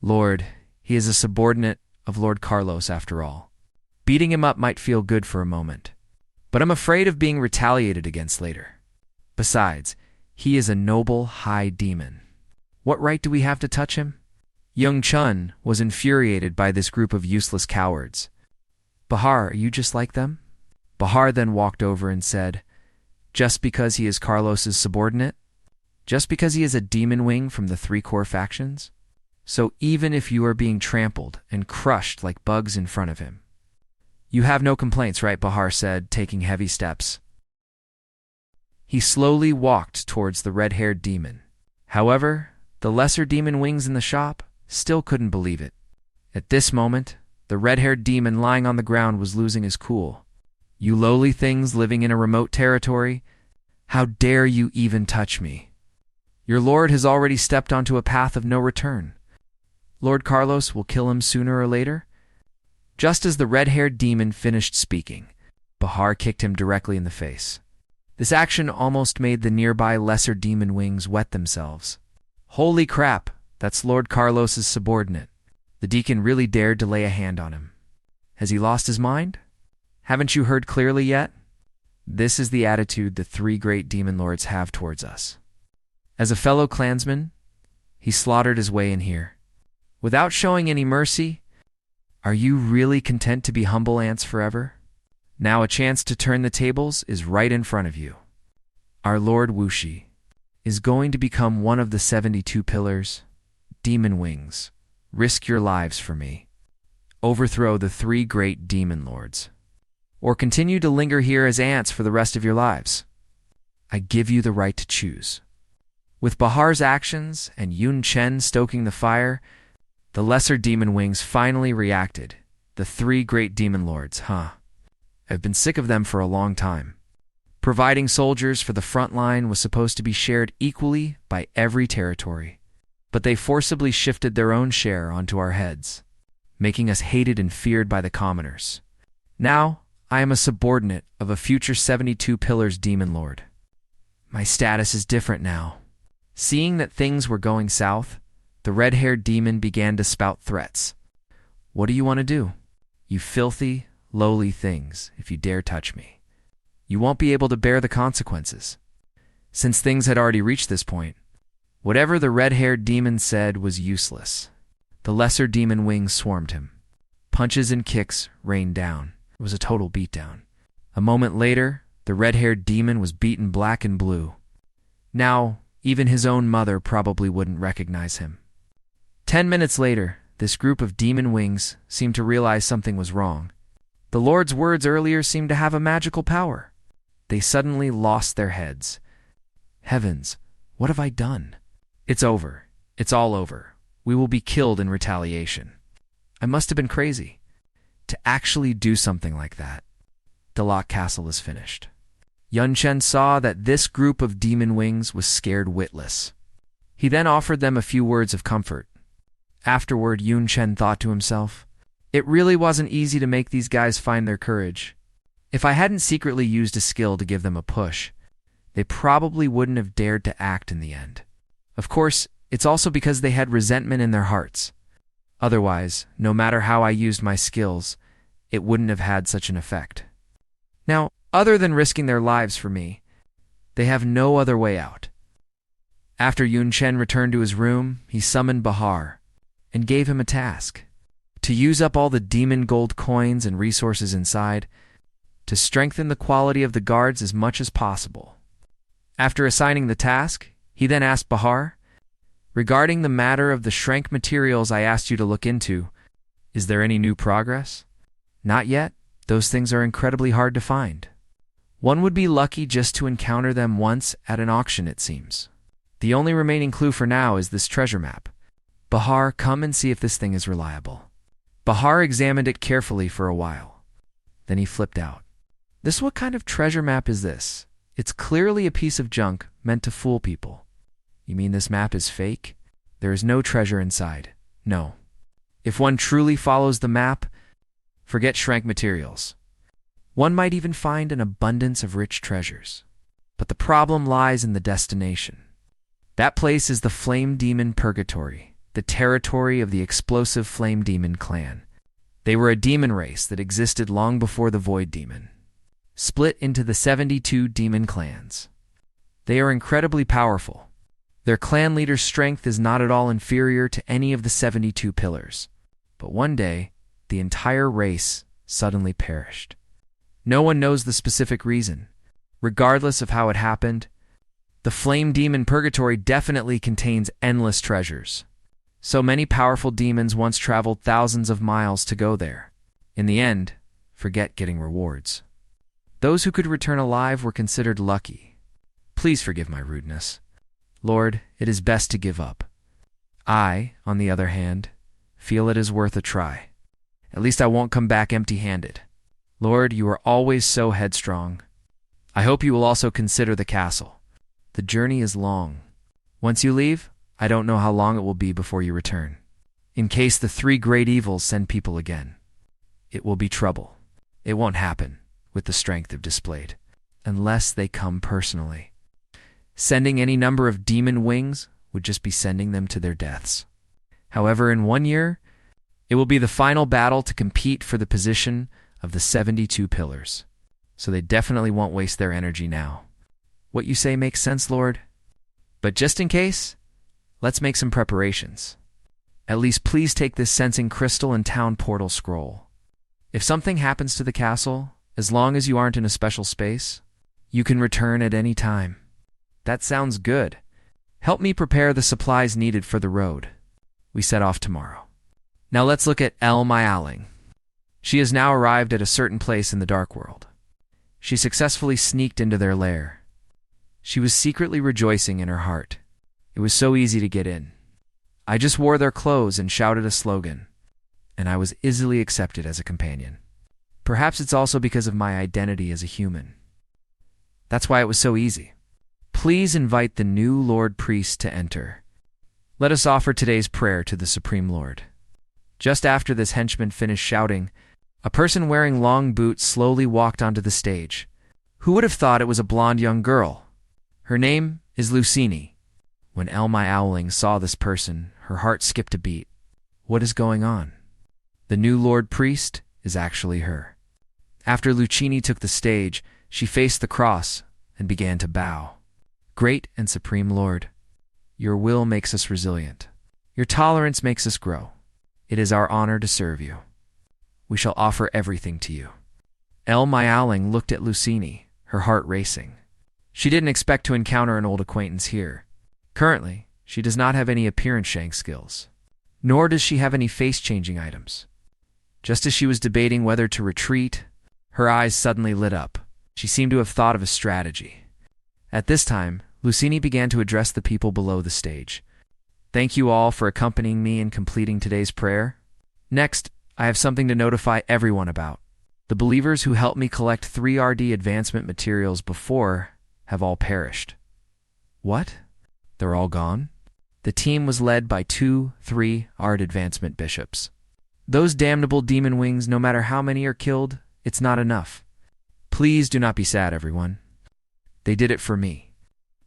Lord, he is a subordinate of Lord Carlos after all. Beating him up might feel good for a moment, but I'm afraid of being retaliated against later. Besides, he is a noble high demon. What right do we have to touch him? Young Chun was infuriated by this group of useless cowards. Bahar, are you just like them? Bahar then walked over and said, just because he is Carlos's subordinate? Just because he is a demon wing from the 3 core factions? So even if you are being trampled and crushed like bugs in front of him, you have no complaints, right? Bahar said, taking heavy steps. He slowly walked towards the red-haired demon. However, the lesser demon wings in the shop still couldn't believe it. At this moment, the red-haired demon lying on the ground was losing his cool. You lowly things living in a remote territory, how dare you even touch me? Your lord has already stepped onto a path of no return. Lord Carlos will kill him sooner or later. Just as the red-haired demon finished speaking, Bahar kicked him directly in the face. This action almost made the nearby lesser demon wings wet themselves. Holy crap, that's Lord Carlos's subordinate. The deacon really dared to lay a hand on him. Has he lost his mind? Haven't you heard clearly yet? This is the attitude the three great demon lords have towards us. As a fellow clansman, he slaughtered his way in here. Without showing any mercy, are you really content to be humble ants forever? Now a chance to turn the tables is right in front of you. Our Lord Wuxi is going to become one of the 72 pillars, demon wings. Risk your lives for me. Overthrow the three great demon lords. Or continue to linger here as ants for the rest of your lives. I give you the right to choose. With Bahar's actions and Yun Chen stoking the fire, the lesser demon wings finally reacted. The three great demon lords, I've been sick of them for a long time. Providing soldiers for the front line was supposed to be shared equally by every territory, but they forcibly shifted their own share onto our heads, making us hated and feared by the commoners. Now, I am a subordinate of a future 72 Pillars demon lord. My status is different now. Seeing that things were going south, the red-haired demon began to spout threats. What do you want to do? You filthy, lowly things, if you dare touch me. You won't be able to bear the consequences. Since things had already reached this point, whatever the red-haired demon said was useless. The lesser demon wings swarmed him. Punches and kicks rained down. It was a total beatdown. A moment later, the red-haired demon was beaten black and blue. Now, even his own mother probably wouldn't recognize him. 10 minutes later, this group of demon wings seemed to realize something was wrong. The Lord's words earlier seemed to have a magical power. They suddenly lost their heads. Heavens, what have I done? It's over. It's all over. We will be killed in retaliation. I must have been crazy to actually do something like that. The lock castle is finished. Yun Chen saw that this group of demon wings was scared witless. He then offered them a few words of comfort. Afterward, Yun Chen thought to himself, it really wasn't easy to make these guys find their courage. If I hadn't secretly used a skill to give them a push, they probably wouldn't have dared to act in the end. Of course, it's also because they had resentment in their hearts. Otherwise, no matter how I used my skills, it wouldn't have had such an effect. Now, other than risking their lives for me, they have no other way out. After Yun Chen returned to his room, he summoned Bahar and gave him a task: to use up all the demon gold coins and resources inside, to strengthen the quality of the guards as much as possible. After assigning the task, he then asked Bahar, regarding the matter of the shrank materials I asked you to look into, is there any new progress? Not yet. Those things are incredibly hard to find. One would be lucky just to encounter them once at an auction, it seems. The only remaining clue for now is this treasure map. Bahar, come and see if this thing is reliable. Bahar examined it carefully for a while. Then he flipped out. What kind of treasure map is this? It's clearly a piece of junk meant to fool people. You mean this map is fake? There is no treasure inside. No. If one truly follows the map, forget shrank materials. One might even find an abundance of rich treasures. But the problem lies in the destination. That place is the Flame Demon Purgatory, the territory of the explosive Flame Demon clan. They were a demon race that existed long before the Void Demon, split into the 72 demon clans. They are incredibly powerful. Their clan leader's strength is not at all inferior to any of the 72 pillars. But one day, the entire race suddenly perished. No one knows the specific reason. Regardless of how it happened, the Flame Demon Purgatory definitely contains endless treasures. So many powerful demons once traveled thousands of miles to go there. In the end, forget getting rewards. Those who could return alive were considered lucky. Please forgive my rudeness. Lord, it is best to give up. I, on the other hand, feel it is worth a try. At least I won't come back empty-handed. Lord, you are always so headstrong. I hope you will also consider the castle. The journey is long. Once you leave, I don't know how long it will be before you return. In case the three great evils send people again, it will be trouble. It won't happen with the strength they've displayed, unless they come personally. Sending any number of demon wings would just be sending them to their deaths. However, in 1 year, It will be the final battle to compete for the position of the 72 pillars, so they definitely won't waste their energy now. What you say makes sense, Lord. But just in case, let's make some preparations. At least please take this sensing crystal and town portal scroll. If something happens to the castle, as long as you aren't in a special space, you can return at any time. That sounds good. Help me prepare the supplies needed for the road. We set off tomorrow. Now let's look at El Myaling. She has now arrived at a certain place in the Dark World. She successfully sneaked into their lair. She was secretly rejoicing in her heart. It was so easy to get in. I just wore their clothes and shouted a slogan, and I was easily accepted as a companion. Perhaps it's also because of my identity as a human. That's why it was so easy. Please invite the new Lord Priest to enter. Let us offer today's prayer to the Supreme Lord. Just after this henchman finished shouting, a person wearing long boots slowly walked onto the stage. Who would have thought it was a blonde young girl? Her name is Lucini. When El Myaling saw this person, her heart skipped a beat. What is going on? The new Lord Priest is actually her. After Lucini took the stage, she faced the cross and began to bow. Great and Supreme Lord, your will makes us resilient. Your tolerance makes us grow. It is our honor to serve you. We shall offer everything to you. El Myaling looked at Lucini, her heart racing. She didn't expect to encounter an old acquaintance here. Currently, she does not have any appearance shank skills, nor does she have any face-changing items. Just as she was debating whether to retreat, her eyes suddenly lit up. She seemed to have thought of a strategy. At this time, Lucini began to address the people below the stage. Thank you all for accompanying me in completing today's prayer. Next, I have something to notify everyone about. The believers who helped me collect 3RD advancement materials before have all perished. What? They're all gone? The team was led by 2 3RD advancement bishops. Those damnable demon wings, no matter how many are killed, it's not enough. Please do not be sad, everyone. They did it for me.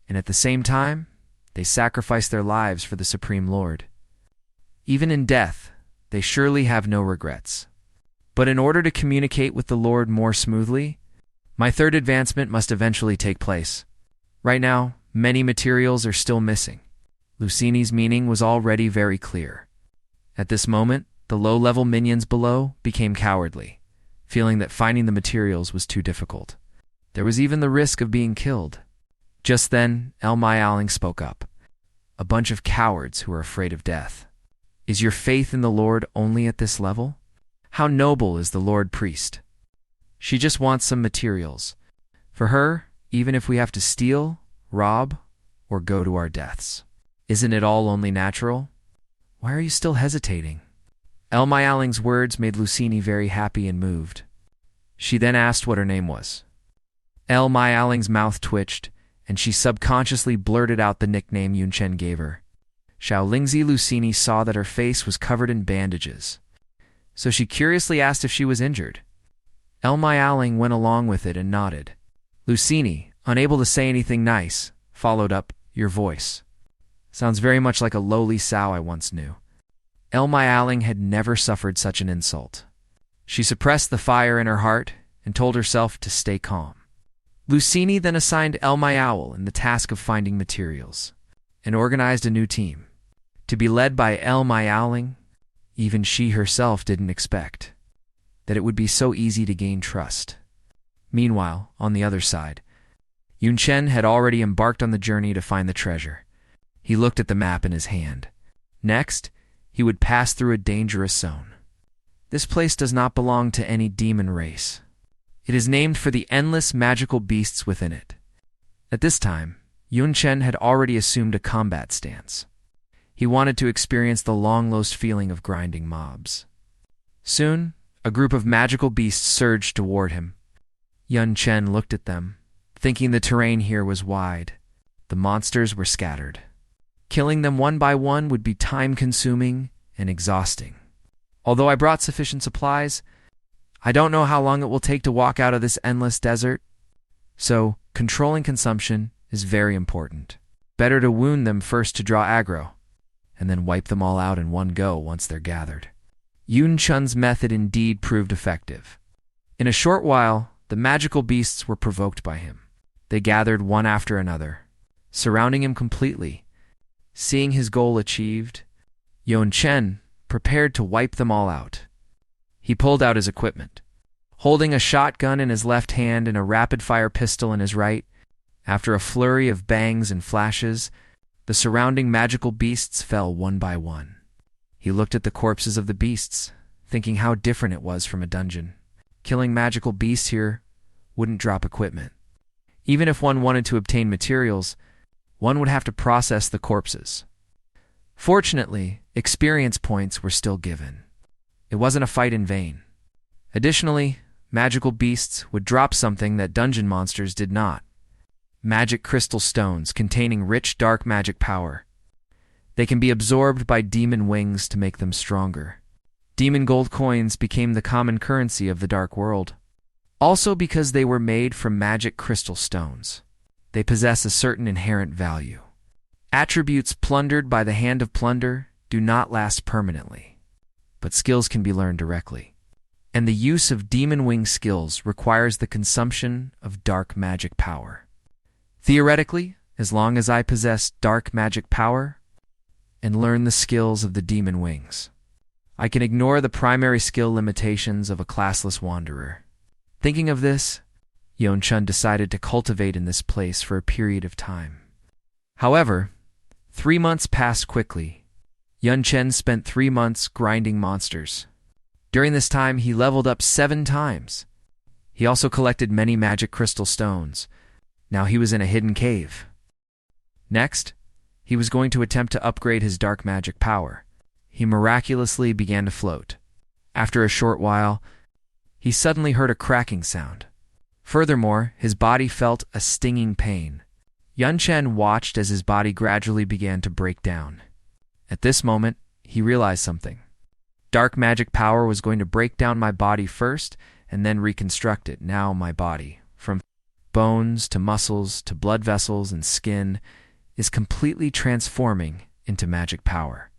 And at the same time, they sacrificed their lives for the Supreme Lord. Even in death, they surely have no regrets. But in order to communicate with the Lord more smoothly, my third advancement must eventually take place. Right now, many materials are still missing. Lucini's meaning was already very clear. At this moment, the low-level minions below became cowardly, feeling that finding the materials was too difficult. There was even the risk of being killed. Just then, El Myaling spoke up. A bunch of cowards who are afraid of death. Is your faith in the Lord only at this level? How noble is the Lord Priest? She just wants some materials. For her, even if we have to steal, rob, or go to our deaths. Isn't it all only natural? Why are you still hesitating? El Myaling's words made Lucini very happy and moved. She then asked what her name was. El Myaling's mouth twitched, and she subconsciously blurted out the nickname Yunchen gave her. Xiaolingzi Lucini saw that her face was covered in bandages, so she curiously asked if she was injured. El Myaling went along with it and nodded. Lucini, unable to say anything nice, followed up, your voice. Sounds very much like a lowly sow I once knew. El Myaling had never suffered such an insult. She suppressed the fire in her heart and told herself to stay calm. Lucini then assigned El Myaling the task of finding materials and organized a new team. To be led by El Myaling, even she herself didn't expect that it would be so easy to gain trust. Meanwhile, on the other side, Yunchen had already embarked on the journey to find the treasure. He looked at the map in his hand. Next, he would pass through a dangerous zone. This place does not belong to any demon race. It is named for the endless magical beasts within it. At this time, Yunchen had already assumed a combat stance. He wanted to experience the long-lost feeling of grinding mobs. Soon, a group of magical beasts surged toward him. Yunchen looked at them, thinking the terrain here was wide. The monsters were scattered. Killing them one by one would be time-consuming and exhausting. Although I brought sufficient supplies, I don't know how long it will take to walk out of this endless desert. So, controlling consumption is very important. Better to wound them first to draw aggro, and then wipe them all out in one go once they're gathered. Yun Chun's method indeed proved effective. In a short while, the magical beasts were provoked by him. They gathered one after another, surrounding him completely. Seeing his goal achieved, Yun Chen prepared to wipe them all out. He pulled out his equipment. Holding a shotgun in his left hand and a rapid-fire pistol in his right, after a flurry of bangs and flashes, the surrounding magical beasts fell one by one. He looked at the corpses of the beasts, thinking how different it was from a dungeon. Killing magical beasts here wouldn't drop equipment. Even if one wanted to obtain materials, one would have to process the corpses. Fortunately, experience points were still given. It wasn't a fight in vain. Additionally, magical beasts would drop something that dungeon monsters did not. Magic crystal stones containing rich dark magic power. They can be absorbed by demon wings to make them stronger. Demon gold coins became the common currency of the dark world. Also because they were made from magic crystal stones, they possess a certain inherent value. Attributes plundered by the hand of plunder do not last permanently, but skills can be learned directly. And the use of demon wing skills requires the consumption of dark magic power. Theoretically, as long as I possess dark magic power and learn the skills of the demon wings, I can ignore the primary skill limitations of a classless wanderer. Thinking of this, Yun Chun decided to cultivate in this place for a period of time. However, 3 months passed quickly. Yun Chen spent 3 months grinding monsters. During this time, he leveled up 7 times. He also collected many magic crystal stones. Now he was in a hidden cave. Next, he was going to attempt to upgrade his dark magic power. He miraculously began to float. After a short while, he suddenly heard a cracking sound. Furthermore, his body felt a stinging pain. Yun Chen watched as his body gradually began to break down. At this moment, he realized something. Dark magic power was going to break down my body first and then reconstruct it. Now my body, from bones to muscles to blood vessels and skin, is completely transforming into magic power.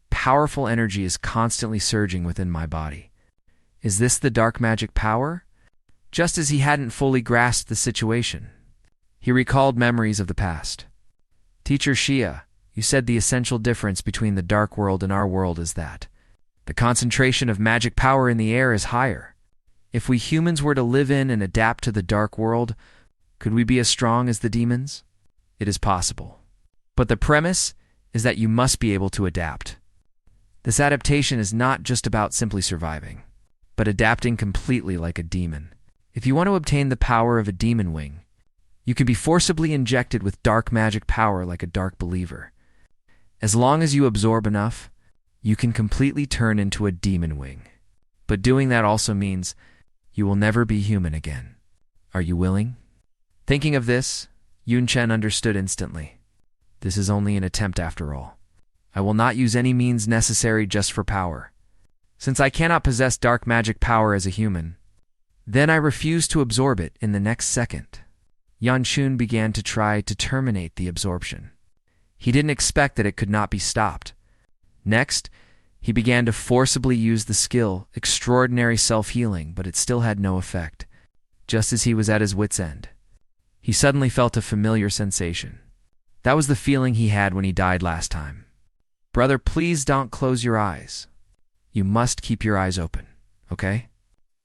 Powerful energy is constantly surging within my body. Is this the dark magic power? Just as he hadn't fully grasped the situation, he recalled memories of the past. Teacher Xia, you said the essential difference between the dark world and our world is that the concentration of magic power in the air is higher. If we humans were to live in and adapt to the dark world, could we be as strong as the demons? It is possible. But the premise is that you must be able to adapt. This adaptation is not just about simply surviving, but adapting completely like a demon. If you want to obtain the power of a demon wing, you can be forcibly injected with dark magic power like a dark believer. As long as you absorb enough, you can completely turn into a demon wing. But doing that also means you will never be human again. Are you willing? Thinking of this, Yun Chen understood instantly. This is only an attempt after all. I will not use any means necessary just for power. Since I cannot possess dark magic power as a human, then I refuse to absorb it in the next second. Yun Chen began to try to terminate the absorption. He didn't expect that it could not be stopped. Next, he began to forcibly use the skill, extraordinary self-healing, but it still had no effect. Just as he was at his wit's end, he suddenly felt a familiar sensation. That was the feeling he had when he died last time. Brother, please don't close your eyes. You must keep your eyes open, okay?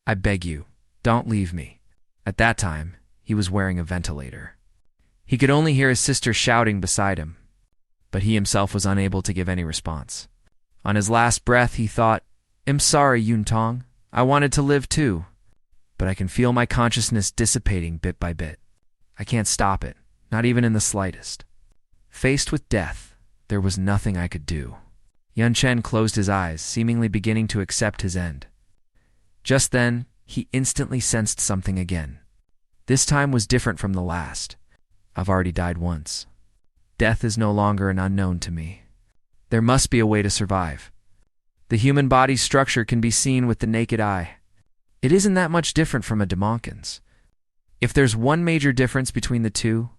I beg you, don't leave me. At that time, he was wearing a ventilator. He could only hear his sister shouting beside him, but he himself was unable to give any response. On his last breath, he thought, I'm sorry, Yun Tong. I wanted to live too, but I can feel my consciousness dissipating bit by bit. I can't stop it, not even in the slightest. Faced with death, there was nothing I could do. Yun Chen closed his eyes, seemingly beginning to accept his end. Just then, he instantly sensed something again. This time was different from the last. I've already died once. Death is no longer an unknown to me. There must be a way to survive. The human body's structure can be seen with the naked eye. It isn't that much different from a Demonkin's. If there's one major difference between the two,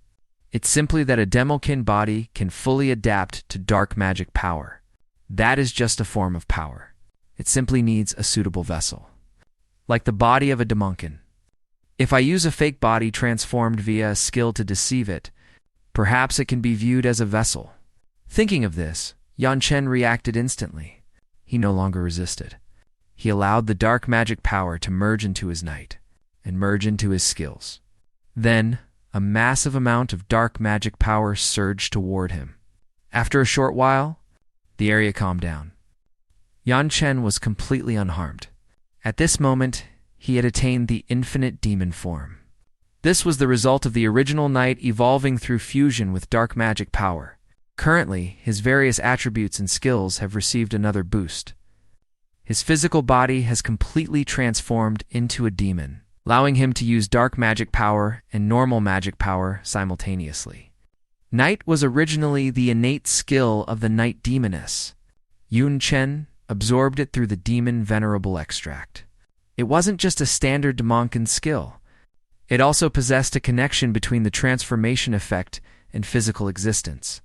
it's simply that a Demonkin body can fully adapt to dark magic power. That is just a form of power. It simply needs a suitable vessel. Like the body of a damonkin. If I use a fake body transformed via a skill to deceive it, perhaps it can be viewed as a vessel. Thinking of this, Yan Chen reacted instantly. He no longer resisted. He allowed the dark magic power to merge into his knight, and merge into his skills. Then, a massive amount of dark magic power surged toward him. After a short while, the area calmed down. Yan Chen was completely unharmed. At this moment, he had attained the infinite demon form. This was the result of the original knight evolving through fusion with dark magic power. Currently, his various attributes and skills have received another boost. His physical body has completely transformed into a demon, allowing him to use dark magic power and normal magic power simultaneously. Knight was originally the innate skill of the Knight Demoness. Yun Chen absorbed it through the Demon Venerable Extract. It wasn't just a standard damonkin skill. It also possessed a connection between the transformation effect and physical existence.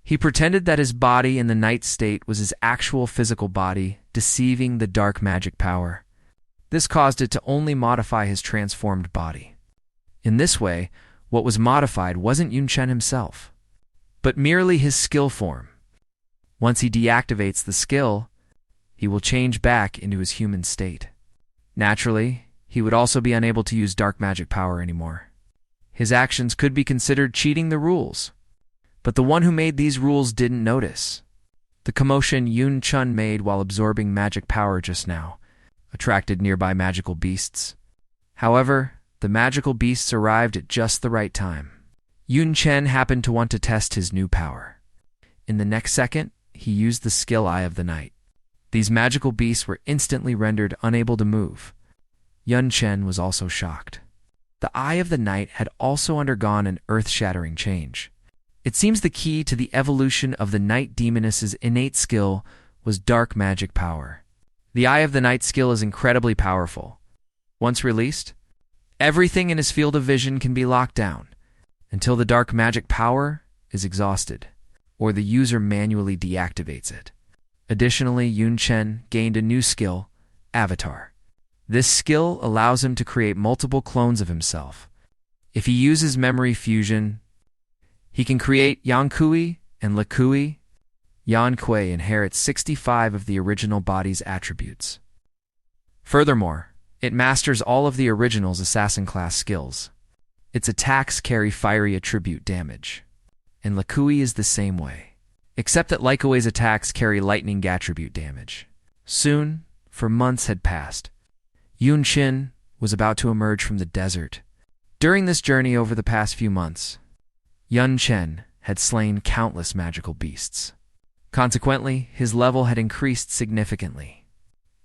He pretended that his body in the Knight state was his actual physical body, deceiving the dark magic power. This caused it to only modify his transformed body. In this way, what was modified wasn't Yun Chen himself, but merely his skill form. Once he deactivates the skill, he will change back into his human state. Naturally, he would also be unable to use dark magic power anymore. His actions could be considered cheating the rules, but the one who made these rules didn't notice. The commotion Yun Chen made while absorbing magic power just now attracted nearby magical beasts. However, the magical beasts arrived at just the right time. Yun Chen happened to want to test his new power. In the next second, he used the skill Eye of the Knight. These magical beasts were instantly rendered unable to move. Yun Chen was also shocked. The Eye of the Knight had also undergone an earth-shattering change. It seems the key to the evolution of the Knight Demoness's innate skill was dark magic power. The Eye of the Knight skill is incredibly powerful. Once released, everything in his field of vision can be locked down until the dark magic power is exhausted, or the user manually deactivates it. Additionally, Yun Chen gained a new skill, Avatar. This skill allows him to create multiple clones of himself. If he uses memory fusion, he can create Yan Kui and Le Kui. Yan Kui inherits 65 of the original body's attributes. Furthermore, it masters all of the original's assassin class skills. Its attacks carry fiery attribute damage, and Le Kui is the same way, except that Le Kui's attacks carry lightning attribute damage. Soon, for months had passed, Yun Chen was about to emerge from the desert. During this journey over the past few months, Yun Chen had slain countless magical beasts. Consequently, his level had increased significantly.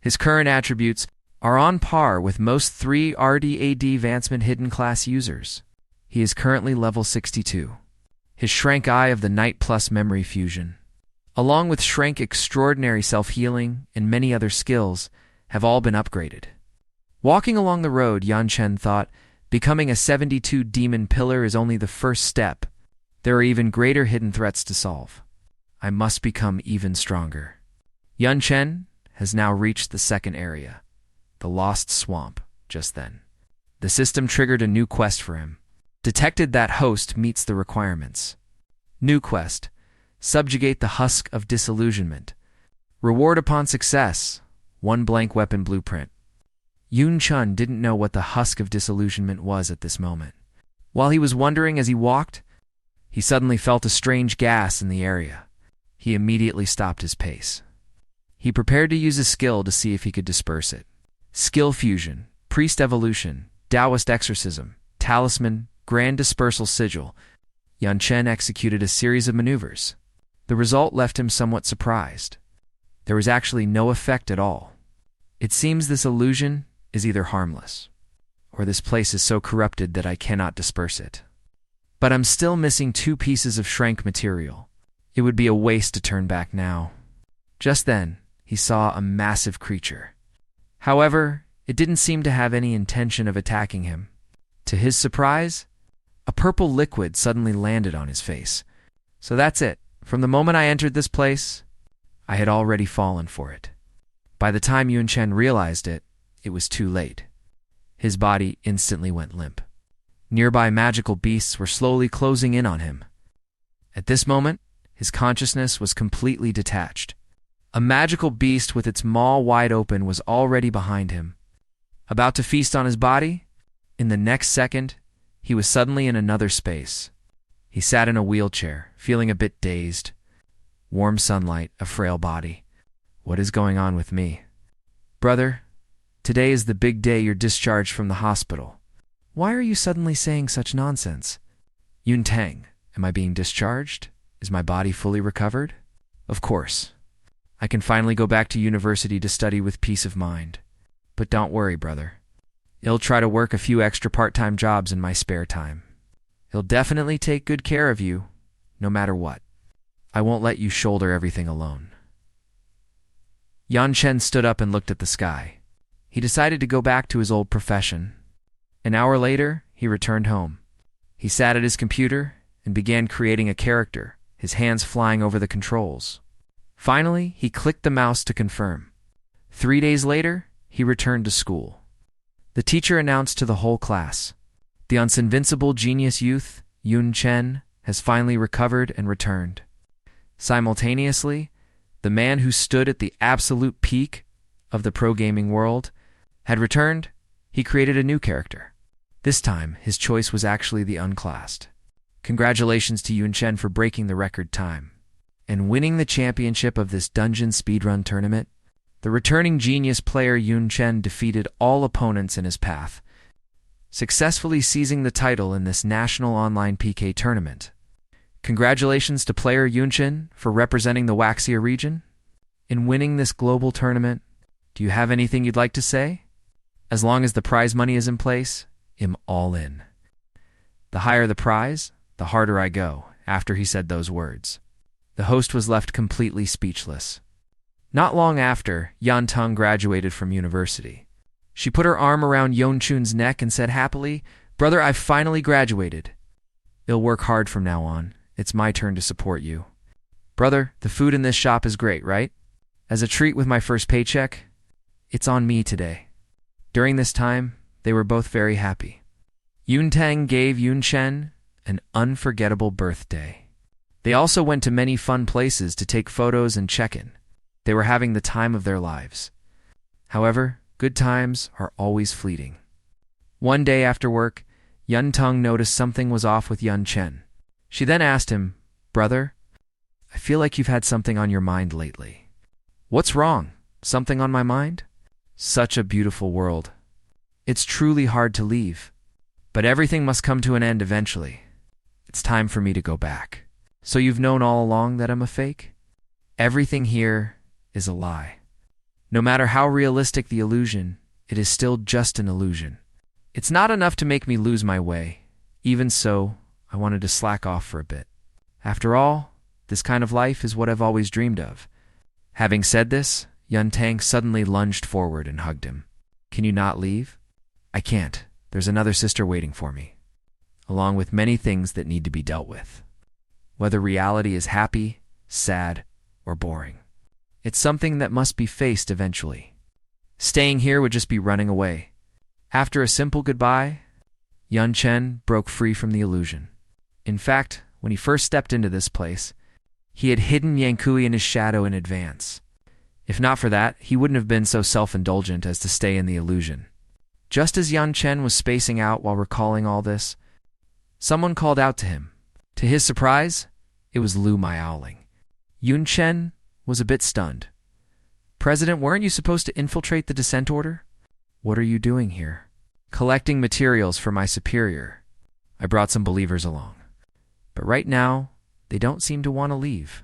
His current attributes are on par with most 3 RDAD advancement hidden class users. He is currently level 62. His Shrank Eye of the Knight plus Memory Fusion, along with Shrank Extraordinary Self-Healing and many other skills, have all been upgraded. Walking along the road, Yan Chen thought, becoming a 72 demon pillar is only the first step. There are even greater hidden threats to solve. I must become even stronger. Yun Chen has now reached the second area, the Lost Swamp, just then. The system triggered a new quest for him. Detected that host meets the requirements. New quest: subjugate the Husk of Disillusionment. Reward upon success: 1 blank weapon blueprint. Yun Chen didn't know what the Husk of Disillusionment was at this moment. While he was wondering as he walked, he suddenly felt a strange gas in the area. He immediately stopped his pace. He prepared to use a skill to see if he could disperse it. Skill Fusion, Priest Evolution, Taoist Exorcism, Talisman, Grand Dispersal Sigil. Yun Chen executed a series of maneuvers. The result left him somewhat surprised. There was actually no effect at all. It seems this illusion is either harmless, or this place is so corrupted that I cannot disperse it. But I'm still missing 2 pieces of Shrank material. It would be a waste to turn back now. Just then, he saw a massive creature. However, it didn't seem to have any intention of attacking him. To his surprise, a purple liquid suddenly landed on his face. So that's it. From the moment I entered this place, I had already fallen for it. By the time Yun Chen realized it, it was too late. His body instantly went limp. Nearby magical beasts were slowly closing in on him. At this moment, his consciousness was completely detached. A magical beast with its maw wide open was already behind him. About to feast on his body? In the next second, he was suddenly in another space. He sat in a wheelchair, feeling a bit dazed. Warm sunlight, a frail body. What is going on with me? Brother, today is the big day you're discharged from the hospital. Why are you suddenly saying such nonsense? Yun Tang, am I being discharged? Is my body fully recovered? Of course. I can finally go back to university to study with peace of mind. But don't worry, brother. I'll try to work a few extra part-time jobs in my spare time. He'll definitely take good care of you, no matter what. I won't let you shoulder everything alone. Yan Chen stood up and looked at the sky. He decided to go back to his old profession. An hour later, he returned home. He sat at his computer and began creating a character, his hands flying over the controls. Finally, he clicked the mouse to confirm. 3 days later, he returned to school. The teacher announced to the whole class, "The invincible genius youth, Yun Chen, has finally recovered and returned." Simultaneously, the man who stood at the absolute peak of the pro-gaming world had returned. He created a new character. This time, his choice was actually the unclassed. Congratulations to Yun Chen for breaking the record time and winning the championship of this dungeon speedrun tournament. The returning genius player Yun Chen defeated all opponents in his path, successfully seizing the title in this national online PK tournament. Congratulations to player Yun Chen for representing the Waxia region. In winning this global tournament, do you have anything you'd like to say? As long as the prize money is in place, I'm all in. The higher the prize, the harder I go. After he said those words, the host was left completely speechless. Not long after, Yan Teng graduated from university. She put her arm around Yun Chun's neck and said happily, "Brother, I've finally graduated. I'll work hard from now on. It's my turn to support you. Brother, the food in this shop is great, right? As a treat with my first paycheck, it's on me today." During this time, they were both very happy. Yun Tang gave Yun Chen an unforgettable birthday. They also went to many fun places to take photos and check-in. They were having the time of their lives. However, good times are always fleeting. One day after work, Yun Teng noticed something was off with Yun Chen. She then asked him, "Brother, I feel like you've had something on your mind lately." "What's wrong? Something on my mind?" "Such a beautiful world. It's truly hard to leave. But everything must come to an end eventually. It's time for me to go back." "So you've known all along that I'm a fake?" "Everything here is a lie. No matter how realistic the illusion, it is still just an illusion. It's not enough to make me lose my way. Even so, I wanted to slack off for a bit. After all, this kind of life is what I've always dreamed of." Having said this, Yun Tang suddenly lunged forward and hugged him. "Can you not leave?" "I can't. There's another sister waiting for me, along with many things that need to be dealt with. Whether reality is happy, sad, or boring, it's something that must be faced eventually. Staying here would just be running away." After a simple goodbye, Yun Chen broke free from the illusion. In fact, when he first stepped into this place, he had hidden Yankui in his shadow in advance. If not for that, he wouldn't have been so self-indulgent as to stay in the illusion. Just as Yun Chen was spacing out while recalling all this, someone called out to him. To his surprise, it was Lu Miaoling. Yun Chen was a bit stunned. "President, weren't you supposed to infiltrate the dissent order?" "What are you doing here?" "Collecting materials for my superior. I brought some believers along. But right now, they don't seem to want to leave.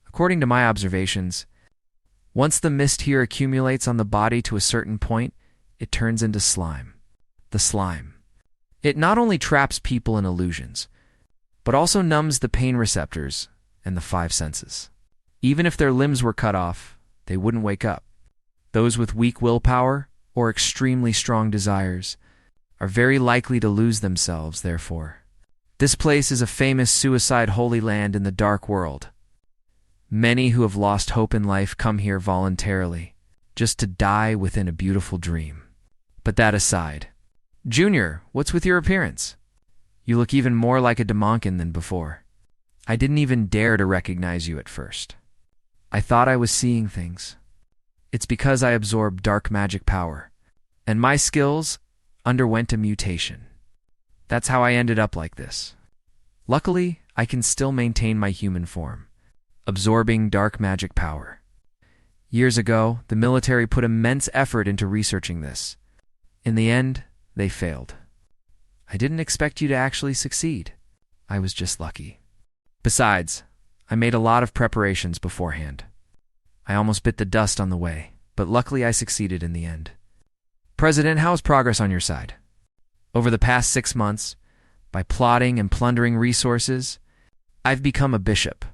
According to my observations, once the mist here accumulates on the body to a certain point, it turns into slime. The slime. It not only traps people in illusions, but also numbs the pain receptors and the 5 senses. Even if their limbs were cut off, they wouldn't wake up. Those with weak willpower or extremely strong desires are very likely to lose themselves, therefore. This place is a famous suicide holy land in the dark world. Many who have lost hope in life come here voluntarily. just to die within a beautiful dream. But that aside, Junior, what's with your appearance? You look even more like a Demonkin than before. I didn't even dare to recognize you at first. I thought I was seeing things. It's because I absorbed dark magic power, and my skills underwent a mutation. That's how I ended up like this. Luckily, I can still maintain my human form, absorbing dark magic power. Years ago, the military put immense effort into researching this. In the end, they failed. I didn't expect you to actually succeed. I was just lucky. Besides, I made a lot of preparations beforehand. I almost bit the dust on the way, but luckily I succeeded in the end. President, how's progress on your side? Over the past 6 months, by plotting and plundering resources, I've become a bishop.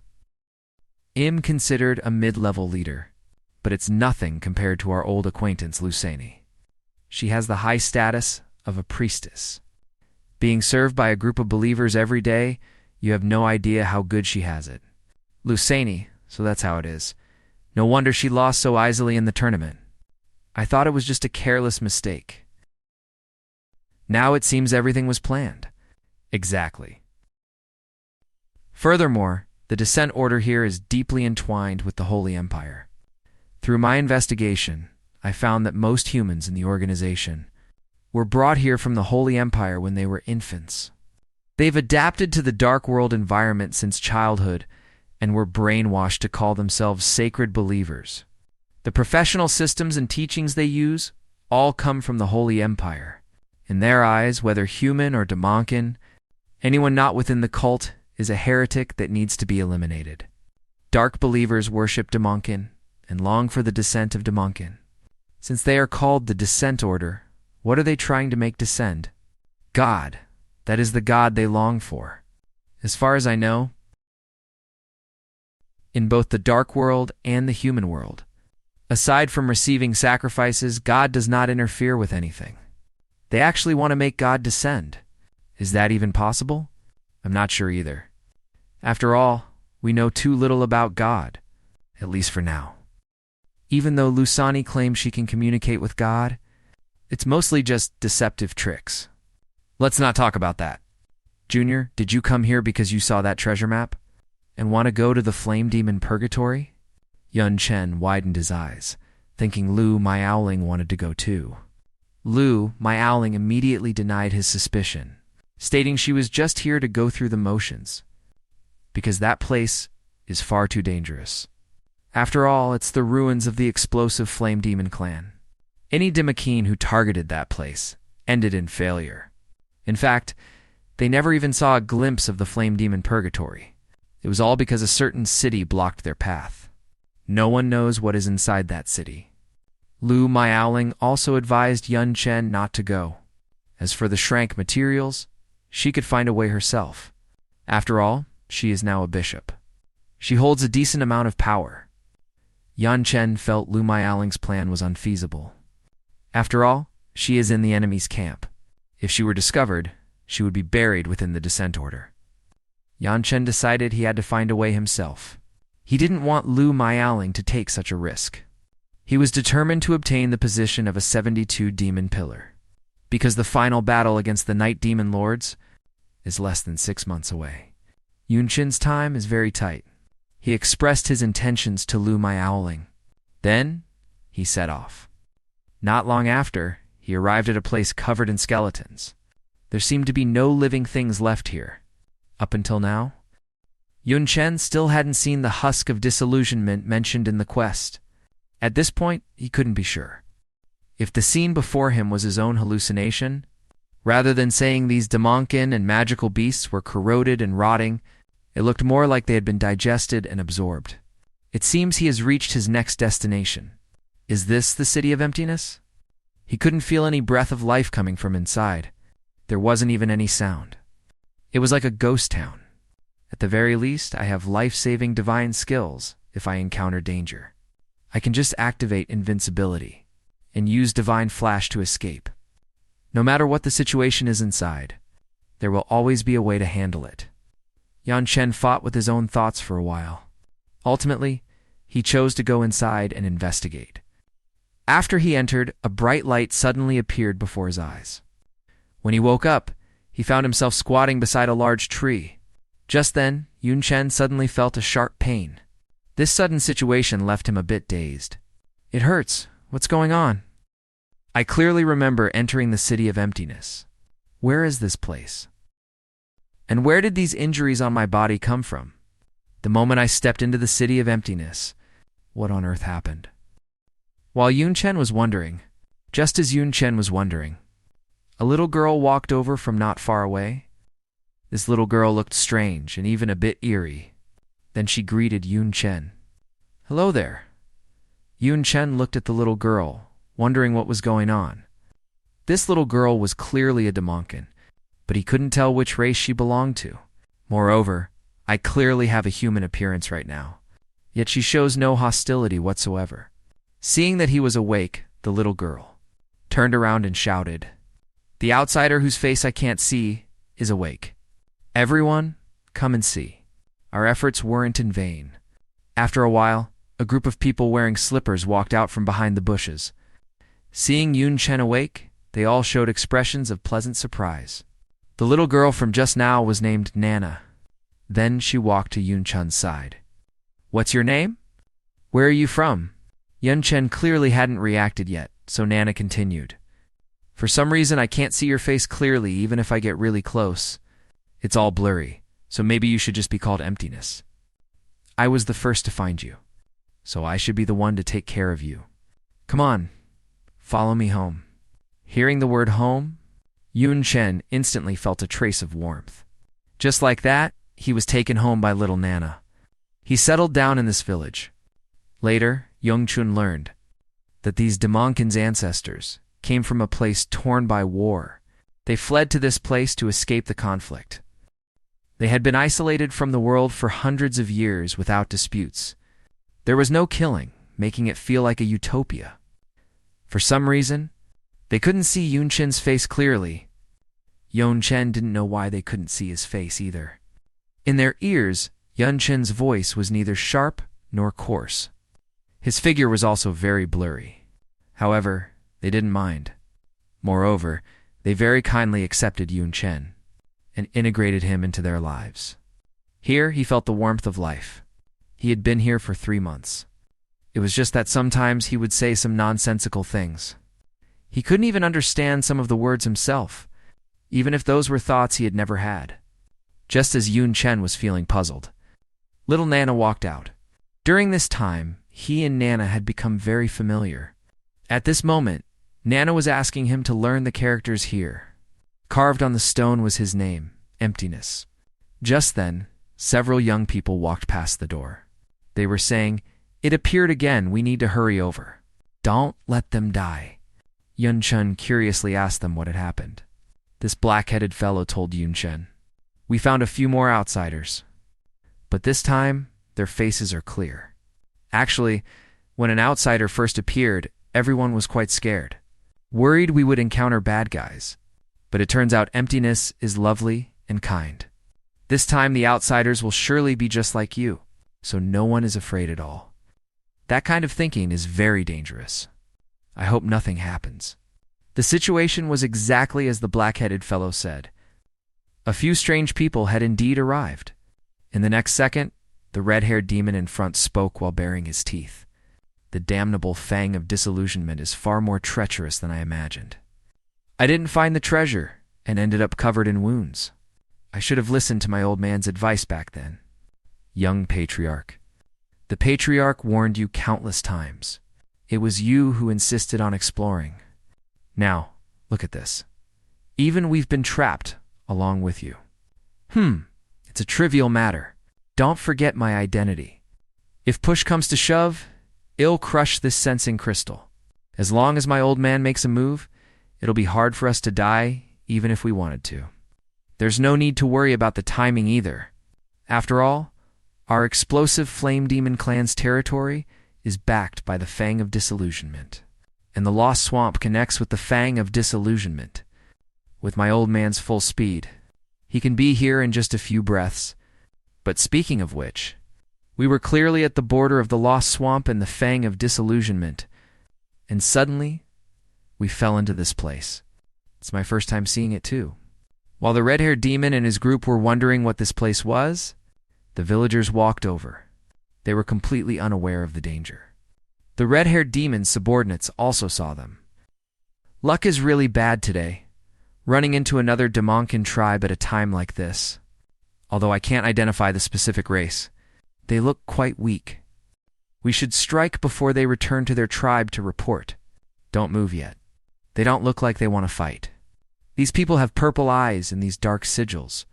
I'm considered a mid-level leader, but it's nothing compared to our old acquaintance Luceni. She has the high status of a priestess. Being served by a group of believers every day, you have no idea how good she has it. Luceni, so that's how it is. No wonder she lost so easily in the tournament. I thought it was just a careless mistake. Now it seems everything was planned. Exactly. Furthermore, the descent order here is deeply entwined with the Holy Empire. Through my investigation, I found that most humans in the organization were brought here from the Holy Empire when they were infants. They've adapted to the dark world environment since childhood and were brainwashed to call themselves sacred believers. The professional systems and teachings they use all come from the Holy Empire. In their eyes, whether human or Demonkin, anyone not within the cult is a heretic that needs to be eliminated. Dark believers worship Demonkin and long for the descent of Demonkin. Since they are called the Descent Order, what are they trying to make descend? God. That is the God they long for. As far as I know, in both the dark world and the human world, aside from receiving sacrifices, God does not interfere with anything. They actually want to make God descend. Is that even possible? I'm not sure either. After all, we know too little about God, at least for now. Even though Lusani claims she can communicate with God, it's mostly just deceptive tricks. Let's not talk about that. Junior, did you come here because you saw that treasure map and want to go to the Flame Demon Purgatory? Yun Chen widened his eyes, thinking Lu Miaoling wanted to go too. Lu Miaoling immediately denied his suspicion, stating she was just here to go through the motions, because that place is far too dangerous. After all, it's the ruins of the explosive Flame Demon clan. Any Demonkin who targeted that place ended in failure. In fact, they never even saw a glimpse of the Flame Demon Purgatory. It was all because a certain city blocked their path. No one knows what is inside that city. Lu Miaoling also advised Yun Chen not to go. As for the shrank materials, she could find a way herself. After all, she is now a bishop. She holds a decent amount of power. Yun Chen felt Lu Miaoling's plan was unfeasible. After all, she is in the enemy's camp. If she were discovered, she would be buried within the Descent Order. Yun Chen decided he had to find a way himself. He didn't want Lu Miaoling to take such a risk. He was determined to obtain the position of a 72 demon pillar, because the final battle against the Night Demon Lords is less than 6 months away. Yun Chen's time is very tight. He expressed his intentions to Lu Miaoling. Then, he set off. Not long after, he arrived at a place covered in skeletons. There seemed to be no living things left here. Up until now, Yun Chen still hadn't seen the husk of disillusionment mentioned in the quest. At this point, he couldn't be sure. If the scene before him was his own hallucination, rather than saying these Demonkin and magical beasts were corroded and rotting, it looked more like they had been digested and absorbed. It seems he has reached his next destination. Is this the City of Emptiness? He couldn't feel any breath of life coming from inside. There wasn't even any sound. It was like a ghost town. At the very least, I have life-saving divine skills if I encounter danger. I can just activate invincibility and use divine flash to escape. No matter what the situation is inside, there will always be a way to handle it. Yun Chen fought with his own thoughts for a while. Ultimately, he chose to go inside and investigate. After he entered, a bright light suddenly appeared before his eyes. When he woke up, he found himself squatting beside a large tree. Just then, Yun Chen suddenly felt a sharp pain. This sudden situation left him a bit dazed. "It hurts. What's going on?" "I clearly remember entering the City of Emptiness. Where is this place? And where did these injuries on my body come from? The moment I stepped into the City of Emptiness, what on earth happened?" While Yun Chen was wondering, just as Yun Chen was wondering, a little girl walked over from not far away. This little girl looked strange and even a bit eerie. Then she greeted Yun Chen. "Hello there." Yun Chen looked at the little girl, wondering what was going on. This little girl was clearly a Demonkin, but he couldn't tell which race she belonged to. Moreover, I clearly have a human appearance right now, yet she shows no hostility whatsoever. Seeing that he was awake, the little girl turned around and shouted, "The outsider whose face I can't see is awake. Everyone, come and see. Our efforts weren't in vain." After a while, a group of people wearing slippers walked out from behind the bushes. Seeing Yun Chen awake, they all showed expressions of pleasant surprise. The little girl from just now was named Nana. Then she walked to Yun Chen's side. "What's your name? Where are you from?" Yun Chen clearly hadn't reacted yet, so Nana continued. "For some reason I can't see your face clearly even if I get really close. It's all blurry, so maybe you should just be called Emptiness. I was the first to find you, so I should be the one to take care of you. Come on, follow me home." Hearing the word home, Yun Chen instantly felt a trace of warmth. Just like that, he was taken home by little Nana. He settled down in this village. Later, Yongchun learned that these Demonkin's ancestors came from a place torn by war. They fled to this place to escape the conflict. They had been isolated from the world for hundreds of years without disputes. There was no killing, making it feel like a utopia. For some reason, they couldn't see Yun Chen's face clearly. Yun Chen didn't know why they couldn't see his face either. In their ears, Yun Chen's voice was neither sharp nor coarse. His figure was also very blurry. However, they didn't mind. Moreover, they very kindly accepted Yun Chen and integrated him into their lives. Here, he felt the warmth of life. He had been here for 3 months. It was just that sometimes he would say some nonsensical things. He couldn't even understand some of the words himself, even if those were thoughts he had never had. Just as Yun Chen was feeling puzzled, little Nana walked out. During this time, he and Nana had become very familiar. At this moment, Nana was asking him to learn the characters here. Carved on the stone was his name, Emptiness. Just then, several young people walked past the door. They were saying, "It appeared again, we need to hurry over." "Don't let them die." Yun Chen curiously asked them what had happened. This black-headed fellow told Yun Chen, "We found a few more outsiders, but this time, their faces are clear." Actually, when an outsider first appeared, everyone was quite scared, worried we would encounter bad guys. But it turns out Emptiness is lovely and kind. This time the outsiders will surely be just like you, so no one is afraid at all. That kind of thinking is very dangerous. I hope nothing happens. The situation was exactly as the black-headed fellow said. A few strange people had indeed arrived. In the next second, the red-haired demon in front spoke while baring his teeth. "The damnable fang of disillusionment is far more treacherous than I imagined. I didn't find the treasure and ended up covered in wounds. I should have listened to my old man's advice back then. Young patriarch. The patriarch warned you countless times. It was you who insisted on exploring. Now, look at this. Even we've been trapped along with you. It's a trivial matter. Don't forget my identity. If push comes to shove, it'll crush this sensing crystal. As long as my old man makes a move, it'll be hard for us to die, even if we wanted to. There's no need to worry about the timing either. After all, our explosive Flame Demon clan's territory is backed by the Fang of Disillusionment, and the Lost Swamp connects with the Fang of Disillusionment. With my old man's full speed, he can be here in just a few breaths. But speaking of which, we were clearly at the border of the Lost Swamp and the Fang of Disillusionment. And suddenly, we fell into this place. It's my first time seeing it too. While the red-haired demon and his group were wondering what this place was, the villagers walked over. They were completely unaware of the danger. The red-haired demon's subordinates also saw them. Luck is really bad today, running into another Demonkin tribe at a time like this. Although I can't identify the specific race, they look quite weak. We should strike before they return to their tribe to report. Don't move yet. They don't look like they want to fight. These people have purple eyes and these dark sigils.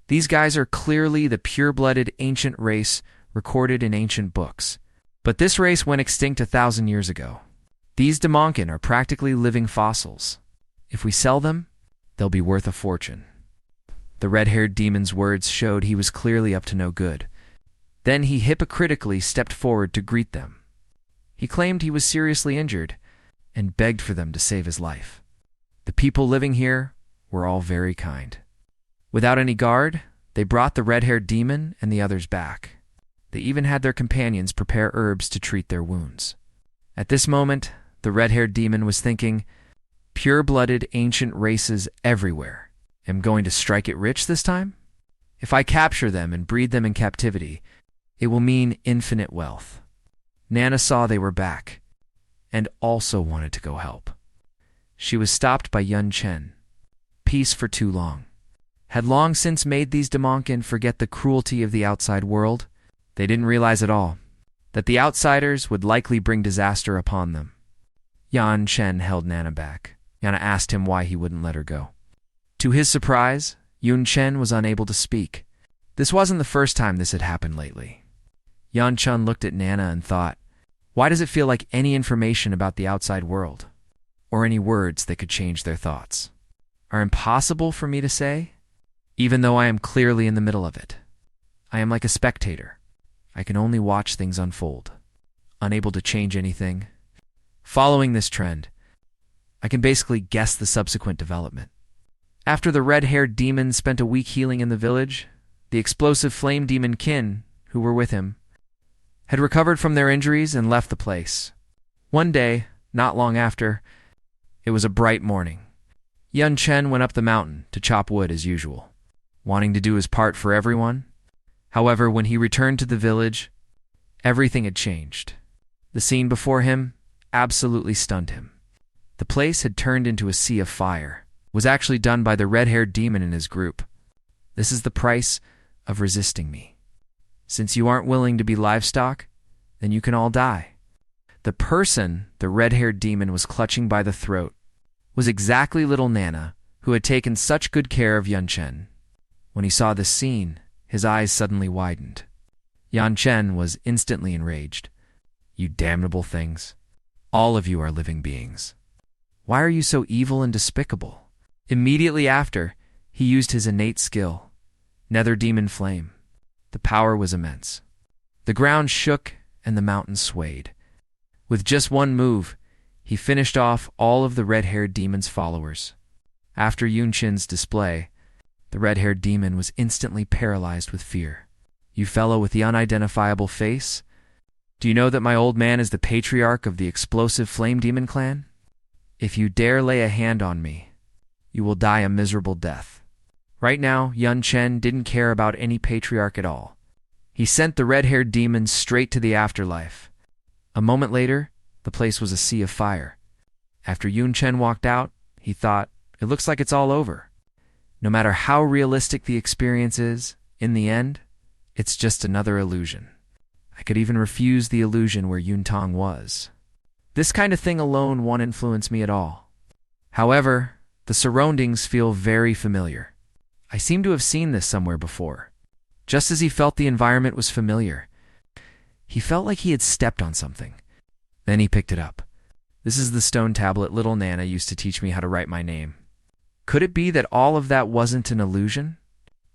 These guys are clearly the pure-blooded ancient race recorded in ancient books. But this race went extinct 1,000 years ago. These Demonkin are practically living fossils. If we sell them, they'll be worth a fortune. The red-haired demon's words showed he was clearly up to no good. Then he hypocritically stepped forward to greet them. He claimed he was seriously injured and begged for them to save his life. The people living here were all very kind. Without any guard, they brought the red-haired demon and the others back. They even had their companions prepare herbs to treat their wounds. At this moment, the red-haired demon was thinking, pure-blooded ancient races everywhere. Am going to strike it rich this time? If I capture them and breed them in captivity, it will mean infinite wealth. Nana saw they were back and also wanted to go help. She was stopped by Yun Chen. Peace for too long had long since made these Demonkin forget the cruelty of the outside world. They didn't realize at all that the outsiders would likely bring disaster upon them. Yan Chen held Nana back. Yana asked him why he wouldn't let her go. To his surprise, Yun Chen was unable to speak. This wasn't the first time this had happened lately. Yan Chen looked at Nana and thought, why does it feel like any information about the outside world, or any words that could change their thoughts, are impossible for me to say, even though I am clearly in the middle of it? I am like a spectator. I can only watch things unfold, unable to change anything. Following this trend, I can basically guess the subsequent development. After the red-haired demon spent a week healing in the village, the explosive flame demon kin, who were with him, had recovered from their injuries and left the place. One day, not long after, it was a bright morning. Yun Chen went up the mountain to chop wood as usual, wanting to do his part for everyone. However, when he returned to the village, everything had changed. The scene before him absolutely stunned him. The place had turned into a sea of fire. It was actually done by the red-haired demon and his group. This is the price of resisting me. Since you aren't willing to be livestock, then you can all die. The person the red-haired demon was clutching by the throat was exactly little Nana, who had taken such good care of Yun Chen. When he saw this scene, his eyes suddenly widened. Yan Chen was instantly enraged. You damnable things. All of you are living beings. Why are you so evil and despicable? Immediately after, he used his innate skill, Nether Demon Flame. The power was immense. The ground shook and the mountain swayed. With just one move, he finished off all of the red-haired demon's followers. After Yun Chen's display, the red-haired demon was instantly paralyzed with fear. You fellow with the unidentifiable face, do you know that my old man is the patriarch of the explosive flame demon clan? If you dare lay a hand on me, you will die a miserable death. Right now, Yun Chen didn't care about any patriarch at all. He sent the red-haired demon straight to the afterlife. A moment later, the place was a sea of fire. After Yun Chen walked out, he thought, it looks like it's all over. No matter how realistic the experience is, in the end, it's just another illusion. I could even refuse the illusion where Yun Tong was. This kind of thing alone won't influence me at all. However, the surroundings feel very familiar. I seem to have seen this somewhere before. Just as he felt the environment was familiar, he felt like he had stepped on something. Then he picked it up. This is the stone tablet little Nana used to teach me how to write my name. Could it be that all of that wasn't an illusion,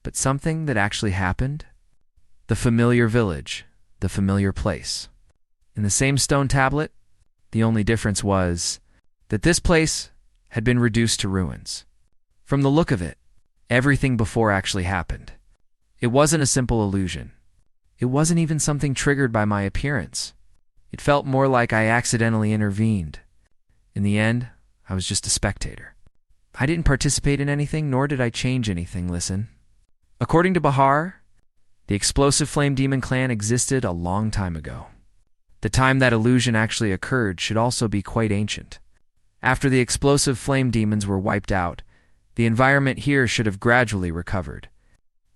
but something that actually happened? The familiar village, the familiar place. In the same stone tablet, the only difference was that this place had been reduced to ruins. From the look of it, everything before actually happened. It wasn't a simple illusion. It wasn't even something triggered by my appearance. It felt more like I accidentally intervened, In the end, I was just a spectator. I didn't participate in anything, nor did I change anything, listen. According to Bahar, the explosive flame demon clan existed a long time ago. The time that illusion actually occurred should also be quite ancient. After the explosive flame demons were wiped out, the environment here should have gradually recovered.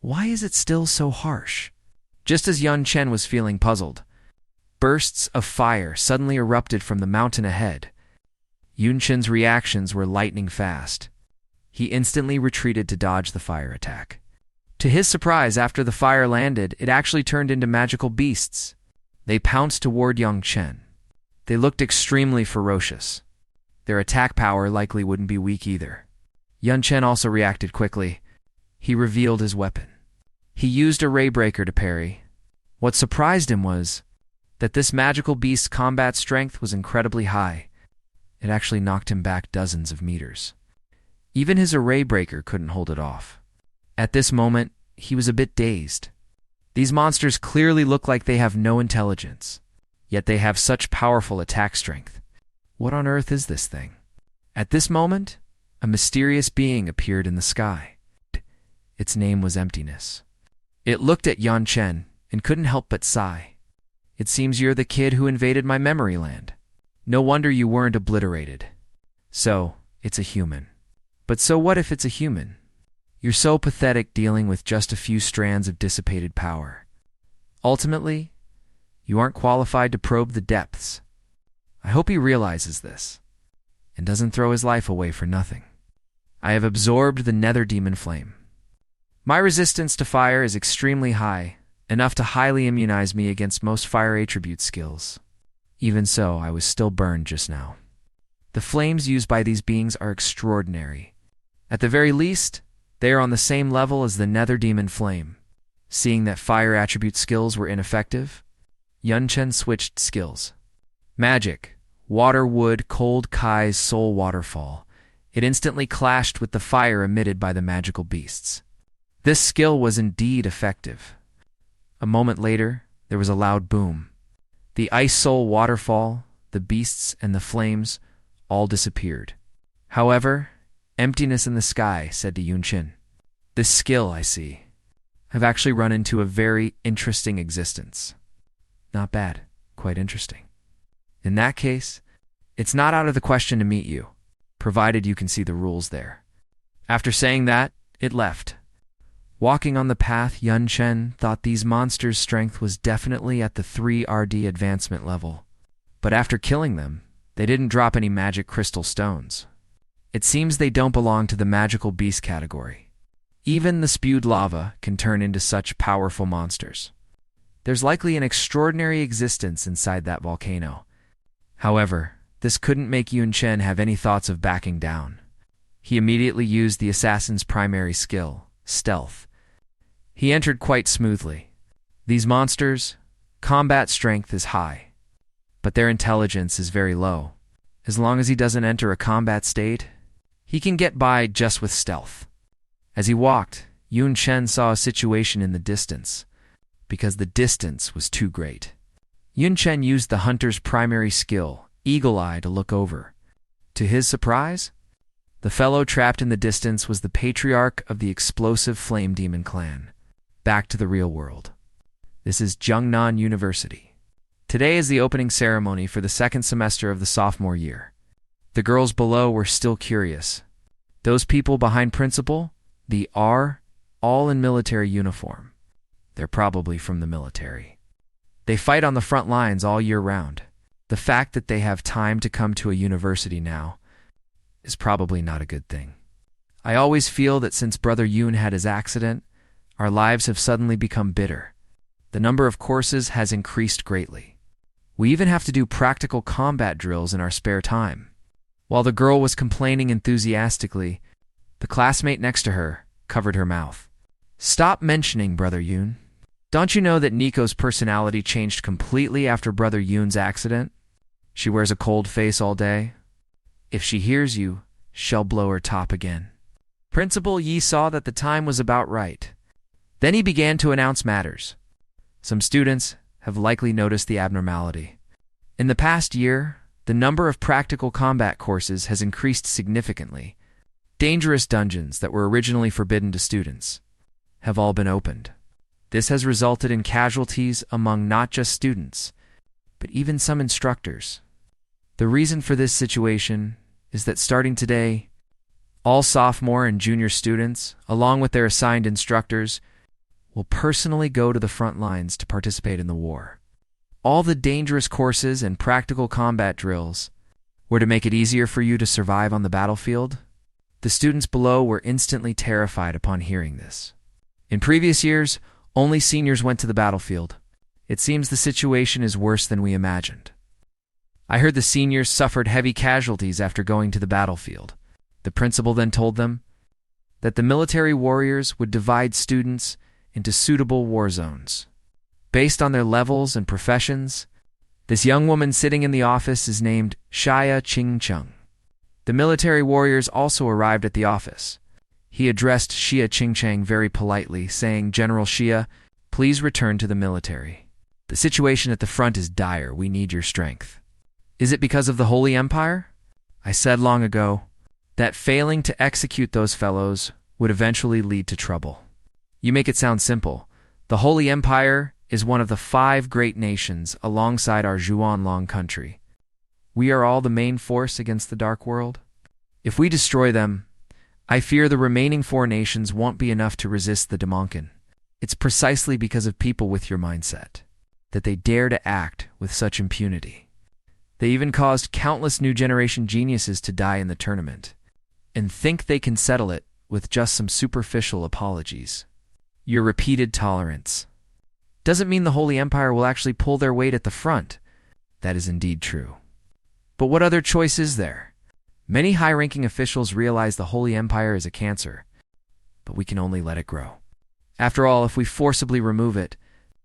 Why is it still so harsh? Just as Yun Chen was feeling puzzled, bursts of fire suddenly erupted from the mountain ahead. Yun Chen's reactions were lightning fast. He instantly retreated to dodge the fire attack. To his surprise, after the fire landed, it actually turned into magical beasts. They pounced toward Yun Chen. They looked extremely ferocious. Their attack power likely wouldn't be weak either. Yun Chen also reacted quickly. He revealed his weapon. He used a ray breaker to parry. What surprised him was that this magical beast's combat strength was incredibly high. It actually knocked him back dozens of meters. Even his array breaker couldn't hold it off. At this moment, he was a bit dazed. These monsters clearly look like they have no intelligence, yet they have such powerful attack strength. What on earth is this thing? At this moment, a mysterious being appeared in the sky. Its name was Emptiness. It looked at Yun Chen and couldn't help but sigh. It seems you're the kid who invaded my memory land. No wonder you weren't obliterated. So, it's a human. But so what if it's a human? You're so pathetic dealing with just a few strands of dissipated power. Ultimately, you aren't qualified to probe the depths. I hope he realizes this and doesn't throw his life away for nothing. I have absorbed the nether demon flame. My resistance to fire is extremely high, enough to highly immunize me against most fire attribute skills. Even so, I was still burned just now. The flames used by these beings are extraordinary. At the very least, they are on the same level as the nether demon flame. Seeing that fire attribute skills were ineffective, Yun Chen switched skills. Magic, water, wood, cold Kai's soul waterfall. It instantly clashed with the fire emitted by the magical beasts. This skill was indeed effective. A moment later, there was a loud boom. The ice soul waterfall, the beasts, and the flames all disappeared. However, Emptiness in the sky said to Yun Chen, "This skill, I see, have actually run into a very interesting existence." Not bad, quite interesting. In that case, it's not out of the question to meet you, provided you can see the rules there. After saying that, it left. Walking on the path, Yun Chen thought these monsters' strength was definitely at the 3RD advancement level. But after killing them, they didn't drop any magic crystal stones. It seems they don't belong to the magical beast category. Even the spewed lava can turn into such powerful monsters. There's likely an extraordinary existence inside that volcano. However, this couldn't make Yun Chen have any thoughts of backing down. He immediately used the assassin's primary skill, stealth. He entered quite smoothly. These monsters' combat strength is high, but their intelligence is very low. As long as he doesn't enter a combat state, he can get by just with stealth. As he walked, Yun Chen saw a situation in the distance, because the distance was too great. Yun Chen used the hunter's primary skill, Eagle Eye, to look over. To his surprise, the fellow trapped in the distance was the patriarch of the explosive flame demon clan. Back to the real world. This is Jungnan University. Today is the opening ceremony for the second semester of the sophomore year. The girls below were still curious. Those people behind principal, the R, all in military uniform. They're probably from the military. They fight on the front lines all year round. The fact that they have time to come to a university now is probably not a good thing. I always feel that since Brother Yoon had his accident, our lives have suddenly become bitter. The number of courses has increased greatly. We even have to do practical combat drills in our spare time. While the girl was complaining enthusiastically, the classmate next to her covered her mouth. "Stop mentioning Brother Yoon. Don't you know that Nico's personality changed completely after Brother Yoon's accident? She wears a cold face all day. If she hears you, she'll blow her top again." Principal Yi saw that the time was about right. Then he began to announce matters. Some students have likely noticed the abnormality. In the past year, The number of practical combat courses has increased significantly. Dangerous dungeons that were originally forbidden to students have all been opened. This has resulted in casualties among not just students, but even some instructors. The reason for this situation is that starting today, all sophomore and junior students, along with their assigned instructors, will personally go to the front lines to participate in the war. All the dangerous courses and practical combat drills were to make it easier for you to survive on the battlefield. The students below were instantly terrified upon hearing this. In previous years, only seniors went to the battlefield. It seems the situation is worse than we imagined. I heard the seniors suffered heavy casualties after going to the battlefield. The principal then told them that the military warriors would divide students into suitable war zones. Based on their levels and professions, this young woman sitting in the office is named Xia Qingcheng. The military warriors also arrived at the office. He addressed Xia Qingcheng very politely, saying, "General Xia, please return to the military. The situation at the front is dire. We need your strength." Is it because of the Holy Empire? I said long ago that failing to execute those fellows would eventually lead to trouble. You make it sound simple. The Holy Empire is one of the 5 great nations alongside our Zhuanlong country. We are all the main force against the Dark World. If we destroy them, I fear the remaining 4 nations won't be enough to resist the Damonkin. It's precisely because of people with your mindset that they dare to act with such impunity. They even caused countless new generation geniuses to die in the tournament, and think they can settle it with just some superficial apologies. Your repeated tolerance doesn't mean the Holy Empire will actually pull their weight at the front. That is indeed true. But what other choice is there? Many high-ranking officials realize the Holy Empire is a cancer, but we can only let it grow. After all, if we forcibly remove it,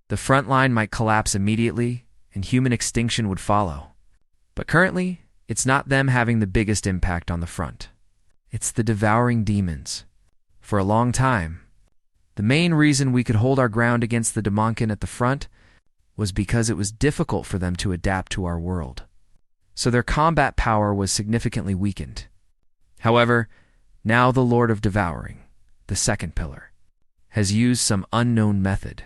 the front line might collapse immediately and human extinction would follow. But currently, it's not them having the biggest impact on the front. It's the devouring demons. For a long time, the main reason we could hold our ground against the Damonkin at the front was because it was difficult for them to adapt to our world. So their combat power was significantly weakened. However, now the Lord of Devouring, the second pillar, has used some unknown method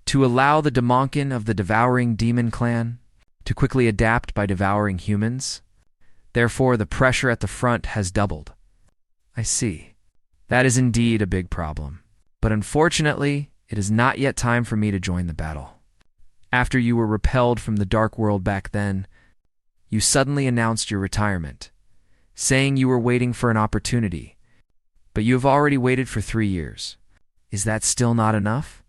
to allow the Damonkin of the Devouring Demon Clan to quickly adapt by devouring humans. Therefore, the pressure at the front has doubled. I see. That is indeed a big problem. But unfortunately, it is not yet time for me to join the battle. After you were repelled from the Dark World back then, you suddenly announced your retirement, saying you were waiting for an opportunity, but you have already waited for 3 years. Is that still not enough?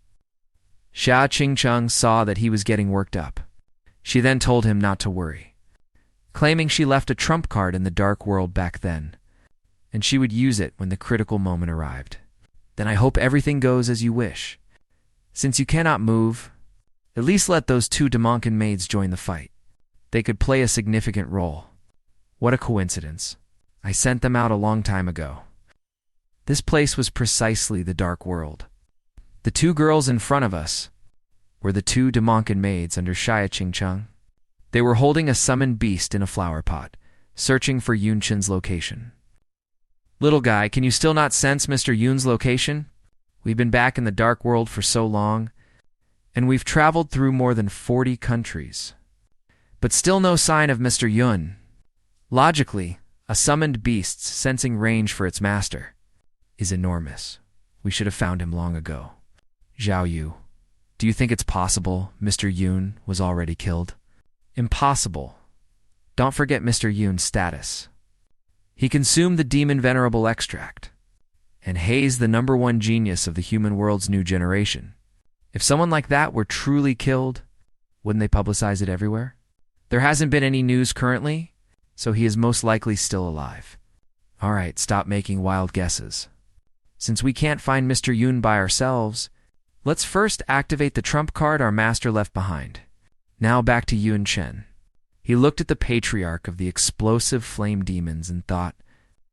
Xia Qingcheng saw that he was getting worked up. She then told him not to worry, claiming she left a trump card in the Dark World back then, and she would use it when the critical moment arrived. Then I hope everything goes as you wish. Since you cannot move, at least let those 2 Damonkin maids join the fight. They could play a significant role. What a coincidence. I sent them out a long time ago. This place was precisely the Dark World. The 2 girls in front of us were the 2 Damonkin maids under Xia Qingcheng. They were holding a summoned beast in a flower pot, searching for Yunchen's location. Little guy, can you still not sense Mr. Yun's location? We've been back in the Dark World for so long, and we've traveled through more than 40 countries. But still no sign of Mr. Yun. Logically, a summoned beast's sensing range for its master is enormous. We should have found him long ago. Zhao Yu, do you think it's possible Mr. Yun was already killed? Impossible. Don't forget Mr. Yun's status. He consumed the demon venerable extract, and Hei's the #1 genius of the human world's new generation. If someone like that were truly killed, wouldn't they publicize it everywhere? There hasn't been any news currently, so he is most likely still alive. All right, stop making wild guesses. Since we can't find Mr. Yun by ourselves, let's first activate the trump card our master left behind. Now back to Yun Chen. He looked at the patriarch of the explosive flame demons and thought,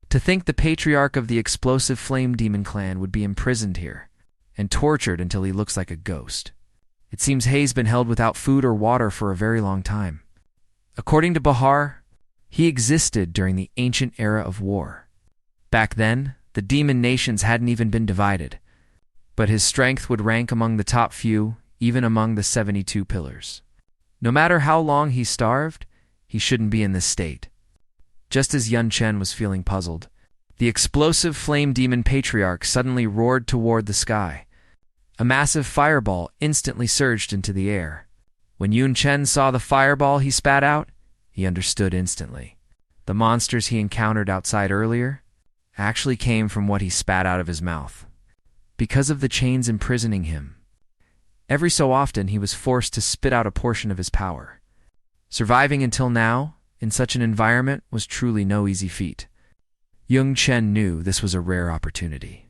to think the patriarch of the explosive flame demon clan would be imprisoned here and tortured until he looks like a ghost. It seems Hei's been held without food or water for a very long time. According to Bahar, He existed during the ancient era of war. Back then, the demon nations hadn't even been divided, but his strength would rank among the top few, even among the 72 pillars. No matter how long he starved, he shouldn't be in this state. Just as Yun Chen was feeling puzzled, the explosive flame demon patriarch suddenly roared toward the sky. A massive fireball instantly surged into the air. When Yun Chen saw the fireball he spat out, he understood instantly. The monsters he encountered outside earlier actually came from what he spat out of his mouth. Because of the chains imprisoning him, every so often he was forced to spit out a portion of his power. Surviving until now, in such an environment, was truly no easy feat. Yun Chen knew this was a rare opportunity.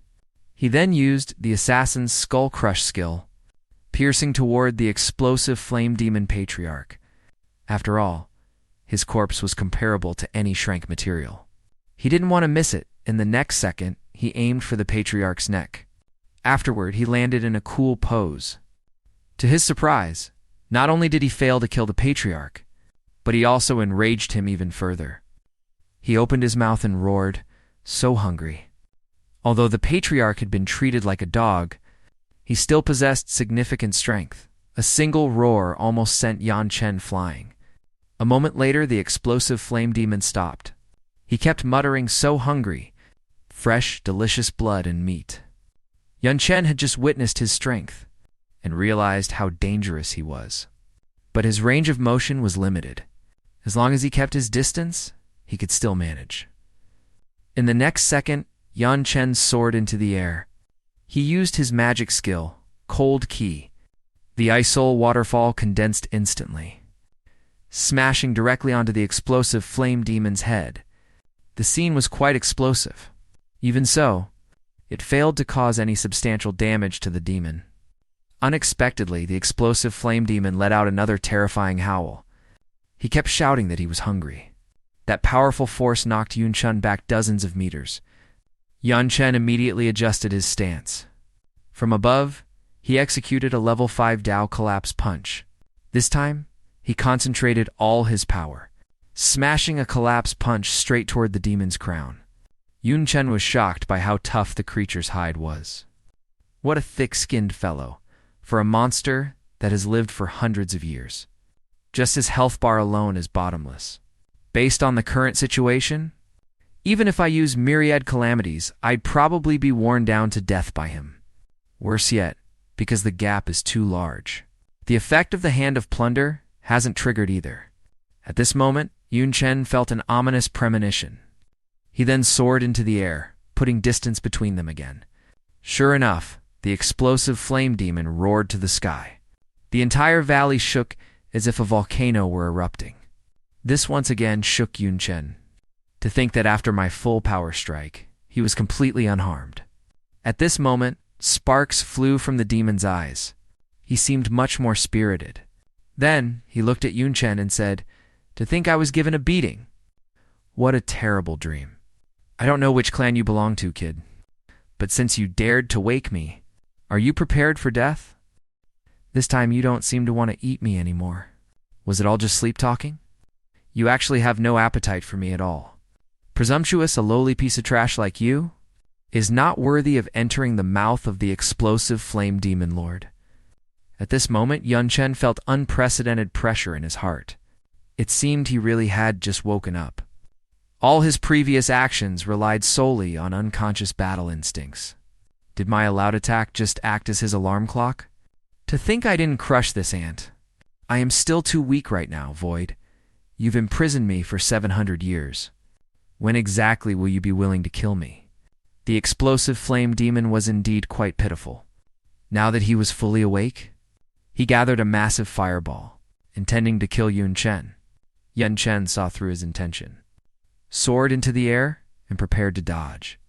He then used the assassin's skull crush skill, piercing toward the explosive flame demon patriarch. After all, his corpse was comparable to any shrank material. He didn't want to miss it. In the next second, he aimed for the patriarch's neck. Afterward, he landed in a cool pose. To his surprise, not only did he fail to kill the patriarch, but he also enraged him even further. He opened his mouth and roared, so hungry. Although the patriarch had been treated like a dog, he still possessed significant strength. A single roar almost sent Yun Chen flying. A moment later, the explosive flame demon stopped. He kept muttering, so hungry. Fresh, delicious blood and meat. Yun Chen had just witnessed his strength and realized how dangerous he was. But his range of motion was limited. As long as he kept his distance, he could still manage. In the next second, Yun Chen soared into the air. He used his magic skill, Cold Key. The Isol waterfall condensed instantly, smashing directly onto the explosive flame demon's head. The scene was quite explosive. Even so, it failed to cause any substantial damage to the demon. Unexpectedly, the explosive flame demon let out another terrifying howl. He kept shouting that he was hungry. That powerful force knocked Yun Chen back dozens of meters. Yun Chen immediately adjusted his stance. From above, he executed a level 5 Dao collapse punch. This time, he concentrated all his power, smashing a collapse punch straight toward the demon's crown. Yun Chen was shocked by how tough the creature's hide was. What a thick-skinned fellow, for a monster that has lived for hundreds of years. Just his health bar alone is bottomless. Based on the current situation, even if I use myriad calamities, I'd probably be worn down to death by him. Worse yet, because the gap is too large. The effect of the Hand of Plunder hasn't triggered either. At this moment, Yun Chen felt an ominous premonition. He then soared into the air, putting distance between them again. Sure enough, the explosive flame demon roared to the sky. The entire valley shook as if a volcano were erupting. This once again shook Yun Chen. To think that after my full power strike, he was completely unharmed. At this moment, sparks flew from the demon's eyes. He seemed much more spirited. Then, he looked at Yun Chen and said, "To think I was given a beating. What a terrible dream. I don't know which clan you belong to, kid. But since you dared to wake me, are you prepared for death? This time you don't seem to want to eat me anymore. Was it all just sleep talking? You actually have no appetite for me at all. Presumptuous, a lowly piece of trash like you is not worthy of entering the mouth of the explosive flame demon lord." At this moment, Yun Chen felt unprecedented pressure in his heart. It seemed he really had just woken up. All his previous actions relied solely on unconscious battle instincts. Did my allowed attack just act as his alarm clock? To think I didn't crush this ant. I am still too weak right now, Void. You've imprisoned me for 700 years. When exactly will you be willing to kill me? The explosive flame demon was indeed quite pitiful. Now that he was fully awake, he gathered a massive fireball, intending to kill Yun Chen. Yun Chen saw through his intention, soared into the air, and prepared to dodge.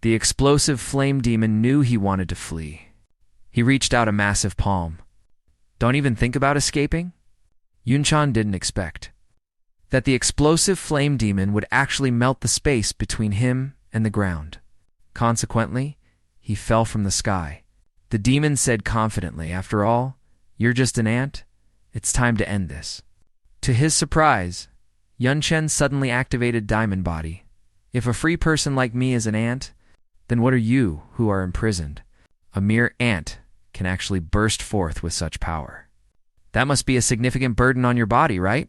The explosive flame demon knew he wanted to flee. He reached out a massive palm. Don't even think about escaping? Yun Chen didn't expect that the explosive flame demon would actually melt the space between him and the ground. Consequently, he fell from the sky. The demon said confidently, "After all, you're just an ant. It's time to end this." To his surprise, Yun Chen suddenly activated Diamond Body. If a free person like me is an ant, then what are you who are imprisoned? A mere ant can actually burst forth with such power. That must be a significant burden on your body, right?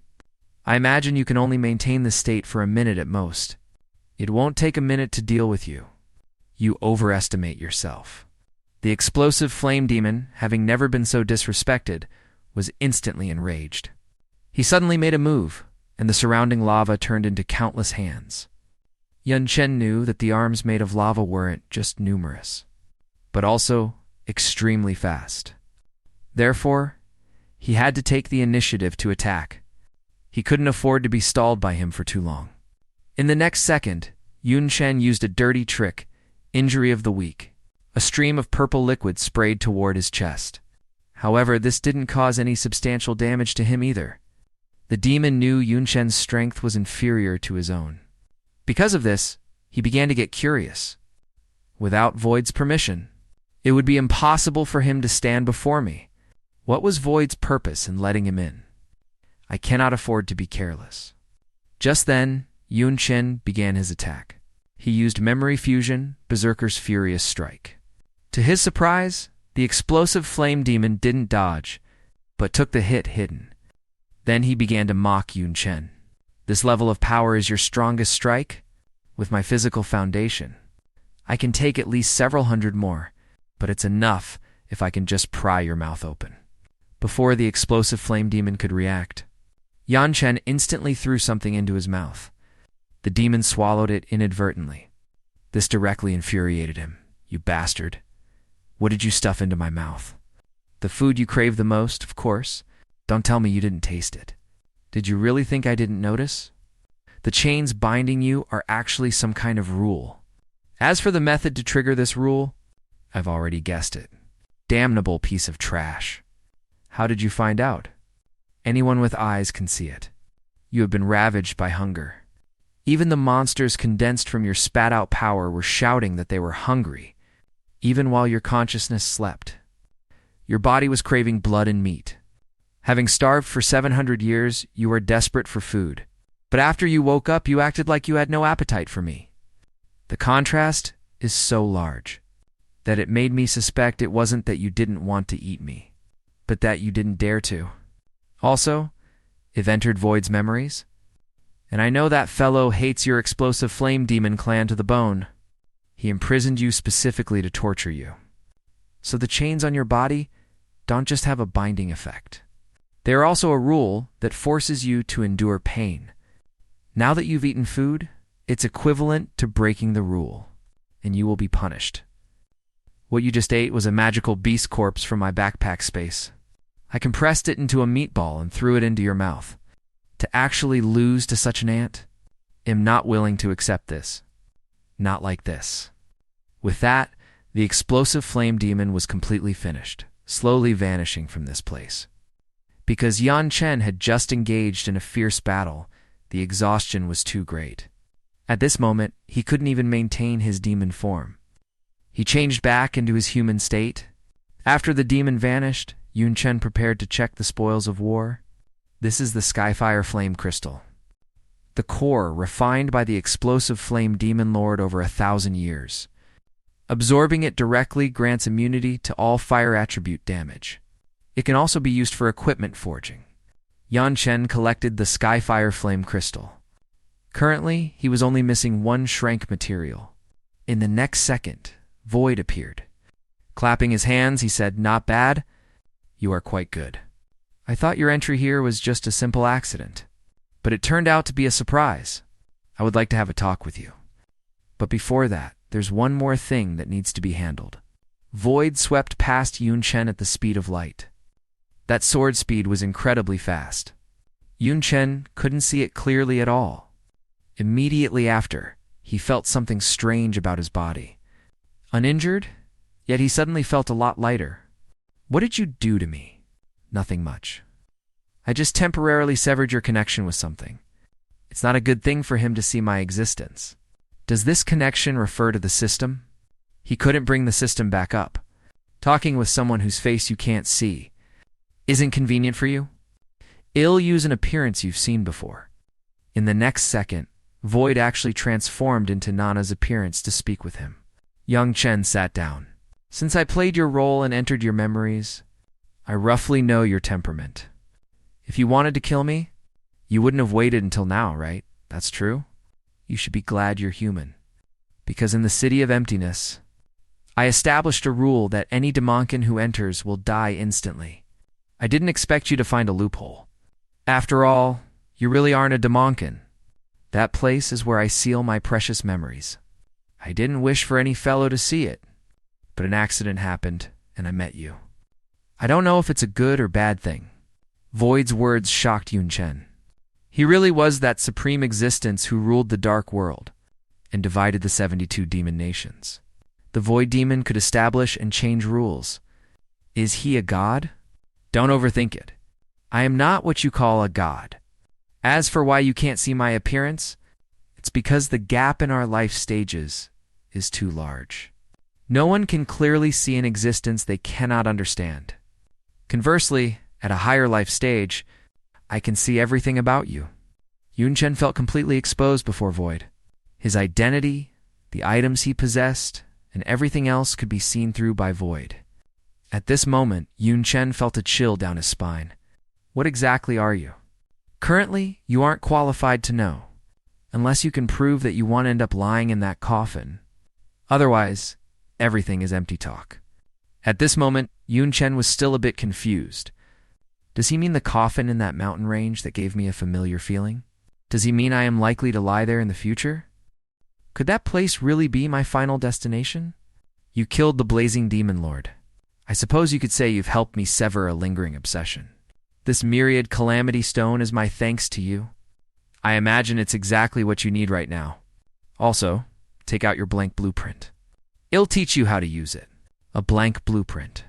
I imagine you can only maintain this state for a minute at most. It won't take a minute to deal with you. You overestimate yourself. The explosive flame demon, having never been so disrespected, was instantly enraged. He suddenly made a move, and the surrounding lava turned into countless hands. Yun Chen knew that the arms made of lava weren't just numerous, but also extremely fast. Therefore, he had to take the initiative to attack. He couldn't afford to be stalled by him for too long. In the next second, Yun Chen used a dirty trick, Injury of the Weak. A stream of purple liquid sprayed toward his chest. However, this didn't cause any substantial damage to him either. The demon knew Yun Chen's strength was inferior to his own. Because of this, he began to get curious. Without Void's permission, it would be impossible for him to stand before me. What was Void's purpose in letting him in? I cannot afford to be careless. Just then, Yun Chen began his attack. He used Memory Fusion, Berserker's Furious Strike. To his surprise, the explosive flame demon didn't dodge, but took the hit hidden. Then he began to mock Yun Chen. This level of power is your strongest strike? With my physical foundation, I can take at least several hundred more, but it's enough if I can just pry your mouth open. Before the explosive flame demon could react, Yun Chen instantly threw something into his mouth. The demon swallowed it inadvertently. This directly infuriated him. You bastard. What did you stuff into my mouth? The food you crave the most, of course. Don't tell me you didn't taste it. Did you really think I didn't notice? The chains binding you are actually some kind of rule. As for the method to trigger this rule, I've already guessed it. Damnable piece of trash. How did you find out? Anyone with eyes can see it. You have been ravaged by hunger. Even the monsters condensed from your spat-out power were shouting that they were hungry, even while your consciousness slept. Your body was craving blood and meat. Having starved for 700 years, you were desperate for food. But after you woke up, you acted like you had no appetite for me. The contrast is so large that it made me suspect it wasn't that you didn't want to eat me, but that you didn't dare to. Also, it entered Void's memories. And I know that fellow hates your explosive flame demon clan to the bone. He imprisoned you specifically to torture you. So the chains on your body don't just have a binding effect. They are also a rule that forces you to endure pain. Now that you've eaten food, it's equivalent to breaking the rule, and you will be punished. What you just ate was a magical beast corpse from my backpack space. I compressed it into a meatball and threw it into your mouth. To actually lose to such an ant? Am not willing to accept this. Not like this. With that, the explosive flame demon was completely finished, slowly vanishing from this place. Because Yun Chen had just engaged in a fierce battle, the exhaustion was too great. At this moment, he couldn't even maintain his demon form. He changed back into his human state. After the demon vanished, Yun Chen prepared to check the spoils of war. This is the Skyfire Flame Crystal. The core refined by the explosive flame demon lord over 1,000 years. Absorbing it directly grants immunity to all fire attribute damage. It can also be used for equipment forging. Yun Chen collected the Skyfire Flame Crystal. Currently, he was only missing one shrank material. In the next second, Void appeared. Clapping his hands, he said, "Not bad. You are quite good. I thought your entry here was just a simple accident, but it turned out to be a surprise. I would like to have a talk with you. But before that, there's one more thing that needs to be handled." Void swept past Yun Chen at the speed of light. That sword speed was incredibly fast. Yun Chen couldn't see it clearly at all. Immediately after, he felt something strange about his body. Uninjured, yet he suddenly felt a lot lighter. "What did you do to me?" "Nothing much. I just temporarily severed your connection with something. It's not a good thing for him to see my existence." Does this connection refer to the system? He couldn't bring the system back up. Talking with someone whose face you can't see isn't convenient for you? Use an appearance you've seen before. In the next second, Void actually transformed into Nana's appearance to speak with him. Young Chen sat down. Since I played your role and entered your memories, I roughly know your temperament. If you wanted to kill me, you wouldn't have waited until now, right? That's true? You should be glad you're human. Because in the City of Emptiness, I established a rule that any Demonkin who enters will die instantly. I didn't expect you to find a loophole. After all, you really aren't a Demonkin. That place is where I seal my precious memories. I didn't wish for any fellow to see it, but an accident happened, and I met you. I don't know if it's a good or bad thing. Void's words shocked Yun Chen. He really was that supreme existence who ruled the dark world and divided the 72 demon nations. The Void Demon could establish and change rules. Is he a god? Don't overthink it. I am not what you call a god. As for why you can't see my appearance, it's because the gap in our life stages is too large. No one can clearly see an existence they cannot understand. Conversely, at a higher life stage, I can see everything about you. Yun Chen felt completely exposed before Void. His identity, the items he possessed, and everything else could be seen through by Void. At this moment, Yun Chen felt a chill down his spine. What exactly are you? Currently, you aren't qualified to know, unless you can prove that you want to end up lying in that coffin. Otherwise, everything is empty talk. At this moment, Yun Chen was still a bit confused. Does he mean the coffin in that mountain range that gave me a familiar feeling? Does he mean I am likely to lie there in the future? Could that place really be my final destination? You killed the blazing demon lord. I suppose you could say you've helped me sever a lingering obsession. This myriad calamity stone is my thanks to you. I imagine it's exactly what you need right now. Also, take out your blank blueprint. It'll teach you how to use it. A blank blueprint.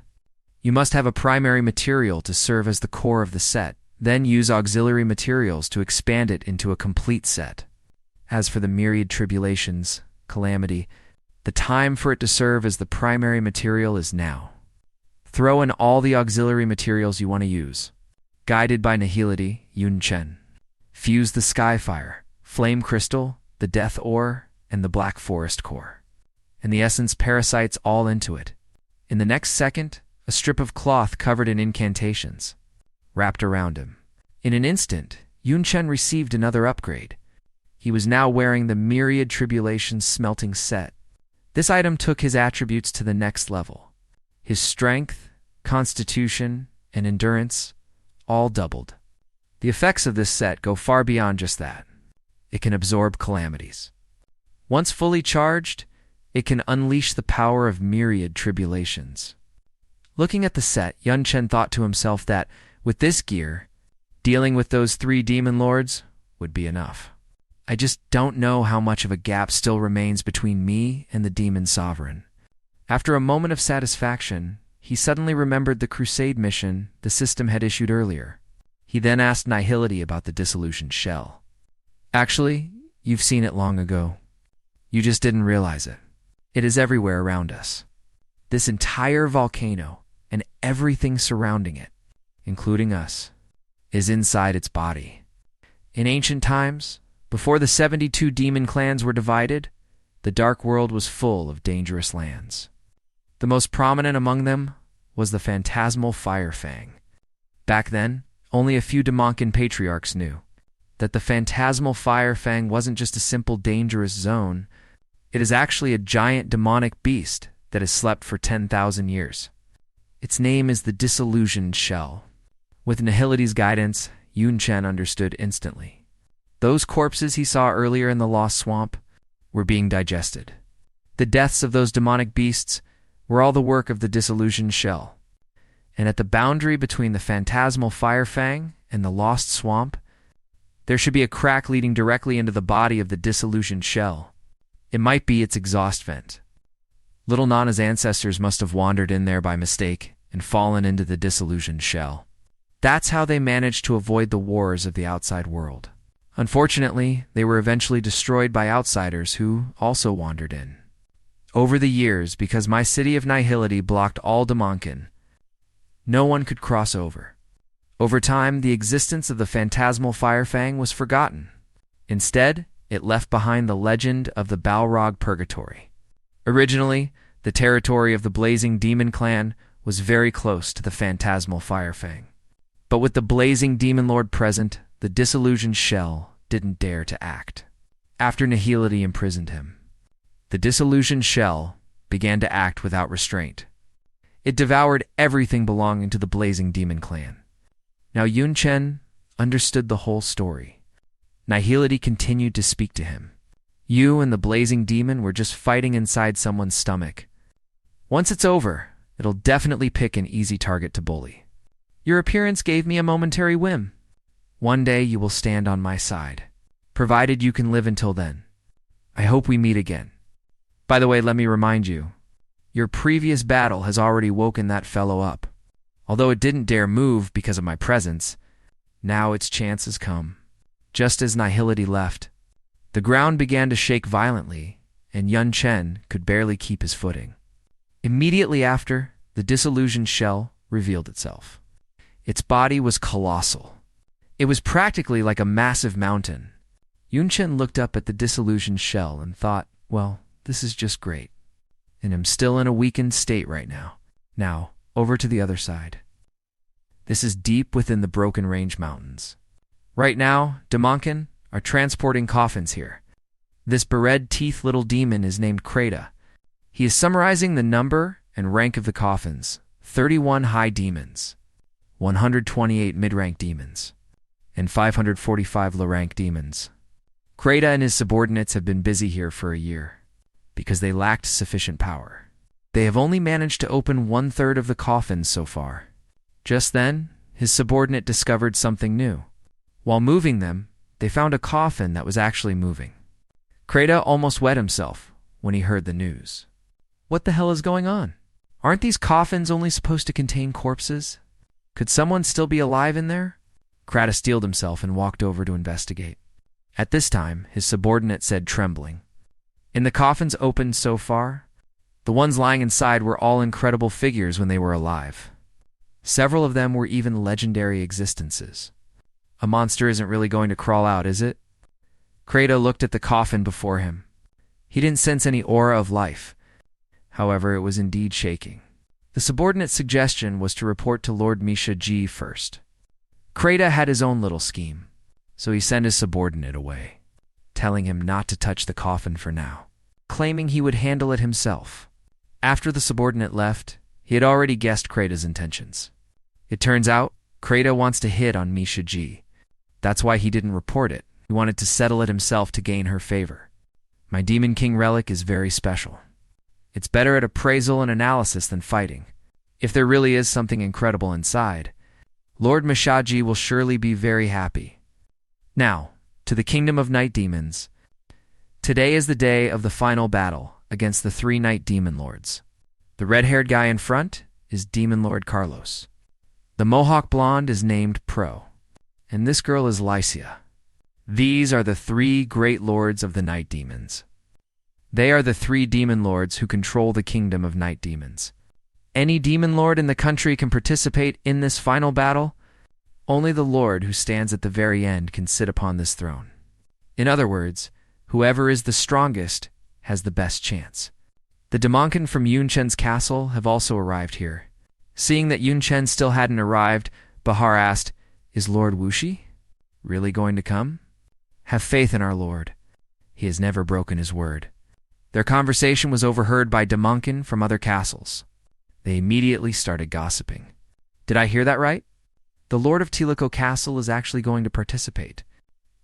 You must have a primary material to serve as the core of the set, then use auxiliary materials to expand it into a complete set. As for the myriad tribulations, calamity, the time for it to serve as the primary material is now. Throw in all the auxiliary materials you want to use. Guided by Nihility, Yun Chen. Fuse the Skyfire, Flame Crystal, the Death Ore, and the Black Forest Core. And the essence parasites all into it. In the next second, a strip of cloth covered in incantations wrapped around him. In an instant, Yun Chen received another upgrade. He was now wearing the Myriad Tribulations smelting set. This item took his attributes to the next level. His strength, constitution, and endurance all doubled. The effects of this set go far beyond just that. It can absorb calamities. Once fully charged, it can unleash the power of myriad tribulations. Looking at the set, Yun Chen thought to himself that, with this gear, dealing with those 3 demon lords would be enough. I just don't know how much of a gap still remains between me and the demon sovereign. After a moment of satisfaction, he suddenly remembered the crusade mission the system had issued earlier. He then asked Nihility about the disillusioned shell. Actually, you've seen it long ago. You just didn't realize it. It is everywhere around us. This entire volcano and everything surrounding it, including us, is inside its body. In ancient times, before the 72 demon clans were divided, the dark world was full of dangerous lands. The most prominent among them was the phantasmal Fire Fang. Back then, only a few Demonkin patriarchs knew that the phantasmal Fire Fang wasn't just a simple dangerous zone. It is actually a giant demonic beast that has slept for 10,000 years. Its name is the Disillusioned Shell. With Nihility's guidance, Yun Chen understood instantly. Those corpses he saw earlier in the Lost Swamp were being digested. The deaths of those demonic beasts were all the work of the Disillusioned Shell. And at the boundary between the phantasmal Fire Fang and the Lost Swamp, there should be a crack leading directly into the body of the Disillusioned Shell. It might be its exhaust vent. Little Nana's ancestors must have wandered in there by mistake and fallen into the Disillusioned Shell. That's how they managed to avoid the wars of the outside world. Unfortunately, they were eventually destroyed by outsiders who also wandered in. Over the years, because my city of Nihility blocked all Demonkin, no one could cross over. Over time, the existence of the phantasmal Fire Fang was forgotten. Instead, it left behind the legend of the Balrog Purgatory. Originally, the territory of the Blazing Demon clan was very close to the phantasmal Firefang. But with the Blazing Demon Lord present, the disillusioned Shell didn't dare to act. After Nihility imprisoned him, the disillusioned Shell began to act without restraint. It devoured everything belonging to the Blazing Demon clan. Now Yun Chen understood the whole story. Nihility continued to speak to him. You and the Blazing Demon were just fighting inside someone's stomach. Once it's over, it'll definitely pick an easy target to bully. Your appearance gave me a momentary whim. One day you will stand on my side, provided you can live until then. I hope we meet again. By the way, let me remind you, your previous battle has already woken that fellow up. Although it didn't dare move because of my presence, now its chance has come. Just as Nihility left, the ground began to shake violently, and Yun Chen could barely keep his footing. Immediately after, the disillusioned Shell revealed itself. Its body was colossal. It was practically like a massive mountain. Yun Chen looked up at the disillusioned Shell and thought, well, this is just great. And I'm still in a weakened state right now. Now, over to the other side. This is deep within the Broken Range Mountains. Right now, Demonkin are transporting coffins here. This bered teeth little demon is named Krata. He is summarizing the number and rank of the coffins: 31 high demons, 128 mid-rank demons, and 545 low-rank demons. Krata and his subordinates have been busy here for a year because they lacked sufficient power. They have only managed to open 1/3 of the coffins so far. Just then, his subordinate discovered something new. While moving them, they found a coffin that was actually moving. Krata almost wet himself when he heard the news. What the hell is going on? Aren't these coffins only supposed to contain corpses? Could someone still be alive in there? Krata steeled himself and walked over to investigate. At this time, his subordinate said, trembling, "In the coffins opened so far, the ones lying inside were all incredible figures when they were alive. Several of them were even legendary existences. A monster isn't really going to crawl out, is it?" Krata looked at the coffin before him. He didn't sense any aura of life. However, it was indeed shaking. The subordinate's suggestion was to report to Lord Misha Ji first. Krata had his own little scheme, so he sent his subordinate away, telling him not to touch the coffin for now, claiming he would handle it himself. After the subordinate left, he had already guessed Krata's intentions. It turns out, Krata wants to hit on Misha Ji. That's why he didn't report it. He wanted to settle it himself to gain her favor. My Demon King relic is very special. It's better at appraisal and analysis than fighting. If there really is something incredible inside, Lord Mishaji will surely be very happy. Now, to the Kingdom of Night Demons. Today is the day of the final battle against the 3 Night Demon Lords. The red-haired guy in front is Demon Lord Carlos. The Mohawk blonde is named Pro. And this girl is Lycia. These are the 3 great lords of the Night Demons. They are the 3 demon lords who control the Kingdom of Night Demons. Any demon lord in the country can participate in this final battle. Only the lord who stands at the very end can sit upon this throne. In other words, whoever is the strongest has the best chance. The Demonkin from Yun Chen's castle have also arrived here. Seeing that Yun Chen still hadn't arrived, Bahar asked, "Is Lord Wuxi really going to come? Have faith in our Lord. He has never broken his word." Their conversation was overheard by Demonkin from other castles. They immediately started gossiping. Did I hear that right? The Lord of Tilico Castle is actually going to participate.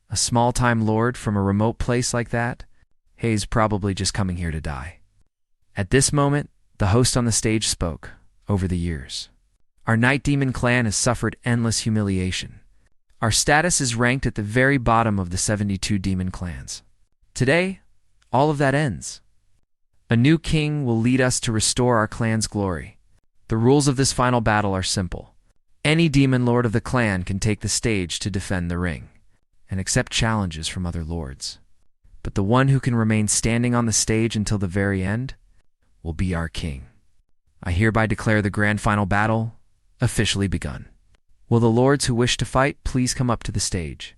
A small-time lord from a remote place like that? He's probably just coming here to die. At this moment, the host on the stage spoke. Over the years, our Night Demon clan has suffered endless humiliation. Our status is ranked at the very bottom of the 72 demon clans. Today, all of that ends. A new king will lead us to restore our clan's glory. The rules of this final battle are simple. Any demon lord of the clan can take the stage to defend the ring and accept challenges from other lords. But the one who can remain standing on the stage until the very end will be our king. I hereby declare the grand final battle officially begun. Will the lords who wish to fight please come up to the stage?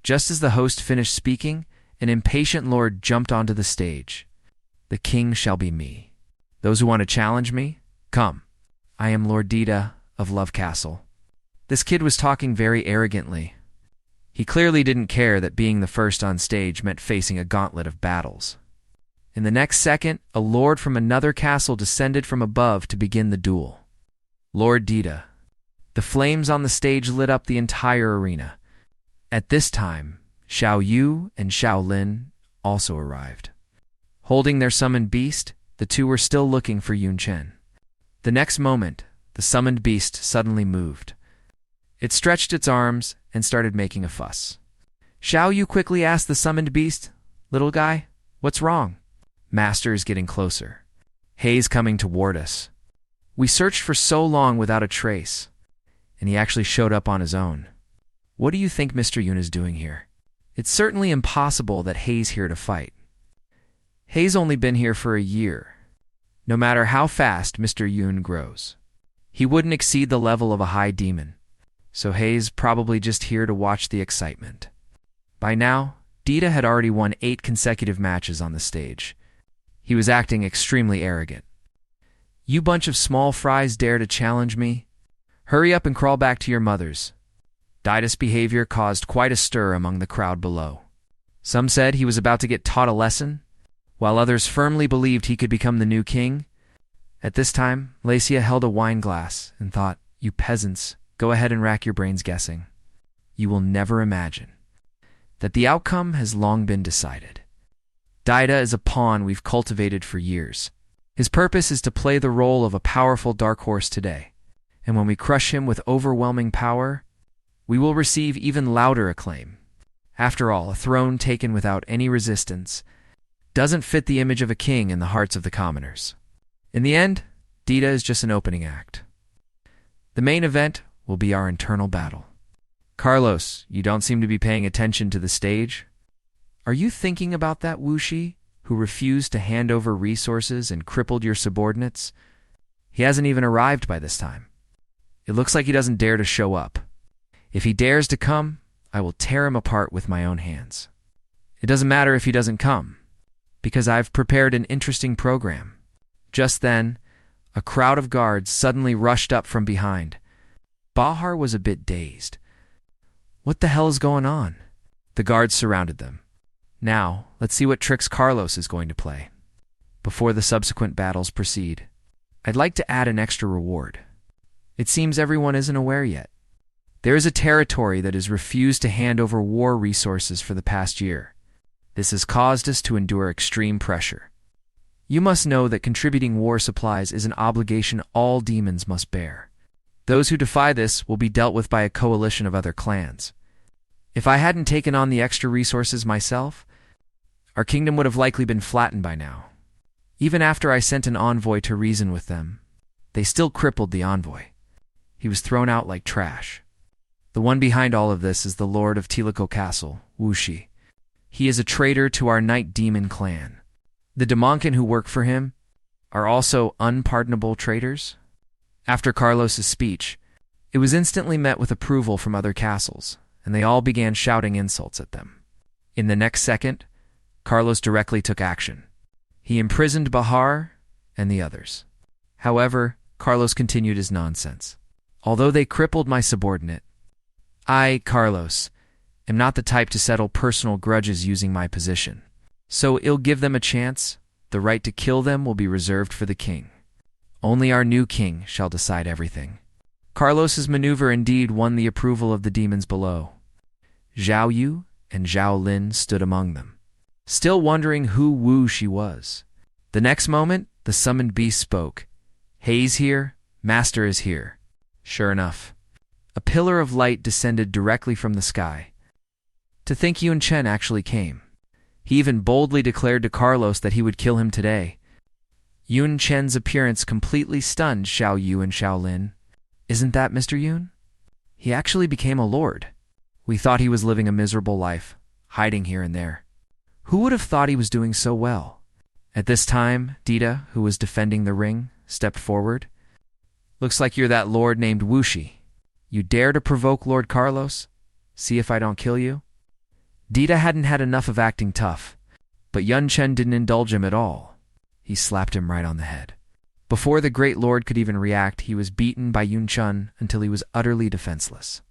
Just as the host finished speaking, an impatient lord jumped onto the stage. The king shall be me. Those who want to challenge me, come. I am Lord Dita of Love Castle. This kid was talking very arrogantly. He clearly didn't care that being the first on stage meant facing a gauntlet of battles. In the next second, a lord from another castle descended from above to begin the duel. Lord Dita. The flames on the stage lit up the entire arena. At this time, Xiao Yu and Xiao Lin also arrived. Holding their summoned beast, the two were still looking for Yun Chen. The next moment, the summoned beast suddenly moved. It stretched its arms and started making a fuss. Xiao Yu quickly asked the summoned beast, "Little guy, what's wrong?" "Master is getting closer. Hei's coming toward us. We searched for so long without a trace, and he actually showed up on his own. What do you think Mr. Yun is doing here? It's certainly impossible that Hei's here to fight. Hei's only been here for a year. No matter how fast Mr. Yun grows, he wouldn't exceed the level of a high demon. So Hei's probably just here to watch the excitement." By now, Dita had already won 8 consecutive matches on the stage. He was acting extremely arrogant. "You bunch of small fries dare to challenge me? Hurry up and crawl back to your mothers." Dita's behavior caused quite a stir among the crowd below. Some said he was about to get taught a lesson, while others firmly believed he could become the new king. At this time, Lacia held a wine glass and thought, "You peasants, go ahead and rack your brains guessing. You will never imagine that the outcome has long been decided. Dita is a pawn we've cultivated for years. His purpose is to play the role of a powerful dark horse today, and when we crush him with overwhelming power, we will receive even louder acclaim. After all, a throne taken without any resistance doesn't fit the image of a king in the hearts of the commoners. In the end, Dita is just an opening act. The main event will be our internal battle." "Carlos, you don't seem to be paying attention to the stage. Are you thinking about that Wuxi who refused to hand over resources and crippled your subordinates? He hasn't even arrived by this time. It looks like he doesn't dare to show up. If he dares to come, I will tear him apart with my own hands. It doesn't matter if he doesn't come, because I've prepared an interesting program." Just then, a crowd of guards suddenly rushed up from behind. Bahar was a bit dazed. What the hell is going on? The guards surrounded them. Now, let's see what tricks Carlos is going to play. Before the subsequent battles proceed, I'd like to add an extra reward. It seems everyone isn't aware yet. There is a territory that has refused to hand over war resources for the past year. This has caused us to endure extreme pressure. You must know that contributing war supplies is an obligation all demons must bear. Those who defy this will be dealt with by a coalition of other clans. If I hadn't taken on the extra resources myself, our kingdom would have likely been flattened by now. Even after I sent an envoy to reason with them, they still crippled the envoy. He was thrown out like trash. The one behind all of this is the Lord of Tilico Castle, Wuxi. He is a traitor to our Night Demon clan. The Demonkin who work for him are also unpardonable traitors. After Carlos's speech, it was instantly met with approval from other castles, and they all began shouting insults at them. In the next second, Carlos directly took action. He imprisoned Bahar and the others. However, Carlos continued his nonsense. Although they crippled my subordinate, I, Carlos, am not the type to settle personal grudges using my position. So I'll give them a chance. The right to kill them will be reserved for the king. Only our new king shall decide everything. Carlos's maneuver indeed won the approval of the demons below. Xiao Yu and Xiao Lin stood among them, still wondering who Wu she was. The next moment, the summoned beast spoke. Hei's here, Master is here. Sure enough, a pillar of light descended directly from the sky. To think Yun Chen actually came. He even boldly declared to Carlos that he would kill him today. Yun Chen's appearance completely stunned Xiao Yu and Xiao Lin. Isn't that Mr. Yun? He actually became a lord. We thought he was living a miserable life, hiding here and there. Who would have thought he was doing so well? At this time, Dita, who was defending the ring, stepped forward. Looks like you're that lord named Wuxi. You dare to provoke Lord Carlos? See if I don't kill you? Dita hadn't had enough of acting tough, but Yun Chen didn't indulge him at all. He slapped him right on the head. Before the Great Lord could even react, he was beaten by Yun Chen until he was utterly defenseless.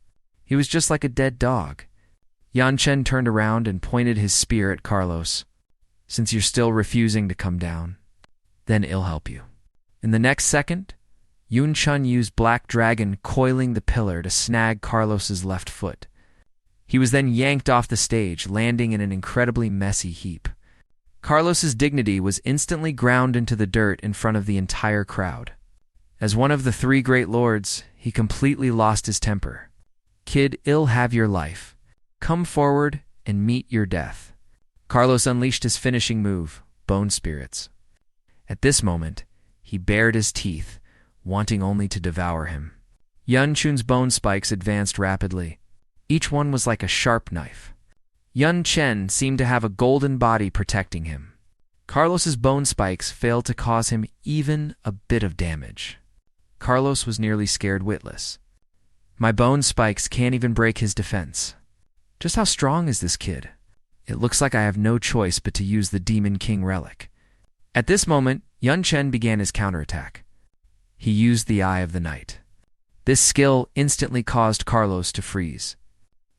He was just like a dead dog. Yun Chen turned around and pointed his spear at Carlos. "Since you're still refusing to come down, then I'll help you." In the next second, Yun Chen used Black Dragon coiling the pillar to snag Carlos's left foot. He was then yanked off the stage, landing in an incredibly messy heap. Carlos's dignity was instantly ground into the dirt in front of the entire crowd. As one of the three great lords, he completely lost his temper. "Kid, I'll have your life. Come forward and meet your death." Carlos unleashed his finishing move, Bone Spirits. At this moment, he bared his teeth, wanting only to devour him. Yun Chen's bone spikes advanced rapidly. Each one was like a sharp knife. Yun Chen seemed to have a golden body protecting him. Carlos's bone spikes failed to cause him even a bit of damage. Carlos was nearly scared witless. My bone spikes can't even break his defense. Just how strong is this kid? It looks like I have no choice but to use the Demon King relic. At this moment, Yun Chen began his counterattack. He used the Eye of the Night. This skill instantly caused Carlos to freeze.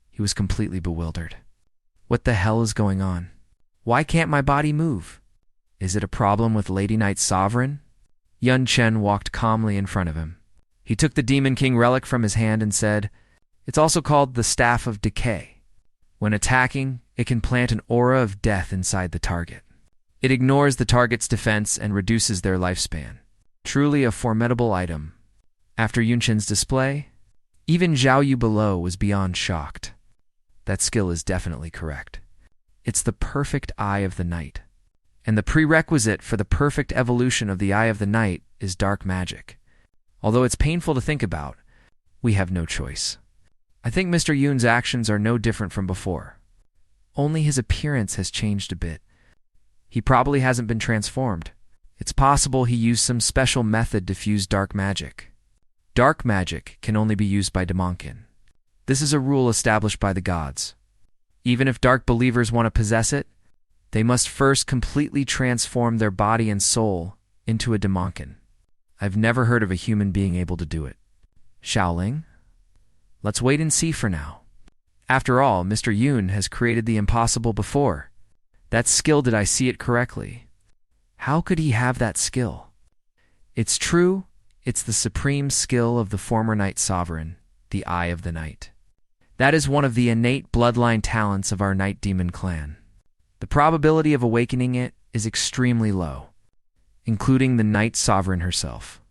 He was completely bewildered. What the hell is going on? Why can't my body move? Is it a problem with Lady Night Sovereign? Yun Chen walked calmly in front of him. He took the Demon King relic from his hand and said, "It's also called the Staff of Decay. When attacking, it can plant an aura of death inside the target. It ignores the target's defense and reduces their lifespan. Truly a formidable item." After Yun Chen's display, even Zhao Yu below was beyond shocked. That skill is definitely correct. It's the perfect Eye of the Night. And the prerequisite for the perfect evolution of the Eye of the Night is dark magic. Although it's painful to think about, we have no choice. I think Mr. Yun's actions are no different from before. Only his appearance has changed a bit. He probably hasn't been transformed. It's possible he used some special method to fuse dark magic. Dark magic can only be used by Damonkin. This is a rule established by the gods. Even if dark believers want to possess it, they must first completely transform their body and soul into a Damonkin. I've never heard of a human being able to do it. Shaoling? Let's wait and see for now. After all, Mr. Yun has created the impossible before. That skill, did I see it correctly? How could he have that skill? It's true, it's the supreme skill of the former Night Sovereign, the Eye of the Night. That is one of the innate bloodline talents of our Night Demon clan. The probability of awakening it is extremely low, including the Night Sovereign herself.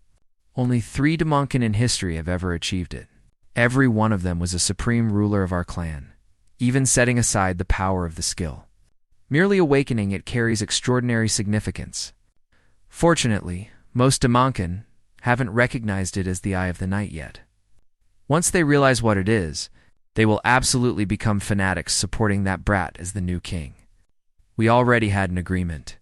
Only 3 Damonkin in history have ever achieved it. Every one of them was a supreme ruler of our clan, even setting aside the power of the skill. Merely awakening it carries extraordinary significance. Fortunately, most Damonkin haven't recognized it as the Eye of the Night yet. Once they realize what it is, they will absolutely become fanatics supporting that brat as the new king. We already had an agreement.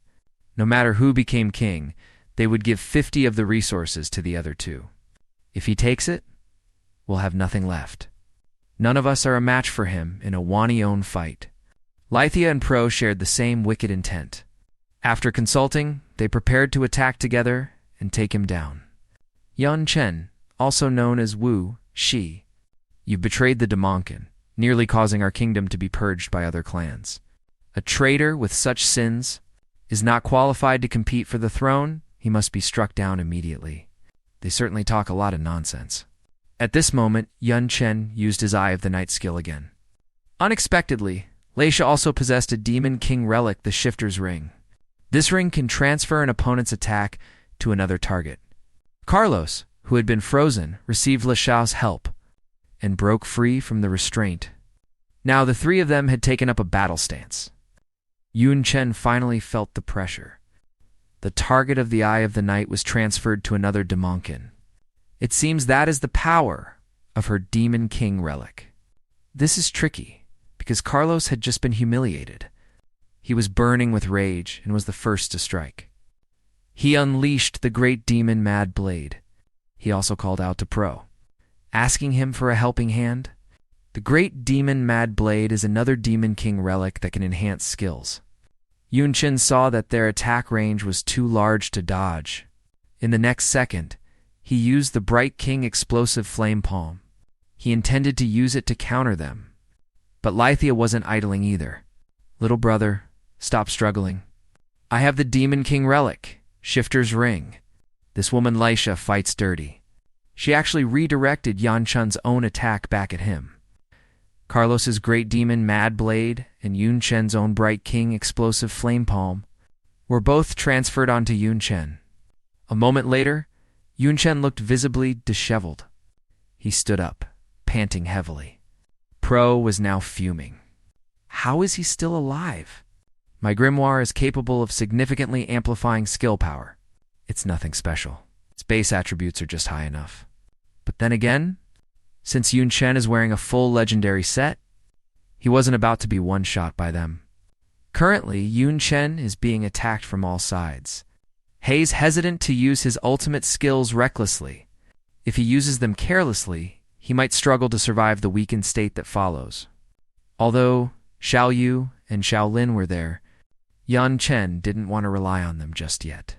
No matter who became king, they would give 50 of the resources to the other 2. If he takes it, we'll have nothing left. None of us are a match for him in a Wanion fight. Lithia and Pro shared the same wicked intent. After consulting, they prepared to attack together and take him down. Yun Chen, also known as Wu Shi, you've betrayed the Damonkin, nearly causing our kingdom to be purged by other clans. A traitor with such sins is not qualified to compete for the throne. He must be struck down immediately. They certainly talk a lot of nonsense. At this moment, Yun Chen used his Eye of the Night skill again. Unexpectedly, Leisha also possessed a Demon King relic, the Shifter's Ring. This ring can transfer an opponent's attack to another target. Carlos, who had been frozen, received Leisha's help and broke free from the restraint. Now the 3 of them had taken up a battle stance. Yun Chen finally felt the pressure. The target of the Eye of the Night was transferred to another Damonkin. It seems that is the power of her Demon King relic. This is tricky, because Carlos had just been humiliated. He was burning with rage and was the first to strike. He unleashed the great demon Mad Blade. He also called out to Pro, asking him for a helping hand. The Great Demon Mad Blade is another Demon King relic that can enhance skills. Yunchen saw that their attack range was too large to dodge. In the next second, he used the Bright King explosive flame palm. He intended to use it to counter them. But Lithia wasn't idling either. Little brother, stop struggling. I have the Demon King relic, Shifter's Ring. This woman Lisha fights dirty. She actually redirected Yanchun's own attack back at him. Carlos's Great Demon Mad Blade and Yunchen's own Bright King explosive flame palm were both transferred onto Yunchen. A moment later, Yunchen looked visibly disheveled. He stood up, panting heavily. Pro was now fuming. How is he still alive? My grimoire is capable of significantly amplifying skill power. It's nothing special. Its base attributes are just high enough. But then again, since Yunchen is wearing a full legendary set, he wasn't about to be one-shot by them. Currently, Yunchen is being attacked from all sides. Hei's hesitant to use his ultimate skills recklessly. If he uses them carelessly, he might struggle to survive the weakened state that follows. Although Xiao Yu and Xiao Lin were there, Yan Chen didn't want to rely on them just yet.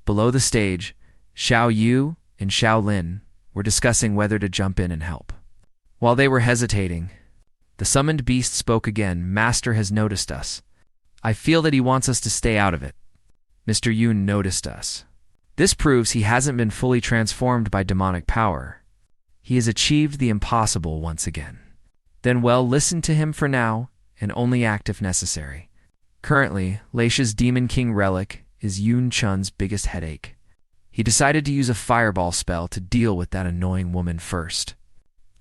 Below the stage, Xiao Yu and Xiao Lin were discussing whether to jump in and help. While they were hesitating, the summoned beast spoke again. Master has noticed us. I feel that he wants us to stay out of it. Mr. Yun noticed us. This proves he hasn't been fully transformed by demonic power. He has achieved the impossible once again. Then well, listen to him for now, and only act if necessary. Currently, Leisha's Demon King relic is Yun Chun's biggest headache. He decided to use a fireball spell to deal with that annoying woman first.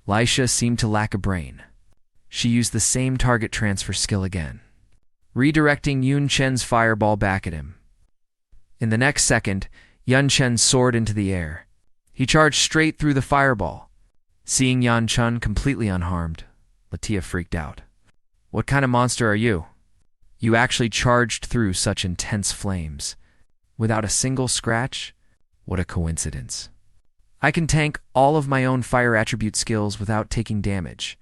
Leisha seemed to lack a brain. She used the same target transfer skill again, redirecting Yun Chen's fireball back at him. In the next second, Yun Chen soared into the air. He charged straight through the fireball. Seeing Yan Chen completely unharmed, Latia freaked out. What kind of monster are you? You actually charged through such intense flames. Without a single scratch? What a coincidence. I can tank all of my own fire attribute skills without taking damage.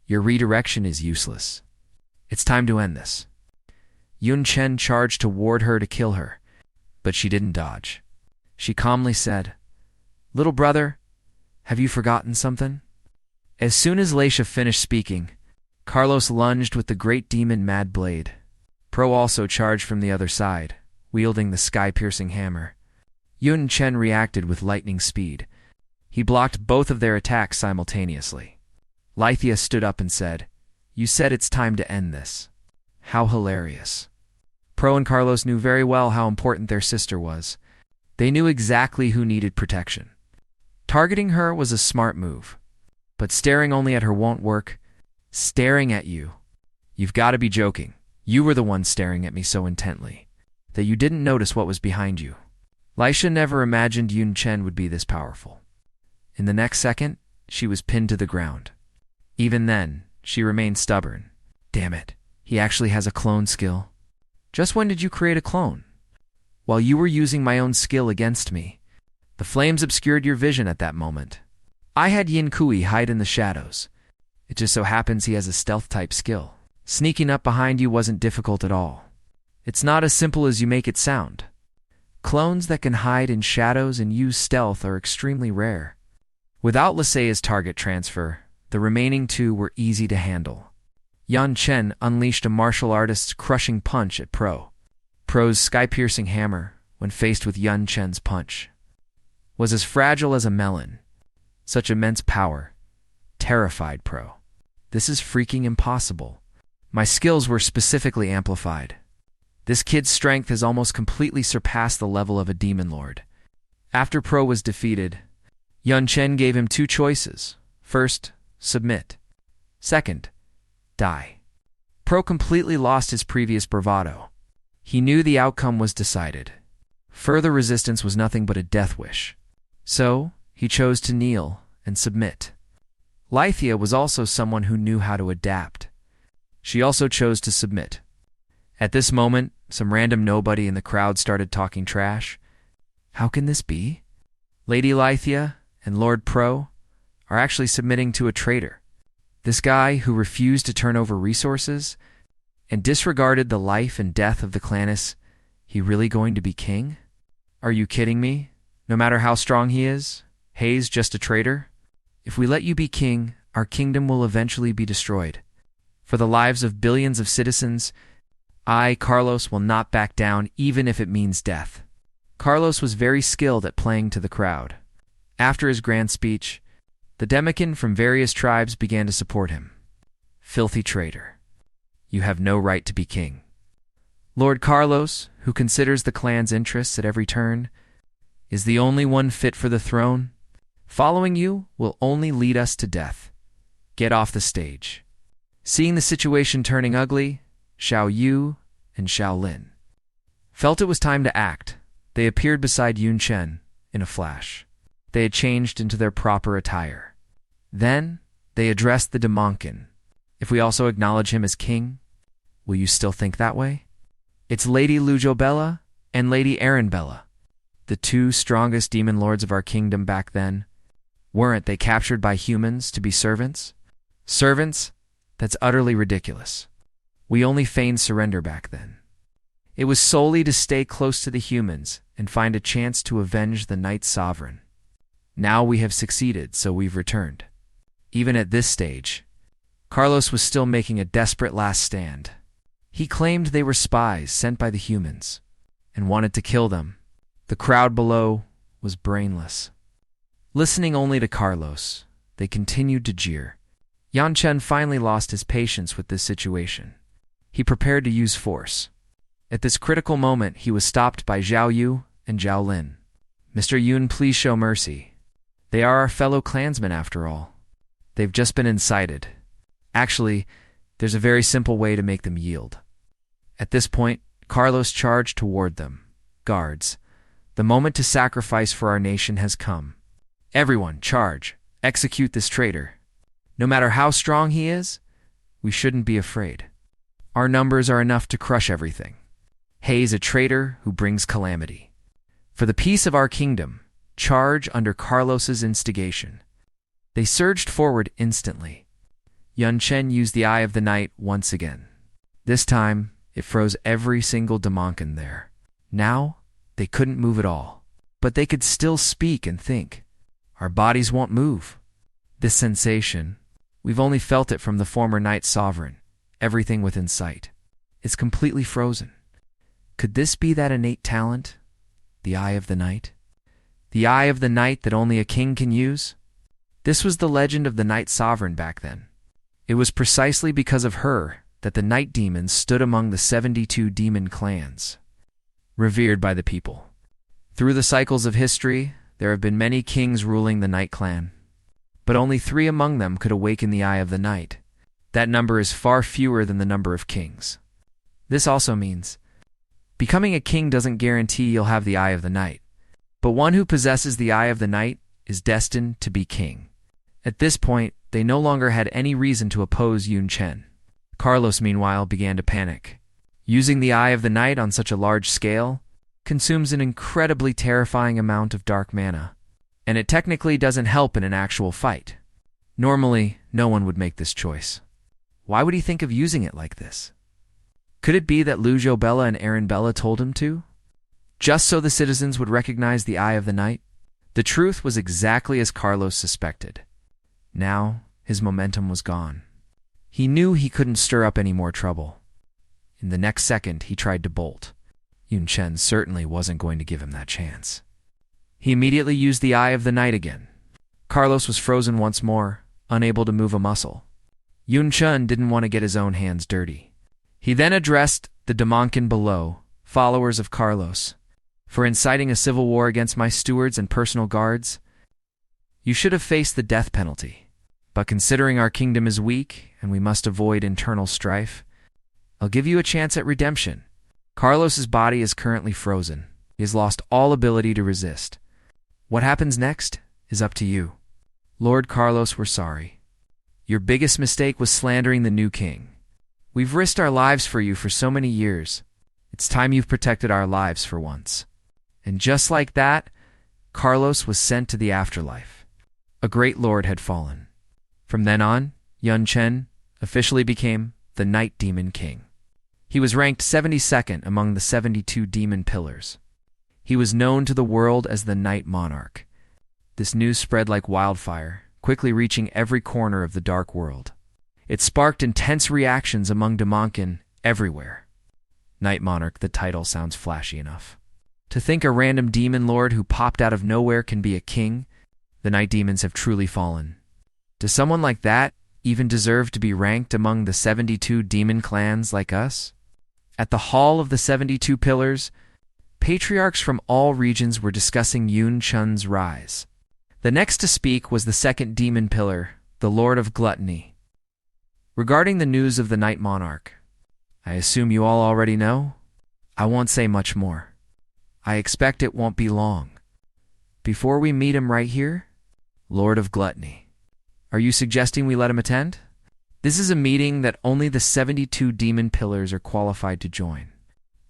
Your redirection is useless. It's time to end this. Yun Chen charged toward her to kill her, but she didn't dodge. She calmly said, Little brother, have you forgotten something? As soon as Leisha finished speaking, Carlos lunged with the Great Demon Mad Blade. Pro also charged from the other side, wielding the sky-piercing hammer. Yun Chen reacted with lightning speed. He blocked both of their attacks simultaneously. Lithia stood up and said, You said it's time to end this. How hilarious. Pro and Carlos knew very well how important their sister was. They knew exactly who needed protection. Targeting her was a smart move. But staring only at her won't work. Staring at you. You've got to be joking. You were the one staring at me so intently that you didn't notice what was behind you. Leisha never imagined Yun Chen would be this powerful. In the next second, she was pinned to the ground. Even then, she remained stubborn. Damn it, he actually has a clone skill. Just when did you create a clone? While you were using my own skill against me. The flames obscured your vision at that moment. I had Yin Kui hide in the shadows. It just so happens he has a stealth-type skill. Sneaking up behind you wasn't difficult at all. It's not as simple as you make it sound. Clones that can hide in shadows and use stealth are extremely rare. Without Liseia's target transfer, the remaining two were easy to handle. Yan Chen unleashed a martial artist's crushing punch at Pro. Pro's sky-piercing hammer, when faced with Yan Chen's punch, was as fragile as a melon. Such immense power terrified Pro. This is freaking impossible. My skills were specifically amplified. This kid's strength has almost completely surpassed the level of a demon lord. After Pro was defeated, Yun Chen gave him two choices. First, submit. Second, die. Pro completely lost his previous bravado. He knew the outcome was decided. Further resistance was nothing but a death wish. So, he chose to kneel and submit. Lithia was also someone who knew how to adapt. She also chose to submit. At this moment, some random nobody in the crowd started talking trash. How can this be? Lady Lithia and Lord Pro are actually submitting to a traitor. This guy who refused to turn over resources and disregarded the life and death of the clannis, he really going to be king? Are you kidding me? No matter how strong he is, Hayes just a traitor? If we let you be king, our kingdom will eventually be destroyed. For the lives of billions of citizens, I, Carlos, will not back down even if it means death. Carlos was very skilled at playing to the crowd. After his grand speech, the Demican from various tribes began to support him. Filthy traitor. You have no right to be king. Lord Carlos, who considers the clan's interests at every turn, is the only one fit for the throne. Following you will only lead us to death. Get off the stage. Seeing the situation turning ugly, Xiao Yu and Xiao Lin felt it was time to act. They appeared beside Yun Chen in a flash. They had changed into their proper attire. Then they addressed the Demonkin. If we also acknowledge him as king, will you still think that way? It's Lady Lujobella and Lady Arunbella, the two strongest demon lords of our kingdom back then. Weren't they captured by humans to be servants? Servants? That's utterly ridiculous. We only feigned surrender back then. It was solely to stay close to the humans and find a chance to avenge the Night Sovereign. Now we have succeeded, so we've returned. Even at this stage, Carlos was still making a desperate last stand. He claimed they were spies sent by the humans and wanted to kill them. The crowd below was brainless. Listening only to Carlos, they continued to jeer. Yan Chen finally lost his patience with this situation. He prepared to use force. At this critical moment, he was stopped by Xiao Yu and Zhao Lin. Mr. Yun, please show mercy. They are our fellow clansmen after all. They've just been incited. Actually, there's a very simple way to make them yield. At this point, Carlos charged toward them. Guards, the moment to sacrifice for our nation has come. Everyone, charge. Execute this traitor. No matter how strong he is, we shouldn't be afraid. Our numbers are enough to crush everything. Hayes a traitor who brings calamity. For the peace of our kingdom, charge under Carlos's instigation. They surged forward instantly. Yun Chen used the Eye of the Night once again. This time, it froze every single Demonkin there. Now, they couldn't move at all. But they could still speak and think. Our bodies won't move. This sensation, we've only felt it from the former Night Sovereign. Everything within sight. It's completely frozen. Could this be that innate talent? The Eye of the Night? The Eye of the Night that only a king can use? This was the legend of the Night Sovereign back then. It was precisely because of her that the Night Demons stood among the 72 demon clans, revered by the people. Through the cycles of history, there have been many kings ruling the Night Clan, but only 3 among them could awaken the Eye of the Night. That number is far fewer than the number of kings. This also means becoming a king doesn't guarantee you'll have the Eye of the Night, but one who possesses the Eye of the Night is destined to be king. At this point, they no longer had any reason to oppose Yun Chen. Carlos, meanwhile, began to panic. Using the Eye of the Night on such a large scale consumes an incredibly terrifying amount of dark mana, and it technically doesn't help in an actual fight. Normally, no one would make this choice. Why would he think of using it like this? Could it be that Lujobella and Arunbella told him to? Just so the citizens would recognize the Eye of the Night? The truth was exactly as Carlos suspected. Now, his momentum was gone. He knew he couldn't stir up any more trouble. In the next second, he tried to bolt. Yun Chen certainly wasn't going to give him that chance. He immediately used the Eye of the Night again. Carlos was frozen once more, unable to move a muscle. Yun Chen didn't want to get his own hands dirty. He then addressed the Demonkin below, followers of Carlos. For inciting a civil war against my stewards and personal guards, you should have faced the death penalty. But considering our kingdom is weak and we must avoid internal strife, I'll give you a chance at redemption. Carlos's body is currently frozen. He has lost all ability to resist. What happens next is up to you. Lord Carlos, we're sorry. Your biggest mistake was slandering the new king. We've risked our lives for you for so many years. It's time you've protected our lives for once. And just like that, Carlos was sent to the afterlife. A great lord had fallen. From then on, Yun Chen, officially became the Night Demon King. He was ranked 72nd among the 72 demon pillars. He was known to the world as the Night Monarch. This news spread like wildfire, quickly reaching every corner of the dark world. It sparked intense reactions among Demonkin everywhere. Night Monarch, the title sounds flashy enough. To think a random demon lord who popped out of nowhere can be a king, the night demons have truly fallen. Does someone like that even deserve to be ranked among the 72 demon clans like us? At the Hall of the 72 Pillars, patriarchs from all regions were discussing Yun Chen's rise. The next to speak was the second demon pillar, the Lord of Gluttony. Regarding the news of the Night Monarch, I assume you all already know? I won't say much more. I expect it won't be long. Before we meet him right here, Lord of Gluttony. Are you suggesting we let him attend? This is a meeting that only the 72 demon pillars are qualified to join.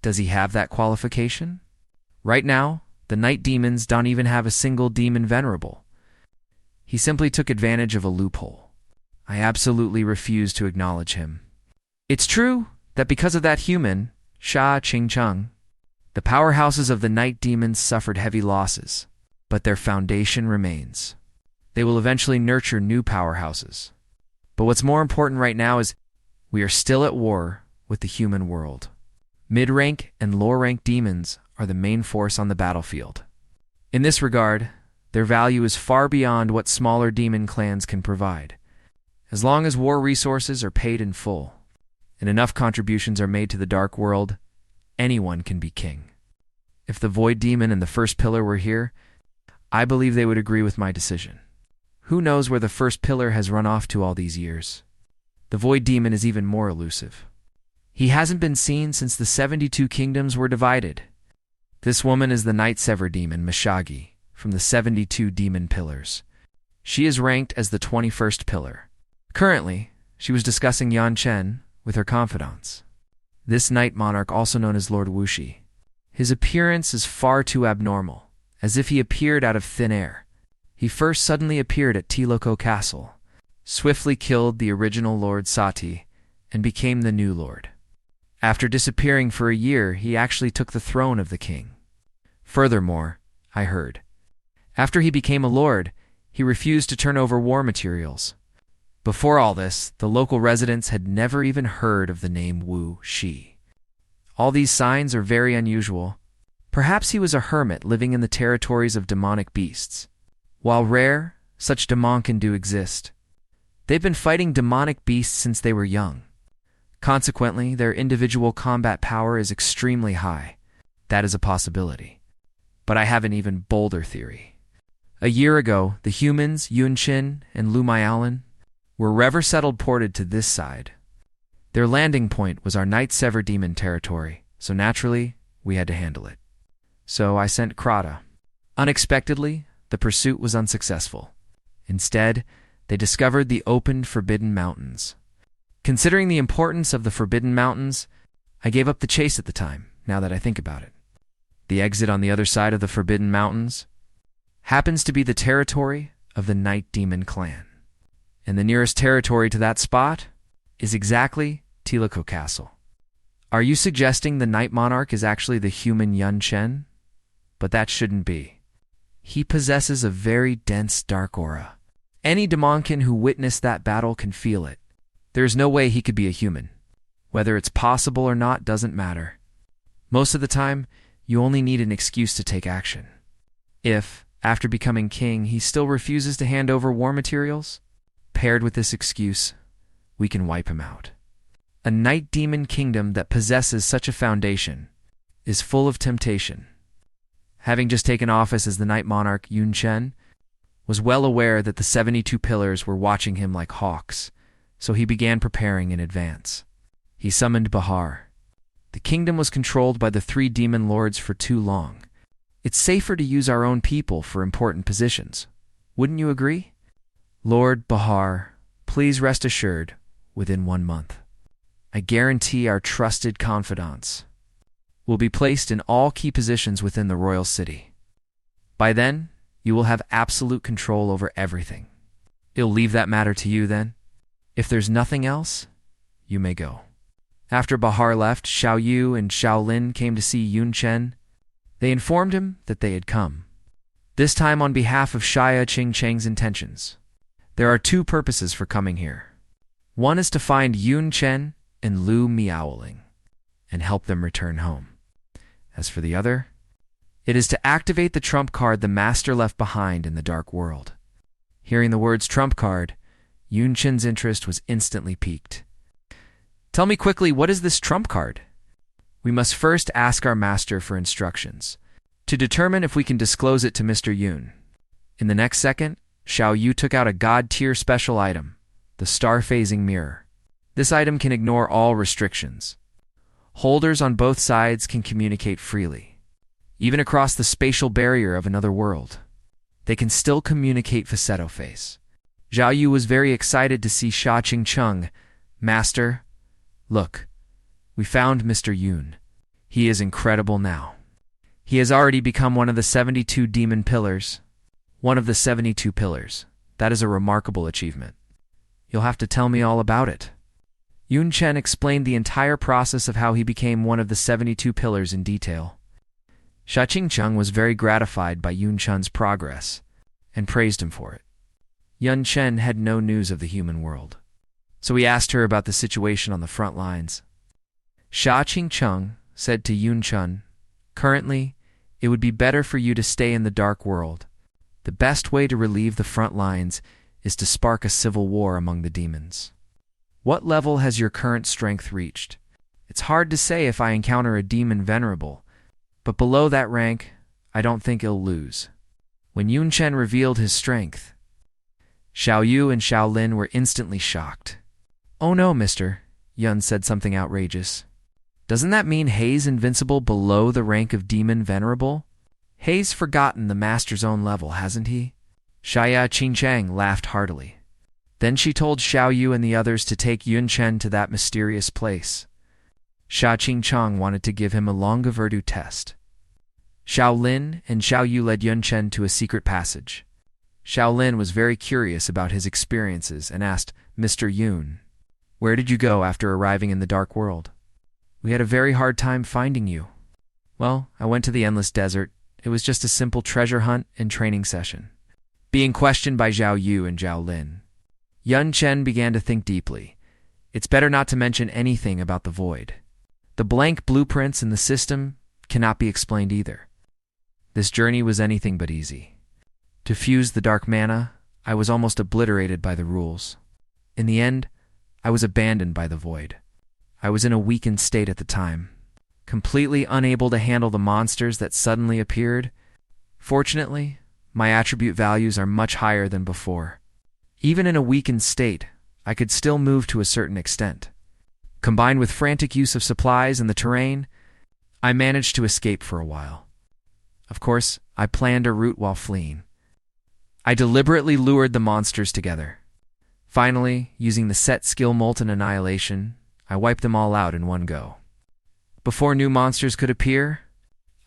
Does he have that qualification? Right now, the night demons don't even have a single demon venerable. He simply took advantage of a loophole. I absolutely refuse to acknowledge him. It's true that because of that human, Sha Qingcheng, the powerhouses of the night demons suffered heavy losses, but their foundation remains. They will eventually nurture new powerhouses. But what's more important right now is we are still at war with the human world. Mid-rank and low-rank demons are the main force on the battlefield. In this regard, their value is far beyond what smaller demon clans can provide. As long as war resources are paid in full, and enough contributions are made to the dark world, anyone can be king. If the Void Demon and the First Pillar were here, I believe they would agree with my decision. Who knows where the First Pillar has run off to all these years? The Void Demon is even more elusive. He hasn't been seen since the 72 kingdoms were divided. This woman is the Night Sever Demon, Mashagi, from the 72 demon pillars. She is ranked as the 21st pillar. Currently, she was discussing Yan Chen with her confidants. This Night Monarch, also known as Lord Wuxi. His appearance is far too abnormal, as if he appeared out of thin air. He first suddenly appeared at Tiloko Castle, swiftly killed the original Lord Sati, and became the new lord. After disappearing for a year, he actually took the throne of the king. Furthermore, I heard, after he became a lord, he refused to turn over war materials. Before all this, the local residents had never even heard of the name Wu Shi. All these signs are very unusual. Perhaps he was a hermit living in the territories of demonic beasts. While rare, such Demonkin do exist. They've been fighting demonic beasts since they were young. Consequently, their individual combat power is extremely high. That is a possibility. But I have an even bolder theory. A year ago, the humans, Yun Qin and Lu Maialan, were rever-settled ported to this side. Their landing point was our Night Sever Demon territory, so naturally, we had to handle it. So I sent Krata. Unexpectedly, the pursuit was unsuccessful. Instead, they discovered the opened Forbidden Mountains. Considering the importance of the Forbidden Mountains, I gave up the chase at the time, now that I think about it. The exit on the other side of the Forbidden Mountains happens to be the territory of the Night Demon clan. And the nearest territory to that spot is exactly Tiloko Castle. Are you suggesting the Night Monarch is actually the human Yun Chen? But that shouldn't be. He possesses a very dense dark aura. Any Demonkin who witnessed that battle can feel it. There's no way he could be a human. Whether it's possible or not doesn't matter. Most of the time, you only need an excuse to take action. If, after becoming king, he still refuses to hand over war materials, paired with this excuse, we can wipe him out. A night demon kingdom that possesses such a foundation is full of temptation. Having just taken office as the Night Monarch, Yun Chen was well aware that the 72 pillars were watching him like hawks, so he began preparing in advance. He summoned Bahar. The kingdom was controlled by the 3 demon lords for too long. It's safer to use our own people for important positions. Wouldn't you agree? Lord Bahar, please rest assured, within 1 month, I guarantee our trusted confidants will be placed in all key positions within the royal city. By then, you will have absolute control over everything. It'll leave that matter to you then? If there's nothing else, you may go. After Bahar left, Xiao Yu and Xiao Lin came to see Yun Chen. They informed him that they had come, this time on behalf of Xia Qingcheng's intentions. There are two purposes for coming here. One is to find Yun Chen and Lu Miaoling and help them return home. As for the other, it is to activate the trump card the master left behind in the dark world. Hearing the words trump card, Yun Chen's interest was instantly piqued. Tell me quickly, what is this trump card? We must first ask our master for instructions, to determine if we can disclose it to Mr. Yun. In the next second, Xiao Yu took out a god-tier special item, the star-phasing mirror. This item can ignore all restrictions. Holders on both sides can communicate freely, even across the spatial barrier of another world. They can still communicate face-to-face. Xiao Yu was very excited to see Sha Qingcheng. Master, look, we found Mr. Yun. He is incredible now. He has already become one of the 72 demon pillars. One of the 72 pillars. That is a remarkable achievement. You'll have to tell me all about it. Yun Chen explained the entire process of how he became one of the 72 pillars in detail. Sha Qingcheng was very gratified by Yun Chen's progress and praised him for it. Yun Chen had no news of the human world, so he asked her about the situation on the front lines. Sha Qingcheng said to Yun Chen, "Currently, it would be better for you to stay in the dark world. The best way to relieve the front lines is to spark a civil war among the demons. What level has your current strength reached? It's hard to say if I encounter a demon venerable, but below that rank, I don't think he'll lose." When Yun Chen revealed his strength, Xiao Yu and Xiao Lin were instantly shocked. "Oh no, mister," Yun said something outrageous. "Doesn't that mean Hei's invincible below the rank of demon venerable? Hei's forgotten the master's own level, hasn't he?" Xia Qingcheng laughed heartily. Then she told Xiao Yu and the others to take Yun Chen to that mysterious place. Sha Qingcheng wanted to give him a Longaverdu test. Xiao Lin and Xiao Yu led Yun Chen to a secret passage. Xiao Lin was very curious about his experiences and asked, "Mr. Yun, where did you go after arriving in the dark world? We had a very hard time finding you." "Well, I went to the Endless Desert. It was just a simple treasure hunt and training session." Being questioned by Xiao Yu and Xiao Lin, Yun Chen began to think deeply. It's better not to mention anything about the void. The blank blueprints in the system cannot be explained either. This journey was anything but easy. To fuse the dark mana, I was almost obliterated by the rules. In the end, I was abandoned by the void. I was in a weakened state at the time, completely unable to handle the monsters that suddenly appeared. Fortunately, my attribute values are much higher than before. Even in a weakened state, I could still move to a certain extent. Combined with frantic use of supplies and the terrain, I managed to escape for a while. Of course, I planned a route while fleeing. I deliberately lured the monsters together. Finally, using the set skill Molten Annihilation, I wiped them all out in one go. Before new monsters could appear,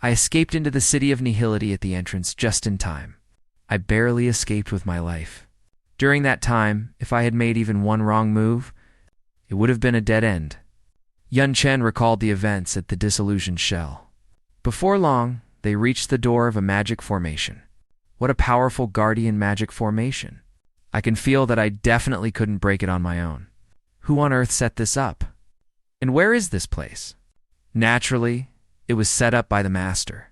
I escaped into the city of Nihility at the entrance just in time. I barely escaped with my life. During that time, if I had made even one wrong move, it would have been a dead end. Yun Chen recalled the events at the Disillusioned Shell. Before long, they reached the door of a magic formation. What a powerful guardian magic formation. I can feel that I definitely couldn't break it on my own. Who on earth set this up? And where is this place? Naturally, it was set up by the master.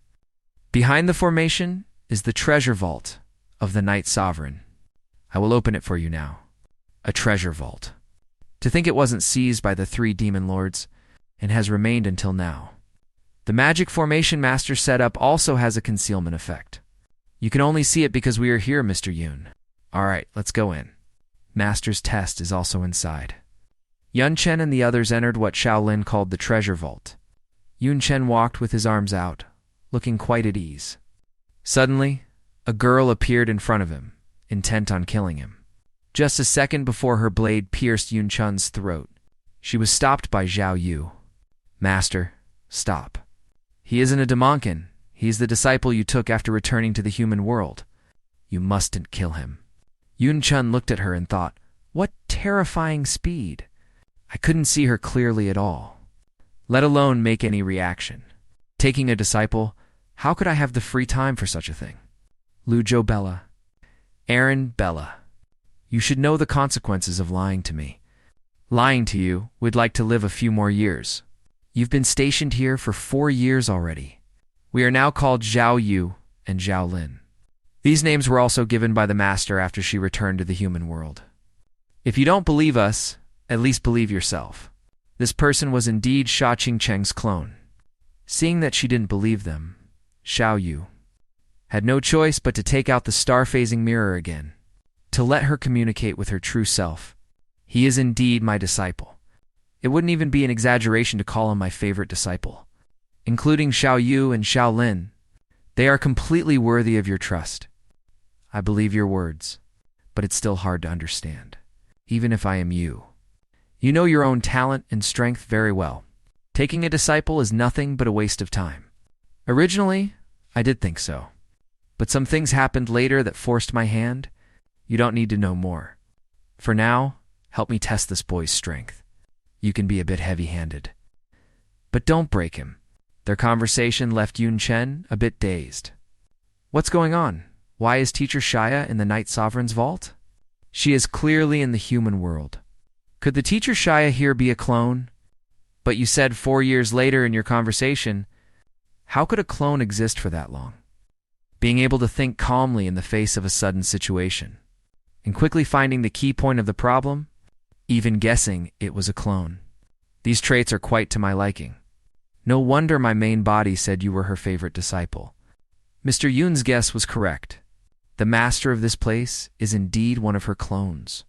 Behind the formation is the treasure vault of the Night Sovereign. I will open it for you now. A treasure vault. To think it wasn't seized by the 3 demon lords and has remained until now. The magic formation master setup also has a concealment effect. You can only see it because we are here, Mr. Yun. Alright, let's go in. Master's test is also inside. Yun Chen and the others entered what Xiao Lin called the treasure vault. Yun Chen walked with his arms out, looking quite at ease. Suddenly, a girl appeared in front of him, intent on killing him. Just a second before her blade pierced Yun Chen's throat, she was stopped by Xiao Yu. "Master, stop. He isn't a Demonkin. He's the disciple you took after returning to the human world. You mustn't kill him." Yun Chen looked at her and thought, What terrifying speed! I couldn't see her clearly at all, let alone make any reaction. Taking a disciple, how could I have the free time for such a thing? Lujo Bella. Aaron Bella. You should know the consequences of lying to me. Lying to you, we'd like to live a few more years. You've been stationed here for 4 years already. We are now called Zhao Yu and Zhao Lin. These names were also given by the master after she returned to the human world. If you don't believe us, at least believe yourself. This person was indeed Sha Qingcheng's clone. Seeing that she didn't believe them, Xiao Yu had no choice but to take out the star-phasing mirror again, to let her communicate with her true self. He is indeed my disciple. It wouldn't even be an exaggeration to call him my favorite disciple. Including Xiao Yu and Xiao Lin, they are completely worthy of your trust. I believe your words, but it's still hard to understand, even if I am you. You know your own talent and strength very well. Taking a disciple is nothing but a waste of time. Originally, I did think so, but some things happened later that forced my hand. You don't need to know more. For now, help me test this boy's strength. You can be a bit heavy-handed, but don't break him. Their conversation left Yun Chen a bit dazed. What's going on? Why is Teacher Shaya in the Night Sovereign's vault? She is clearly in the human world. Could the Teacher Shaya here be a clone? But you said 4 years later in your conversation. How could a clone exist for that long? Being able to think calmly in the face of a sudden situation, and quickly finding the key point of the problem, even guessing it was a clone. These traits are quite to my liking. No wonder my main body said you were her favorite disciple. Mr. Yun's guess was correct. The master of this place is indeed one of her clones.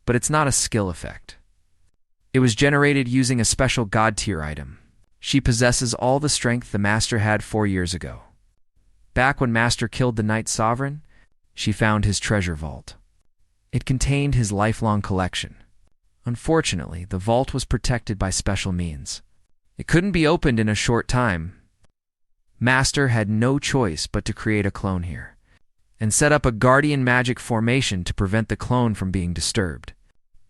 But it's not a skill effect. It was generated using a special god-tier item. She possesses all the strength the master had 4 years ago. Back when Master killed the Night Sovereign, she found his treasure vault. It contained his lifelong collection. Unfortunately, the vault was protected by special means. It couldn't be opened in a short time. Master had no choice but to create a clone here, and set up a guardian magic formation to prevent the clone from being disturbed.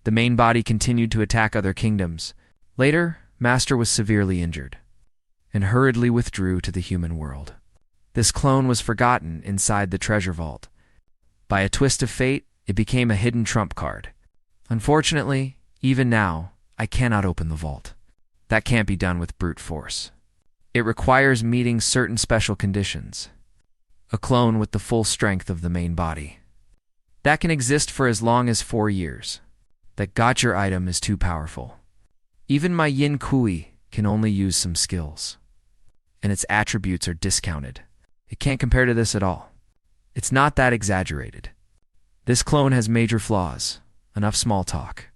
The main body continued to attack other kingdoms. Later, Master was severely injured, and hurriedly withdrew to the human world. This clone was forgotten inside the treasure vault. By a twist of fate, it became a hidden trump card. Unfortunately, even now, I cannot open the vault. That can't be done with brute force. It requires meeting certain special conditions. A clone with the full strength of the main body. That can exist for as long as 4 years. That gotcha item is too powerful. Even my Yin Kui can only use some skills, and its attributes are discounted. It can't compare to this at all. It's not that exaggerated. This clone has major flaws. Enough small talk.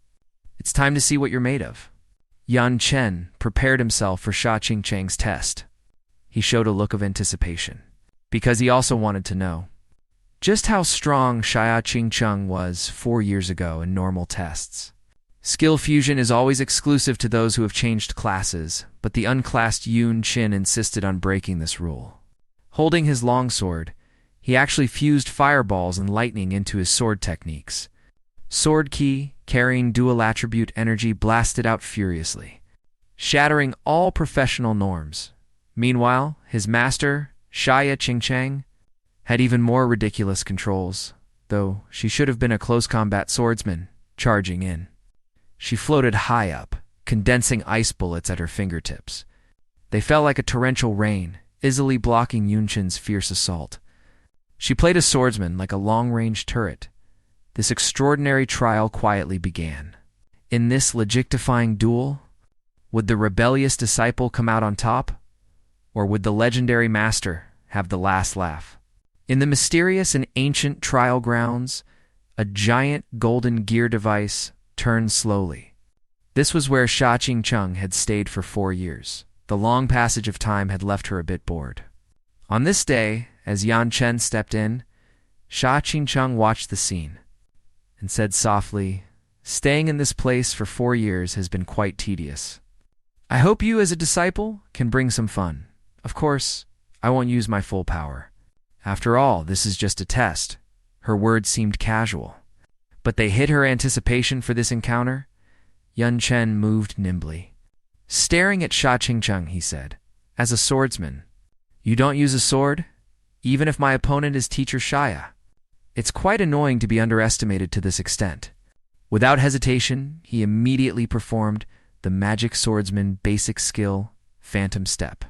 It's time to see what you're made of. Yan Chen prepared himself for Sha Qingcheng's test. He showed a look of anticipation, because he also wanted to know just how strong Sha Qingcheng was 4 years ago in normal tests. Skill fusion is always exclusive to those who have changed classes, but the unclassed Yun Qin insisted on breaking this rule. Holding his longsword, he actually fused fireballs and lightning into his sword techniques. Sword Ki, carrying dual attribute energy, blasted out furiously, shattering all professional norms. Meanwhile, his master, Shaya Qingcheng, had even more ridiculous controls, though she should have been a close combat swordsman, charging in. She floated high up, condensing ice bullets at her fingertips. They fell like a torrential rain, easily blocking Yunchen's fierce assault. She played a swordsman like a long-range turret. This extraordinary trial quietly began. In this legictifying duel, would the rebellious disciple come out on top, or would the legendary master have the last laugh? In the mysterious and ancient trial grounds, a giant golden gear device turned slowly. This was where Sha Qingcheng had stayed for 4 years. The long passage of time had left her a bit bored. On this day, as Yan Chen stepped in, Sha Qingcheng watched the scene and said softly, "Staying in this place for 4 years has been quite tedious. I hope you as a disciple can bring some fun. Of course, I won't use my full power. After all, this is just a test." Her words seemed casual, But they hid her anticipation for this encounter. Yun Chen moved nimbly. Staring at Sha Qingcheng, he said, "As a swordsman, you don't use a sword, even if my opponent is Teacher Shaya. It's quite annoying to be underestimated to this extent." Without hesitation, he immediately performed the magic swordsman basic skill, Phantom Step.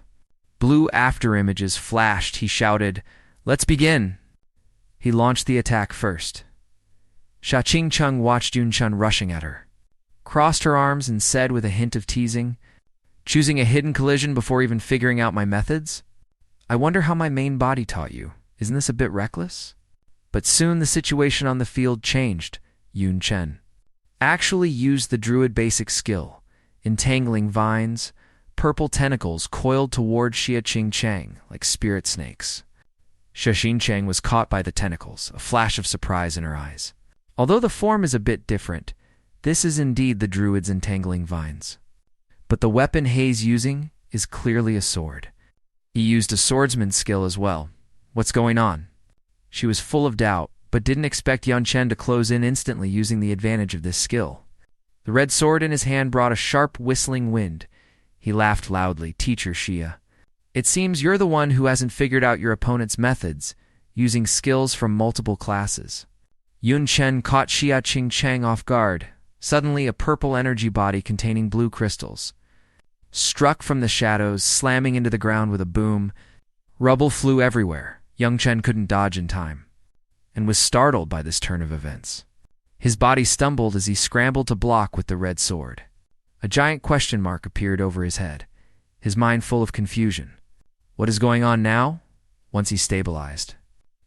Blue afterimages flashed. He shouted, "Let's begin!" He launched the attack first. Sha Qingcheng watched Yun Chen rushing at her, crossed her arms and said with a hint of teasing, "Choosing a hidden collision before even figuring out my methods? I wonder how my main body taught you. Isn't this a bit reckless?" But soon the situation on the field changed. Yun Chen actually used the druid basic skill, entangling vines. Purple tentacles coiled toward Xia Qingcheng like spirit snakes. Xia Qingcheng was caught by the tentacles, a flash of surprise in her eyes. Although the form is a bit different, this is indeed the druid's entangling vines. But the weapon Hei's using is clearly a sword. He used a swordsman's skill as well. What's going on? She was full of doubt, but didn't expect Yun Chen to close in instantly using the advantage of this skill. The red sword in his hand brought a sharp whistling wind. He laughed loudly. "Teacher Xia, it seems you're the one who hasn't figured out your opponent's methods, using skills from multiple classes." Yun Chen caught Xia Qingcheng off guard. Suddenly, a purple energy body containing blue crystals struck from the shadows, slamming into the ground with a boom. Rubble flew everywhere. Yun Chen couldn't dodge in time, and was startled by this turn of events. His body stumbled as he scrambled to block with the red sword. A giant question mark appeared over his head, his mind full of confusion. What is going on now? Once he stabilized,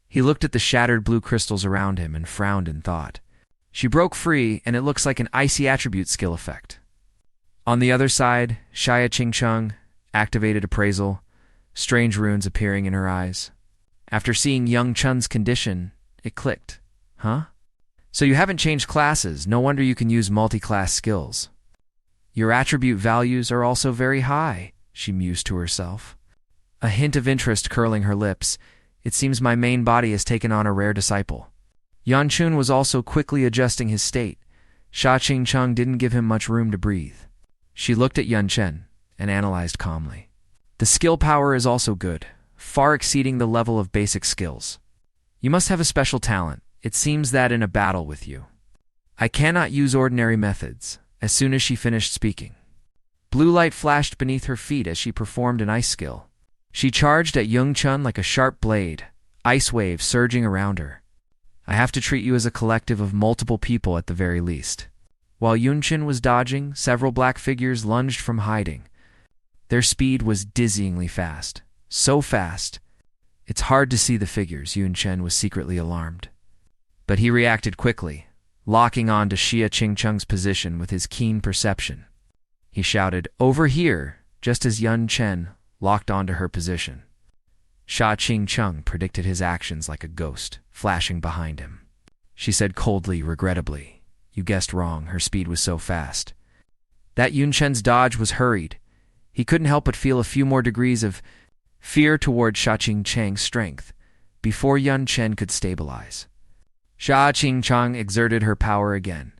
he looked at the shattered blue crystals around him and frowned in thought. She broke free, and it looks like an icy attribute skill effect. On the other side, Xia Qingcheng activated appraisal, strange runes appearing in her eyes. After seeing Yun Chen's condition, it clicked. Huh? So you haven't changed classes. No wonder you can use multi-class skills. Your attribute values are also very high, she mused to herself, a hint of interest curling her lips. It seems my main body has taken on a rare disciple. Yan Chun was also quickly adjusting his state. Sha Qingcheng didn't give him much room to breathe. She looked at Yun Chen and analyzed calmly. The skill power is also good, far exceeding the level of basic skills. You must have a special talent. It seems that in a battle with you, I cannot use ordinary methods. As soon as she finished speaking, blue light flashed beneath her feet as she performed an ice skill. She charged at Yun Chen like a sharp blade, ice waves surging around her. I have to treat you as a collective of multiple people at the very least. While Yun Chen was dodging, several black figures lunged from hiding. Their speed was dizzyingly fast. So fast, it's hard to see the figures. Yun Chen was secretly alarmed. But he reacted quickly, locking on to Xia Qingcheng's position with his keen perception. He shouted, "Over here," just as Yun Chen locked onto her position. Sha Qingcheng predicted his actions like a ghost, flashing behind him. She said coldly, regrettably, "You guessed wrong. Her speed was so fast." That Yun Chen's dodge was hurried. He couldn't help but feel a few more degrees of fear toward Sha Qingcheng's strength before Yun Chen could stabilize. Sha Qingcheng exerted her power again.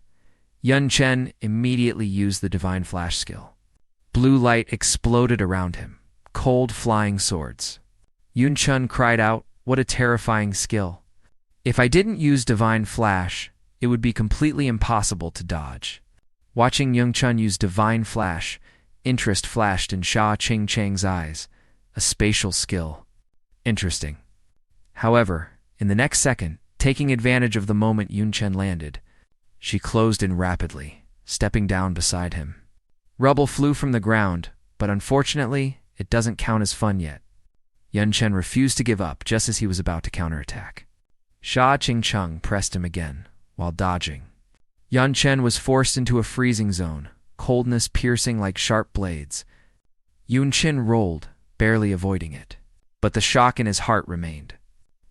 Yun Chen immediately used the Divine Flash skill. Blue light exploded around him, cold flying swords. Yun Chen cried out, "What a terrifying skill. If I didn't use Divine Flash, it would be completely impossible to dodge." Watching Yun Chen use Divine Flash, interest flashed in Sha Qingcheng's eyes. A spatial skill. Interesting. However, in the next second, taking advantage of the moment Yun Chen landed, she closed in rapidly, stepping down beside him. Rubble flew from the ground, but unfortunately, it doesn't count as fun yet. Yun Chen refused to give up just as he was about to counterattack. Sha Qingcheng pressed him again, while dodging. Yun Chen was forced into a freezing zone, coldness piercing like sharp blades. Yun Chen rolled, barely avoiding it, but the shock in his heart remained.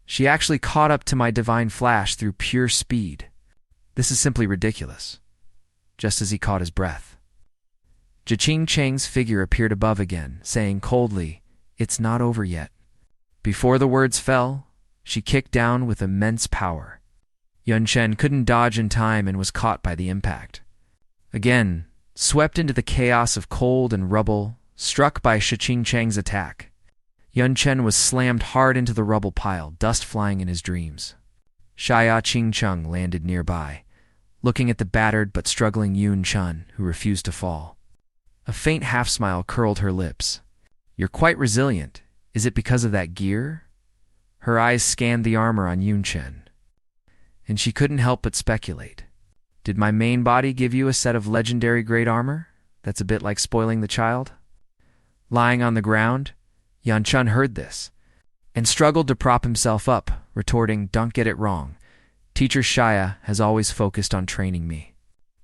She actually caught up to my Divine Flash through pure speed. This is simply ridiculous. Just as he caught his breath, Jia Qingcheng's figure appeared above again, saying coldly, "It's not over yet." Before the words fell, she kicked down with immense power. Yun Chen couldn't dodge in time and was caught by the impact. Again, swept into the chaos of cold and rubble, struck by Shi Qingchang's attack. Yun Chen was slammed hard into the rubble pile, dust flying in his dreams. Xia Qingcheng landed nearby, looking at the battered but struggling Yun Chen, who refused to fall. A faint half-smile curled her lips. "You're quite resilient. Is it because of that gear?" Her eyes scanned the armor on Yun Chen, and she couldn't help but speculate. "Did my main body give you a set of legendary grade armor? That's a bit like spoiling the child?" Lying on the ground, Yun Chen heard this, and struggled to prop himself up, retorting, "Don't get it wrong. Teacher Xia has always focused on training me.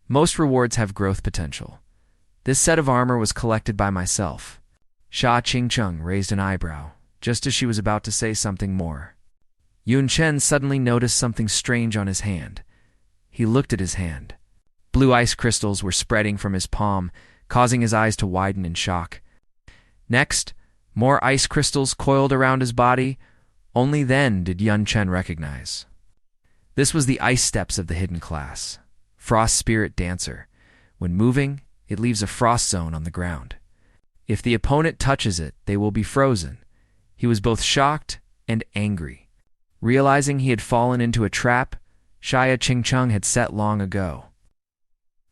Most rewards have growth potential. This set of armor was collected by myself." Xia Qingcheng raised an eyebrow, just as she was about to say something more. Yun Chen suddenly noticed something strange on his hand. He looked at his hand. Blue ice crystals were spreading from his palm, causing his eyes to widen in shock. Next, more ice crystals coiled around his body. Only then did Yun Chen recognize. This was the ice steps of the hidden class, Frost Spirit Dancer. When moving, it leaves a frost zone on the ground. If the opponent touches it, they will be frozen. He was both shocked and angry. Realizing he had fallen into a trap Xia Qingcheng had set long ago.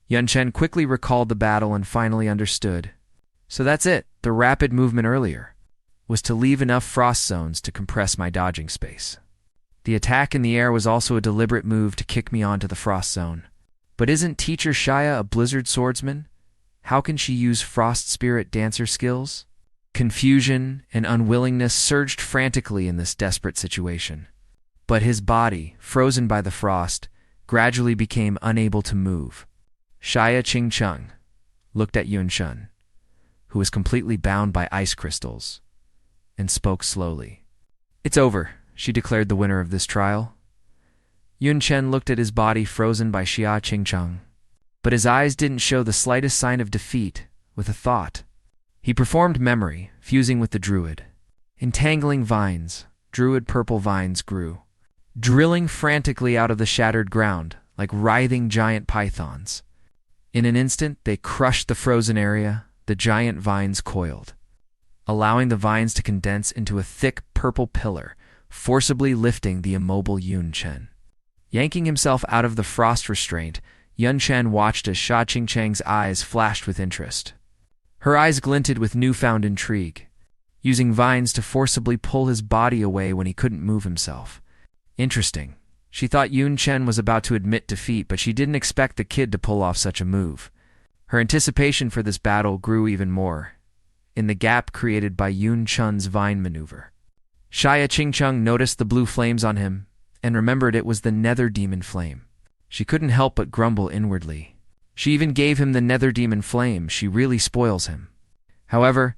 Yun Chen quickly recalled the battle and finally understood. So that's it. The rapid movement earlier was to leave enough frost zones to compress my dodging space. The attack in the air was also a deliberate move to kick me onto the frost zone. But isn't Teacher Xia a blizzard swordsman? How can she use Frost Spirit Dancer skills? Confusion and unwillingness surged frantically in this desperate situation. But his body, frozen by the frost, gradually became unable to move. Xia Qingcheng looked at Yun Chen, who was completely bound by ice crystals, and spoke slowly. "It's over," she declared the winner of this trial. Yun Chen looked at his body frozen by Xia Qingcheng, but his eyes didn't show the slightest sign of defeat. With a thought, he performed memory, fusing with the druid. Entangling vines, druid purple vines grew, drilling frantically out of the shattered ground like writhing giant pythons. In an instant, they crushed the frozen area. The giant vines coiled, allowing the vines to condense into a thick purple pillar, forcibly lifting the immobile Yun Chen. Yanking himself out of the frost restraint, Yun Chen watched as Xia Qingcheng's eyes flashed with interest. Her eyes glinted with newfound intrigue, using vines to forcibly pull his body away when he couldn't move himself. Interesting. She thought Yun Chen was about to admit defeat, but she didn't expect the kid to pull off such a move. Her anticipation for this battle grew even more, in the gap created by Yun Chen's vine maneuver. Xia Qingcheng noticed the blue flames on him, and remembered it was the Nether Demon Flame. She couldn't help but grumble inwardly. She even gave him the Nether Demon Flame. She really spoils him. However,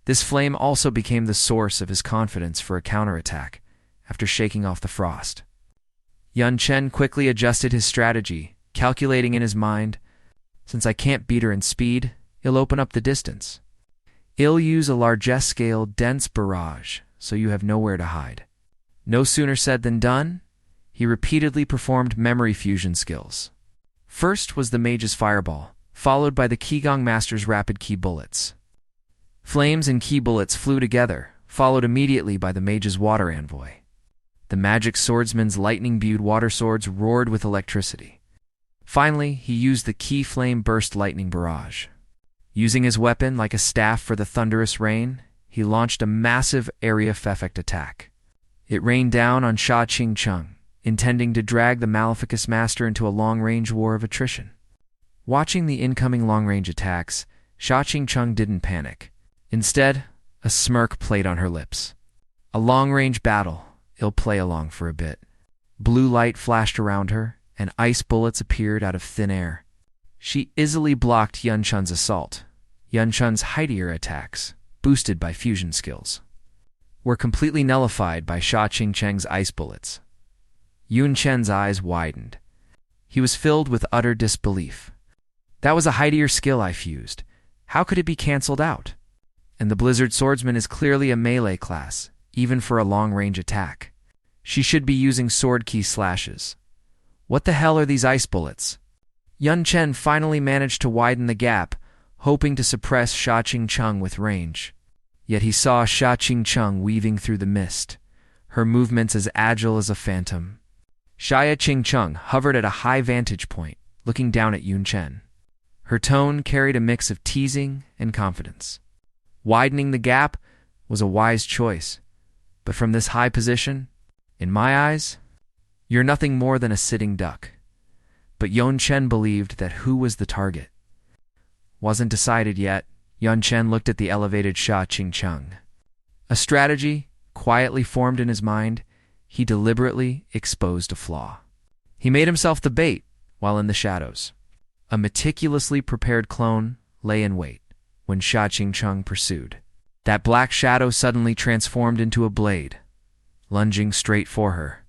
this flame also became the source of his confidence for a counterattack, after shaking off the frost. Yun Chen quickly adjusted his strategy, calculating in his mind, "Since I can't beat her in speed, I'll open up the distance. I'll use a largesse-scale dense barrage, so you have nowhere to hide." No sooner said than done. He repeatedly performed memory fusion skills. First was the mage's fireball, followed by the Qigong master's rapid ki bullets. Flames and ki bullets flew together, followed immediately by the mage's water envoy. The magic swordsman's lightning-imbued water swords roared with electricity. Finally, he used the Ki Flame Burst Lightning Barrage. Using his weapon like a staff for the thunderous rain, he launched a massive area-effect attack. It rained down on Xia Qingcheng, intending to drag the Maleficus Master into a long-range war of attrition. Watching the incoming long-range attacks, Xia Qingcheng didn't panic. Instead, a smirk played on her lips. A long-range battle, I'll play along for a bit. Blue light flashed around her, and ice bullets appeared out of thin air. She easily blocked Yun Chen's assault. Yun Chen's heightier attacks, boosted by fusion skills, were completely nullified by Xia Qingcheng's ice bullets. Yun Chen's eyes widened. He was filled with utter disbelief. That was a heightier skill I fused. How could it be cancelled out? And the Blizzard Swordsman is clearly a melee class, even for a long-range attack. She should be using sword key slashes. What the hell are these ice bullets? Yun Chen finally managed to widen the gap, hoping to suppress Sha Qingcheng with range. Yet he saw Sha Qingcheng weaving through the mist, her movements as agile as a phantom. Sha Qingcheng hovered at a high vantage point, looking down at Yun Chen. Her tone carried a mix of teasing and confidence. Widening the gap was a wise choice, but from this high position, in my eyes, you're nothing more than a sitting duck. But Yun Chen believed that who was the target? Wasn't decided yet. Yun Chen looked at the elevated Sha Qingcheng. A strategy quietly formed in his mind. He deliberately exposed a flaw. He made himself the bait while in the shadows. A meticulously prepared clone lay in wait when Sha Qingcheng pursued. That black shadow suddenly transformed into a blade, lunging straight for her.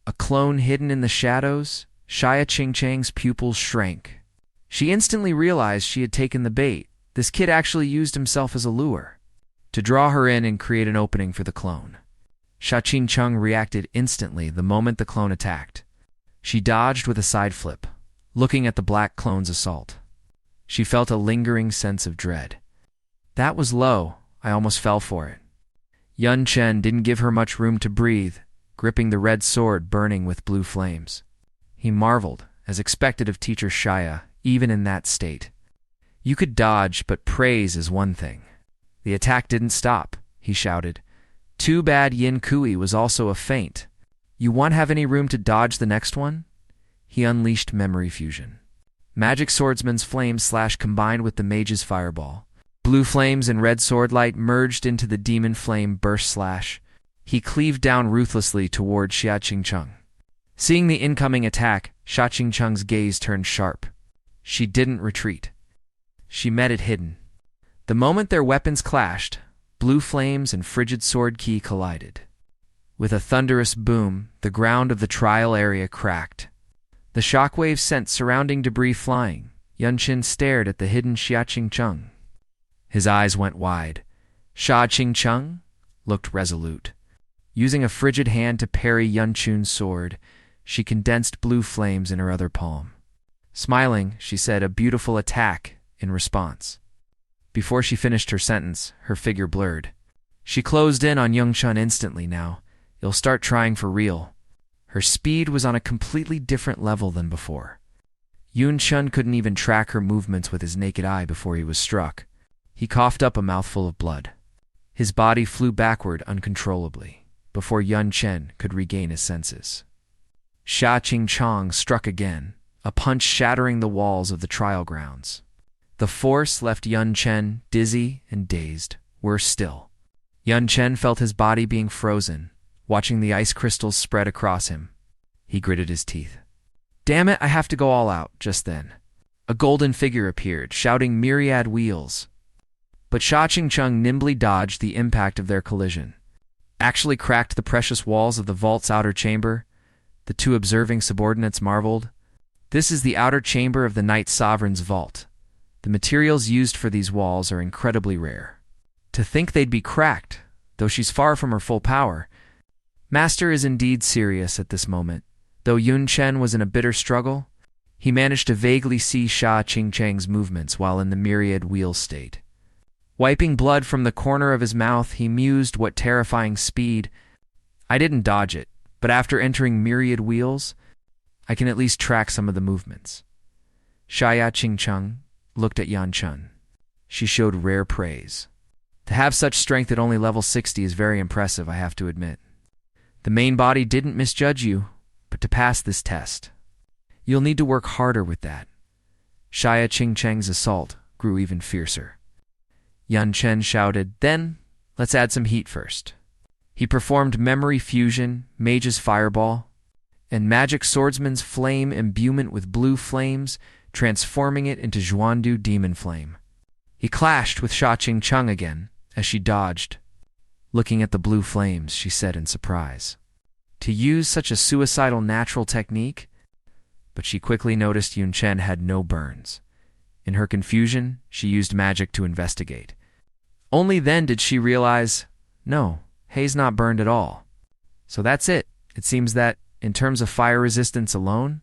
A clone hidden in the shadows, Sha Qingcheng's pupils shrank. She instantly realized she had taken the bait. This kid actually used himself as a lure to draw her in and create an opening for the clone. Sha Qingcheng reacted instantly the moment the clone attacked. She dodged with a side flip, looking at the black clone's assault. She felt a lingering sense of dread. That was low. I almost fell for it. Yun Chen didn't give her much room to breathe, gripping the red sword burning with blue flames. He marveled, as expected of teacher Shia, even in that state. You could dodge, but praise is one thing. The attack didn't stop, he shouted. Too bad Yin Kui was also a feint. You won't have any room to dodge the next one? He unleashed memory fusion. Magic swordsman's flame slash combined with the mage's fireball. Blue flames and red sword light merged into the demon flame burst slash. He cleaved down ruthlessly toward Sha Qingcheng. Seeing the incoming attack, Sha Qingcheng's gaze turned sharp. She didn't retreat. She met it hidden. The moment their weapons clashed, blue flames and frigid sword ki collided. With a thunderous boom, the ground of the trial area cracked. The shockwave sent surrounding debris flying. Yun Chen stared at the hidden Sha Qingcheng. His eyes went wide. Sha Qingcheng looked resolute. Using a frigid hand to parry Yun Chen's sword, she condensed blue flames in her other palm. Smiling, she said, "A beautiful attack," in response. Before she finished her sentence, her figure blurred. She closed in on Yun Chen instantly now. You'll start trying for real. Her speed was on a completely different level than before. Yun Chen couldn't even track her movements with his naked eye before he was struck. He coughed up a mouthful of blood. His body flew backward uncontrollably, before Yun Chen could regain his senses. Sha Qingcheng struck again, a punch shattering the walls of the trial grounds. The force left Yun Chen dizzy and dazed. Worse still, Yun Chen felt his body being frozen, watching the ice crystals spread across him. He gritted his teeth. Damn it, I have to go all out. Just then, a golden figure appeared, shouting myriad wheels. But Sha Qingcheng nimbly dodged the impact of their collision. Actually cracked the precious walls of the vault's outer chamber. The two observing subordinates marveled. This is the outer chamber of the Night Sovereign's vault. The materials used for these walls are incredibly rare. To think they'd be cracked, though she's far from her full power. Master is indeed serious at this moment. Though Yun Chen was in a bitter struggle, he managed to vaguely see Sha Qingcheng's movements while in the myriad wheel state. Wiping blood from the corner of his mouth, he mused, what terrifying speed. I didn't dodge it, but after entering myriad wheels, I can at least track some of the movements. Sha Qingcheng looked at Yun Chen. She showed rare praise. To have such strength at only level 60 is very impressive, I have to admit. The main body didn't misjudge you, but to pass this test, you'll need to work harder with that. Sha Qingcheng's assault grew even fiercer. Yun Chen shouted, then, let's add some heat first. He performed memory fusion, mage's fireball, and magic swordsman's flame imbuement with blue flames, transforming it into Zhuandu demon flame. He clashed with Sha Qingcheng again, as she dodged. Looking at the blue flames, she said in surprise, to use such a suicidal natural technique? But she quickly noticed Yun Chen had no burns. In her confusion, she used magic to investigate. Only then did she realize, no, Hei's not burned at all. So that's it. It seems that, in terms of fire resistance alone,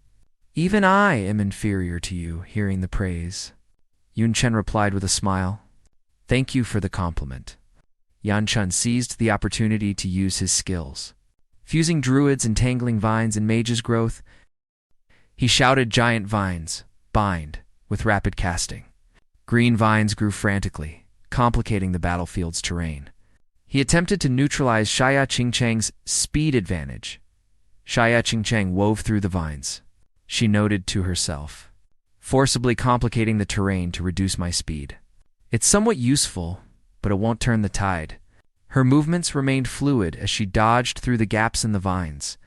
Even I am inferior to you, hearing the praise. Yun Chen replied with a smile. Thank you for the compliment. Yan Chun seized the opportunity to use his skills. Fusing druids, entangling vines, and mage's growth, he shouted giant vines, bind, with rapid casting. Green vines grew frantically, complicating the battlefield's terrain. He attempted to neutralize Xia Qingchang's speed advantage. Xia Qingchang wove through the vines. She noted to herself, forcibly complicating the terrain to reduce my speed. It's somewhat useful, but it won't turn the tide. Her movements remained fluid as she dodged through the gaps in the vines.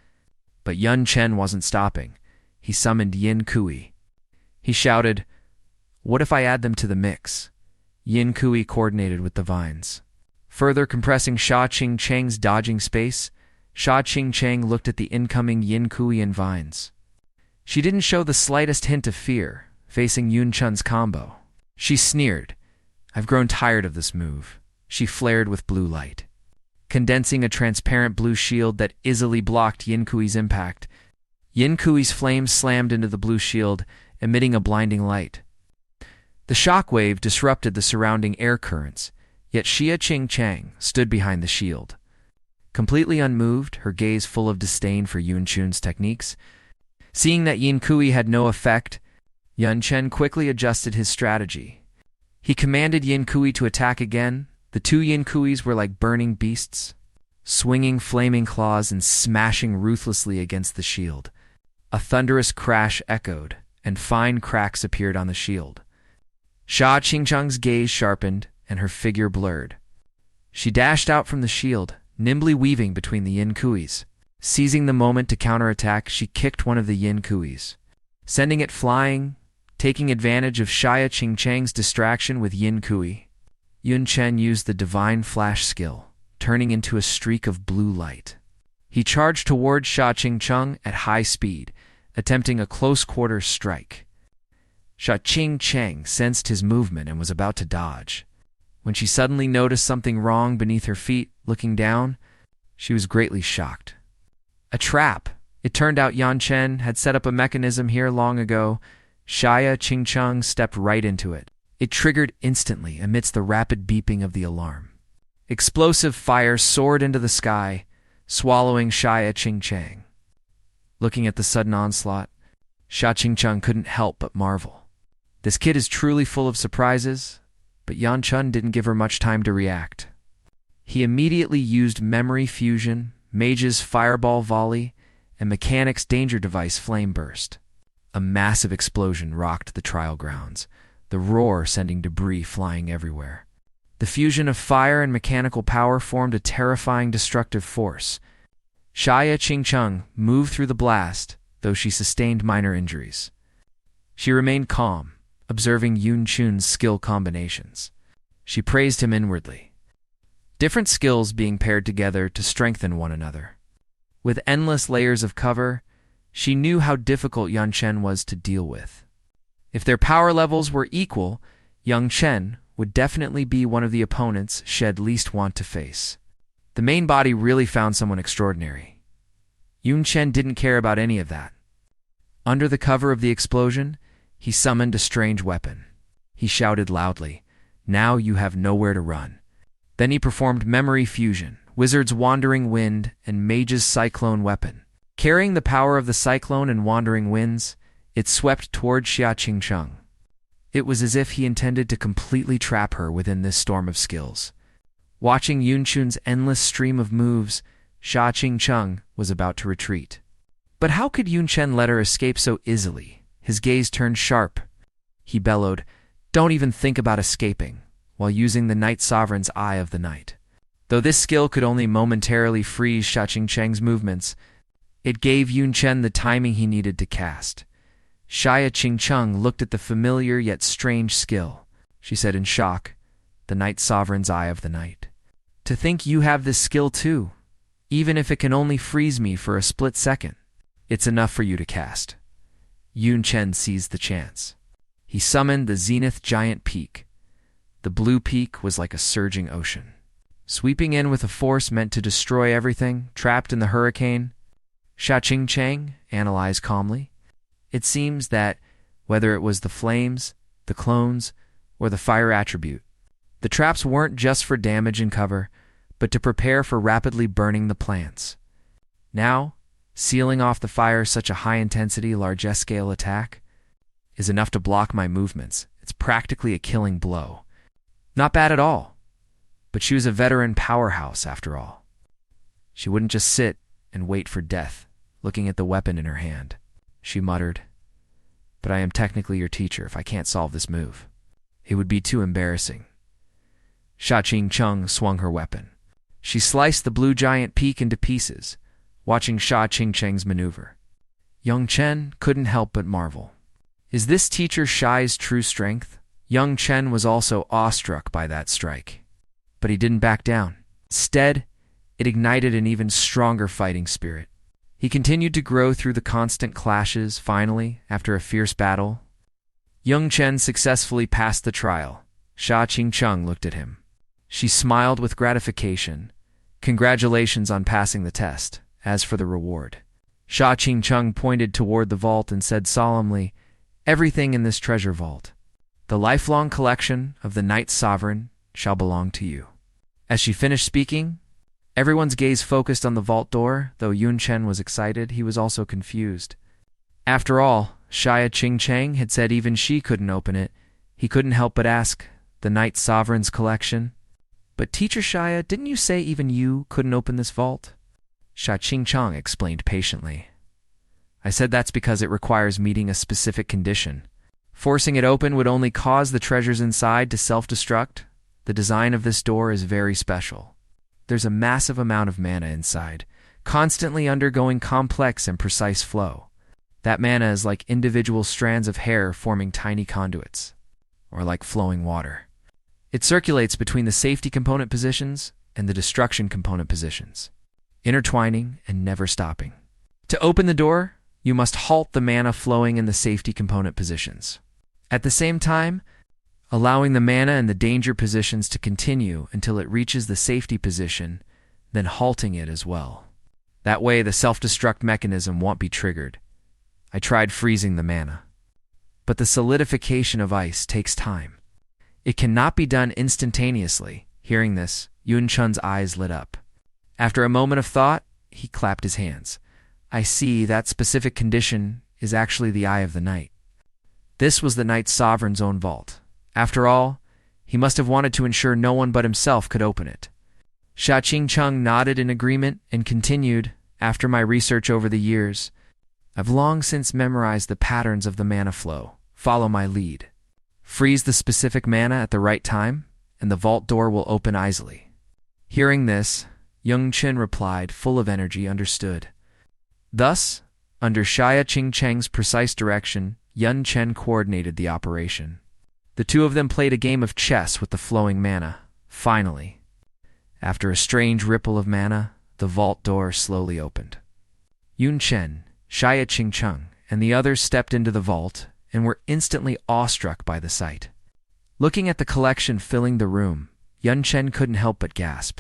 But Yun Chen wasn't stopping. He summoned Yin Kui. He shouted, what if I add them to the mix? Yin Kui coordinated with the vines. Further compressing Xia Qingchang's dodging space, Xia Qingchang looked at the incoming Yin Kui and vines. She didn't show the slightest hint of fear, facing Yun Chun's combo. She sneered. I've grown tired of this move. She flared with blue light. Condensing a transparent blue shield that easily blocked Yin Kui's impact, Yin Kui's flames slammed into the blue shield, emitting a blinding light. The shockwave disrupted the surrounding air currents, yet Xia Qingchang stood behind the shield. Completely unmoved, her gaze full of disdain for Yun Chun's techniques. Seeing that Yin Kui had no effect, Yun Chen quickly adjusted his strategy. He commanded Yin Kui to attack again. The two Yin Kuis were like burning beasts, swinging flaming claws and smashing ruthlessly against the shield. A thunderous crash echoed, and fine cracks appeared on the shield. Xia Qingchang's gaze sharpened, and her figure blurred. She dashed out from the shield, nimbly weaving between the Yin Kuis. Seizing the moment to counterattack, she kicked one of the Yin Kuis, sending it flying, taking advantage of Xia Qingchang's distraction with Yin Kui. Yun Chen used the Divine Flash skill, turning into a streak of blue light. He charged toward Xia Qingchang at high speed, attempting a close-quarters strike. Xia Qingchang sensed his movement and was about to dodge. When she suddenly noticed something wrong beneath her feet, looking down, she was greatly shocked. A trap! It turned out Yan Chen had set up a mechanism here long ago. Xia Qingchang stepped right into it. It triggered instantly amidst the rapid beeping of the alarm. Explosive fire soared into the sky, swallowing Xia Qingchang. Looking at the sudden onslaught, Xia Qingchang couldn't help but marvel. This kid is truly full of surprises, but Yan Chen didn't give her much time to react. He immediately used memory fusion, Mage's fireball volley, and Mechanic's danger device flame burst. A massive explosion rocked the trial grounds, the roar sending debris flying everywhere. The fusion of fire and mechanical power formed a terrifying destructive force. Xia Qingchang moved through the blast, though she sustained minor injuries. She remained calm, observing Yun Chun's skill combinations. She praised him inwardly. Different skills being paired together to strengthen one another. With endless layers of cover, she knew how difficult Yan Chen was to deal with. If their power levels were equal, Yan Chen would definitely be one of the opponents she'd least want to face. The main body really found someone extraordinary. Yun Chen didn't care about any of that. Under the cover of the explosion, he summoned a strange weapon. He shouted loudly, "Now you have nowhere to run." Then he performed memory fusion, Wizard's Wandering Wind, and Mage's Cyclone weapon. Carrying the power of the Cyclone and Wandering Winds, it swept toward Xia Qingchang. It was as if he intended to completely trap her within this storm of skills. Watching Yun Chun's endless stream of moves, Xia Qingchang was about to retreat. But how could Yun Chen let her escape so easily? His gaze turned sharp. He bellowed, "Don't even think about escaping," while using the Night Sovereign's Eye of the Night. Though this skill could only momentarily freeze Xia Qingchang's movements, it gave Yun Chen the timing he needed to cast. Xia Qingchang looked at the familiar yet strange skill. She said in shock, "The Night Sovereign's Eye of the Night. To think you have this skill too, even if it can only freeze me for a split second. It's enough for you to cast." Yun Chen seized the chance. He summoned the Zenith Giant Peak. The blue peak was like a surging ocean, sweeping in with a force meant to destroy everything trapped in the hurricane. Xia Qingchang analyzed calmly. It seems that, whether it was the flames, the clones, or the fire attribute, the traps weren't just for damage and cover, but to prepare for rapidly burning the plants. Now, sealing off the fire such a high-intensity, large-scale attack is enough to block my movements. It's practically a killing blow. Not bad at all. But she was a veteran powerhouse, after all. She wouldn't just sit and wait for death, looking at the weapon in her hand. She muttered, "But I am technically your teacher if I can't solve this move. It would be too embarrassing." Sha Qing-chung swung her weapon. She sliced the blue giant peak into pieces, watching Sha Qing-cheng's maneuver. Young Chen couldn't help but marvel. Is this teacher Shai's true strength? Young Chen was also awestruck by that strike. But he didn't back down. Instead, it ignited an even stronger fighting spirit. He continued to grow through the constant clashes. Finally, after a fierce battle, Young Chen successfully passed the trial. Sha Qing-chung looked at him. She smiled with gratification. "Congratulations on passing the test. As for the reward." Sha Qing-chung pointed toward the vault and said solemnly, "Everything in this treasure vault, the lifelong collection of the Knight Sovereign, shall belong to you." As she finished speaking, everyone's gaze focused on the vault door. Though Yun Chen was excited, he was also confused. After all, Shia Qing-cheng had said even she couldn't open it. He couldn't help but ask, "The Knight Sovereign's collection?" "But Teacher Shia, didn't you say even you couldn't open this vault?" Sha Qing-chung explained patiently. "I said that's because it requires meeting a specific condition. Forcing it open would only cause the treasures inside to self-destruct. The design of this door is very special. There's a massive amount of mana inside, constantly undergoing complex and precise flow. That mana is like individual strands of hair forming tiny conduits, or like flowing water. It circulates between the safety component positions and the destruction component positions, intertwining and never stopping. To open the door, you must halt the mana flowing in the safety component positions. At the same time, allowing the mana in the danger positions to continue until it reaches the safety position, then halting it as well. That way the self-destruct mechanism won't be triggered. I tried freezing the mana. But the solidification of ice takes time. It cannot be done instantaneously." Hearing this, Yun Chun's eyes lit up. After a moment of thought, he clapped his hands. "I see, that specific condition is actually the Eye of the Night." This was the Knight Sovereign's own vault. After all, he must have wanted to ensure no one but himself could open it. Sha Qing-chung nodded in agreement and continued, "After my research over the years, I've long since memorized the patterns of the mana flow. Follow my lead. Freeze the specific mana at the right time, and the vault door will open easily." Hearing this, Young Chen replied, full of energy, "Understood." Thus, under Shia Qing-cheng's precise direction, Yun Chen coordinated the operation. The two of them played a game of chess with the flowing mana. Finally, after a strange ripple of mana, the vault door slowly opened. Yun Chen, Shia Qing-chung, and the others stepped into the vault and were instantly awestruck by the sight. Looking at the collection filling the room, Yun Chen couldn't help but gasp.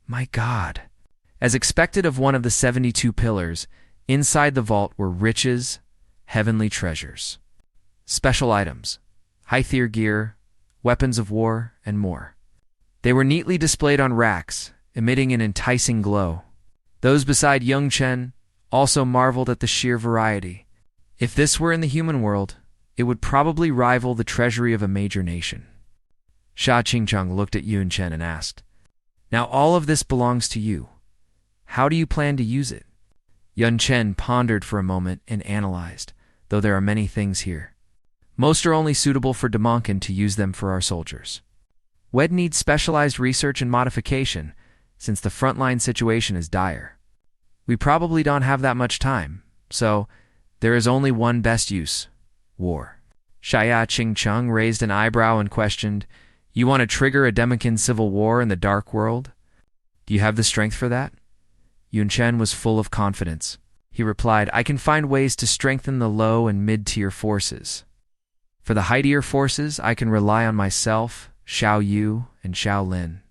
"My God!" As expected of one of the 72 pillars, inside the vault were riches, heavenly treasures, special items, high-tier gear, weapons of war, and more. They were neatly displayed on racks, emitting an enticing glow. Those beside Young Chen also marveled at the sheer variety. If this were in the human world, it would probably rival the treasury of a major nation. Sha Qing-chung looked at Yun Chen and asked, "Now all of this belongs to you. How do you plan to use it?" Yun Chen pondered for a moment and analyzed, "Though there are many things here. Most are only suitable for Damonkin to use them for our soldiers. Wed needs specialized research and modification, since the frontline situation is dire. We probably don't have that much time, so there is only one best use: war." Shia Qing-chung raised an eyebrow and questioned, "You want to trigger a Damonkin civil war in the dark world? Do you have the strength for that?" Yun Chen was full of confidence. He replied, "I can find ways to strengthen the low and mid-tier forces. For the high-tier forces, I can rely on myself, Xiao Yu, and Xiao Lin.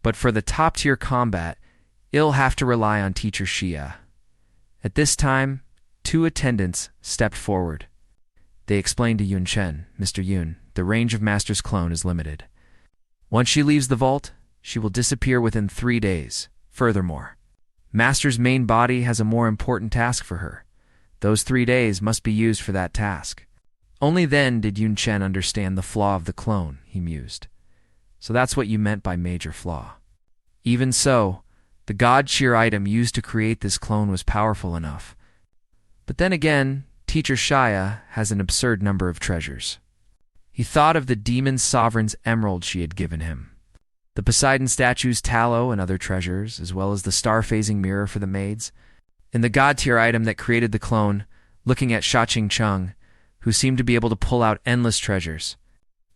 But for the top-tier combat, it'll have to rely on Teacher Xia. At this time, 2 attendants stepped forward. They explained to Yun Chen, "Mr. Yun, the range of Master's clone is limited. Once she leaves the vault, she will disappear within 3 days. Furthermore, Master's main body has a more important task for her. Those 3 days must be used for that task." Only then did Yun Chen understand the flaw of the clone, he mused. So that's what you meant by major flaw. Even so, the god cheer item used to create this clone was powerful enough. But then again, Teacher Shaya has an absurd number of treasures. He thought of the demon sovereign's emerald she had given him, the Poseidon statue's tallow and other treasures, as well as the star-phasing mirror for the maids, and the god tier item that created the clone, looking at Sha Qingcheng, who seemed to be able to pull out endless treasures.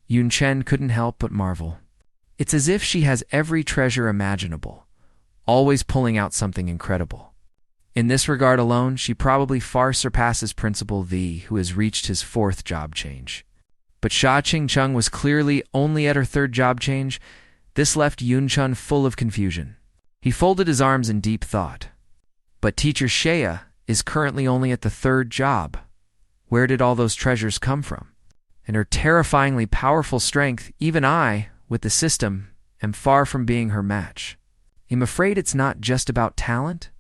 Yun Chen couldn't help but marvel. It's as if she has every treasure imaginable, always pulling out something incredible. In this regard alone, she probably far surpasses Principal V, who has reached his 4th job change. But Sha Qingcheng was clearly only at her 3rd job change. This left Yun Chen full of confusion. He folded his arms in deep thought. But Teacher Shaya is currently only at the 3rd job. Where did all those treasures come from? And her terrifyingly powerful strength, even I, with the system, am far from being her match. I'm afraid it's not just about talent.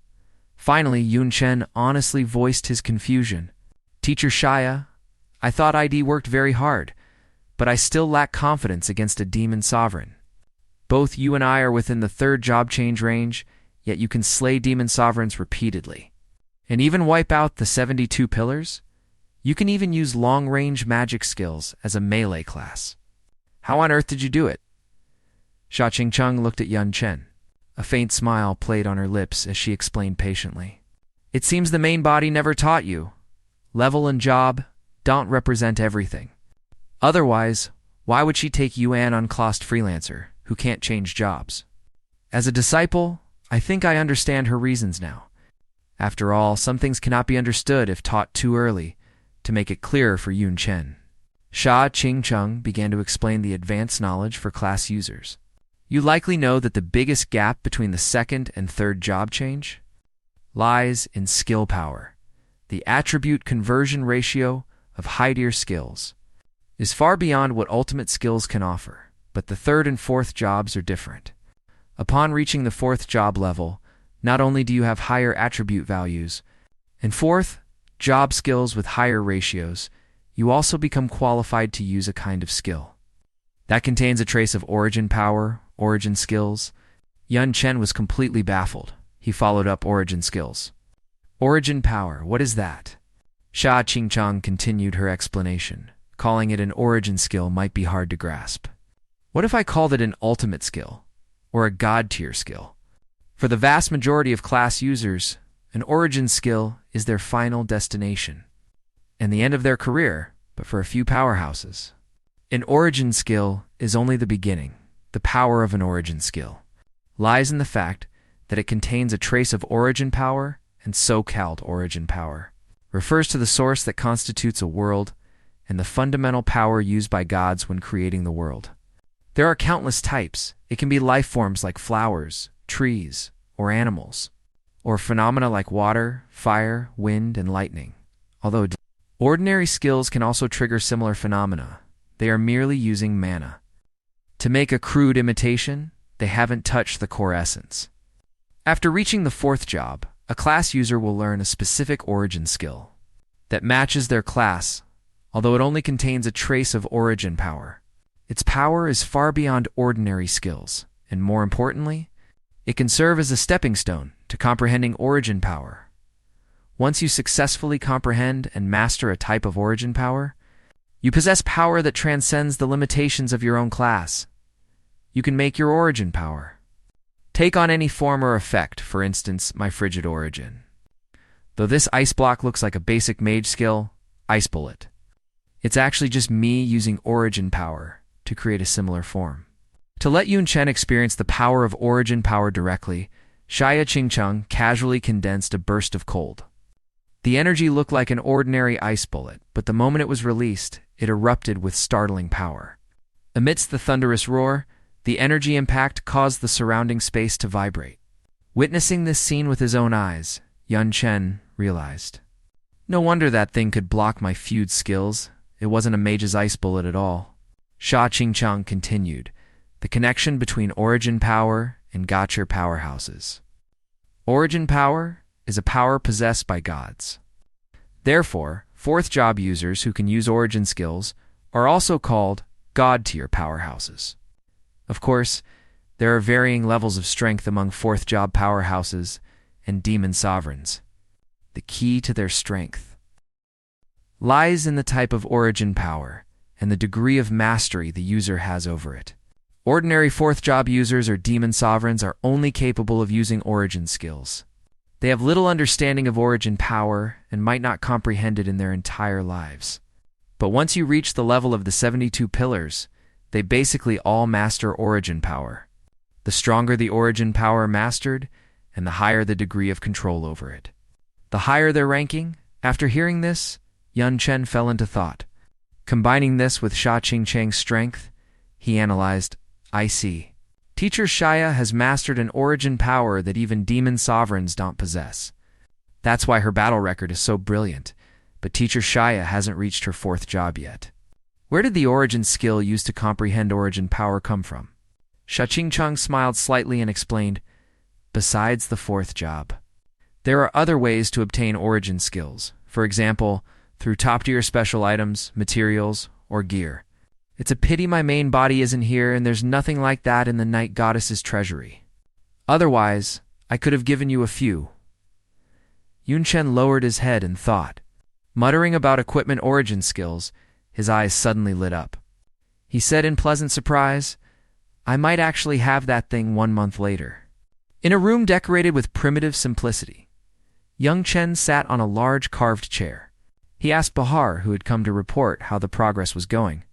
Finally, Yun Chen honestly voiced his confusion. "Teacher Shaya, I thought ID worked very hard, but I still lack confidence against a demon sovereign. Both you and I are within the 3rd job change range, yet you can slay demon sovereigns repeatedly. And even wipe out the 72 pillars? You can even use long-range magic skills as a melee class. How on earth did you do it?" Sha Qingcheng looked at Yun Chen. A faint smile played on her lips as she explained patiently. "It seems the main body never taught you. Level and job don't represent everything. Otherwise, why would she take you an unclassed freelancer who can't change jobs? As a disciple, I think I understand her reasons now. After all, some things cannot be understood if taught too early, to make it clearer for Yun Chen." Sha Qingcheng began to explain the advanced knowledge for class users. "You likely know that the biggest gap between the 2nd and 3rd job change lies in skill power. The attribute conversion ratio of high-tier skills is far beyond what ultimate skills can offer, but the 3rd and 4th jobs are different. Upon reaching the 4th job level, not only do you have higher attribute values, and 4th, job skills with higher ratios, you also become qualified to use a kind of skill that contains a trace of origin power, origin skills." Yun Chen was completely baffled. He followed up origin skills. "Origin power, what is that?" Sha Qingcheng continued her explanation. Calling it an origin skill might be hard to grasp. "What if I called it an ultimate skill, or a god tier skill? For the vast majority of class users, an origin skill is their final destination and the end of their career, but for a few powerhouses, an origin skill is only the beginning. The power of an origin skill lies in the fact that it contains a trace of origin power, and so-called origin power refers to the source that constitutes a world and the fundamental power used by gods when creating the world. There are countless types. It can be life forms like flowers, trees, or animals, or phenomena like water, fire, wind, and lightning. Although ordinary skills can also trigger similar phenomena, they are merely using mana. To make a crude imitation, they haven't touched the core essence. After reaching the 4th job, a class user will learn a specific origin skill that matches their class, although it only contains a trace of origin power. Its power is far beyond ordinary skills, and more importantly, it can serve as a stepping stone to comprehending origin power. Once you successfully comprehend and master a type of origin power, you possess power that transcends the limitations of your own class. You can make your origin power take on any form or effect, for instance, my frigid origin. Though this ice block looks like a basic mage skill, Ice Bullet, it's actually just me using origin power to create a similar form. To let Yun Chen experience the power of origin power directly, Sha Qingcheng casually condensed a burst of cold. The energy looked like an ordinary ice bullet, but the moment it was released, it erupted with startling power. Amidst the thunderous roar, the energy impact caused the surrounding space to vibrate. Witnessing this scene with his own eyes, Yun Chen realized, No wonder that thing could block my feud skills. It wasn't a mage's ice bullet at all. Sha Qingchang continued, the connection between origin power and gotcha powerhouses. Origin power is a power possessed by gods. Therefore, fourth job users who can use origin skills are also called god-tier powerhouses. Of course, there are varying levels of strength among fourth job powerhouses and demon sovereigns. The key to their strength lies in the type of origin power and the degree of mastery the user has over it. Ordinary fourth job users or demon sovereigns are only capable of using origin skills. They have little understanding of origin power and might not comprehend it in their entire lives. But once you reach the level of the 72 pillars, they basically all master origin power. The stronger the origin power mastered, and the higher the degree of control over it. The higher their ranking. After hearing this, Yun Chen fell into thought. Combining this with Sha Qingchang's strength, he analyzed, I see. Teacher Shaya has mastered an origin power that even demon sovereigns don't possess. That's why her battle record is so brilliant, but Teacher Shaya hasn't reached her fourth job yet. Where did the origin skill used to comprehend origin power come from? Sha Qingchang smiled slightly and explained, besides the fourth job. There are other ways to obtain origin skills, for example, through top-tier special items, materials, or gear. It's a pity my main body isn't here and there's nothing like that in the Night Goddess's treasury. Otherwise, I could have given you a few. Yun Chen lowered his head in thought. Muttering about equipment origin skills, his eyes suddenly lit up. He said in pleasant surprise, I might actually have that thing 1 month later. In a room decorated with primitive simplicity, Young Chen sat on a large carved chair. He asked Bahar, who had come to report how the progress was going.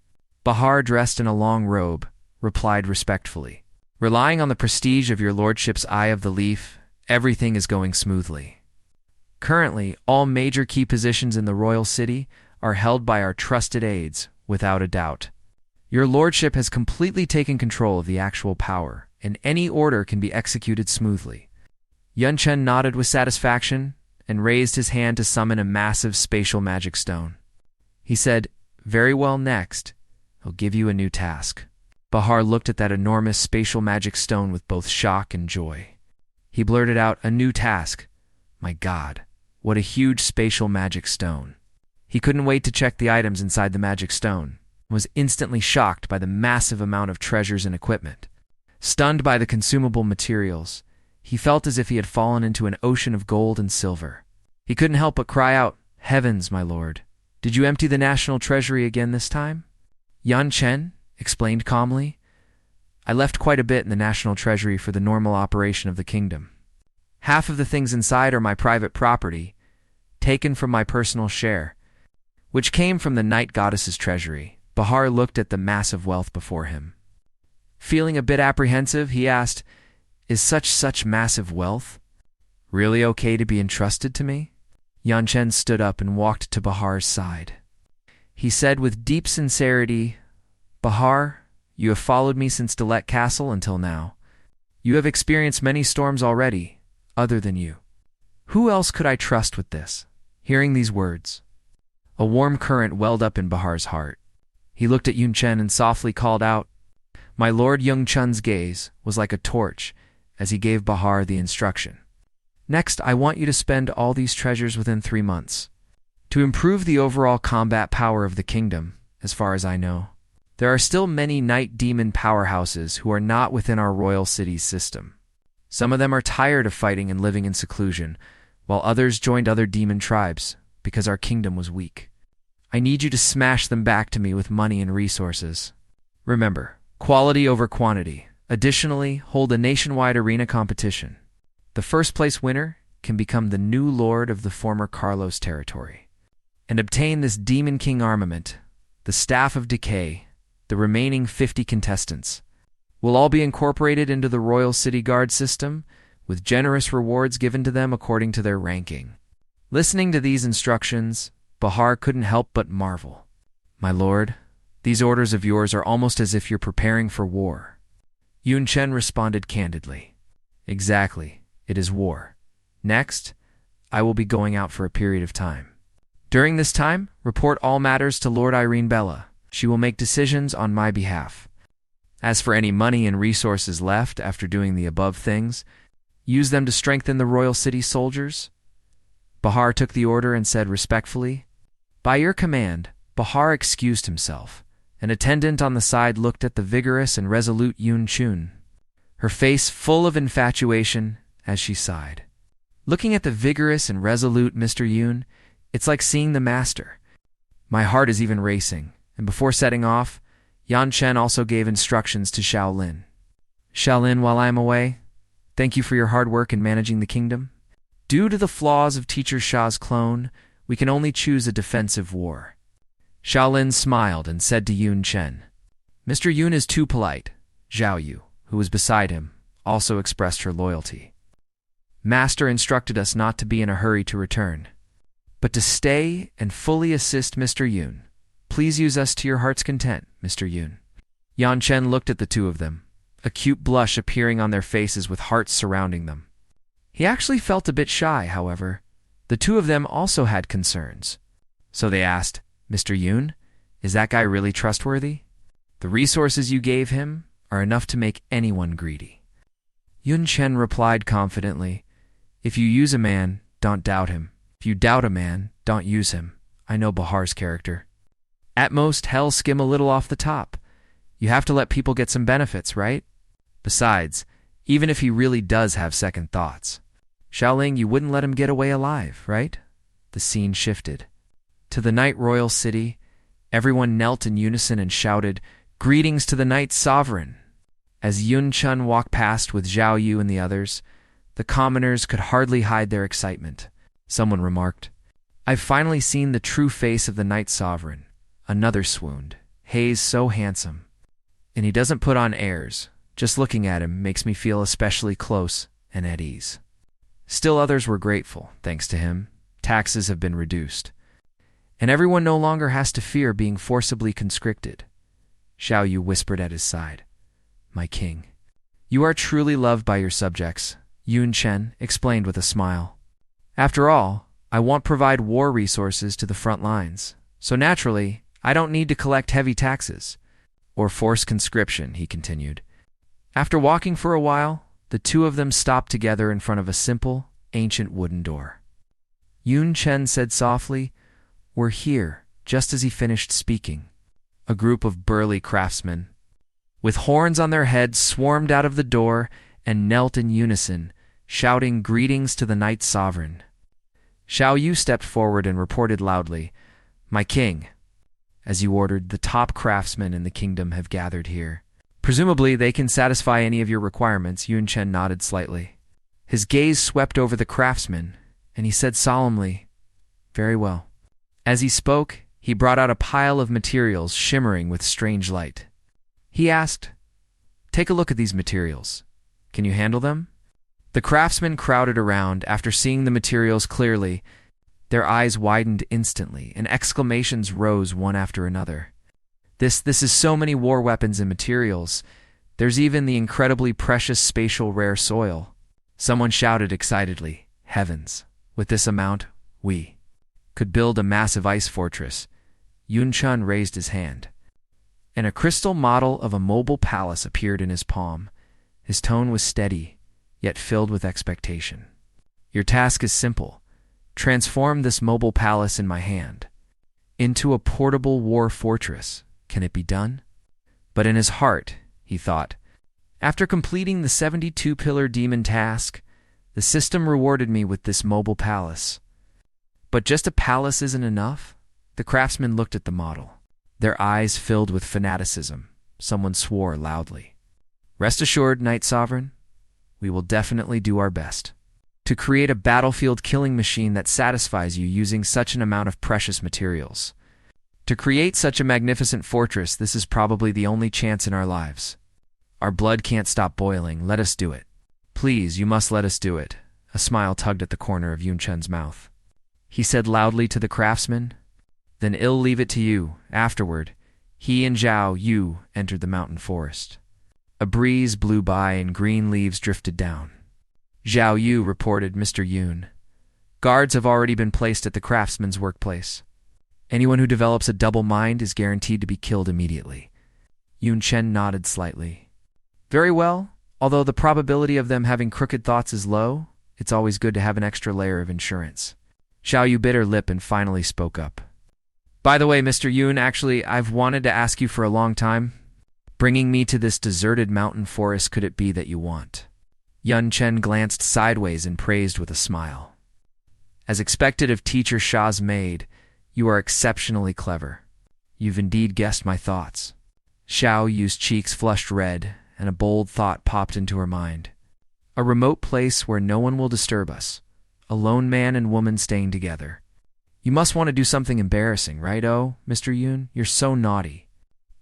Bahar, dressed in a long robe, replied respectfully, relying on the prestige of your lordship's Eye of the Leaf, everything is going smoothly. Currently, all major key positions in the royal city are held by our trusted aides, without a doubt. Your lordship has completely taken control of the actual power, and any order can be executed smoothly. Yun Chen nodded with satisfaction and raised his hand to summon a massive spatial magic stone. He said, very well, next, I'll give you a new task. Bahar looked at that enormous spatial magic stone with both shock and joy. He blurted out, a new task. My God, what a huge spatial magic stone. He couldn't wait to check the items inside the magic stone, and was instantly shocked by the massive amount of treasures and equipment. Stunned by the consumable materials, he felt as if he had fallen into an ocean of gold and silver. He couldn't help but cry out, heavens, my lord, did you empty the national treasury again this time? Yun Chen explained calmly, I left quite a bit in the national treasury for the normal operation of the kingdom. Half of the things inside are my private property, taken from my personal share, which came from the Night Goddess's treasury. Bahar looked at the massive wealth before him. Feeling a bit apprehensive, he asked, is such massive wealth really okay to be entrusted to me? Yun Chen stood up and walked to Bahar's side. He said with deep sincerity, Bahar, you have followed me since Delet Castle until now. You have experienced many storms already, other than you. Who else could I trust with this? Hearing these words, a warm current welled up in Bahar's heart. He looked at Yun Chen and softly called out, my lord. Yun Chen's gaze was like a torch as he gave Bahar the instruction. Next, I want you to spend all these treasures within 3 months. To improve the overall combat power of the kingdom, as far as I know, there are still many night demon powerhouses who are not within our royal city's system. Some of them are tired of fighting and living in seclusion, while others joined other demon tribes because our kingdom was weak. I need you to smash them back to me with money and resources. Remember, quality over quantity. Additionally, hold a nationwide arena competition. The first place winner can become the new lord of the former Carlos territory, and obtain this Demon King armament, the Staff of Decay. The remaining 50 contestants will all be incorporated into the Royal City Guard system, with generous rewards given to them according to their ranking. Listening to these instructions, Bahar couldn't help but marvel. My lord, these orders of yours are almost as if you're preparing for war. Yun Chen responded candidly. Exactly, it is war. Next, I will be going out for a period of time. During this time, report all matters to Lord Irene Bella. She will make decisions on my behalf. As for any money and resources left after doing the above things, use them to strengthen the royal city soldiers." Bahar took the order and said respectfully, "By your command." Bahar excused himself. An attendant on the side looked at the vigorous and resolute Yun Chun, her face full of infatuation as she sighed. Looking at the vigorous and resolute Mr. Yun, it's like seeing the master. My heart is even racing, and before setting off, Yan Chen also gave instructions to Shaolin. "Shaolin, while I am away, thank you for your hard work in managing the kingdom. Due to the flaws of Teacher Sha's clone, we can only choose a defensive war." Shaolin smiled and said to Yun Chen, "Mr. Yun is too polite." Zhao Yu, who was beside him, also expressed her loyalty. "Master instructed us not to be in a hurry to return, but to stay and fully assist Mr. Yun. Please use us to your heart's content, Mr. Yun." Yan Chen looked at the two of them, a cute blush appearing on their faces with hearts surrounding them. He actually felt a bit shy, however. The two of them also had concerns. So they asked, "Mr. Yun, is that guy really trustworthy? The resources you gave him are enough to make anyone greedy." Yun Chen replied confidently, "If you use a man, don't doubt him. If you doubt a man, don't use him. I know Bahar's character. At most, hell skim a little off the top. You have to let people get some benefits, right? Besides, even if he really does have second thoughts, Shaoling, you wouldn't let him get away alive, right?" The scene shifted. To the Night Royal City, everyone knelt in unison and shouted, "Greetings to the Night Sovereign!" As Yun Chun walked past with Zhao Yu and the others, the commoners could hardly hide their excitement. Someone remarked, "I've finally seen the true face of the Night Sovereign." Another swooned, "He's so handsome. And he doesn't put on airs. Just looking at him makes me feel especially close and at ease." Still others were grateful, thanks to him. Taxes have been reduced, and everyone no longer has to fear being forcibly conscripted. Zhao Yu whispered at his side, "My king, you are truly loved by your subjects," Yun Chen explained with a smile. "After all, I won't provide war resources to the front lines, so naturally, I don't need to collect heavy taxes or force conscription," he continued. After walking for a while, the two of them stopped together in front of a simple, ancient wooden door. Yun Chen said softly, "We're here," just as he finished speaking. A group of burly craftsmen, with horns on their heads, swarmed out of the door and knelt in unison, shouting greetings to the Night Sovereign. Zhao Yu stepped forward and reported loudly, "My king, as you ordered, the top craftsmen in the kingdom have gathered here. Presumably they can satisfy any of your requirements." Yun Chen nodded slightly. His gaze swept over the craftsmen, and he said solemnly, "Very well." As he spoke, he brought out a pile of materials shimmering with strange light. He asked, "Take a look at these materials. Can you handle them?" The craftsmen crowded around. After seeing the materials clearly, their eyes widened instantly, and exclamations rose one after another. This is so many war weapons and materials. There's even the incredibly precious spatial rare soil. Someone shouted excitedly, "Heavens, with this amount, we could build a massive ice fortress." Yun Chun raised his hand, and a crystal model of a mobile palace appeared in his palm. His tone was steady, yet filled with expectation. "Your task is simple. Transform this mobile palace in my hand into a portable war fortress. Can it be done?" But in his heart, he thought, after completing the 72-pillar demon task, the system rewarded me with this mobile palace. But just a palace isn't enough? The craftsmen looked at the model, their eyes filled with fanaticism. Someone swore loudly. "Rest assured, Night Sovereign, we will definitely do our best to create a battlefield killing machine that satisfies you using such an amount of precious materials. To create such a magnificent fortress, this is probably the only chance in our lives. Our blood can't stop boiling. Let us do it. Please, you must let us do it." A smile tugged at the corner of Yun Chen's mouth. He said loudly to the craftsman, "Then I'll leave it to you." Afterward, he and Zhao Yu entered the mountain forest. A breeze blew by and green leaves drifted down. Zhao Yu reported, "Mr. Yun, Guards have already been placed at the craftsman's workplace. Anyone who develops a double mind is guaranteed to be killed immediately. Yun Chen nodded slightly. Very well. Although the probability of them having crooked thoughts is low, it's always good to have an extra layer of insurance. Xiao Yu bit her lip and finally spoke up. By the way, Mr. Yun, actually, I've wanted to ask you for a long time. Bringing me to this deserted mountain forest, could it be that you want? Yun Chen glanced sideways and praised with a smile. As expected of teacher Sha's maid, you are exceptionally clever. You've indeed guessed my thoughts. Xiao Yu's cheeks flushed red, and a bold thought popped into her mind. A remote place where no one will disturb us. A lone man and woman staying together. You must want to do something embarrassing, right, Mr. Yun? You're so naughty.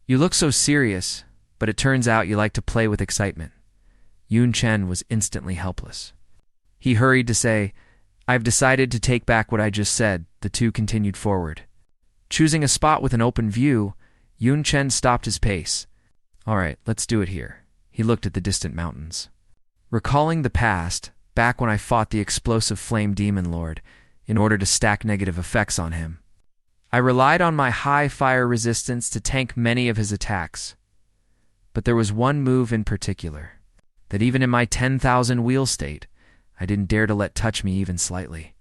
You look so serious, but it turns out you like to play with excitement. Yun Chen was instantly helpless. He hurried to say, I've decided to take back what I just said. The two continued forward. Choosing a spot with an open view, Yun Chen stopped his pace. All right, let's do it here. He looked at the distant mountains. Recalling the past, back when I fought the explosive flame demon lord, in order to stack negative effects on him, I relied on my high fire resistance to tank many of his attacks. But there was one move in particular, that even in my 10,000 wheel state, I didn't dare to let touch me even slightly.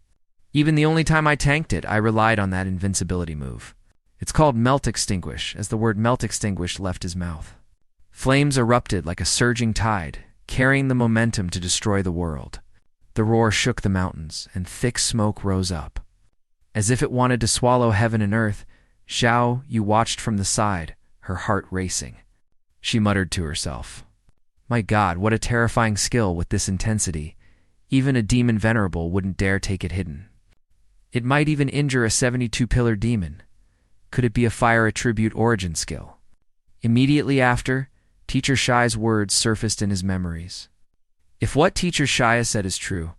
Even the only time I tanked it, I relied on that invincibility move. It's called Melt Extinguish, as the word Melt Extinguish left his mouth. Flames erupted like a surging tide, carrying the momentum to destroy the world. The roar shook the mountains, and thick smoke rose up. As if it wanted to swallow heaven and earth, Xiao Yu watched from the side, her heart racing. She muttered to herself, My God, what a terrifying skill with this intensity. Even a demon venerable wouldn't dare take it hidden. It might even injure a 72-pillar demon. Could it be a fire attribute origin skill? Immediately after, Teacher Shai's words surfaced in his memories. If what Teacher Shai said is true,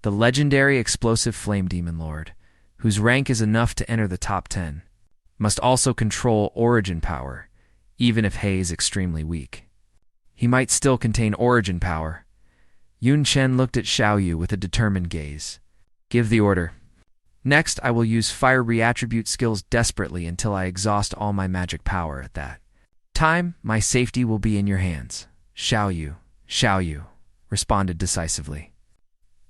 the legendary explosive flame demon lord, whose rank is enough to enter the top 10, must also control origin power, even if He is extremely weak. He might still contain origin power. Yun Chen looked at Xiao Yu with a determined gaze. Give the order. Next, I will use fire reattribute skills desperately until I exhaust all my magic power at that time. My safety will be in your hands. Xiao Yu, responded decisively.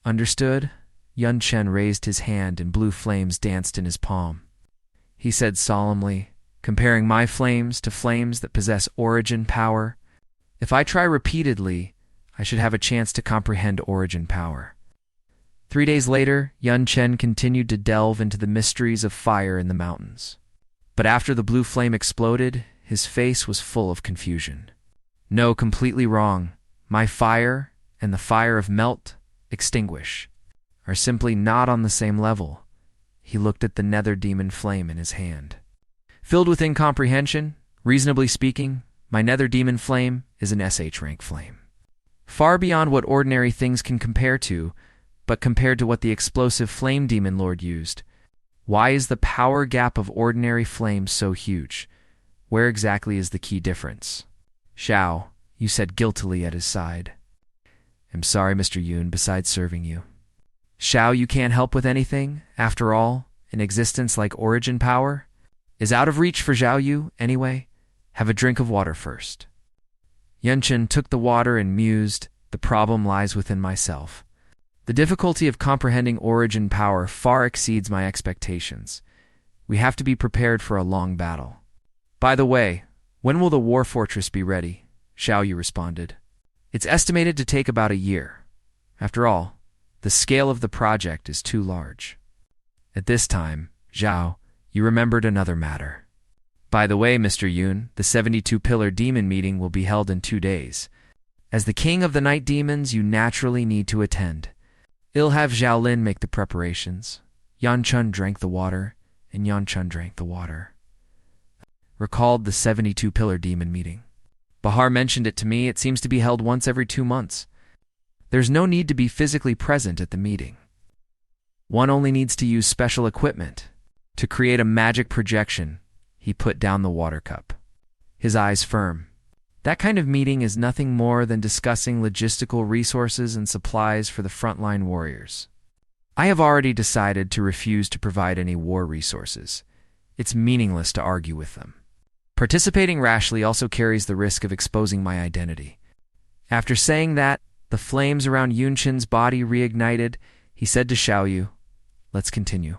Understood? Yun Chen raised his hand and blue flames danced in his palm. He said solemnly, comparing my flames to flames that possess origin power. If I try repeatedly, I should have a chance to comprehend origin power. 3 days later, Yun Chen continued to delve into the mysteries of fire in the mountains. But after the blue flame exploded, his face was full of confusion. No, completely wrong. My fire and the fire of Melt Extinguish are simply not on the same level. He looked at the nether demon flame in his hand. Filled with incomprehension, reasonably speaking, my nether demon flame is an SSS-rank flame. Far beyond what ordinary things can compare to, but compared to what the explosive flame demon lord used. Why is the power gap of ordinary flames so huge? Where exactly is the key difference? Xiao, you said guiltily at his side. I'm sorry, Mr. Yun, besides serving you. Xiao, you can't help with anything? After all, an existence like origin power is out of reach for Xiao Yu, anyway. Have a drink of water first. Yun Chen took the water and mused, the problem lies within myself. The difficulty of comprehending origin power far exceeds my expectations. We have to be prepared for a long battle. By the way, when will the war fortress be ready? Xiao Yu responded. It's estimated to take about a year. After all, the scale of the project is too large. At this time, Xiao, you remembered another matter. By the way, Mr. Yun, the 72-pillar demon meeting will be held in 2 days. As the king of the night demons, you naturally need to attend. I'll have Zhao Lin make the preparations. Yan Chun drank the water, and Yan Chun drank the water. Recalled the 72-pillar demon meeting. Bahar mentioned it to me. It seems to be held once every 2 months. There's no need to be physically present at the meeting. One only needs to use special equipment. To create a magic projection, he put down the water cup. His eyes firm. That kind of meeting is nothing more than discussing logistical resources and supplies for the frontline warriors. I have already decided to refuse to provide any war resources. It's meaningless to argue with them. Participating rashly also carries the risk of exposing my identity. After saying that, the flames around Yunchen's body reignited. He said to Xiaoyu, "Let's continue."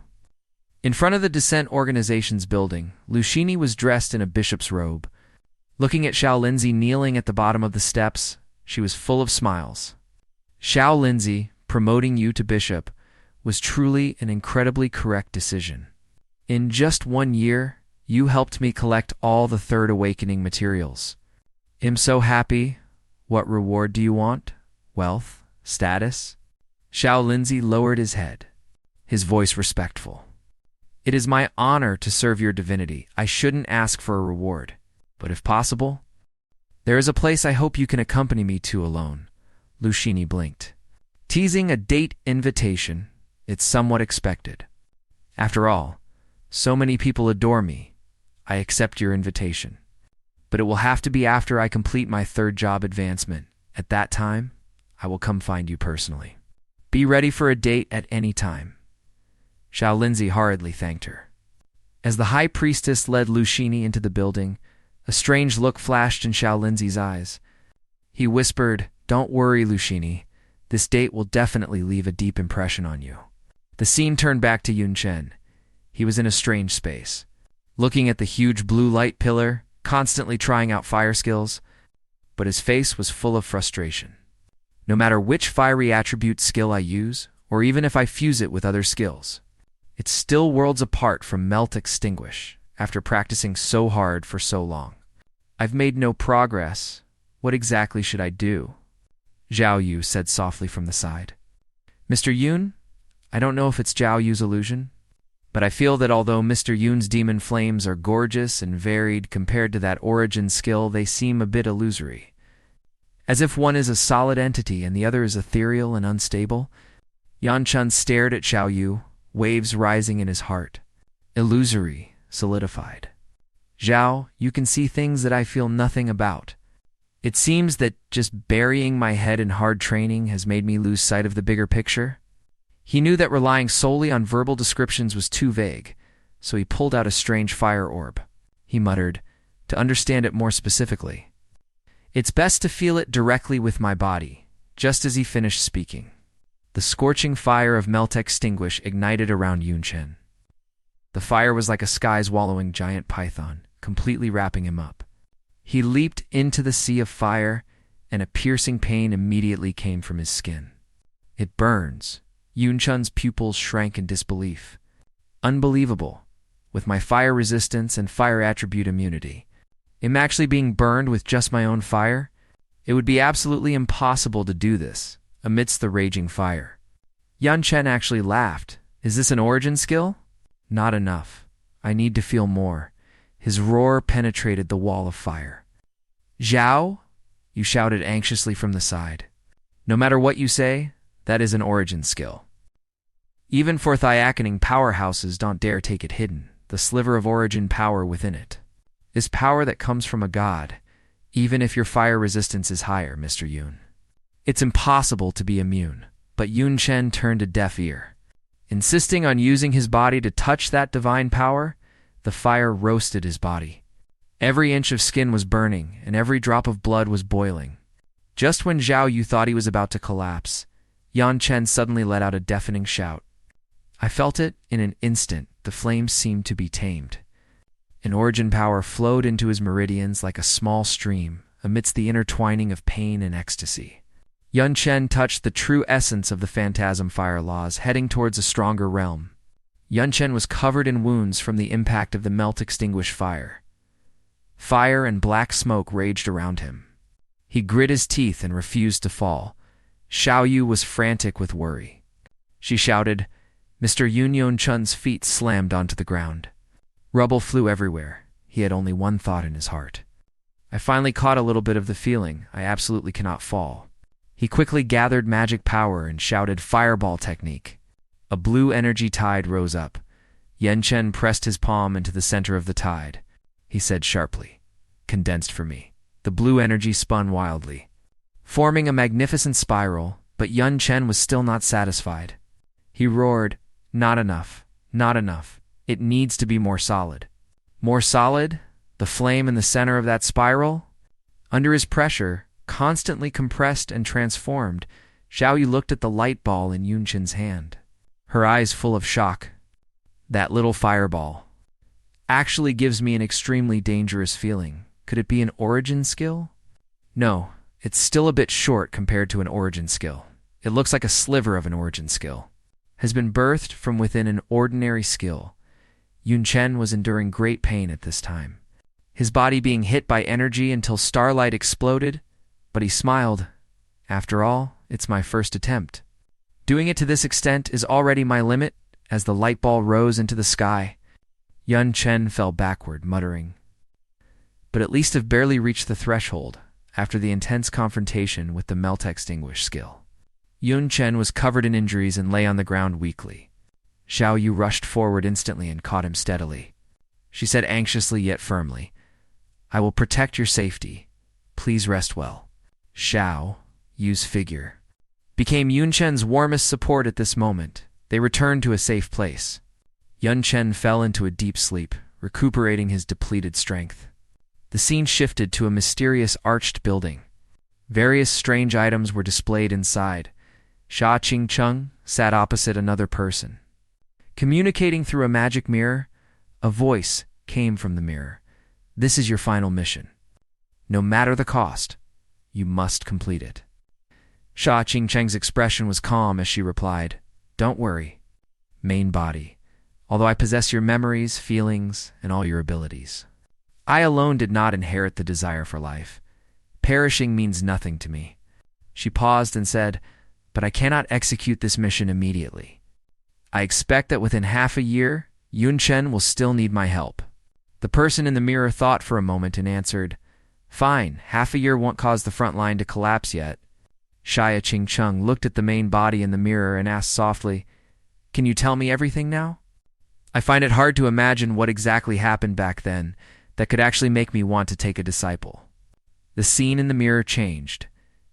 In front of the Descent Organization's building, Lushini was dressed in a bishop's robe. Looking at Xiao Lindsay kneeling at the bottom of the steps, she was full of smiles. "Xiao Lindsay, promoting you to bishop was truly an incredibly correct decision. In just 1 year, you helped me collect all the Third Awakening materials. I'm so happy. What reward do you want? Wealth? Status?" Xiao Lindsay lowered his head, his voice respectful. "It is my honor to serve your divinity. I shouldn't ask for a reward, but if possible, there is a place I hope you can accompany me to alone." Lushini blinked. Teasing a date invitation, it's somewhat expected. After all, so many people adore me. I accept your invitation. But it will have to be after I complete my 3rd job advancement. At that time, I will come find you personally. Be ready for a date at any time." Xiao Lindsay hurriedly thanked her. As the high priestess led Lushini into the building, a strange look flashed in Xiao Lindsay's eyes. He whispered, "Don't worry, Lushini. This date will definitely leave a deep impression on you." The scene turned back to Yunchen. He was in a strange space, looking at the huge blue light pillar, constantly trying out fire skills, but his face was full of frustration. No matter which fiery attribute skill I use, or even if I fuse it with other skills, it's still worlds apart from melt extinguish after practicing so hard for so long. I've made no progress. What exactly should I do? Zhao Yu said softly from the side. Mr. Yun, I don't know if it's Zhao Yu's illusion, but I feel that although Mr. Yun's demon flames are gorgeous and varied compared to that origin skill, they seem a bit illusory. As if one is a solid entity and the other is ethereal and unstable. Yan Chun stared at Xiao Yu, waves rising in his heart. Illusory, solidified. Zhao, you can see things that I feel nothing about. It seems that just burying my head in hard training has made me lose sight of the bigger picture. He knew that relying solely on verbal descriptions was too vague, so he pulled out a strange fire orb. He muttered, to understand it more specifically. It's best to feel it directly with my body. Just as he finished speaking, the scorching fire of melt extinguish ignited around Yunchen. The fire was like a sky-swallowing giant python, completely wrapping him up. He leaped into the sea of fire, and a piercing pain immediately came from his skin. It burns. Yunchun's pupils shrank in disbelief. Unbelievable. With my fire resistance and fire attribute immunity, I'm actually being burned with just my own fire? It would be absolutely impossible to do this, amidst the raging fire. Yan Chen actually laughed. Is this an origin skill? Not enough. I need to feel more. His roar penetrated the wall of fire. Zhao? You shouted anxiously from the side. No matter what you say, that is an origin skill. Even Forthiakening powerhouses don't dare take it hidden, the sliver of origin power within it. Is power that comes from a god, even if your fire resistance is higher, Mr. Yun. It's impossible to be immune, but Yun Chen turned a deaf ear. Insisting on using his body to touch that divine power, the fire roasted his body. Every inch of skin was burning, and every drop of blood was boiling. Just when Zhao Yu thought he was about to collapse, Yan Chen suddenly let out a deafening shout. I felt it in an instant. The flames seemed to be tamed. An origin power flowed into his meridians like a small stream, amidst the intertwining of pain and ecstasy. Yun Chen touched the true essence of the phantasm fire laws, heading towards a stronger realm. Yun Chen was covered in wounds from the impact of the melt extinguished fire. Fire and black smoke raged around him. He grit his teeth and refused to fall. Xiao Yu was frantic with worry. She shouted. Mr. Yun Chun's feet slammed onto the ground. Rubble flew everywhere. He had only one thought in his heart. I finally caught a little bit of the feeling. I absolutely cannot fall. He quickly gathered magic power and shouted fireball technique. A blue energy tide rose up. Yan Chen pressed his palm into the center of the tide. He said sharply, condensed for me. The blue energy spun wildly, forming a magnificent spiral, but Yun Chen was still not satisfied. He He roared, "Not enough, not enough. It needs to be more solid." More solid? The flame in the center of that spiral? Under his pressure, constantly compressed and transformed, Xiaoyu looked at the light ball in Yunchen's hand, her eyes full of shock. That little fireball actually gives me an extremely dangerous feeling. Could it be an origin skill? No, it's still a bit short compared to an origin skill. It looks like a sliver of an origin skill. Has been birthed from within an ordinary skill. Yunchen was enduring great pain at this time, his body being hit by energy until starlight exploded, but he smiled. After all, it's my first attempt. Doing it to this extent is already my limit. As the light ball rose into the sky, Yun Chen fell backward, muttering, but at least have barely reached the threshold after the intense confrontation with the melt extinguish skill. Yun Chen was covered in injuries and lay on the ground weakly. Xiao Yu rushed forward instantly and caught him steadily. She said anxiously yet firmly, "I will protect your safety. Please rest well." Xiao Yu's figure became Yun Chen's warmest support at this moment. They returned to a safe place. Yun Chen fell into a deep sleep, recuperating his depleted strength. The scene shifted to a mysterious arched building. Various strange items were displayed inside. Sha Qingcheng sat opposite another person. Communicating through a magic mirror, a voice came from the mirror. "This is your final mission. No matter the cost, you must complete it." Sha Qingcheng's expression was calm as she replied, "Don't worry, main body, although I possess your memories, feelings, and all your abilities. I alone did not inherit the desire for life. Perishing means nothing to me." She paused and said, "But I cannot execute this mission immediately. I expect that within half a year, Yun Chen will still need my help." The person in the mirror thought for a moment and answered, "Fine, half a year won't cause the front line to collapse yet." Shia Qingcheng looked at the main body in the mirror and asked softly, "Can you tell me everything now? I find it hard to imagine what exactly happened back then that could actually make me want to take a disciple." The scene in the mirror changed,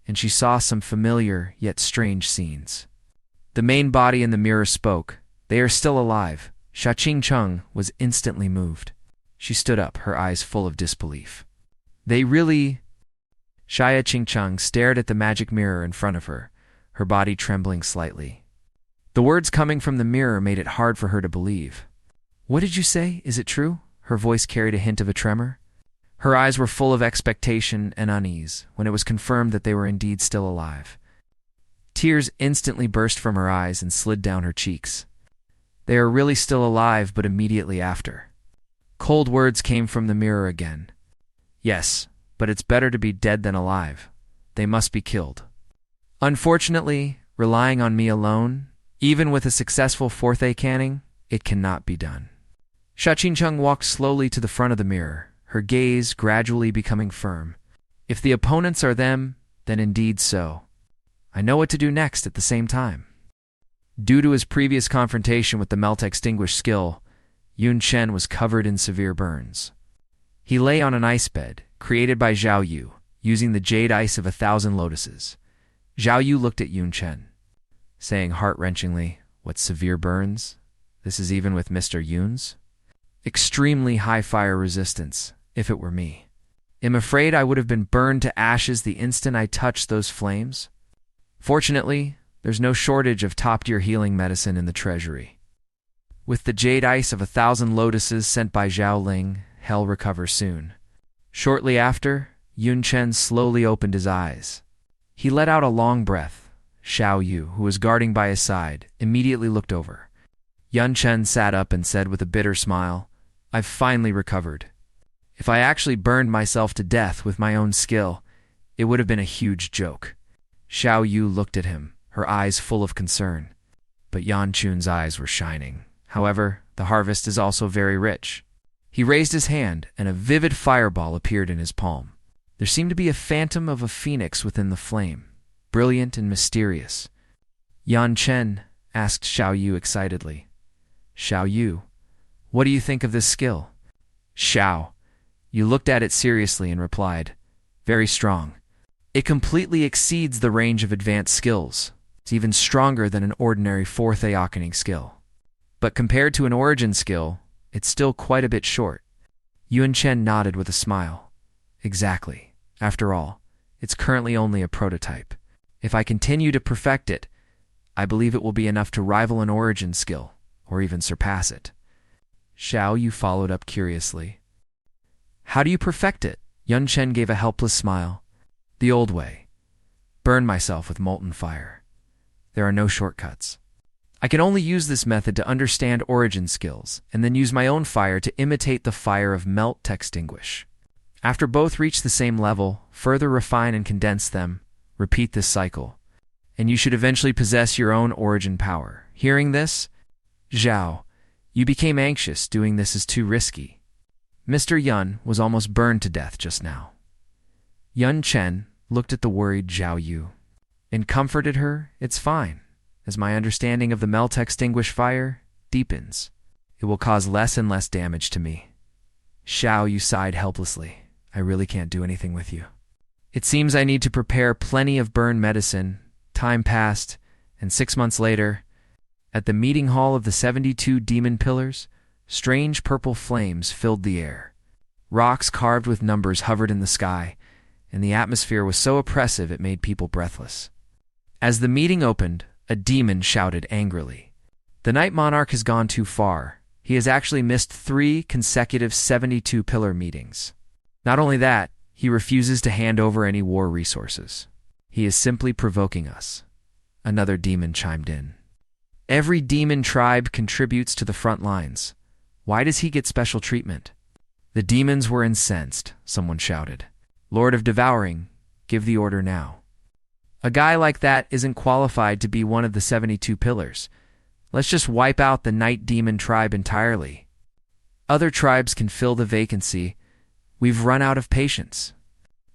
and she saw some familiar yet strange scenes. The main body in the mirror spoke. "They are still alive." Sha Qingcheng was instantly moved. She stood up, her eyes full of disbelief. "They really—" Shia Qingcheng stared at the magic mirror in front of her, her body trembling slightly. The words coming from the mirror made it hard for her to believe. "What did you say? Is it true?" Her voice carried a hint of a tremor. Her eyes were full of expectation and unease when it was confirmed that they were indeed still alive. Tears instantly burst from her eyes and slid down her cheeks. "They are really still alive," but immediately after, cold words came from the mirror again. "Yes, but it's better to be dead than alive. They must be killed. Unfortunately, relying on me alone, even with a successful fourth canning, it cannot be done." Sha Qingcheng walked slowly to the front of the mirror, her gaze gradually becoming firm. "If the opponents are them, then indeed so. I know what to do next at the same time." Due to his previous confrontation with the melt extinguish skill, Yun Chen was covered in severe burns. He lay on an ice bed, created by Xiao Yu, using the jade ice of 1,000 lotuses. Xiao Yu looked at Yun Chen, saying heart-wrenchingly, "What severe burns? This is even with Mr. Yun's? Extremely high fire resistance, if it were me. I'm afraid I would have been burned to ashes the instant I touched those flames. Fortunately, there's no shortage of top-tier healing medicine in the treasury. With the jade ice of 1,000 lotuses sent by Zhao Ling, he'll recover soon." Shortly after, Yun Chen slowly opened his eyes. He let out a long breath. Xiao Yu, who was guarding by his side, immediately looked over. Yun Chen sat up and said with a bitter smile, "I've finally recovered. If I actually burned myself to death with my own skill, it would have been a huge joke." Xiao Yu looked at him, her eyes full of concern. But Yan Chun's eyes were shining. However, the harvest is also very rich. He raised his hand, and a vivid fireball appeared in his palm. There seemed to be a phantom of a phoenix within the flame, brilliant and mysterious. "Yan Chen," asked Xiao Yu excitedly. "Xiao Yu, what do you think of this skill?" Xiao Yu looked at it seriously and replied, "Very strong. It completely exceeds the range of advanced skills. It's even stronger than an ordinary fourth awakening skill. But compared to an origin skill, it's still quite a bit short. Yuan Chen nodded with a smile. Exactly. After all, it's currently only a prototype. If I continue to perfect it, I believe it will be enough to rival an origin skill, or even surpass it. Xiao Yu followed up curiously. How do you perfect it? Yuan Chen gave a helpless smile. The old way. Burn myself with molten fire. There are no shortcuts. I can only use this method to understand origin skills, and then use my own fire to imitate the fire of melt extinguish. After both reach the same level, further refine and condense them, repeat this cycle, and you should eventually possess your own origin power. Hearing this, Zhao, you became anxious. Doing this is too risky. Mr. Yun was almost burned to death just now. Yuan Chen looked at the worried Zhao Yu and comforted her. It's fine. As my understanding of the melt extinguish fire deepens, it will cause less and less damage to me. Xiao Yu sighed helplessly. I really can't do anything with you. It seems I need to prepare plenty of burn medicine. Time passed, and 6 months later, at the meeting hall of the 72 demon pillars, strange purple flames filled the air. Rocks carved with numbers hovered in the sky, and the atmosphere was so oppressive it made people breathless. As the meeting opened, a demon shouted angrily. The Night Monarch has gone too far. He has actually missed 3 consecutive 72-pillar meetings. Not only that, he refuses to hand over any war resources. He is simply provoking us. Another demon chimed in. Every demon tribe contributes to the front lines. Why does he get special treatment? The demons were incensed, someone shouted. Lord of Devouring, give the order now. A guy like that isn't qualified to be one of the 72 pillars. Let's just wipe out the Night Demon tribe entirely. Other tribes can fill the vacancy. We've run out of patience.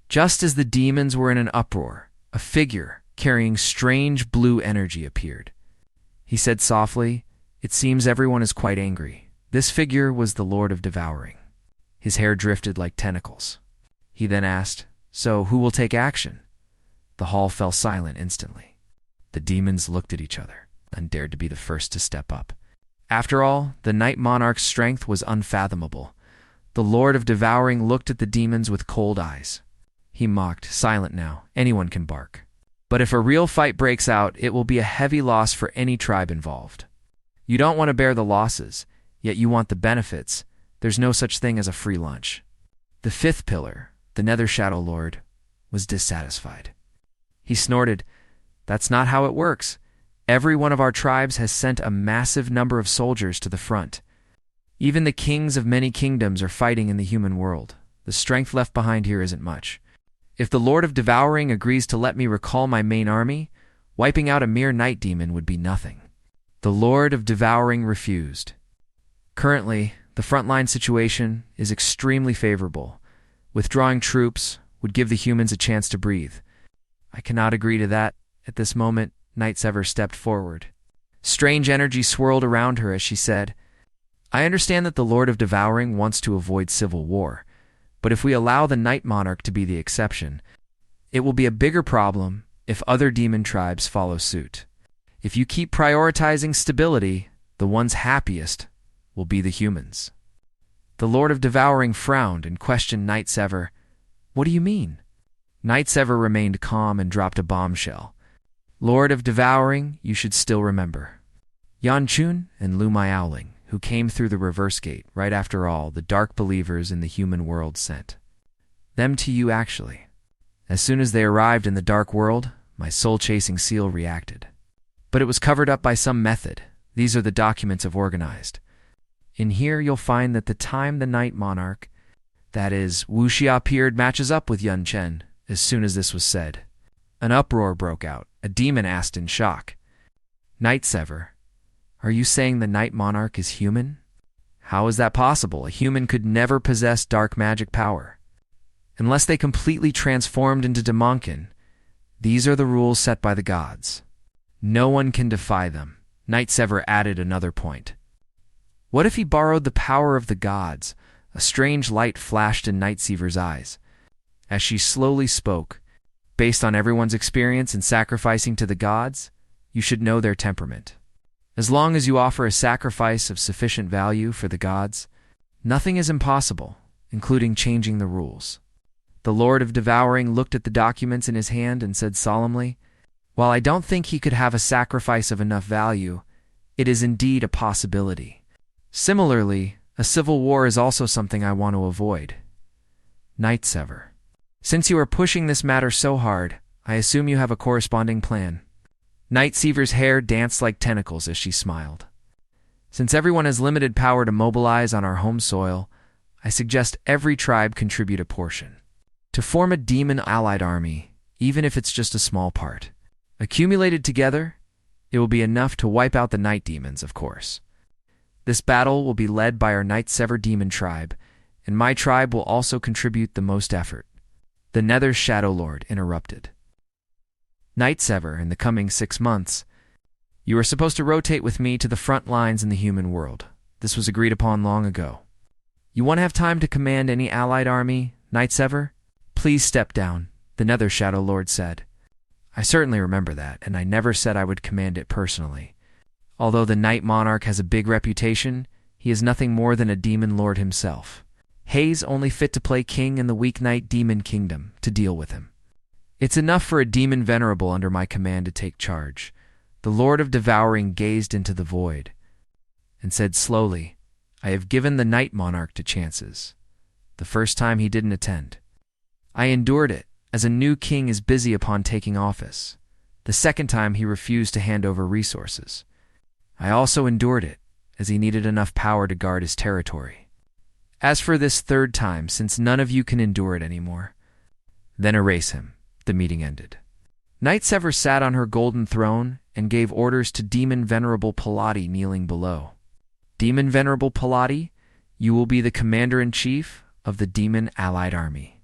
Just as the demons were in an uproar, a figure carrying strange blue energy appeared. He said softly, It seems everyone is quite angry. This figure was the Lord of Devouring. His hair drifted like tentacles. He then asked, So who will take action? The hall fell silent instantly. The demons looked at each other and dared to be the first to step up. After all, the Night Monarch's strength was unfathomable. The Lord of Devouring looked at the demons with cold eyes. He mocked, Silent now, anyone can bark. But if a real fight breaks out, it will be a heavy loss for any tribe involved. You don't want to bear the losses, yet you want the benefits. There's no such thing as a free lunch. The 5th pillar, the Nether Shadow Lord, was dissatisfied. He snorted, That's not how it works. Every one of our tribes has sent a massive number of soldiers to the front. Even the kings of many kingdoms are fighting in the human world. The strength left behind here isn't much. If the Lord of Devouring agrees to let me recall my main army, wiping out a mere night demon would be nothing. The Lord of Devouring refused. Currently, the frontline situation is extremely favorable. Withdrawing troops would give the humans a chance to breathe. I cannot agree to that. At this moment, Night Sever stepped forward. Strange energy swirled around her as she said, I understand that the Lord of Devouring wants to avoid civil war, but if we allow the Night Monarch to be the exception, it will be a bigger problem if other demon tribes follow suit. If you keep prioritizing stability, the ones happiest will be the humans. The Lord of Devouring frowned and questioned Night Sever, What do you mean? Night Sever remained calm and dropped a bombshell. Lord of Devouring, you should still remember. Yan Chun and Lu Mai Owling, who came through the reverse gate, right after all, the dark believers in the human world sent. Them to you, actually. As soon as they arrived in the dark world, my soul-chasing seal reacted. But it was covered up by some method. These are the documents I've organized. In here you'll find that the time the Night Monarch, that is, Wuxia appeared, matches up with Yuan Chen. As soon as this was said, an uproar broke out. A demon asked in shock, Night Sever, are you saying the Night Monarch is human? How is that possible? A human could never possess dark magic power. Unless they completely transformed into Demonkin, these are the rules set by the gods. No one can defy them. Night Sever added another point. What if he borrowed the power of the gods? A strange light flashed in Night Sever's eyes. As she slowly spoke, based on everyone's experience in sacrificing to the gods, you should know their temperament. As long as you offer a sacrifice of sufficient value for the gods, nothing is impossible, including changing the rules. The Lord of Devouring looked at the documents in his hand and said solemnly, "While I don't think he could have a sacrifice of enough value, it is indeed a possibility. Similarly, a civil war is also something I want to avoid." Night Sever. Since you are pushing this matter so hard, I assume you have a corresponding plan. Night Sever's hair danced like tentacles as she smiled. Since everyone has limited power to mobilize on our home soil, I suggest every tribe contribute a portion. To form a demon allied army, even if it's just a small part. Accumulated together, it will be enough to wipe out the night demons, of course. This battle will be led by our Night Sever demon tribe, and my tribe will also contribute the most effort. The Nether Shadow Lord interrupted. Night Sever, in the coming 6 months, you are supposed to rotate with me to the front lines in the human world. This was agreed upon long ago. You want to have time to command any allied army, Night Sever? Please step down, the Nether Shadow Lord said. I certainly remember that, and I never said I would command it personally. Although the Night Monarch has a big reputation, he is nothing more than a demon lord himself. Hayes only fit to play king in the weeknight demon kingdom to deal with him. It's enough for a demon venerable under my command to take charge. The Lord of Devouring gazed into the void and said slowly, I have given the Night Monarch 2 chances. The first time he didn't attend. I endured it, as a new king is busy upon taking office. The second time he refused to hand over resources. I also endured it, as he needed enough power to guard his territory. As for this third time, since none of you can endure it anymore, then erase him. The meeting ended. Night Sever sat on her golden throne and gave orders to Demon Venerable Palati kneeling below. Demon Venerable Palati, you will be the commander-in-chief of the Demon Allied Army.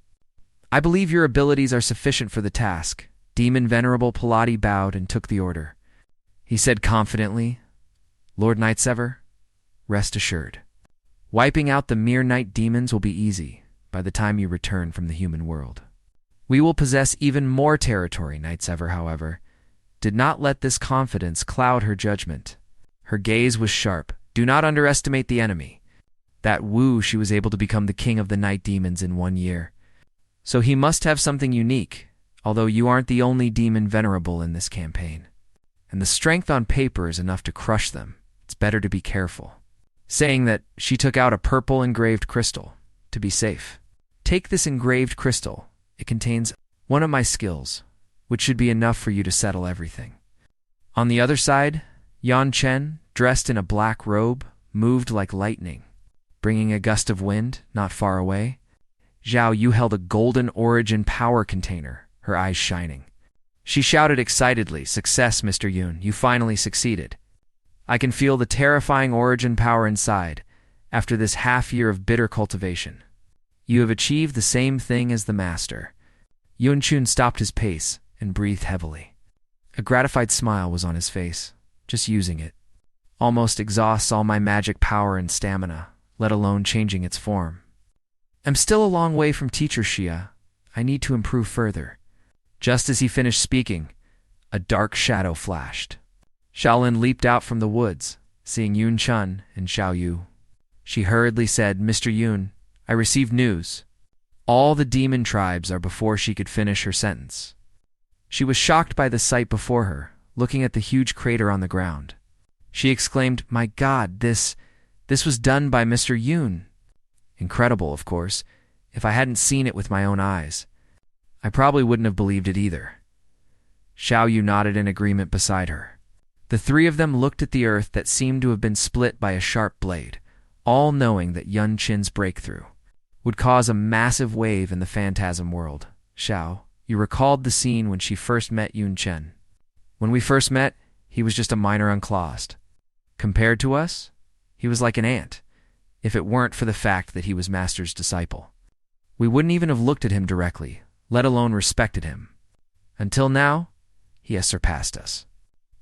I believe your abilities are sufficient for the task. Demon Venerable Palati bowed and took the order. He said confidently, Lord Night Sever, rest assured. Wiping out the mere night demons will be easy by the time you return from the human world. We will possess even more territory, Night Sever, however, did not let this confidence cloud her judgment. Her gaze was sharp. Do not underestimate the enemy. That Wu, she was able to become the king of the night demons in 1 year. So he must have something unique, although you aren't the only demon venerable in this campaign. And the strength on paper is enough to crush them. It's better to be careful. Saying that, she took out a purple engraved crystal, to be safe. Take this engraved crystal. It contains one of my skills, which should be enough for you to settle everything. On the other side, Yan Chen, dressed in a black robe, moved like lightning, bringing a gust of wind not far away. Zhao Yu held a golden origin power container, her eyes shining. She shouted excitedly, Success, Mr. Yun, you finally succeeded. I can feel the terrifying origin power inside, after this half-year of bitter cultivation. You have achieved the same thing as the master. Yun Chun stopped his pace and breathed heavily. A gratified smile was on his face. Just using it almost exhausts all my magic power and stamina, let alone changing its form. I'm still a long way from Teacher Xia. I need to improve further. Just as he finished speaking, a dark shadow flashed. Shaolin leaped out from the woods, seeing Yun Chun and Xiao Yu. She hurriedly said, Mr. Yun, I received news. All the demon tribes are before she could finish her sentence. She was shocked by the sight before her, looking at the huge crater on the ground. She exclaimed, My God, this was done by Mr. Yun. Incredible, of course. If I hadn't seen it with my own eyes, I probably wouldn't have believed it either. Xiao Yu nodded in agreement beside her. The three of them looked at the earth that seemed to have been split by a sharp blade, all knowing that Yun Chin's breakthrough would cause a massive wave in the phantasm world. Xiao, you recalled the scene when she first met Yun Chen. When we first met, he was just a minor unclassed. Compared to us, he was like an ant, if it weren't for the fact that he was Master's disciple. We wouldn't even have looked at him directly, let alone respected him. Until now, he has surpassed us.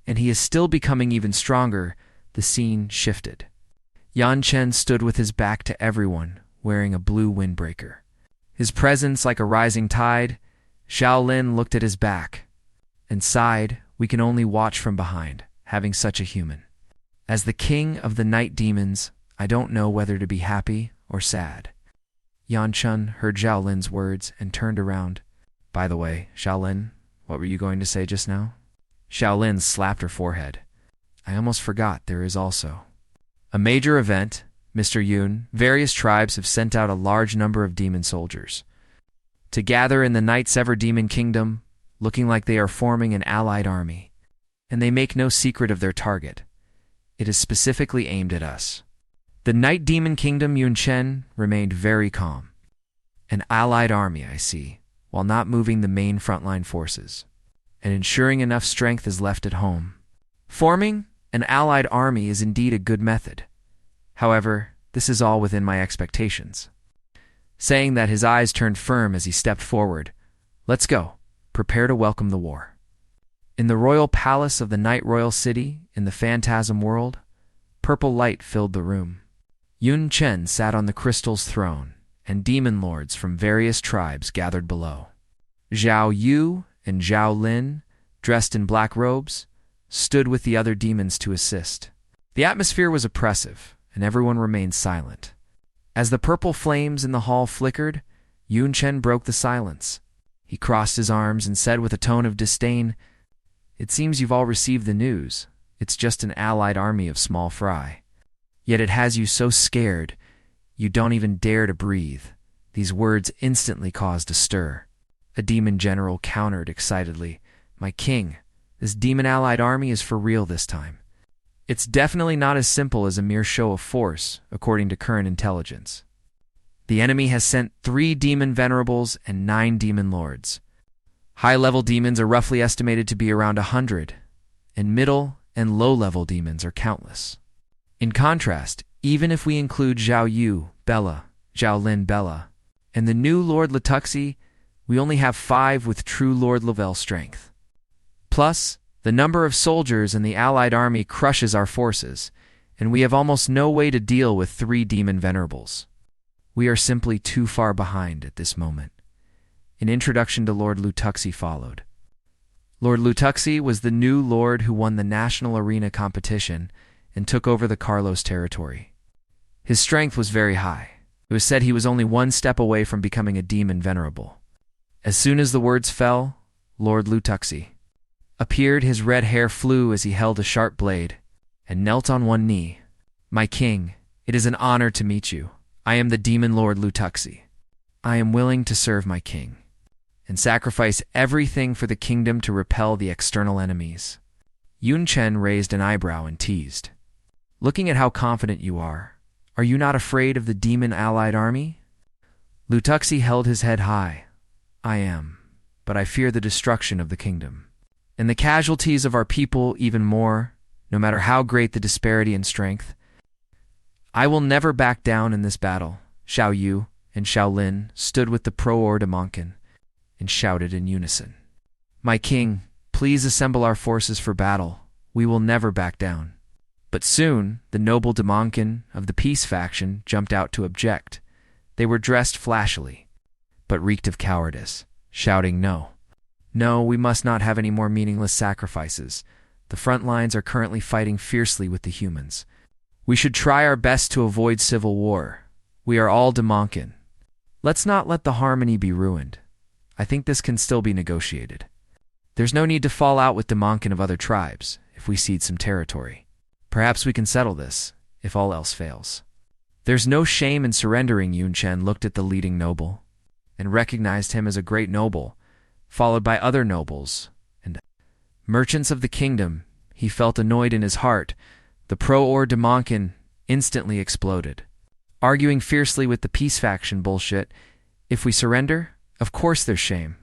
And he is still becoming even stronger. The scene shifted. Yan Chen stood with his back to everyone, wearing a blue windbreaker. His presence like a rising tide. Xiao Lin looked at his back and sighed We can only watch from behind, having such a human. As the king of the night demons, I don't know whether to be happy or sad. Yan Chun heard Zhao Lin's words and turned around. By the way, Zhao Lin, what were you going to say just now? Zhao Lin slapped her forehead. I almost forgot there is also a major event, Mr. Yun. Various tribes have sent out a large number of demon soldiers to gather in the Night Sever Demon Kingdom, looking like they are forming an allied army. And they make no secret of their target. It is specifically aimed at us. The Night Demon Kingdom Yun Chen remained very calm. An allied army, I see, while not moving the main frontline forces, and ensuring enough strength is left at home. Forming an allied army is indeed a good method. However, this is all within my expectations. Saying that, his eyes turned firm as he stepped forward. Let's go. Prepare to welcome the war. In the royal palace of the Night Royal City, in the phantasm world, purple light filled the room. Yun Chen sat on the crystal's throne, and demon lords from various tribes gathered below. Zhao Yu and Zhao Lin, dressed in black robes, stood with the other demons to assist. The atmosphere was oppressive, and everyone remained silent. As the purple flames in the hall flickered, Yun Chen broke the silence. He crossed his arms and said with a tone of disdain, "It seems you've all received the news. It's just an allied army of small fry. Yet it has you so scared, you don't even dare to breathe." These words instantly caused a stir. A demon general countered excitedly, "My king, this demon allied army is for real this time. It's definitely not as simple as a mere show of force, according to current intelligence. The enemy has sent 3 demon venerables and 9 demon lords. High-level demons are roughly estimated to be around 100, and middle and low-level demons are countless. In contrast, even if we include Zhao Yu, Bella, Zhao Lin, Bella, and the new Lord Latuxi, we only have 5 with true Lord level strength. Plus, the number of soldiers in the allied army crushes our forces, and we have almost no way to deal with 3 demon venerables. We are simply too far behind at this moment." An introduction to Lord Latuxi followed. Lord Latuxi was the new lord who won the national arena competition and took over the Carlos territory. His strength was very high. It was said he was only 1 step away from becoming a demon venerable. As soon as the words fell, Lord Latuxi appeared. His red hair flew as he held a sharp blade and knelt on one knee. "My king, it is an honor to meet you. I am the demon lord Latuxi. I am willing to serve my king and sacrifice everything for the kingdom to repel the external enemies." Yun Chen raised an eyebrow and teased, "Looking at how confident you are you not afraid of the demon allied army?" Latuxi held his head high. "I am, but I fear the destruction of the kingdom, and the casualties of our people even more, no matter how great the disparity in strength. I will never back down in this battle." Zhao Yu and Zhao Lin stood with the pro-or Damonkin and shouted in unison, "My king, please assemble our forces for battle. We will never back down." But soon, the noble Damonkin of the peace faction jumped out to object. They were dressed flashily, but reeked of cowardice, shouting, "No. No, we must not have any more meaningless sacrifices. The front lines are currently fighting fiercely with the humans. We should try our best to avoid civil war. We are all Damonkin. Let's not let the harmony be ruined. I think this can still be negotiated. There's no need to fall out with Damonkin of other tribes if we cede some territory. Perhaps we can settle this, if all else fails." "There's no shame in surrendering." Yun Chen looked at the leading noble and recognized him as a great noble, followed by other nobles and merchants of the kingdom. He felt annoyed in his heart. The pro-or Damonkin instantly exploded, arguing fiercely with the peace faction bullshit. "If we surrender, of course there's shame.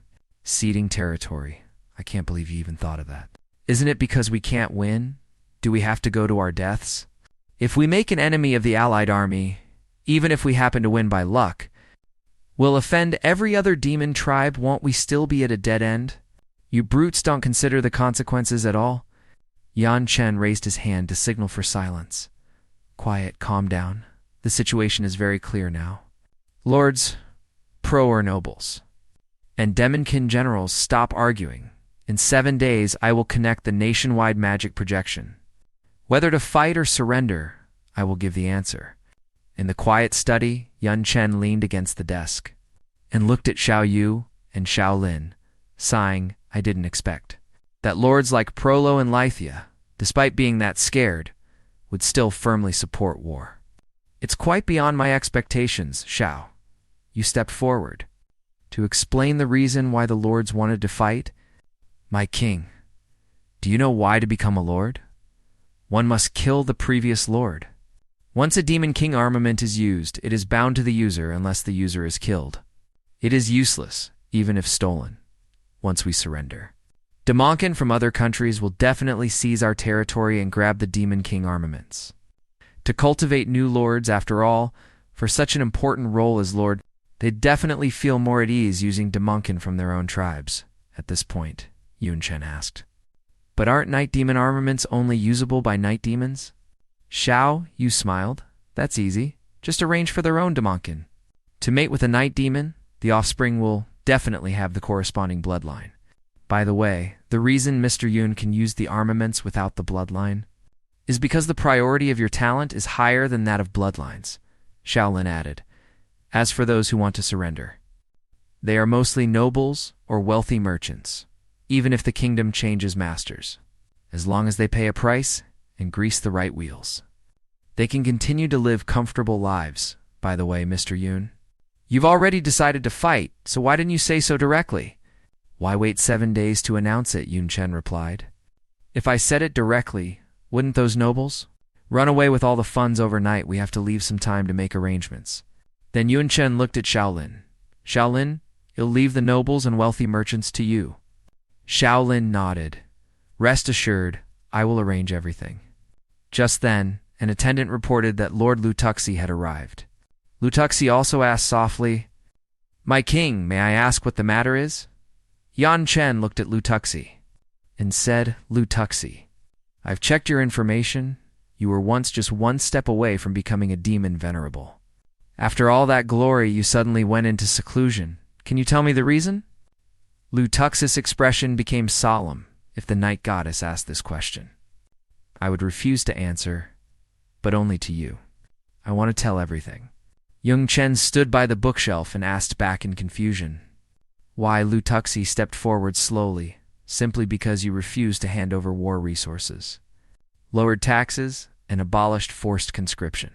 Ceding territory. I can't believe you even thought of that. Isn't it because we can't win? Do we have to go to our deaths? If we make an enemy of the allied army, even if we happen to win by luck, we'll offend every other demon tribe. Won't we still be at a dead end? You brutes don't consider the consequences at all." Yan Chen raised his hand to signal for silence. "Quiet, calm down. The situation is very clear now. Lords, pro or nobles, and Demonkin generals, stop arguing In 7 days, I will connect the nationwide magic projection. Whether to fight or surrender, I will give the answer. In the quiet study, Yun Chen leaned against the desk and looked at Xiao Yu and Xiao Lin, sighing, I didn't expect that lords like Prolo and Lythia, despite being that scared, would still firmly support war. It's quite beyond my expectations, Xiao. You stepped forward to explain the reason why the lords wanted to fight. My king, do you know why to become a lord? One must kill the previous lord. Once a Demon King armament is used, it is bound to the user unless the user is killed. It is useless, even if stolen, once we surrender. Demonkin from other countries will definitely seize our territory and grab the Demon King armaments. To cultivate new lords, after all, for such an important role as lord, they'd definitely feel more at ease using Demonkin from their own tribes. At this point, Yun Chen asked. But aren't night demon armaments only usable by night demons? Xiao, you smiled. That's easy. Just arrange for their own Demonkin. To mate with a night demon, the offspring will definitely have the corresponding bloodline. By the way, the reason Mr. Yun can use the armaments without the bloodline is because the priority of your talent is higher than that of bloodlines, Shaolin added. As for those who want to surrender, they are mostly nobles or wealthy merchants, even if the kingdom changes masters. As long as they pay a price and grease the right wheels, they can continue to live comfortable lives. By the way, Mr. Yun, you've already decided to fight, so why didn't you say so directly? Why wait 7 days to announce it? Yun Chen replied. If I said it directly, wouldn't those nobles run away with all the funds overnight? We have to leave some time to make arrangements. Then Yun Chen looked at Shaolin. Shaolin, you'll leave the nobles and wealthy merchants to you. Shaolin nodded. Rest assured, I will arrange everything. Just then, an attendant reported that Lord Lutuxi had arrived. Lutuxi also asked softly, My king, may I ask what the matter is? Yan Chen looked at Lutuxi and said, Lutuxi, I've checked your information. You were once just one step away from becoming a demon venerable. After all that glory, you suddenly went into seclusion. Can you tell me the reason? Lutuxi's expression became solemn if the night goddess asked this question. I would refuse to answer, but only to you. I want to tell everything. Yung Chen stood by the bookshelf and asked back in confusion. Why? Lutuxi stepped forward slowly, simply because you refused to hand over war resources, lowered taxes, and abolished forced conscription.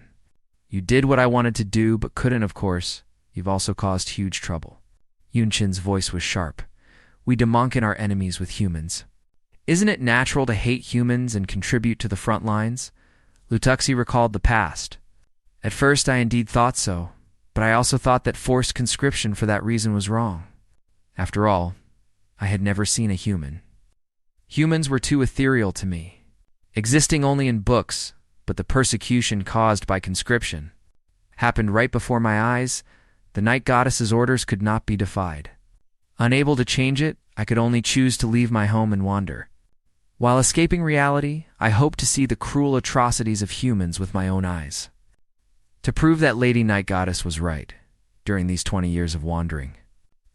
You did what I wanted to do, but couldn't, of course. You've also caused huge trouble. Yun Chen's voice was sharp. We Demonkin our enemies with humans. Isn't it natural to hate humans and contribute to the front lines? Lutuxi recalled the past. At first I indeed thought so, but I also thought that forced conscription for that reason was wrong. After all, I had never seen a human. Humans were too ethereal to me, existing only in books, but the persecution caused by conscription happened right before my eyes. The night goddess's orders could not be defied. Unable to change it, I could only choose to leave my home and wander. While escaping reality, I hoped to see the cruel atrocities of humans with my own eyes. To prove that Lady Night Goddess was right, during these 20 years of wandering,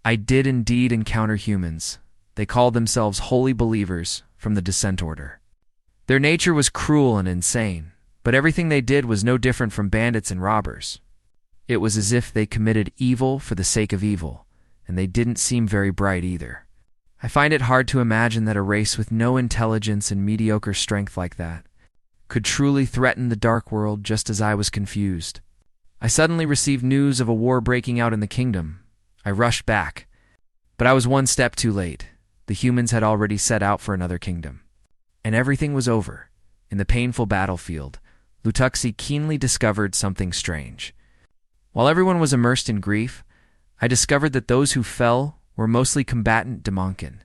I did indeed encounter humans. They called themselves Holy Believers from the Descent Order. Their nature was cruel and insane, but everything they did was no different from bandits and robbers. It was as if they committed evil for the sake of evil, and they didn't seem very bright either. I find it hard to imagine that a race with no intelligence and mediocre strength like that could truly threaten the dark world just as I was confused. I suddenly received news of a war breaking out in the kingdom. I rushed back, but I was one step too late. The humans had already set out for another kingdom, and everything was over. In the painful battlefield, Lutuxi keenly discovered something strange. While everyone was immersed in grief, I discovered that those who fell were mostly combatant Demonkin.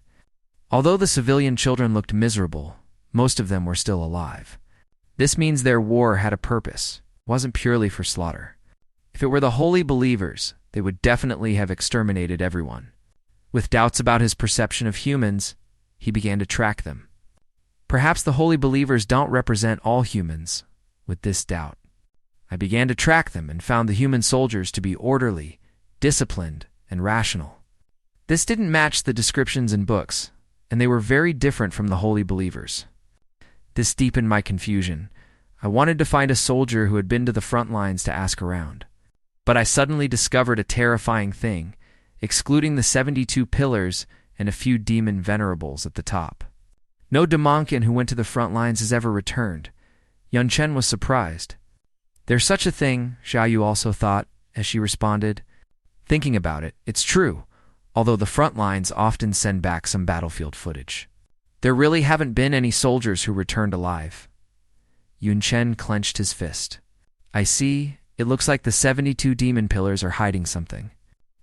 Although the civilian children looked miserable, most of them were still alive. This means their war had a purpose, wasn't purely for slaughter. If it were the Holy Believers, they would definitely have exterminated everyone. With doubts about his perception of humans, he began to track them. Perhaps the Holy Believers don't represent all humans. With this doubt, I began to track them and found the human soldiers to be orderly, disciplined, and rational. This didn't match the descriptions in books. and they were very different from the holy believers. This deepened my confusion. I wanted to find a soldier who had been to the front lines to ask around. But I suddenly discovered a terrifying thing, excluding the 72 pillars and a few demon venerables at the top. No Damonkin who went to the front lines has ever returned. Yun Chen was surprised. There's such a thing, Xiao Yu also thought, as she responded. Thinking about it, it's true, although the front lines often send back some battlefield footage. There really haven't been any soldiers who returned alive. Yun Chen clenched his fist. I see. It looks like the 72 demon pillars are hiding something.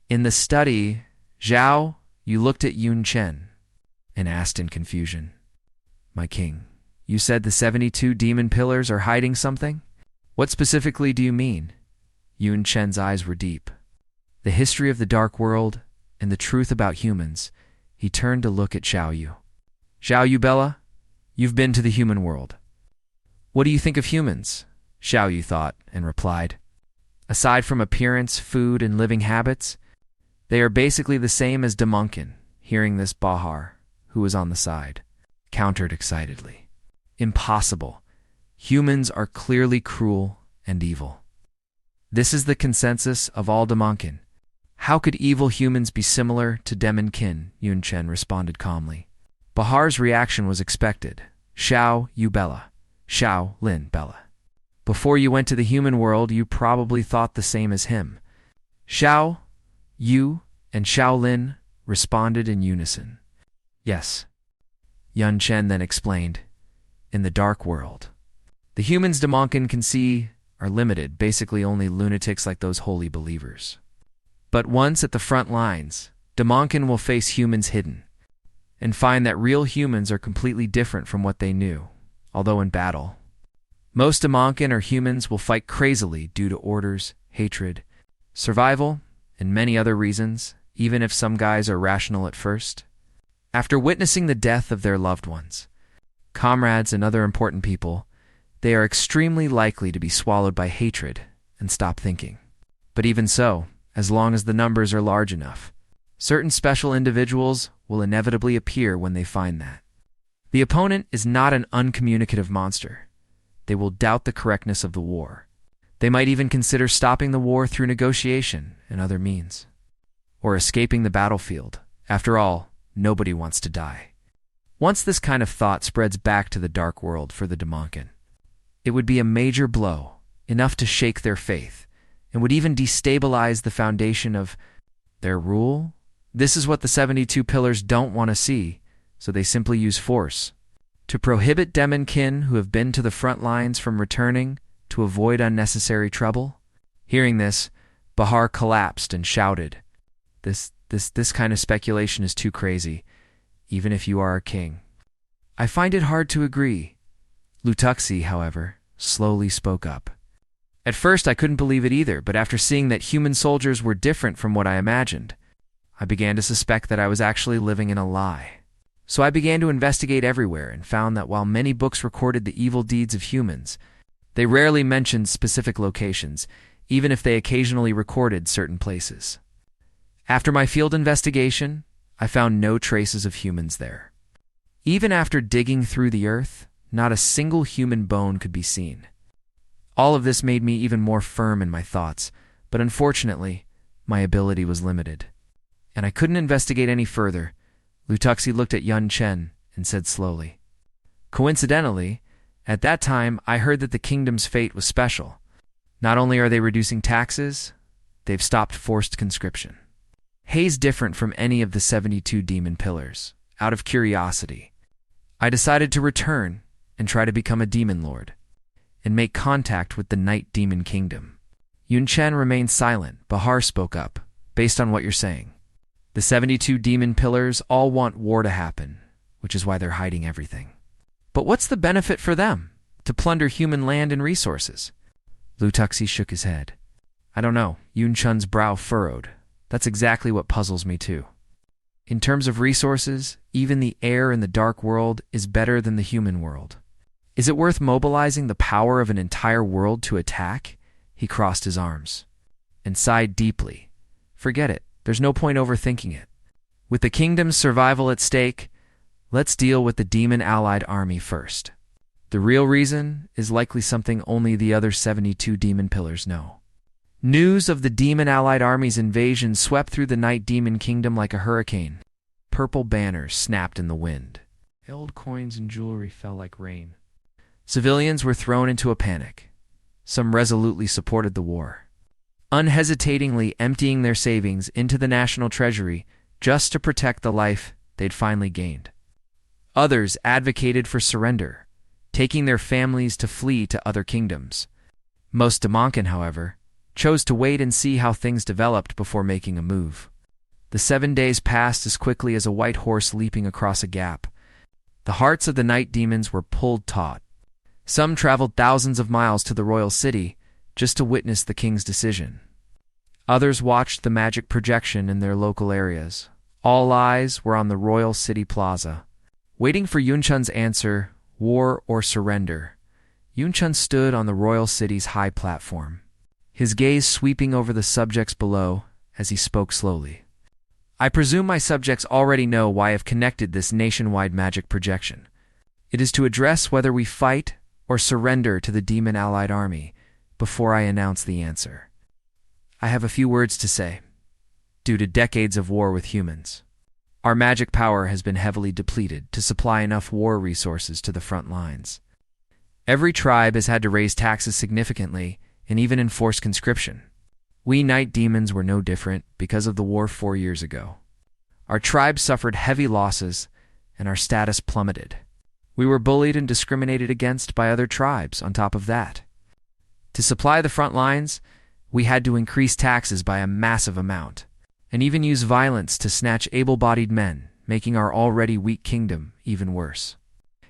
In the study, Zhao, you looked at Yun Chen and asked in confusion. My king, you said the 72 demon pillars are hiding something? What specifically do you mean? Yun Chen's eyes were deep. The history of the dark world and the truth about humans. He turned to look at Xiao Yu. Xiao Yu Bella, you've been to the human world. What do you think of humans? Xiao Yu thought and replied. Aside from appearance, food, and living habits, they are basically the same as Damonkin. Hearing this, Bahar, who was on the side, countered excitedly. Impossible. Humans are clearly cruel and evil. This is the consensus of all Damonkin. How could evil humans be similar to Damonkin? Yun Chen responded calmly. Bahar's reaction was expected. Xiao Yu Bella. Xiao Lin Bella. Before you went to the human world, you probably thought the same as him. Xiao Yu and Xiao Lin responded in unison. Yes. Yun Chen then explained. In the dark world, the humans Damonkin can see are limited, basically only lunatics like those holy believers. But once at the front lines, Damonkin will face humans hidden and find that real humans are completely different from what they knew, although in battle. Most Damonkin or humans will fight crazily due to orders, hatred, survival, and many other reasons, even if some guys are rational at first. After witnessing the death of their loved ones, comrades, and other important people, they are extremely likely to be swallowed by hatred and stop thinking. But even so, as long as the numbers are large enough, certain special individuals will inevitably appear when they find that. The opponent is not an uncommunicative monster. They will doubt the correctness of the war. They might even consider stopping the war through negotiation and other means, or escaping the battlefield. After all, nobody wants to die. Once this kind of thought spreads back to the dark world for the Damonkin, it would be a major blow, enough to shake their faith, and would even destabilize the foundation of their rule. This is what the 72 pillars don't want to see, so they simply use force to prohibit Damonkin who have been to the front lines from returning to avoid unnecessary trouble. Hearing this, Bahar collapsed and shouted, This kind of speculation is too crazy, even if you are a king. I find it hard to agree. Lutuxi, however, slowly spoke up. At first I couldn't believe it either, but after seeing that human soldiers were different from what I imagined, I began to suspect that I was actually living in a lie. So I began to investigate everywhere and found that while many books recorded the evil deeds of humans, they rarely mentioned specific locations, even if they occasionally recorded certain places. After my field investigation, I found no traces of humans there. Even after digging through the earth, not a single human bone could be seen. All of this made me even more firm in my thoughts, but unfortunately, my ability was limited, and I couldn't investigate any further. Lutuxi looked at Yun Chen and said slowly, Coincidentally, at that time I heard that the kingdom's fate was special. Not only are they reducing taxes, they've stopped forced conscription. Hei's different from any of the 72 demon pillars. Out of curiosity, I decided to return and try to become a demon lord and make contact with the Night Demon Kingdom. Yun Chen remained silent. Bahar spoke up. Based on what you're saying, the 72 demon pillars all want war to happen, which is why they're hiding everything. But what's the benefit for them? To plunder human land and resources? Lutuxi shook his head. I don't know. Yun Chen's brow furrowed. That's exactly what puzzles me too. In terms of resources, even the air in the dark world is better than the human world. Is it worth mobilizing the power of an entire world to attack? He crossed his arms and sighed deeply. Forget it. There's no point overthinking it. With the kingdom's survival at stake, Let's deal with the demon-allied army first. The real reason is likely something only the other 72 demon pillars know. News of the demon-allied army's invasion swept through the Night Demon Kingdom like a hurricane. Purple banners snapped in the wind. Old coins and jewelry fell like rain. Civilians were thrown into a panic. Some resolutely supported the war, unhesitatingly emptying their savings into the national treasury just to protect the life they'd finally gained. Others advocated for surrender, taking their families to flee to other kingdoms. Most Damonkin, however, chose to wait and see how things developed before making a move. The 7 days passed as quickly as a white horse leaping across a gap. The hearts of the night demons were pulled taut. Some traveled thousands of miles to the royal city just to witness the king's decision. Others watched the magic projection in their local areas. All eyes were on the royal city plaza, waiting for Yunchun's answer, war or surrender. Yunchun stood on the royal city's high platform, his gaze sweeping over the subjects below as he spoke slowly. I presume my subjects already know why I've connected this nationwide magic projection. It is to address whether we fight or surrender to the demon-allied army before I announce the answer. I have a few words to say. Due to decades of war with humans, our magic power has been heavily depleted to supply enough war resources to the front lines. Every tribe has had to raise taxes significantly and even enforce conscription. We night demons were no different because of the war 4 years ago. Our tribe suffered heavy losses and our status plummeted. We were bullied and discriminated against by other tribes on top of that. To supply the front lines, we had to increase taxes by a massive amount, and even use violence to snatch able-bodied men, making our already weak kingdom even worse.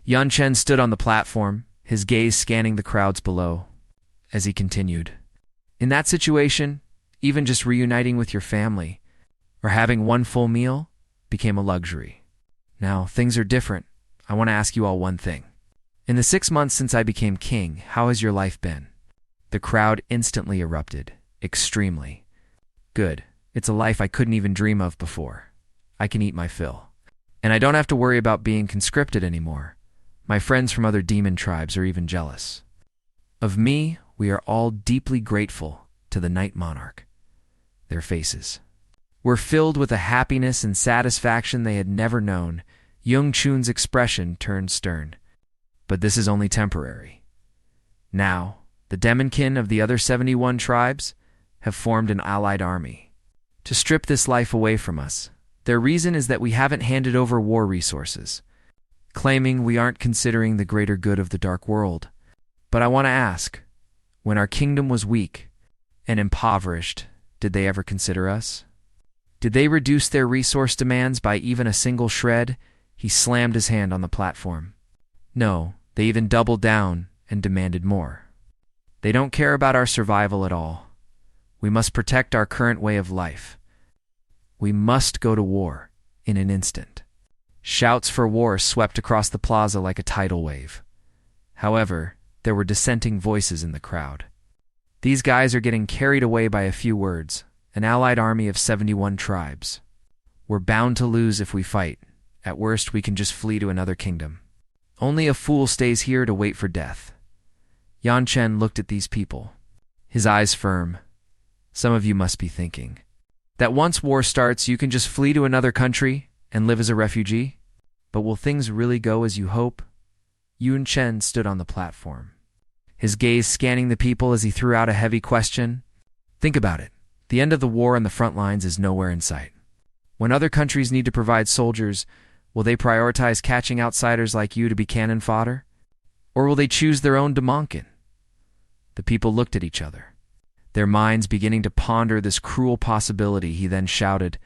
Yan Chen stood on the platform, his gaze scanning the crowds below, as he continued. In that situation, even just reuniting with your family, or having one full meal, became a luxury. Now, things are different. I want to ask you all one thing. In the 6 months since I became king, how has your life been? The crowd instantly erupted. Extremely. Good. It's a life I couldn't even dream of before. I can eat my fill. And I don't have to worry about being conscripted anymore. My friends from other demon tribes are even jealous. Of me, we are all deeply grateful to the Night Monarch. Their faces were filled with a happiness and satisfaction they had never known. Yung Chun's expression turned stern. But this is only temporary. Now, the Demonkin of the other 71 tribes have formed an allied army to strip this life away from us. Their reason is that we haven't handed over war resources, claiming we aren't considering the greater good of the dark world. But I want to ask, when our kingdom was weak and impoverished, did they ever consider us? Did they reduce their resource demands by even a single shred? He slammed his hand on the platform. No, they even doubled down and demanded more. They don't care about our survival at all. We must protect our current way of life. We must go to war in an instant. Shouts for war swept across the plaza like a tidal wave. However, there were dissenting voices in the crowd. These guys are getting carried away by a few words. An allied army of 71 tribes. We're bound to lose if we fight. At worst, we can just flee to another kingdom. Only a fool stays here to wait for death. Yan Chen looked at these people, his eyes firm. Some of you must be thinking that once war starts, you can just flee to another country and live as a refugee? But will things really go as you hope? Yun Chen stood on the platform, his gaze scanning the people as he threw out a heavy question. Think about it. The end of the war on the front lines is nowhere in sight. When other countries need to provide soldiers, will they prioritize catching outsiders like you to be cannon fodder? Or will they choose their own Damonkin? The people looked at each other, their minds beginning to ponder this cruel possibility. He then shouted,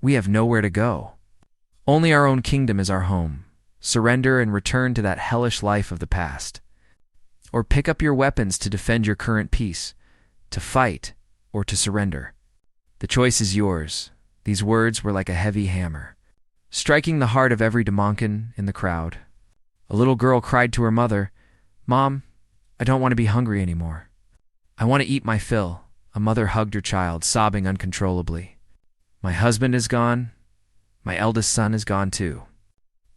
"We have nowhere to go. Only our own kingdom is our home. Surrender and return to that hellish life of the past. Or pick up your weapons to defend your current peace, to fight, or to surrender. The choice is yours." These words were like a heavy hammer, striking the heart of every Damonkin in the crowd. A little girl cried to her mother, "Mom, I don't want to be hungry anymore. I want to eat my fill." A mother hugged her child, sobbing uncontrollably. "My husband is gone. My eldest son is gone too."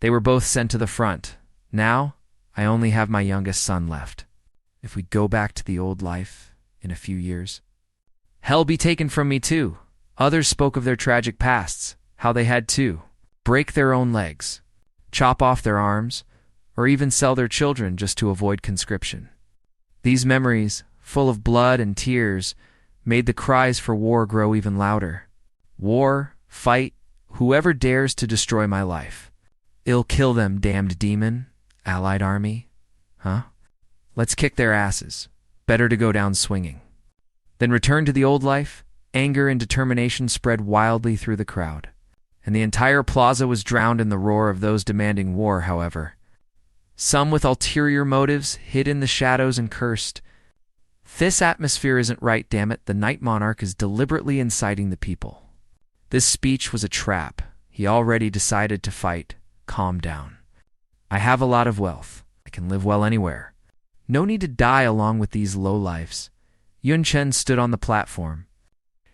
They were both sent to the front. Now, I only have my youngest son left. If we go back to the old life in a few years, hell be taken from me too. Others spoke of their tragic pasts, how they had to break their own legs, chop off their arms, or even sell their children just to avoid conscription. These memories, full of blood and tears, made the cries for war grow even louder. War, fight, whoever dares to destroy my life. I'll kill them, damned demon, allied army. Huh? Let's kick their asses. Better to go down swinging. Then return to the old life. Anger and determination spread wildly through the crowd, and the entire plaza was drowned in the roar of those demanding war, however. Some with ulterior motives hid in the shadows and cursed. This atmosphere isn't right, damn it. The Night Monarch is deliberately inciting the people. This speech was a trap. He already decided to fight. Calm down. I have a lot of wealth. I can live well anywhere. No need to die along with these lowlifes. Yun Chen stood on the platform,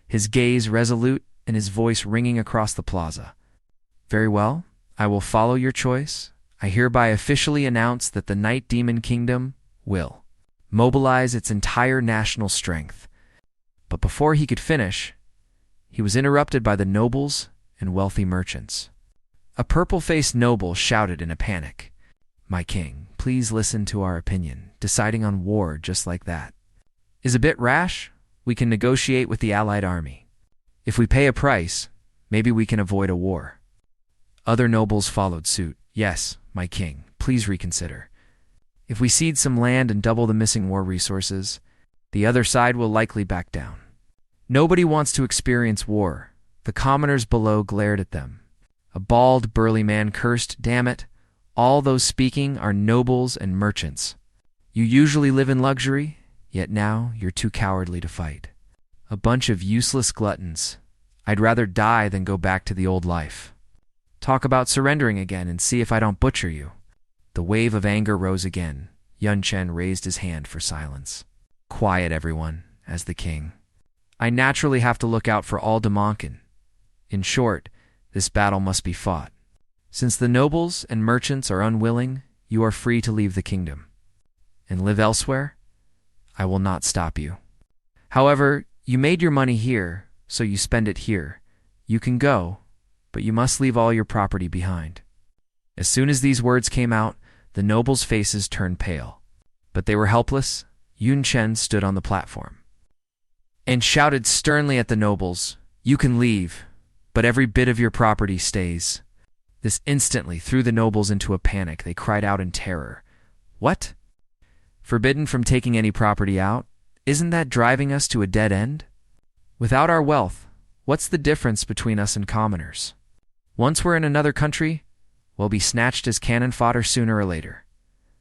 his gaze resolute and his voice ringing across the plaza. Very well, I will follow your choice. I hereby officially announce that the Night Demon Kingdom will mobilize its entire national strength. But before he could finish, he was interrupted by the nobles and wealthy merchants. A purple-faced noble shouted in a panic, "My king, please listen to our opinion. Deciding on war just like that is a bit rash. We can negotiate with the allied army. If we pay a price, maybe we can avoid a war." Other nobles followed suit. "Yes, my king, please reconsider. If we cede some land and double the missing war resources, the other side will likely back down." Nobody wants to experience war. The commoners below glared at them. A bald, burly man cursed, "Damn it, all those speaking are nobles and merchants. You usually live in luxury, yet now you're too cowardly to fight. A bunch of useless gluttons. I'd rather die than go back to the old life. Talk about surrendering again and see if I don't butcher you." The wave of anger rose again. Yun Chen raised his hand for silence. "Quiet, everyone," as the king. "I naturally have to look out for all Damonkin. In short, this battle must be fought. Since the nobles and merchants are unwilling, you are free to leave the kingdom and live elsewhere. I will not stop you. However, you made your money here, so you spend it here. You can go, but you must leave all your property behind." As soon as these words came out, the nobles' faces turned pale. But they were helpless. Yun Chen stood on the platform and shouted sternly at the nobles, "You can leave, but every bit of your property stays." This instantly threw the nobles into a panic. They cried out in terror. "What? Forbidden from taking any property out? Isn't that driving us to a dead end? Without our wealth, what's the difference between us and commoners? Once we're in another country, we'll be snatched as cannon fodder sooner or later."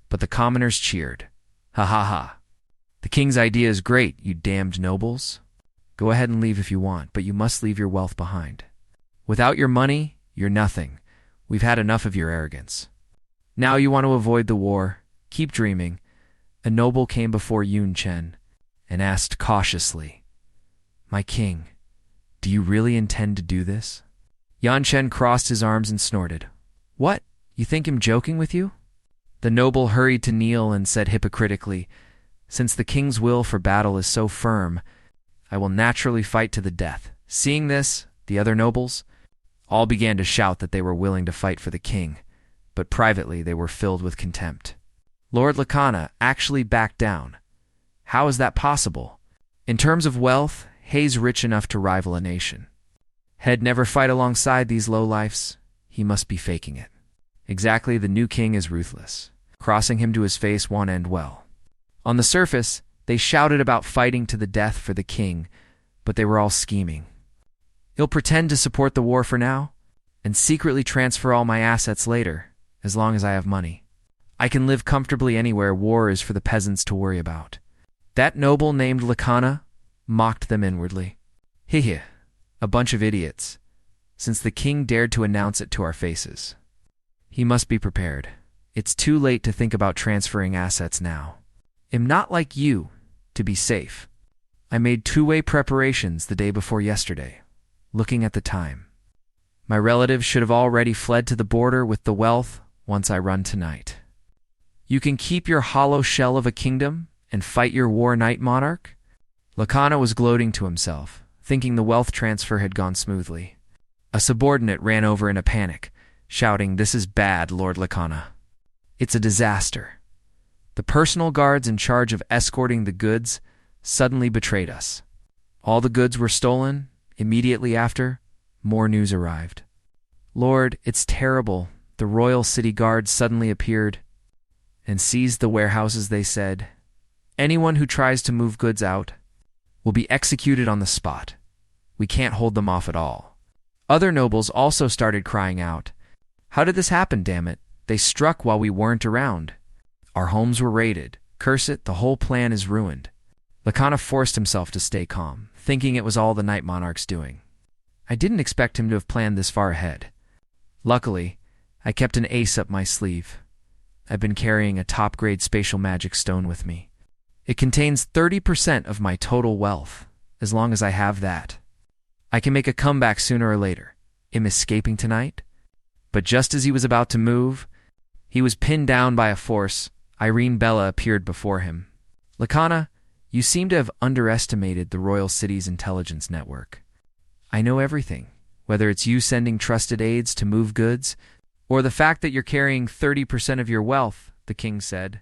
But the commoners cheered. "Ha ha ha. The king's idea is great, you damned nobles. Go ahead and leave if you want, but you must leave your wealth behind. Without your money, you're nothing. We've had enough of your arrogance. Now you want to avoid the war. Keep dreaming." A noble came before Yun Chen and asked cautiously, "My king, do you really intend to do this?" Yun Chen crossed his arms and snorted. "What? You think I'm joking with you?" The noble hurried to kneel and said hypocritically, "Since the king's will for battle is so firm, I will naturally fight to the death." Seeing this, the other nobles all began to shout that they were willing to fight for the king, but privately they were filled with contempt. Lord Lakana actually backed down. How is that possible? In terms of wealth, Hei's rich enough to rival a nation. He'd never fight alongside these lowlifes. He must be faking it. Exactly, the new king is ruthless. Crossing him to his face won't end well. On the surface, they shouted about fighting to the death for the king, but they were all scheming. "He'll pretend to support the war for now, and secretly transfer all my assets later, as long as I have money. I can live comfortably anywhere. War is for the peasants to worry about." That noble named Lakana mocked them inwardly. "Heh, a bunch of idiots, since the king dared to announce it to our faces. He must be prepared. It's too late to think about transferring assets now. I'm not like you, to be safe. I made two-way preparations the day before yesterday, looking at the time. My relatives should have already fled to the border with the wealth once I run tonight. You can keep your hollow shell of a kingdom and fight your war knight monarch? Lakana was gloating to himself, thinking the wealth transfer had gone smoothly. A subordinate ran over in a panic, shouting, "This is bad, Lord Lakana. It's a disaster. The personal guards in charge of escorting the goods suddenly betrayed us. All the goods were stolen. Immediately after, more news arrived. Lord, it's terrible. The royal city guards suddenly appeared and seized the warehouses, they said. Anyone who tries to move goods out will be executed on the spot. We can't hold them off at all." Other nobles also started crying out, "How did this happen, damn it? They struck while we weren't around. Our homes were raided. Curse it, the whole plan is ruined." Lakana forced himself to stay calm, thinking it was all the Night Monarch's doing. I didn't expect him to have planned this far ahead. Luckily, I kept an ace up my sleeve. I've been carrying a top-grade spatial magic stone with me. It contains 30% of my total wealth. As long as I have that, I can make a comeback sooner or later. Am escaping tonight? But just as he was about to move, he was pinned down by a force. Irene Bella appeared before him. "Lakana, you seem to have underestimated the royal city's intelligence network. I know everything, whether it's you sending trusted aides to move goods, or the fact that you're carrying 30% of your wealth," the king said.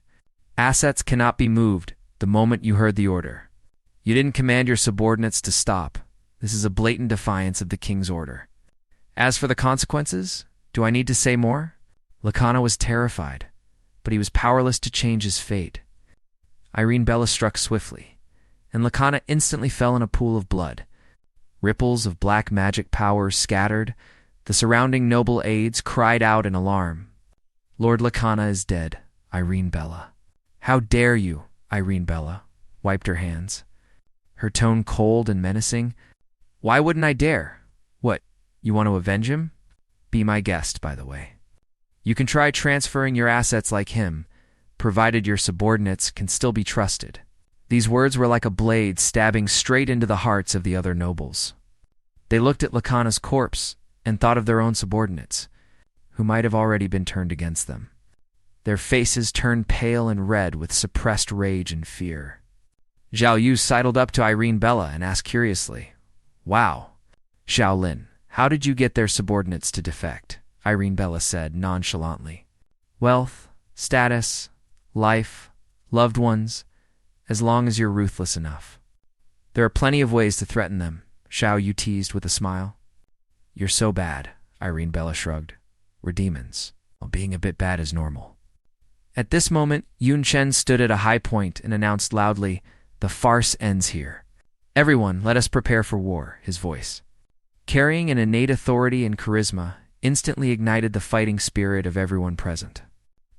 "Assets cannot be moved the moment you heard the order. You didn't command your subordinates to stop. This is a blatant defiance of the king's order. As for the consequences, do I need to say more?" Lakana was terrified, but he was powerless to change his fate. Irene Bella struck swiftly, and Lakana instantly fell in a pool of blood. Ripples of black magic power scattered. The surrounding noble aides cried out in alarm. "Lord Lakana is dead, Irene Bella." "How dare you?" Irene Bella wiped her hands, her tone cold and menacing. "Why wouldn't I dare? What, you want to avenge him? Be my guest, by the way. You can try transferring your assets like him, provided your subordinates can still be trusted." These words were like a blade stabbing straight into the hearts of the other nobles. They looked at Lakana's corpse and thought of their own subordinates, who might have already been turned against them. Their faces turned pale and red with suppressed rage and fear. Zhao Yu sidled up to Irene Bella and asked curiously, "Wow, Shaolin, how did you get their subordinates to defect?" Irene Bella said nonchalantly. "Wealth, status, life, loved ones, as long as you're ruthless enough. There are plenty of ways to threaten them," Zhao Yu teased with a smile. "You're so bad," Irene Bella shrugged. "We're demons. Well, being a bit bad is normal." At this moment, Yun Chen stood at a high point and announced loudly, "The farce ends here. Everyone, let us prepare for war," his voice, carrying an innate authority and charisma, instantly ignited the fighting spirit of everyone present.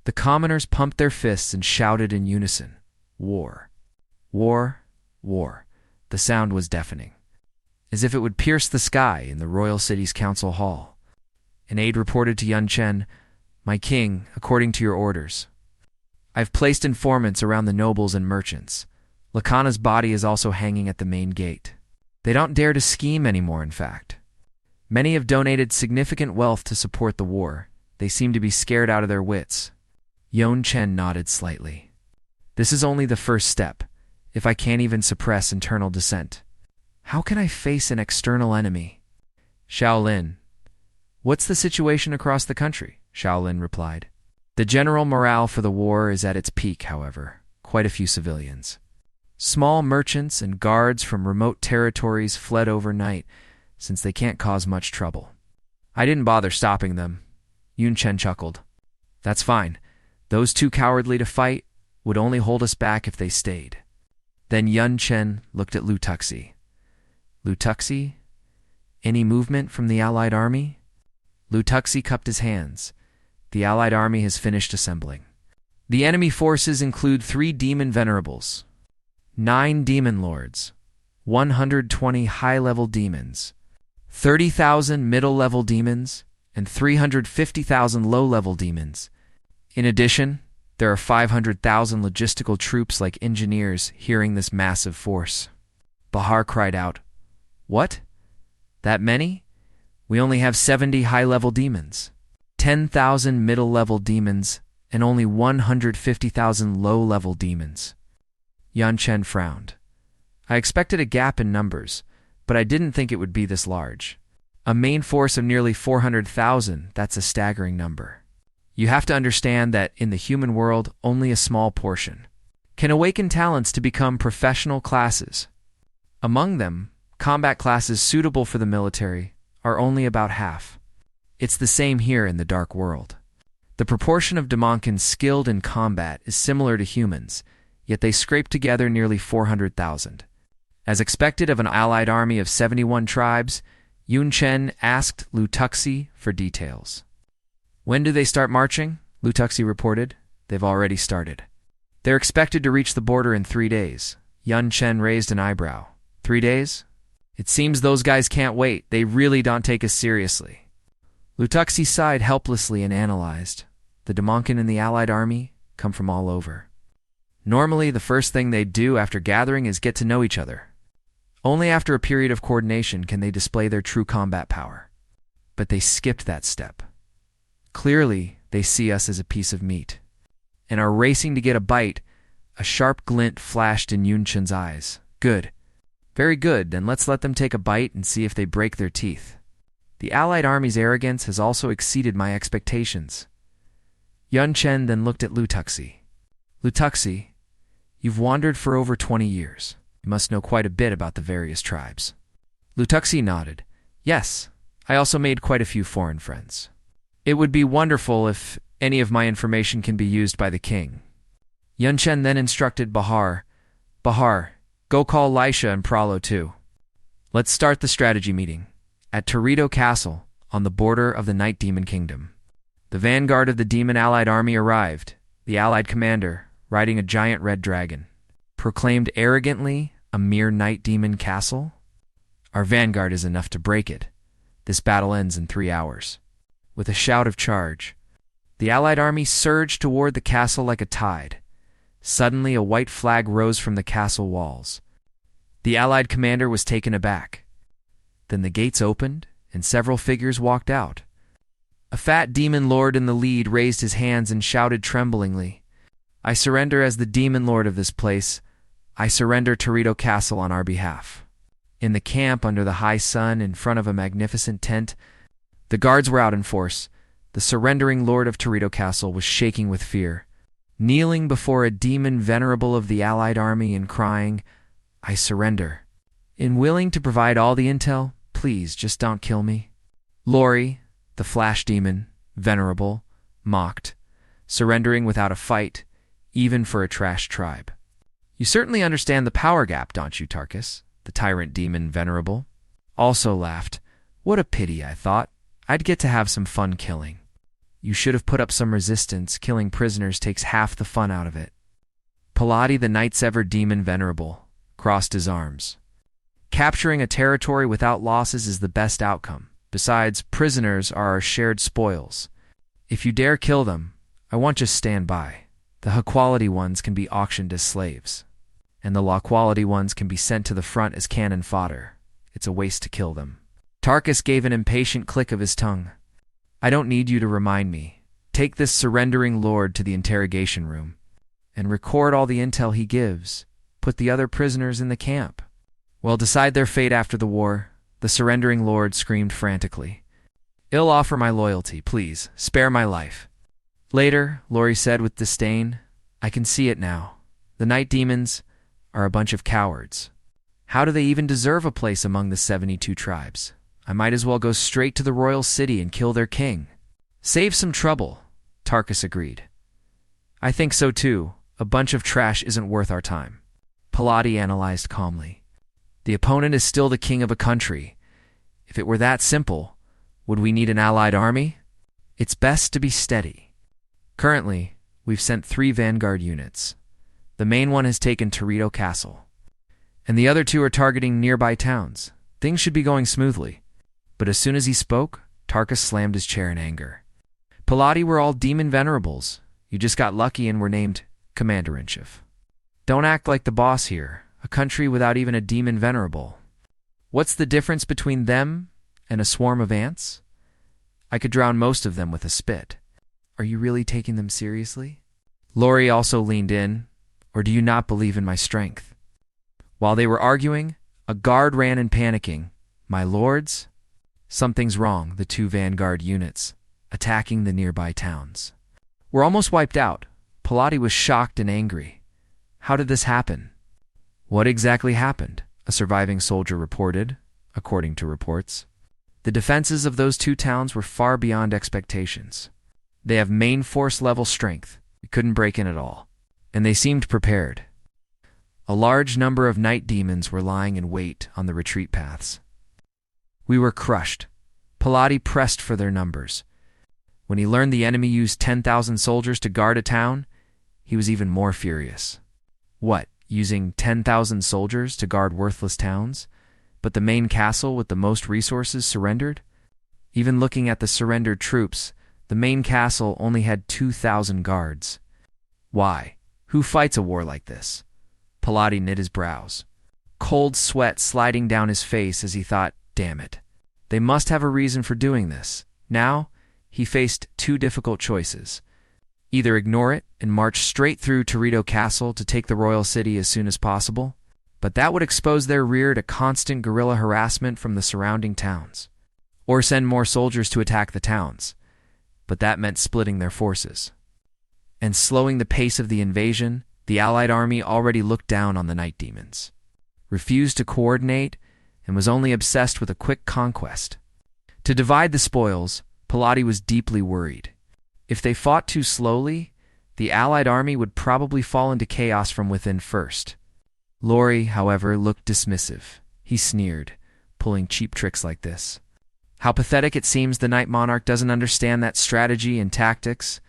The commoners pumped their fists and shouted in unison, "War! War! War!" The sound was deafening, as if it would pierce the sky in the royal city's council hall. An aide reported to Yun Chen, "My king, according to your orders, I've placed informants around the nobles and merchants. Lakana's body is also hanging at the main gate. They don't dare to scheme anymore, in fact. Many have donated significant wealth to support the war. They seem to be scared out of their wits." Yun Chen nodded slightly. "This is only the first step. If I can't even suppress internal dissent, how can I face an external enemy?" "Shaolin, what's the situation across the country?" Shaolin replied. "The general morale for the war is at its peak, however. Quite a few civilians. Small merchants and guards from remote territories fled overnight, since they can't cause much trouble. I didn't bother stopping them." Yun Chen chuckled. "That's fine. Those too cowardly to fight would only hold us back if they stayed." Then Yun Chen looked at Lu Tuxi. "Lu Tuxi, any movement from the Allied army?" Lu Tuxi cupped his hands. "The Allied army has finished assembling. The enemy forces include 3 demon venerables, 9 demon lords, 120 high-level demons, 30,000 middle-level demons, and 350,000 low-level demons. In addition, there are 500,000 logistical troops like engineers." Hearing this massive force, Bahar cried out, "What? That many? We only have 70 high-level demons, 10,000 middle-level demons, and only 150,000 low-level demons. Yan Chen frowned. I expected a gap in numbers, but I didn't think it would be this large. A main force of nearly 400,000, that's a staggering number. You have to understand that in the human world, only a small portion can awaken talents to become professional classes. Among them, combat classes suitable for the military are only about half. It's the same here in the dark world. The proportion of Demonkins skilled in combat is similar to humans, yet they scrape together nearly 400,000. As expected of an allied army of 71 tribes, Yun Chen asked Lu Tuxi for details. When do they start marching? Lu Tuxi reported. They've already started. They're expected to reach the border in 3 days. Yun Chen raised an eyebrow. 3 days? It seems those guys can't wait. They really don't take us seriously. Lu Tuxi sighed helplessly and analyzed. The Demonkin and the allied army come from all over. Normally, the first thing they do after gathering is get to know each other. Only after a period of coordination can they display their true combat power. But they skipped that step. Clearly, they see us as a piece of meat, and are racing to get a bite. A sharp glint flashed in Yun Chen's eyes. Good. Very good, then let's let them take a bite and see if they break their teeth. The allied army's arrogance has also exceeded my expectations. Yun Chen then looked at Lu Tuxi. Lu Tuxi, you've wandered for over 20 years. You must know quite a bit about the various tribes. Lu Tuxi nodded. Yes, I also made quite a few foreign friends. It would be wonderful if any of my information can be used by the king. Yun Chen then instructed Bahar, go call Lisha and Pralo too. Let's start the strategy meeting at Torito Castle on the border of the Night Demon Kingdom. The vanguard of the demon allied army arrived. The allied commander, riding a giant red dragon, proclaimed arrogantly, a mere night demon castle? Our vanguard is enough to break it. This battle ends in 3 hours. With a shout of charge, the allied army surged toward the castle like a tide. Suddenly, a white flag rose from the castle walls. The allied commander was taken aback. Then the gates opened, and several figures walked out. A fat demon lord in the lead raised his hands and shouted tremblingly, I surrender as the demon lord of this place. I surrender Torito Castle on our behalf. In the camp under the high sun in front of a magnificent tent, the guards were out in force. The surrendering lord of Torito Castle was shaking with fear, kneeling before a demon venerable of the allied army and crying, I surrender. Willing to provide all the intel, please just don't kill me. Lori, the flash demon, venerable, mocked, surrendering without a fight, even for a trash tribe. You certainly understand the power gap, don't you, Tarkus? The tyrant demon venerable also laughed. What a pity, I thought. I'd get to have some fun killing. You should have put up some resistance. Killing prisoners takes half the fun out of it. Paladi, the Knight's Ever demon venerable, crossed his arms. Capturing a territory without losses is the best outcome. Besides, prisoners are our shared spoils. If you dare kill them, I won't just stand by. The high-quality ones can be auctioned as slaves, and the low-quality ones can be sent to the front as cannon fodder. It's a waste to kill them. Tarkus gave an impatient click of his tongue. I don't need you to remind me. Take this surrendering lord to the interrogation room, and record all the intel he gives. Put the other prisoners in the camp. Well, decide their fate after the war. The surrendering lord screamed frantically. I'll offer my loyalty, please. Spare my life. Later, Lori said with disdain, I can see it now. The night demons are a bunch of cowards. How do they even deserve a place among the 72 tribes? I might as well go straight to the royal city and kill their king. Save some trouble, Tarkus agreed. I think so too. A bunch of trash isn't worth our time. Paladi analyzed calmly. The opponent is still the king of a country. If it were that simple, would we need an allied army? It's best to be steady. Currently, we've sent 3 vanguard units. The main one has taken Torito Castle, and the other 2 are targeting nearby towns. Things should be going smoothly. But as soon as he spoke, Tarkus slammed his chair in anger. Paladi were all demon venerables. You just got lucky and were named Commander-in-Chief. Don't act like the boss here, a country without even a demon venerable. What's the difference between them And a swarm of ants? I could drown most of them with a spit. Are you really taking them seriously? Lori also leaned in. Or do you not believe in my strength? While they were arguing, a guard ran in panicking. My lords? Something's wrong, the two vanguard units, attacking the nearby towns. We're almost wiped out. Pilati was shocked and angry. How did this happen? What exactly happened? A surviving soldier reported, according to reports. The defenses of those two towns were far beyond expectations. They have main force level strength. We couldn't break in at all. And they seemed prepared. A large number of night demons were lying in wait on the retreat paths. We were crushed. Pilati pressed for their numbers. When he learned the enemy used 10,000 soldiers to guard a town, he was even more furious. What, using 10,000 soldiers to guard worthless towns? But the main castle with the most resources surrendered? Even looking at the surrendered troops, the main castle only had 2,000 guards. Why? Who fights a war like this? Pilati knit his brows. Cold sweat sliding down his face as he thought, damn it. They must have a reason for doing this. Now, he faced two difficult choices. Either ignore it and march straight through Torito Castle to take the royal city as soon as possible, but that would expose their rear to constant guerrilla harassment from the surrounding towns. Or send more soldiers to attack the towns, but that meant splitting their forces. And slowing the pace of the invasion, the allied army already looked down on the night demons, refused to coordinate, and was only obsessed with a quick conquest. To divide the spoils, Pilati was deeply worried. If they fought too slowly, the allied army would probably fall into chaos from within first. Lori, however, looked dismissive. He sneered, pulling cheap tricks like this. How pathetic it seems the Night Monarch doesn't understand that strategy and tactics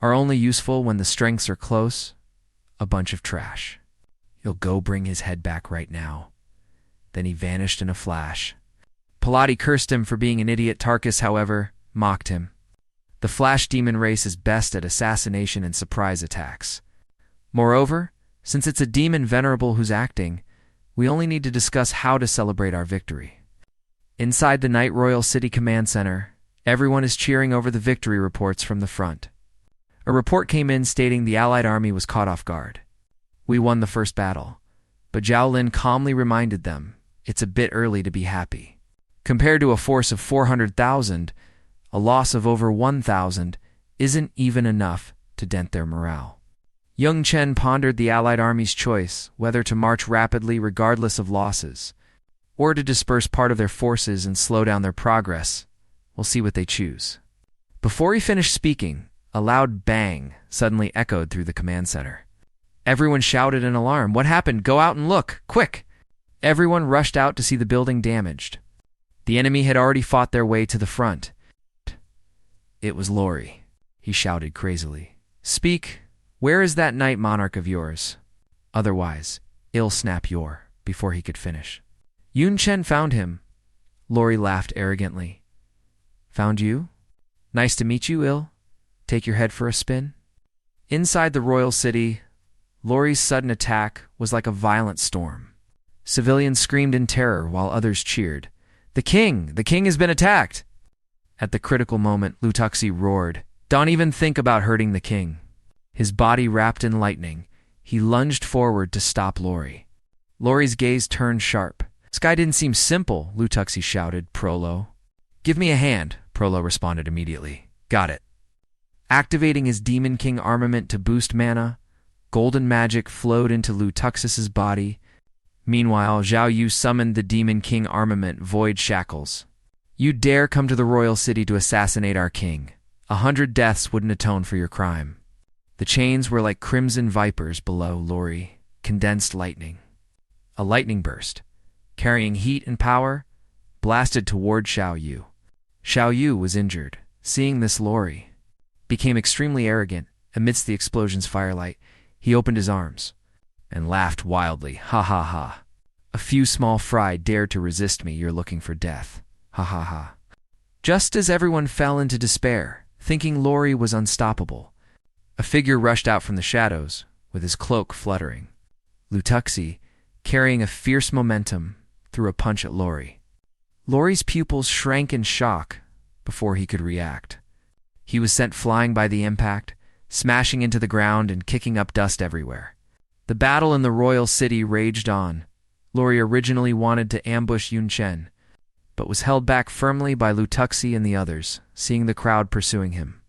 are only useful when the strengths are close. A bunch of trash. You'll go bring his head back right now. Then he vanished in a flash. Pilati cursed him for being an idiot. Tarkus, however, mocked him. The Flash Demon race is best at assassination and surprise attacks. Moreover, since it's a demon venerable who's acting, we only need to discuss how to celebrate our victory. Inside the Night Royal City Command Center, everyone is cheering over the victory reports from the front. A report came in stating the Allied army was caught off guard. We won the first battle, but Zhao Lin calmly reminded them it's a bit early to be happy. Compared to a force of 400,000, a loss of over 1,000 isn't even enough to dent their morale. Yung Chen pondered the Allied army's choice, whether to march rapidly regardless of losses, or to disperse part of their forces and slow down their progress. We'll see what they choose. Before he finished speaking, a loud bang suddenly echoed through the command center. Everyone shouted in alarm. What happened? Go out and look! Quick! Everyone rushed out to see the building damaged. The enemy had already fought their way to the front. It was Lori, he shouted crazily. Speak! Where is that Night Monarch of yours? Otherwise, I'll snap your, before he could finish. Yun Chen found him. Lori laughed arrogantly. Found you? Nice to meet you, Il. Take your head for a spin? Inside the royal city, Lori's sudden attack was like a violent storm. Civilians screamed in terror while others cheered. The king! The king has been attacked! At the critical moment, Lutuxi roared, Don't even think about hurting the king. His body wrapped in lightning, he lunged forward to stop Lori. Lori's gaze turned sharp. This guy didn't seem simple, Lutuxi shouted, Prolo. Give me a hand, Prolo responded immediately. Got it. Activating his Demon King armament to boost mana, golden magic flowed into Lutuxis's body. Meanwhile, Zhao Yu summoned the Demon King armament, Void Shackles. You dare come to the royal city to assassinate our king. 100 deaths wouldn't atone for your crime. The chains were like crimson vipers below Lori, condensed lightning. A lightning burst, carrying heat and power, blasted toward Xiao Yu. Xiao Yu was injured. Seeing this, Lori became extremely arrogant. Amidst the explosion's firelight, he opened his arms and laughed wildly. Ha ha ha. A few small fry dared to resist me. You're looking for death. Ha ha ha. Just as everyone fell into despair, thinking Lori was unstoppable, a figure rushed out from the shadows, with his cloak fluttering. Lutuxi, carrying a fierce momentum, threw a punch at Lori. Lori's pupils shrank in shock before he could react. He was sent flying by the impact, smashing into the ground and kicking up dust everywhere. The battle in the royal city raged on. Lori originally wanted to ambush Yun Chen, but was held back firmly by Lutuxi and the others, seeing the crowd pursuing him.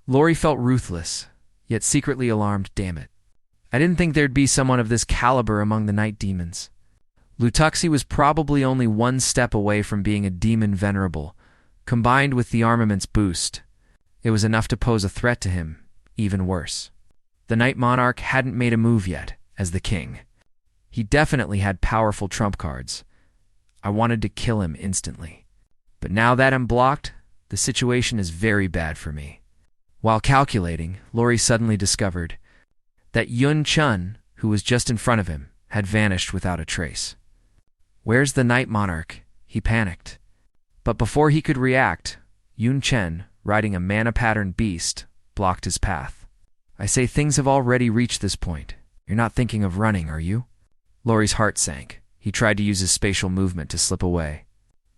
Lori felt ruthless, yet secretly alarmed. Damn it. I didn't think there'd be someone of this caliber among the night demons. Lutuxi was probably only one step away from being a demon venerable. Combined with the armament's boost, it was enough to pose a threat to him, even worse. The Night Monarch hadn't made a move yet, as the king. He definitely had powerful trump cards. I wanted to kill him instantly. But now that I'm blocked, the situation is very bad for me. While calculating, Lori suddenly discovered that Yun Chen, who was just in front of him, had vanished without a trace. Where's the Night Monarch? He panicked. But before he could react, Yun Chen, riding a mana-patterned beast, blocked his path. I say things have already reached this point. You're not thinking of running, are you? Lori's heart sank. He tried to use his spatial movement to slip away.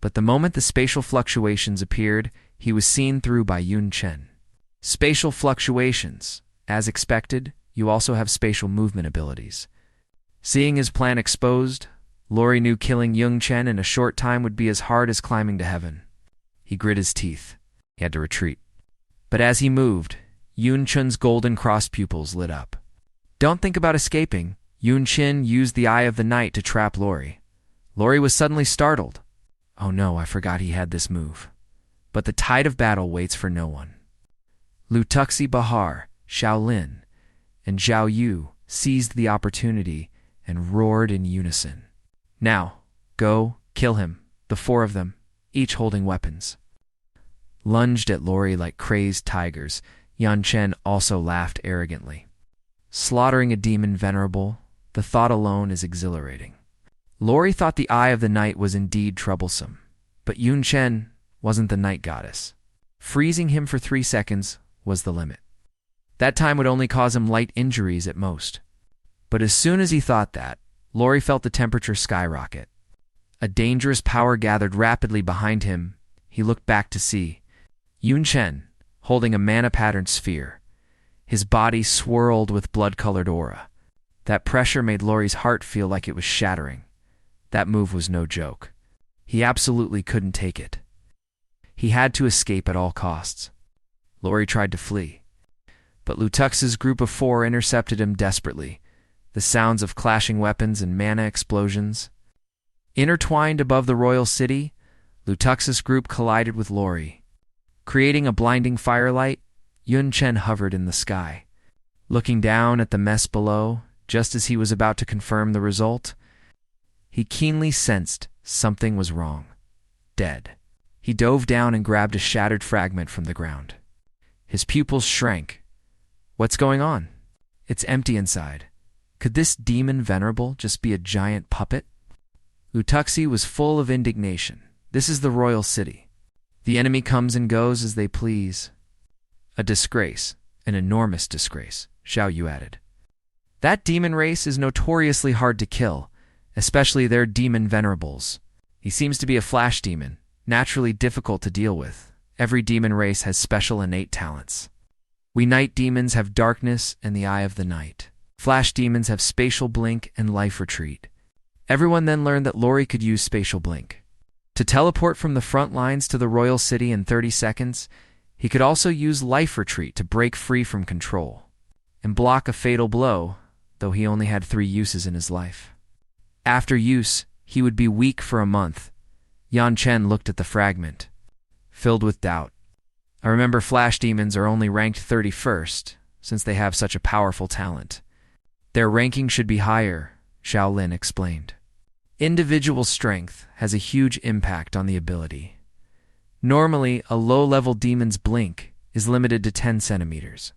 But the moment the spatial fluctuations appeared, he was seen through by Yun Chen. Spatial fluctuations. As expected, you also have spatial movement abilities. Seeing his plan exposed, Lori knew killing Yun Chen in a short time would be as hard as climbing to heaven. He grit his teeth. He had to retreat. But as he moved, Yun Chen's golden crossed pupils lit up. Don't think about escaping. Yun Chen used the Eye of the Night to trap Lori. Lori was suddenly startled. Oh no, I forgot he had this move. But the tide of battle waits for no one. Lutuxi Bahar, Shaolin, and Zhao Yu seized the opportunity and roared in unison. Now, go, kill him, the four of them, each holding weapons. Lunged at Lori like crazed tigers, Yun Chen also laughed arrogantly. Slaughtering a demon venerable, the thought alone is exhilarating. Lori thought the Eye of the Night was indeed troublesome, but Yun Chen wasn't the night goddess. Freezing him for 3 seconds was the limit. That time would only cause him light injuries at most. But as soon as he thought that, Lori felt the temperature skyrocket. A dangerous power gathered rapidly behind him. He looked back to see Yun Chen holding a mana-patterned sphere. His body swirled with blood-colored aura. That pressure made Lori's heart feel like it was shattering. That move was no joke. He absolutely couldn't take it. He had to escape at all costs. Lori tried to flee, but Lutux's group of 4 intercepted him desperately. The sounds of clashing weapons and mana explosions. Intertwined above the royal city, Lutux's group collided with Lori. Creating a blinding firelight, Yun Chen hovered in the sky. Looking down at the mess below, just as he was about to confirm the result, he keenly sensed something was wrong. Dead. He dove down and grabbed a shattered fragment from the ground. His pupils shrank. What's going on? It's empty inside. Could this demon venerable just be a giant puppet? Lutuxi was full of indignation. This is the royal city. The enemy comes and goes as they please. A disgrace, an enormous disgrace, Xiao Yu added. That demon race is notoriously hard to kill, especially their demon venerables. He seems to be a flash demon, naturally difficult to deal with. Every demon race has special innate talents. We night demons have darkness and the Eye of the Night. Flash demons have spatial blink and life retreat. Everyone then learned that Lori could use spatial blink. To teleport from the front lines to the royal city in 30 seconds, he could also use life retreat to break free from control and block a fatal blow, though he only had 3 uses in his life. After use, he would be weak for a month. Yun Chen looked at the fragment, filled with doubt. I remember flash demons are only ranked 31st, since they have such a powerful talent. Their ranking should be higher, Shaolin explained. Individual strength has a huge impact on the ability. Normally, a low-level demon's blink is limited to 10 centimeters,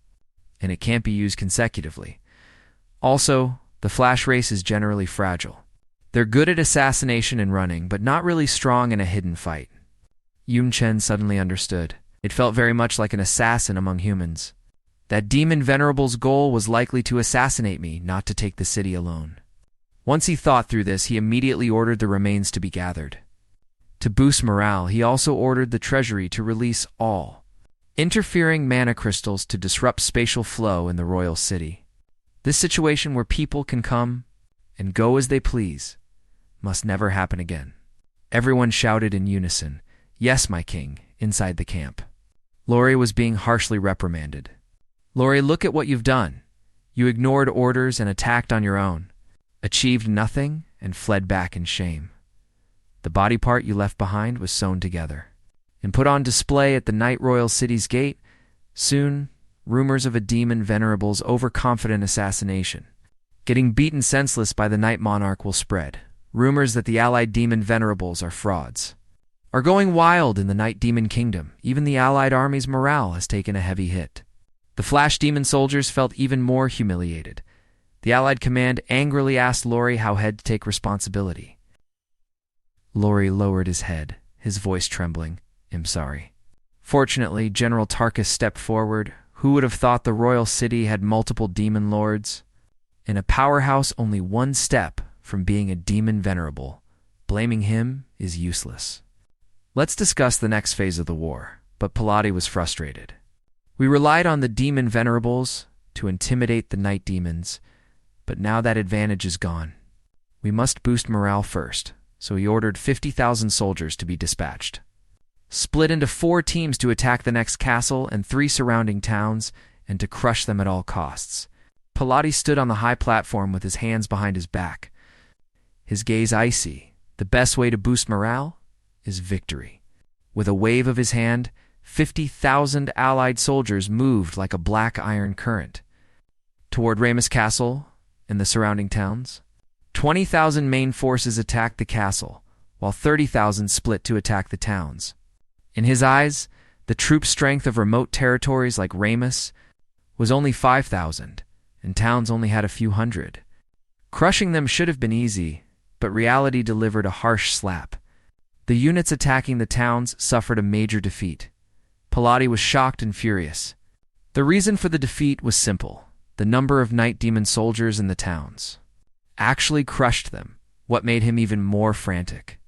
and it can't be used consecutively. Also, the flash race is generally fragile. They're good at assassination and running, but not really strong in a hidden fight. Yun Chen suddenly understood. It felt very much like an assassin among humans. That demon venerable's goal was likely to assassinate me, not to take the city alone. Once he thought through this, he immediately ordered the remains to be gathered. To boost morale, he also ordered the treasury to release all interfering mana crystals to disrupt spatial flow in the royal city. This situation where people can come and go as they please must never happen again. Everyone shouted in unison, "Yes, my king," inside the camp. Lori was being harshly reprimanded. "Lori, look at what you've done. You ignored orders and attacked on your own, achieved nothing, and fled back in shame. The body part you left behind was sewn together and put on display at the Night Royal City's gate. Soon, rumors of a demon venerable's overconfident assassination, getting beaten senseless by the Night Monarch, will spread. Rumors that the allied demon venerables are frauds are going wild in the Night Demon Kingdom. Even the allied army's morale has taken a heavy hit." The Flash Demon soldiers felt even more humiliated. The allied command angrily asked Lori how head to take responsibility. Lori lowered his head, his voice trembling. "I'm sorry." Fortunately, General Tarkus stepped forward. Who would have thought the royal city had multiple demon lords? In a powerhouse only one step from being a demon venerable. Blaming him is useless. Let's discuss the next phase of the war, but Pilati was frustrated. We relied on the demon venerables to intimidate the night demons, but now that advantage is gone. We must boost morale first, so he ordered 50,000 soldiers to be dispatched, split into 4 teams to attack the next castle and 3 surrounding towns, and to crush them at all costs. Pilati stood on the high platform with his hands behind his back, his gaze icy. The best way to boost morale is victory. With a wave of his hand, 50,000 allied soldiers moved like a black iron current toward Ramus Castle and the surrounding towns. 20,000 main forces attacked the castle, while 30,000 split to attack the towns. In his eyes, the troop strength of remote territories like Ramus was only 5,000, and towns only had a few hundred. Crushing them should have been easy, but reality delivered a harsh slap. The units attacking the towns suffered a major defeat. Pilati was shocked and furious. The reason for the defeat was simple. The number of night demon soldiers in the towns actually crushed them. What made him even more frantic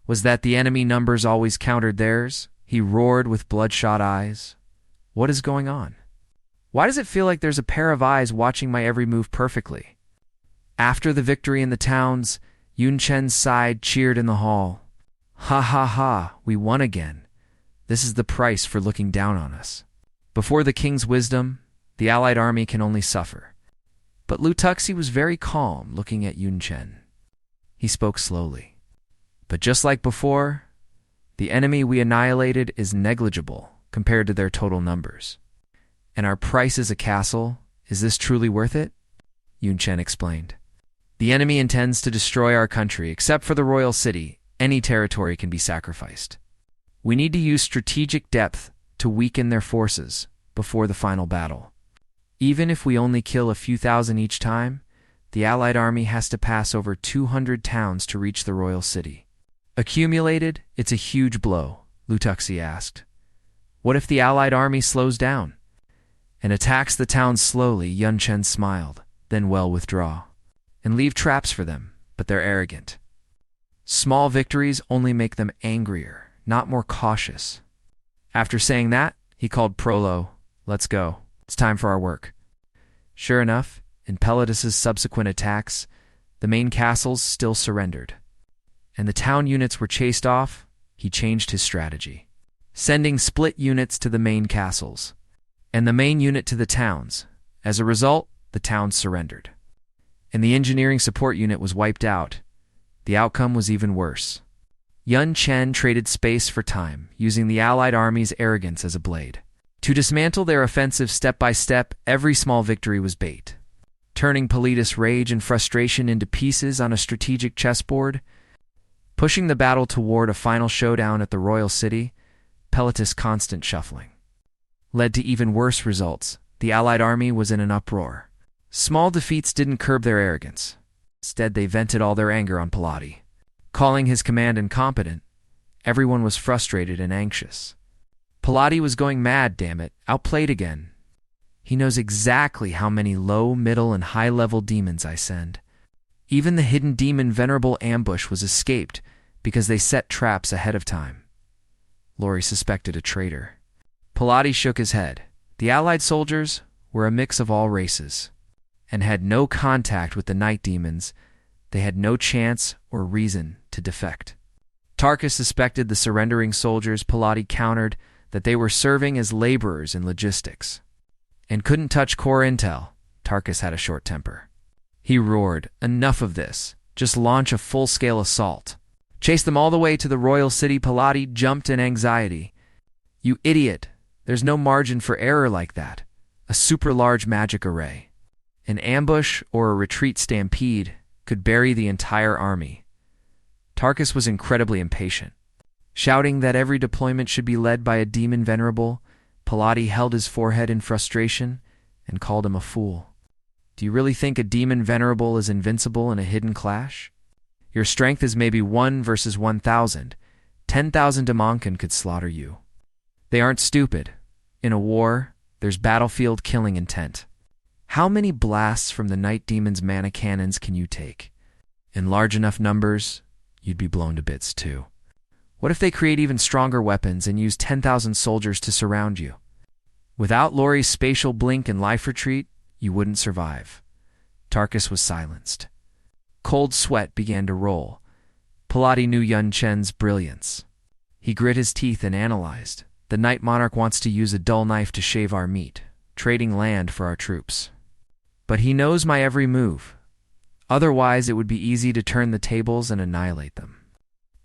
was that the enemy numbers always countered theirs. He roared with bloodshot eyes. "What is going on? Why does it feel like there's a pair of eyes watching my every move perfectly?" After the victory in the towns, Yun Chen's side cheered in the hall. "Ha ha ha, we won again. This is the price for looking down on us." Before the king's wisdom, the allied army can only suffer. But Lu Tuxi was very calm, looking at Yun Chen. He spoke slowly. "But just like before, the enemy we annihilated is negligible compared to their total numbers. And our price is a castle. Is this truly worth it?" Yun Chen explained. "The enemy intends to destroy our country. Except for the royal city, any territory can be sacrificed. We need to use strategic depth to weaken their forces before the final battle. Even if we only kill a few thousand each time, the allied army has to pass over 200 towns to reach the royal city. Accumulated, it's a huge blow," Lu Tuxi asked. "What if the allied army slows down and attacks the towns slowly?" Yun Chen smiled. "Then we'll withdraw and leave traps for them, but they're arrogant. Small victories only make them angrier, not more cautious." After saying that, he called Prolo. "Let's go. It's time for our work." Sure enough, in Pelitus's subsequent attacks, the main castles still surrendered, and the town units were chased off. He changed his strategy, sending split units to the main castles, and the main unit to the towns. As a result, the towns surrendered, and the engineering support unit was wiped out. The outcome was even worse. Yun Chen traded space for time, using the allied army's arrogance as a blade. To dismantle their offensive step by step, every small victory was bait. Turning Pelitus' rage and frustration into pieces on a strategic chessboard, pushing the battle toward a final showdown at the royal city, Pelitus' constant shuffling led to even worse results. The allied army was in an uproar. Small defeats didn't curb their arrogance. Instead, they vented all their anger on Pilati. Calling his command incompetent, everyone was frustrated and anxious. Pilati was going mad, damn it, outplayed again. He knows exactly how many low, middle, and high-level demons I send. Even the hidden demon venerable ambush was escaped because they set traps ahead of time. Lori suspected a traitor. Pilati shook his head. The Allied soldiers were a mix of all races and had no contact with the night demons. They had no chance or reason to defect. Tarkus suspected the surrendering soldiers. Pilati countered that they were serving as laborers in logistics and couldn't touch core intel. Tarkus had a short temper. He roared, "Enough of this. Just launch a full-scale assault. Chase them all the way to the royal city." Pilati jumped in anxiety. "You idiot. There's no margin for error like that. A super-large magic array. An ambush or a retreat stampede could bury the entire army." Tarkus was incredibly impatient. Shouting that every deployment should be led by a demon venerable, Pilati held his forehead in frustration and called him a fool. "Do you really think a demon venerable is invincible in a hidden clash? Your strength is maybe 1 versus 1,000. 10,000 Demonkin could slaughter you. They aren't stupid. In a war, there's battlefield killing intent. How many blasts from the Night Demon's mana cannons can you take? In large enough numbers, you'd be blown to bits too. What if they create even stronger weapons and use 10,000 soldiers to surround you? Without Lori's spatial blink and life retreat, you wouldn't survive." Tarkus was silenced. Cold sweat began to roll. Pilati knew Yun Chen's brilliance. He grit his teeth and analyzed. "The Night Monarch wants to use a dull knife to shave our meat, trading land for our troops. But he knows my every move. Otherwise, it would be easy to turn the tables and annihilate them.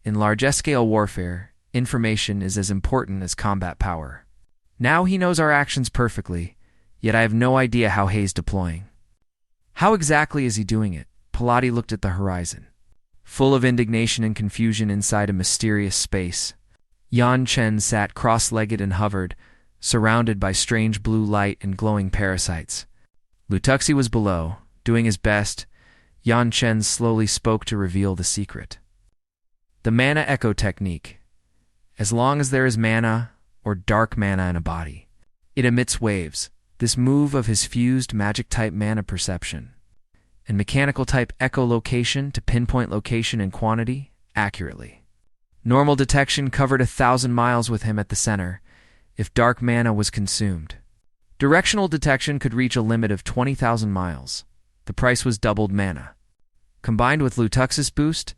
In large-scale warfare, information is as important as combat power. Now he knows our actions perfectly, yet I have no idea how Hei's deploying. How exactly is he doing it?" Pilati looked at the horizon. Full of indignation and confusion inside a mysterious space, Yan Chen sat cross-legged and hovered, surrounded by strange blue light and glowing parasites. Lutuxi was below, doing his best. Yan Chen slowly spoke to reveal the secret. "The mana echo technique. As long as there is mana or dark mana in a body, it emits waves. This move of his fused magic-type mana perception and mechanical-type echolocation to pinpoint location and quantity accurately. Normal detection covered 1,000 miles with him at the center if dark mana was consumed. Directional detection could reach a limit of 20,000 miles. The price was doubled mana. Combined with Lutux's boost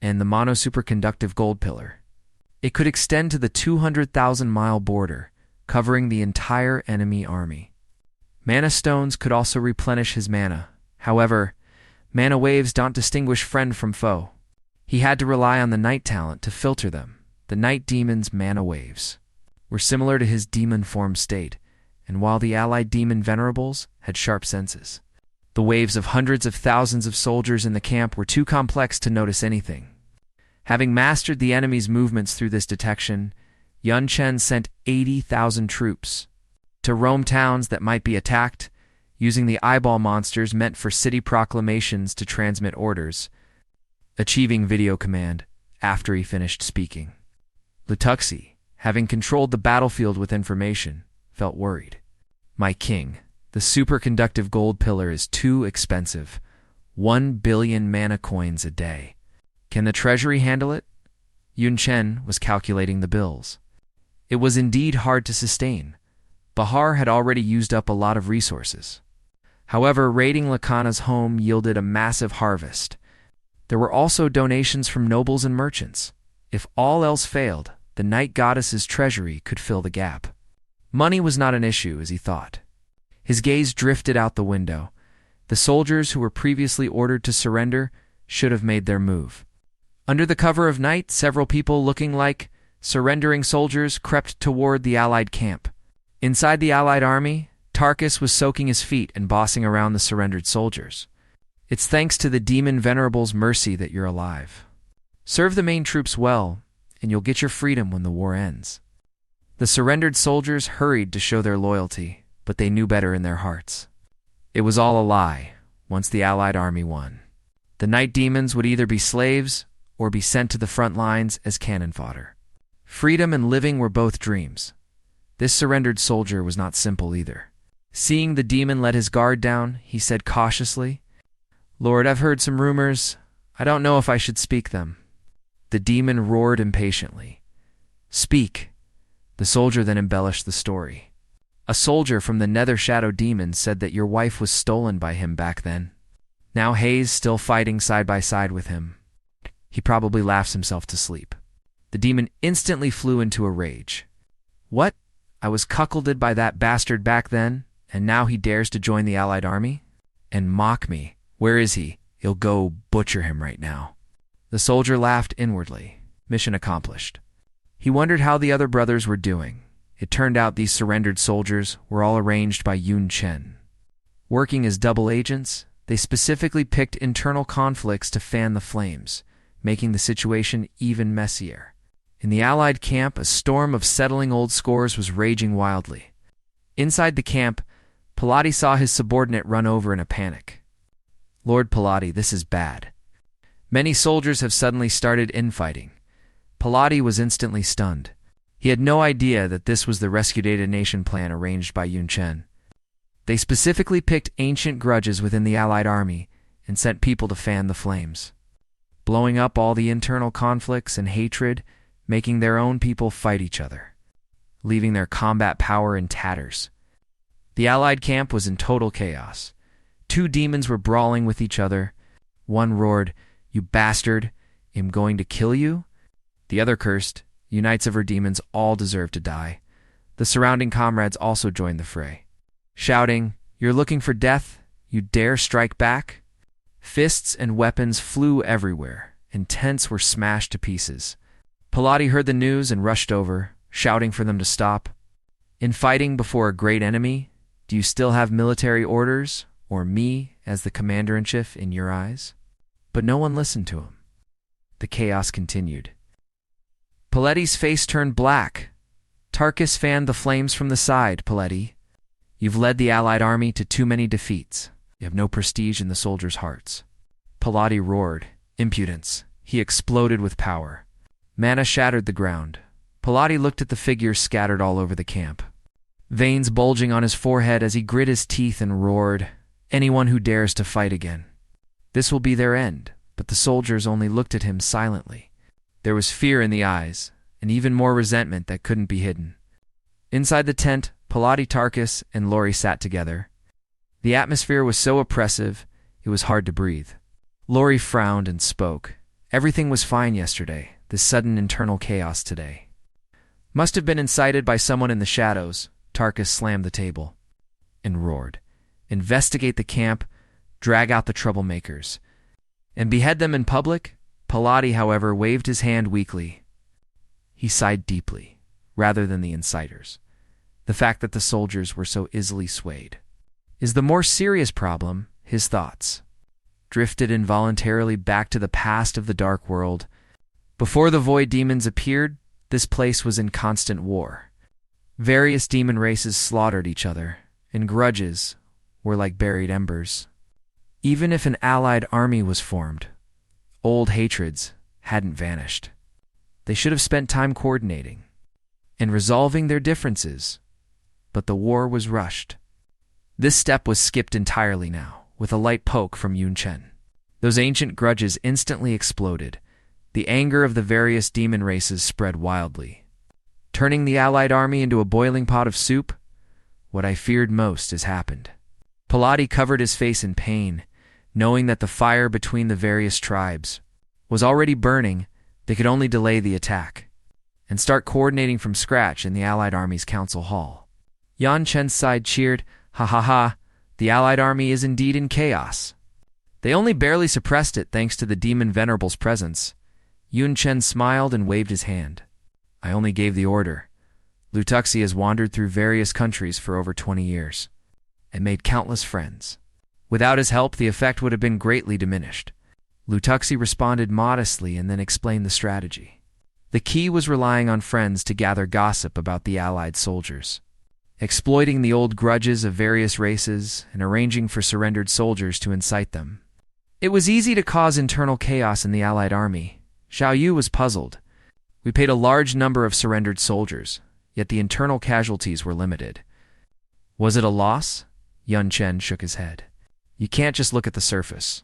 and the mono superconductive gold pillar, it could extend to the 200,000-mile border, covering the entire enemy army. Mana stones could also replenish his mana. However, mana waves don't distinguish friend from foe. He had to rely on the night talent to filter them. The night demon's mana waves were similar to his demon form state, and while the allied demon venerables had sharp senses, the waves of hundreds of thousands of soldiers in the camp were too complex to notice anything. Having mastered the enemy's movements through this detection, Yun Chen sent 80,000 troops to roam towns that might be attacked, using the eyeball monsters meant for city proclamations to transmit orders, achieving video command after he finished speaking. Lutuxi, having controlled the battlefield with information, felt worried. "My king, the superconductive gold pillar is too expensive. 1 billion mana coins a day. Can the treasury handle it?" Yun Chen was calculating the bills. It was indeed hard to sustain. Bahar had already used up a lot of resources. However, raiding Lakana's home yielded a massive harvest. There were also donations from nobles and merchants. If all else failed, the night goddess's treasury could fill the gap. Money was not an issue, as he thought. His gaze drifted out the window. The soldiers who were previously ordered to surrender should have made their move. Under the cover of night, several people looking like surrendering soldiers crept toward the Allied camp. Inside the Allied army, Tarkus was soaking his feet and bossing around the surrendered soldiers. "It's thanks to the demon venerable's mercy that you're alive. Serve the main troops well, and you'll get your freedom when the war ends." The surrendered soldiers hurried to show their loyalty, but they knew better in their hearts. It was all a lie once the Allied army won. The night demons would either be slaves or be sent to the front lines as cannon fodder. Freedom and living were both dreams. This surrendered soldier was not simple either. Seeing the demon let his guard down, he said cautiously, "Lord, I've heard some rumors. I don't know if I should speak them." The demon roared impatiently. "Speak." The soldier then embellished the story. "A soldier from the Nether Shadow Demon said that your wife was stolen by him back then. Now Hayes still fighting side by side with him. He probably laughs himself to sleep." The demon instantly flew into a rage. "What? I was cuckolded by that bastard back then, and now he dares to join the Allied army? And mock me. Where is he? He'll go butcher him right now." The soldier laughed inwardly. Mission accomplished. He wondered how the other brothers were doing. It turned out these surrendered soldiers were all arranged by Yun Chen. Working as double agents, they specifically picked internal conflicts to fan the flames, making the situation even messier. In the Allied camp, a storm of settling old scores was raging wildly. Inside the camp, Pilati saw his subordinate run over in a panic. "Lord Pilati, this is bad. Many soldiers have suddenly started infighting." Pilati was instantly stunned. He had no idea that this was the Rescue Data Nation plan arranged by Yun Chen. They specifically picked ancient grudges within the Allied army and sent people to fan the flames, blowing up all the internal conflicts and hatred, making their own people fight each other, leaving their combat power in tatters. The Allied camp was in total chaos. Two demons were brawling with each other. One roared, "You bastard, I'm going to kill you." The other cursed, "You knights of her demons all deserve to die." The surrounding comrades also joined the fray, shouting, "You're looking for death? You dare strike back?" Fists and weapons flew everywhere, and tents were smashed to pieces. Pilati heard the news and rushed over, shouting for them to stop. "In fighting before a great enemy, do you still have military orders, or me as the commander-in-chief in your eyes?" But no one listened to him. The chaos continued. Pilati's face turned black. "Tarkus fanned the flames from the side, Pilati. You've led the Allied army to too many defeats. You have no prestige in the soldiers' hearts." Pilati roared. Impudence. He exploded with power. Mana shattered the ground. Pilati looked at the figures scattered all over the camp, veins bulging on his forehead as he grit his teeth and roared, "Anyone who dares to fight again. This will be their end." But the soldiers only looked at him silently. There was fear in the eyes, and even more resentment that couldn't be hidden. Inside the tent, Pilati, Tarkus, and Lori sat together. The atmosphere was so oppressive, it was hard to breathe. Lori frowned and spoke. "Everything was fine yesterday. This sudden internal chaos today must have been incited by someone in the shadows." Tarkus slammed the table and roared, "Investigate the camp, drag out the troublemakers, and behead them in public." Pilati, however, waved his hand weakly. He sighed deeply, rather than the inciters. The fact that the soldiers were so easily swayed is the more serious problem. His thoughts drifted involuntarily back to the past of the Dark World. Before the Void Demons appeared, this place was in constant war. Various demon races slaughtered each other, and grudges were like buried embers. Even if an allied army was formed, old hatreds hadn't vanished. They should have spent time coordinating and resolving their differences, but the war was rushed. This step was skipped entirely now, with a light poke from Yun Chen. Those ancient grudges instantly exploded. The anger of the various demon races spread wildly, turning the allied army into a boiling pot of soup. What I feared most has happened. Pilati covered his face in pain, knowing that the fire between the various tribes was already burning. They could only delay the attack and start coordinating from scratch in the Allied Army's council hall. Yun Chen's side cheered, "Ha ha ha, the Allied Army is indeed in chaos. They only barely suppressed it thanks to the demon venerable's presence." Yun Chen smiled and waved his hand. "I only gave the order. Lutuxi has wandered through various countries for over 20 years and made countless friends. Without his help, the effect would have been greatly diminished." Lutuxi responded modestly and then explained the strategy. The key was relying on friends to gather gossip about the Allied soldiers, exploiting the old grudges of various races and arranging for surrendered soldiers to incite them. It was easy to cause internal chaos in the Allied army. Xiao Yu was puzzled. "We paid a large number of surrendered soldiers, yet the internal casualties were limited. Was it a loss?" Yun Chen shook his head. "You can't just look at the surface.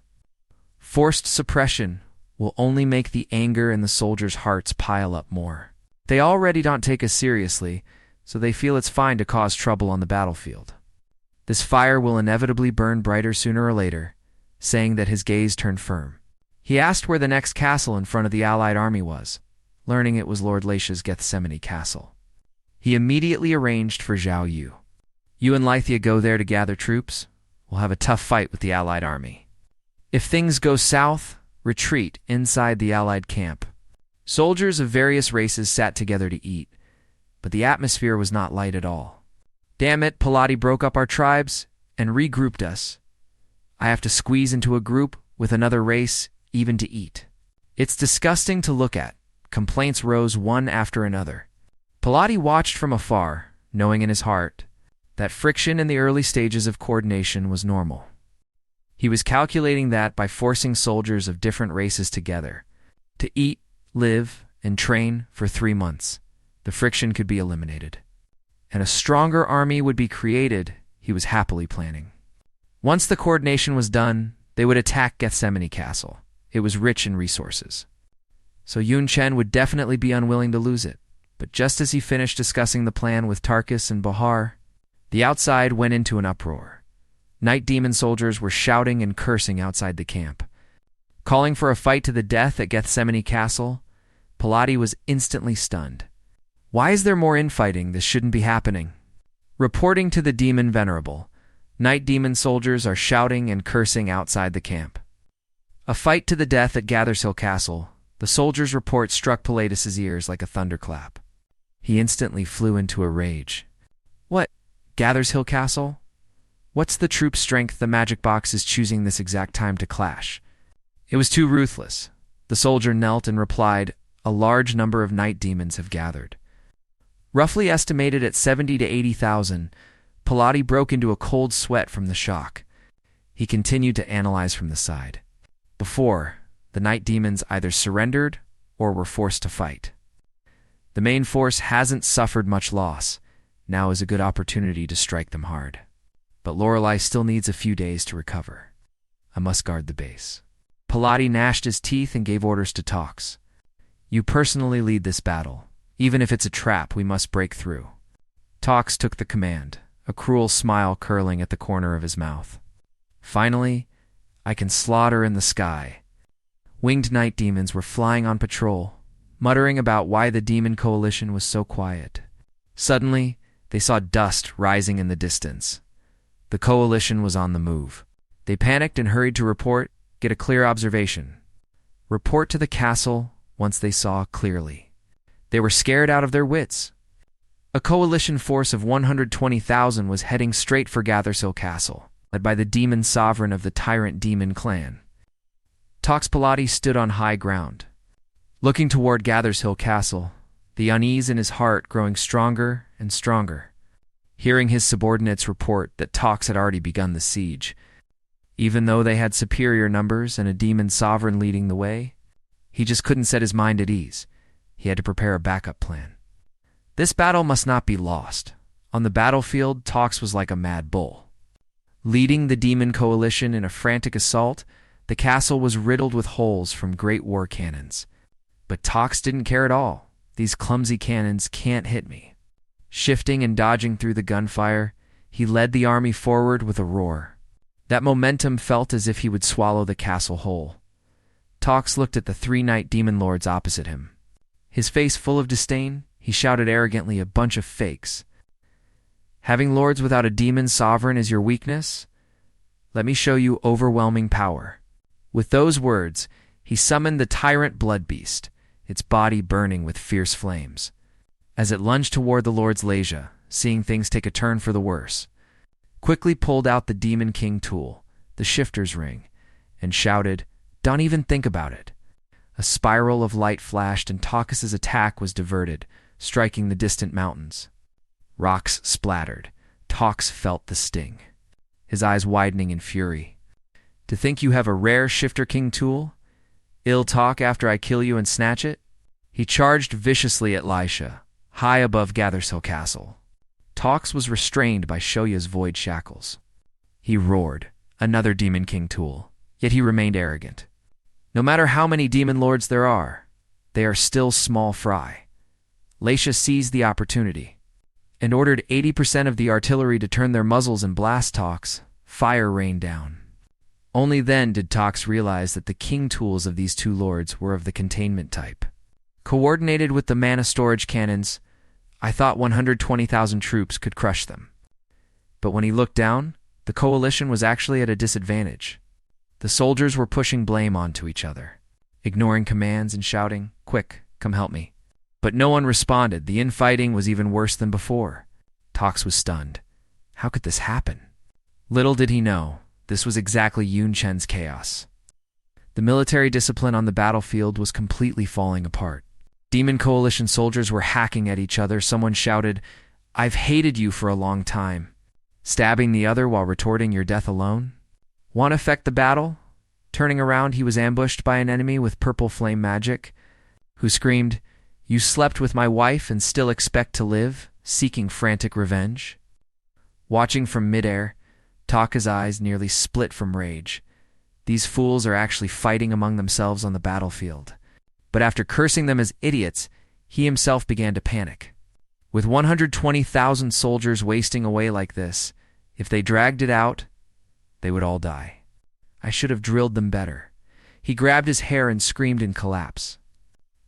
Forced suppression will only make the anger in the soldiers' hearts pile up more. They already don't take us seriously, so they feel it's fine to cause trouble on the battlefield. This fire will inevitably burn brighter sooner or later, saying that his gaze turned firm. He asked where the next castle in front of the Allied army was, learning it was Lord Laisha's Gethsemane castle. He immediately arranged for Zhao Yu. You and Lythia go there to gather troops. We'll have a tough fight with the Allied army. If things go south, retreat inside the Allied camp. Soldiers of various races sat together to eat, but the atmosphere was not light at all. Damn it, Pilati broke up our tribes and regrouped us. I have to squeeze into a group with another race even to eat. It's disgusting to look at. Complaints rose one after another. Pilati watched from afar, knowing in his heart that friction in the early stages of coordination was normal. He was calculating that by forcing soldiers of different races together to eat, live, and train for 3 months, the friction could be eliminated. And a stronger army would be created, he was happily planning. Once the coordination was done, they would attack Gethsemane Castle. It was rich in resources. So Yun Chen would definitely be unwilling to lose it. But just as he finished discussing the plan with Tarkus and Bahar, the outside went into an uproar. Night Demon soldiers were shouting and cursing outside the camp. Calling for a fight to the death at Gethsemane Castle, Pilati was instantly stunned. Why is there more infighting? This shouldn't be happening. Reporting to the Demon Venerable, Night Demon soldiers are shouting and cursing outside the camp. A fight to the death at Gathers Hill Castle, the soldier's report struck Pilatus' ears like a thunderclap. He instantly flew into a rage. What? Gathers Hill Castle? What's the troop strength the magic box is choosing this exact time to clash? It was too ruthless. The soldier knelt and replied, a large number of night demons have gathered. Roughly estimated at 70 to 80,000, Pilati broke into a cold sweat from the shock. He continued to analyze from the side. Before, the night demons either surrendered or were forced to fight. The main force hasn't suffered much loss. Now is a good opportunity to strike them hard. But Lorelei still needs a few days to recover. I must guard the base. Pilati gnashed his teeth and gave orders to Tox. You personally lead this battle. Even if it's a trap, we must break through. Tox took the command, a cruel smile curling at the corner of his mouth. Finally, I can slaughter in the sky. Winged night demons were flying on patrol, muttering about why the demon coalition was so quiet. Suddenly, they saw dust rising in the distance. The coalition was on the move. They panicked and hurried to report, get a clear observation. Report to the castle once they saw clearly. They were scared out of their wits. A coalition force of 120,000 was heading straight for Gathers Hill Castle, led by the demon sovereign of the tyrant demon clan. Tox Pilati stood on high ground, looking toward Gathers Hill Castle, the unease in his heart growing stronger and stronger. Hearing his subordinates report that Tox had already begun the siege, even though they had superior numbers and a demon sovereign leading the way, he just couldn't set his mind at ease. He had to prepare a backup plan. This battle must not be lost. On the battlefield, Tox was like a mad bull. Leading the demon coalition in a frantic assault, the castle was riddled with holes from great war cannons. But Tox didn't care at all. These clumsy cannons can't hit me. Shifting and dodging through the gunfire, he led the army forward with a roar. That momentum felt as if he would swallow the castle whole. Tox looked at the 3 night demon lords opposite him. His face full of disdain, he shouted arrogantly, a bunch of fakes. Having lords without a demon sovereign is your weakness? Let me show you overwhelming power. With those words, he summoned the tyrant blood beast, its body burning with fierce flames. As it lunged toward the Lord's Leisha, seeing things take a turn for the worse, quickly pulled out the Demon King tool, the Shifter's Ring, and shouted, "Don't even think about it." A spiral of light flashed and Tox's attack was diverted, striking the distant mountains. Rocks splattered. Tox felt the sting, his eyes widening in fury. To think you have a rare Shifter King tool? Ill talk after I kill you and snatch it? He charged viciously at Leisha, high above Gathers Hill Castle. Tox was restrained by Shoya's void shackles. He roared, another Demon King tool, yet he remained arrogant. No matter how many demon lords there are, they are still small fry. Leisha seized the opportunity and ordered 80% of the artillery to turn their muzzles and blast Tox. Fire rained down. Only then did Tox realize that the king tools of these two lords were of the containment type. Coordinated with the mana storage cannons, I thought 120,000 troops could crush them. But when he looked down, the coalition was actually at a disadvantage. The soldiers were pushing blame onto each other, ignoring commands and shouting, "Quick, come help me." But no one responded. The infighting was even worse than before. Tox was stunned. How could this happen? Little did he know, this was exactly Yun Chen's chaos. The military discipline on the battlefield was completely falling apart. Demon Coalition soldiers were hacking at each other. Someone shouted, "I've hated you for a long time," stabbing the other while retorting, "Your death alone won't affect the battle." Turning around, he was ambushed by an enemy with purple flame magic, who screamed, "You slept with my wife and still expect to live," seeking frantic revenge. Watching from midair, Taka's eyes nearly split from rage. These fools are actually fighting among themselves on the battlefield. But after cursing them as idiots, he himself began to panic. With 120,000 soldiers wasting away like this, if they dragged it out, they would all die. I should have drilled them better. He grabbed his hair and screamed in collapse,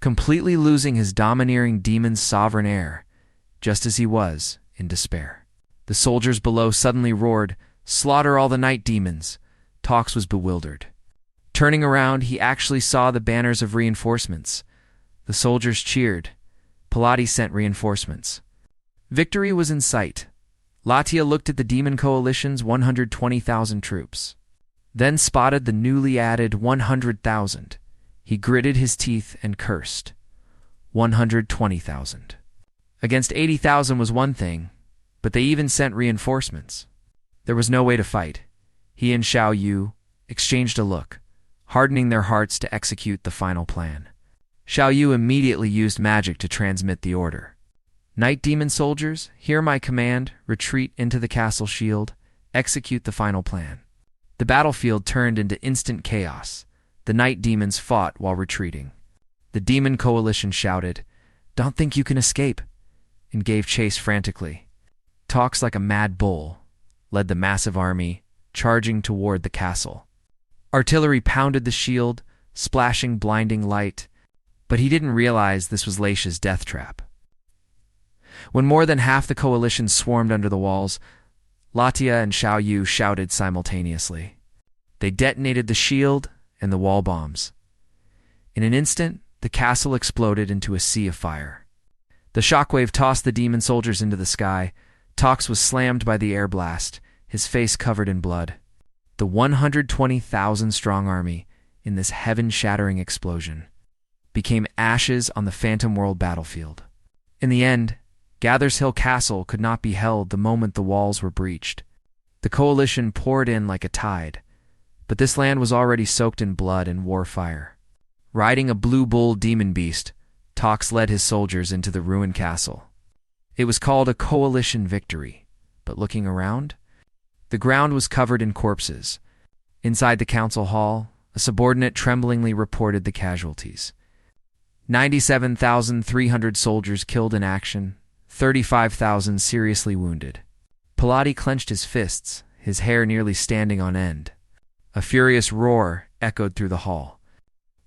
completely losing his domineering demon's sovereign air, just as he was in despair. The soldiers below suddenly roared, "Slaughter all the night demons!" Tox was bewildered. Turning around, he actually saw the banners of reinforcements. The soldiers cheered. Pilates sent reinforcements. Victory was in sight. Latia looked at the Demon Coalition's 120,000 troops, then spotted the newly added 100,000. He gritted his teeth and cursed. 120,000. Against 80,000 was one thing, but they even sent reinforcements. There was no way to fight. He and Xiao Yu exchanged a look, hardening their hearts to execute the final plan. Xiao Yu immediately used magic to transmit the order. "Night demon soldiers, hear my command, retreat into the castle shield, execute the final plan." The battlefield turned into instant chaos. The night demons fought while retreating. The Demon Coalition shouted, "Don't think you can escape," and gave chase frantically. Tox, like a mad bull, led the massive army, charging toward the castle. Artillery pounded the shield, splashing blinding light, but he didn't realize this was Leisha's death trap. When more than half the coalition swarmed under the walls, Latia and Xiao Yu shouted simultaneously. They detonated the shield and the wall bombs. In an instant, the castle exploded into a sea of fire. The shockwave tossed the demon soldiers into the sky. Tox was slammed by the air blast, his face covered in blood. The 120,000-strong army, in this heaven-shattering explosion, became ashes on the Phantom World battlefield. In the end, Gather's Hill Castle could not be held the moment the walls were breached. The coalition poured in like a tide, but this land was already soaked in blood and war fire. Riding a blue bull demon beast, Tox led his soldiers into the ruined castle. It was called a coalition victory, but looking around, the ground was covered in corpses. Inside the council hall, a subordinate tremblingly reported the casualties. 97,300 soldiers killed in action, 35,000 seriously wounded. Pilati clenched his fists, his hair nearly standing on end. A furious roar echoed through the hall.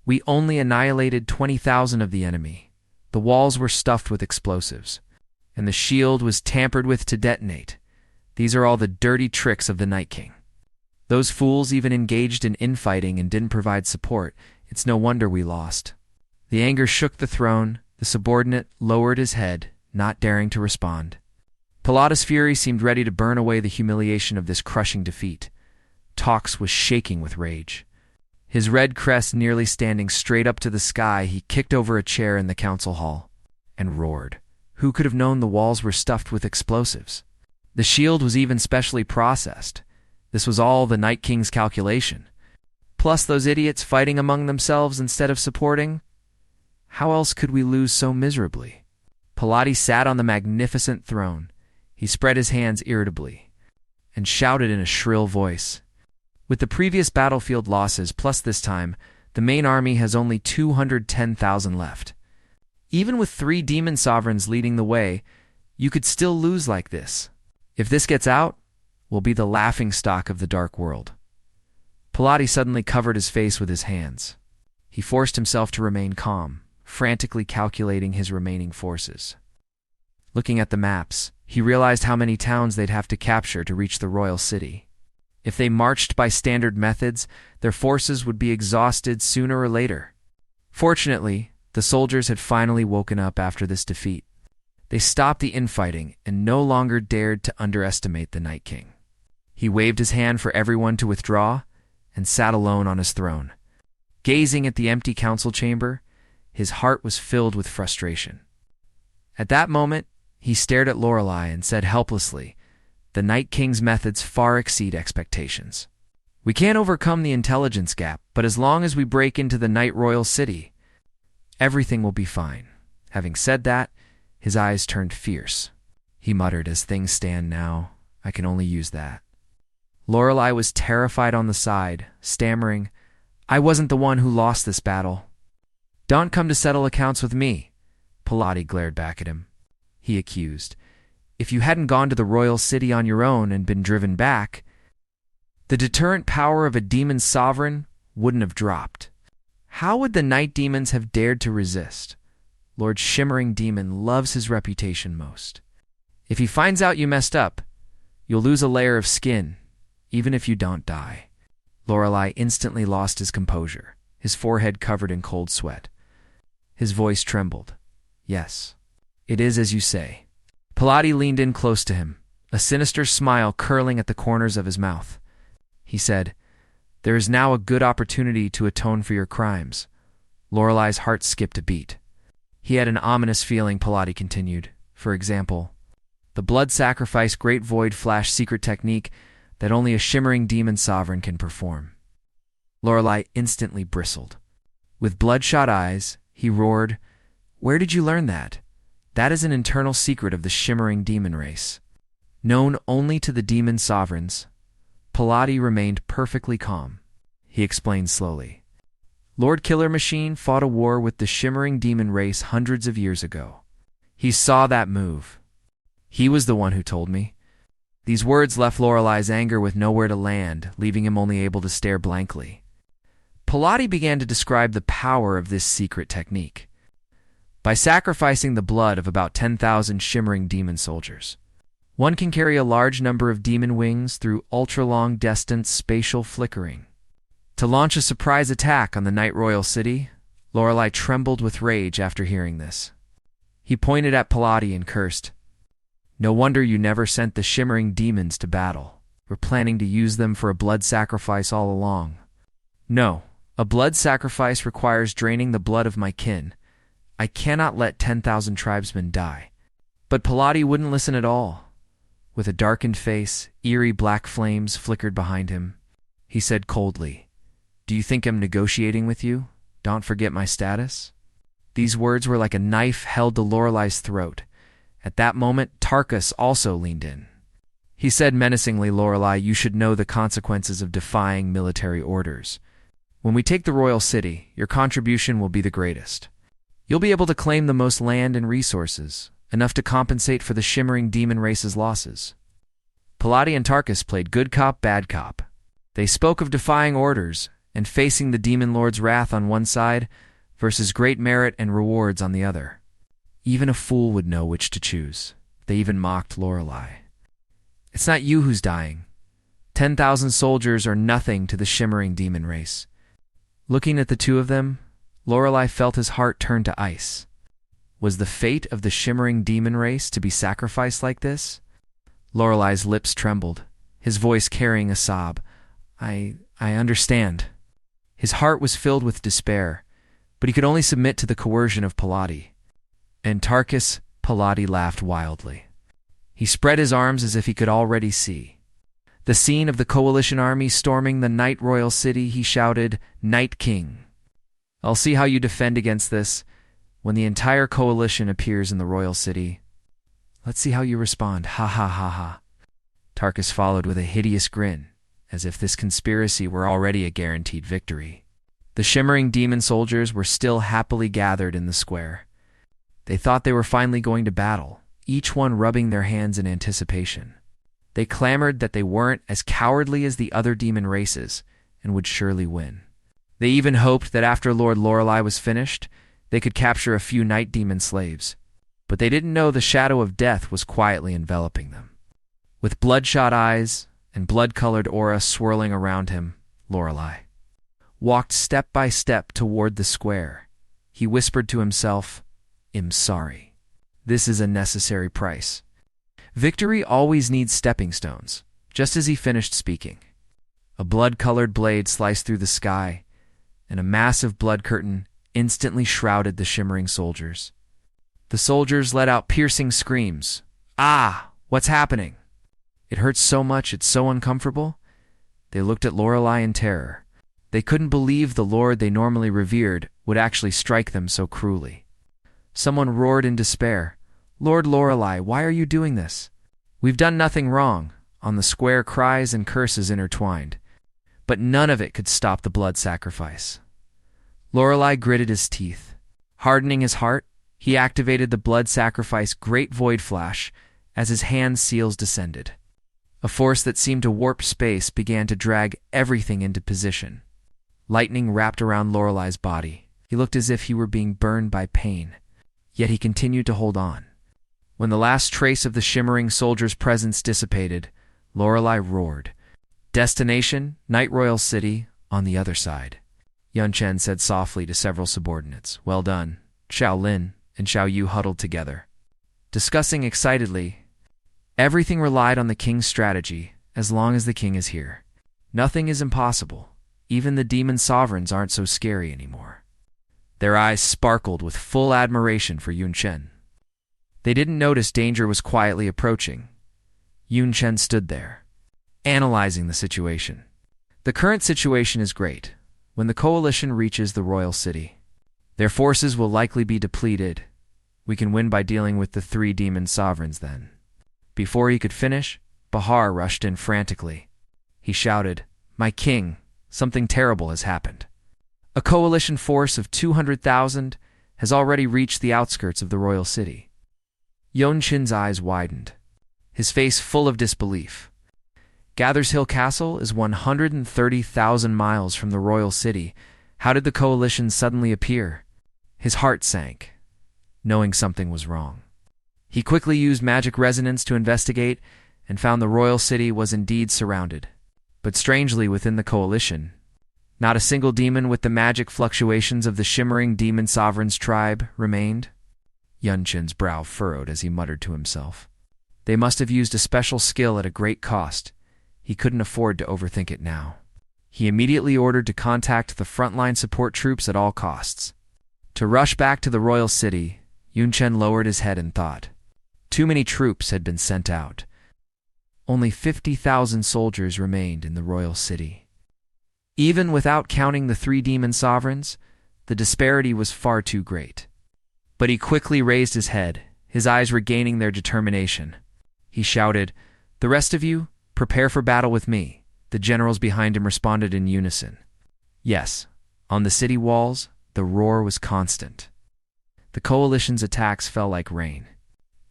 "We only annihilated 20,000 of the enemy. The walls were stuffed with explosives, and the shield was tampered with to detonate. These are all the dirty tricks of the Night King. Those fools even engaged in infighting and didn't provide support. It's no wonder we lost." The anger shook the throne. The subordinate lowered his head, not daring to respond. Pilata's fury seemed ready to burn away the humiliation of this crushing defeat. Tox was shaking with rage. His red crest nearly standing straight up to the sky, he kicked over a chair in the council hall and roared. Who could have known the walls were stuffed with explosives? The shield was even specially processed. This was all the Night King's calculation. Plus those idiots fighting among themselves instead of supporting. How else could we lose so miserably? Pilati sat on the magnificent throne. He spread his hands irritably and shouted in a shrill voice. With the previous battlefield losses plus this time, The main army has only 210,000 left. Even with 3 demon sovereigns leading the way, you could still lose like this. If this gets out, we'll be the laughingstock of the dark world. Pilati suddenly covered his face with his hands. He forced himself to remain calm, frantically calculating his remaining forces. Looking at the maps, he realized how many towns they'd have to capture to reach the royal city. If they marched by standard methods, their forces would be exhausted sooner or later. Fortunately, the soldiers had finally woken up after this defeat. They stopped the infighting and no longer dared to underestimate the Night King. He waved his hand for everyone to withdraw and sat alone on his throne. Gazing at the empty council chamber, his heart was filled with frustration. At that moment, he stared at Lorelei and said helplessly, "The Night King's methods far exceed expectations. We can't overcome the intelligence gap, but as long as we break into the Night Royal City, everything will be fine." Having said that, his eyes turned fierce. He muttered, "As things stand now, I can only use that." Lorelei was terrified on the side, stammering, "I wasn't the one who lost this battle." "Don't come to settle accounts with me," Pilati glared back at him. He accused, "If you hadn't gone to the royal city on your own and been driven back, the deterrent power of a demon sovereign wouldn't have dropped. How would the night demons have dared to resist? Lord Shimmering Demon loves his reputation most. If he finds out you messed up, you'll lose a layer of skin, even if you don't die." Lorelei instantly lost his composure, his forehead covered in cold sweat. His voice trembled. "Yes, it is as you say." Pilati leaned in close to him, a sinister smile curling at the corners of his mouth. He said, "There is now a good opportunity to atone for your crimes." Lorelei's heart skipped a beat. He had an ominous feeling, Pilati continued. "For example, the blood sacrifice Great Void Flash secret technique that only a shimmering demon sovereign can perform." Lorelei instantly bristled. With bloodshot eyes, he roared, "Where did you learn that? That is an internal secret of the shimmering demon race, known only to the demon sovereigns." Pilati remained perfectly calm. He explained slowly, "Lord Killer Machine fought a war with the shimmering demon race hundreds of years ago. He saw that move. He was the one who told me." These words left Lorelei's anger with nowhere to land, leaving him only able to stare blankly. Pilati began to describe the power of this secret technique. By sacrificing the blood of about 10,000 shimmering demon soldiers, one can carry a large number of demon wings through ultra-long distance spatial flickering. To launch a surprise attack on the Night Royal City, Lorelei trembled with rage after hearing this. He pointed at Pilati and cursed, "No wonder you never sent the shimmering demons to battle. We're planning to use them for a blood sacrifice all along." "No, a blood sacrifice requires draining the blood of my kin. I cannot let 10,000 tribesmen die." But Pilati wouldn't listen at all. With a darkened face, eerie black flames flickered behind him. He said coldly, "Do you think I'm negotiating with you? Don't forget my status." These words were like a knife held to Lorelei's throat. At that moment, Tarkus also leaned in. He said menacingly, "Lorelei, you should know the consequences of defying military orders. When we take the royal city, your contribution will be the greatest. You'll be able to claim the most land and resources, enough to compensate for the shimmering demon race's losses." Pilati and Tarkus played good cop, bad cop. They spoke of defying orders and facing the demon lord's wrath on one side versus great merit and rewards on the other. Even a fool would know which to choose. They even mocked Lorelei. "It's not you who's dying. 10,000 soldiers are nothing to the shimmering demon race." Looking at the two of them, Lorelei felt his heart turn to ice. Was the fate of the shimmering demon race to be sacrificed like this? Lorelei's lips trembled, his voice carrying a sob. I understand." His heart was filled with despair, but he could only submit to the coercion of Pilati. And Tarkus, Pilati laughed wildly. He spread his arms as if he could already see the scene of the coalition army storming the Night Royal City. He shouted, "Night King, I'll see how you defend against this when the entire coalition appears in the royal city. Let's see how you respond. Ha ha ha ha." Tarkus followed with a hideous grin, as if this conspiracy were already a guaranteed victory. The shimmering demon soldiers were still happily gathered in the square. They thought they were finally going to battle, each one rubbing their hands in anticipation. They clamored that they weren't as cowardly as the other demon races and would surely win. They even hoped that after Lord Lorelei was finished, they could capture a few night demon slaves. But they didn't know the shadow of death was quietly enveloping them. With bloodshot eyes and blood-colored aura swirling around him, Lorelei walked step by step toward the square. He whispered to himself, "I'm sorry. This is a necessary price." Victory always needs stepping stones. Just as he finished speaking, a blood-colored blade sliced through the sky, and a massive blood curtain instantly shrouded the shimmering soldiers. The soldiers let out piercing screams. "Ah! What's happening? It hurts so much, it's so uncomfortable." They looked at Lorelei in terror. They couldn't believe the lord they normally revered would actually strike them so cruelly. Someone roared in despair, "Lord Lorelei, why are you doing this? We've done nothing wrong." On the square, cries and curses intertwined, but none of it could stop the blood sacrifice. Lorelei gritted his teeth. Hardening his heart, he activated the blood sacrifice Great Void Flash as his hand seals descended. A force that seemed to warp space began to drag everything into position. Lightning wrapped around Lorelei's body. He looked as if he were being burned by pain, yet he continued to hold on. When the last trace of the shimmering soldier's presence dissipated, Lorelei roared, "Destination, Night Royal City, on the other side." Yun Chen said softly to several subordinates, "Well done." Xiao Lin and Xiao Yu huddled together, discussing excitedly. Everything relied on the king's strategy. As long as the king is here, nothing is impossible. Even the demon sovereigns aren't so scary anymore. Their eyes sparkled with full admiration for Yun Chen. They didn't notice danger was quietly approaching. Yun Chen stood there, analyzing the situation. The current situation is great. When the coalition reaches the royal city, their forces will likely be depleted. We can win by dealing with the 3 demon sovereigns then. Before he could finish, Bahar rushed in frantically. He shouted, "My king, something terrible has happened. A coalition force of 200,000 has already reached the outskirts of the royal city." Yun Chen's eyes widened, his face full of disbelief. Gathers Hill Castle is 130,000 miles from the royal city. How did the coalition suddenly appear? His heart sank, knowing something was wrong. He quickly used magic resonance to investigate and found the royal city was indeed surrounded. But strangely, within the coalition, not a single demon with the magic fluctuations of the shimmering demon sovereign's tribe remained. Yun Chen's brow furrowed as he muttered to himself. They must have used a special skill at a great cost. He couldn't afford to overthink it now. He immediately ordered to contact the frontline support troops at all costs. To rush back to the royal city, Yun Chen lowered his head and thought. Too many troops had been sent out. Only 50,000 soldiers remained in the royal city. Even without counting the 3 demon sovereigns, the disparity was far too great. But he quickly raised his head, his eyes regaining their determination. He shouted, "The rest of you, prepare for battle with me." The generals behind him responded in unison. Yes, on the city walls, the roar was constant. The coalition's attacks fell like rain.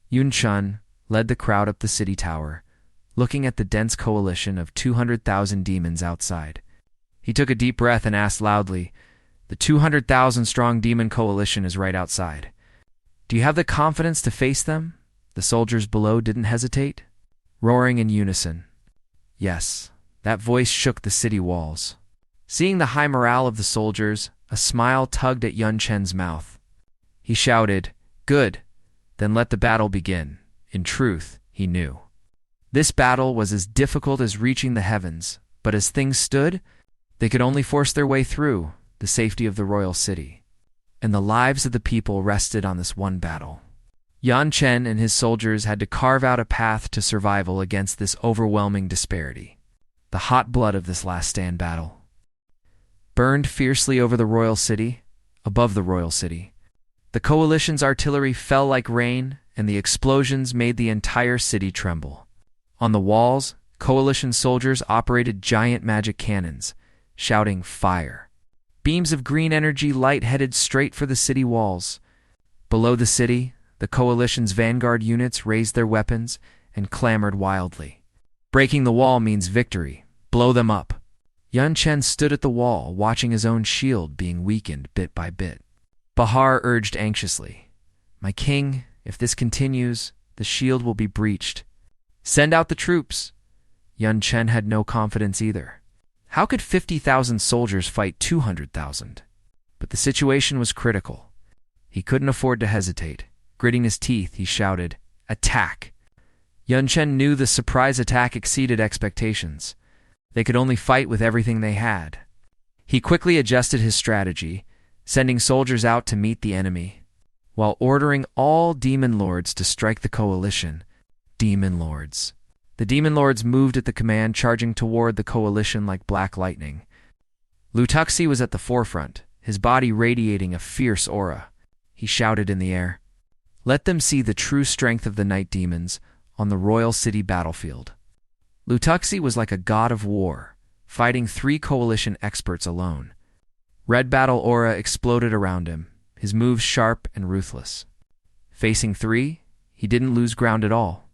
Yun Chen led the crowd up the city tower, looking at the dense coalition of 200,000 demons outside. He took a deep breath and asked loudly, "The 200,000-strong demon coalition is right outside. Do you have the confidence to face them?" The soldiers below didn't hesitate, roaring in unison. Yes, that voice shook the city walls. Seeing the high morale of the soldiers, a smile tugged at Yun Chen's mouth. He shouted, "Good, then let the battle begin." In truth, he knew this battle was as difficult as reaching the heavens, but as things stood, they could only force their way through. The safety of the royal city and the lives of the people rested on this one battle. Yun Chen and his soldiers had to carve out a path to survival against this overwhelming disparity. The hot blood of this last stand battle burned fiercely over the royal city, above the royal city. The coalition's artillery fell like rain, and the explosions made the entire city tremble. On the walls, coalition soldiers operated giant magic cannons, shouting "Fire!" Beams of green energy light headed straight for the city walls. Below the city, the coalition's vanguard units raised their weapons and clamored wildly. Breaking the wall means victory. Blow them up. Yun Chen stood at the wall, watching his own shield being weakened bit by bit. Bahar urged anxiously, "My king, if this continues, the shield will be breached. Send out the troops." Yun Chen had no confidence either. How could 50,000 soldiers fight 200,000? But the situation was critical. He couldn't afford to hesitate. Gritting his teeth, he shouted, "Attack!" Yun Chen knew the surprise attack exceeded expectations. They could only fight with everything they had. He quickly adjusted his strategy, sending soldiers out to meet the enemy, while ordering all demon lords to strike the coalition. Demon lords. The demon lords moved at the command, charging toward the coalition like black lightning. Lu Tuxi was at the forefront, his body radiating a fierce aura. He shouted in the air, "Let them see the true strength of the night demons on the royal city battlefield." Lu Tuxi was like a god of war, fighting 3 coalition experts alone. Red battle aura exploded around him, his moves sharp and ruthless. Facing 3, he didn't lose ground at all.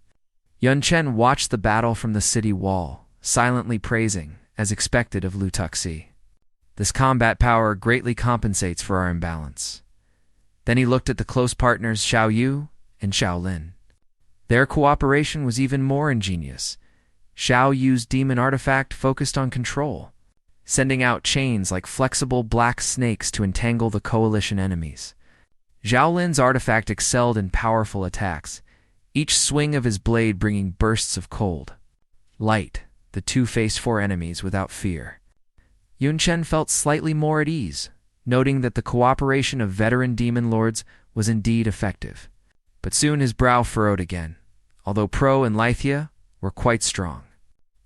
Yun Chen watched the battle from the city wall, silently praising, as expected of Lu Tuxi. This combat power greatly compensates for our imbalance. Then he looked at the close partners Xiao Yu and Xiao Lin. Their cooperation was even more ingenious. Xiao Yu's demon artifact focused on control, sending out chains like flexible black snakes to entangle the coalition enemies. Xiao Lin's artifact excelled in powerful attacks, each swing of his blade bringing bursts of cold. Light, the two faced 4 enemies without fear. Yun Chen felt slightly more at ease, noting that the cooperation of veteran demon lords was indeed effective. But soon his brow furrowed again, although Pro and Lithia were quite strong.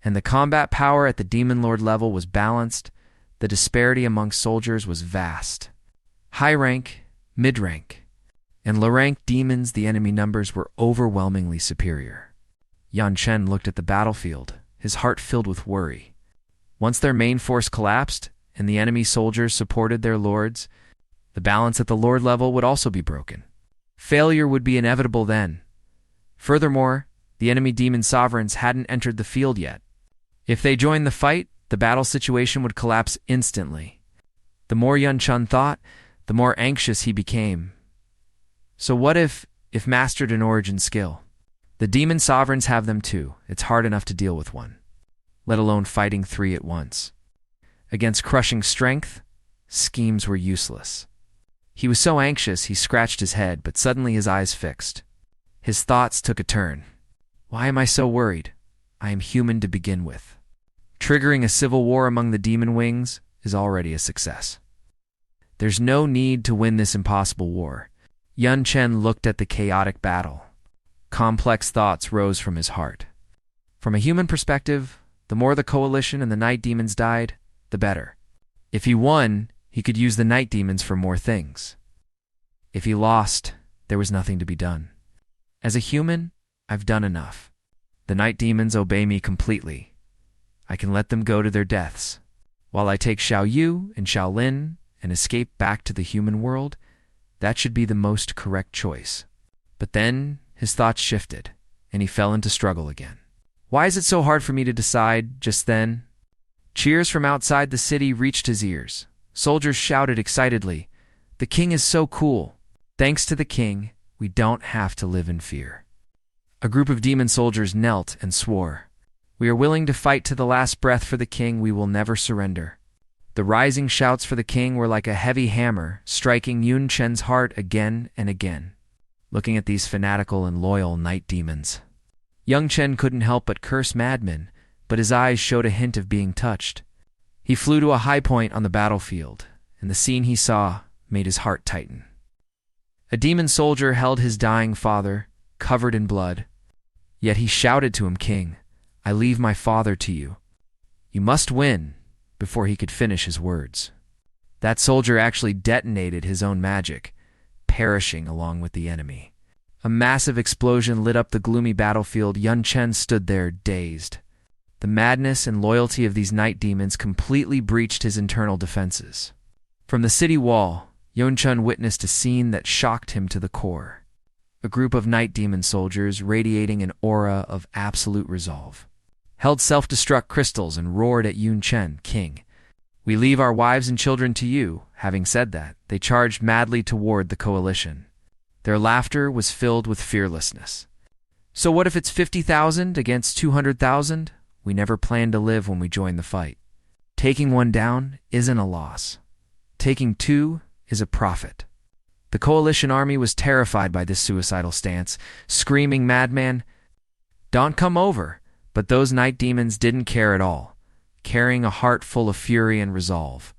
And the combat power at the demon lord level was balanced, the disparity among soldiers was vast. High rank, mid rank, and low rank demons, the enemy numbers were overwhelmingly superior. Yun Chen looked at the battlefield, his heart filled with worry. Once their main force collapsed, and the enemy soldiers supported their lords, the balance at the lord level would also be broken. Failure would be inevitable then. Furthermore, the enemy demon sovereigns hadn't entered the field yet. If they joined the fight, the battle situation would collapse instantly. The more Yun Chen thought, the more anxious he became. So what if mastered an origin skill? The demon sovereigns have them too. It's hard enough to deal with one, let alone fighting 3 at once. Against crushing strength, schemes were useless. He was so anxious he scratched his head, but suddenly his eyes fixed. His thoughts took a turn. Why am I so worried? I am human to begin with. Triggering a civil war among the demon wings is already a success. There's no need to win this impossible war. Yun Chen looked at the chaotic battle. Complex thoughts rose from his heart. From a human perspective, the more the coalition and the night demons died, the better. If he won, he could use the night demons for more things. If he lost, there was nothing to be done. As a human, I've done enough. The night demons obey me completely. I can let them go to their deaths. While I take Xiao Yu and Xiao Lin and escape back to the human world, that should be the most correct choice. But then his thoughts shifted, and he fell into struggle again. Why is it so hard for me to decide just then? Cheers from outside the city reached his ears. Soldiers shouted excitedly, "The king is so cool. Thanks to the king, we don't have to live in fear." A group of demon soldiers knelt and swore, "We are willing to fight to the last breath for the king. We will never surrender." The rising shouts for the king were like a heavy hammer, striking Yun Chen's heart again and again. Looking at these fanatical and loyal night demons, Yun Chen couldn't help but curse madmen, but his eyes showed a hint of being touched. He flew to a high point on the battlefield, and the scene he saw made his heart tighten. A demon soldier held his dying father, covered in blood. Yet he shouted to him, "King, I leave my father to you. You must win," before he could finish his words. That soldier actually detonated his own magic, perishing along with the enemy. A massive explosion lit up the gloomy battlefield. Yun Chen stood there, dazed. The madness and loyalty of these night demons completely breached his internal defenses. From the city wall, Yunchun witnessed a scene that shocked him to the core. A group of night demon soldiers, radiating an aura of absolute resolve, held self-destruct crystals and roared at Yunchen, king. "We leave our wives and children to you." Having said that, they charged madly toward the coalition. Their laughter was filled with fearlessness. "So what if it's 50,000 against 200,000? We never planned to live when we joined the fight. Taking one down isn't a loss. Taking two is a profit." The coalition army was terrified by this suicidal stance, screaming, "Madman, don't come over!" But those night demons didn't care at all, carrying a heart full of fury and resolve.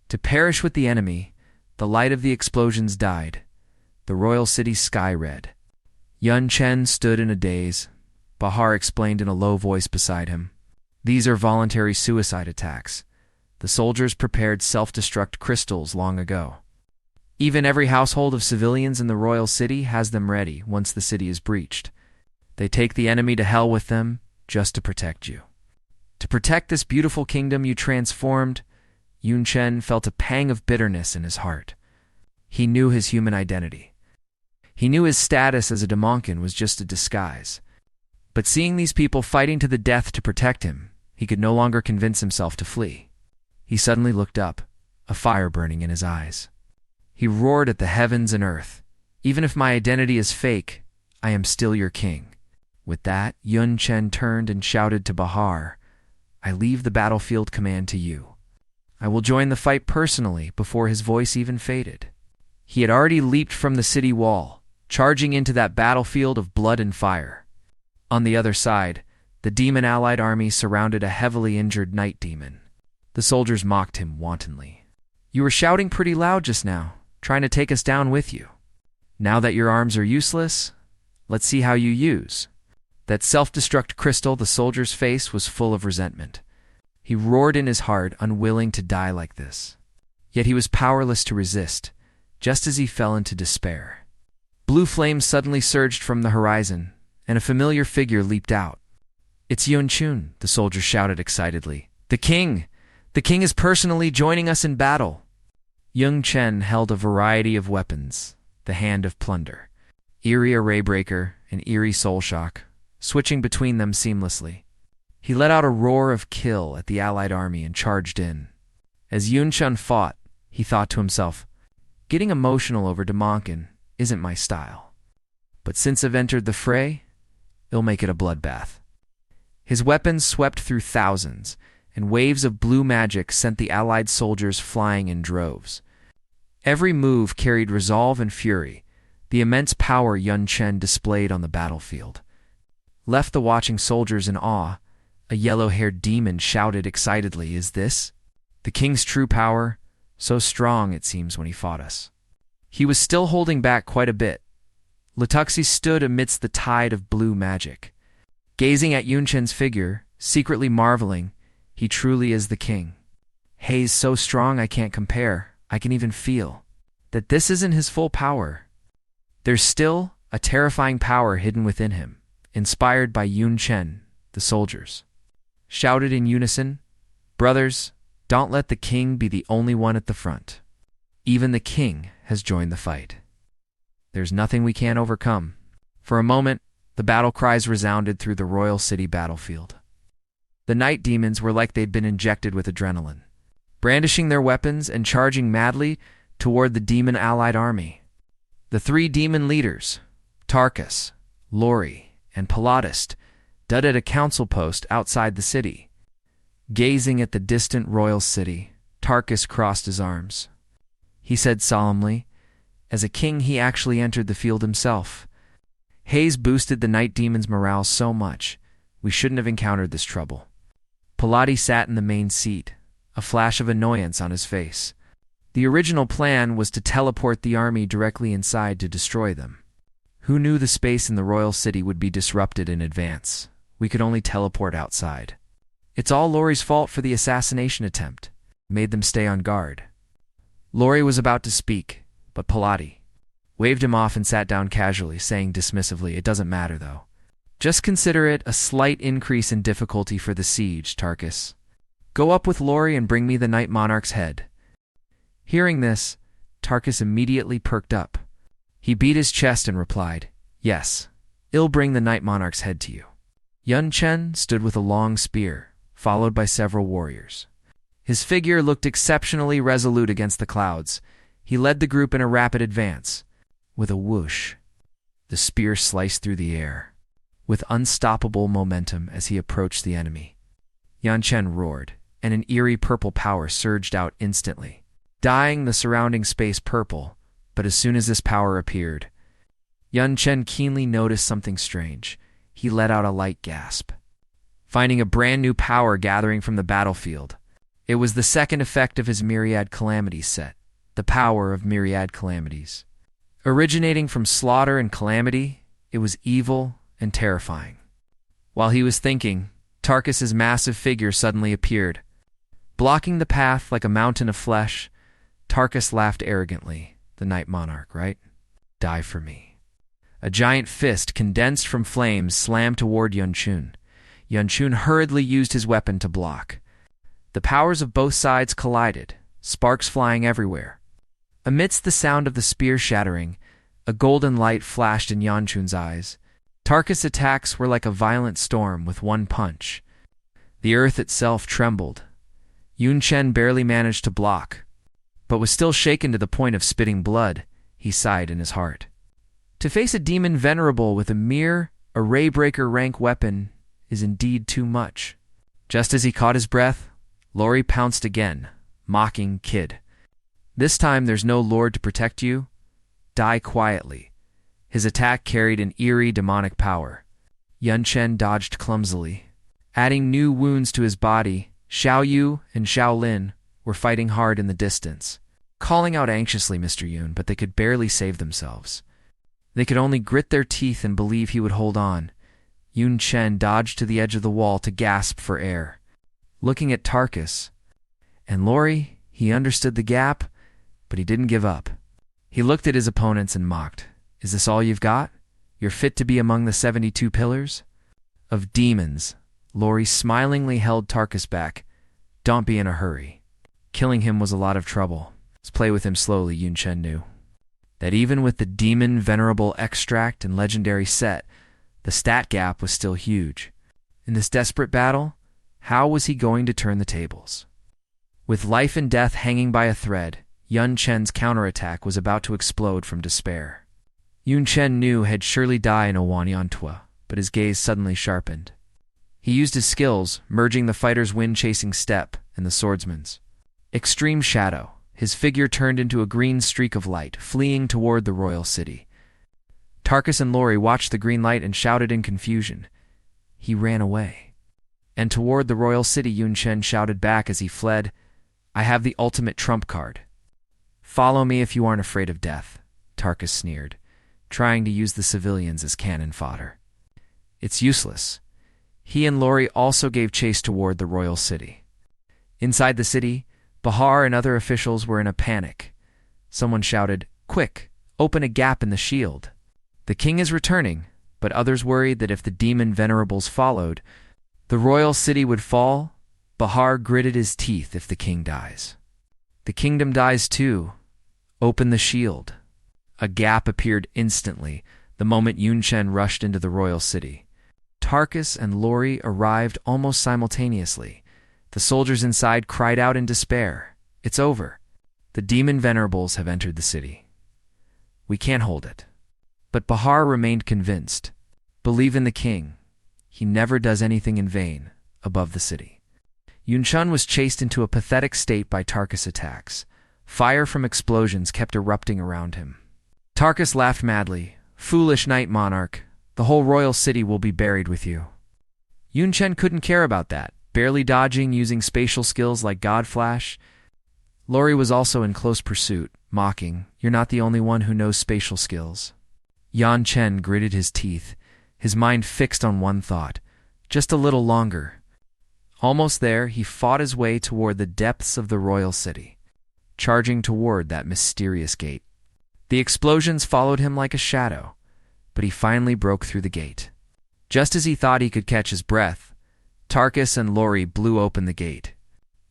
To perish with the enemy, the light of the explosions died, the royal city's sky red. Yun Chen stood in a daze. Bahar explained in a low voice beside him, "These are voluntary suicide attacks. The soldiers prepared self-destruct crystals long ago. Even every household of civilians in the royal city has them ready once the city is breached. They take the enemy to hell with them just to protect you. To protect this beautiful kingdom you transformed." Yun Chen felt a pang of bitterness in his heart. He knew his human identity. He knew his status as a Demonkin was just a disguise. But seeing these people fighting to the death to protect him, he could no longer convince himself to flee. He suddenly looked up, a fire burning in his eyes. He roared at the heavens and earth, "Even if my identity is fake, I am still your king." With that, Yun Chen turned and shouted to Bahar, "I leave the battlefield command to you. I will join the fight personally." Before his voice even faded, he had already leaped from the city wall, charging into that battlefield of blood and fire. On the other side, the demon-allied army surrounded a heavily injured night demon. The soldiers mocked him wantonly. "You were shouting pretty loud just now, trying to take us down with you. Now that your arms are useless, let's see how you use that self-destruct crystal." The soldier's face was full of resentment. He roared in his heart, unwilling to die like this. Yet he was powerless to resist, just as he fell into despair. Blue flames suddenly surged from the horizon, and a familiar figure leaped out. "It's Yun Chun," the soldier shouted excitedly. "The king! The king is personally joining us in battle." Yun Chen held a variety of weapons, the hand of plunder, eerie array breaker, and eerie soul shock, switching between them seamlessly. He let out a roar of kill at the allied army and charged in. As Yun Chen fought, he thought to himself, "Getting emotional over Demonkin isn't my style. But since I've entered the fray, it'll make it a bloodbath." His weapons swept through thousands, and waves of blue magic sent the allied soldiers flying in droves. Every move carried resolve and fury. The immense power Yun Chen displayed on the battlefield left the watching soldiers in awe. A yellow-haired demon shouted excitedly, "Is this the king's true power? So strong, it seems, when he fought us." He was still holding back quite a bit. Lituxi stood amidst the tide of blue magic, gazing at Yun Chen's figure, secretly marveling. He truly is the king. He's so strong I can't compare. I can even feel that this isn't his full power. There's still a terrifying power hidden within him. Inspired by Yun Chen, the soldiers shouted in unison, "Brothers, don't let the king be the only one at the front. Even the king has joined the fight. There's nothing we can't overcome." For a moment, the battle cries resounded through the royal city battlefield. The night demons were like they'd been injected with adrenaline, brandishing their weapons and charging madly toward the demon-allied army. The three demon leaders, Tarkus, Lori, and Pilatus, stood at a council post outside the city. Gazing at the distant royal city, Tarkus crossed his arms. He said solemnly, "As a king, he actually entered the field himself. Haze boosted the night demon's morale so much, we shouldn't have encountered this trouble." Pilates sat in the main seat, a flash of annoyance on his face. The original plan was to teleport the army directly inside to destroy them. Who knew the space in the royal city would be disrupted in advance? We could only teleport outside. It's all Lori's fault for the assassination attempt. Made them stay on guard. Lori was about to speak, but Pilates waved him off and sat down casually, saying dismissively, "It doesn't matter, though. Just consider it a slight increase in difficulty for the siege, Tarkus. Go up with Lori and bring me the Night Monarch's head." Hearing this, Tarkus immediately perked up. He beat his chest and replied, "Yes, I'll bring the Night Monarch's head to you." Yun Chen stood with a long spear, followed by several warriors. His figure looked exceptionally resolute against the clouds. He led the group in a rapid advance. With a whoosh, the spear sliced through the air, with unstoppable momentum as he approached the enemy. Yun Chen roared, and an eerie purple power surged out instantly, dyeing the surrounding space purple. But as soon as this power appeared, Yun Chen keenly noticed something strange. He let out a light gasp, finding a brand new power gathering from the battlefield. It was the second effect of his Myriad Calamities set, the power of Myriad Calamities. Originating from slaughter and calamity, it was evil and terrifying. While he was thinking, Tarkus's massive figure suddenly appeared. Blocking the path like a mountain of flesh, Tarkus laughed arrogantly. "The Night Monarch, right? Die for me." A giant fist condensed from flames slammed toward Yun Chun. Yun Chun hurriedly used his weapon to block. The powers of both sides collided, sparks flying everywhere. Amidst the sound of the spear shattering, a golden light flashed in Yun Chun's eyes. Tarkus' attacks were like a violent storm with one punch. The earth itself trembled. Yun Chen barely managed to block, but was still shaken to the point of spitting blood. He sighed in his heart. To face a demon venerable with a mere array-breaker rank weapon is indeed too much. Just as he caught his breath, Lori pounced again, mocking, "Kid, this time there's no lord to protect you. Die quietly." His attack carried an eerie demonic power. Yun Chen dodged clumsily. Adding new wounds to his body, Xiao Yu and Xiao Lin were fighting hard in the distance, calling out anxiously Mr. Yun, but they could barely save themselves. They could only grit their teeth and believe he would hold on. Yun Chen dodged to the edge of the wall to gasp for air. Looking at Tarkus and Lori, he understood the gap, but he didn't give up. He looked at his opponents and mocked. "Is this all you've got? You're fit to be among the 72 pillars of demons?" Lori smilingly held Tarkus back. "Don't be in a hurry. Killing him was a lot of trouble. Let's play with him slowly." Yun Chen knew that even with the demon venerable extract and legendary set, the stat gap was still huge. In this desperate battle, how was he going to turn the tables? With life and death hanging by a thread, Yun Chen's counterattack was about to explode from despair. Yun Chen knew he'd surely die in a Wanyantwa, but his gaze suddenly sharpened. He used his skills, merging the fighter's wind-chasing step and the swordsman's extreme shadow. His figure turned into a green streak of light, fleeing toward the royal city. Tarkus and Lori watched the green light and shouted in confusion. He ran away. And toward the royal city, Yun Chen shouted back as he fled, "I have the ultimate trump card. Follow me if you aren't afraid of death," Tarkus sneered, trying to use the civilians as cannon fodder. "It's useless." He and Lori also gave chase toward the royal city. Inside the city, Bahar and other officials were in a panic. Someone shouted, "Quick, open a gap in the shield. The king is returning," but others worried that if the demon venerables followed, the royal city would fall. Bahar gritted his teeth. "If the king dies, the kingdom dies too. Open the shield." A gap appeared instantly the moment Yun Chen rushed into the royal city. Tarkus and Lori arrived almost simultaneously. The soldiers inside cried out in despair. "It's over. The demon venerables have entered the city. We can't hold it." But Bahar remained convinced. "Believe in the king. He never does anything in vain." Above the city, Yun Chen was chased into a pathetic state by Tarkus' attacks. Fire from explosions kept erupting around him. Tarkus laughed madly. "Foolish Night Monarch. The whole royal city will be buried with you." Yun Chen couldn't care about that, barely dodging using spatial skills like God Flash. Lori was also in close pursuit, mocking, "You're not the only one who knows spatial skills." Yun Chen gritted his teeth, his mind fixed on one thought: just a little longer. Almost there, he fought his way toward the depths of the royal city, charging toward that mysterious gate. The explosions followed him like a shadow, but he finally broke through the gate. Just as he thought he could catch his breath, Tarkus and Lori blew open the gate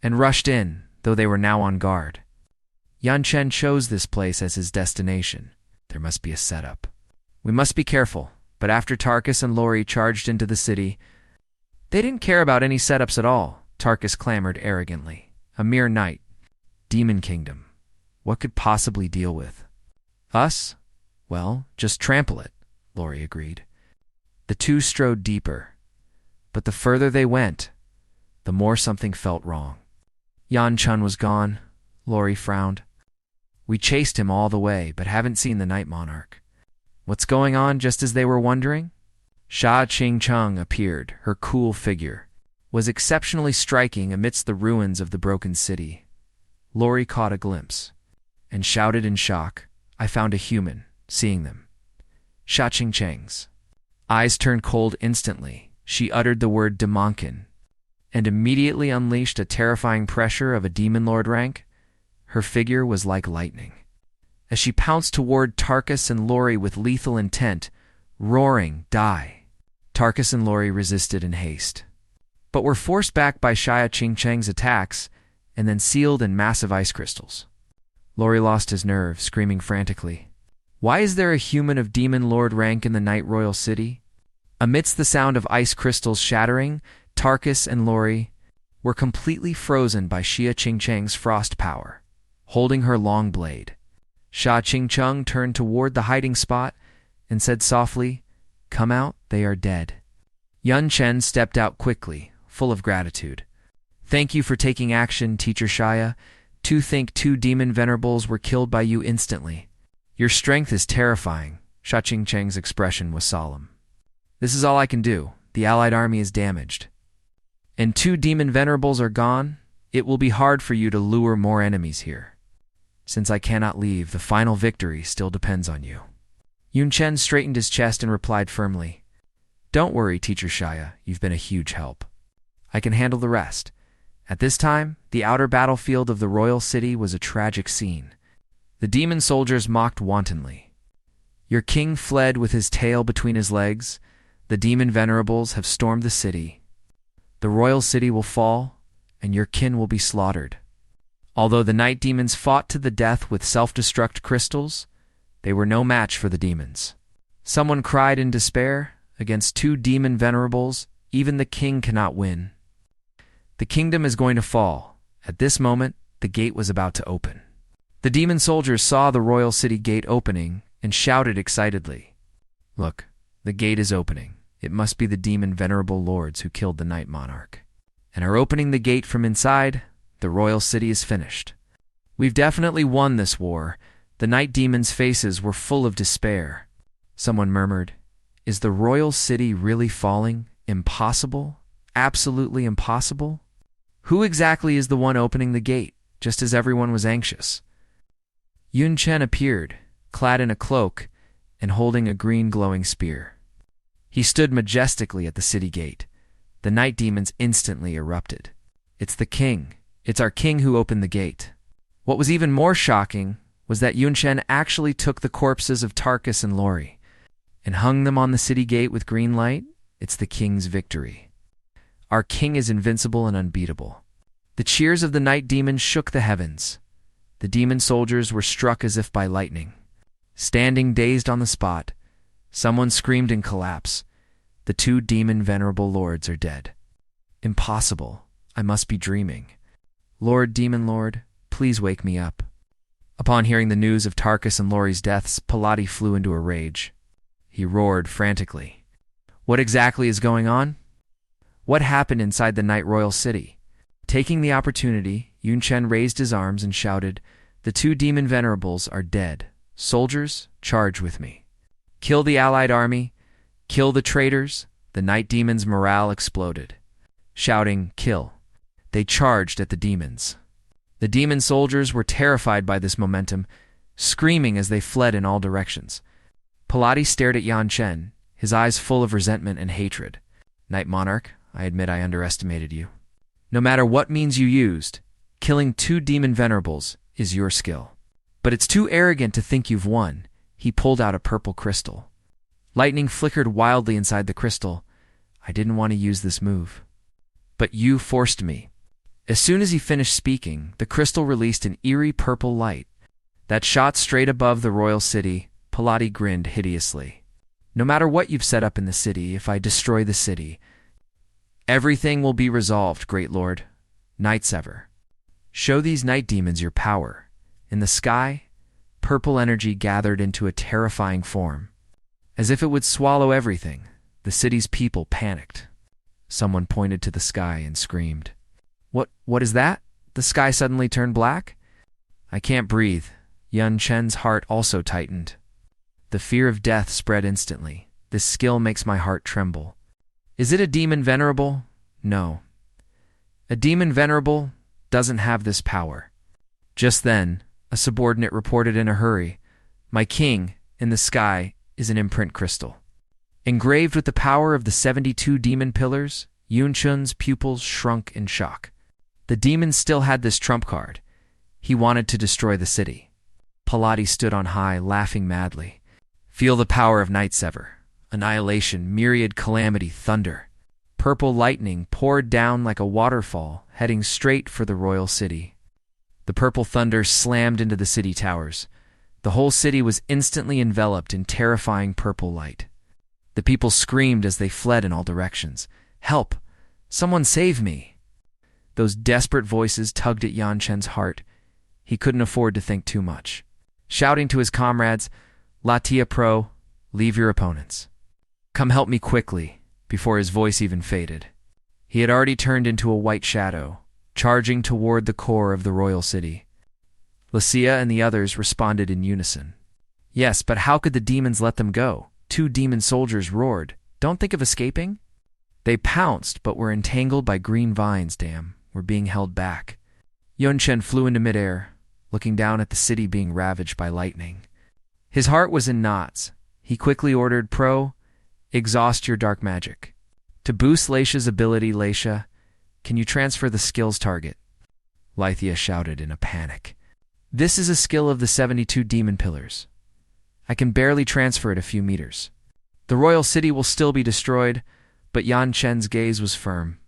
and rushed in, though they were now on guard. Yan Chen chose this place as his destination. There must be a setup. We must be careful, but after Tarkus and Lori charged into the city, they didn't care about any setups at all, Tarkus clamored arrogantly. A mere knight. Demon Kingdom. What could possibly deal with us? Well, just trample it, Lori agreed. The two strode deeper, but the further they went, the more something felt wrong. Yan Chen was gone, Lori frowned. We chased him all the way, but haven't seen the Night Monarch. What's going on? Just as they were wondering, Sha Qing-chung appeared. Her cool figure was exceptionally striking amidst the ruins of the broken city. Lori caught a glimpse and shouted in shock, I found a human, seeing them. Sha Qing-cheng's eyes turned cold instantly. She uttered the word Demonkin and immediately unleashed a terrifying pressure of a demon lord rank. Her figure was like lightning. As she pounced toward Tarkus and Lori with lethal intent, roaring, die. Tarkus and Lori resisted in haste, but were forced back by Shia Qing-cheng's attacks and then sealed in massive ice crystals. Lori lost his nerve, screaming frantically, Why is there a human of demon lord rank in the Night Royal City? Amidst the sound of ice crystals shattering, Tarkus and Lori were completely frozen by Shia Qing-cheng's frost power, holding her long blade. Sha Qing-chung turned toward the hiding spot and said softly, Come out, they are dead. Yun Chen stepped out quickly, full of gratitude. Thank you for taking action, Teacher Shia. Two demon venerables were killed by you instantly. Your strength is terrifying. Sha Qing-cheng's expression was solemn. This is all I can do. The allied army is damaged, and 2 demon venerables are gone. It will be hard for you to lure more enemies here. Since I cannot leave, the final victory still depends on you. Yun Chen straightened his chest and replied firmly, Don't worry, Teacher Shia, you've been a huge help. I can handle the rest. At this time, the outer battlefield of the royal city was a tragic scene. The demon soldiers mocked wantonly. Your king fled with his tail between his legs. The demon venerables have stormed the city. The royal city will fall, and your kin will be slaughtered. Although the night demons fought to the death with self-destruct crystals, they were no match for the demons. Someone cried in despair, Against 2 demon venerables, even the king cannot win. The kingdom is going to fall. At this moment, the gate was about to open. The demon soldiers saw the royal city gate opening and shouted excitedly, Look, the gate is opening. It must be the demon venerable lords who killed the Night Monarch, and are opening the gate from inside. The royal city is finished. We've definitely won this war. The night demons' faces were full of despair. Someone murmured, Is the royal city really falling? Impossible? Absolutely impossible? Who exactly is the one opening the gate, just as everyone was anxious? Yun Chen appeared, clad in a cloak and holding a green glowing spear. He stood majestically at the city gate. The night demons instantly erupted. It's the king. It's our king who opened the gate. What was even more shocking was that Yun Chen actually took the corpses of Tarkus and Lori and hung them on the city gate with green light. It's the king's victory. Our king is invincible and unbeatable. The cheers of the night demons shook the heavens. The demon soldiers were struck as if by lightning. Standing dazed on the spot, someone screamed in collapse, The 2 demon venerable lords are dead. Impossible. I must be dreaming. Lord, demon lord, please wake me up. Upon hearing the news of Tarkus and Lori's deaths, Pilati flew into a rage. He roared frantically, What exactly is going on? What happened inside the Night Royal City? Taking the opportunity, Yun Chen raised his arms and shouted, The 2 demon venerables are dead. Soldiers, charge with me. Kill the allied army. Kill the traitors. The night demons' morale exploded. Shouting, Kill, they charged at the demons. The demon soldiers were terrified by this momentum, screaming as they fled in all directions. Pilati stared at Yan Chen, his eyes full of resentment and hatred. Night Monarch, I admit I underestimated you. No matter what means you used, killing 2 demon venerables is your skill. But it's too arrogant to think you've won. He pulled out a purple crystal. Lightning flickered wildly inside the crystal. I didn't want to use this move, but you forced me. As soon as he finished speaking, the crystal released an eerie purple light That shot straight above the royal city, Pilati grinned hideously. No matter what you've set up in the city, if I destroy the city, everything will be resolved, great lord. Knights ever. Show these night demons your power. In the sky, purple energy gathered into a terrifying form. As if it would swallow everything, the city's people panicked. Someone pointed to the sky and screamed. What is that? The sky suddenly turned black? I can't breathe. Yun Chen's heart also tightened. The fear of death spread instantly. This skill makes my heart tremble. Is it a demon venerable? No. A demon venerable doesn't have this power. Just then, a subordinate reported in a hurry, My king, in the sky, is an imprint crystal. Engraved with the power of the 72 demon pillars, Yun Chun's pupils shrunk in shock. The demon still had this trump card. He wanted to destroy the city. Pilati stood on high, laughing madly. Feel the power of Night Sever. Annihilation, myriad calamity, thunder. Purple lightning poured down like a waterfall, heading straight for the royal city. The purple thunder slammed into the city towers. The whole city was instantly enveloped in terrifying purple light. The people screamed as they fled in all directions. Help! Someone save me! Those desperate voices tugged at Yan Chen's heart. He couldn't afford to think too much. Shouting to his comrades, Latia Pro, leave your opponents. Come help me quickly, before his voice even faded. He had already turned into a white shadow, charging toward the core of the royal city. Lucia and the others responded in unison. Yes, but how could the demons let them go? 2 demon soldiers roared. Don't think of escaping? They pounced, but were entangled by green vines, damn. Were being held back. Yun Chen flew into midair, looking down at the city being ravaged by lightning. His heart was in knots. He quickly ordered Pro, exhaust your dark magic. To boost Leisha's ability, Leisha, can you transfer the skill's target? Lythia shouted in a panic. This is a skill of the 72 demon pillars. I can barely transfer it a few meters. The royal city will still be destroyed, but Yan Chen's gaze was firm.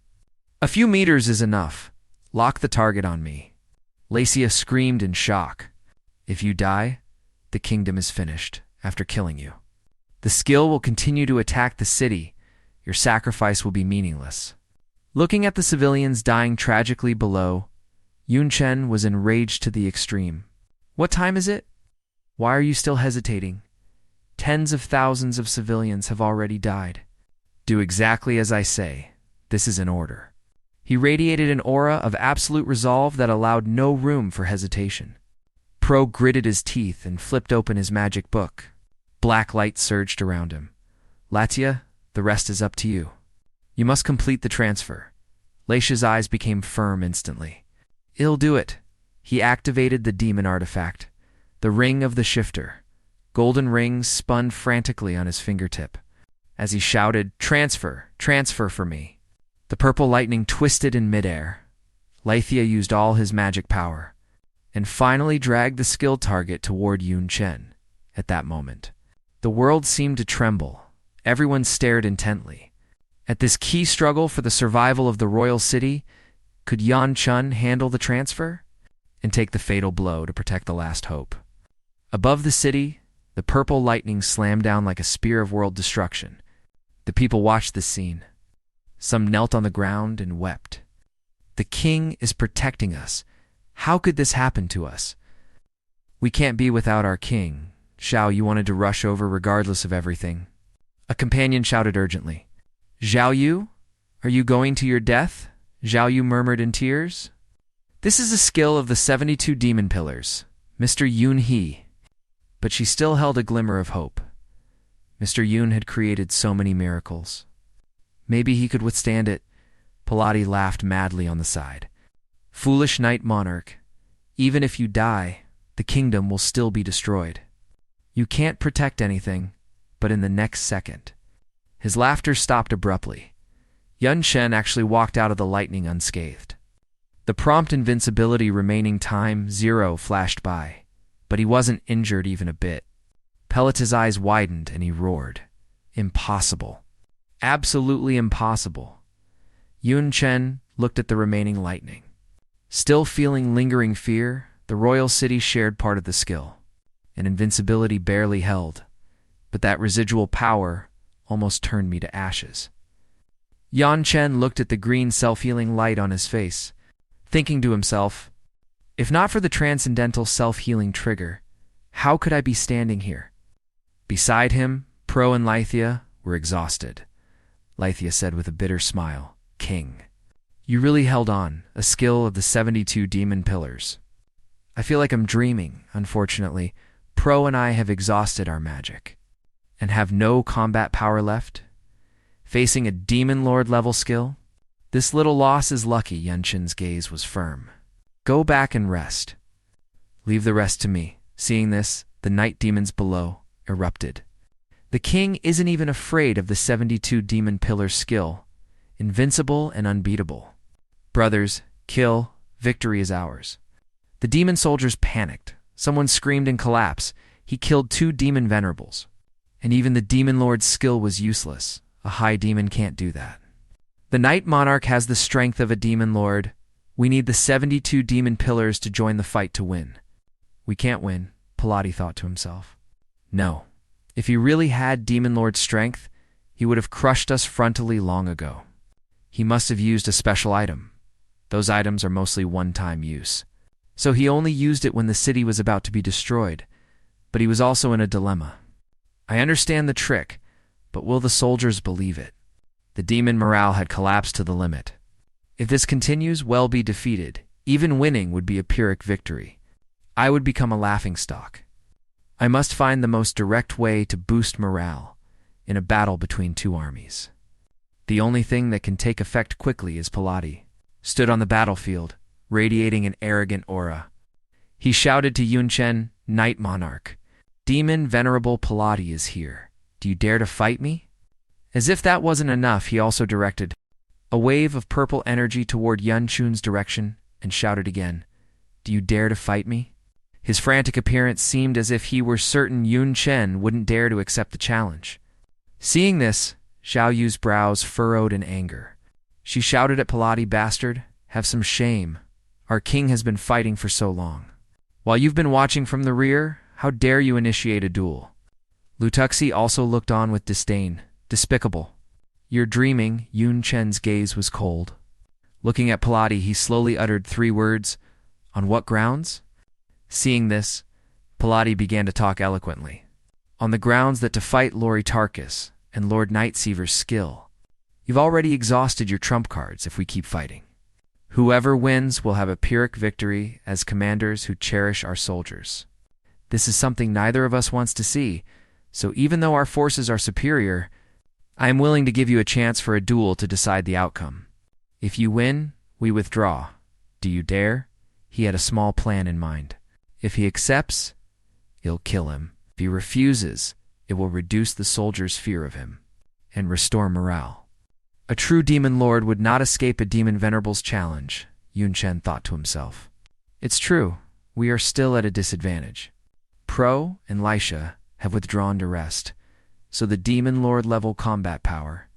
A few meters is enough. Lock the target on me. Lacia screamed in shock. If you die, the kingdom is finished after killing you. The skill will continue to attack the city. Your sacrifice will be meaningless. Looking at the civilians dying tragically below, Yun Chen was enraged to the extreme. What time is it? Why are you still hesitating? Tens of thousands of civilians have already died. Do exactly as I say. This is an order. He radiated an aura of absolute resolve that allowed no room for hesitation. Pro gritted his teeth and flipped open his magic book. Black light surged around him. Latia, the rest is up to you. You must complete the transfer. Leisha's eyes became firm instantly. I'll do it. He activated the demon artifact, the Ring of the Shifter. Golden rings spun frantically on his fingertip. As he shouted, Transfer! Transfer for me! The purple lightning twisted in midair. Lythia used all his magic power, and finally dragged the skill target toward Yun Chen. At that moment, the world seemed to tremble. Everyone stared intently. At this key struggle for the survival of the royal city, could Yan Chen handle the transfer and take the fatal blow to protect the last hope? Above the city, the purple lightning slammed down like a spear of world destruction. The people watched this scene. Some knelt on the ground and wept. The king is protecting us. How could this happen to us? We can't be without our king. Xiao, you wanted to rush over regardless of everything. A companion shouted urgently. Zhao Yu, are you going to your death? Zhao Yu murmured in tears. This is a skill of the 72 demon pillars, Mr. Yun He. But she still held a glimmer of hope. Mr. Yun had created so many miracles. Maybe he could withstand it. Pilati laughed madly on the side. Foolish Night Monarch, even if you die, the kingdom will still be destroyed. You can't protect anything, but in the next second. His laughter stopped abruptly. Yun Chen actually walked out of the lightning unscathed. The prompt invincibility remaining time 0 flashed by, but he wasn't injured even a bit. Pelita's eyes widened and he roared. Impossible. Absolutely impossible. Yun Chen looked at the remaining lightning. Still feeling lingering fear, The royal city shared part of the skill, and invincibility barely held, but that residual power almost turned me to ashes. Yan Chen looked at the green self-healing light on his face, thinking to himself, if not for the transcendental self-healing trigger, how could I be standing here? Beside him, Pro and Lythia were exhausted. Lythia said with a bitter smile, King, you really held on, a skill of the 72 demon pillars. I feel like I'm dreaming, unfortunately. Pro and I have exhausted our magic, and have no combat power left. Facing a demon lord level skill? This little loss is lucky, Yunshin's gaze was firm. Go back and rest. Leave the rest to me. Seeing this, the night demons below erupted. The king isn't even afraid of the 72 demon pillar skill, invincible and unbeatable. Brothers, kill, victory is ours. The demon soldiers panicked. Someone screamed in collapse. He killed 2 demon venerables. And even the demon lord's skill was useless. A high demon can't do that. The Night Monarch has the strength of a demon lord. We need the 72 demon pillars to join the fight to win. We can't win, Pilati thought to himself. No. If he really had demon lord strength, he would have crushed us frontally long ago. He must have used a special item. Those items are mostly one-time use. So he only used it when the city was about to be destroyed, but he was also in a dilemma. I understand the trick, but will the soldiers believe it? The demon morale had collapsed to the limit. If this continues, we'll be defeated. Even winning would be a Pyrrhic victory. I would become a laughingstock. I must find the most direct way to boost morale in a battle between 2 armies. The only thing that can take effect quickly is Pilati, stood on the battlefield, radiating an arrogant aura. He shouted to Yunchen, Night Monarch, Demon Venerable Pilati is here. Do you dare to fight me? As if that wasn't enough, he also directed a wave of purple energy toward Yunchun's direction and shouted again, Do you dare to fight me? His frantic appearance seemed as if he were certain Yun Chen wouldn't dare to accept the challenge. Seeing this, Xiao Yu's brows furrowed in anger. She shouted at Pilati, Bastard, have some shame. Our king has been fighting for so long. While you've been watching from the rear, how dare you initiate a duel? Lutuxi also looked on with disdain. Despicable. You're dreaming. Yun Chen's gaze was cold. Looking at Pilati, he slowly uttered 3 words. On what grounds? Seeing this, Pilati began to talk eloquently. On the grounds that to fight Lori Tarkus and Lord Nightseaver's skill. You've already exhausted your trump cards if we keep fighting. Whoever wins will have a Pyrrhic victory as commanders who cherish our soldiers. This is something neither of us wants to see, so even though our forces are superior, I am willing to give you a chance for a duel to decide the outcome. If you win, we withdraw. Do you dare? He had a small plan in mind. If he accepts, you'll kill him. If he refuses, it will reduce the soldiers' fear of him and restore morale. A true demon lord would not escape a demon venerable's challenge, Yun Chen thought to himself. It's true, we are still at a disadvantage. Pro and Lysha have withdrawn to rest, so the demon lord level combat power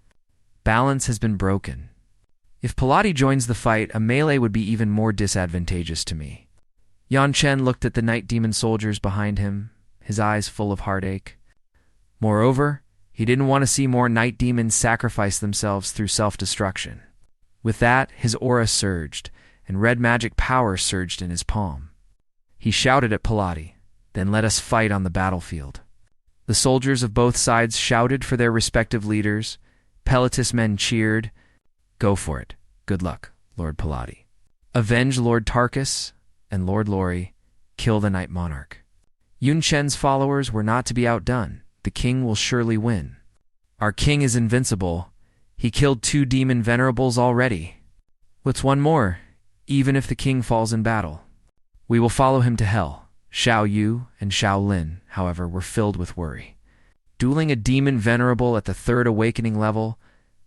balance has been broken. If Pilati joins the fight, a melee would be even more disadvantageous to me. Yan Chen looked at the night demon soldiers behind him, his eyes full of heartache. Moreover, he didn't want to see more night demons sacrifice themselves through self-destruction. With that, his aura surged, and red magic power surged in his palm. He shouted at Pilati, Then let us fight on the battlefield. The soldiers of both sides shouted for their respective leaders. Peletus men cheered. Go for it. Good luck, Lord Pilati. Avenge Lord Tarkus and Lord Lori. Kill the Night Monarch. Yun Chen's followers were not to be outdone. The king will surely win. Our king is invincible. He killed 2 demon venerables already. What's one more, even if the king falls in battle? We will follow him to hell. Xiao Yu and Xiao Lin, however, were filled with worry. Dueling a demon venerable at the 3rd awakening level?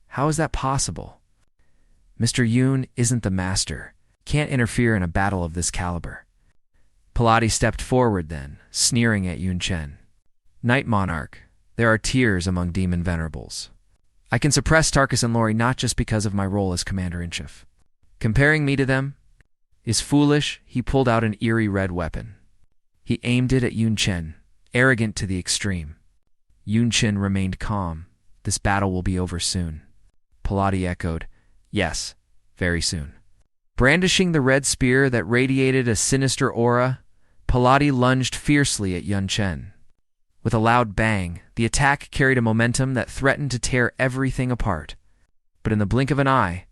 How is that possible? Mr. Yun isn't the master. Can't interfere in a battle of this caliber. Pilati stepped forward then, sneering at Yun Chen. Night Monarch, there are tears among demon venerables. I can suppress Tarkus and Lori not just because of my role as commander-in-chief. Comparing me to them, is foolish, he pulled out an eerie red weapon. He aimed it at Yun Chen, arrogant to the extreme. Yun Chen remained calm. This battle will be over soon. Palati echoed, yes, very soon. Brandishing the red spear that radiated a sinister aura, Palati lunged fiercely at Yun Chen. With a loud bang, the attack carried a momentum that threatened to tear everything apart. But in the blink of an eye,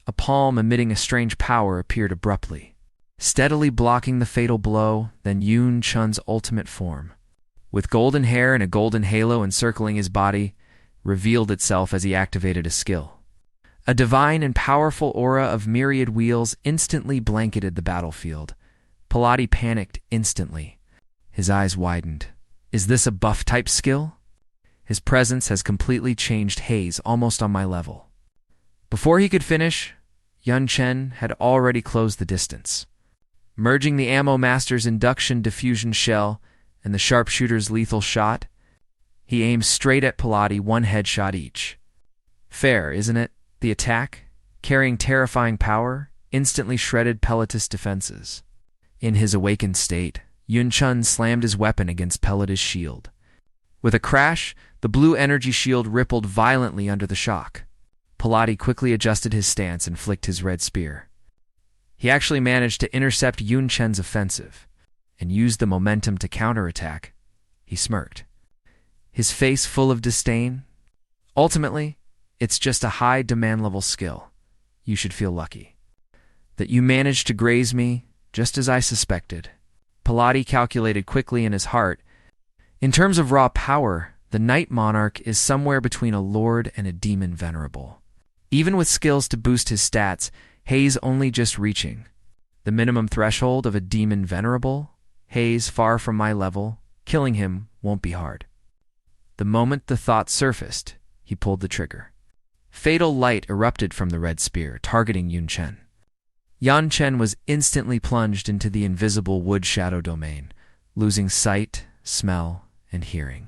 a palm emitting a strange power appeared abruptly, steadily blocking the fatal blow, then Yun Chen's ultimate form, with golden hair and a golden halo encircling his body, revealed itself as he activated a skill. A divine and powerful aura of myriad wheels instantly blanketed the battlefield. Palati panicked instantly. His eyes widened. Is this a buff-type skill? His presence has completely changed haze almost on my level. Before he could finish, Yun Chen had already closed the distance. Merging the Ammo Master's induction diffusion shell and the sharpshooter's lethal shot, he aimed straight at Palati, one headshot each. Fair, isn't it? The attack, carrying terrifying power, instantly shredded Pelotist's defenses. In his awakened state, Yun Chen slammed his weapon against Pelotist's shield. With a crash, the blue energy shield rippled violently under the shock. Palati quickly adjusted his stance and flicked his red spear. He actually managed to intercept Yun Chen's offensive and used the momentum to counterattack. He smirked, his face full of disdain. Ultimately, it's just a high demand level skill. You should feel lucky that you managed to graze me just as I suspected. Palati calculated quickly in his heart. In terms of raw power, the Night Monarch is somewhere between a lord and a demon venerable. Even with skills to boost his stats, Hayes only just reaching the minimum threshold of a demon venerable. Hayes far from my level. Killing him won't be hard. The moment the thought surfaced, he pulled the trigger. Fatal light erupted from the red spear, targeting Yun Chen. Yun Chen was instantly plunged into the invisible wood shadow domain, losing sight, smell, and hearing.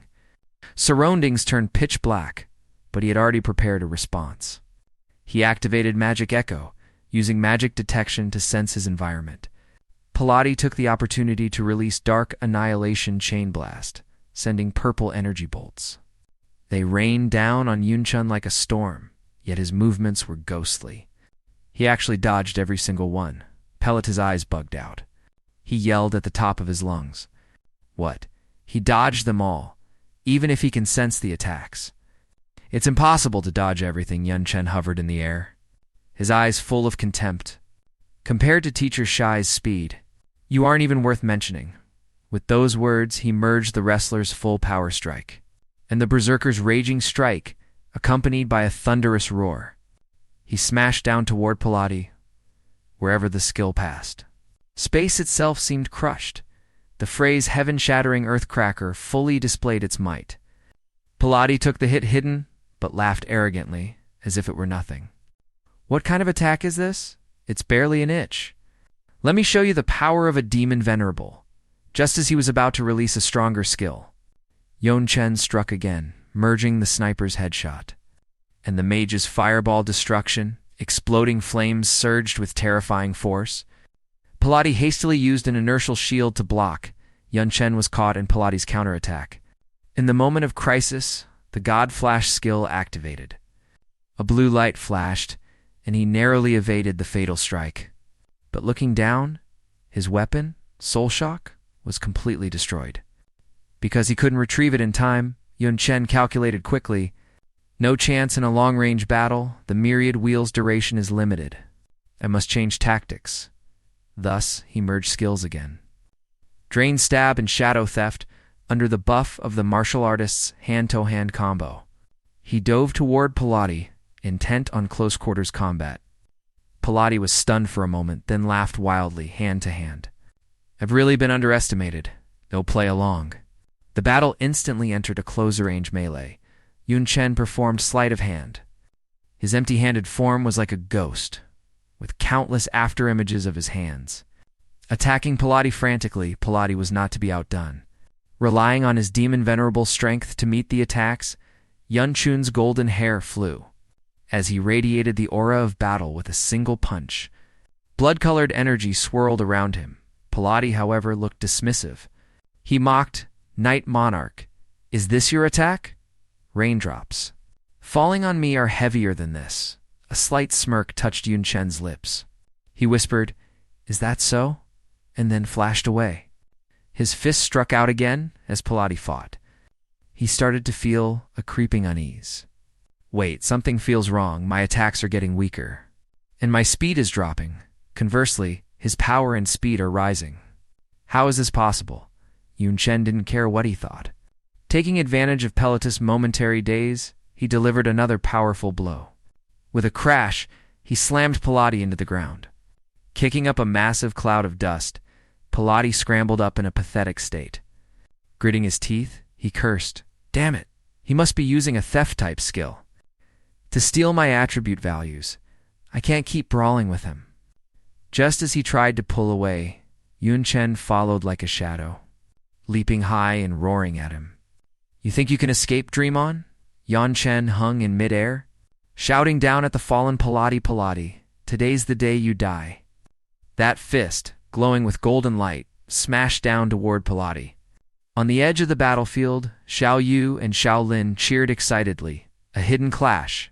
Surroundings turned pitch black, but he had already prepared a response. He activated Magic Echo, using magic detection to sense his environment. Palati took the opportunity to release Dark Annihilation Chain Blast, sending purple energy bolts. They rained down on Yun Chen like a storm, yet his movements were ghostly. He actually dodged every single one. Pelotist's eyes bugged out. He yelled at the top of his lungs. What? He dodged them all, even if he can sense the attacks. It's impossible to dodge everything. Yun Chen hovered in the air, his eyes full of contempt. Compared to Teacher Shai's speed, you aren't even worth mentioning. With those words, he merged the wrestler's full power strike and the berserker's raging strike, accompanied by a thunderous roar. He smashed down toward Palati, wherever the skill passed. Space itself seemed crushed. The phrase heaven-shattering earthcracker fully displayed its might. Palati took the hit hidden, but laughed arrogantly, as if it were nothing. What kind of attack is this? It's barely an itch. Let me show you the power of a demon venerable. Just as he was about to release a stronger skill, Yun Chen struck again, merging the sniper's headshot. And the mage's fireball destruction, exploding flames surged with terrifying force. Palati hastily used an inertial shield to block. Yun Chen was caught in Palati's counterattack. In the moment of crisis, the God Flash skill activated. A blue light flashed, and he narrowly evaded the fatal strike. But looking down, his weapon, Soul Shock, was completely destroyed. Because he couldn't retrieve it in time, Yun Chen calculated quickly. No chance in a long-range battle. The myriad wheel's duration is limited. I must change tactics. Thus, he merged skills again. Drain Stab and Shadow Theft under the buff of the martial artist's hand-to-hand combo. He dove toward Palati, intent on close-quarters combat. Palati was stunned for a moment, then laughed wildly, hand-to-hand. I've really been underestimated. They'll play along. The battle instantly entered a closer-range melee. Yun Chen performed sleight of hand. His empty-handed form was like a ghost, with countless afterimages of his hands. Attacking Palati frantically, Palati was not to be outdone. Relying on his demon venerable strength to meet the attacks, Yun Chen's golden hair flew. As he radiated the aura of battle with a single punch, Blood-colored energy swirled around him. Pilati, however, looked dismissive. He mocked, "Night Monarch, is this your attack?" Raindrops falling on me are heavier than this. A slight smirk touched Yun Chen's lips. He whispered, "Is that so?" and then flashed away. His fist struck out again as Pilati fought. He started to feel a creeping unease. Wait, something feels wrong. My attacks are getting weaker. And my speed is dropping. Conversely, his power and speed are rising. How is this possible? Yun Chen didn't care what he thought. Taking advantage of Pilatus' momentary daze, he delivered another powerful blow. With a crash, he slammed Pilati into the ground. Kicking up a massive cloud of dust, Pilati scrambled up in a pathetic state. Gritting his teeth, he cursed, "Damn it, he must be using a theft-type skill. To steal my attribute values. I can't keep brawling with him." Just as he tried to pull away, Yun Chen followed like a shadow, leaping high and roaring at him. "You think you can escape, Dream On?" Yun Chen hung in midair, shouting down at the fallen Pilati, "Today's the day you die." That fist, glowing with golden light, smashed down toward Pilati. On the edge of the battlefield, Xiao Yu and Xiao Lin cheered excitedly. A hidden clash.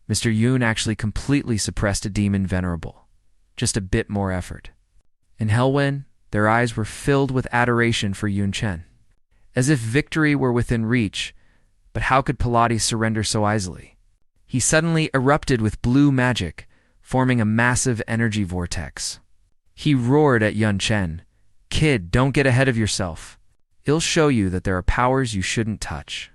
Mr. Yun actually completely suppressed a demon venerable. Just a bit more effort. In Hellwen, their eyes were filled with adoration for Yun Chen. As if victory were within reach, but how could Pilati surrender so easily? He suddenly erupted with blue magic, forming a massive energy vortex. He roared at Yun Chen, "Kid, don't get ahead of yourself. It'll show you that there are powers you shouldn't touch.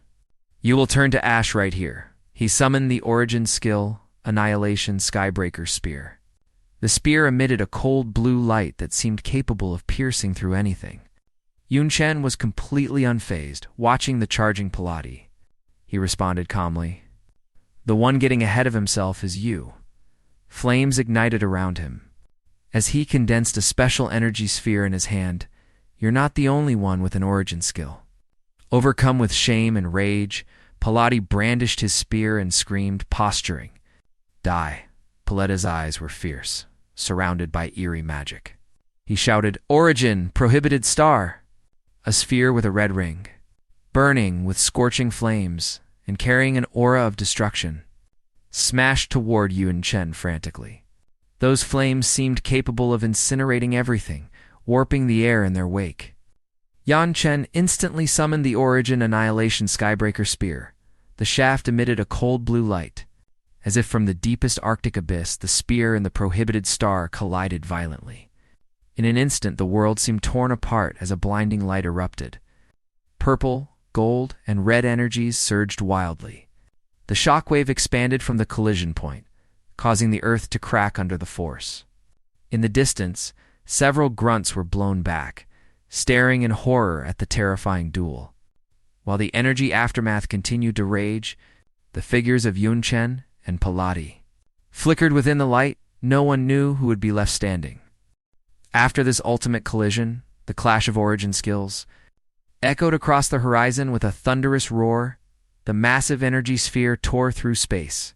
You will turn to ash right here." He summoned the origin skill, Annihilation Skybreaker Spear. The spear emitted a cold blue light that seemed capable of piercing through anything. Yun Chen was completely unfazed, watching the charging Pilati. He responded calmly, "The one getting ahead of himself is you." Flames ignited around him. As he condensed a special energy sphere in his hand, "You're not the only one with an origin skill." Overcome with shame and rage, Pilati brandished his spear and screamed, posturing, "Die." Pilate's eyes were fierce, surrounded by eerie magic. He shouted, "Origin, prohibited star!" A sphere with a red ring, burning with scorching flames and carrying an aura of destruction, smashed toward Yun Chen frantically. Those flames seemed capable of incinerating everything, warping the air in their wake. Yun Chen instantly summoned the Origin Annihilation Skybreaker Spear. The shaft emitted a cold blue light. As if from the deepest Arctic abyss, the spear and the prohibited star collided violently. In an instant, the world seemed torn apart as a blinding light erupted. Purple, gold, and red energies surged wildly. The shockwave expanded from the collision point, causing the earth to crack under the force. In the distance, several grunts were blown back, staring in horror at the terrifying duel. While the energy aftermath continued to rage, the figures of Yun Chen and Pilati flickered within the light. No one knew who would be left standing. After this ultimate collision, the clash of origin skills echoed across the horizon with a thunderous roar. The massive energy sphere tore through space,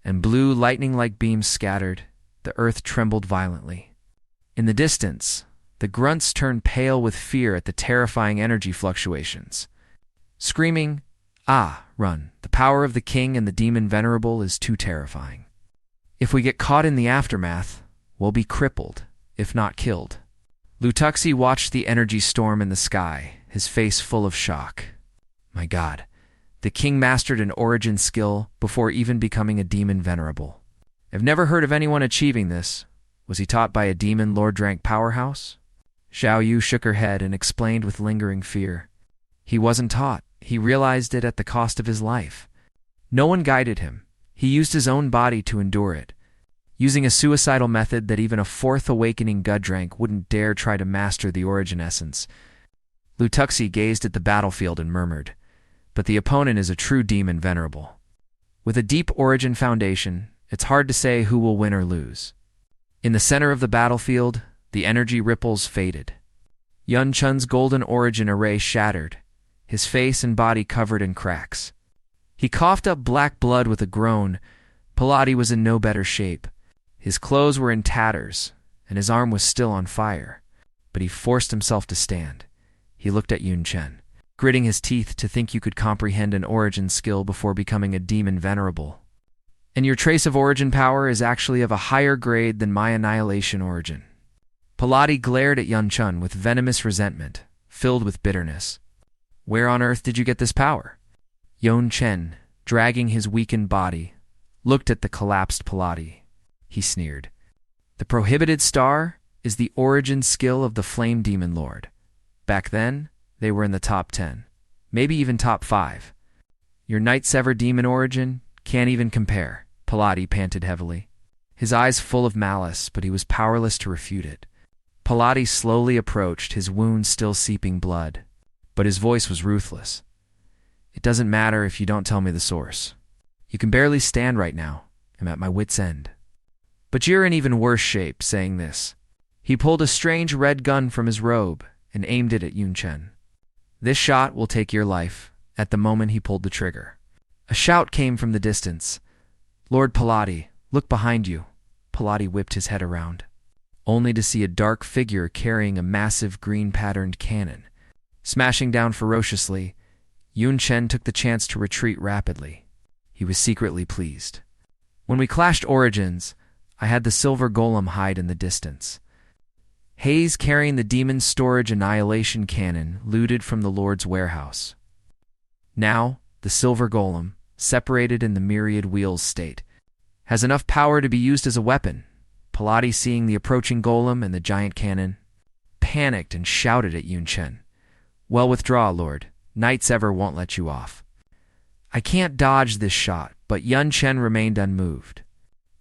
and blue lightning-like beams scattered. The earth trembled violently. In the distance, the grunts turned pale with fear at the terrifying energy fluctuations, screaming, "Ah, run. The power of the king and the demon venerable is too terrifying. If we get caught in the aftermath, we'll be crippled, if not killed." Lutuxi watched the energy storm in the sky, his face full of shock. My God, the king mastered an origin skill before even becoming a demon venerable. I've never heard of anyone achieving this. Was he taught by a demon lord-rank powerhouse? Xiao Yu shook her head and explained with lingering fear. He wasn't taught. He realized it at the cost of his life. No one guided him. He used his own body to endure it, using a suicidal method that even a fourth awakening Gudrank wouldn't dare try to master the origin essence. Lutuxi gazed at the battlefield and murmured, "But the opponent is a true demon venerable. With a deep origin foundation, it's hard to say who will win or lose." In the center of the battlefield, the energy ripples faded. Yun Chen's golden origin array shattered, his face and body covered in cracks. He coughed up black blood with a groan. Pilati was in no better shape. His clothes were in tatters, and his arm was still on fire. But he forced himself to stand. He looked at Yun Chen, gritting his teeth to think you could comprehend an origin skill before becoming a demon venerable. And your trace of origin power is actually of a higher grade than my annihilation origin. Paladi glared at Yun Chen with venomous resentment, filled with bitterness. Where on earth did you get this power? Yun Chen, dragging his weakened body, looked at the collapsed Paladi. He sneered. The prohibited star is the origin skill of the Flame Demon Lord. Back then, they were in the top 10, maybe even top 5. Your Night Sever demon origin can't even compare, Paladi panted heavily. His eyes full of malice, but he was powerless to refute it. Paladi slowly approached, his wound still seeping blood, but his voice was ruthless. It doesn't matter if you don't tell me the source. You can barely stand right now. I'm at my wit's end. But you're in even worse shape, saying this. He pulled a strange red gun from his robe and aimed it at Yun Chen. This shot will take your life. At the moment he pulled the trigger, a shout came from the distance. Lord Paladi, look behind you. Paladi whipped his head around, only to see a dark figure carrying a massive green-patterned cannon. Smashing down ferociously, Yun Chen took the chance to retreat rapidly. He was secretly pleased. When we clashed origins, I had the silver golem hide in the distance. Hayes, carrying the demon's storage annihilation cannon, looted from the Lord's warehouse. Now, the silver golem, separated in the myriad wheels state, has enough power to be used as a weapon. Paladi, seeing the approaching golem and the giant cannon, panicked and shouted at Yun Chen. Well, withdraw, Lord. Night Sever won't let you off. I can't dodge this shot, but Yun Chen remained unmoved.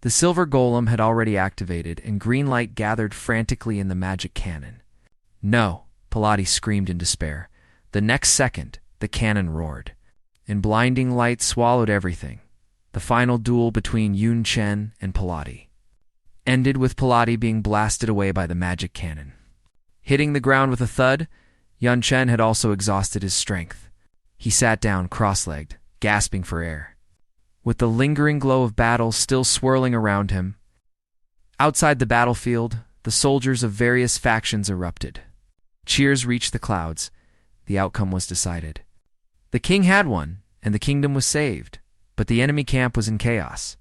The silver golem had already activated, and green light gathered frantically in the magic cannon. No, Paladi screamed in despair. The next second, the cannon roared, and blinding light swallowed everything. The final duel between Yun Chen and Paladi ended with Paladi being blasted away by the magic cannon. Hitting the ground with a thud, Yun Chen had also exhausted his strength. He sat down cross-legged, gasping for air. With the lingering glow of battle still swirling around him, outside the battlefield, the soldiers of various factions erupted. Cheers reached the clouds. The outcome was decided. The king had won, and the kingdom was saved, but the enemy camp was in chaos.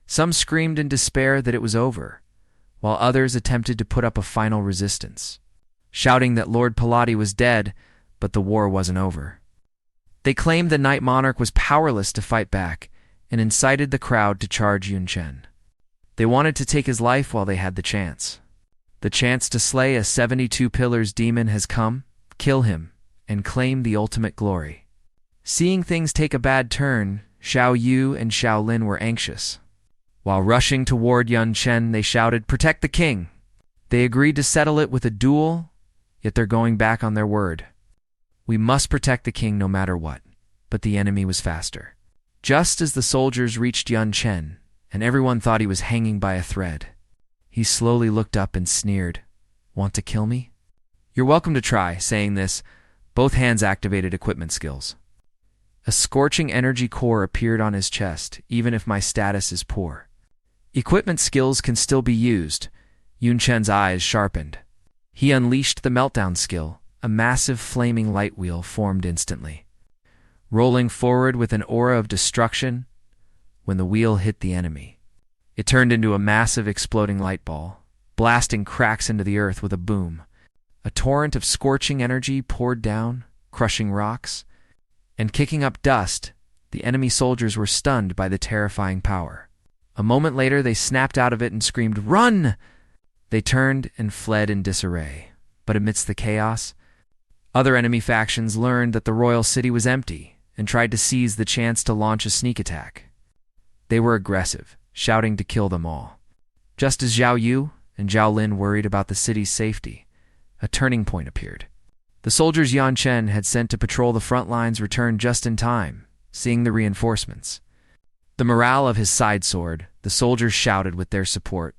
Some screamed in despair that it was over, while others attempted to put up a final resistance, shouting that Lord Paladi was dead, but the war wasn't over. They claimed the Night Monarch was powerless to fight back, and incited the crowd to charge Yun Chen. They wanted to take his life while they had the chance. The chance to slay a 72 pillars demon has come, kill him, and claim the ultimate glory. Seeing things take a bad turn, Xiao Yu and Xiao Lin were anxious. While rushing toward Yun Chen, they shouted, "Protect the king!" They agreed to settle it with a duel, yet they're going back on their word. We must protect the king no matter what, but the enemy was faster. Just as the soldiers reached Yun Chen, and everyone thought he was hanging by a thread, he slowly looked up and sneered, "Want to kill me?" "You're welcome to try." Saying this, both hands activated equipment skills. A scorching energy core appeared on his chest, even if my status is poor. Equipment skills can still be used. Yun Chen's eyes sharpened. He unleashed the meltdown skill. A massive flaming light wheel formed instantly, rolling forward with an aura of destruction. When the wheel hit the enemy, it turned into a massive exploding light ball, blasting cracks into the earth with a boom. A torrent of scorching energy poured down, crushing rocks, and kicking up dust. The enemy soldiers were stunned by the terrifying power. A moment later, they snapped out of it and screamed, "Run!" They turned and fled in disarray. But amidst the chaos, other enemy factions learned that the royal city was empty and tried to seize the chance to launch a sneak attack. They were aggressive, shouting to kill them all. Just as Xiao Yu and Zhao Lin worried about the city's safety, a turning point appeared. The soldiers Yun Chen had sent to patrol the front lines returned just in time, seeing the reinforcements. The morale of his side soared. The soldiers shouted with their support.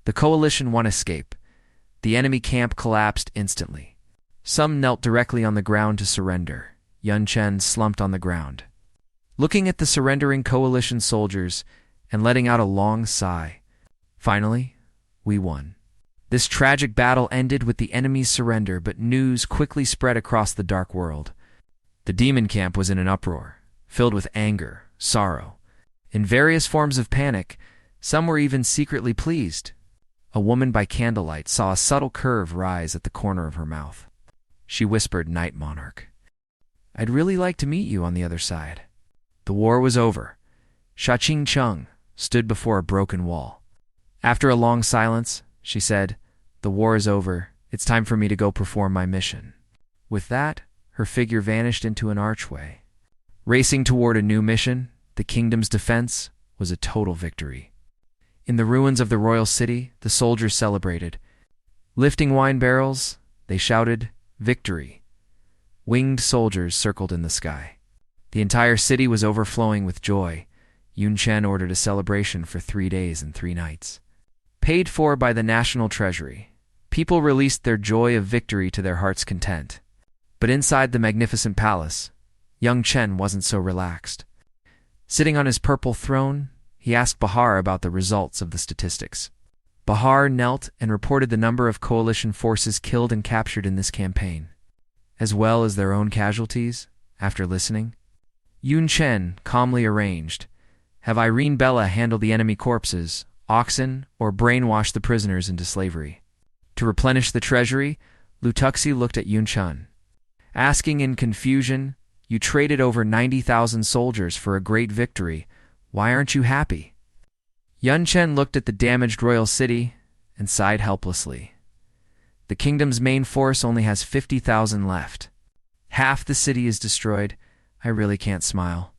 The coalition won escape. The enemy camp collapsed instantly. Some knelt directly on the ground to surrender. Yun Chen slumped on the ground, looking at the surrendering coalition soldiers and letting out a long sigh. Finally, we won. This tragic battle ended with the enemy's surrender, but news quickly spread across the dark world. The demon camp was in an uproar, filled with anger, sorrow, in various forms of panic. Some were even secretly pleased. A woman by candlelight saw a subtle curve rise at the corner of her mouth. She whispered, "Night Monarch, I'd really like to meet you on the other side." The war was over. Sha-Ching Chung stood before a broken wall. After a long silence, she said, "The war is over. It's time for me to go perform my mission." With that, her figure vanished into an archway. Racing toward a new mission, the kingdom's defense was a total victory. In the ruins of the royal city, the soldiers celebrated. Lifting wine barrels, they shouted, "Victory!" Winged soldiers circled in the sky. The entire city was overflowing with joy. Yun Chen ordered a celebration for 3 days and 3 nights. Paid for by the national treasury, people released their joy of victory to their heart's content. But inside the magnificent palace, young Chen wasn't so relaxed. Sitting on his purple throne, he asked Bahar about the results of the statistics. Bahar knelt and reported the number of coalition forces killed and captured in this campaign, as well as their own casualties. After listening, Yun Chen calmly arranged, "Have Irene Bella handle the enemy corpses, oxen, or brainwash the prisoners into slavery." To replenish the treasury, Lu Tuxi looked at Yun Chen, asking in confusion, "You traded over 90,000 soldiers for a great victory. Why aren't you happy?" Yun Chen looked at the damaged royal city and sighed helplessly. "The kingdom's main force only has 50,000 left. Half the city is destroyed. I really can't smile."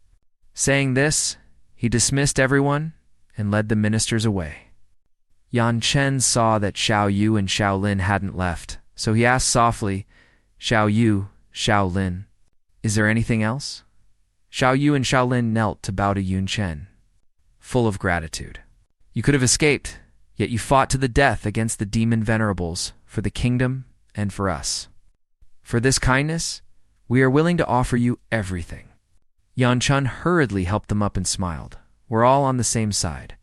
Saying this, he dismissed everyone and led the ministers away. Yan Chen saw that Xiao Yu and Xiao Lin hadn't left, so he asked softly, "Xiao Yu, Xiao Lin, is there anything else?" Xiao Yu and Xiao Lin knelt to bow to Yun Chen, full of gratitude. "You could have escaped, yet you fought to the death against the demon venerables for the kingdom and for us. For this kindness, we are willing to offer you everything." Yan Chen hurriedly helped them up and smiled. "We're all on the same side.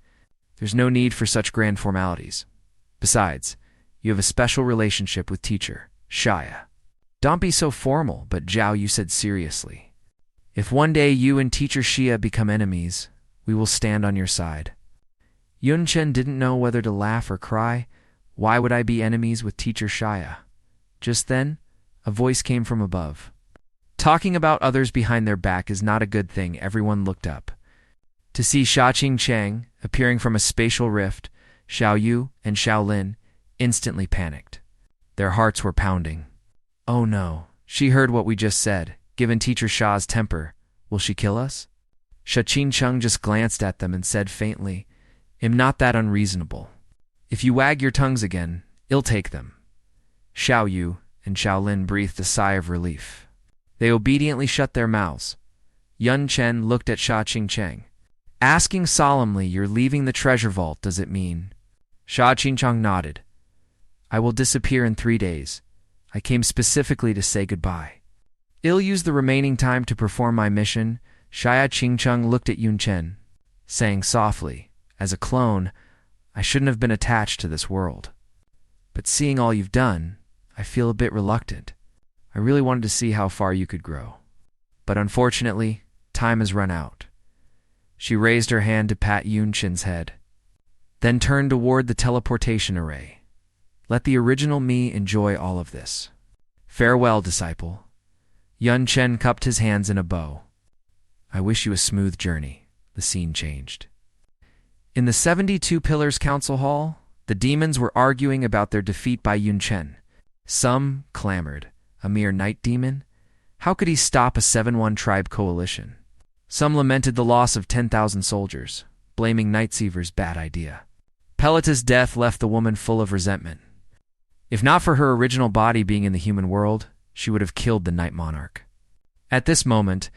There's no need for such grand formalities. Besides, you have a special relationship with teacher Shia." "Don't be so formal," but Zhao Yu said seriously. "If one day you and teacher Shia become enemies, we will stand on your side." Yun Chen didn't know whether to laugh or cry. Why would I be enemies with teacher Shia? Just then, a voice came from above. "Talking about others behind their back is not a good thing." Everyone looked up. To see Sha-Ching Chang appearing from a spatial rift, Xiao Yu and Xiao Lin instantly panicked. Their hearts were pounding. "Oh no, she heard what we just said. Given teacher Sha's temper, will she kill us?" Sha-Ching Chung just glanced at them and said faintly, "I'm not that unreasonable. If you wag your tongues again, I'll take them." Xiao Yu and Xiao Lin breathed a sigh of relief. They obediently shut their mouths. Yun Chen looked at Sha-Ching Chang, asking solemnly, "You're leaving the treasure vault, does it mean?" Sha-Ching Chang nodded. "I will disappear in 3 days. I came specifically to say goodbye. I'll use the remaining time to perform my mission." Sha-Ching Chung looked at Yun Chen, saying softly, "As a clone, I shouldn't have been attached to this world. But seeing all you've done, I feel a bit reluctant. I really wanted to see how far you could grow. But unfortunately, time has run out." She raised her hand to pat Yun Chen's head, then turned toward the teleportation array. "Let the original me enjoy all of this. Farewell, disciple." Yun Chen cupped his hands in a bow. "I wish you a smooth journey." The scene changed. In the 72 Pillars Council Hall, the demons were arguing about their defeat by Yun Chen. Some clamored, "A mere night demon? How could he stop a 7-1 tribe coalition?" Some lamented the loss of 10,000 soldiers, blaming Night Seaver's bad idea. Pelita's death left the woman full of resentment. If not for her original body being in the human world, she would have killed the Night Monarch. At this moment,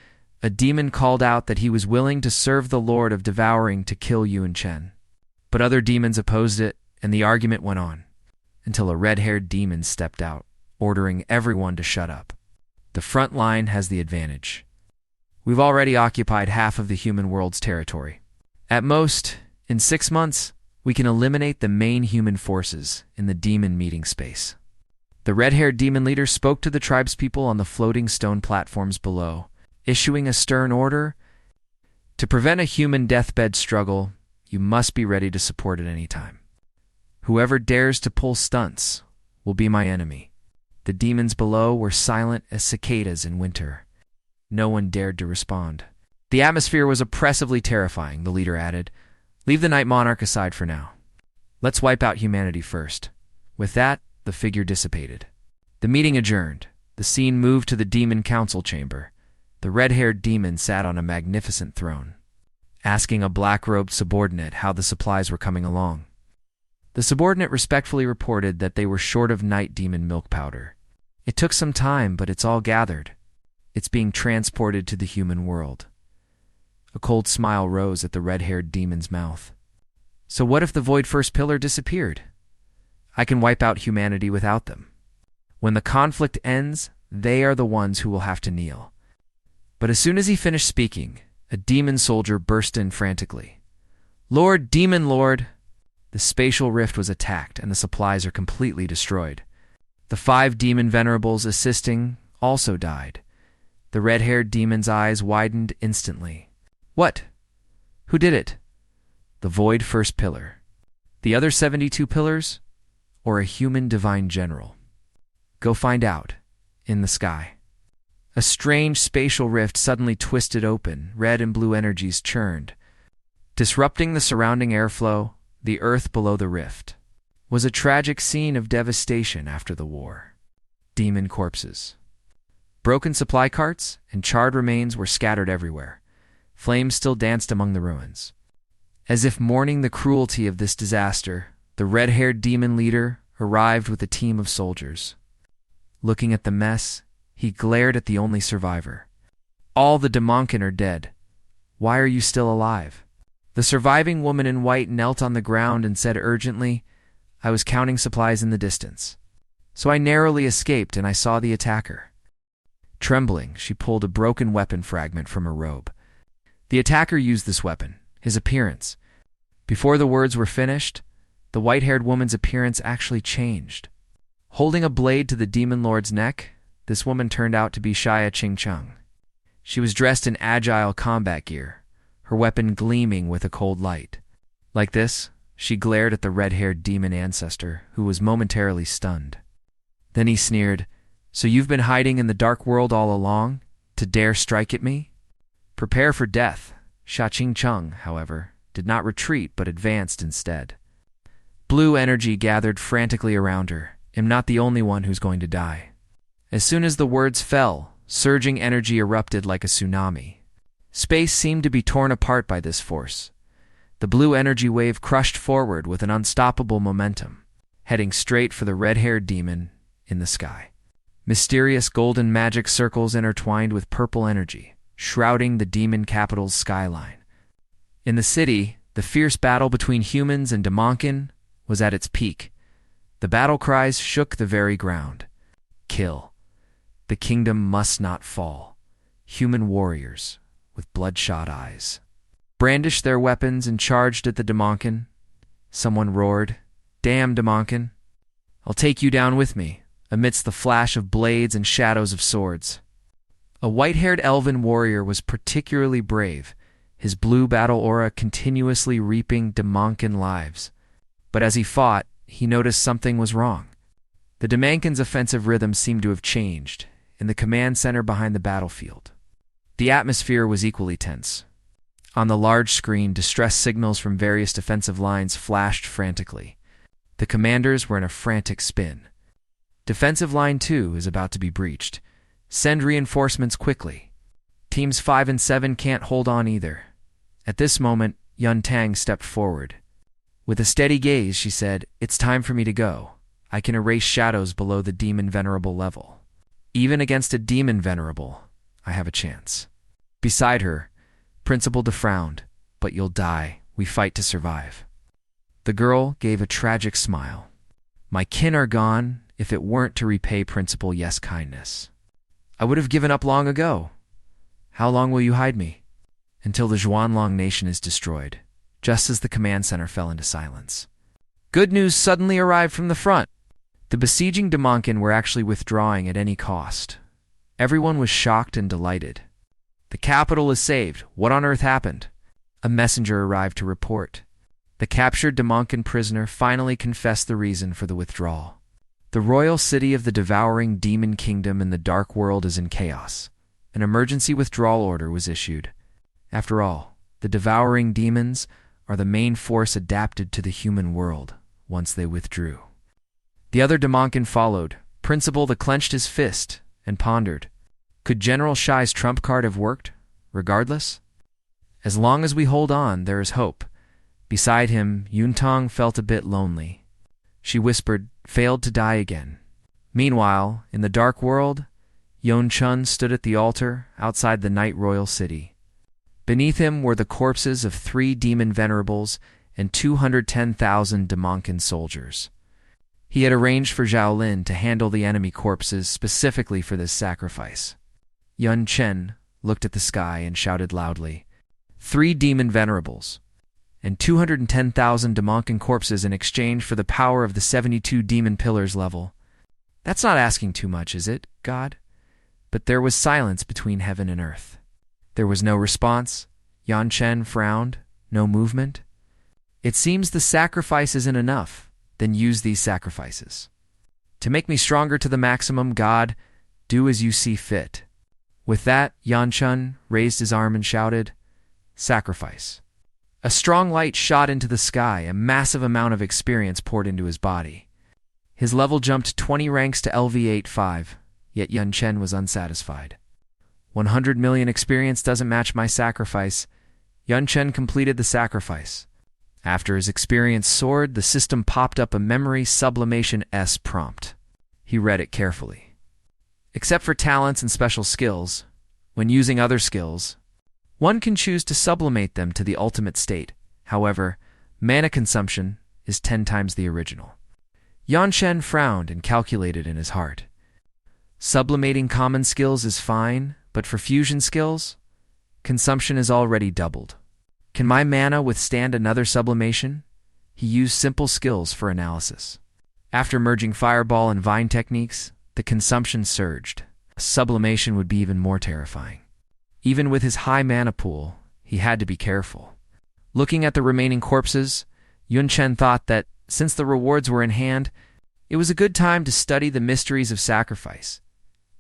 a demon called out that he was willing to serve the Lord of Devouring to kill Yun Chen. But other demons opposed it, and the argument went on, until a red-haired demon stepped out, ordering everyone to shut up. "The front line has the advantage. We've already occupied half of the human world's territory. At most, in 6 months, We can eliminate the main human forces in the demon meeting space. The red-haired demon leader spoke to the tribespeople on the floating stone platforms below, issuing a stern order. To prevent a human deathbed struggle, you must be ready to support at any time. Whoever dares to pull stunts will be my enemy. The demons below were silent as cicadas in winter. No one dared to respond. The atmosphere was oppressively terrifying, the leader added. Leave the Night Monarch aside for now. Let's wipe out humanity first. With that, the figure dissipated. The meeting adjourned. The scene moved to the demon council chamber. The red-haired demon sat on a magnificent throne, asking a black-robed subordinate how the supplies were coming along. The subordinate respectfully reported that they were short of night demon milk powder. It took some time, but it's all gathered. It's being transported to the human world. A cold smile rose at the red-haired demon's mouth. So what if the Void First Pillar disappeared? I can wipe out humanity without them. When the conflict ends, they are the ones who will have to kneel. But as soon as he finished speaking, a demon soldier burst in frantically. Lord, Demon Lord! The spatial rift was attacked, and the supplies are completely destroyed. The 5 demon venerables assisting also died. The red-haired demon's eyes widened instantly. What? Who did it? The Void First Pillar. The other 72 pillars? Or a human divine general? Go find out. In the sky. A strange spatial rift suddenly twisted open. Red and blue energies churned, disrupting the surrounding airflow. The earth below the rift was a tragic scene of devastation after the war. Demon corpses, broken supply carts, and charred remains were scattered everywhere. Flames still danced among the ruins. As if mourning the cruelty of this disaster, the red-haired demon leader arrived with a team of soldiers. Looking at the mess, he glared at the only survivor. All the Demonkin are dead. Why are you still alive? The surviving woman in white knelt on the ground and said urgently, I was counting supplies in the distance. So I narrowly escaped and I saw the attacker. Trembling, she pulled a broken weapon fragment from her robe. The attacker used this weapon, his appearance. Before the words were finished, the white-haired woman's appearance actually changed. Holding a blade to the demon lord's neck, this woman turned out to be Shia Ching-chung. She was dressed in agile combat gear, her weapon gleaming with a cold light. Like this, she glared at the red-haired demon ancestor, who was momentarily stunned. Then he sneered, So you've been hiding in the dark world all along, to dare strike at me? Prepare for death. Sha Ching-chung, however, did not retreat but advanced instead. Blue energy gathered frantically around her. I'm not the only one who's going to die. As soon as the words fell, surging energy erupted like a tsunami. Space seemed to be torn apart by this force. The blue energy wave crushed forward with an unstoppable momentum, heading straight for the red-haired demon in the sky. Mysterious golden magic circles intertwined with purple energy, shrouding the demon capital's skyline. In the city, the fierce battle between humans and Demonkin was at its peak. The battle cries shook the very ground. Kill. The kingdom must not fall. Human warriors, with bloodshot eyes, brandished their weapons and charged at the Demonkin. Someone roared, Damn, Demonkin! I'll take you down with me, amidst the flash of blades and shadows of swords. A white-haired elven warrior was particularly brave, his blue battle aura continuously reaping Demonkin lives. But as he fought, he noticed something was wrong. The Demonkin's offensive rhythm seemed to have changed, in the command center behind the battlefield. The atmosphere was equally tense. On the large screen, distress signals from various defensive lines flashed frantically. The commanders were in a frantic spin. Defensive line 2 is about to be breached. Send reinforcements quickly. Teams 5 and 7 can't hold on either. At this moment, Yun Tang stepped forward. With a steady gaze, she said, It's time for me to go. I can erase shadows below the demon venerable level. Even against a demon venerable, I have a chance. Beside her, Principal defrowned, But you'll die. We fight to survive. The girl gave a tragic smile. My kin are gone. If it weren't to repay Principal Yes' kindness, I would have given up long ago. How long will you hide me? Until the Zhuanlong nation is destroyed. just as the command center fell into silence. Good news suddenly arrived from the front. The besieging Damonkin were actually withdrawing at any cost. Everyone was shocked and delighted. The capital is saved. What on earth happened? A messenger arrived to report. The captured Damonkin prisoner finally confessed the reason for the withdrawal. The royal city of the devouring demon kingdom in the dark world is in chaos. An emergency withdrawal order was issued. After all, the devouring demons are the main force adapted to the human world once they withdrew. The other Damonkin followed. Principal the clenched his fist and pondered. Could General Shai's trump card have worked, regardless? As long as we hold on, there is hope. Beside him, Yuntong felt a bit lonely. She whispered, failed to die again. Meanwhile, in the dark world, Yon Chun stood at the altar outside the night royal city. Beneath him were the corpses of 3 demon venerables and 210,000 Damonkin soldiers. He had arranged for Zhao Lin to handle the enemy corpses specifically for this sacrifice. Yun Chen looked at the sky and shouted loudly, 3 demon venerables and 210,000 Damonkin corpses in exchange for the power of the 72 demon pillars level. That's not asking too much, is it, God? But there was silence between heaven and earth. There was no response. Yan Chen frowned. No movement. It seems the sacrifice isn't enough. Then use these sacrifices. To make me stronger to the maximum, God, do as you see fit. With that, Yan Chen raised his arm and shouted, sacrifice. A strong light shot into the sky. A massive amount of experience poured into his body. His level jumped 20 ranks to LV85, yet Yun Chen was unsatisfied. 100 million experience doesn't match my sacrifice. Yun Chen completed the sacrifice. After his experience soared, the system popped up a memory sublimation S prompt. He read it carefully. Except for talents and special skills, when using other skills, one can choose to sublimate them to the ultimate state. However, mana consumption is 10 times the original. Yan Chen frowned and calculated in his heart. Sublimating common skills is fine, but for fusion skills, consumption is already doubled. Can my mana withstand another sublimation? He used simple skills for analysis. After merging Fireball and Vine techniques, the consumption surged. A sublimation would be even more terrifying. Even with his high mana pool, he had to be careful. Looking at the remaining corpses, Yun Chen thought that, since the rewards were in hand, it was a good time to study the mysteries of sacrifice.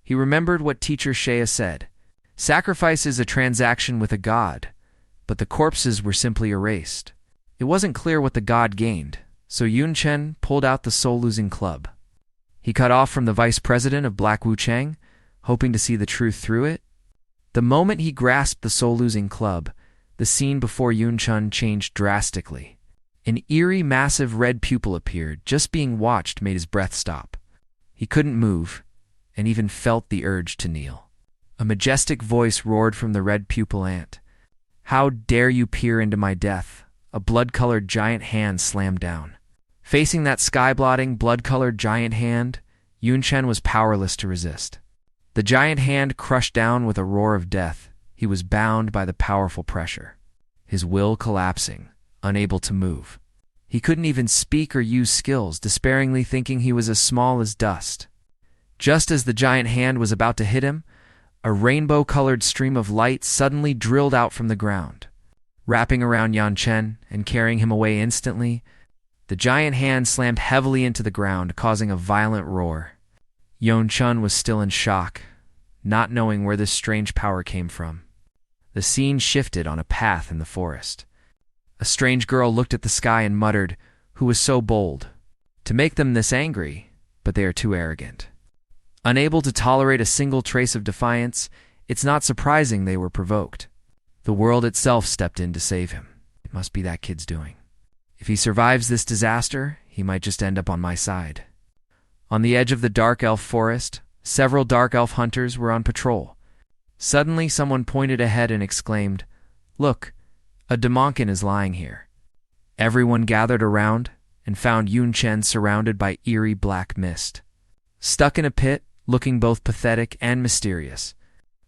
He remembered what teacher Shea said. Sacrifice is a transaction with a god, but the corpses were simply erased. It wasn't clear what the god gained, so Yun Chen pulled out the soul-losing club. He cut off from the vice president of Black Wu Cheng, hoping to see the truth through it. The moment he grasped the soul-losing club, the scene before Yun Chen changed drastically. An eerie, massive red pupil appeared. Just being watched made his breath stop. He couldn't move, and even felt the urge to kneel. A majestic voice roared from the red pupil ant. How dare you peer into my death? A blood-colored giant hand slammed down. Facing that sky-blotting, blood-colored giant hand, Yun Chen was powerless to resist. The giant hand crushed down with a roar of death. He was bound by the powerful pressure, his will collapsing, unable to move. He couldn't even speak or use skills, despairingly thinking he was as small as dust. Just as the giant hand was about to hit him, a rainbow-colored stream of light suddenly drilled out from the ground. Wrapping around Yan Chen and carrying him away instantly, the giant hand slammed heavily into the ground, causing a violent roar. Yon Chun was still in shock, not knowing where this strange power came from. The scene shifted on a path in the forest. A strange girl looked at the sky and muttered, "Who was so bold? To make them this angry, but they are too arrogant." Unable to tolerate a single trace of defiance, it's not surprising they were provoked. The world itself stepped in to save him. It must be that kid's doing. If he survives this disaster, he might just end up on my side. On the edge of the Dark Elf forest, several Dark Elf hunters were on patrol. Suddenly, someone pointed ahead and exclaimed, "Look, a Damonkin is lying here." Everyone gathered around and found Yun Chen surrounded by eerie black mist. Stuck in a pit, looking both pathetic and mysterious.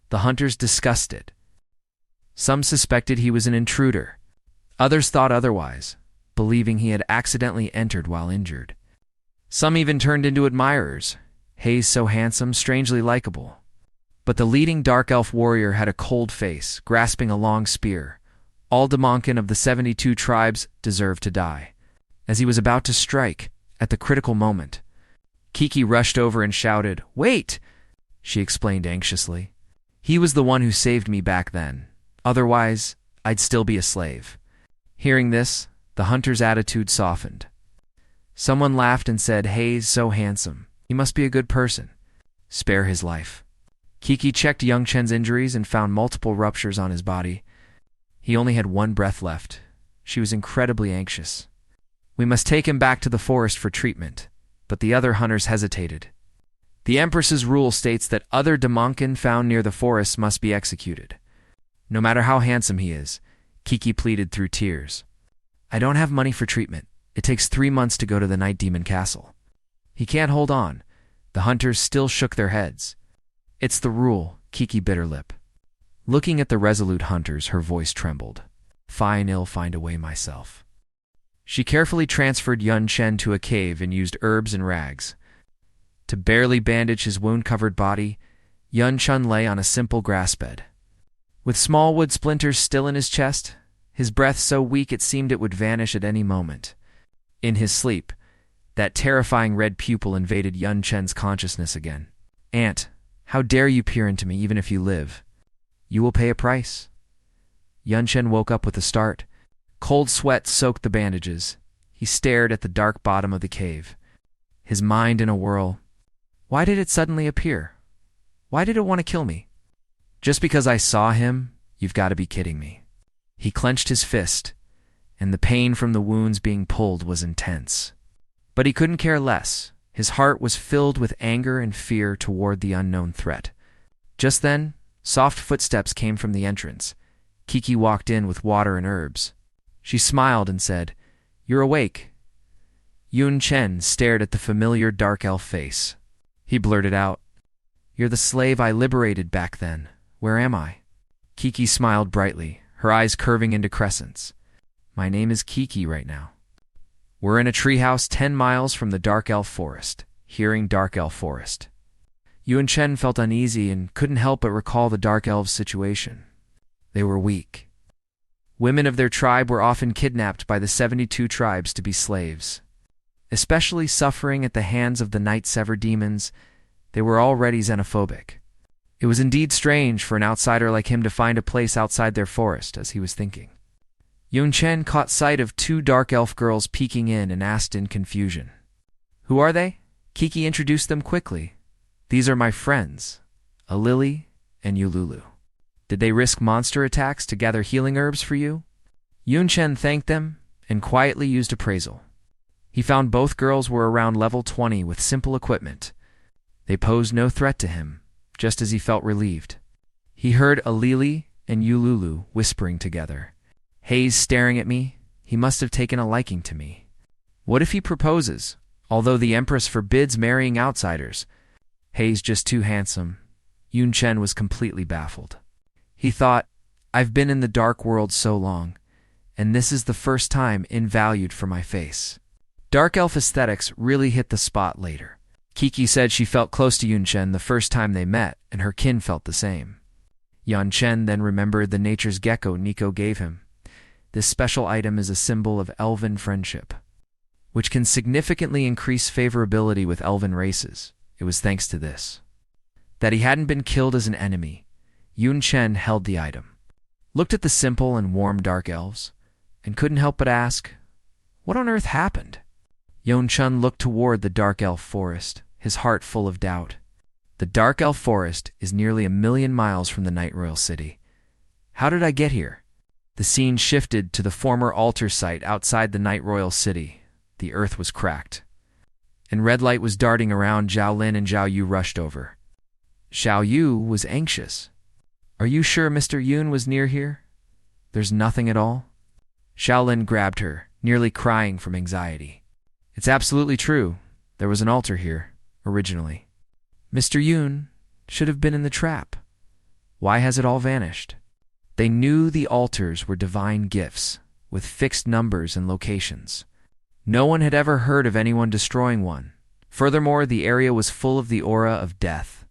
The hunters discussed it. Some suspected he was an intruder. Others thought otherwise, believing he had accidentally entered while injured. Some even turned into admirers. Hayes so handsome, strangely likable. But the leading dark elf warrior had a cold face, grasping a long spear. All Damonkin of the 72 tribes deserved to die. As he was about to strike, at the critical moment, Kiki rushed over and shouted, "Wait!" She explained anxiously. "He was the one who saved me back then. Otherwise, I'd still be a slave." Hearing this, the hunter's attitude softened. Someone laughed and said, "Hayes so handsome. He must be a good person. Spare his life." Kiki checked Young Chen's injuries and found multiple ruptures on his body. He only had one breath left. She was incredibly anxious. "We must take him back to the forest for treatment." But the other hunters hesitated. The Empress's rule states that other Damonkin found near the forest must be executed. No matter how handsome he is, Kiki pleaded through tears. "I don't have money for treatment. It takes 3 months to go to the Night Demon Castle." "He can't hold on." The hunters still shook their heads. "It's the rule," Kiki bit her lip. Looking at the resolute hunters, her voice trembled. "Fine, I'll find a way myself." She carefully transferred Yun Chen to a cave and used herbs and rags. To barely bandage his wound-covered body, Yun Chen lay on a simple grass bed. With small wood splinters still in his chest, his breath so weak it seemed it would vanish at any moment. In his sleep, that terrifying red pupil invaded Yun Chen's consciousness again. "Aunt, how dare you peer into me even if you live? You will pay a price." Yun Chen woke up with a start. Cold sweat soaked the bandages. He stared at the dark bottom of the cave, his mind in a whirl. Why did it suddenly appear? Why did it want to kill me? Just because I saw him? You've got to be kidding me. He clenched his fist, and the pain from the wounds being pulled was intense. But he couldn't care less. His heart was filled with anger and fear toward the unknown threat. Just then, soft footsteps came from the entrance. Kiki walked in with water and herbs. She smiled and said, "You're awake." Yun Chen stared at the familiar dark elf face. He blurted out, "You're the slave I liberated back then. Where am I?" Kiki smiled brightly, her eyes curving into crescents. "My name is Kiki right now. We're in a treehouse 10 miles from the Dark Elf Forest, Hearing Dark Elf Forest." Yun Chen felt uneasy and couldn't help but recall the Dark Elves' situation. They were weak. Women of their tribe were often kidnapped by the 72 tribes to be slaves. Especially suffering at the hands of the Night Sever demons, they were already xenophobic. It was indeed strange for an outsider like him to find a place outside their forest, as he was thinking. Yun Chen caught sight of 2 dark elf girls peeking in and asked in confusion, "Who are they?" Kiki introduced them quickly. "These are my friends, Alili and Ululu. Did they risk monster attacks to gather healing herbs for you?" Yun Chen thanked them and quietly used appraisal. He found both girls were around level 20 with simple equipment. They posed no threat to him, just as he felt relieved. He heard Alili and Ululu whispering together. "Hayes staring at me. He must have taken a liking to me. What if he proposes, although the Empress forbids marrying outsiders? Hayes just too handsome." Yun Chen was completely baffled. He thought, "I've been in the dark world so long, and this is the first time invalued for my face." Dark elf aesthetics really hit the spot later. Kiki said she felt close to Yun Chen the first time they met, and her kin felt the same. Yun Chen then remembered the nature's gecko Nico gave him. This special item is a symbol of elven friendship, which can significantly increase favorability with elven races. It was thanks to this that he hadn't been killed as an enemy. Yun Chen held the item, looked at the simple and warm dark elves, and couldn't help but ask, what on earth happened? Yun Chen looked toward the Dark Elf Forest, his heart full of doubt. The Dark Elf Forest is nearly 1,000,000 miles from the Night Royal City. How did I get here? The scene shifted to the former altar site outside the Night Royal City. The earth was cracked, and red light was darting around. Zhao Lin and Zhao Yu rushed over. Zhao Yu was anxious. "Are you sure Mr. Yun was near here? There's nothing at all?" Zhao Lin grabbed her, nearly crying from anxiety. "It's absolutely true. There was an altar here, originally. Mr. Yun should have been in the trap. Why has it all vanished?" They knew the altars were divine gifts, with fixed numbers and locations. No one had ever heard of anyone destroying one. Furthermore, the area was full of the aura of death,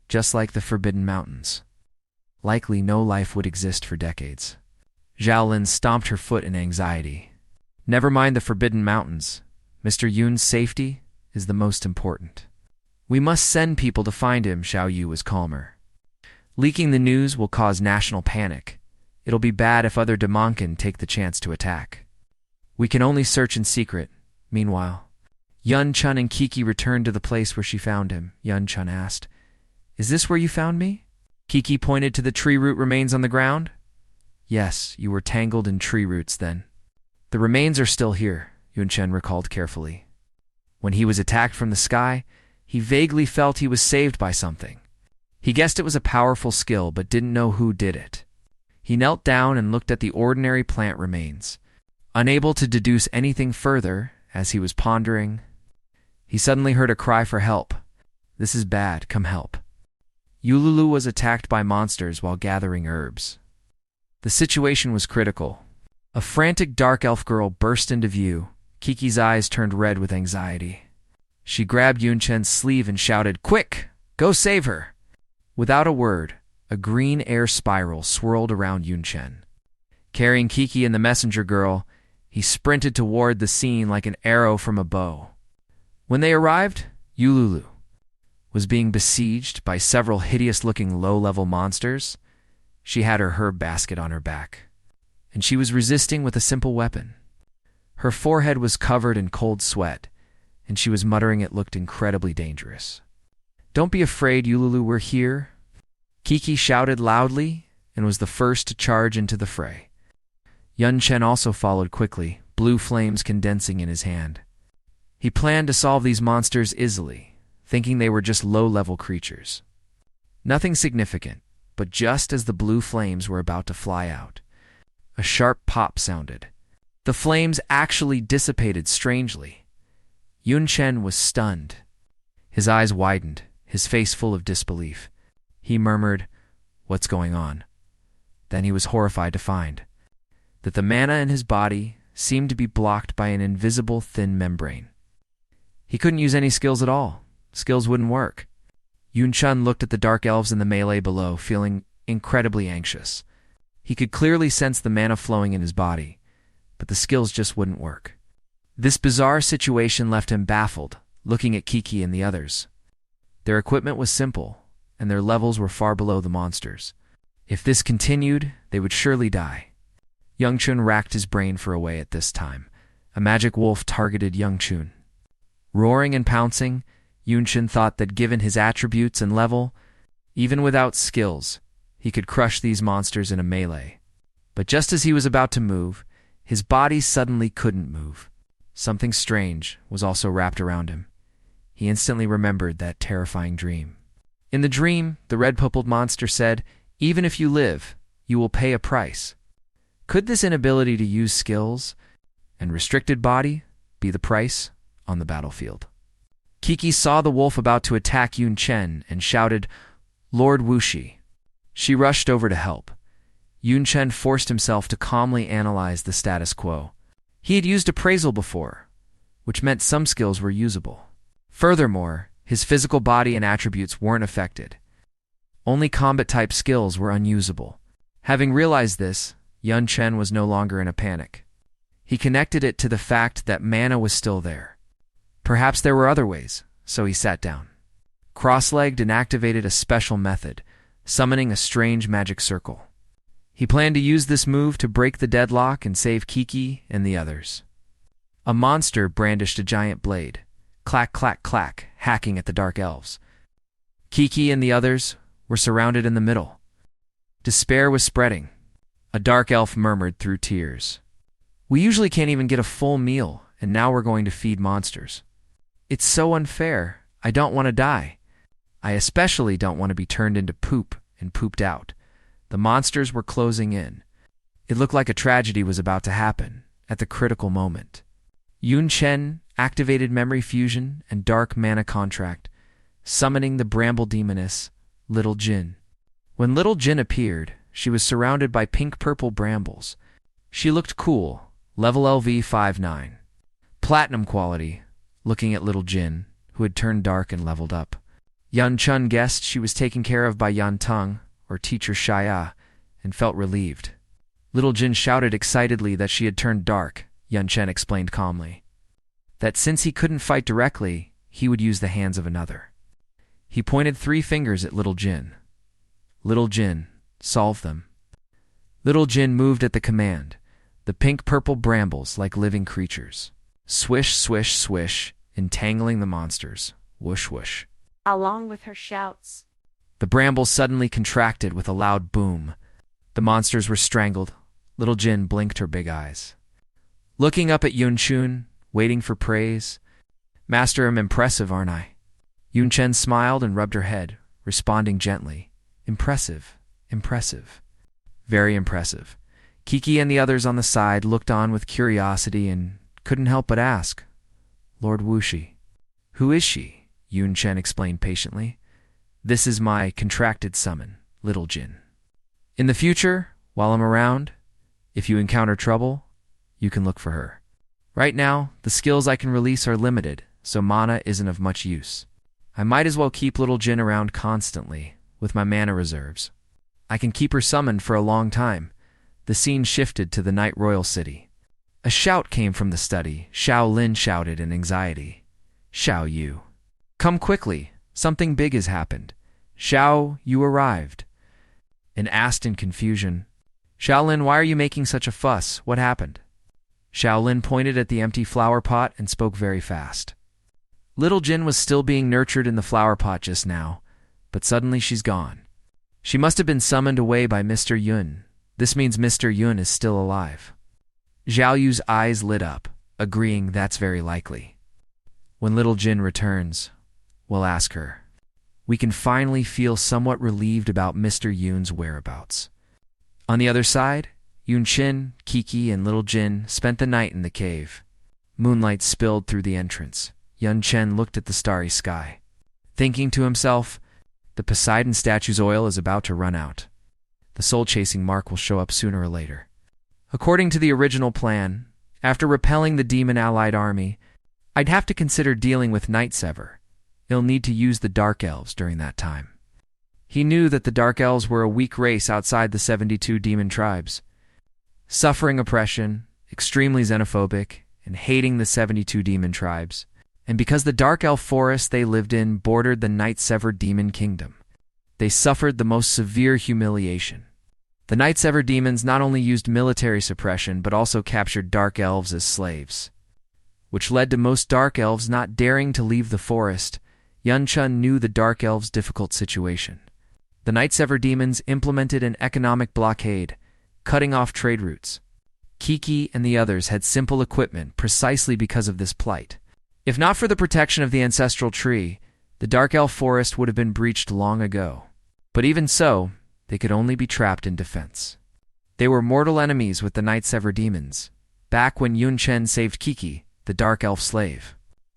just like the Forbidden Mountains. Likely no life would exist for decades. Xiaolin stomped her foot in anxiety. Never mind the Forbidden Mountains. Mr. Yun's safety is the most important. We must send people to find him, Xiao Yu was calmer. Leaking the news will cause national panic. It'll be bad if other Damonkin take the chance to attack. We can only search in secret. Meanwhile, Yun Chun and Kiki returned to the place where she found him. Yun Chun asked, "Is this where you found me?" Kiki pointed to the tree root remains on the ground. "Yes, you were tangled in tree roots then." "The remains are still here," Yun Chen recalled carefully. When he was attacked from the sky, he vaguely felt he was saved by something. He guessed it was a powerful skill, but didn't know who did it. He knelt down and looked at the ordinary plant remains. Unable to deduce anything further, as he was pondering, he suddenly heard a cry for help. "This is bad, come help." Yululu was attacked by monsters while gathering herbs. The situation was critical. A frantic dark elf girl burst into view. Kiki's eyes turned red with anxiety. She grabbed Yun Chen's sleeve and shouted, "Quick! Go save her!" Without a word, a green air spiral swirled around Yun Chen. Carrying Kiki and the messenger girl, he sprinted toward the scene like an arrow from a bow. When they arrived, Yululu was being besieged by several hideous-looking low-level monsters. She had her herb basket on her back, and she was resisting with a simple weapon. Her forehead was covered in cold sweat, and she was muttering it looked incredibly dangerous. "Don't be afraid, Yululu, we're here." Kiki shouted loudly and was the first to charge into the fray. Yun Chen also followed quickly, blue flames condensing in his hand. He planned to solve these monsters easily, thinking they were just low-level creatures. Nothing significant, but just as the blue flames were about to fly out, a sharp pop sounded. The flames actually dissipated strangely. Yun Chen was stunned. His eyes widened, his face full of disbelief. He murmured, "What's going on?" Then he was horrified to find that the mana in his body seemed to be blocked by an invisible thin membrane. He couldn't use any skills at all. Skills wouldn't work. Yun Chun looked at the dark elves in the melee below, feeling incredibly anxious. He could clearly sense the mana flowing in his body, but the skills just wouldn't work. This bizarre situation left him baffled, looking at Kiki and the others. Their equipment was simple, and their levels were far below the monsters. If this continued, they would surely die. Young Chun racked his brain for a way at this time. A magic wolf targeted Young Chun. Roaring and pouncing, Yun Chun thought that given his attributes and level, even without skills, he could crush these monsters in a melee. But just as he was about to move, his body suddenly couldn't move. Something strange was also wrapped around him. He instantly remembered that terrifying dream. In the dream, the red-pupiled monster said, "Even if you live, you will pay a price." Could this inability to use skills and restricted body be the price on the battlefield? Kiki saw the wolf about to attack Yun Chen and shouted, "Lord Wuxi." She rushed over to help. Yun Chen forced himself to calmly analyze the status quo. He had used appraisal before, which meant some skills were usable. Furthermore, his physical body and attributes weren't affected. Only combat-type skills were unusable. Having realized this, Yun Chen was no longer in a panic. He connected it to the fact that mana was still there. Perhaps there were other ways, so he sat down. Cross-legged and activated a special method, summoning a strange magic circle. He planned to use this move to break the deadlock and save Kiki and the others. A monster brandished a giant blade, clack, clack, clack, hacking at the dark elves. Kiki and the others were surrounded in the middle. Despair was spreading. A dark elf murmured through tears, "We usually can't even get a full meal, and now we're going to feed monsters. It's so unfair. I don't want to die. I especially don't want to be turned into poop and pooped out." The monsters were closing in. It looked like a tragedy was about to happen at the critical moment. Yun Chen activated memory fusion and dark mana contract, summoning the bramble demoness, Little Jin. When Little Jin appeared, she was surrounded by pink-purple brambles. She looked cool, level LV59. Platinum quality, looking at little Jin, who had turned dark and leveled up. Yun Chun guessed she was taken care of by Yan Tung, or teacher Shaya, and felt relieved. Little Jin shouted excitedly that she had turned dark. Yun Chen explained calmly that since he couldn't fight directly, he would use the hands of another. He pointed 3 fingers at Little Jin. Little Jin, solve them. Little Jin moved at the command, the pink-purple brambles like living creatures. Swish, swish, swish, entangling the monsters. Whoosh, whoosh. Along with her shouts, The brambles suddenly contracted with a loud boom. The monsters were strangled. Little Jin blinked her big eyes. Looking up at Yun Chun, waiting for praise. Master, I'm impressive, aren't I? Yun Chen smiled and rubbed her head, responding gently. Impressive, impressive. Very impressive. Kiki and the others on the side looked on with curiosity and couldn't help but ask, Lord Wuxi. Who is she? Yun Chen explained patiently. This is my contracted summon, Little Jin. In the future, while I'm around, if you encounter trouble, you can look for her. Right now, the skills I can release are limited, so mana isn't of much use. I might as well keep Little Jin around constantly, with my mana reserves. I can keep her summoned for a long time. The scene shifted to the Night Royal City. A shout came from the study. Xiao Lin shouted in anxiety. Xiao Yu. Come quickly. Something big has happened. Xiao, you arrived. And asked in confusion, Xiao Lin, why are you making such a fuss? What happened? Xiao Lin pointed at the empty flower pot and spoke very fast. Little Jin was still being nurtured in the flower pot just now, but suddenly she's gone. She must have been summoned away by Mr. Yun. This means Mr. Yun is still alive. Zhao Yu's eyes lit up, agreeing that's very likely. When Little Jin returns, we'll ask her. We can finally feel somewhat relieved about Mr. Yun's whereabouts. On the other side, Yun Chin, Kiki, and Little Jin spent the night in the cave. Moonlight spilled through the entrance. Yun Chen looked at the starry sky, thinking to himself, the Poseidon statue's oil is about to run out. The soul-chasing mark will show up sooner or later. According to the original plan, after repelling the demon-allied army, I'd have to consider dealing with Night Sever. He'll need to use the Dark Elves during that time. He knew that the Dark Elves were a weak race outside the 72 demon tribes, suffering oppression, extremely xenophobic, and hating the 72 demon tribes. And because the Dark Elf forest they lived in bordered the Night Sever demon kingdom, they suffered the most severe humiliation. The Night Sever demons not only used military suppression but also captured Dark Elves as slaves, which led to most Dark Elves not daring to leave the forest. Yun Chun knew the Dark Elves' difficult situation. The Night Sever demons implemented an economic blockade, cutting off trade routes. Kiki and the others had simple equipment precisely because of this plight. If not for the protection of the ancestral tree, the Dark Elf forest would have been breached long ago. But even so, they could only be trapped in defense. They were mortal enemies with the Night Sever demons, back when Yun Chen saved Kiki, the Dark Elf slave.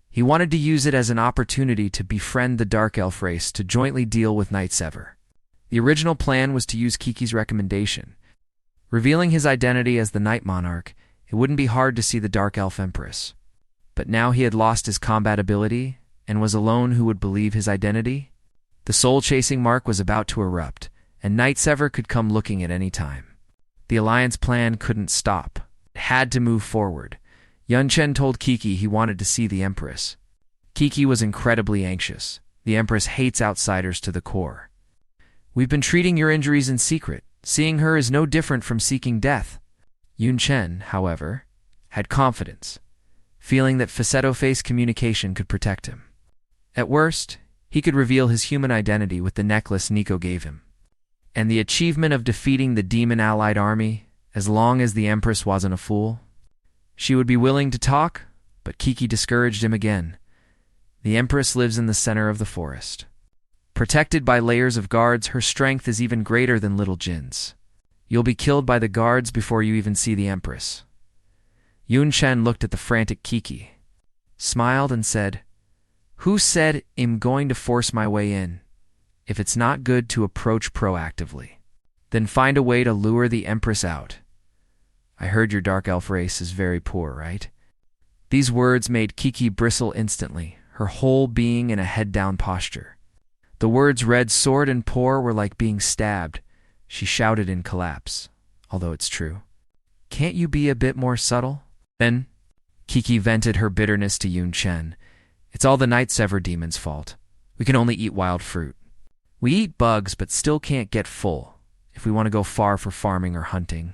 He wanted to use it as an opportunity to befriend the Dark Elf race to jointly deal with Night Sever. The original plan was to use Kiki's recommendation. Revealing his identity as the Night Monarch, it wouldn't be hard to see the Dark Elf Empress. But now he had lost his combat ability and was alone. Who would believe his identity? The soul-chasing mark was about to erupt, and Night Sever could come looking at any time. The alliance plan couldn't stop. It had to move forward. Yun Chen told Kiki he wanted to see the Empress. Kiki was incredibly anxious. The Empress hates outsiders to the core. We've been treating your injuries in secret. Seeing her is no different from seeking death. Yun Chen, however, had confidence, feeling that facetto-face communication could protect him. At worst, he could reveal his human identity with the necklace Nico gave him. And the achievement of defeating the demon-allied army, as long as the Empress wasn't a fool. She would be willing to talk, but Kiki discouraged him again. The Empress lives in the center of the forest. Protected by layers of guards, her strength is even greater than Little Jin's. You'll be killed by the guards before you even see the Empress. Yun Chen looked at the frantic Kiki, smiled and said, Who said I'm going to force my way in? If it's not good to approach proactively, then find a way to lure the Empress out. I heard your dark elf race is very poor, right? These words made Kiki bristle instantly, her whole being in a head-down posture. The words red sword and poor were like being stabbed. She shouted in collapse, although it's true. Can't you be a bit more subtle? Then Kiki vented her bitterness to Yun Chen. It's all the Night Sever demon's fault. We can only eat wild fruit. We eat bugs but still can't get full if we want to go far for farming or hunting.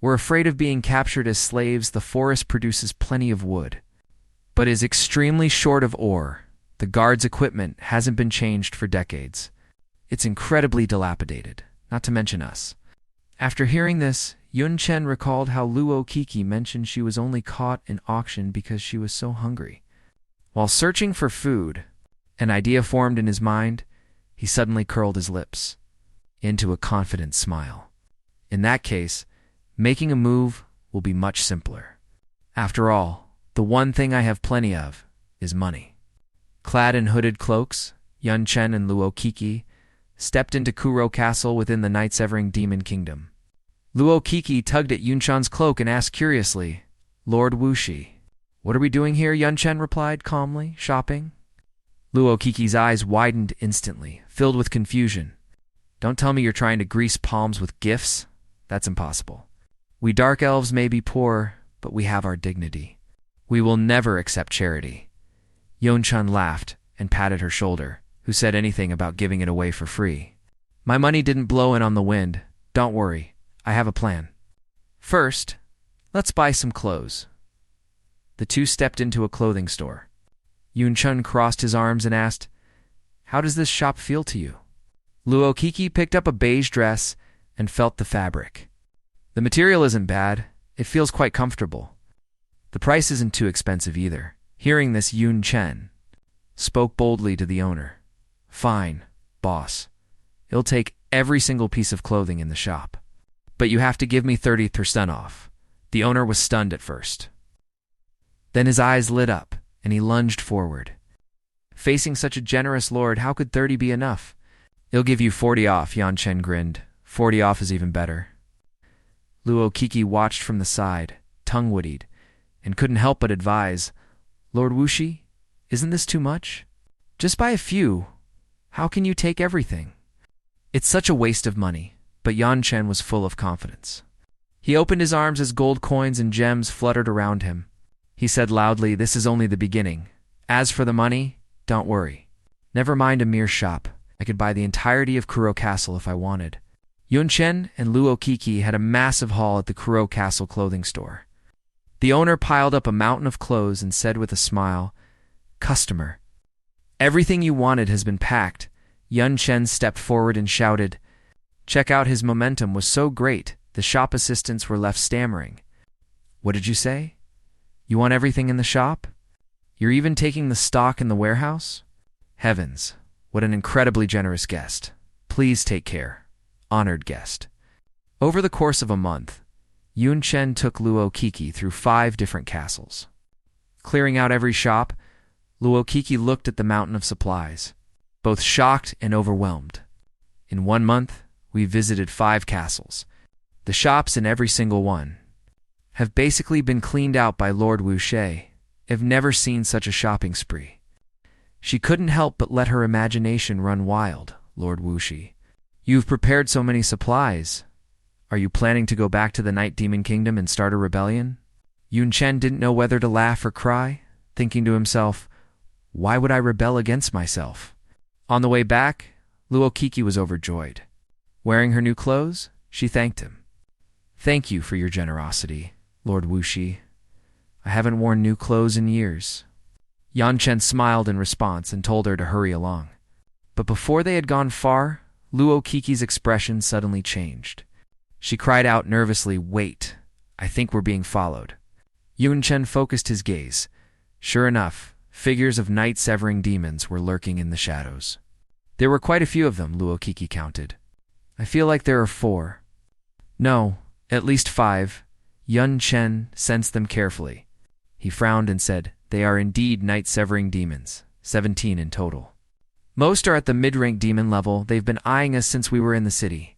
We're afraid of being captured as slaves. The forest produces plenty of wood, but is extremely short of ore. The guard's equipment hasn't been changed for decades. It's incredibly dilapidated, not to mention us. After hearing this, Yun Chen recalled how Luo Kiki mentioned she was only caught in auction because she was so hungry. While searching for food, an idea formed in his mind. He suddenly curled his lips into a confident smile. In that case, making a move will be much simpler. After all, the one thing I have plenty of is money. Clad in hooded cloaks, Yun Chen and Luo Kiki stepped into Kuro Castle within the Night-Severing Demon Kingdom. Luo Kiki tugged at Yun Chan's cloak and asked curiously, "Lord Wuxi, what are we doing here?" Yun Chen replied calmly, "Shopping." Luo Kiki's eyes widened instantly, filled with confusion. "Don't tell me you're trying to grease palms with gifts. That's impossible. We dark elves may be poor, but we have our dignity. We will never accept charity." Yun Chen laughed and patted her shoulder. Who said anything about giving it away for free? My money didn't blow in on the wind. Don't worry, I have a plan. First, let's buy some clothes. The two stepped into a clothing store. Yun Chen crossed his arms and asked, "How does this shop feel to you?" Luo Kiki picked up a beige dress and felt the fabric. The material isn't bad. It feels quite comfortable. The price isn't too expensive either. Hearing this, Yun Chen spoke boldly to the owner. "Fine, boss. It'll take every single piece of clothing in the shop. But you have to give me 30% off." The owner was stunned at first. Then his eyes lit up, and he lunged forward. Facing such a generous lord, how could 30 be enough? "He'll give you 40 off," Yun Chen grinned. 40 off is even better. Luo Kiki watched from the side, tongue-woodied, and couldn't help but advise, "Lord Wuxi, isn't this too much? Just buy a few. How can you take everything?" It's such a waste of money, but Yun Chen was full of confidence. He opened his arms as gold coins and gems fluttered around him. He said loudly, "This is only the beginning. As for the money, don't worry. Never mind a mere shop. I could buy the entirety of Kuro Castle if I wanted." Yun Chen and Luo Kiki had a massive haul at the Kuro Castle clothing store. The owner piled up a mountain of clothes and said with a smile, "Customer, everything you wanted has been packed." Yun Chen stepped forward and shouted. Check out. His momentum was so great, the shop assistants were left stammering. "What did you say? You want everything in the shop? You're even taking the stock in the warehouse? Heavens, what an incredibly generous guest. Please take care. Honored guest." Over the course of a month, Yun Chen took Luo Kiki through 5 different castles. Clearing out every shop, Luo Kiki looked at the mountain of supplies, both shocked and overwhelmed. In 1 month, we visited 5 castles. The shops in every single one have basically been cleaned out by Lord Wuxi. I've never seen such a shopping spree. She couldn't help but let her imagination run wild. "Lord Wuxi, you've prepared so many supplies. Are you planning to go back to the Night Demon Kingdom and start a rebellion?" Yun Chen didn't know whether to laugh or cry, thinking to himself, "Why would I rebel against myself?" On the way back, Luo Kiki was overjoyed. Wearing her new clothes, she thanked him. "Thank you for your generosity, Lord Wuxi. I haven't worn new clothes in years." Yun Chen smiled in response and told her to hurry along. But before they had gone far, Luo Kiki's expression suddenly changed. She cried out nervously, "Wait, I think we're being followed." Yun Chen focused his gaze. Sure enough, figures of night-severing demons were lurking in the shadows. There were quite a few of them, Luo Kiki counted. "I feel like there are 4. No, at least 5. Yun Chen sensed them carefully. He frowned and said, "They are indeed night-severing demons, 17 in total. Most are at the mid-rank demon level. They've been eyeing us since we were in the city.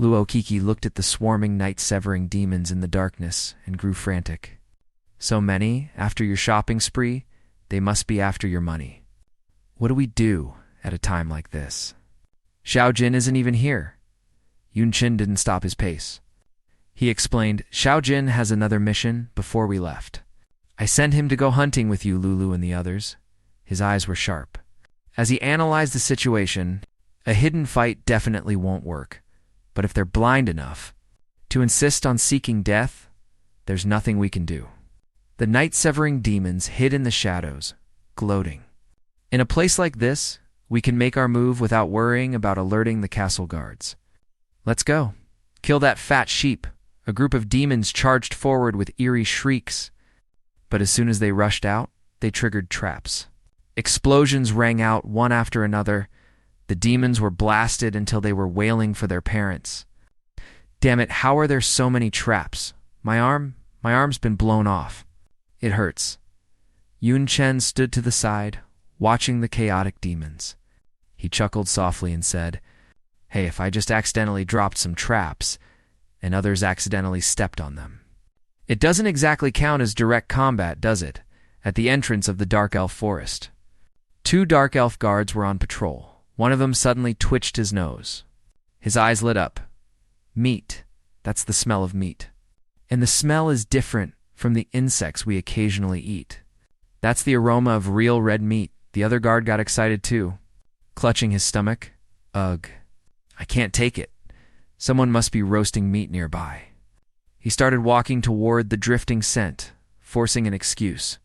Luo Kiki looked at the swarming night-severing demons in the darkness and grew frantic. So many, after your shopping spree, they must be after your money. What do we do at a time like this? Xiao Jin isn't even here. Yun Qin didn't stop his pace. He explained, Xiao Jin has another mission before we left. I sent him to go hunting with you, Lulu and the others. His eyes were sharp. As he analyzed the situation, a hidden fight definitely won't work. But if they're blind enough to insist on seeking death, there's nothing we can do. The night-severing demons hid in the shadows, gloating. In a place like this, we can make our move without worrying about alerting the castle guards. Let's go. Kill that fat sheep. A group of demons charged forward with eerie shrieks. But as soon as they rushed out, they triggered traps. Explosions rang out one after another. The demons were blasted until they were wailing for their parents. Damn it, how are there so many traps? My arm's been blown off. It hurts. Yun Chen stood to the side, watching the chaotic demons. He chuckled softly and said, Hey, if I just accidentally dropped some traps, and others accidentally stepped on them. It doesn't exactly count as direct combat, does it? At the entrance of the Dark Elf Forest. 2 Dark Elf guards were on patrol. One of them suddenly twitched his nose. His eyes lit up. Meat. That's the smell of meat. And the smell is different from the insects we occasionally eat. That's the aroma of real red meat. The other guard got excited too, clutching his stomach. Ugh. I can't take it. Someone must be roasting meat nearby. He started walking toward the drifting scent, forcing an excuse.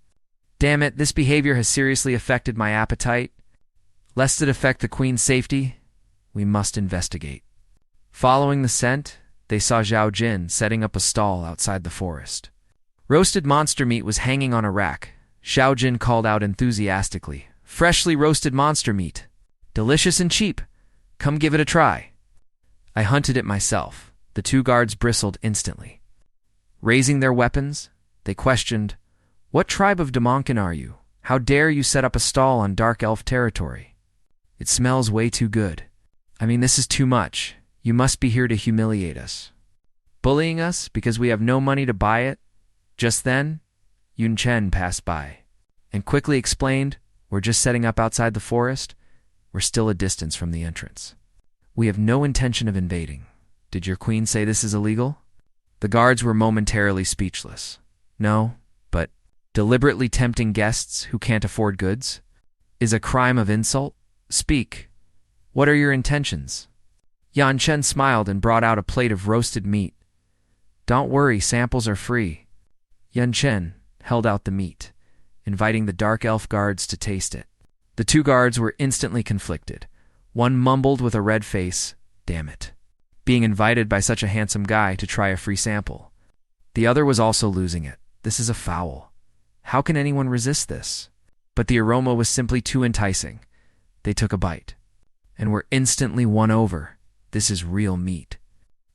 Damn it, this behavior has seriously affected my appetite. Lest it affect the queen's safety, we must investigate. Following the scent, they saw Xiao Jin setting up a stall outside the forest. Roasted monster meat was hanging on a rack. Xiao Jin called out enthusiastically, Freshly roasted monster meat. Delicious and cheap. Come give it a try. I hunted it myself. The 2 guards bristled instantly. Raising their weapons, they questioned, What tribe of Damonkin are you? How dare you set up a stall on Dark Elf territory? It smells way too good. I mean, this is too much. You must be here to humiliate us. Bullying us because we have no money to buy it? Just then, Yun Chen passed by and quickly explained, We're just setting up outside the forest. We're still a distance from the entrance. We have no intention of invading. Did your queen say this is illegal? The guards were momentarily speechless. No, but deliberately tempting guests who can't afford goods is a crime of insult? Speak. What are your intentions? Yan Chen smiled and brought out a plate of roasted meat. Don't worry, samples are free. Yan Chen held out the meat, inviting the Dark Elf guards to taste it. The 2 guards were instantly conflicted. One mumbled with a red face, Damn it. Being invited by such a handsome guy to try a free sample. The other was also losing it. This is a foul. How can anyone resist this? But the aroma was simply too enticing. They took a bite and were instantly won over. This is real meat.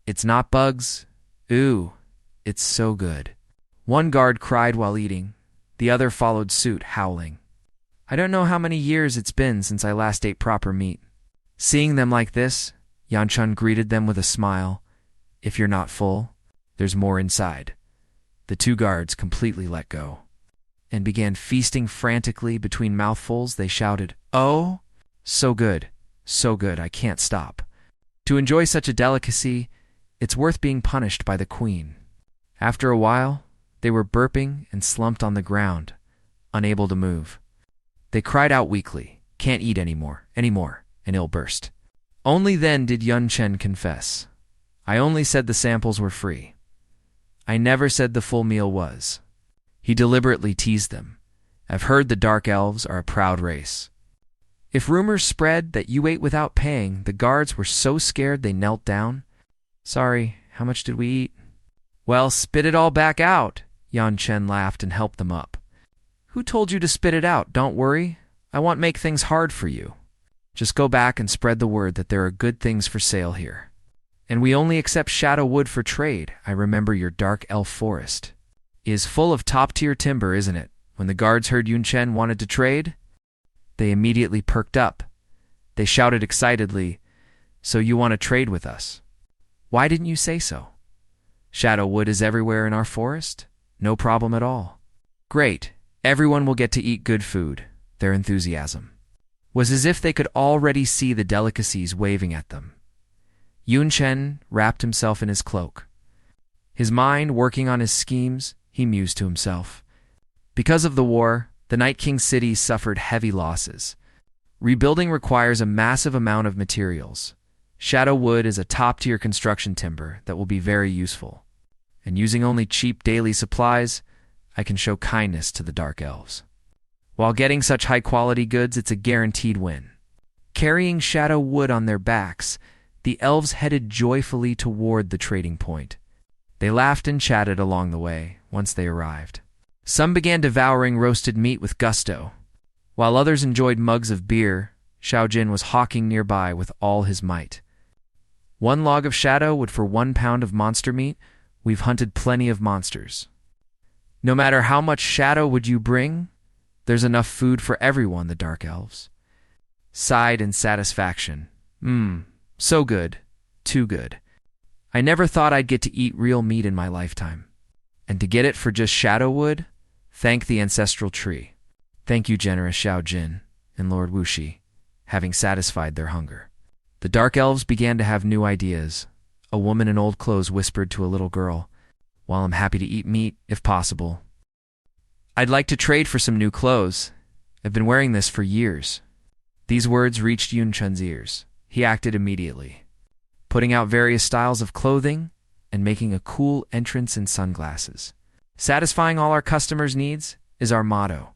It's not bugs. Ooh, it's so good. One guard cried while eating. The other followed suit, howling. I don't know how many years it's been since I last ate proper meat. Seeing them like this, Yan Chun greeted them with a smile. If you're not full, there's more inside. The 2 guards completely let go and began feasting frantically. Between mouthfuls, they shouted, Oh, so good, I can't stop. To enjoy such a delicacy, it's worth being punished by the queen. After a while, they were burping and slumped on the ground, unable to move. They cried out weakly, Can't eat anymore, and ill burst. Only then did Yun Chen confess. I only said the samples were free. I never said the full meal was. He deliberately teased them. I've heard the Dark Elves are a proud race. If rumors spread that you ate without paying, the guards were so scared they knelt down. Sorry, how much did we eat? Well, spit it all back out. Yan Chen laughed and helped them up. Who told you to spit it out? Don't worry. I won't make things hard for you. Just go back and spread the word that there are good things for sale here. And we only accept shadow wood for trade. I remember your Dark Elf forest is full of top-tier timber, isn't it? When the guards heard Yun Chen wanted to trade, they immediately perked up. They shouted excitedly, So you want to trade with us? Why didn't you say so? Shadow wood is everywhere in our forest? No problem at all. Great. Everyone will get to eat good food. Their enthusiasm was as if they could already see the delicacies waving at them. Yun Chen wrapped himself in his cloak. His mind working on his schemes, he mused to himself. Because of the war, the Night King's city suffered heavy losses. Rebuilding requires a massive amount of materials. Shadow wood is a top-tier construction timber that will be very useful. And using only cheap daily supplies, I can show kindness to the Dark Elves. While getting such high-quality goods, it's a guaranteed win. Carrying shadow wood on their backs, the elves headed joyfully toward the trading point. They laughed and chatted along the way once they arrived. Some began devouring roasted meat with gusto, while others enjoyed mugs of beer. Xiao Jin was hawking nearby with all his might. 1 log of shadow wood for 1 pound of monster meat. We've hunted plenty of monsters. No matter how much shadow wood you bring, there's enough food for everyone, the Dark Elves sighed in satisfaction. So good. Too good. I never thought I'd get to eat real meat in my lifetime. And to get it for just shadow wood, thank the ancestral tree. Thank you, generous Xiao Jin and Lord Wuxi, having satisfied their hunger. The Dark Elves began to have new ideas. A woman in old clothes whispered to a little girl, "While I'm happy to eat meat, if possible, I'd like to trade for some new clothes. I've been wearing this for years." These words reached Yun Chen's ears. He acted immediately, putting out various styles of clothing and making a cool entrance in sunglasses. Satisfying all our customers' needs is our motto.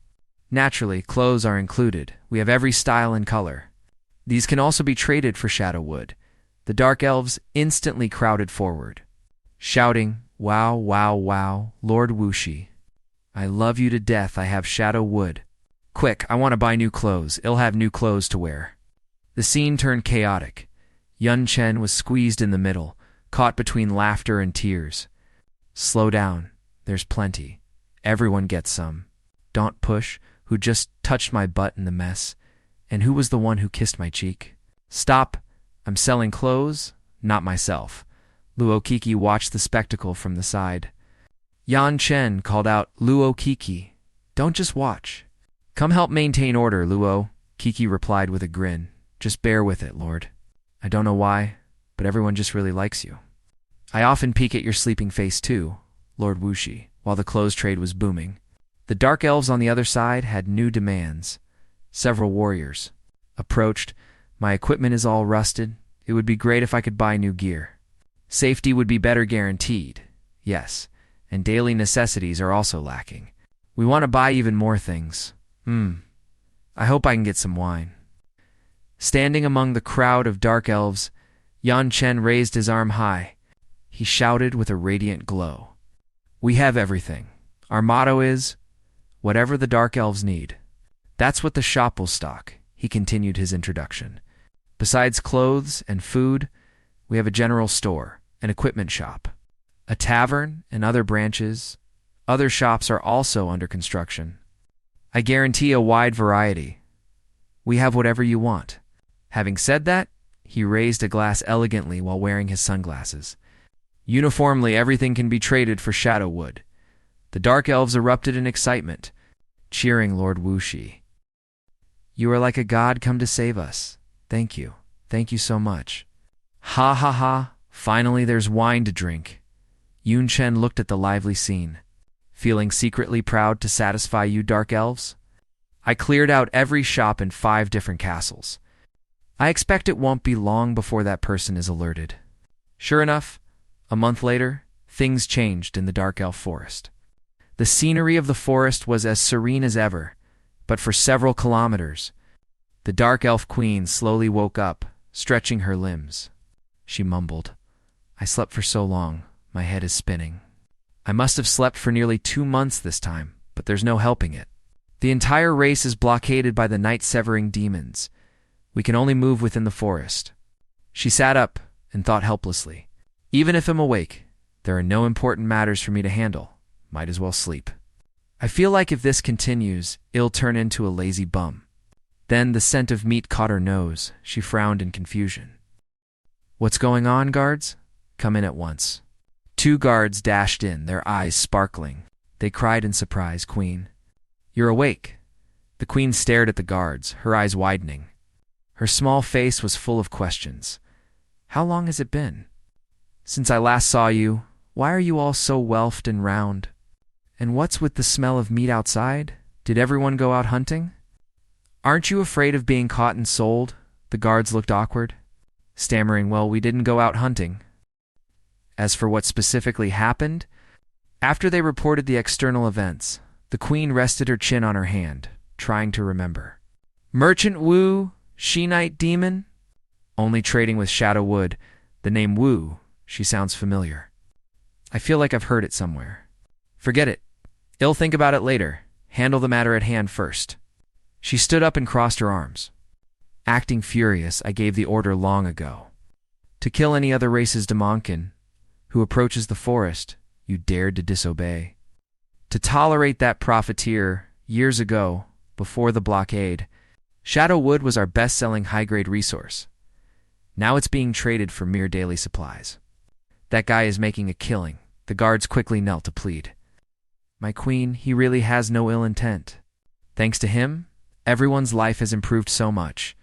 Naturally, clothes are included. We have every style and color. These can also be traded for shadow wood. The Dark Elves instantly crowded forward, shouting, "Wow, wow, wow, Lord Wuxi. I love you to death. I have shadow wood. Quick, I want to buy new clothes. I'll have new clothes to wear." The scene turned chaotic. Yun Chen was squeezed in the middle, caught between laughter and tears. "Slow down. There's plenty. Everyone gets some. Don't push. Who just touched my butt in the mess? And who was the one who kissed my cheek? Stop. I'm selling clothes, not myself." Luo Kiki watched the spectacle from the side. Yan Chen called out, "Luo Kiki, don't just watch. Come help maintain order, Luo." Kiki replied with a grin. "Just bear with it, Lord. I don't know why, but everyone just really likes you. I often peek at your sleeping face too, Lord Wuxi," while the clothes trade was booming. The Dark Elves on the other side had new demands. Several warriors approached. "My equipment is all rusted. It would be great if I could buy new gear. Safety would be better guaranteed. Yes, and daily necessities are also lacking. We want to buy even more things. I hope I can get some wine." Standing among the crowd of Dark Elves, Yan Chen raised his arm high. He shouted with a radiant glow, "We have everything. Our motto is, whatever the Dark Elves need. That's what the shop will stock." He continued his introduction. "Besides clothes and food, we have a general store, an equipment shop, a tavern, and other branches. Other shops are also under construction. I guarantee a wide variety. We have whatever you want." Having said that, he raised a glass elegantly while wearing his sunglasses. "Uniformly, everything can be traded for shadow wood." The Dark Elves erupted in excitement, cheering Lord Wuxi. "You are like a god come to save us. Thank you. Thank you so much." "Ha ha ha. Finally there's wine to drink." Yun Chen looked at the lively scene. "Feeling secretly proud to satisfy you Dark Elves? I cleared out every shop in 5 different castles. I expect it won't be long before that person is alerted." Sure enough, a month later, things changed in the Dark Elf forest. The scenery of the forest was as serene as ever, but for several kilometers, the Dark Elf Queen slowly woke up, stretching her limbs. She mumbled, "I slept for so long, my head is spinning. I must have slept for nearly 2 months this time, but there's no helping it. The entire race is blockaded by the night-severing demons. We can only move within the forest." She sat up and thought helplessly. "Even if I'm awake, there are no important matters for me to handle. Might as well sleep. I feel like if this continues, it'll turn into a lazy bum." Then the scent of meat caught her nose. She frowned in confusion. "What's going on, guards?" Come in at once. 2 guards dashed in, their eyes sparkling. They cried in surprise, Queen. You're awake. The Queen stared at the guards, her eyes widening. Her small face was full of questions. How long has it been? Since I last saw you. Why are you all so whelped and round? And what's with the smell of meat outside? Did everyone go out hunting? Aren't you afraid of being caught and sold? The guards looked awkward, stammering, well, we didn't go out hunting. As for what specifically happened, after they reported the external events, the Queen rested her chin on her hand, trying to remember. Merchant Wu, she-night demon? Only trading with Shadow Wood. The name Wu, she sounds familiar. I feel like I've heard it somewhere. Forget it. I'll think about it later. Handle the matter at hand first. She stood up and crossed her arms. Acting furious, I gave the order long ago. To kill any other race's Demonkin who approaches the forest, you dared to disobey. To tolerate that profiteer years ago, before the blockade, Shadow Wood was our best-selling high-grade resource. Now it's being traded for mere daily supplies. That guy is making a killing. The guards quickly knelt to plead. My Queen, he really has no ill intent. Thanks to him, everyone's life has improved so much.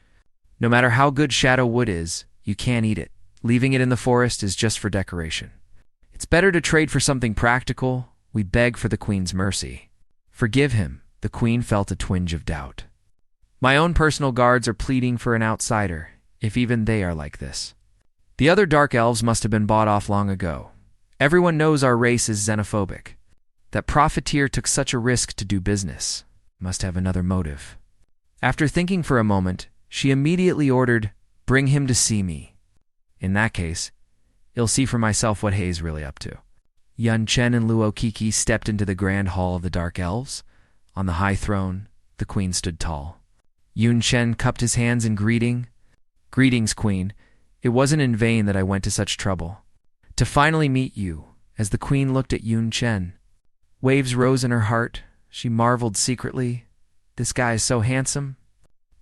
No matter how good Shadow Wood is, you can't eat it. Leaving it in the forest is just for decoration. It's better to trade for something practical. We beg for the Queen's mercy. Forgive him. The Queen felt a twinge of doubt. My own personal guards are pleading for an outsider, if even they are like this. The other dark elves must have been bought off long ago. Everyone knows our race is xenophobic. That profiteer took such a risk to do business. Must have another motive. After thinking for a moment, she immediately ordered, bring him to see me. In that case, I'll see for myself what Hei's really up to. Yun Chen and Luo Kiki stepped into the grand hall of the Dark Elves. On the high throne, the Queen stood tall. Yun Chen cupped his hands in greeting. Greetings, Queen. It wasn't in vain that I went to such trouble. To finally meet you, as the Queen looked at Yun Chen. Waves rose in her heart. She marveled secretly. This guy is so handsome.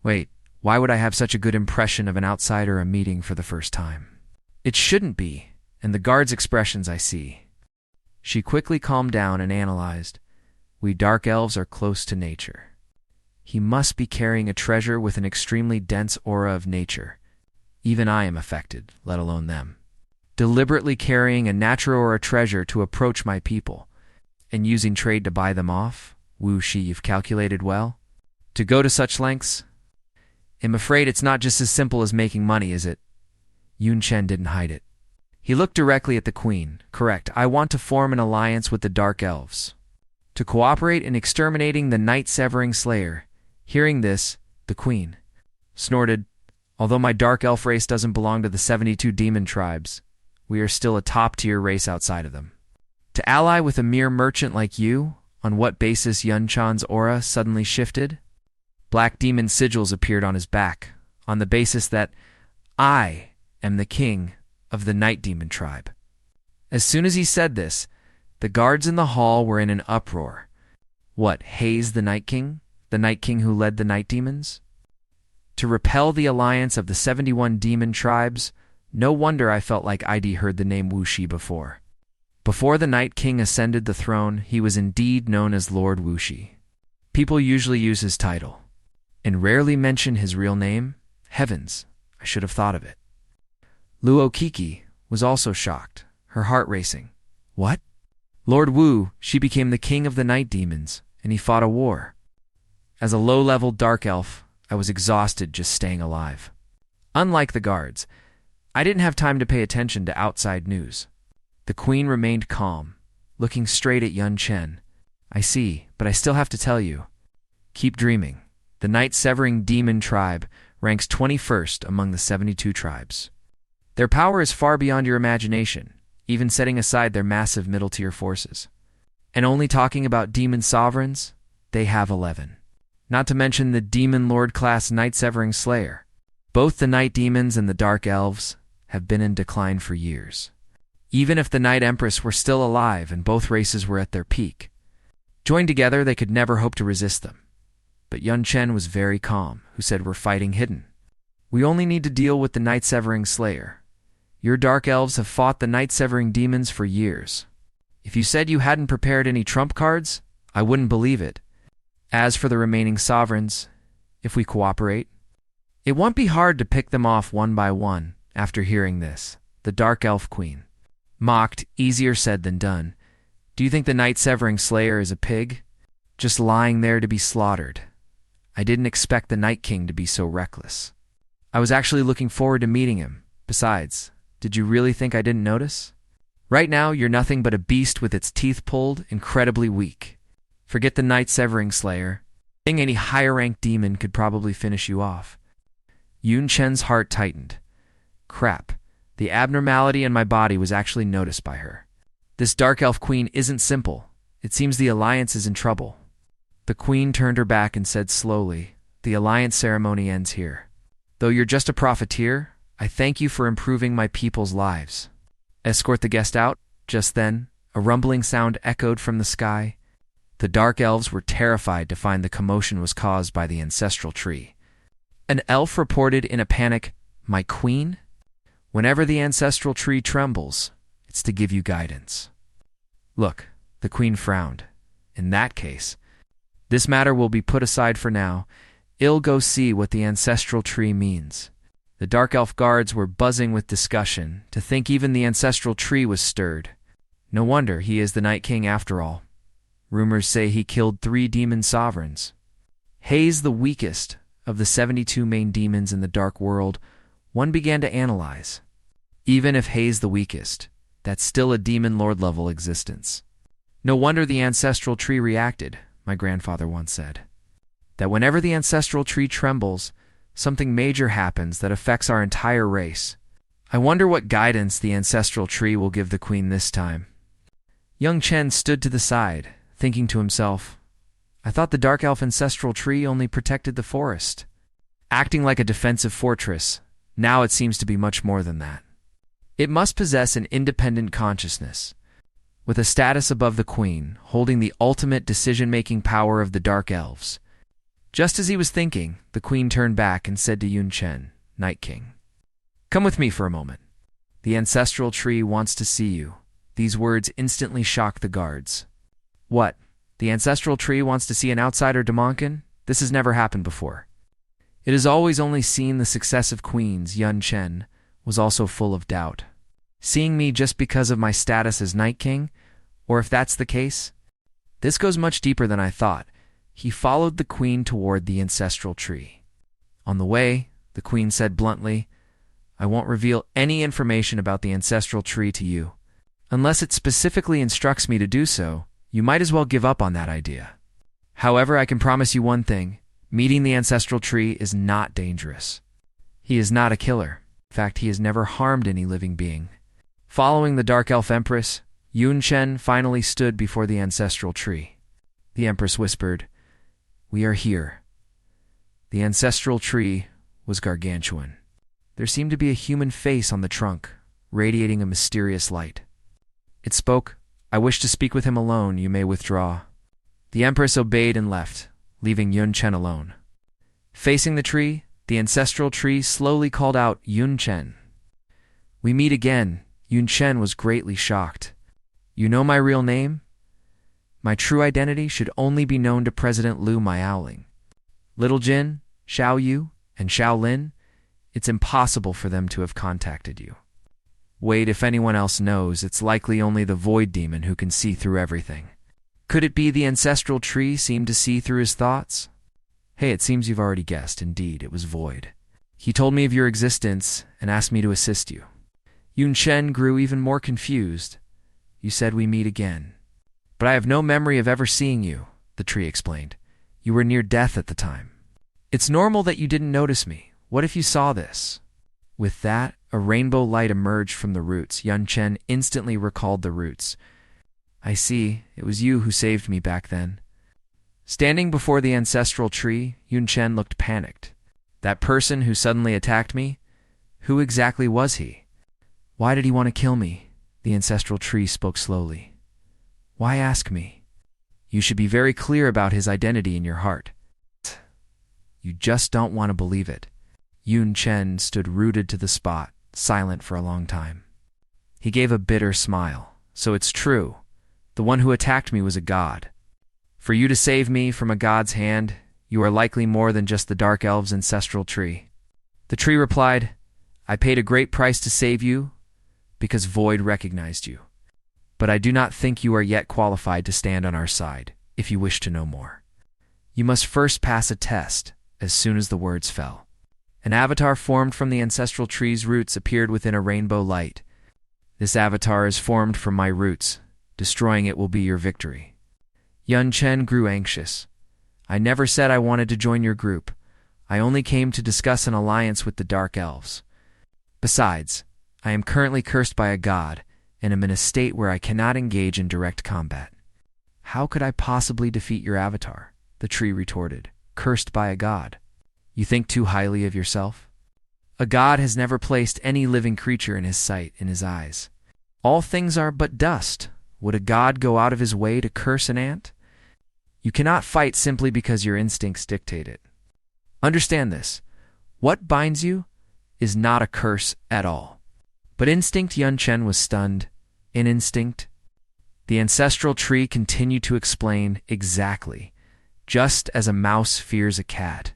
Wait, why would I have such a good impression of an outsider a meeting for the first time? It shouldn't be, and the guard's expressions I see. She quickly calmed down and analyzed. We dark elves are close to nature. He must be carrying a treasure with an extremely dense aura of nature. Even I am affected, let alone them. Deliberately carrying a natural or a treasure to approach my people, and using trade to buy them off? Wu Shi, you've calculated well. To go to such lengths? I'm afraid it's not just as simple as making money, is it? Yun Chen didn't hide it. He looked directly at the Queen. Correct, I want to form an alliance with the Dark Elves. To cooperate in exterminating the Night-Severing Slayer. Hearing this, the Queen snorted. Although my Dark Elf race doesn't belong to the 72 demon tribes, we are still a top-tier race outside of them. To ally with a mere merchant like you? On what basis? Yun Chan's aura suddenly shifted? Black demon sigils appeared on his back, on the basis that I am the king of the Night Demon tribe. As soon as he said this, the guards in the hall were in an uproar. What, Hei's the Night King? The Night King who led the Night Demons? To repel the alliance of the 71 demon tribes? No wonder I felt like I'd heard the name Wu Shi before. Before the Night King ascended the throne, he was indeed known as Lord Wu Shi. People usually use his title, and rarely mention his real name. Heavens, I should have thought of it. Luo Kiki was also shocked, her heart racing. What? Lord Wu, she became the king of the night demons, and he fought a war. As a low-level dark elf, I was exhausted just staying alive. Unlike the guards, I didn't have time to pay attention to outside news. The Queen remained calm, looking straight at Yun Chen. I see, but I still have to tell you. Keep dreaming. The Night-Severing Demon tribe ranks 21st among the 72 tribes. Their power is far beyond your imagination, even setting aside their massive middle-tier forces. And only talking about demon sovereigns, they have 11. Not to mention the Demon Lord-class Night-Severing Slayer. Both the Night Demons and the Dark Elves have been in decline for years. Even if the Night Empress were still alive and both races were at their peak, joined together they could never hope to resist them. But Yun Chen was very calm, who said we're fighting hidden. We only need to deal with the Night-Severing Slayer. Your dark elves have fought the night-severing demons for years. If you said you hadn't prepared any trump cards, I wouldn't believe it. As for the remaining sovereigns, if we cooperate, it won't be hard to pick them off one by one. After hearing this, the Dark Elf Queen mocked, easier said than done. Do you think the night-severing slayer is a pig? Just lying there to be slaughtered. I didn't expect the Night King to be so reckless. I was actually looking forward to meeting him. Besides, did you really think I didn't notice? Right now, you're nothing but a beast with its teeth pulled, incredibly weak. Forget the night-severing slayer. I think any higher-ranked demon could probably finish you off. Yun Chen's heart tightened. Crap. The abnormality in my body was actually noticed by her. This Dark Elf Queen isn't simple. It seems the Alliance is in trouble. The Queen turned her back and said slowly, the Alliance ceremony ends here. Though you're just a profiteer, I thank you for improving my people's lives. Escort the guest out. Just then, a rumbling sound echoed from the sky. The Dark Elves were terrified to find the commotion was caused by the ancestral tree. An elf reported in a panic, "My queen? Whenever the ancestral tree trembles, it's to give you guidance." Look, the queen frowned. In that case, this matter will be put aside for now. I'll go see what the ancestral tree means. The Dark Elf guards were buzzing with discussion. To think even the ancestral tree was stirred. No wonder he is the Night King after all. Rumors say he killed 3 demon sovereigns. Hayes the weakest of the 72 main demons in the dark world. One began to analyze. Even if Hayes the weakest, that's still a demon lord level existence. No wonder the ancestral tree reacted, my grandfather once said. That whenever the ancestral tree trembles, something major happens that affects our entire race. I wonder what guidance the ancestral tree will give the queen this time. Young Chen stood to the side, thinking to himself, I thought the Dark Elf ancestral tree only protected the forest. Acting like a defensive fortress, now it seems to be much more than that. It must possess an independent consciousness, with a status above the queen, holding the ultimate decision-making power of the Dark Elves. Just as he was thinking, the queen turned back and said to Yun Chen, Night King, "Come with me for a moment. The ancestral tree wants to see you." These words instantly shocked the guards. What? The ancestral tree wants to see an outsider Damonkin? This has never happened before. It has always only seen the successive queens. Yun Chen was also full of doubt. Seeing me just because of my status as Night King? Or if that's the case? This goes much deeper than I thought. He followed the queen toward the ancestral tree. On the way, the queen said bluntly, I won't reveal any information about the ancestral tree to you. Unless it specifically instructs me to do so, you might as well give up on that idea. However, I can promise you one thing. Meeting the ancestral tree is not dangerous. He is not a killer. In fact, he has never harmed any living being. Following the Dark Elf Empress, Yun Chen finally stood before the ancestral tree. The Empress whispered, We are here. The ancestral tree was gargantuan. There seemed to be a human face on the trunk, radiating a mysterious light. It spoke, I wish to speak with him alone, you may withdraw. The Empress obeyed and left, leaving Yun Chen alone. Facing the tree, the ancestral tree slowly called out Yun Chen. We meet again. Yun Chen was greatly shocked. You know my real name? My true identity should only be known to President Liu Miaoling. Little Jin, Xiao Yu, and Xiao Lin, it's impossible for them to have contacted you. Wait, if anyone else knows, it's likely only the Void Demon who can see through everything. Could it be the ancestral tree seemed to see through his thoughts? Hey, it seems you've already guessed. Indeed, it was Void. He told me of your existence and asked me to assist you. Yun Chen grew even more confused. You said we meet again. But I have no memory of ever seeing you, the tree explained. You were near death at the time. It's normal that you didn't notice me. What if you saw this? With that, a rainbow light emerged from the roots. Yun Chen instantly recalled the roots. I see, it was you who saved me back then. Standing before the ancestral tree, Yun Chen looked panicked. That person who suddenly attacked me? Who exactly was he? Why did he want to kill me? The ancestral tree spoke slowly. Why ask me? You should be very clear about his identity in your heart. You just don't want to believe it. Yun Chen stood rooted to the spot, silent for a long time. He gave a bitter smile. So it's true. The one who attacked me was a god. For you to save me from a god's hand, you are likely more than just the Dark Elves' ancestral tree. The tree replied, I paid a great price to save you because Void recognized you. But I do not think you are yet qualified to stand on our side, if you wish to know more. You must first pass a test. As soon as the words fell, an avatar formed from the ancestral tree's roots appeared within a rainbow light. This avatar is formed from my roots. Destroying it will be your victory. Yun Chen grew anxious. I never said I wanted to join your group. I only came to discuss an alliance with the Dark Elves. Besides, I am currently cursed by a god, and am in a state where I cannot engage in direct combat. How could I possibly defeat your avatar? The tree retorted. Cursed by a god. You think too highly of yourself? A god has never placed any living creature in his sight, in his eyes. All things are but dust. Would a god go out of his way to curse an ant? You cannot fight simply because your instincts dictate it. Understand this. What binds you is not a curse at all. But instinct. Yun Chen was stunned. In instinct? The ancestral tree continued to explain exactly. Just as a mouse fears a cat,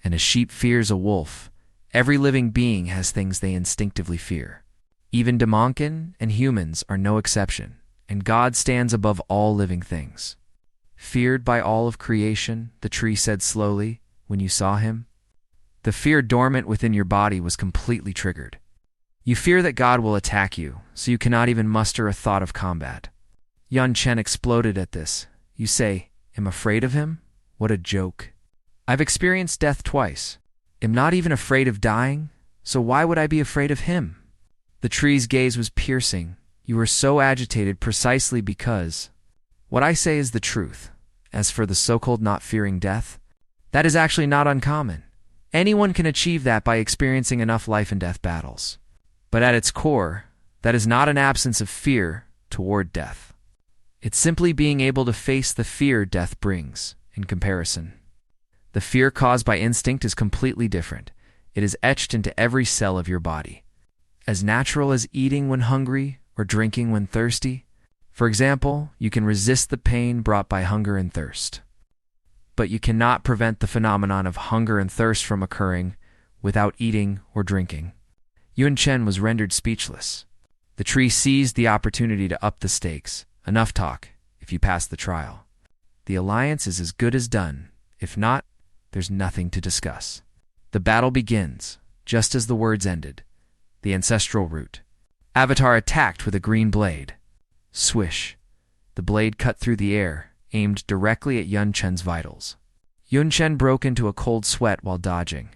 and a sheep fears a wolf, every living being has things they instinctively fear. Even Demonkin and humans are no exception, and God stands above all living things. Feared by all of creation, the tree said slowly, when you saw him. The fear dormant within your body was completely triggered. You fear that God will attack you, so you cannot even muster a thought of combat. Yun Chen exploded at this. You say, am afraid of him? What a joke. I've experienced death twice. Am not even afraid of dying, so why would I be afraid of him? The tree's gaze was piercing. You were so agitated precisely because what I say is the truth. As for the so-called not fearing death, that is actually not uncommon. Anyone can achieve that by experiencing enough life and death battles. But at its core, that is not an absence of fear toward death. It's simply being able to face the fear death brings, in comparison. The fear caused by instinct is completely different. It is etched into every cell of your body. As natural as eating when hungry or drinking when thirsty. For example, you can resist the pain brought by hunger and thirst. But you cannot prevent the phenomenon of hunger and thirst from occurring without eating or drinking. Yun Chen was rendered speechless. The tree seized the opportunity to up the stakes. Enough talk, if you pass the trial. The alliance is as good as done. If not, there's nothing to discuss. The battle begins, just as the words ended. The ancestral root. Avatar attacked with a green blade. Swish. The blade cut through the air, aimed directly at Yun Chen's vitals. Yun Chen broke into a cold sweat while dodging.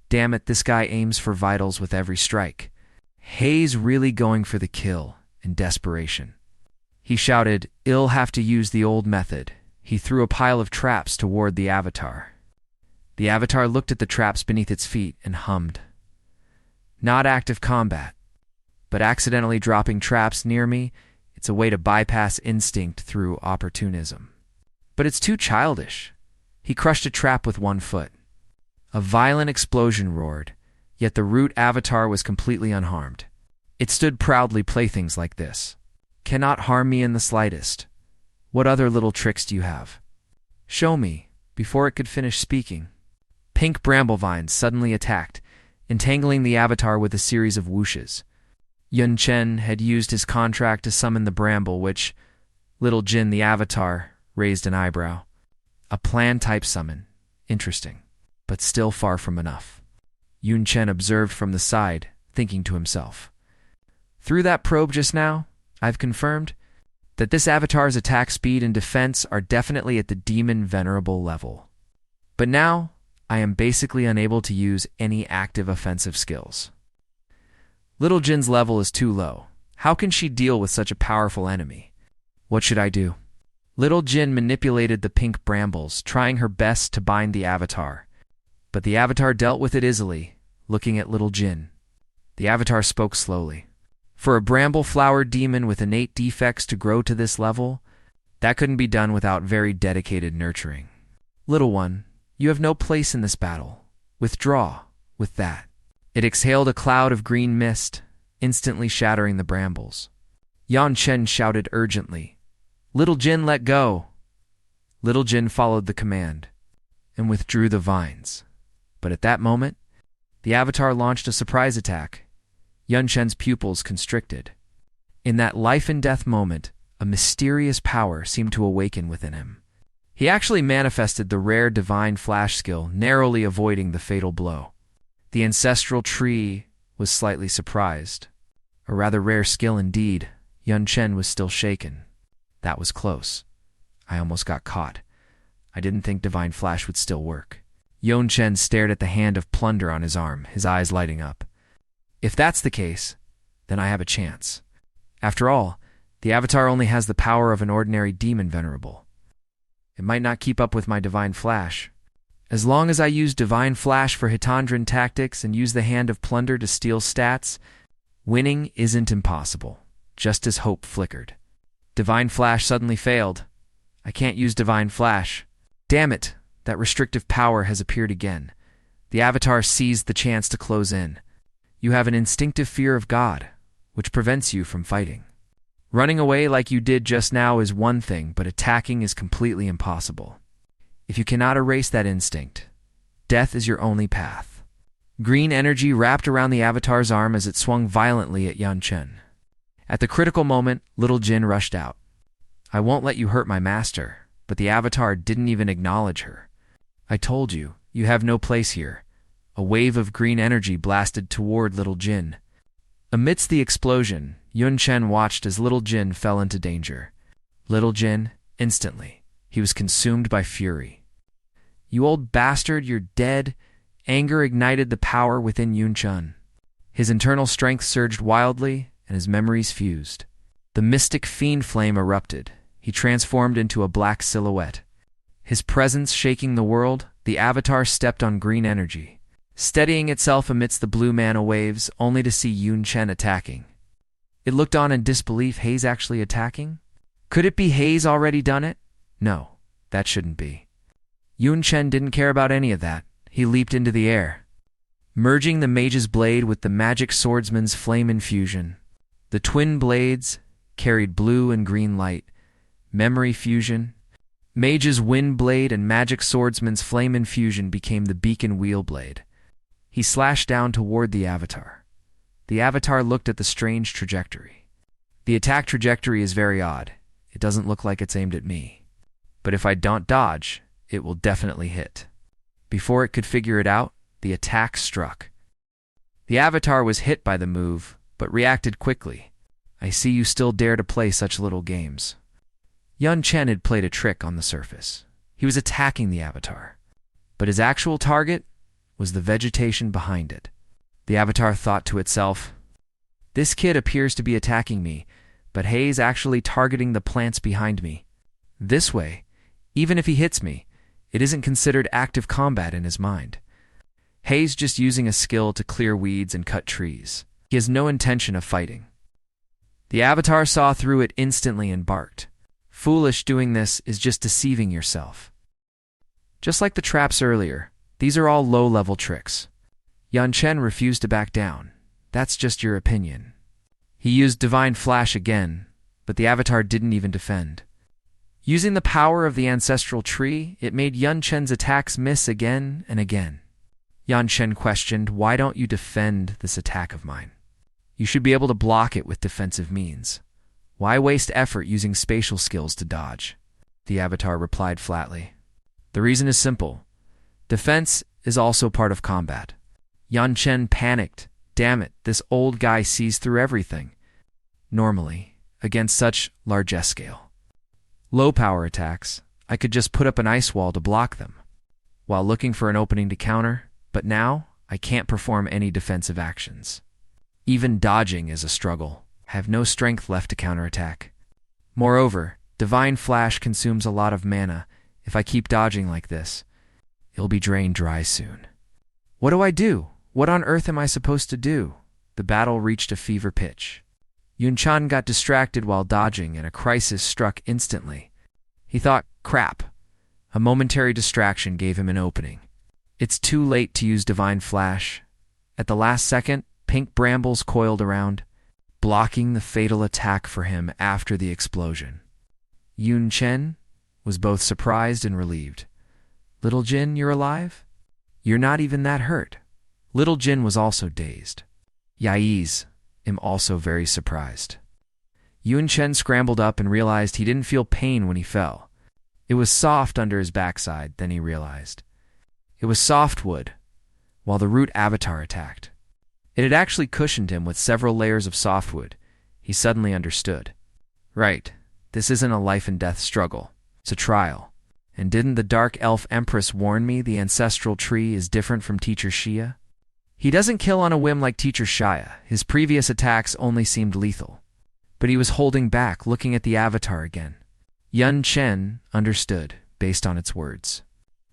Damn it, this guy aims for vitals with every strike. He's really going for the kill in desperation. He shouted, "I'll have to use the old method." He threw a pile of traps toward the avatar. The avatar looked at the traps beneath its feet and hummed. Not active combat, but accidentally dropping traps near me, it's a way to bypass instinct through opportunism. But it's too childish. He crushed a trap with one foot. A violent explosion roared, yet the root avatar was completely unharmed. It stood proudly. Playthings like this cannot harm me in the slightest. What other little tricks do you have? Show me. Before it could finish speaking, pink bramble vines suddenly attacked, entangling the avatar with a series of whooshes. Yun Chen had used his contract to summon the bramble, which Little Jin, the avatar, raised an eyebrow. A plan-type summon. Interesting, but still far from enough. Yun Chen observed from the side, thinking to himself. Through that probe just now, I've confirmed that this avatar's attack speed and defense are definitely at the demon venerable level. But now, I am basically unable to use any active offensive skills. Little Jin's level is too low. How can she deal with such a powerful enemy? What should I do? Little Jin manipulated the pink brambles, trying her best to bind the avatar. But the avatar dealt with it easily, looking at Little Jin. The avatar spoke slowly. For a bramble-flowered demon with innate defects to grow to this level, that couldn't be done without very dedicated nurturing. Little one, you have no place in this battle. Withdraw with that. It exhaled a cloud of green mist, instantly shattering the brambles. Yan Chen shouted urgently, "Little Jin, let go!" Little Jin followed the command and withdrew the vines. But at that moment, the avatar launched a surprise attack. Yun Chen's pupils constricted. In that life-and-death moment, a mysterious power seemed to awaken within him. He actually manifested the rare divine flash skill, narrowly avoiding the fatal blow. The ancestral tree was slightly surprised. A rather rare skill indeed. Yun Chen was still shaken. That was close. I almost got caught. I didn't think divine flash would still work. Yun Chen stared at the hand of plunder on his arm, his eyes lighting up. If that's the case, then I have a chance. After all, the avatar only has the power of an ordinary demon venerable. It might not keep up with my divine flash. As long as I use divine flash for Hitandran tactics and use the hand of plunder to steal stats, winning isn't impossible, just as hope flickered. Divine flash suddenly failed. I can't use divine flash. Damn it, that restrictive power has appeared again. The avatar seized the chance to close in. You have an instinctive fear of God, which prevents you from fighting. Running away like you did just now is one thing, but attacking is completely impossible. If you cannot erase that instinct, death is your only path. Green energy wrapped around the avatar's arm as it swung violently at Yan Chen. At the critical moment, Little Jin rushed out. I won't let you hurt my master, but the avatar didn't even acknowledge her. I told you, you have no place here. A wave of green energy blasted toward Little Jin. Amidst the explosion, Yun Chen watched as Little Jin fell into danger. Little Jin, instantly, he was consumed by fury. You old bastard, you're dead. Anger ignited the power within Yun Chen. His internal strength surged wildly, and his memories fused. The mystic fiend flame erupted. He transformed into a black silhouette. His presence shaking the world, the avatar stepped on green energy, steadying itself amidst the blue mana waves, only to see Yun Chen attacking. It looked on in disbelief. Haze actually attacking? Could it be Haze already done it? No, that shouldn't be. Yun Chen didn't care about any of that. He leaped into the air, merging the mage's blade with the magic swordsman's flame infusion. The twin blades carried blue and green light. Memory fusion. Mage's wind blade and magic swordsman's flame infusion became the beacon wheel blade. He slashed down toward the avatar. The avatar looked at the strange trajectory. The attack trajectory is very odd. It doesn't look like it's aimed at me. But if I don't dodge, it will definitely hit. Before it could figure it out, the attack struck. The avatar was hit by the move, but reacted quickly. I see you still dare to play such little games. Yun Chen had played a trick on the surface. He was attacking the avatar, but his actual target was the vegetation behind it. The avatar thought to itself, this kid appears to be attacking me, but Hay's actually targeting the plants behind me. This way, even if he hits me, it isn't considered active combat in his mind. Hay's just using a skill to clear weeds and cut trees. He has no intention of fighting. The avatar saw through it instantly and barked. Foolish, doing this is just deceiving yourself. Just like the traps earlier, these are all low-level tricks. Yan Chen refused to back down. That's just your opinion. He used Divine Flash again, but the avatar didn't even defend. Using the power of the ancestral tree, it made Yun Chen's attacks miss again and again. Yan Chen questioned, why don't you defend this attack of mine? You should be able to block it with defensive means. Why waste effort using spatial skills to dodge? The avatar replied flatly. The reason is simple. Defense is also part of combat. Yan Chen panicked. Damn it, this old guy sees through everything. Normally, against such largesse scale. Low power attacks, I could just put up an ice wall to block them, while looking for an opening to counter, but now I can't perform any defensive actions. Even dodging is a struggle. I have no strength left to counterattack. Moreover, Divine Flash consumes a lot of mana. If I keep dodging like this, it'll be drained dry soon. What do I do? What on earth am I supposed to do? The battle reached a fever pitch. Yun Chen got distracted while dodging, and a crisis struck instantly. He thought, crap. A momentary distraction gave him an opening. It's too late to use Divine Flash, At the last second, pink brambles coiled around, blocking the fatal attack for him after the explosion. Yun Chen was both surprised and relieved. "Little Jin, you're alive? You're not even that hurt." Little Jin was also dazed. Yai's am also very surprised. Yun Chen scrambled up and realized he didn't feel pain when he fell. It was soft under his backside, then he realized. It was softwood, while the root avatar attacked. It had actually cushioned him with several layers of softwood. He suddenly understood. Right, this isn't a life and death struggle. It's a trial. And didn't the Dark Elf Empress warn me the ancestral tree is different from Teacher Xia? He doesn't kill on a whim like Teacher Xia. His previous attacks only seemed lethal. But he was holding back, looking at the avatar again. Yun Chen understood, based on its words.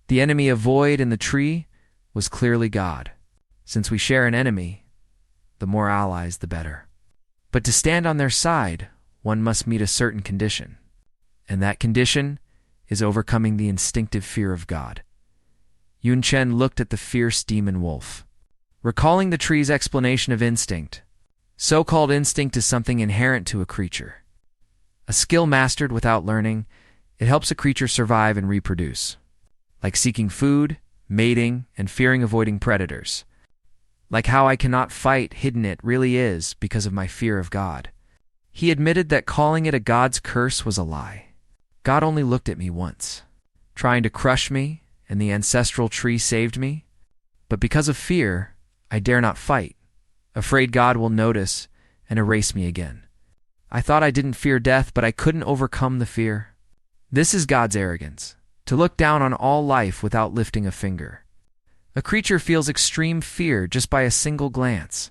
The enemy of void in the tree was clearly God. Since we share an enemy, the more allies, the better. But to stand on their side, one must meet a certain condition. And that condition is overcoming the instinctive fear of God. Yun Chen looked at the fierce demon wolf. Recalling the tree's explanation of instinct, so-called instinct is something inherent to a creature. A skill mastered without learning, it helps a creature survive and reproduce. Like seeking food, mating, and fearing avoiding predators. Like how I cannot fight hidden it really is because of my fear of God. He admitted that calling it a god's curse was a lie. God only looked at me once, trying to crush me, and the ancestral tree saved me. But because of fear, I dare not fight, afraid God will notice and erase me again. I thought I didn't fear death, but I couldn't overcome the fear. This is God's arrogance, to look down on all life without lifting a finger. A creature feels extreme fear just by a single glance,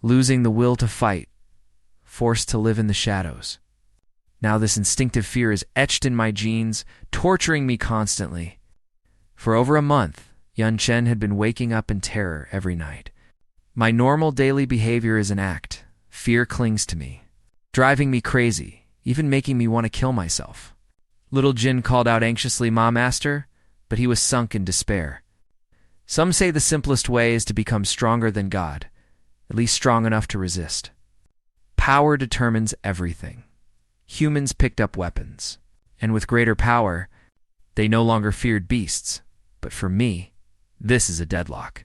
losing the will to fight, forced to live in the shadows. Now this instinctive fear is etched in my genes, torturing me constantly. For over a month, Yun Chen had been waking up in terror every night. My normal daily behavior is an act. Fear clings to me, driving me crazy, even making me want to kill myself. Little Jin called out anxiously, "Ma, Master," but he was sunk in despair. Some say the simplest way is to become stronger than God, at least strong enough to resist. Power determines everything. Humans picked up weapons, and with greater power, they no longer feared beasts. But for me, this is a deadlock.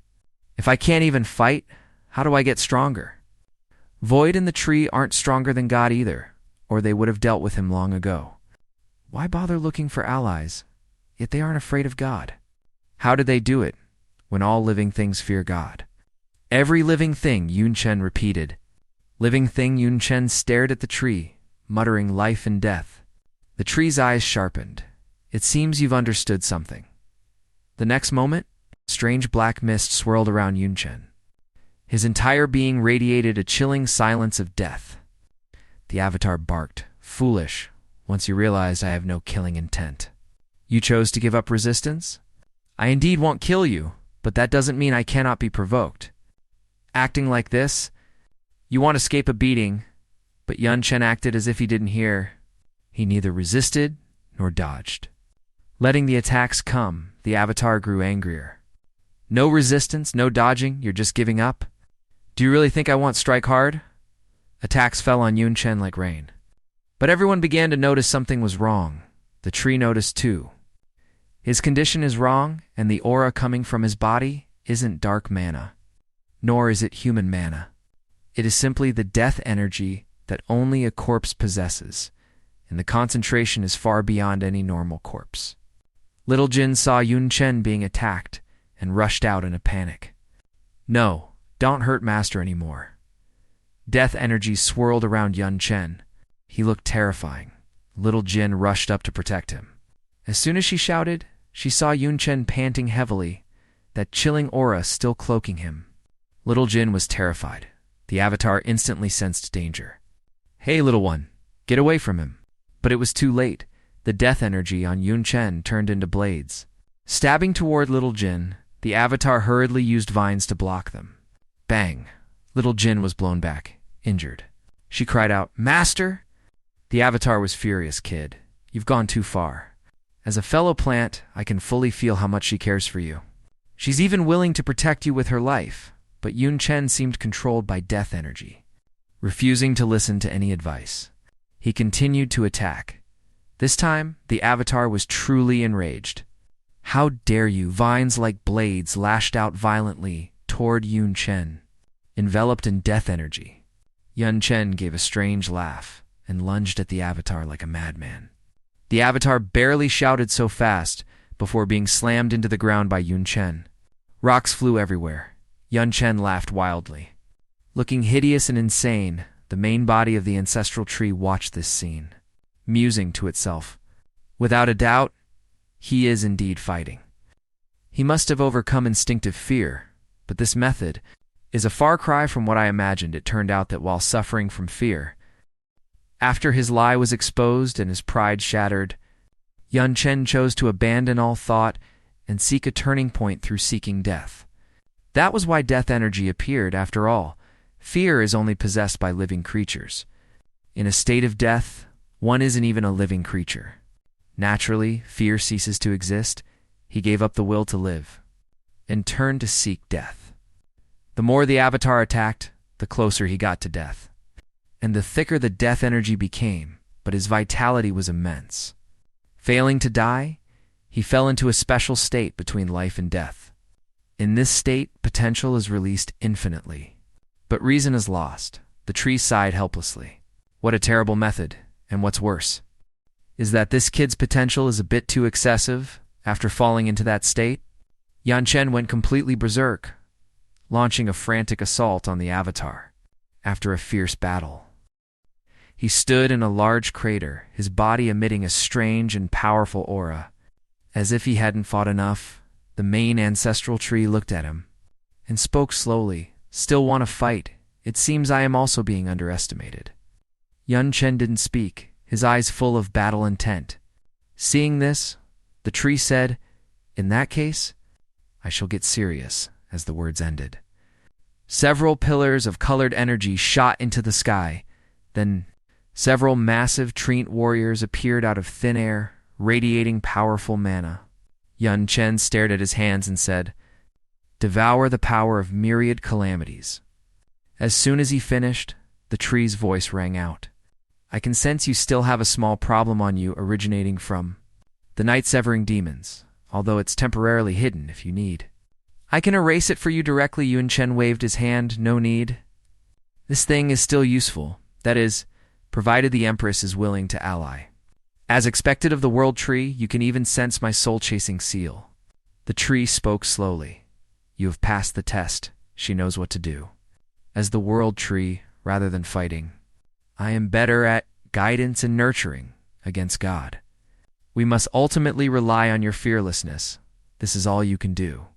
If I can't even fight, how do I get stronger? Void and the tree aren't stronger than God either, or they would have dealt with him long ago. Why bother looking for allies, yet they aren't afraid of God? How did they do it, when all living things fear God? Every living thing, Yun Chen repeated. Living thing, Yun Chen stared at the tree, muttering life and death. The tree's eyes sharpened. It seems you've understood something. The next moment, strange black mist swirled around Yun Chen. His entire being radiated a chilling silence of death. The avatar barked, "Foolish, once you realized I have no killing intent. You chose to give up resistance? I indeed won't kill you, but that doesn't mean I cannot be provoked. Acting like this, you want to escape a beating." But Yun Chen acted as if he didn't hear. He neither resisted nor dodged. Letting the attacks come, the avatar grew angrier. "No resistance, no dodging, you're just giving up? Do you really think I won't strike hard?" Attacks fell on Yun Chen like rain. But everyone began to notice something was wrong. The tree noticed too. His condition is wrong, and the aura coming from his body isn't dark mana, nor is it human mana. It is simply the death energy that only a corpse possesses, and the concentration is far beyond any normal corpse. Little Jin saw Yun Chen being attacked and rushed out in a panic. "No, don't hurt Master anymore." Death energy swirled around Yun Chen. He looked terrifying. Little Jin rushed up to protect him. As soon as she shouted, she saw Yun Chen panting heavily, that chilling aura still cloaking him. Little Jin was terrified. The avatar instantly sensed danger. "Hey, little one, get away from him." But it was too late. The death energy on Yun Chen turned into blades. Stabbing toward Little Jin, the avatar hurriedly used vines to block them. Bang! Little Jin was blown back, injured. She cried out, "Master!" The avatar was furious. "Kid, you've gone too far. As a fellow plant, I can fully feel how much she cares for you. She's even willing to protect you with her life. but Yun Chen seemed controlled by death energy. Refusing to listen to any advice, he continued to attack. This time, the avatar was truly enraged. "How dare you!" Vines like blades lashed out violently toward Yun Chen. Enveloped in death energy, Yun Chen gave a strange laugh and lunged at the avatar like a madman. The avatar barely shouted so fast before being slammed into the ground by Yun Chen. Rocks flew everywhere. Yun Chen laughed wildly. Looking hideous and insane, the main body of the ancestral tree watched this scene, musing to itself. Without a doubt, he is indeed fighting. He must have overcome instinctive fear, but this method is a far cry from what I imagined. It turned out that while suffering from fear, after his lie was exposed and his pride shattered, Yun Chen chose to abandon all thought and seek a turning point through seeking death. That was why death energy appeared. After all, fear is only possessed by living creatures. In a state of death, one isn't even a living creature. Naturally, fear ceases to exist. He gave up the will to live and turned to seek death. The more the avatar attacked, the closer he got to death. And the thicker the death energy became, but his vitality was immense. Failing to die, he fell into a special state between life and death. In this state, potential is released infinitely. But reason is lost. The tree sighed helplessly. What a terrible method, and what's worse is that this kid's potential is a bit too excessive. After falling into that state, Yun Chen went completely berserk, launching a frantic assault on the avatar. After a fierce battle, he stood in a large crater, his body emitting a strange and powerful aura. As if he hadn't fought enough, the main ancestral tree looked at him and spoke slowly. "Still want to fight? It seems I am also being underestimated." Yun Chen didn't speak, his eyes full of battle intent. Seeing this, the tree said, "In that case, I shall get serious," as the words ended. Several pillars of colored energy shot into the sky. Then several massive treant warriors appeared out of thin air, radiating powerful mana. Yun Chen stared at his hands and said, "Devour the power of myriad calamities." As soon as he finished, the tree's voice rang out. "I can sense you still have a small problem on you originating from the night-severing demons, although it's temporarily hidden if you need. I can erase it for you directly." Yun Chen waved his hand. "No need. This thing is still useful, that is, provided the Empress is willing to ally. As expected of the World Tree, you can even sense my soul-chasing seal." The tree spoke slowly. "You have passed the test. She knows what to do. As the World Tree, rather than fighting, I am better at guidance and nurturing against God. We must ultimately rely on your fearlessness. This is all you can do."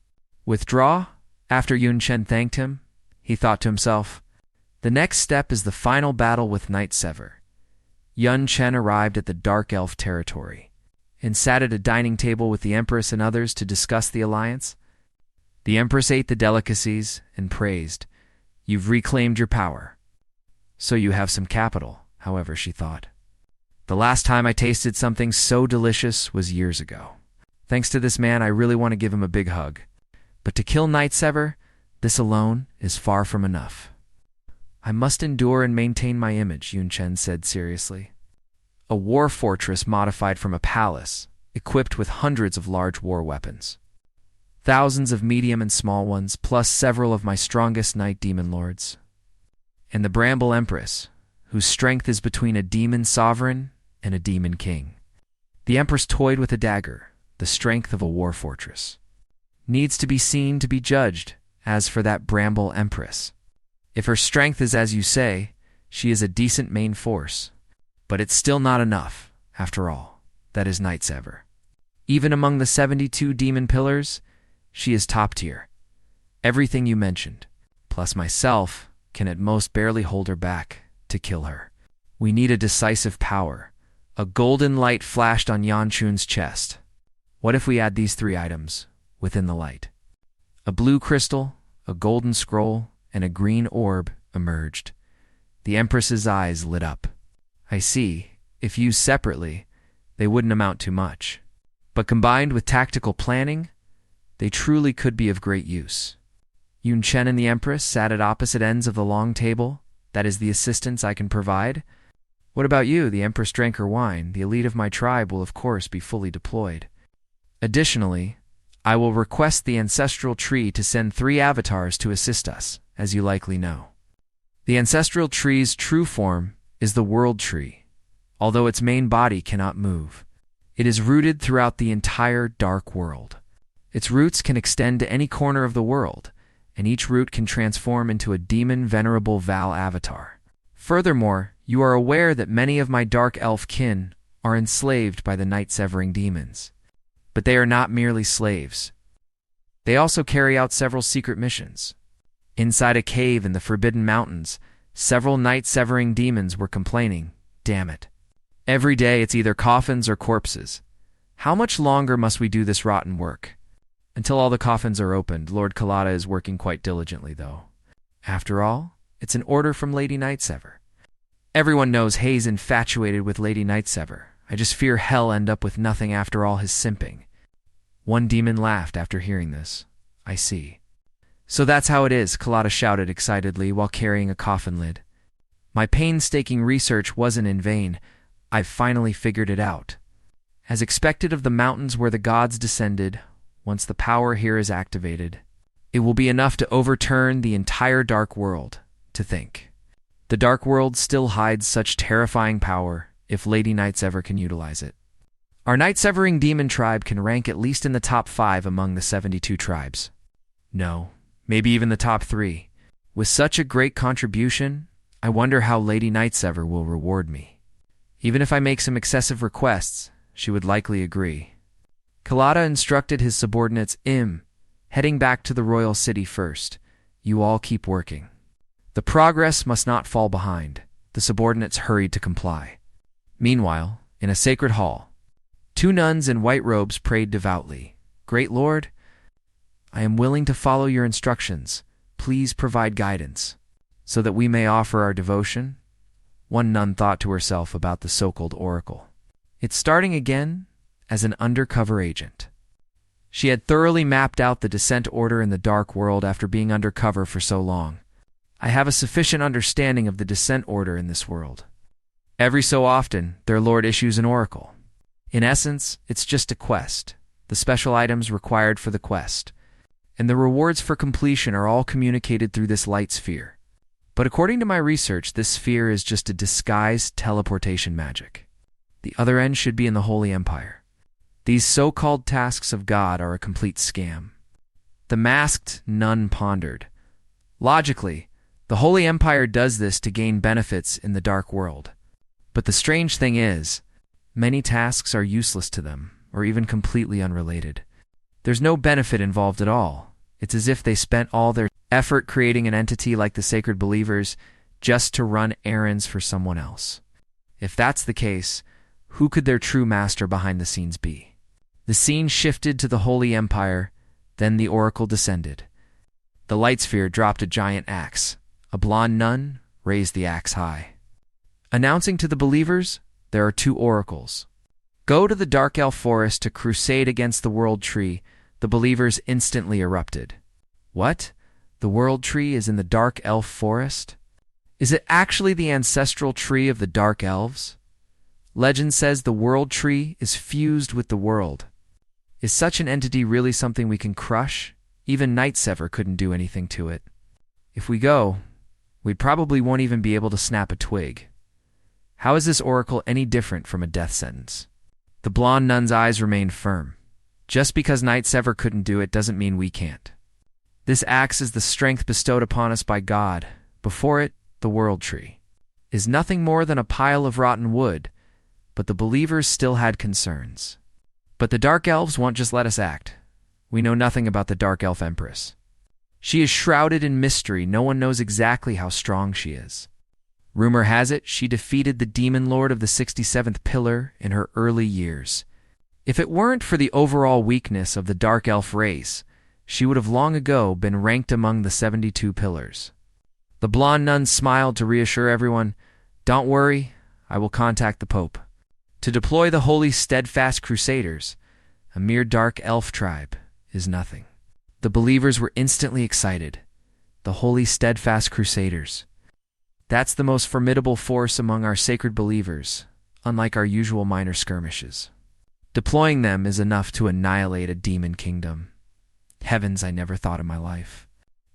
Withdraw? After Yun Chen thanked him, he thought to himself, "The next step is the final battle with Night Sever." Yun Chen arrived at the Dark Elf territory and sat at a dining table with the Empress and others to discuss the alliance. The Empress ate the delicacies and praised, "You've reclaimed your power. So you have some capital," however, she thought. "The last time I tasted something so delicious was years ago. Thanks to this man, I really want to give him a big hug. But to kill Night Sever, this alone is far from enough." "I must endure and maintain my image," Yun Chen said seriously. A war fortress modified from a palace, equipped with hundreds of large war weapons. Thousands of medium and small ones, plus several of my strongest night demon lords. And the Bramble Empress, whose strength is between a demon sovereign and a demon king. The Empress toyed with a dagger, the strength of a war fortress. Needs to be seen to be judged. As for that Bramble Empress, if her strength is as you say, she is a decent main force. But it's still not enough, after all. That is Night Sever. Even among the 72 demon pillars, she is top tier. Everything you mentioned, plus myself, can at most barely hold her back to kill her. We need a decisive power." A golden light flashed on Yan Chun's chest. "What if we add these 3 items within the light?" A blue crystal, a golden scroll, and a green orb emerged. The Empress's eyes lit up. "I see. If used separately, they wouldn't amount to much. But combined with tactical planning, they truly could be of great use." Yun Chen and the Empress sat at opposite ends of the long table. That is the assistance I can provide. What about you? The Empress drank her wine. The elite of my tribe will of course be fully deployed. Additionally, I will request the ancestral tree to send 3 avatars to assist us, as you likely know. The ancestral tree's true form is the world tree, although its main body cannot move. It is rooted throughout the entire dark world. Its roots can extend to any corner of the world, and each root can transform into a demon venerable Val avatar. Furthermore, you are aware that many of my dark elf kin are enslaved by the night-severing demons. But they are not merely slaves. They also carry out several secret missions. Inside a cave in the Forbidden Mountains, several night-severing demons were complaining, "Damn it. Every day it's either coffins or corpses. How much longer must we do this rotten work?" Until all the coffins are opened. Lord Kalata is working quite diligently, though. After all, it's an order from Lady Nightsever. Everyone knows Hay's infatuated with Lady Nightsever. I just fear hell end up with nothing after all his simping. One demon laughed after hearing this. I see. So that's how it is, Kalata shouted excitedly while carrying a coffin lid. My painstaking research wasn't in vain. I've finally figured it out. As expected of the mountains where the gods descended, once the power here is activated, it will be enough to overturn the entire dark world. To think. The dark world still hides such terrifying power if Lady Nightsever can utilize it. Our night-severing demon tribe can rank at least in the top 5 among the 72 tribes. No, maybe even the top 3. With such a great contribution, I wonder how Lady Nightsever will reward me. Even if I make some excessive requests, she would likely agree. Kalata instructed his subordinates, heading back to the royal city first. You all keep working. The progress must not fall behind. The subordinates hurried to comply. Meanwhile, in a sacred hall, 2 nuns in white robes prayed devoutly. Great Lord, I am willing to follow your instructions. Please provide guidance, so that we may offer our devotion. One nun thought to herself about the so-called oracle. It's starting again as an undercover agent. She had thoroughly mapped out the descent order in the dark world after being undercover for so long. I have a sufficient understanding of the descent order in this world. Every so often, their lord issues an oracle. In essence, it's just a quest, the special items required for the quest, and the rewards for completion are all communicated through this light sphere. But according to my research, this sphere is just a disguised teleportation magic. The other end should be in the Holy Empire. These so-called tasks of God are a complete scam. The masked nun pondered. Logically, the Holy Empire does this to gain benefits in the dark world. But the strange thing is, many tasks are useless to them, or even completely unrelated. There's no benefit involved at all. It's as if they spent all their effort creating an entity like the Sacred Believers just to run errands for someone else. If that's the case, who could their true master behind the scenes be? The scene shifted to the Holy Empire, then the oracle descended. The light sphere dropped a giant axe. A blonde nun raised the axe high. Announcing to the believers, there are 2 oracles. Go to the Dark Elf Forest to crusade against the World Tree. The believers instantly erupted. What? The World Tree is in the Dark Elf Forest? Is it actually the ancestral tree of the Dark Elves? Legend says the World Tree is fused with the world. Is such an entity really something we can crush? Even Nightsever couldn't do anything to it. If we go, we probably won't even be able to snap a twig. How is this oracle any different from a death sentence? The blonde nun's eyes remained firm. Just because Nightsever couldn't do it doesn't mean we can't. This axe is the strength bestowed upon us by God. Before it, the World Tree is nothing more than a pile of rotten wood, but the believers still had concerns. But the Dark Elves won't just let us act. We know nothing about the Dark Elf Empress. She is shrouded in mystery. No one knows exactly how strong she is. Rumor has it she defeated the demon lord of the 67th pillar in her early years. If it weren't for the overall weakness of the Dark Elf race, she would have long ago been ranked among the 72 pillars. The blonde nun smiled to reassure everyone, "Don't worry, I will contact the Pope. To deploy the holy steadfast crusaders, a mere dark elf tribe is nothing." The believers were instantly excited. the holy steadfast crusaders. That's the most formidable force among our sacred believers, unlike our usual minor skirmishes. Deploying them is enough to annihilate a demon kingdom. Heavens, I never thought in my life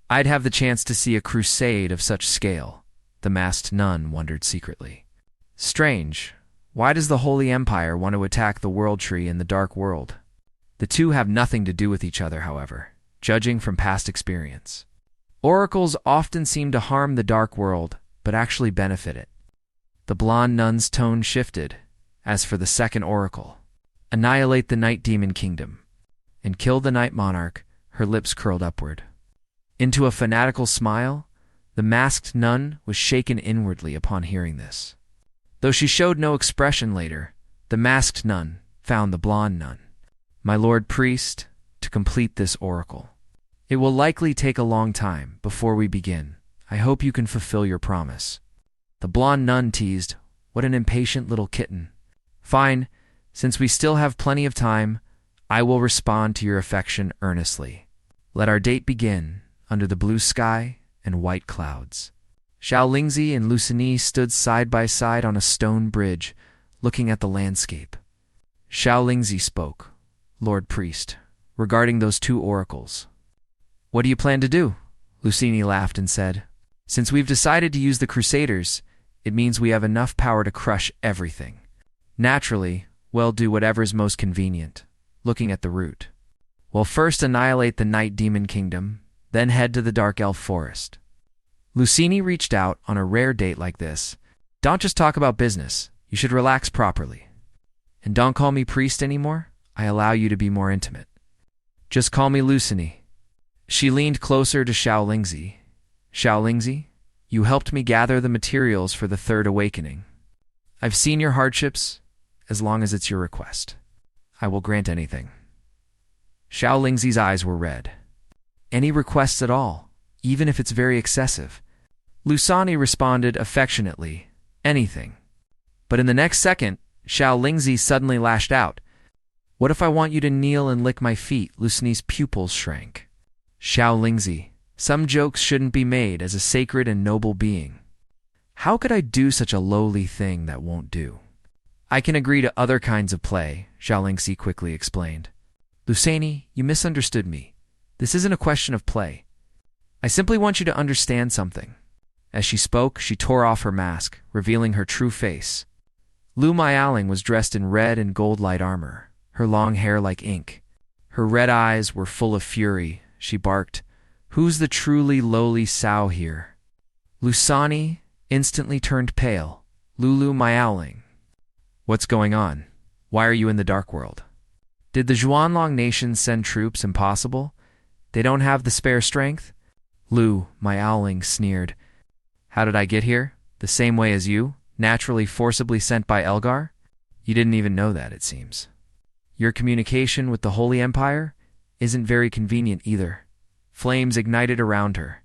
I'd have the chance to see a crusade of such scale, the masked nun wondered secretly. Strange, why does the Holy Empire want to attack the World Tree in the Dark World? The two have nothing to do with each other, however, judging from past experience. Oracles often seem to harm the Dark World, but actually benefit it. The blonde nun's tone shifted. As for the second oracle, annihilate the Night Demon Kingdom and kill the Night Monarch, her lips curled upward. Into a fanatical smile, the masked nun was shaken inwardly upon hearing this. Though she showed no expression later, the masked nun found the blonde nun. My lord priest, to complete this oracle. It will likely take a long time before we begin. I hope you can fulfill your promise. The blonde nun teased, what an impatient little kitten. Fine, since we still have plenty of time, I will respond to your affection earnestly. Let our date begin under the blue sky and white clouds. Xiao Lingzi and Lucini stood side by side on a stone bridge, looking at the landscape. Xiao Lingzi spoke, Lord Priest, regarding those two oracles. What do you plan to do? Lucini laughed and said, since we've decided to use the Crusaders, it means we have enough power to crush everything. Naturally, we'll do whatever's most convenient, looking at the route. We'll first annihilate the Night Demon Kingdom, then head to the Dark Elf Forest. Lucini reached out on a rare date like this. Don't just talk about business. You should relax properly. And don't call me priest anymore. I allow you to be more intimate. Just call me Lucini. She leaned closer to Xiao Lingzi. Xiao Lingzi, you helped me gather the materials for the Third Awakening. I've seen your hardships, as long as it's your request. I will grant anything. Xiao Lingzi's eyes were red. Any requests at all, even if it's very excessive. Lusani responded affectionately, anything. But in the next second, Xiao Lingzi suddenly lashed out. What if I want you to kneel and lick my feet? Lusani's pupils shrank. Xiao Lingzi, some jokes shouldn't be made as a sacred and noble being. How could I do such a lowly thing that won't do? I can agree to other kinds of play, Xiao Lingzi quickly explained. Lusani, you misunderstood me. This isn't a question of play. I simply want you to understand something. As she spoke, she tore off her mask, revealing her true face. Lu Miaoling was dressed in red and gold light armor, her long hair like ink. Her red eyes were full of fury. She barked, Who's the truly lowly sow here? Lusani instantly turned pale. Lu Miaoling. What's going on? Why are you in the Dark World? Did the Zhuanlong nation send troops? Impossible? They don't have the spare strength? Lu Miaoling sneered. How did I get here? The same way as you? Naturally forcibly sent by Elgar? You didn't even know that, it seems. Your communication with the Holy Empire isn't very convenient either. Flames ignited around her.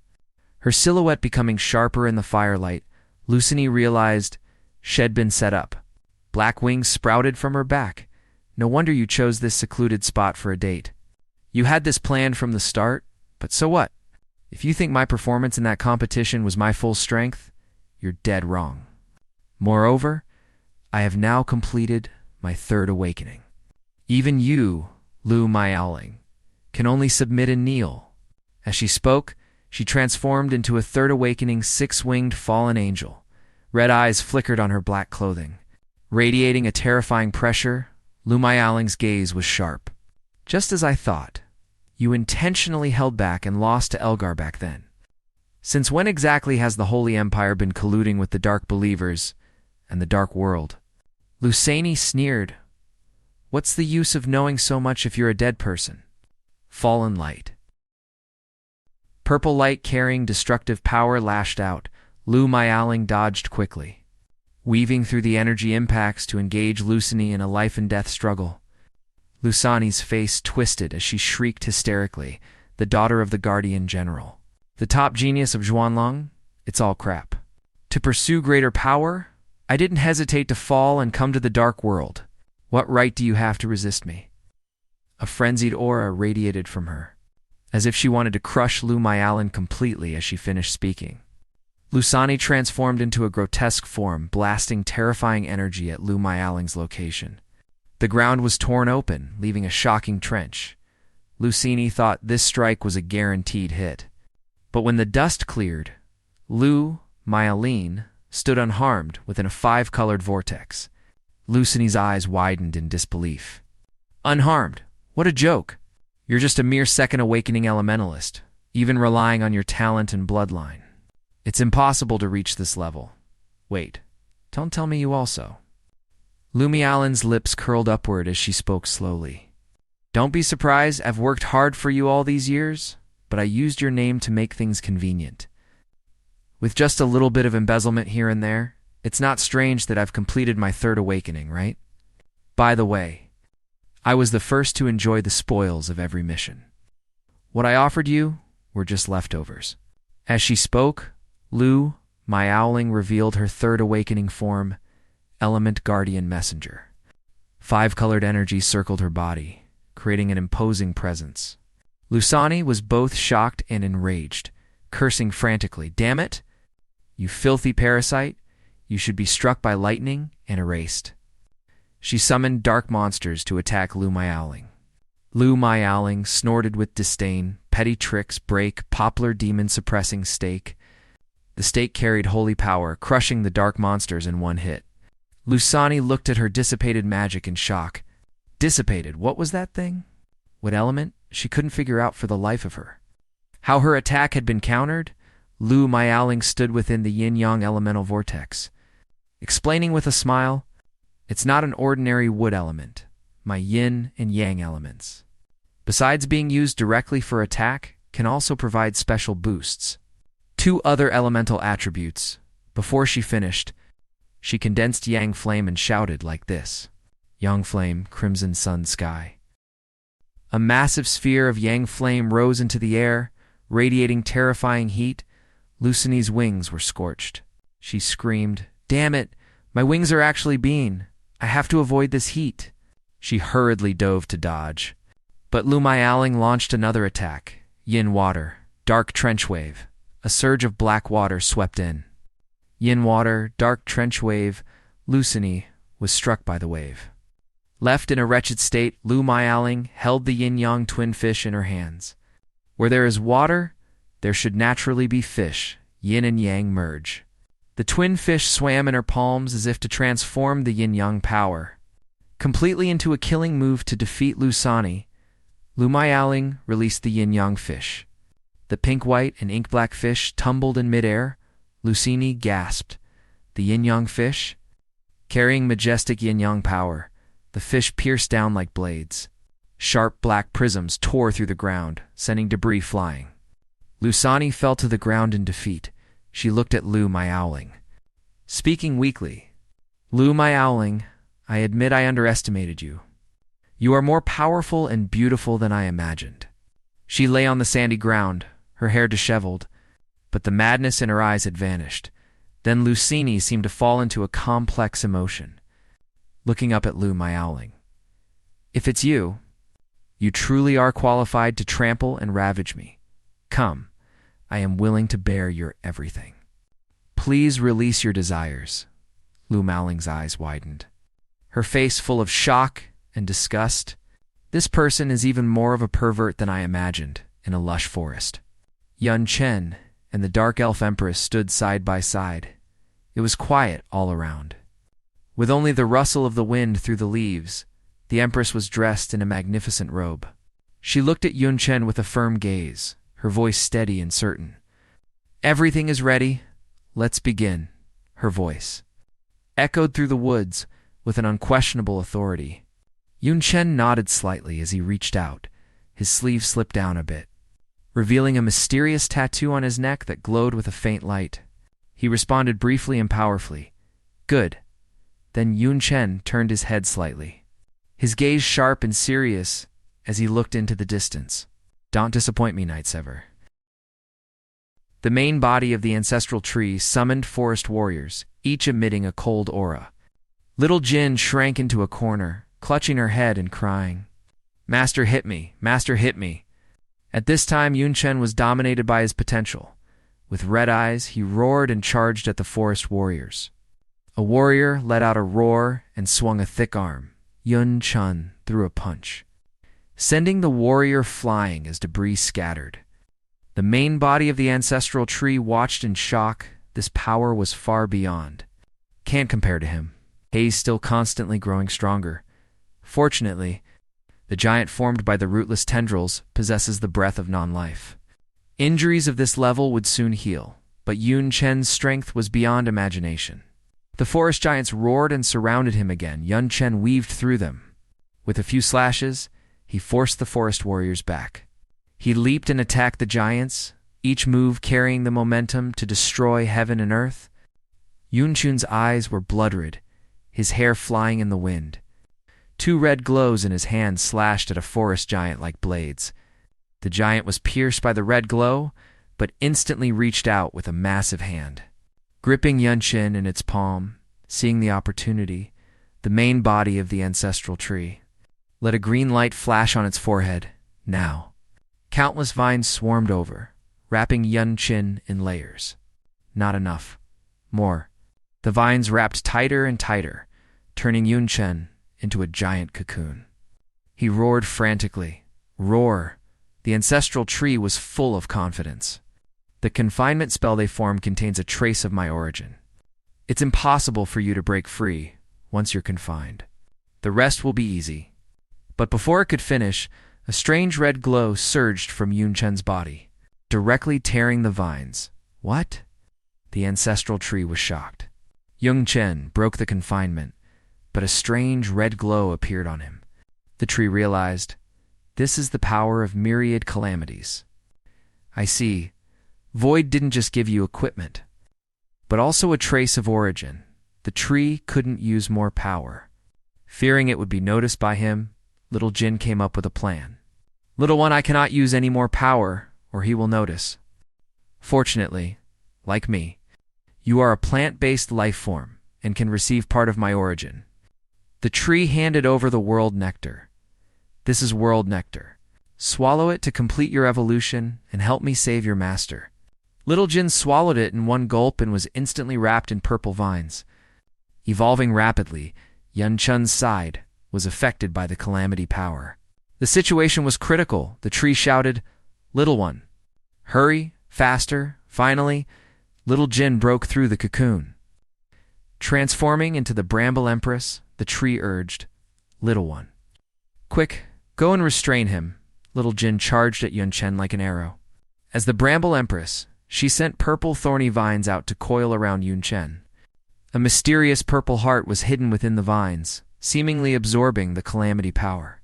Her silhouette becoming sharper in the firelight, Lucini realized she'd been set up. Black wings sprouted from her back. No wonder you chose this secluded spot for a date. You had this planned from the start, but so what? If you think my performance in that competition was my full strength, you're dead wrong. Moreover, I have now completed my Third Awakening. Even you, Lu Miaoling, can only submit and kneel. As she spoke, she transformed into a Third Awakening six-winged fallen angel. Red eyes flickered on her black clothing. Radiating a terrifying pressure, Lu Miaoling's gaze was sharp. Just as I thought. You intentionally held back and lost to Elgar back then. Since when exactly has the Holy Empire been colluding with the Dark Believers and the Dark World? Lusani sneered. What's the use of knowing so much if you're a dead person? Fallen light. Purple light carrying destructive power lashed out. Lu Miaoling dodged quickly, weaving through the energy impacts to engage Lusani in a life-and-death struggle. Lusani's face twisted as she shrieked hysterically, the daughter of the Guardian General. The top genius of Zhuanlong? It's all crap. To pursue greater power? I didn't hesitate to fall and come to the Dark World. What right do you have to resist me? A frenzied aura radiated from her. as if she wanted to crush Lu Myaoling completely as she finished speaking. Lusani transformed into a grotesque form, blasting terrifying energy at Lu Myaoling's location. The ground was torn open, leaving a shocking trench. Lusani thought this strike was a guaranteed hit. But when the dust cleared, Lu Myaoling stood unharmed within a 5-colored vortex. Lusani's eyes widened in disbelief. Unharmed? What a joke! You're just a mere second awakening elementalist, even relying on your talent and bloodline. It's impossible to reach this level. Wait, don't tell me you also. Lu Myaoling's lips curled upward as she spoke slowly. Don't be surprised, I've worked hard for you all these years, but I used your name to make things convenient. With just a little bit of embezzlement here and there, it's not strange that I've completed my 3rd awakening, right? By the way, I was the first to enjoy the spoils of every mission. What I offered you were just leftovers. As she spoke, Lu Myaoling revealed her 3rd awakening form, Element Guardian Messenger. 5-colored energy circled her body, creating an imposing presence. Lusani was both shocked and enraged, cursing frantically. Damn it! You filthy parasite! You should be struck by lightning and erased. She summoned dark monsters to attack Lu Myaoling. Lu Myaoling snorted with disdain. Petty tricks break, poplar demon suppressing stake. The stake carried holy power, crushing the dark monsters in one hit. Lusani looked at her dissipated magic in shock. Dissipated? What was that thing? What element? She couldn't figure out for the life of her. How her attack had been countered? Lu Myaoling stood within the yin-yang elemental vortex, explaining with a smile, it's not an ordinary wood element, my yin and yang elements. Besides being used directly for attack, can also provide special boosts. 2 other elemental attributes. Before she finished, she condensed Yang Flame and shouted like this. Yang Flame, Crimson Sun Sky. A massive sphere of Yang Flame rose into the air, radiating terrifying heat. Lusani's wings were scorched. She screamed, Damn it! My wings are actually being. I have to avoid this heat. She hurriedly dove to dodge. But Lu Myaoling launched another attack. Yin Water, Dark Trench Wave. A surge of black water swept in. Yin Water, Dark Trench Wave. Lusani was struck by the wave. Left in a wretched state, Lu Myaoling held the yin-yang twin fish in her hands. Where there is water, there should naturally be fish. Yin and yang merge. The twin fish swam in her palms as if to transform the yin-yang power. Completely into a killing move to defeat Lusani, Lu Myaoling released the yin-yang fish. The pink-white and ink-black fish tumbled in midair. Lusani gasped. The yin-yang fish? Carrying majestic yin-yang power, the fish pierced down like blades. Sharp black prisms tore through the ground, sending debris flying. Lusani fell to the ground in defeat. She looked at Lu Myaoling. Speaking weakly, Lu Myaoling, I admit I underestimated you. You are more powerful and beautiful than I imagined. She lay on the sandy ground, her hair disheveled, but the madness in her eyes had vanished. Then Lusani seemed to fall into a complex emotion, looking up at Lu Myaoling. If it's you, you truly are qualified to trample and ravage me. Come, I am willing to bear your everything. Please release your desires. Lu Myaoling's eyes widened, her face full of shock and disgust. This person is even more of a pervert than I imagined in a lush forest. Yun Chen and the Dark Elf Empress stood side by side. It was quiet all around. With only the rustle of the wind through the leaves, the Empress was dressed in a magnificent robe. She looked at Yun Chen with a firm gaze, her voice steady and certain. Everything is ready. Let's begin. Her voice echoed through the woods with an unquestionable authority. Yun Chen nodded slightly as he reached out. His sleeve slipped down a bit, revealing a mysterious tattoo on his neck that glowed with a faint light. He responded briefly and powerfully. Good. Then Yun Chen turned his head slightly, his gaze sharp and serious as he looked into the distance. Don't disappoint me, Night Sever. The main body of the ancestral tree summoned forest warriors, each emitting a cold aura. Little Jin shrank into a corner, clutching her head and crying, Master hit me, Master hit me. At this time, Yun Chen was dominated by his potential. With red eyes, he roared and charged at the forest warriors. A warrior let out a roar and swung a thick arm. Yun Chen threw a punch, sending the warrior flying as debris scattered. The main body of the ancestral tree watched in shock. This power was far beyond. Can't compare to him. He's still constantly growing stronger. Fortunately, the giant formed by the rootless tendrils possesses the breath of non-life. Injuries of this level would soon heal, but Yun Chen's strength was beyond imagination. The forest giants roared and surrounded him again. Yun Chen weaved through them. With a few slashes, he forced the forest warriors back. He leaped and attacked the giants, each move carrying the momentum to destroy heaven and earth. Yun Chen's eyes were blood-red, his hair flying in the wind. Two red glows in his hand slashed at a forest giant like blades. The giant was pierced by the red glow, but instantly reached out with a massive hand. Gripping Yun Chen in its palm, seeing the opportunity, the main body of the ancestral tree let a green light flash on its forehead. Now, countless vines swarmed over, wrapping Yun Chen in layers. Not enough. More. The vines wrapped tighter and tighter, turning Yun Chen into a giant cocoon. He roared frantically. Roar! The ancestral tree was full of confidence. The confinement spell they formed contains a trace of my origin. It's impossible for you to break free once you're confined. The rest will be easy. But before it could finish, a strange red glow surged from Yun Chen's body, directly tearing the vines. What? The ancestral tree was shocked. Yun Chen broke the confinement, but a strange red glow appeared on him. The tree realized, this is the power of myriad calamities. I see. Void didn't just give you equipment, but also a trace of origin. The tree couldn't use more power. Fearing it would be noticed by him, Little Jin came up with a plan. Little one, I cannot use any more power, or he will notice. Fortunately, like me, you are a plant-based life form and can receive part of my origin. The tree handed over the world nectar. This is world nectar. Swallow it to complete your evolution and help me save your master. Little Jin swallowed it in one gulp and was instantly wrapped in purple vines. Evolving rapidly, Yun Chen's side was affected by the calamity power. The situation was critical. The tree shouted, Little one, hurry, faster. Finally, Little Jin broke through the cocoon. Transforming into the Bramble Empress, the tree urged, Little one, quick, go and restrain him. Little Jin charged at Yun Chen like an arrow. As the Bramble Empress, she sent purple thorny vines out to coil around Yun Chen. A mysterious purple heart was hidden within the vines, seemingly absorbing the calamity power.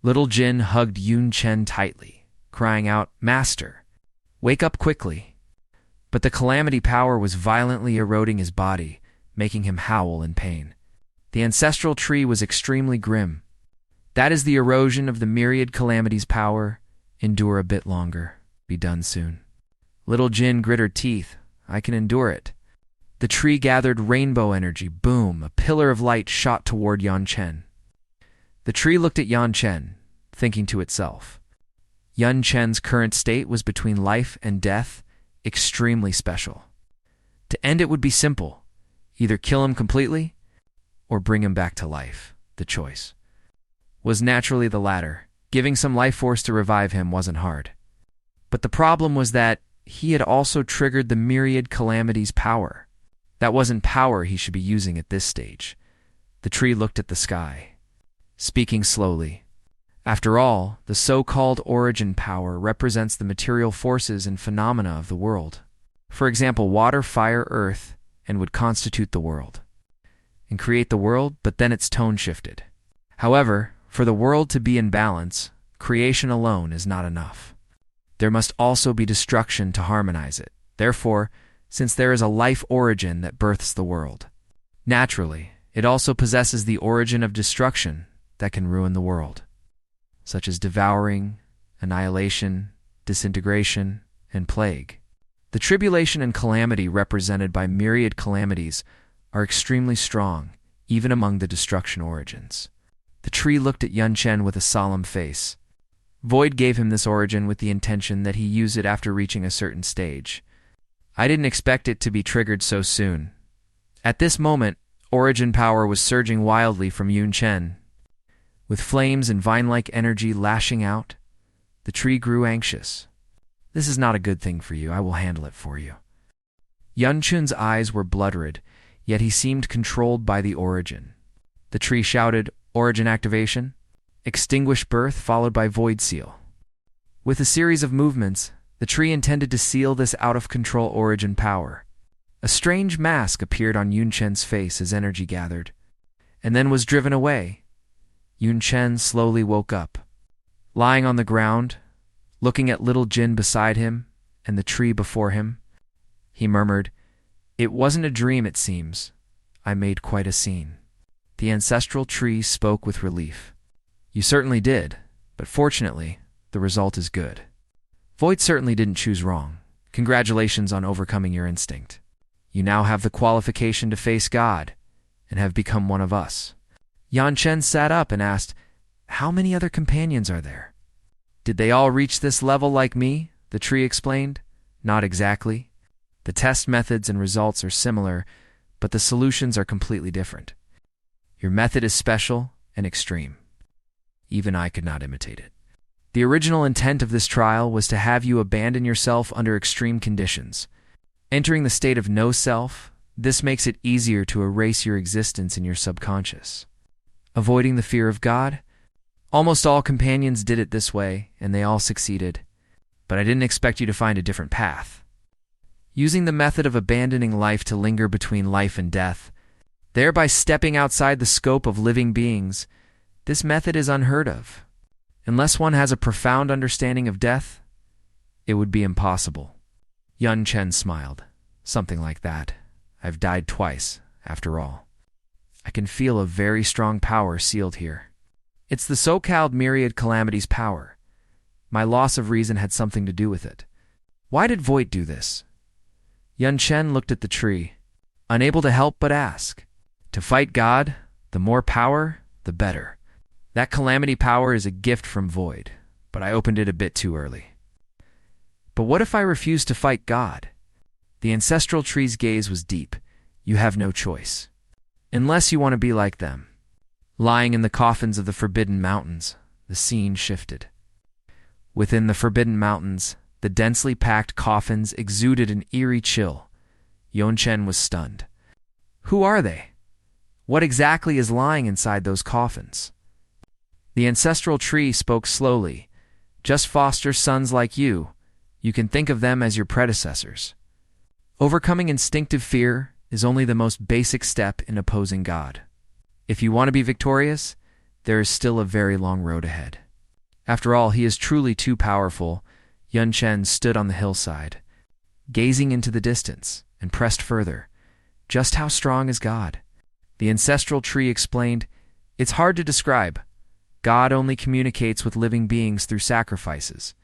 Little Jin hugged Yun Chen tightly, crying out, Master, wake up quickly. But the calamity power was violently eroding his body, making him howl in pain. The ancestral tree was extremely grim. That is the erosion of the myriad calamities' power. Endure a bit longer. Be done soon. Little Jin grit her teeth. I can endure it. The tree gathered rainbow energy. Boom! A pillar of light shot toward Yun Chen. The tree looked at Yun Chen, thinking to itself. Yun Chen's current state was between life and death, extremely special. To end it would be simple. Either kill him completely, or bring him back to life. The choice was naturally the latter. Giving some life force to revive him wasn't hard. But the problem was that he had also triggered the myriad calamities' power. That wasn't power he should be using at this stage. The tree looked at the sky, speaking slowly. After all, the so-called origin power represents the material forces and phenomena of the world. For example, water, fire, earth, and would constitute the world. And create the world, but then its tone shifted. However, for the world to be in balance, creation alone is not enough. There must also be destruction to harmonize it. Therefore, since there is a life origin that births the world, naturally, it also possesses the origin of destruction that can ruin the world, such as devouring, annihilation, disintegration, and plague. The tribulation and calamity represented by myriad calamities are extremely strong, even among the destruction origins. The tree looked at Yun Chen with a solemn face. Void gave him this origin with the intention that he use it after reaching a certain stage. I didn't expect it to be triggered so soon. At this moment, origin power was surging wildly from Yun Chen. With flames and vine-like energy lashing out, the tree grew anxious. This is not a good thing for you. I will handle it for you. Yun Chen's eyes were blood-red, yet he seemed controlled by the origin. The tree shouted, "Origin activation." Extinguish birth followed by void seal. With a series of movements, the tree intended to seal this out-of-control origin power. A strange mask appeared on Yun Chen's face as energy gathered, and then was driven away. Yun Chen slowly woke up. Lying on the ground, looking at little Jin beside him and the tree before him, he murmured, "It wasn't a dream, it seems. I made quite a scene." The ancestral tree spoke with relief. "You certainly did, but fortunately, the result is good. Void certainly didn't choose wrong. Congratulations on overcoming your instinct. You now have the qualification to face God, and have become one of us." Yan Chen sat up and asked, "How many other companions are there?" "Did they all reach this level like me?" the tree explained. "Not exactly. The test methods and results are similar, but the solutions are completely different. Your method is special and extreme. Even I could not imitate it. The original intent of this trial was to have you abandon yourself under extreme conditions. Entering the state of no self, this makes it easier to erase your existence in your subconscious. Avoiding the fear of God? Almost all companions did it this way, and they all succeeded. But I didn't expect you to find a different path. Using the method of abandoning life to linger between life and death, thereby stepping outside the scope of living beings, this method is unheard of. Unless one has a profound understanding of death, it would be impossible." Yun Chen smiled. "Something like that. I've died twice, after all. I can feel a very strong power sealed here. It's the so-called myriad calamities power. My loss of reason had something to do with it. Why did Void do this?" Yun Chen looked at the tree, unable to help but ask. "To fight God, the more power, the better. That calamity power is a gift from Void, but I opened it a bit too early." "But what if I refuse to fight God?" The ancestral tree's gaze was deep. "You have no choice. Unless you want to be like them." Lying in the coffins of the Forbidden Mountains, the scene shifted. Within the Forbidden Mountains, the densely packed coffins exuded an eerie chill. Yun Chen was stunned. "Who are they? What exactly is lying inside those coffins?" The ancestral tree spoke slowly. "Just foster sons like you. You can think of them as your predecessors. Overcoming instinctive fear is only the most basic step in opposing God. If you want to be victorious, there is still a very long road ahead. After all, he is truly too powerful." Yun Chen stood on the hillside, gazing into the distance, and pressed further. "Just how strong is God?" The ancestral tree explained, "It's hard to describe. God only communicates with living beings through sacrifices.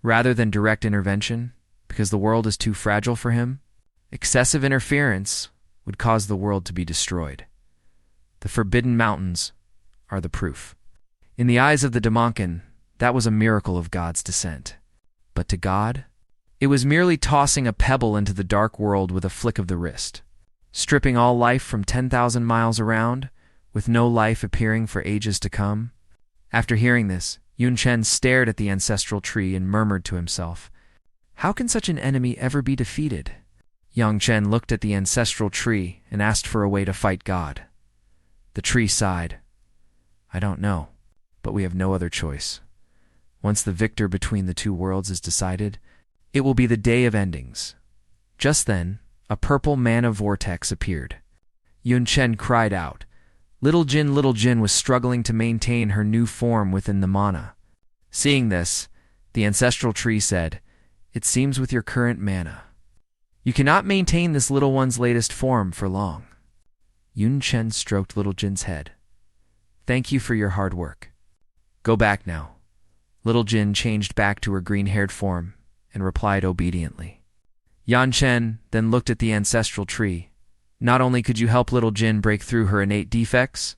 Rather than direct intervention, because the world is too fragile for him, excessive interference would cause the world to be destroyed. The Forbidden Mountains are the proof. In the eyes of the Demonkin, that was a miracle of God's descent. But to God, it was merely tossing a pebble into the dark world with a flick of the wrist, stripping all life from 10,000 miles around, with no life appearing for ages to come." After hearing this, Yun Chen stared at the ancestral tree and murmured to himself, "How can such an enemy ever be defeated?" Yang Chen looked at the ancestral tree and asked for a way to fight God. The tree sighed. "I don't know, but we have no other choice. Once the victor between the two worlds is decided, it will be the day of endings." Just then, a purple mana vortex appeared. Yun Chen cried out. Little Jin was struggling to maintain her new form within the mana. Seeing this, the ancestral tree said, "It seems with your current mana, you cannot maintain this little one's latest form for long." Yun Chen stroked Little Jin's head. "Thank you for your hard work. Go back now." Little Jin changed back to her green-haired form and replied obediently. Yan Chen then looked at the ancestral tree. "Not only could you help Little Jin break through her innate defects,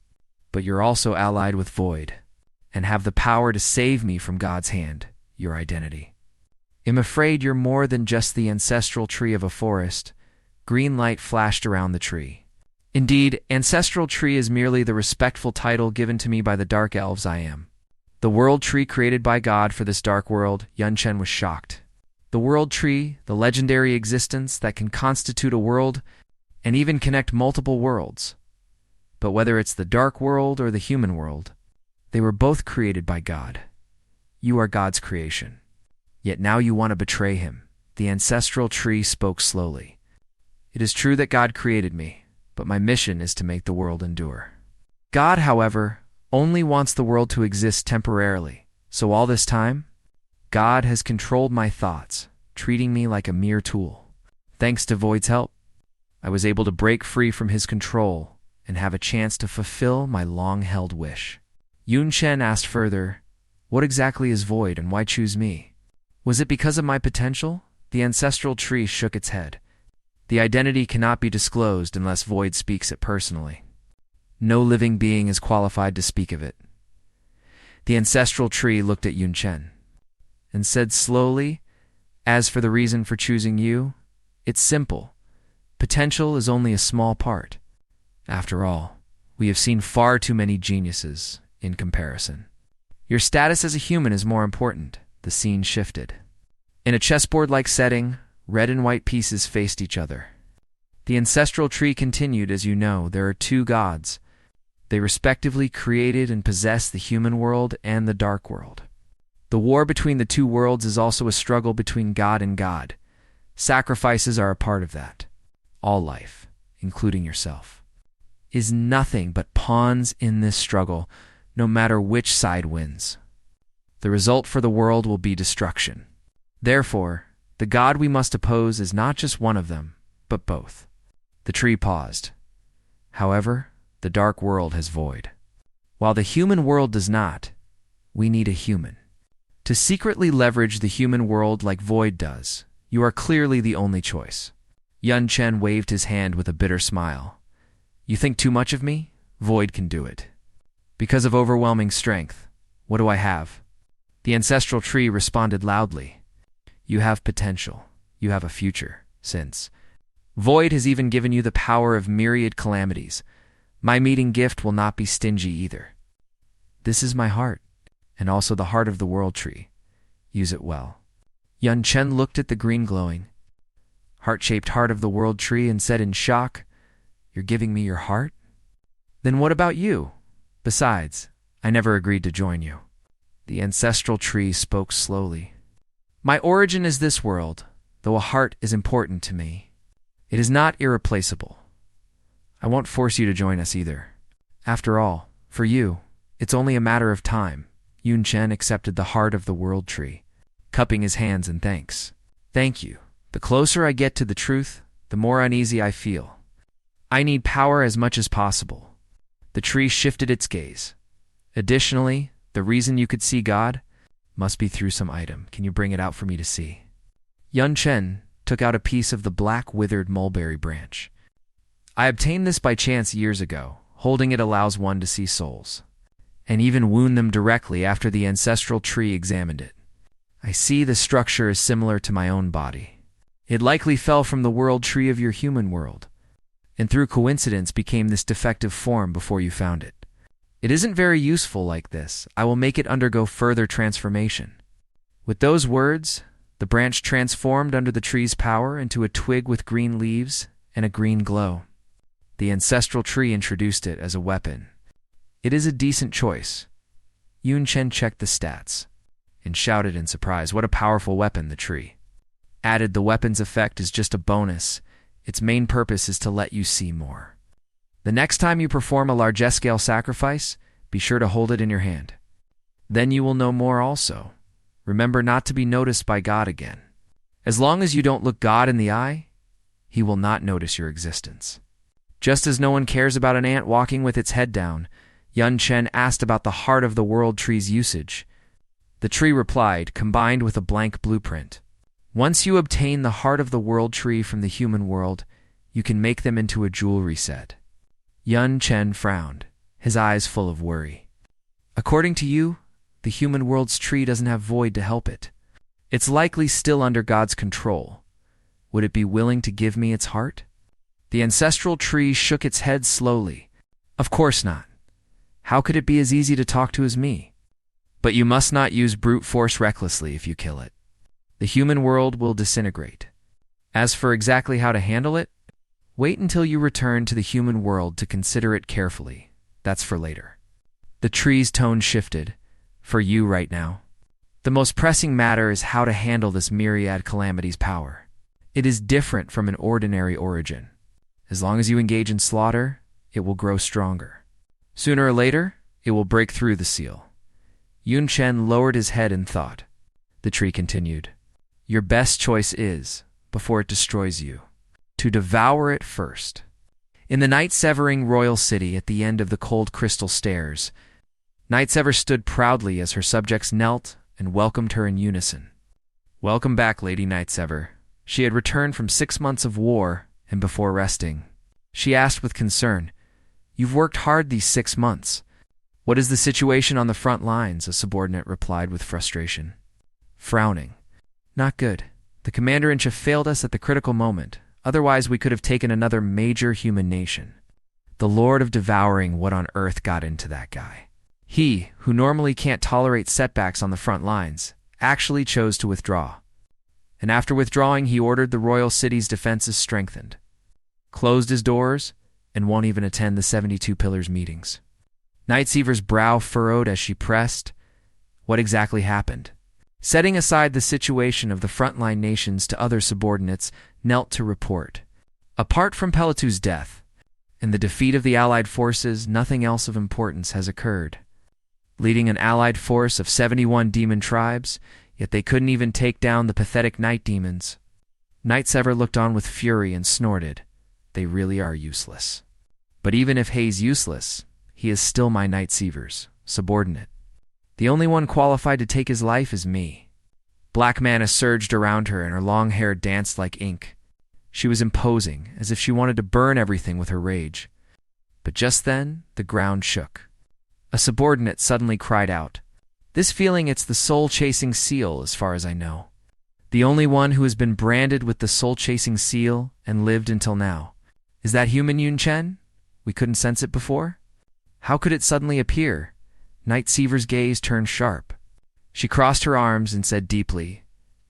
but you're also allied with Void. and have the power to save me from God's hand, your identity. I'm afraid you're more than just the ancestral tree of a forest. Green light flashed around the tree. Indeed, ancestral tree is merely the respectful title given to me by the dark elves I am. The world tree created by God for this dark world. Yunchen was shocked. The world tree, the legendary existence that can constitute a world and even connect multiple worlds. But whether it's the dark world or the human world, they were both created by God. You are God's creation. Yet now you want to betray him. The ancestral tree spoke slowly. It is true that God created me, but my mission is to make the world endure. God, however, only wants the world to exist temporarily. So all this time, God has controlled my thoughts, treating me like a mere tool. Thanks to Void's help, I was able to break free from his control and have a chance to fulfill my long-held wish. Yunchen asked further, what exactly is Void and why choose me? Was it because of my potential? The ancestral tree shook its head. The identity cannot be disclosed unless Void speaks it personally. No living being is qualified to speak of it. The ancestral tree looked at Yunchen and said slowly, as for the reason for choosing you, it's simple. Potential is only a small part. After all, we have seen far too many geniuses in comparison. Your status as a human is more important. The scene shifted. In a chessboard-like setting, red and white pieces faced each other. The ancestral tree continued. As you know, there are two gods. They respectively created and possess the human world and the dark world. The war between the two worlds is also a struggle between God and God. Sacrifices are a part of that. All life, including yourself, is nothing but pawns in this struggle, no matter which side wins. The result for the world will be destruction. Therefore, the God we must oppose is not just one of them, but both. The tree paused. However, the dark world has Void. While the human world does not, we need a human. To secretly leverage the human world like Void does, you are clearly the only choice. Yunchen waved his hand with a bitter smile. You think too much of me? Void can do it. Because of overwhelming strength, what do I have? The ancestral tree responded loudly. You have potential. You have a future, since Void has even given you the power of myriad calamities. My meeting gift will not be stingy either. This is my heart, and also the heart of the world tree. Use it well. Yunchen looked at the green glowing, heart-shaped heart of the world tree and said in shock, You're giving me your heart? Then what about you? Besides, I never agreed to join you. The ancestral tree spoke slowly. My origin is this world, though a heart is important to me. It is not irreplaceable. I won't force you to join us either. After all, for you, it's only a matter of time. Yunchen accepted the heart of the world tree, cupping his hands in thanks. Thank you. The closer I get to the truth, the more uneasy I feel. I need power as much as possible. The tree shifted its gaze. Additionally, the reason you could see God must be through some item. Can you bring it out for me to see? Yunchen took out a piece of the black withered mulberry branch. I obtained this by chance years ago. Holding it allows one to see souls, and even wound them directly after the ancestral tree examined it. I see the structure is similar to my own body. It likely fell from the world tree of your human world, and through coincidence became this defective form before you found it. It isn't very useful like this. I will make it undergo further transformation. With those words, the branch transformed under the tree's power into a twig with green leaves and a green glow. The ancestral tree introduced it as a weapon. It is a decent choice. Yunchen checked the stats and shouted in surprise, What a powerful weapon, the tree added. The weapon's effect is just a bonus. Its main purpose is to let you see more. The next time you perform a large-scale sacrifice, be sure to hold it in your hand. Then you will know more also. Remember not to be noticed by God again. As long as you don't look God in the eye, he will not notice your existence. Just as no one cares about an ant walking with its head down, Yunchen asked about the heart of the world tree's usage. The tree replied, combined with a blank blueprint. Once you obtain the heart of the world tree from the human world, you can make them into a jewelry set. Yunchen frowned, his eyes full of worry. According to you, the human world's tree doesn't have void to help it. It's likely still under God's control. Would it be willing to give me its heart? The ancestral tree shook its head slowly. Of course not. How could it be as easy to talk to as me? But you must not use brute force recklessly if you kill it. The human world will disintegrate. As for exactly how to handle it, wait until you return to the human world to consider it carefully. That's for later. The tree's tone shifted. For you right now, the most pressing matter is how to handle this myriad calamity's power. It is different from an ordinary origin. As long as you engage in slaughter, it will grow stronger. Sooner or later, it will break through the seal. Yun Chen lowered his head in thought. The tree continued. Your best choice is, before it destroys you, to devour it first. In the night-severing royal city at the end of the cold crystal stairs, Nightsever stood proudly as her subjects knelt and welcomed her in unison. Welcome back, Lady Nightsever. She had returned from 6 months of war, and before resting, she asked with concern, You've worked hard these 6 months. What is the situation on the front lines? A subordinate replied with frustration. Frowning. Not good. The commander-in-chief failed us at the critical moment. Otherwise, we could have taken another major human nation. The Lord of Devouring, what on earth got into that guy? He, who normally can't tolerate setbacks on the front lines, actually chose to withdraw. And after withdrawing, he ordered the royal city's defenses strengthened, closed his doors, and won't even attend the 72 Pillars meetings. Nightsever's brow furrowed as she pressed. What exactly happened? Setting aside the situation of the frontline nations to other subordinates, knelt to report. Apart from Pelitu's death and the defeat of the Allied forces, nothing else of importance has occurred. Leading an allied force of 71 demon tribes, yet they couldn't even take down the pathetic night demons. Nightsever looked on with fury and snorted. They really are useless. But even if Hay's useless, he is still my Nightsever's subordinate. The only one qualified to take his life is me. Black mana surged around her and her long hair danced like ink. She was imposing, as if she wanted to burn everything with her rage. But just then, the ground shook. A subordinate suddenly cried out, This feeling, it's the soul-chasing seal, as far as I know. The only one who has been branded with the soul-chasing seal and lived until now. Is that human, Yun Chen? We couldn't sense it before? How could it suddenly appear? Nightsever's gaze turned sharp. She crossed her arms and said deeply,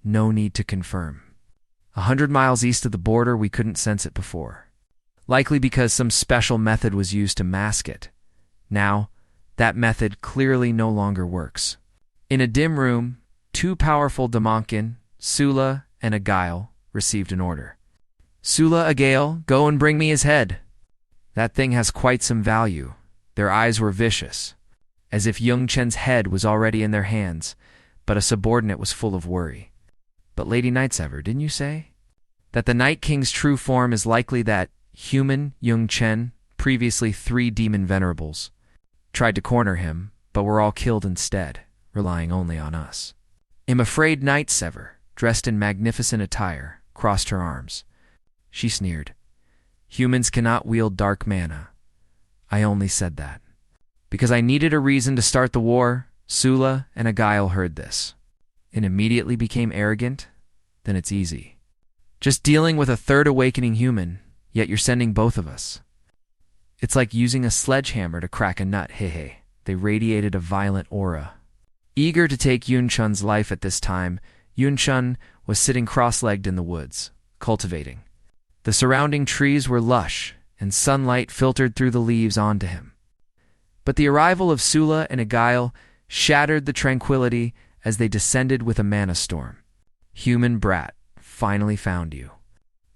No need to confirm. 100 miles east of the border, we couldn't sense it before. Likely because some special method was used to mask it. Now, that method clearly no longer works. In a dim room, 2 powerful Damonkin, Sula and Agail, received an order. Sula, Agail, go and bring me his head. That thing has quite some value. Their eyes were vicious, as if Yun Chen's head was already in their hands, but a subordinate was full of worry. But Lady Nightsever, didn't you say? That the Night King's true form is likely that human Yun Chen, previously 3 demon venerables, tried to corner him, but were all killed instead, relying only on us. I'm afraid Nightsever, dressed in magnificent attire, crossed her arms. She sneered. Humans cannot wield dark mana. I only said that. Because I needed a reason to start the war, Sula and Agail heard this, and immediately became arrogant. Then it's easy. Just dealing with a third awakening human, yet you're sending both of us. It's like using a sledgehammer to crack a nut, hehe. They radiated a violent aura. Eager to take Yun Chun's life at this time, Yun Chun was sitting cross-legged in the woods, cultivating. The surrounding trees were lush, and sunlight filtered through the leaves onto him. But the arrival of Sula and Agail shattered the tranquility as they descended with a mana storm. Human brat, finally found you.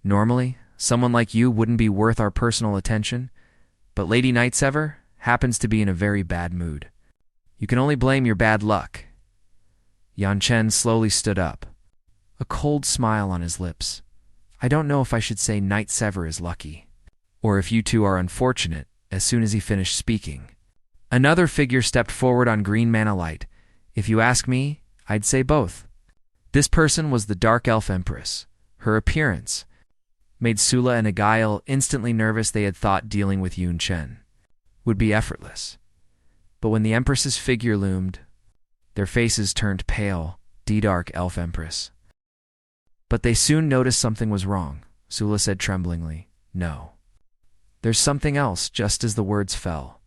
Normally, someone like you wouldn't be worth our personal attention, but Lady Nightsever happens to be in a very bad mood. You can only blame your bad luck. Yan Chen slowly stood up, a cold smile on his lips. I don't know if I should say Nightsever is lucky, or if you two are unfortunate. As soon as he finished speaking, another figure stepped forward on green mana light. If you ask me, I'd say both. This person was the Dark Elf Empress. Her appearance made Sula and Agail instantly nervous. They had thought dealing with Yun Chen would be effortless. But when the Empress's figure loomed, Their faces turned pale, D-Dark Elf Empress. But they soon noticed something was wrong. Sula said tremblingly, "No. There's something else," just as the words fell.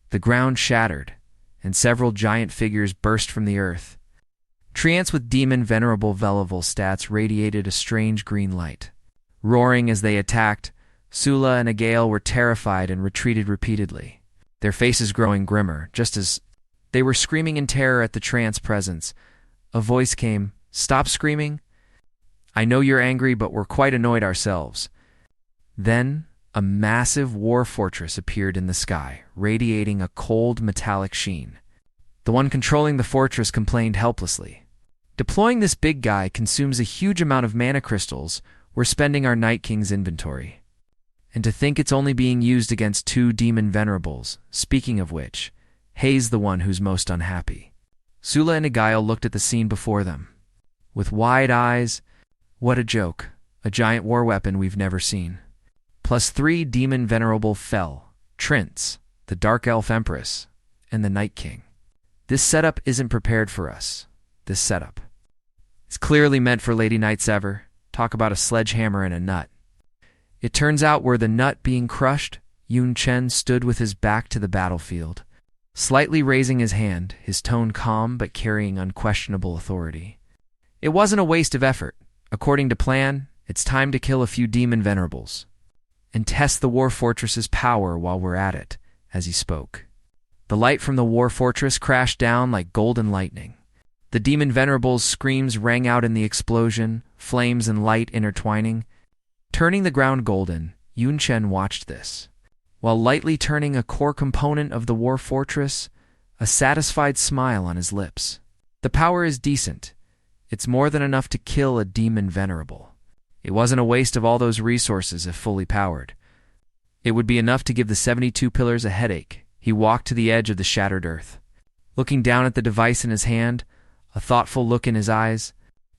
The ground shattered, and several giant figures burst from the earth. Treants with demon venerable Velival stats radiated a strange green light. Roaring as they attacked, Sula and Agail were terrified and retreated repeatedly, their faces growing grimmer. Just as they were screaming in terror at the Treant's presence, a voice came, "Stop screaming. I know you're angry, but we're quite annoyed ourselves." Then a massive war fortress appeared in the sky, radiating a cold metallic sheen. The one controlling the fortress complained helplessly. "Deploying this big guy consumes a huge amount of mana crystals. We're spending our Night King's inventory. And to think it's only being used against 2 demon venerables. Speaking of which, Hei's the one who's most unhappy." Sula and Agail looked at the scene before them. With wide eyes, what a joke. A giant war weapon we've never seen. Plus 3 demon venerable fell. Trince, the Dark Elf Empress, and the Night King. This setup isn't prepared for us. This setup. It's clearly meant for Lady Nightsever. Talk about a sledgehammer and a nut. It turns out where the nut being crushed, Yun Chen stood with his back to the battlefield, slightly raising his hand, his tone calm but carrying unquestionable authority. It wasn't a waste of effort. According to plan, it's time to kill a few demon venerables and test the war fortress's power while we're at it, as he spoke. The light from the war fortress crashed down like golden lightning. The demon venerables' screams rang out in the explosion, flames and light intertwining. Turning the ground golden, Yun Chen watched this. While lightly turning a core component of the war fortress, a satisfied smile on his lips. The power is decent. It's more than enough to kill a demon venerable. It wasn't a waste of all those resources if fully powered. It would be enough to give the 72 pillars a headache. He walked to the edge of the shattered earth. Looking down at the device in his hand, a thoughtful look in his eyes,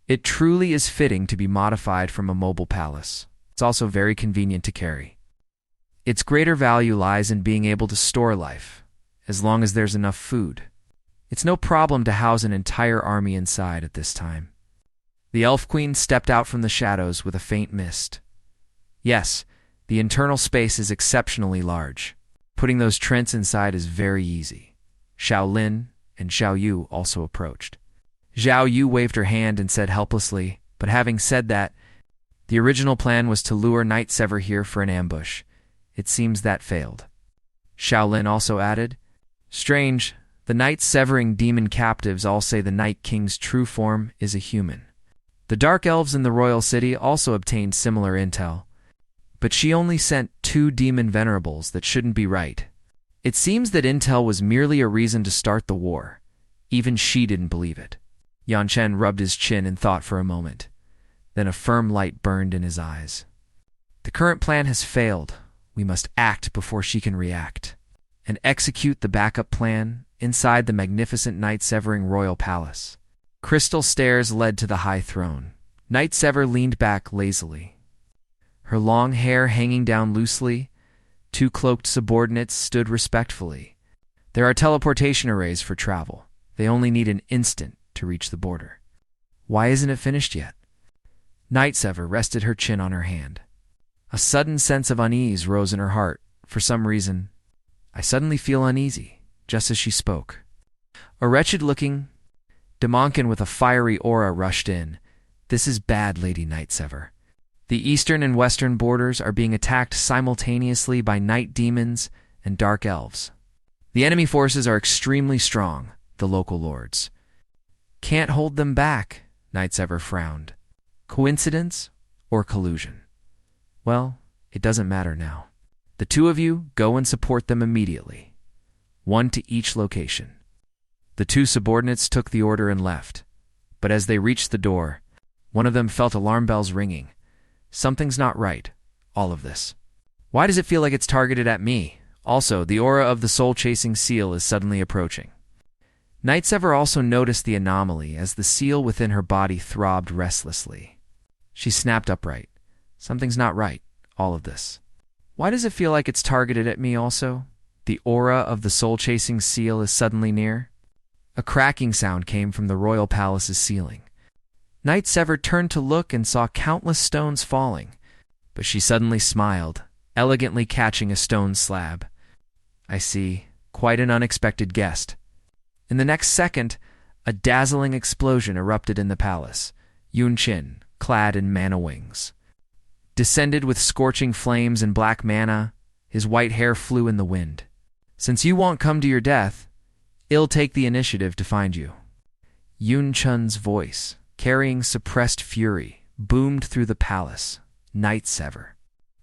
it truly is fitting to be modified from a mobile palace. It's also very convenient to carry. Its greater value lies in being able to store life, as long as there's enough food. It's no problem to house an entire army inside at this time. The Elf Queen stepped out from the shadows with a faint mist. Yes, the internal space is exceptionally large. Putting those Trents inside is very easy. Xiao Lin and Xiao Yu also approached. Xiao Yu waved her hand and said helplessly, but having said that, the original plan was to lure Nightsever here for an ambush. It seems that failed. Xiao Lin also added, "Strange, the night-severing demon captives all say the Night King's true form is a human." The Dark Elves in the royal city also obtained similar intel, but she only sent 2 demon venerables that shouldn't be right. It seems that intel was merely a reason to start the war. Even she didn't believe it. Yan Chen rubbed his chin in thought for a moment. Then a firm light burned in his eyes. The current plan has failed. We must act before she can react, and execute the backup plan inside the magnificent night-severing royal palace. Crystal stairs led to the high throne. Nightsever leaned back lazily, her long hair hanging down loosely. 2 cloaked subordinates stood respectfully. There are teleportation arrays for travel. They only need an instant to reach the border. Why isn't it finished yet? Nightsever rested her chin on her hand. A sudden sense of unease rose in her heart. For some reason, I suddenly feel uneasy, just as she spoke. A wretched-looking demonkin with a fiery aura rushed in. "This is bad, Lady Nightsever. The eastern and western borders are being attacked simultaneously by night demons and dark elves. The enemy forces are extremely strong, the local lords. Can't hold them back," Nightsever frowned. Coincidence or collusion? Well, it doesn't matter now. The 2 of you go and support them immediately. 1 to each location. The 2 subordinates took the order and left. But as they reached the door, one of them felt alarm bells ringing. Something's not right, all of this. Why does it feel like it's targeted at me? Also, the aura of the soul-chasing seal is suddenly approaching. Nightsever also noticed the anomaly as the seal within her body throbbed restlessly. She snapped upright. Something's not right, all of this. Why does it feel like it's targeted at me also? The aura of the soul-chasing seal is suddenly near. A cracking sound came from the royal palace's ceiling. Night Sever turned to look and saw countless stones falling, but she suddenly smiled, elegantly catching a stone slab. I see, quite an unexpected guest. In the next second, a dazzling explosion erupted in the palace. Yunchin, clad in mana wings, descended with scorching flames and black mana. His white hair flew in the wind. Since you won't come to your death, I'll take the initiative to find you. Yunchun's voice, carrying suppressed fury, boomed through the palace. Night Sever.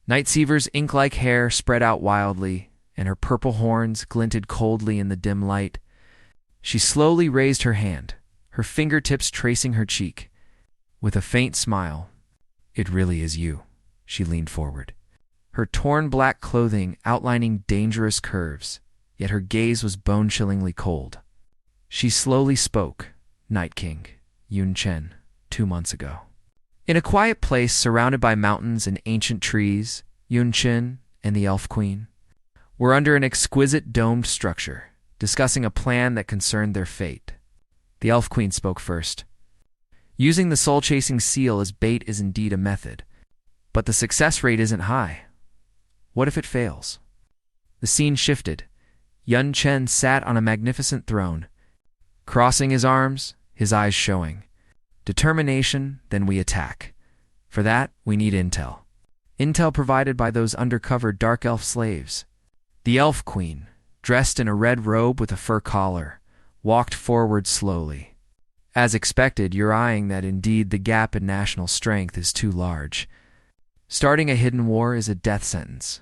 Night Sever's ink-like hair spread out wildly, and her purple horns glinted coldly in the dim light. She slowly raised her hand, her fingertips tracing her cheek. With a faint smile, "It really is you." She leaned forward, her torn black clothing outlining dangerous curves, yet her gaze was bone-chillingly cold. She slowly spoke, "Night King, Yunchen, 2 months ago." In a quiet place surrounded by mountains and ancient trees, Yunchen and the Elf Queen were under an exquisite domed structure, discussing a plan that concerned their fate. The Elf Queen spoke first. Using the soul-chasing seal as bait is indeed a method, but the success rate isn't high. What if it fails? The scene shifted. Yun Chen sat on a magnificent throne, crossing his arms, his eyes showing. Determination, then we attack. For that, we need intel. Intel provided by those undercover dark elf slaves. The Elf Queen, dressed in a red robe with a fur collar, walked forward slowly. As expected, you're eyeing that indeed the gap in national strength is too large. Starting a hidden war is a death sentence.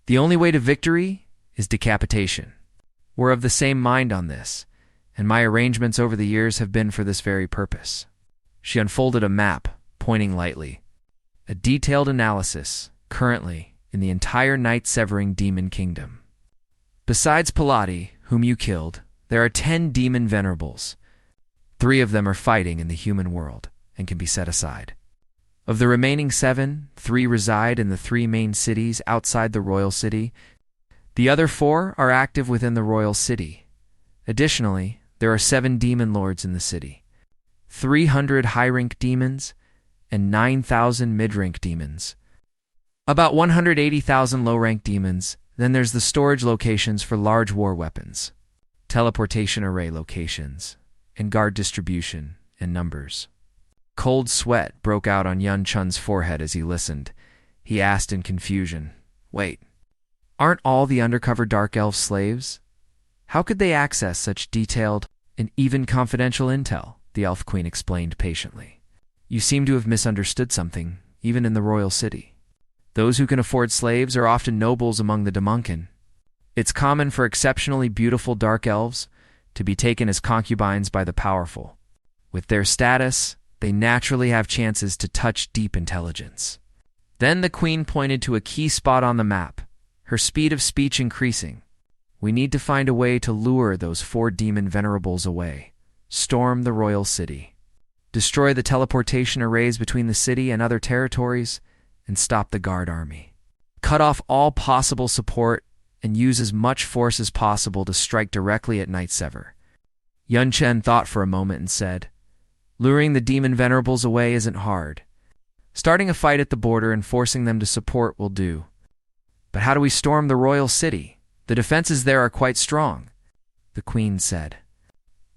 The only way to victory is decapitation. We're of the same mind on this, and my arrangements over the years have been for this very purpose. She unfolded a map, pointing lightly. A detailed analysis, currently, in the entire night-severing demon kingdom. Besides Pilati, whom you killed, there are 10 demon venerables. 3 of them are fighting in the human world, and can be set aside. Of the remaining 7, 3 reside in the 3 main cities outside the royal city. The other 4 are active within the royal city. Additionally, there are 7 demon lords in the city, 300 high-rank demons, and 9,000 mid-rank demons. About 180,000 low-rank demons. Then there's the storage locations for large war weapons, teleportation array locations, and guard distribution and numbers. Cold sweat broke out on Yun Chun's forehead as he listened. He asked in confusion, "Wait, aren't all the undercover dark elf slaves? How could they access such detailed and even confidential intel?" The Elf Queen explained patiently. "You seem to have misunderstood something, even in the royal city. Those who can afford slaves are often nobles among the Damunkin. It's common for exceptionally beautiful dark elves to be taken as concubines by the powerful. With their status, they naturally have chances to touch deep intelligence." Then the queen pointed to a key spot on the map, her speed of speech increasing. "We need to find a way to lure those 4 demon venerables away. Storm the royal city. Destroy the teleportation arrays between the city and other territories, and stop the guard army. Cut off all possible support and use as much force as possible to strike directly at Night Sever." Yun Chen thought for a moment and said, "Luring the demon venerables away isn't hard. Starting a fight at the border and forcing them to support will do. But how do we storm the royal city? The defenses there are quite strong." The queen said,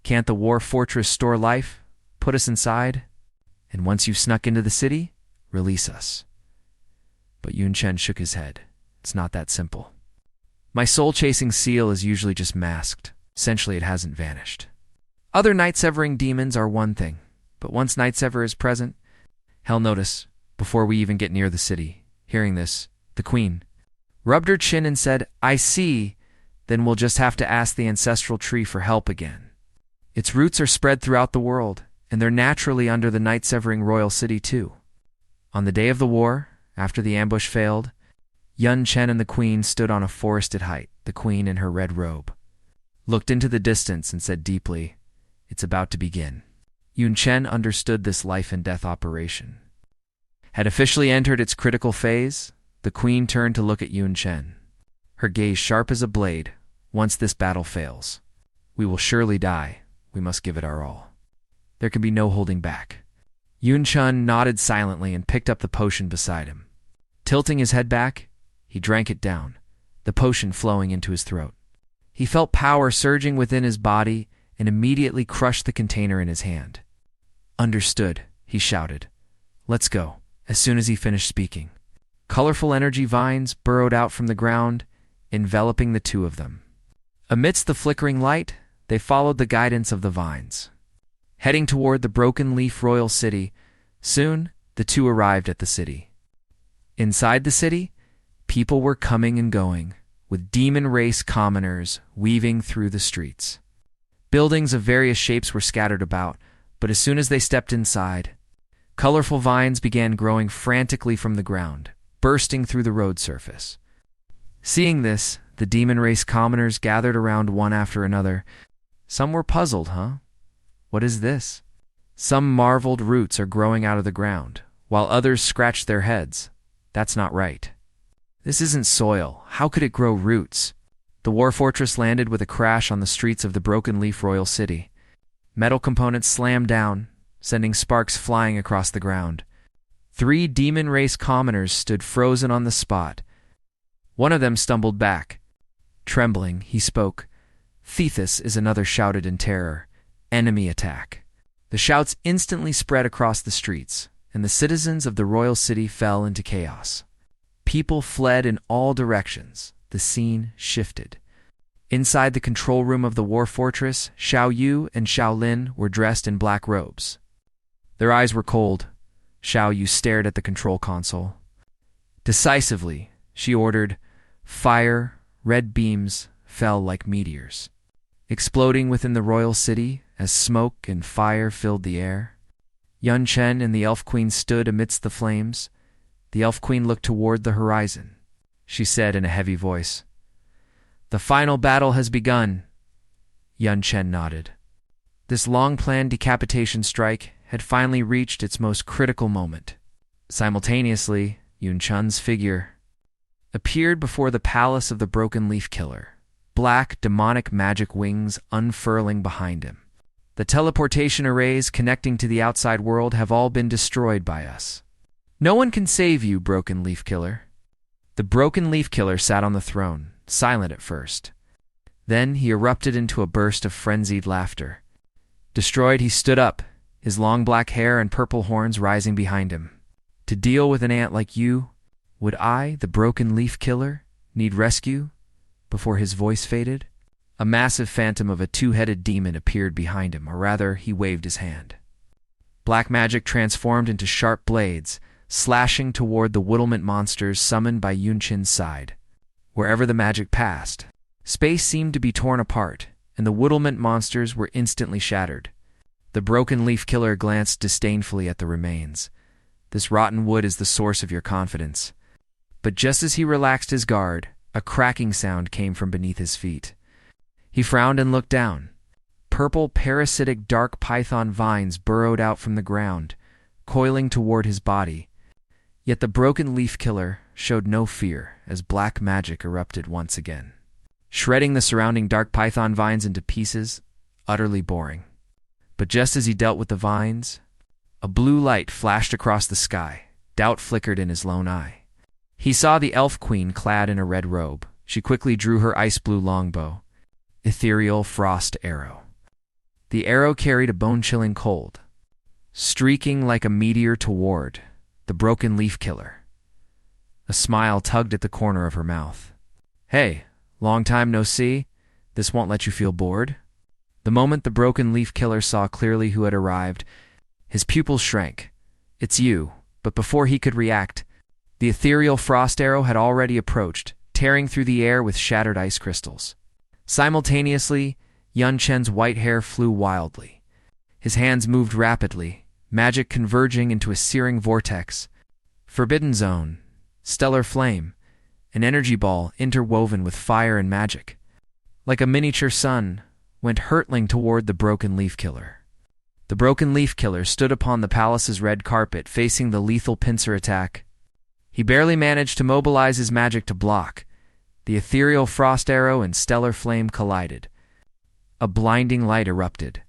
"Can't the war fortress store life? Put us inside, and once you've snuck into the city, release us." But Yun Chen shook his head. "It's not that simple. My soul-chasing seal is usually just masked. Essentially, it hasn't vanished. Other night-severing demons are one thing, but once Night Sever is present, he'll notice before we even get near the city." Hearing this, the queen rubbed her chin and said, "I see. Then we'll just have to ask the ancestral tree for help again. Its roots are spread throughout the world, and they're naturally under the night-severing royal city too." On the day of the war, after the ambush failed, Yun Chen and the queen stood on a forested height, the queen in her red robe, looked into the distance and said deeply, "It's about to begin." Yun Chen understood this life-and-death operation had officially entered its critical phase. The queen turned to look at Yun Chen, her gaze sharp as a blade. "Once this battle fails, we will surely die, we must give it our all. There can be no holding back. Yun-chun nodded silently and picked up the potion beside him. Tilting his head back, he drank it down, the potion flowing into his throat. He felt power surging within his body and immediately crushed the container in his hand. "Understood," he shouted. "Let's go." As soon as he finished speaking, colorful energy vines burrowed out from the ground, enveloping the two of them. Amidst the flickering light, they followed the guidance of the vines. Heading toward the Broken Leaf Royal City, soon the two arrived at the city. Inside the city, people were coming and going, with demon race commoners weaving through the streets. Buildings of various shapes were scattered about, but as soon as they stepped inside, colorful vines began growing frantically from the ground, bursting through the road surface. Seeing this, the demon race commoners gathered around one after another. Some were puzzled, What is this? Some marveled roots are growing out of the ground, while others scratched their heads. That's not right. This isn't soil. How could it grow roots? The war fortress landed with a crash on the streets of the Broken Leaf Royal City. Metal components slammed down, sending sparks flying across the ground. 3 demon race commoners stood frozen on the spot. One of them stumbled back. Trembling, he spoke. "Thethys," is another shouted in terror. "Enemy attack." The shouts instantly spread across the streets, and the citizens of the royal city fell into chaos. People fled in all directions. The scene shifted. Inside the control room of the war fortress, Xiao Yu and Xiao Lin were dressed in black robes. Their eyes were cold. Xiao Yu stared at the control console. Decisively, she ordered. Fire, red beams fell like meteors, exploding within the royal city as smoke and fire filled the air. Yun Chen and the Elf Queen stood amidst the flames. The Elf Queen looked toward the horizon. She said in a heavy voice, "The final battle has begun." Yun Chen nodded. This long-planned decapitation strike had finally reached its most critical moment. Simultaneously, Yun Chen's figure appeared before the palace of the Broken Leaf Killer, black demonic magic wings unfurling behind him. "The teleportation arrays connecting to the outside world have all been destroyed by us. No one can save you, Broken Leaf Killer." The Broken Leaf Killer sat on the throne, silent at first. Then he erupted into a burst of frenzied laughter. Destroyed, he stood up, his long black hair and purple horns rising behind him. "To deal with an ant like you, would I, the Broken Leaf Killer, need rescue?" Before his voice faded, a massive phantom of a 2-headed demon appeared behind him, or rather, he waved his hand. Black magic transformed into sharp blades, slashing toward the Woodlement monsters summoned by Yun Chen's side. Wherever the magic passed, space seemed to be torn apart, and the Woodlement monsters were instantly shattered. The Broken Leaf Killer glanced disdainfully at the remains. "This rotten wood is the source of your confidence." But just as he relaxed his guard, a cracking sound came from beneath his feet. He frowned and looked down. Purple, parasitic dark python vines burrowed out from the ground, coiling toward his body. Yet the Broken Leaf Killer showed no fear as black magic erupted once again, shredding the surrounding dark python vines into pieces, utterly boring. But just as he dealt with the vines, a blue light flashed across the sky. Doubt flickered in his lone eye. He saw the Elf Queen clad in a red robe. She quickly drew her ice-blue longbow, ethereal frost arrow. The arrow carried a bone-chilling cold, streaking like a meteor toward the Broken Leaf Killer. A smile tugged at the corner of her mouth. "Hey, long time no see. This won't let you feel bored?" The moment the Broken Leaf Killer saw clearly who had arrived, his pupils shrank. "It's you." But before he could react, the ethereal frost arrow had already approached, tearing through the air with shattered ice crystals. Simultaneously, Yun Chen's white hair flew wildly. His hands moved rapidly, magic converging into a searing vortex. Forbidden Zone, Stellar Flame, an energy ball interwoven with fire and magic, like a miniature sun, went hurtling toward the Broken Leaf Killer. The Broken Leaf Killer stood upon the palace's red carpet facing the lethal pincer attack. He barely managed to mobilize his magic to block. The ethereal frost arrow and stellar flame collided. A blinding light erupted,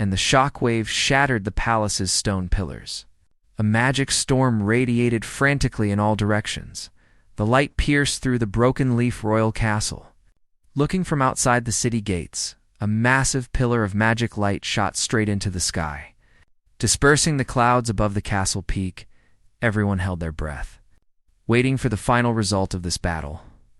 and the shock wave shattered the palace's stone pillars. A magic storm radiated frantically in all directions. The light pierced through the broken leaf royal castle. Looking from outside the city gates, a massive pillar of magic light shot straight into the sky. Dispersing the clouds above the castle peak, everyone held their breath, waiting for the final result of this battle.